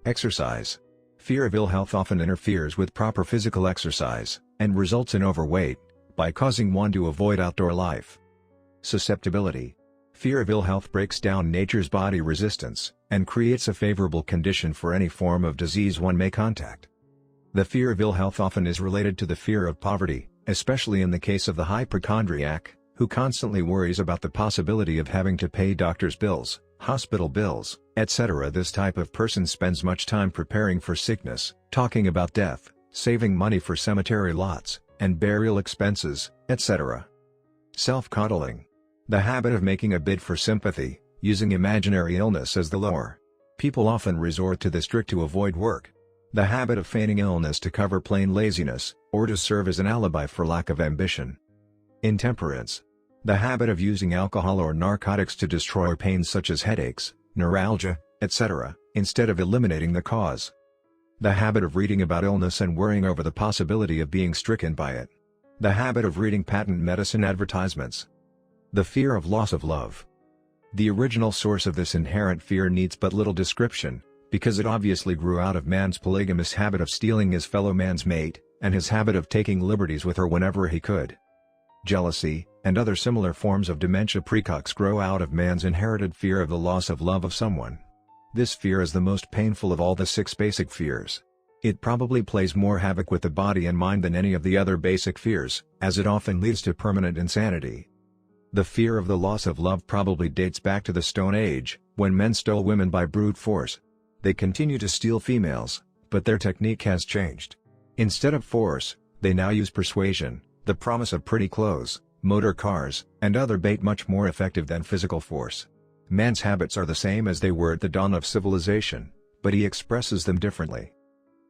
Exercise. Fear of ill health often interferes with proper physical exercise, and results in overweight, by causing one to avoid outdoor life. Susceptibility. Fear of ill health breaks down nature's body resistance, and creates a favorable condition for any form of disease one may contact. The fear of ill health often is related to the fear of poverty, especially in the case of the hypochondriac, who constantly worries about the possibility of having to pay doctor's bills, hospital bills, etc. This type of person spends much time preparing for sickness, talking about death, saving money for cemetery lots, and burial expenses, etc. Self-coddling. The habit of making a bid for sympathy, using imaginary illness as the lure. People often resort to this trick to avoid work. The habit of feigning illness to cover plain laziness, or to serve as an alibi for lack of ambition. Intemperance. The habit of using alcohol or narcotics to destroy pains such as headaches, neuralgia, etc., instead of eliminating the cause. The habit of reading about illness and worrying over the possibility of being stricken by it. The habit of reading patent medicine advertisements. The fear of loss of love. The original source of this inherent fear needs but little description, because it obviously grew out of man's polygamous habit of stealing his fellow man's mate, and his habit of taking liberties with her whenever he could. Jealousy, and other similar forms of dementia precox grow out of man's inherited fear of the loss of love of someone. This fear is the most painful of all the 6 basic fears. It probably plays more havoc with the body and mind than any of the other basic fears, as it often leads to permanent insanity. The fear of the loss of love probably dates back to the Stone Age, when men stole women by brute force. They continue to steal females, but their technique has changed. Instead of force, they now use persuasion, the promise of pretty clothes, motor cars, and other bait much more effective than physical force. Man's habits are the same as they were at the dawn of civilization, but he expresses them differently.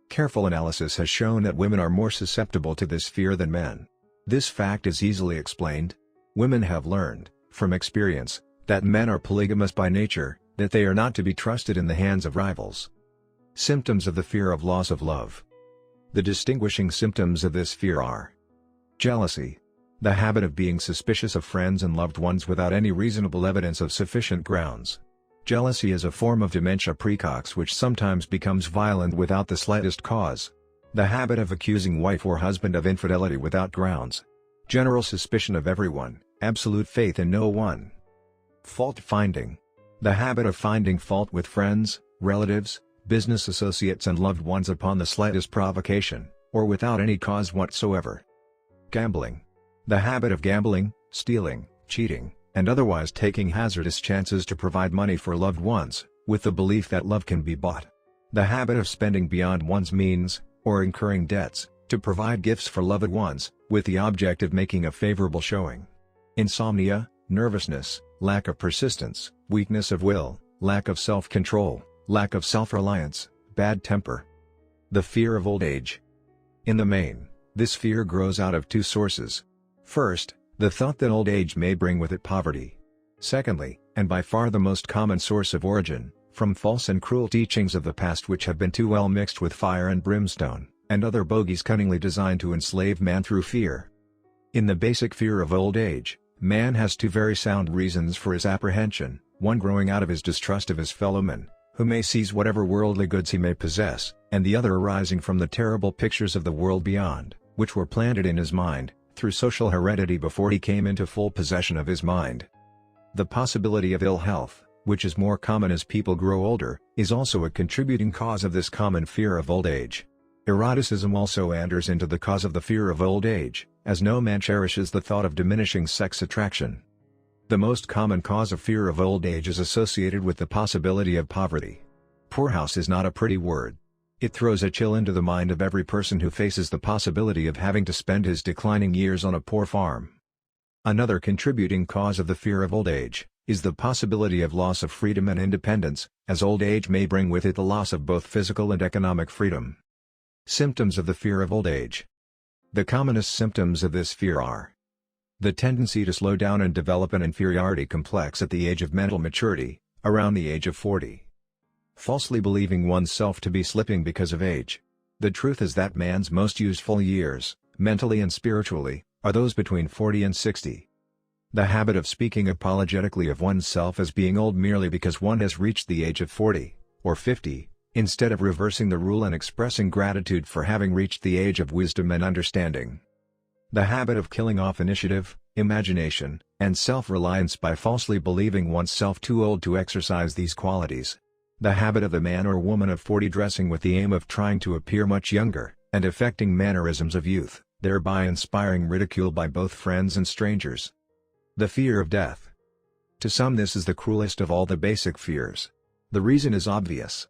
Careful analysis has shown that women are more susceptible to this fear than men. This fact is easily explained. Women have learned, from experience, that men are polygamous by nature, that they are not to be trusted in the hands of rivals. Symptoms of the fear of loss of love. The distinguishing symptoms of this fear are: jealousy. The habit of being suspicious of friends and loved ones without any reasonable evidence of sufficient grounds. Jealousy is a form of dementia precox which sometimes becomes violent without the slightest cause. The habit of accusing wife or husband of infidelity without grounds. General suspicion of everyone, absolute faith in no one. Fault finding. The habit of finding fault with friends, relatives, business associates and loved ones upon the slightest provocation, or without any cause whatsoever. Gambling. The habit of gambling, stealing, cheating, and otherwise taking hazardous chances to provide money for loved ones, with the belief that love can be bought. The habit of spending beyond one's means, or incurring debts, to provide gifts for loved ones, with the object of making a favorable showing. Insomnia, nervousness, lack of persistence, weakness of will, lack of self-control, lack of self-reliance, bad temper. The fear of old age. In the main, this fear grows out of 2 sources. First, The thought that old age may bring with it poverty. Secondly, and by far the most common source of origin, from false and cruel teachings of the past which have been too well mixed with fire and brimstone, and other bogies cunningly designed to enslave man through fear. In the basic fear of old age, man has two very sound reasons for his apprehension, one growing out of his distrust of his fellow men, who may seize whatever worldly goods he may possess, and the other arising from the terrible pictures of the world beyond, which were planted in his mind, through social heredity before he came into full possession of his mind. The possibility of ill health, which is more common as people grow older, is also a contributing cause of this common fear of old age. Eroticism also enters into the cause of the fear of old age, as no man cherishes the thought of diminishing sex attraction. The most common cause of fear of old age is associated with the possibility of poverty. Poorhouse is not a pretty word. It throws a chill into the mind of every person who faces the possibility of having to spend his declining years on a poor farm. Another contributing cause of the fear of old age is the possibility of loss of freedom and independence, as old age may bring with it the loss of both physical and economic freedom. Symptoms of the fear of old age. The commonest symptoms of this fear are the tendency to slow down and develop an inferiority complex at the age of mental maturity, around the age of 40. Falsely believing oneself to be slipping because of age. The truth is that man's most useful years, mentally and spiritually, are those between 40 and 60. The habit of speaking apologetically of oneself as being old merely because one has reached the age of 40, or 50, instead of reversing the rule and expressing gratitude for having reached the age of wisdom and understanding. The habit of killing off initiative, imagination, and self-reliance by falsely believing oneself too old to exercise these qualities. The habit of the man or woman of 40 dressing with the aim of trying to appear much younger, and affecting mannerisms of youth, thereby inspiring ridicule by both friends and strangers. The fear of death. To some this is the cruelest of all the basic fears. The reason is obvious.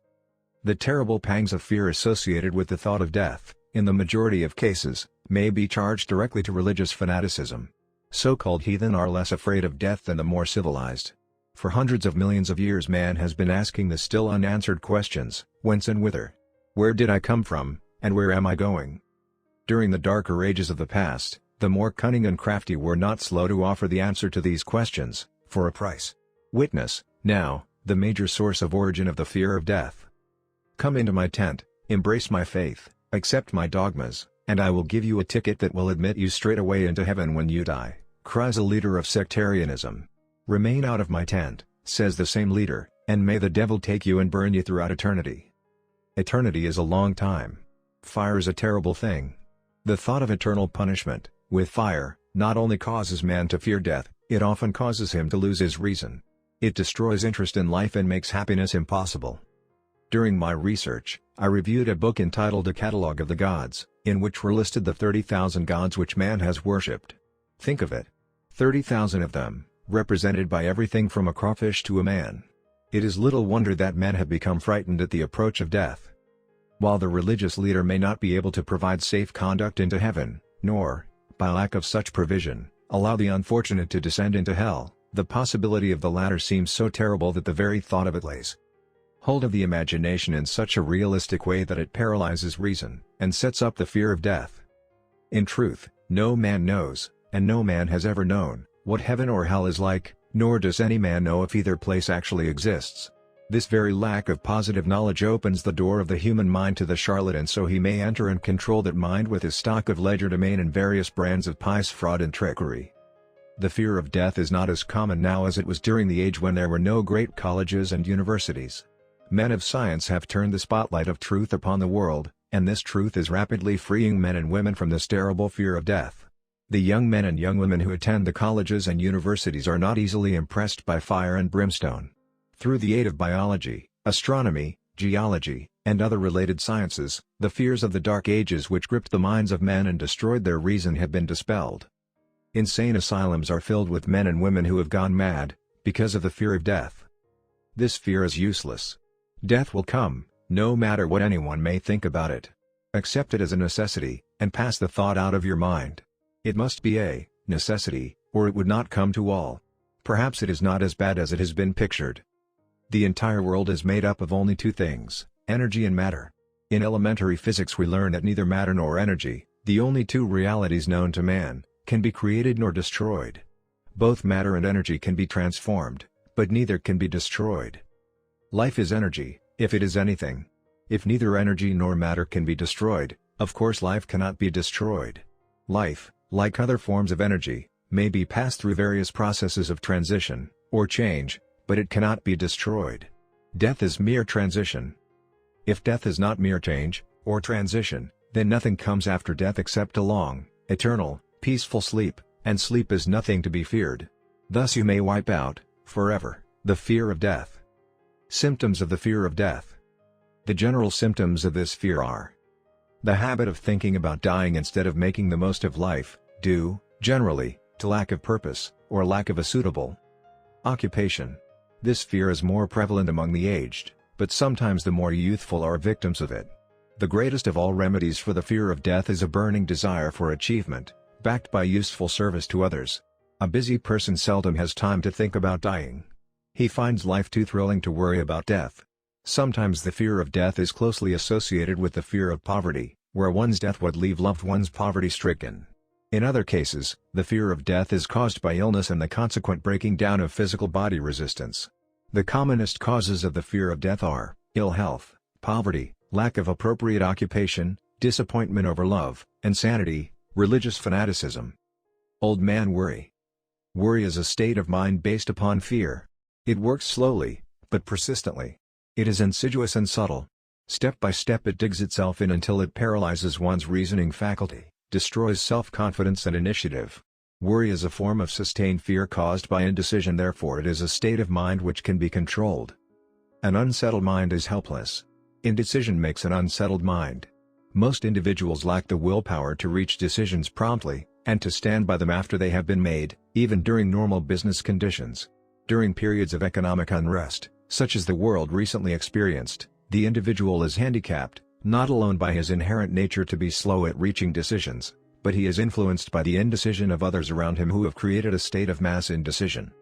The terrible pangs of fear associated with the thought of death, in the majority of cases, may be charged directly to religious fanaticism. So-called heathen are less afraid of death than the more civilized. For hundreds of millions of years man has been asking the still unanswered questions, whence and whither? Where did I come from, and where am I going? During the darker ages of the past, the more cunning and crafty were not slow to offer the answer to these questions, for a price. Witness, now, the major source of origin of the fear of death. Come into my tent, embrace my faith, accept my dogmas, and I will give you a ticket that will admit you straight away into heaven when you die, cries a leader of sectarianism. Remain out of my tent, says the same leader, and may the devil take you and burn you throughout eternity. Eternity is a long time. Fire is a terrible thing. The thought of eternal punishment, with fire, not only causes man to fear death, it often causes him to lose his reason. It destroys interest in life and makes happiness impossible. During my research, I reviewed a book entitled A Catalogue of the Gods, in which were listed the 30,000 gods which man has worshipped. Think of it. 30,000 of them, represented by everything from a crawfish to a man. It is little wonder that men have become frightened at the approach of death. While the religious leader may not be able to provide safe conduct into heaven, nor, by lack of such provision, allow the unfortunate to descend into hell, the possibility of the latter seems so terrible that the very thought of it lays hold of the imagination in such a realistic way that it paralyzes reason, and sets up the fear of death. In truth, no man knows, and no man has ever known, what heaven or hell is like, nor does any man know if either place actually exists. This very lack of positive knowledge opens the door of the human mind to the charlatan, so he may enter and control that mind with his stock of legerdemain and various brands of pious fraud and trickery. The fear of death is not as common now as it was during the age when there were no great colleges and universities. Men of science have turned the spotlight of truth upon the world, and this truth is rapidly freeing men and women from this terrible fear of death. The young men and young women who attend the colleges and universities are not easily impressed by fire and brimstone. Through the aid of biology, astronomy, geology, and other related sciences, the fears of the Dark Ages which gripped the minds of men and destroyed their reason have been dispelled. Insane asylums are filled with men and women who have gone mad, because of the fear of death. This fear is useless. Death will come, no matter what anyone may think about it. Accept it as a necessity, and pass the thought out of your mind. It must be a necessity, or it would not come to all. Perhaps it is not as bad as it has been pictured. The entire world is made up of only two things, energy and matter. In elementary physics we learn that neither matter nor energy, the only two realities known to man, can be created nor destroyed. Both matter and energy can be transformed, but neither can be destroyed. Life is energy, if it is anything. If neither energy nor matter can be destroyed, of course life cannot be destroyed. Life, like other forms of energy, may be passed through various processes of transition, or change, but it cannot be destroyed. Death is mere transition. If death is not mere change, or transition, then nothing comes after death except a long, eternal, peaceful sleep, and sleep is nothing to be feared. Thus you may wipe out, forever, the fear of death. Symptoms of the fear of death. The general symptoms of this fear are: the habit of thinking about dying instead of making the most of life, due, generally, to lack of purpose, or lack of a suitable occupation. This fear is more prevalent among the aged, but sometimes the more youthful are victims of it. The greatest of all remedies for the fear of death is a burning desire for achievement, backed by useful service to others. A busy person seldom has time to think about dying. He finds life too thrilling to worry about death. Sometimes the fear of death is closely associated with the fear of poverty, where one's death would leave loved ones poverty-stricken. In other cases, the fear of death is caused by illness and the consequent breaking down of physical body resistance. The commonest causes of the fear of death are ill health, poverty, lack of appropriate occupation, disappointment over love, insanity, religious fanaticism. Old man worry. Worry is a state of mind based upon fear. It works slowly, but persistently. It is insidious and subtle. Step by step it digs itself in until it paralyzes one's reasoning faculty, destroys self-confidence and initiative. Worry is a form of sustained fear caused by indecision, therefore it is a state of mind which can be controlled. An unsettled mind is helpless. Indecision makes an unsettled mind. Most individuals lack the willpower to reach decisions promptly, and to stand by them after they have been made, even during normal business conditions. During periods of economic unrest, such as the world recently experienced, the individual is handicapped, not alone by his inherent nature to be slow at reaching decisions, but he is influenced by the indecision of others around him who have created a state of mass indecision.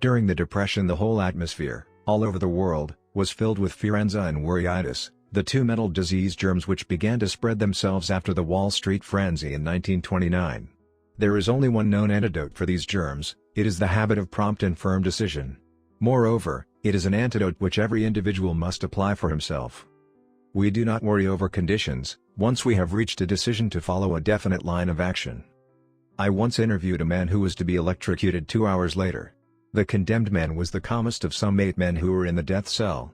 During the Depression, the whole atmosphere, all over the world, was filled with fearenza and worryitis, the two mental disease germs which began to spread themselves after the Wall Street frenzy in 1929. There is only one known antidote for these germs: it is the habit of prompt and firm decision. Moreover, it is an antidote which every individual must apply for himself. We do not worry over conditions, once we have reached a decision to follow a definite line of action. I once interviewed a man who was to be electrocuted 2 hours later. The condemned man was the calmest of some 8 men who were in the death cell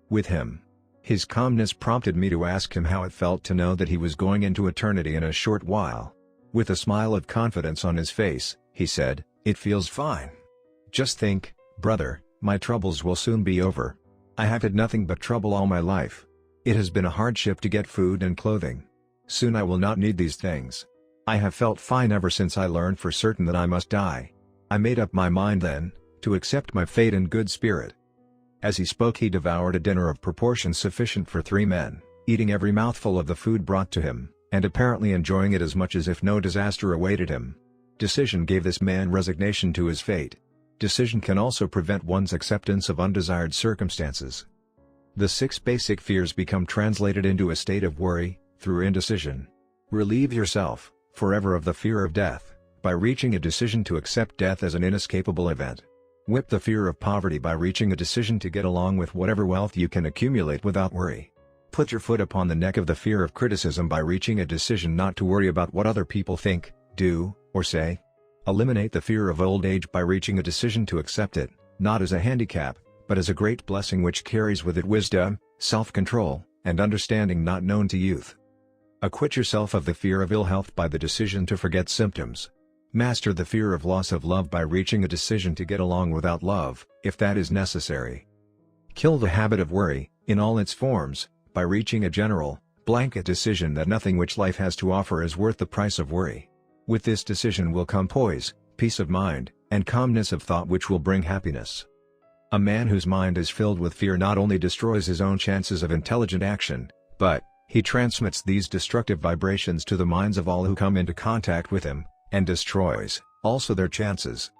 with him. His calmness prompted me to ask him how it felt to know that he was going into eternity in a short while. With a smile of confidence on his face, he said, "It feels fine. Just think, brother, my troubles will soon be over. I have had nothing but trouble all my life. It has been a hardship to get food and clothing. Soon I will not need these things. I have felt fine ever since I learned for certain that I must die. I made up my mind then, to accept my fate in good spirit." As he spoke, he devoured a dinner of proportions sufficient for 3 men, eating every mouthful of the food brought to him, and apparently enjoying it as much as if no disaster awaited him. Decision gave this man resignation to his fate. Decision can also prevent one's acceptance of undesired circumstances. The 6 basic fears become translated into a state of worry, through indecision. Relieve yourself, forever, of the fear of death, by reaching a decision to accept death as an inescapable event. Whip the fear of poverty by reaching a decision to get along with whatever wealth you can accumulate without worry. Put your foot upon the neck of the fear of criticism by reaching a decision not to worry about what other people think, do, or say. Eliminate the fear of old age by reaching a decision to accept it, not as a handicap, but as a great blessing which carries with it wisdom, self-control, and understanding not known to youth. Acquit yourself of the fear of ill health by the decision to forget symptoms. Master the fear of loss of love by reaching a decision to get along without love, if that is necessary. Kill the habit of worry, in all its forms, by reaching a general, blanket decision that nothing which life has to offer is worth the price of worry. With this decision will come poise, peace of mind, and calmness of thought which will bring happiness. A man whose mind is filled with fear not only destroys his own chances of intelligent action, but he transmits these destructive vibrations to the minds of all who come into contact with him, and destroys, also, their chances.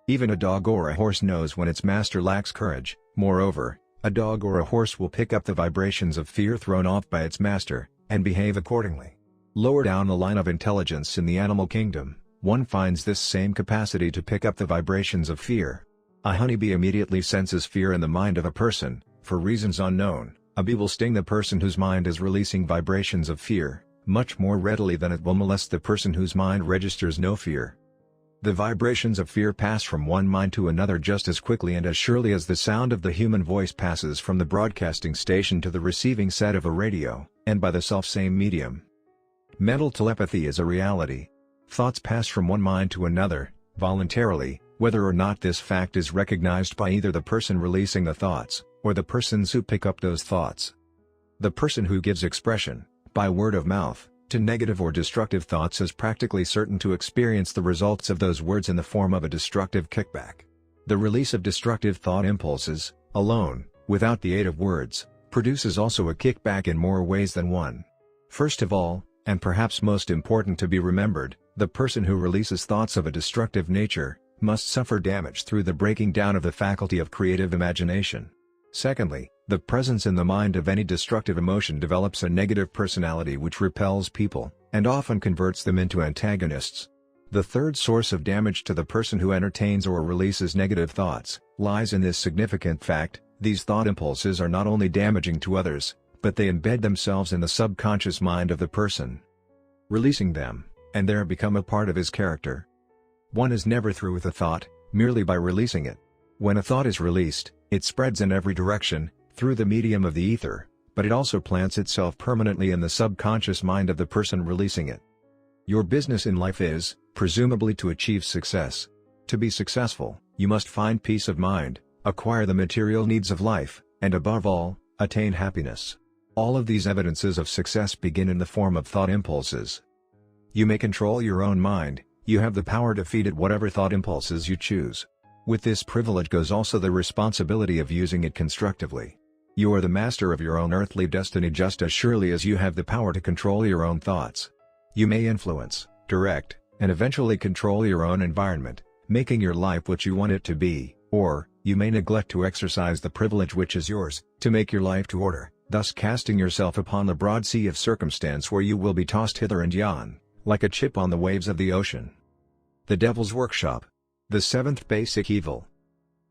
Even a dog or a horse knows when its master lacks courage. Moreover, a dog or a horse will pick up the vibrations of fear thrown off by its master, and behave accordingly. Lower down the line of intelligence in the animal kingdom, one finds this same capacity to pick up the vibrations of fear. A honeybee immediately senses fear in the mind of a person. For reasons unknown, a bee will sting the person whose mind is releasing vibrations of fear, much more readily than it will molest the person whose mind registers no fear. The vibrations of fear pass from one mind to another just as quickly and as surely as the sound of the human voice passes from the broadcasting station to the receiving set of a radio, and by the selfsame medium. Mental telepathy is a reality. Thoughts pass from one mind to another, voluntarily, whether or not this fact is recognized by either the person releasing the thoughts, or the persons who pick up those thoughts. The person who gives expression, by word of mouth, to negative or destructive thoughts is practically certain to experience the results of those words in the form of a destructive kickback. The release of destructive thought impulses, alone, without the aid of words, produces also a kickback in more ways than one. First of all, and perhaps most important to be remembered, the person who releases thoughts of a destructive nature, must suffer damage through the breaking down of the faculty of creative imagination. Secondly, the presence in the mind of any destructive emotion develops a negative personality which repels people, and often converts them into antagonists. The third source of damage to the person who entertains or releases negative thoughts, lies in this significant fact: these thought impulses are not only damaging to others, but they embed themselves in the subconscious mind of the person releasing them, and there become a part of his character. One is never through with a thought, merely by releasing it. When a thought is released, it spreads in every direction, through the medium of the ether, but it also plants itself permanently in the subconscious mind of the person releasing it. Your business in life is, presumably, to achieve success. To be successful, you must find peace of mind, acquire the material needs of life, and above all, attain happiness. All of these evidences of success begin in the form of thought impulses. You may control your own mind, you have the power to feed it whatever thought impulses you choose. With this privilege goes also the responsibility of using it constructively. You are the master of your own earthly destiny just as surely as you have the power to control your own thoughts. You may influence, direct, and eventually control your own environment, making your life what you want it to be, or, you may neglect to exercise the privilege which is yours, to make your life to order, thus casting yourself upon the broad sea of circumstance where you will be tossed hither and yon, like a chip on the waves of the ocean. The Devil's Workshop. The seventh basic evil.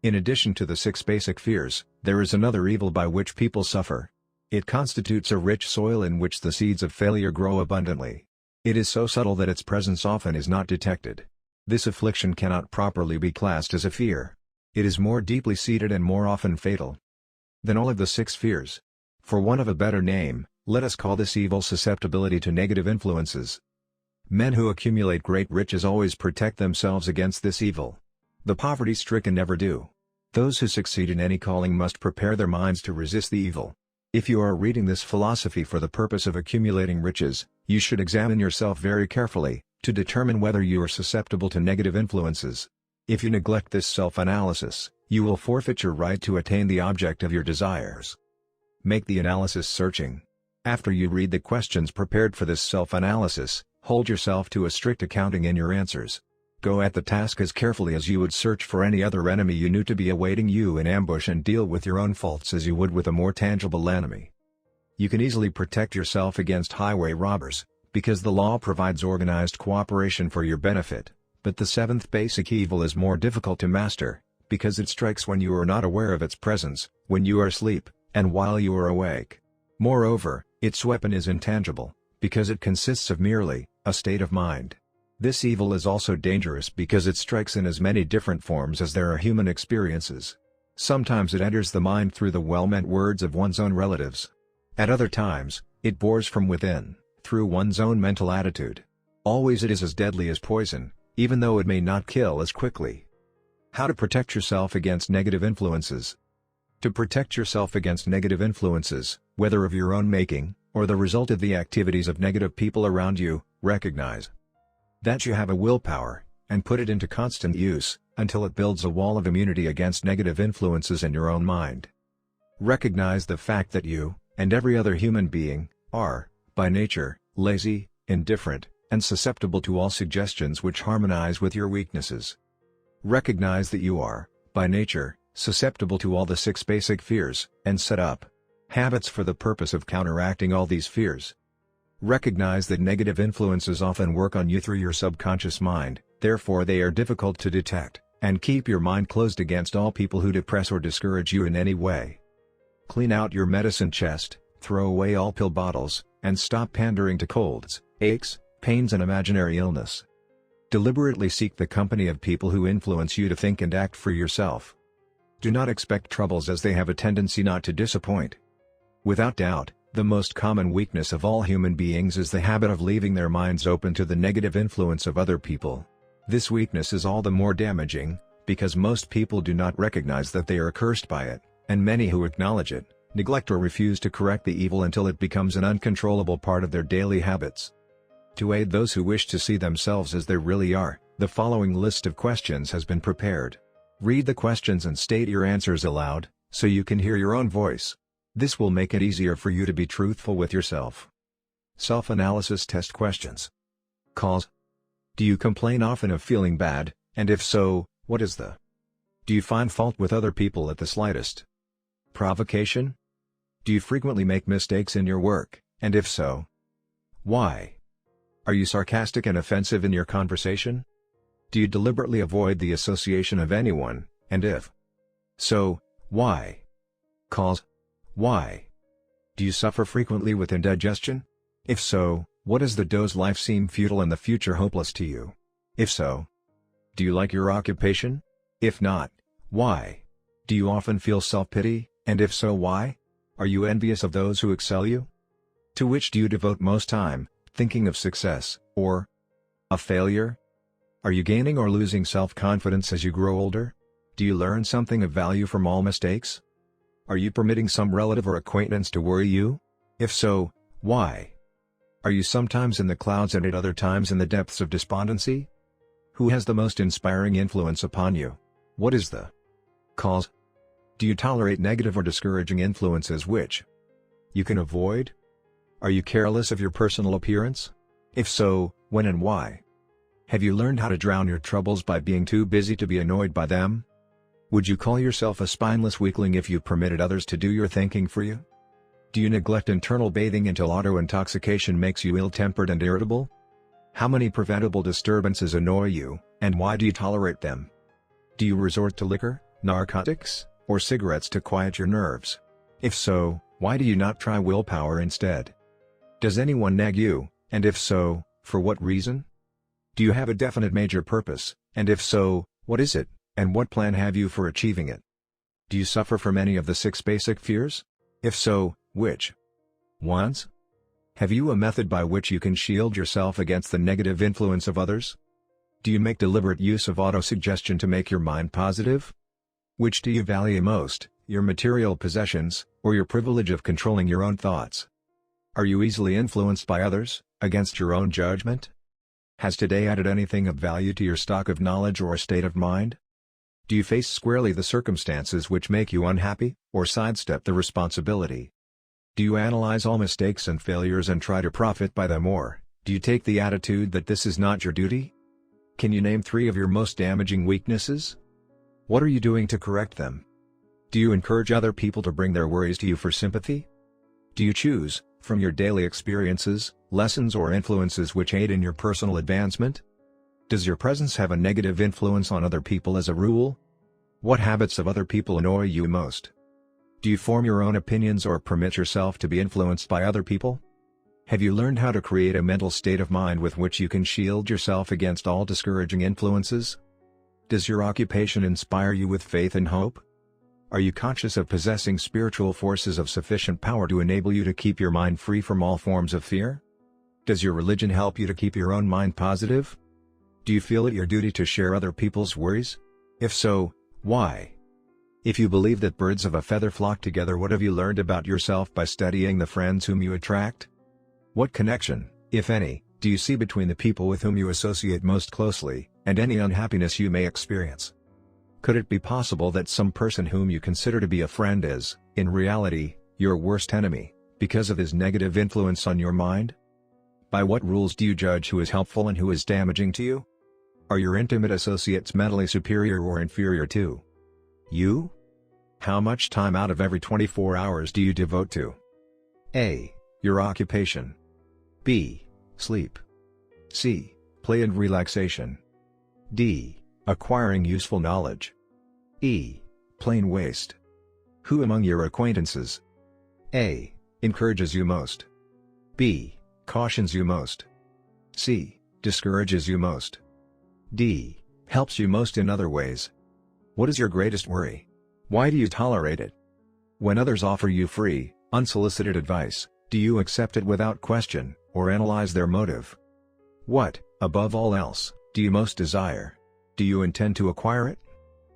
In addition to the 6 basic fears, there is another evil by which people suffer. It constitutes a rich soil in which the seeds of failure grow abundantly. It is so subtle that its presence often is not detected. This affliction cannot properly be classed as a fear. It is more deeply seated and more often fatal than all of the 6 fears. For want of a better name, let us call this evil susceptibility to negative influences. Men who accumulate great riches always protect themselves against this evil. The poverty-stricken never do. Those who succeed in any calling must prepare their minds to resist the evil. If you are reading this philosophy for the purpose of accumulating riches, you should examine yourself very carefully, to determine whether you are susceptible to negative influences. If you neglect this self-analysis, you will forfeit your right to attain the object of your desires. Make the analysis searching. After you read the questions prepared for this self-analysis, hold yourself to a strict accounting in your answers. Go at the task as carefully as you would search for any other enemy you knew to be awaiting you in ambush, and deal with your own faults as you would with a more tangible enemy. You can easily protect yourself against highway robbers, because the law provides organized cooperation for your benefit, but the 7th basic evil is more difficult to master, because it strikes when you are not aware of its presence, when you are asleep, and while you are awake. Moreover, its weapon is intangible, because it consists of merely a state of mind. This evil is also dangerous because it strikes in as many different forms as there are human experiences. Sometimes it enters the mind through the well-meant words of one's own relatives. At other times, it bores from within, through one's own mental attitude. Always it is as deadly as poison, even though it may not kill as quickly. How to protect yourself against negative influences? To protect yourself against negative influences, whether of your own making, or the result of the activities of negative people around you, recognize that you have a willpower, and put it into constant use, until it builds a wall of immunity against negative influences in your own mind. Recognize the fact that you, and every other human being, are, by nature, lazy, indifferent, and susceptible to all suggestions which harmonize with your weaknesses. Recognize that you are, by nature, susceptible to all the 6 basic fears, and set up habits for the purpose of counteracting all these fears. Recognize that negative influences often work on you through your subconscious mind, therefore they are difficult to detect, and keep your mind closed against all people who depress or discourage you in any way. Clean out your medicine chest, throw away all pill bottles, and stop pandering to colds, aches, pains and imaginary illness. Deliberately seek the company of people who influence you to think and act for yourself. Do not expect troubles as they have a tendency not to disappoint. Without doubt, the most common weakness of all human beings is the habit of leaving their minds open to the negative influence of other people. This weakness is all the more damaging, because most people do not recognize that they are cursed by it, and many who acknowledge it, neglect or refuse to correct the evil until it becomes an uncontrollable part of their daily habits. To aid those who wish to see themselves as they really are, the following list of questions has been prepared. Read the questions and state your answers aloud, so you can hear your own voice. This will make it easier for you to be truthful with yourself. Self-analysis test questions. Cause. Do you complain often of feeling bad, and if so, what is the? Do you find fault with other people at the slightest? Provocation. Do you frequently make mistakes in your work, and if so, why? Are you sarcastic and offensive in your conversation? Do you deliberately avoid the association of anyone, and if so, why? Cause. Why? Do you suffer frequently with indigestion? If so, what is the does life seem futile and the future hopeless to you? If so, do you like your occupation? If not, why? Do you often feel self-pity, and if so, why? Are you envious of those who excel you? To which do you devote most time, thinking of success, or a failure? Are you gaining or losing self-confidence as you grow older? Do you learn something of value from all mistakes? Are you permitting some relative or acquaintance to worry you? If so, why? Are you sometimes in the clouds and at other times in the depths of despondency? Who has the most inspiring influence upon you? What is the cause? Do you tolerate negative or discouraging influences which you can avoid? Are you careless of your personal appearance? If so, when and why? Have you learned how to drown your troubles by being too busy to be annoyed by them? Would you call yourself a spineless weakling if you permitted others to do your thinking for you? Do you neglect internal bathing until auto-intoxication makes you ill-tempered and irritable? How many preventable disturbances annoy you, and why do you tolerate them? Do you resort to liquor, narcotics, or cigarettes to quiet your nerves? If so, why do you not try willpower instead? Does anyone nag you, and if so, for what reason? Do you have a definite major purpose, and if so, what is it? And what plan have you for achieving it? Do you suffer from any of the 6 basic fears? If so, which ones? Have you a method by which you can shield yourself against the negative influence of others? Do you make deliberate use of autosuggestion to make your mind positive? Which do you value most, your material possessions, or your privilege of controlling your own thoughts? Are you easily influenced by others, against your own judgment? Has today added anything of value to your stock of knowledge or state of mind? Do you face squarely the circumstances which make you unhappy, or sidestep the responsibility? Do you analyze all mistakes and failures and try to profit by them, or do you take the attitude that this is not your duty? Can you name 3 of your most damaging weaknesses? What are you doing to correct them? Do you encourage other people to bring their worries to you for sympathy? Do you choose, from your daily experiences, lessons or influences which aid in your personal advancement? Does your presence have a negative influence on other people as a rule? What habits of other people annoy you most? Do you form your own opinions or permit yourself to be influenced by other people? Have you learned how to create a mental state of mind with which you can shield yourself against all discouraging influences? Does your occupation inspire you with faith and hope? Are you conscious of possessing spiritual forces of sufficient power to enable you to keep your mind free from all forms of fear? Does your religion help you to keep your own mind positive? Do you feel it your duty to share other people's worries? If so, why? If you believe that birds of a feather flock together, what have you learned about yourself by studying the friends whom you attract? What connection, if any, do you see between the people with whom you associate most closely, and any unhappiness you may experience? Could it be possible that some person whom you consider to be a friend is, in reality, your worst enemy, because of his negative influence on your mind? By what rules do you judge who is helpful and who is damaging to you? Are your intimate associates mentally superior or inferior to you? How much time out of every 24 hours do you devote to A. Your occupation, B. Sleep. C. Play and relaxation. D. Acquiring useful knowledge. E. Plain waste. Who among your acquaintances A. Encourages you most? B. Cautions you most? C. Discourages you most? D. Helps you most in other ways? What is your greatest worry? Why do you tolerate it? When others offer you free, unsolicited advice, do you accept it without question, or analyze their motive? What, above all else, do you most desire? Do you intend to acquire it?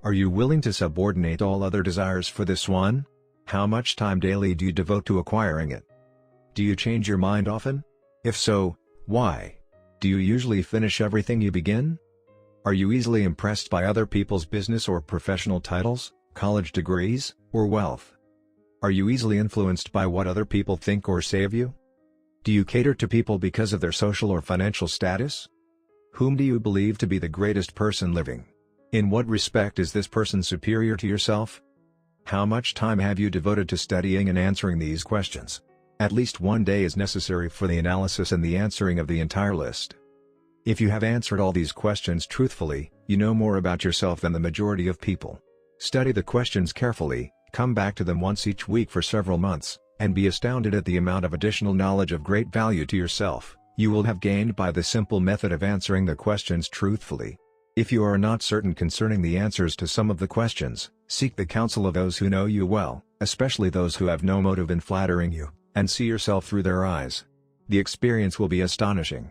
Are you willing to subordinate all other desires for this one? How much time daily do you devote to acquiring it? Do you change your mind often? If so, why? Do you usually finish everything you begin? Are you easily impressed by other people's business or professional titles, college degrees, or wealth? Are you easily influenced by what other people think or say of you? Do you cater to people because of their social or financial status? Whom do you believe to be the greatest person living? In what respect is this person superior to yourself? How much time have you devoted to studying and answering these questions? At least one day is necessary for the analysis and the answering of the entire list. If you have answered all these questions truthfully, you know more about yourself than the majority of people. Study the questions carefully, come back to them once each week for several months, and be astounded at the amount of additional knowledge of great value to yourself you will have gained by the simple method of answering the questions truthfully. If you are not certain concerning the answers to some of the questions, seek the counsel of those who know you well, especially those who have no motive in flattering you, and see yourself through their eyes. The experience will be astonishing.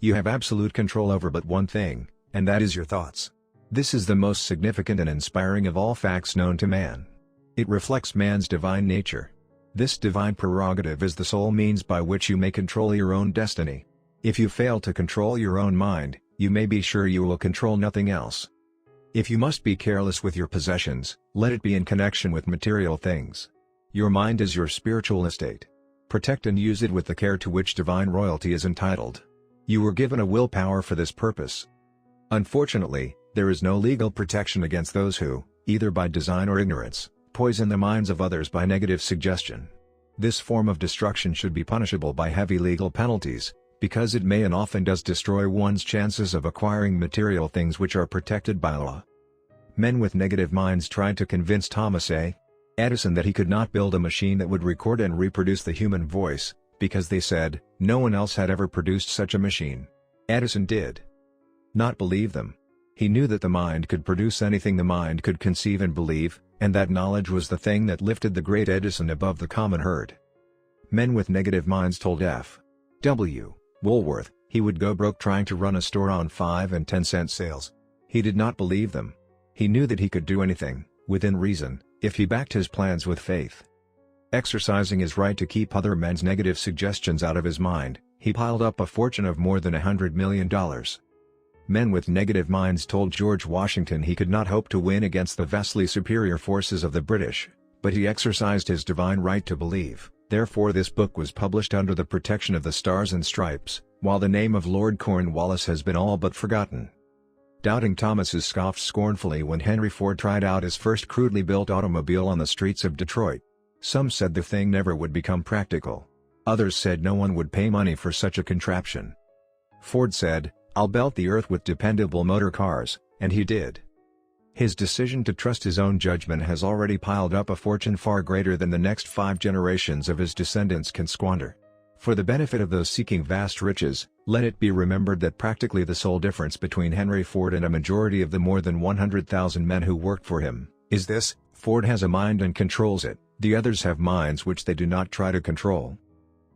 You have absolute control over but one thing, and that is your thoughts. This is the most significant and inspiring of all facts known to man. It reflects man's divine nature. This divine prerogative is the sole means by which you may control your own destiny. If you fail to control your own mind, you may be sure you will control nothing else. If you must be careless with your possessions, let it be in connection with material things. Your mind is your spiritual estate. Protect and use it with the care to which divine royalty is entitled. You were given a willpower for this purpose. Unfortunately, there is no legal protection against those who, either by design or ignorance, poison the minds of others by negative suggestion. This form of destruction should be punishable by heavy legal penalties, because it may and often does destroy one's chances of acquiring material things which are protected by law. Men with negative minds tried to convince Thomas A. Edison that he could not build a machine that would record and reproduce the human voice, because they said, no one else had ever produced such a machine. Edison did not believe them. He knew that the mind could produce anything the mind could conceive and believe, and that knowledge was the thing that lifted the great Edison above the common herd. Men with negative minds told F. W. Woolworth he would go broke trying to run a store on 5 and 10-cent sales. He did not believe them. He knew that he could do anything, within reason, if he backed his plans with faith. Exercising his right to keep other men's negative suggestions out of his mind, he piled up a fortune of more than $100 million. Men with negative minds told George Washington he could not hope to win against the vastly superior forces of the British, but he exercised his divine right to believe. Therefore this book was published under the protection of the Stars and Stripes, while the name of Lord Cornwallis has been all but forgotten. Doubting Thomases scoffed scornfully when Henry Ford tried out his first crudely built automobile on the streets of Detroit. Some said the thing never would become practical. Others said no one would pay money for such a contraption. Ford said, "I'll belt the earth with dependable motor cars," and he did. His decision to trust his own judgment has already piled up a fortune far greater than the next 5 generations of his descendants can squander. For the benefit of those seeking vast riches, let it be remembered that practically the sole difference between Henry Ford and a majority of the more than 100,000 men who worked for him, is this: Ford has a mind and controls it, the others have minds which they do not try to control.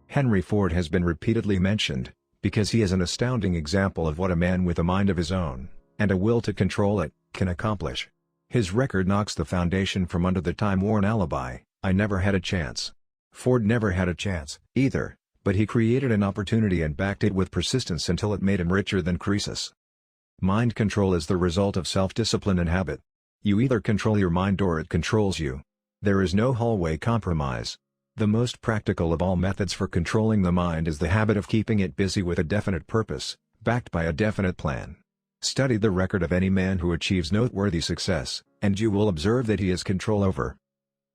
Henry Ford has been repeatedly mentioned, because he is an astounding example of what a man with a mind of his own, and a will to control it, can accomplish. His record knocks the foundation from under the time-worn alibi, "I never had a chance." Ford never had a chance, either, but he created an opportunity and backed it with persistence until it made him richer than Croesus. Mind control is the result of self-discipline and habit. You either control your mind or it controls you. There is no hallway compromise. The most practical of all methods for controlling the mind is the habit of keeping it busy with a definite purpose, backed by a definite plan. Study the record of any man who achieves noteworthy success, and you will observe that he has control over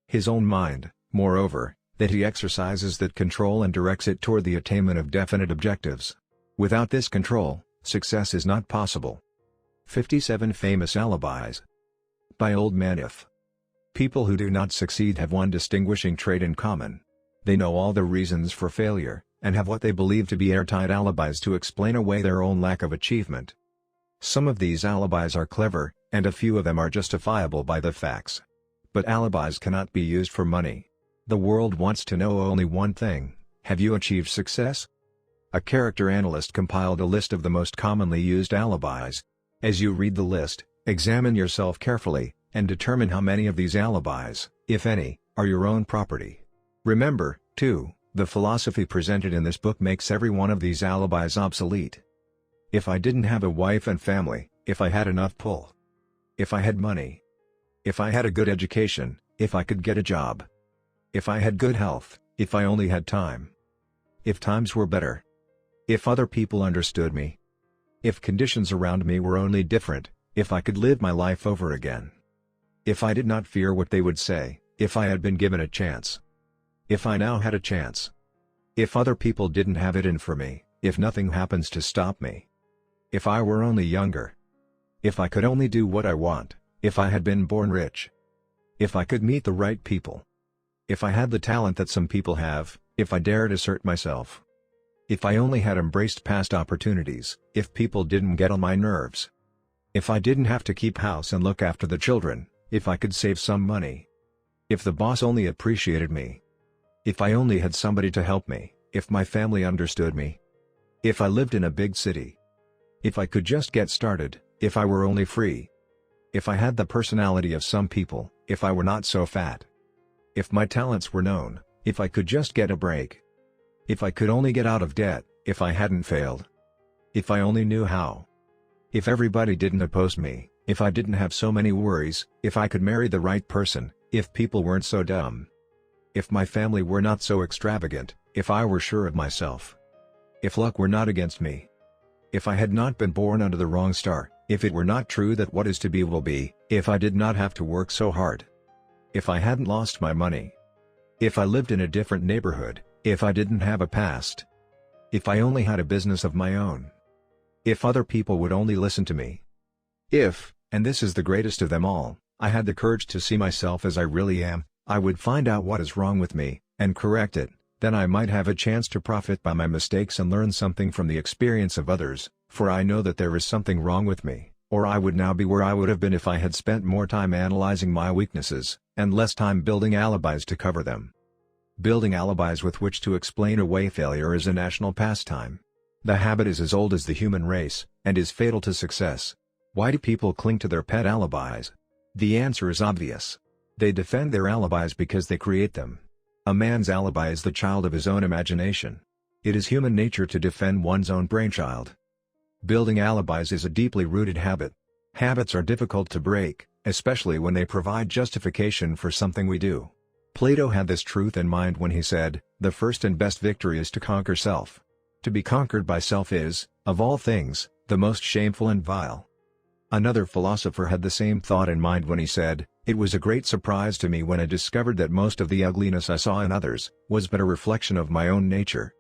his own mind. Moreover, that he exercises that control and directs it toward the attainment of definite objectives. Without this control, success is not possible. 57 Famous Alibis. By Old Man If. People who do not succeed have one distinguishing trait in common. They know all the reasons for failure, and have what they believe to be airtight alibis to explain away their own lack of achievement. Some of these alibis are clever, and a few of them are justifiable by the facts. But alibis cannot be used for money. The world wants to know only one thing: have you achieved success? A character analyst compiled a list of the most commonly used alibis. As you read the list, examine yourself carefully, and determine how many of these alibis, if any, are your own property. Remember, too, the philosophy presented in this book makes every one of these alibis obsolete. If I didn't have a wife and family, if I had enough pull, if I had money, if I had a good education, if I could get a job, if I had good health, if I only had time, if times were better, if other people understood me, if conditions around me were only different, if I could live my life over again, if I did not fear what they would say, if I had been given a chance, if I now had a chance, if other people didn't have it in for me, if nothing happens to stop me, if I were only younger, if I could only do what I want, if I had been born rich, if I could meet the right people, if I had the talent that some people have, if I dared assert myself, if I only had embraced past opportunities, if people didn't get on my nerves, if I didn't have to keep house and look after the children, if I could save some money, if the boss only appreciated me, if I only had somebody to help me, if my family understood me, if I lived in a big city, if I could just get started, if I were only free, if I had the personality of some people, if I were not so fat, if my talents were known, if I could just get a break, if I could only get out of debt, if I hadn't failed, if I only knew how, if everybody didn't oppose me, if I didn't have so many worries, if I could marry the right person, if people weren't so dumb, if my family were not so extravagant, if I were sure of myself, if luck were not against me, if I had not been born under the wrong star, if it were not true that what is to be will be, if I did not have to work so hard, if I hadn't lost my money, if I lived in a different neighborhood, if I didn't have a past, if I only had a business of my own, if other people would only listen to me, if, and this is the greatest of them all, I had the courage to see myself as I really am, I would find out what is wrong with me, and correct it. Then I might have a chance to profit by my mistakes and learn something from the experience of others, for I know that there is something wrong with me, or I would now be where I would have been if I had spent more time analyzing my weaknesses, and less time building alibis to cover them. Building alibis with which to explain away failure is a national pastime. The habit is as old as the human race, and is fatal to success. Why do people cling to their pet alibis? The answer is obvious. They defend their alibis because they create them. A man's alibi is the child of his own imagination. It is human nature to defend one's own brainchild. Building alibis is a deeply rooted habit. Habits are difficult to break, especially when they provide justification for something we do. Plato had this truth in mind when he said, "The first and best victory is to conquer self. To be conquered by self is, of all things, the most shameful and vile." Another philosopher had the same thought in mind when he said, "It was a great surprise to me when I discovered that most of the ugliness I saw in others, was but a reflection of my own nature."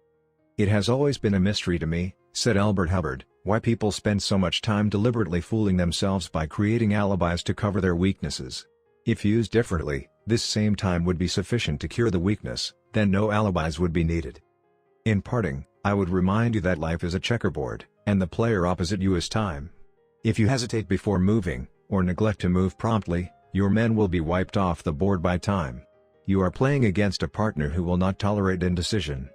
"It has always been a mystery to me," said Albert Hubbard, "why people spend so much time deliberately fooling themselves by creating alibis to cover their weaknesses. If used differently, this same time would be sufficient to cure the weakness, then no alibis would be needed." In parting, I would remind you that life is a checkerboard, and the player opposite you is time. If you hesitate before moving, or neglect to move promptly, your men will be wiped off the board by time. You are playing against a partner who will not tolerate indecision.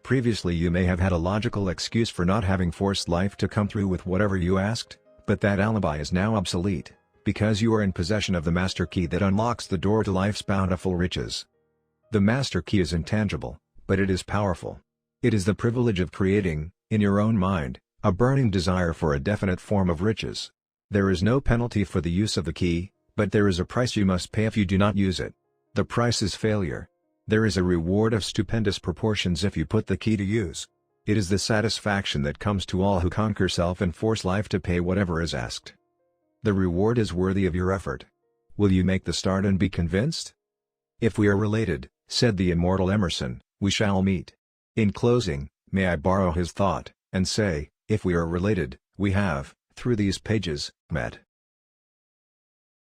Previously you may have had a logical excuse for not having forced life to come through with whatever you asked, but that alibi is now obsolete, because you are in possession of the master key that unlocks the door to life's bountiful riches. The master key is intangible, but it is powerful. It is the privilege of creating, in your own mind, a burning desire for a definite form of riches. There is no penalty for the use of the key, but there is a price you must pay if you do not use it. The price is failure. There is a reward of stupendous proportions if you put the key to use. It is the satisfaction that comes to all who conquer self and force life to pay whatever is asked. The reward is worthy of your effort. Will you make the start and be convinced? If we are related, Said the immortal Emerson, "We shall meet." In closing, may I borrow his thought, and say, if we are related, we have, through these pages, met.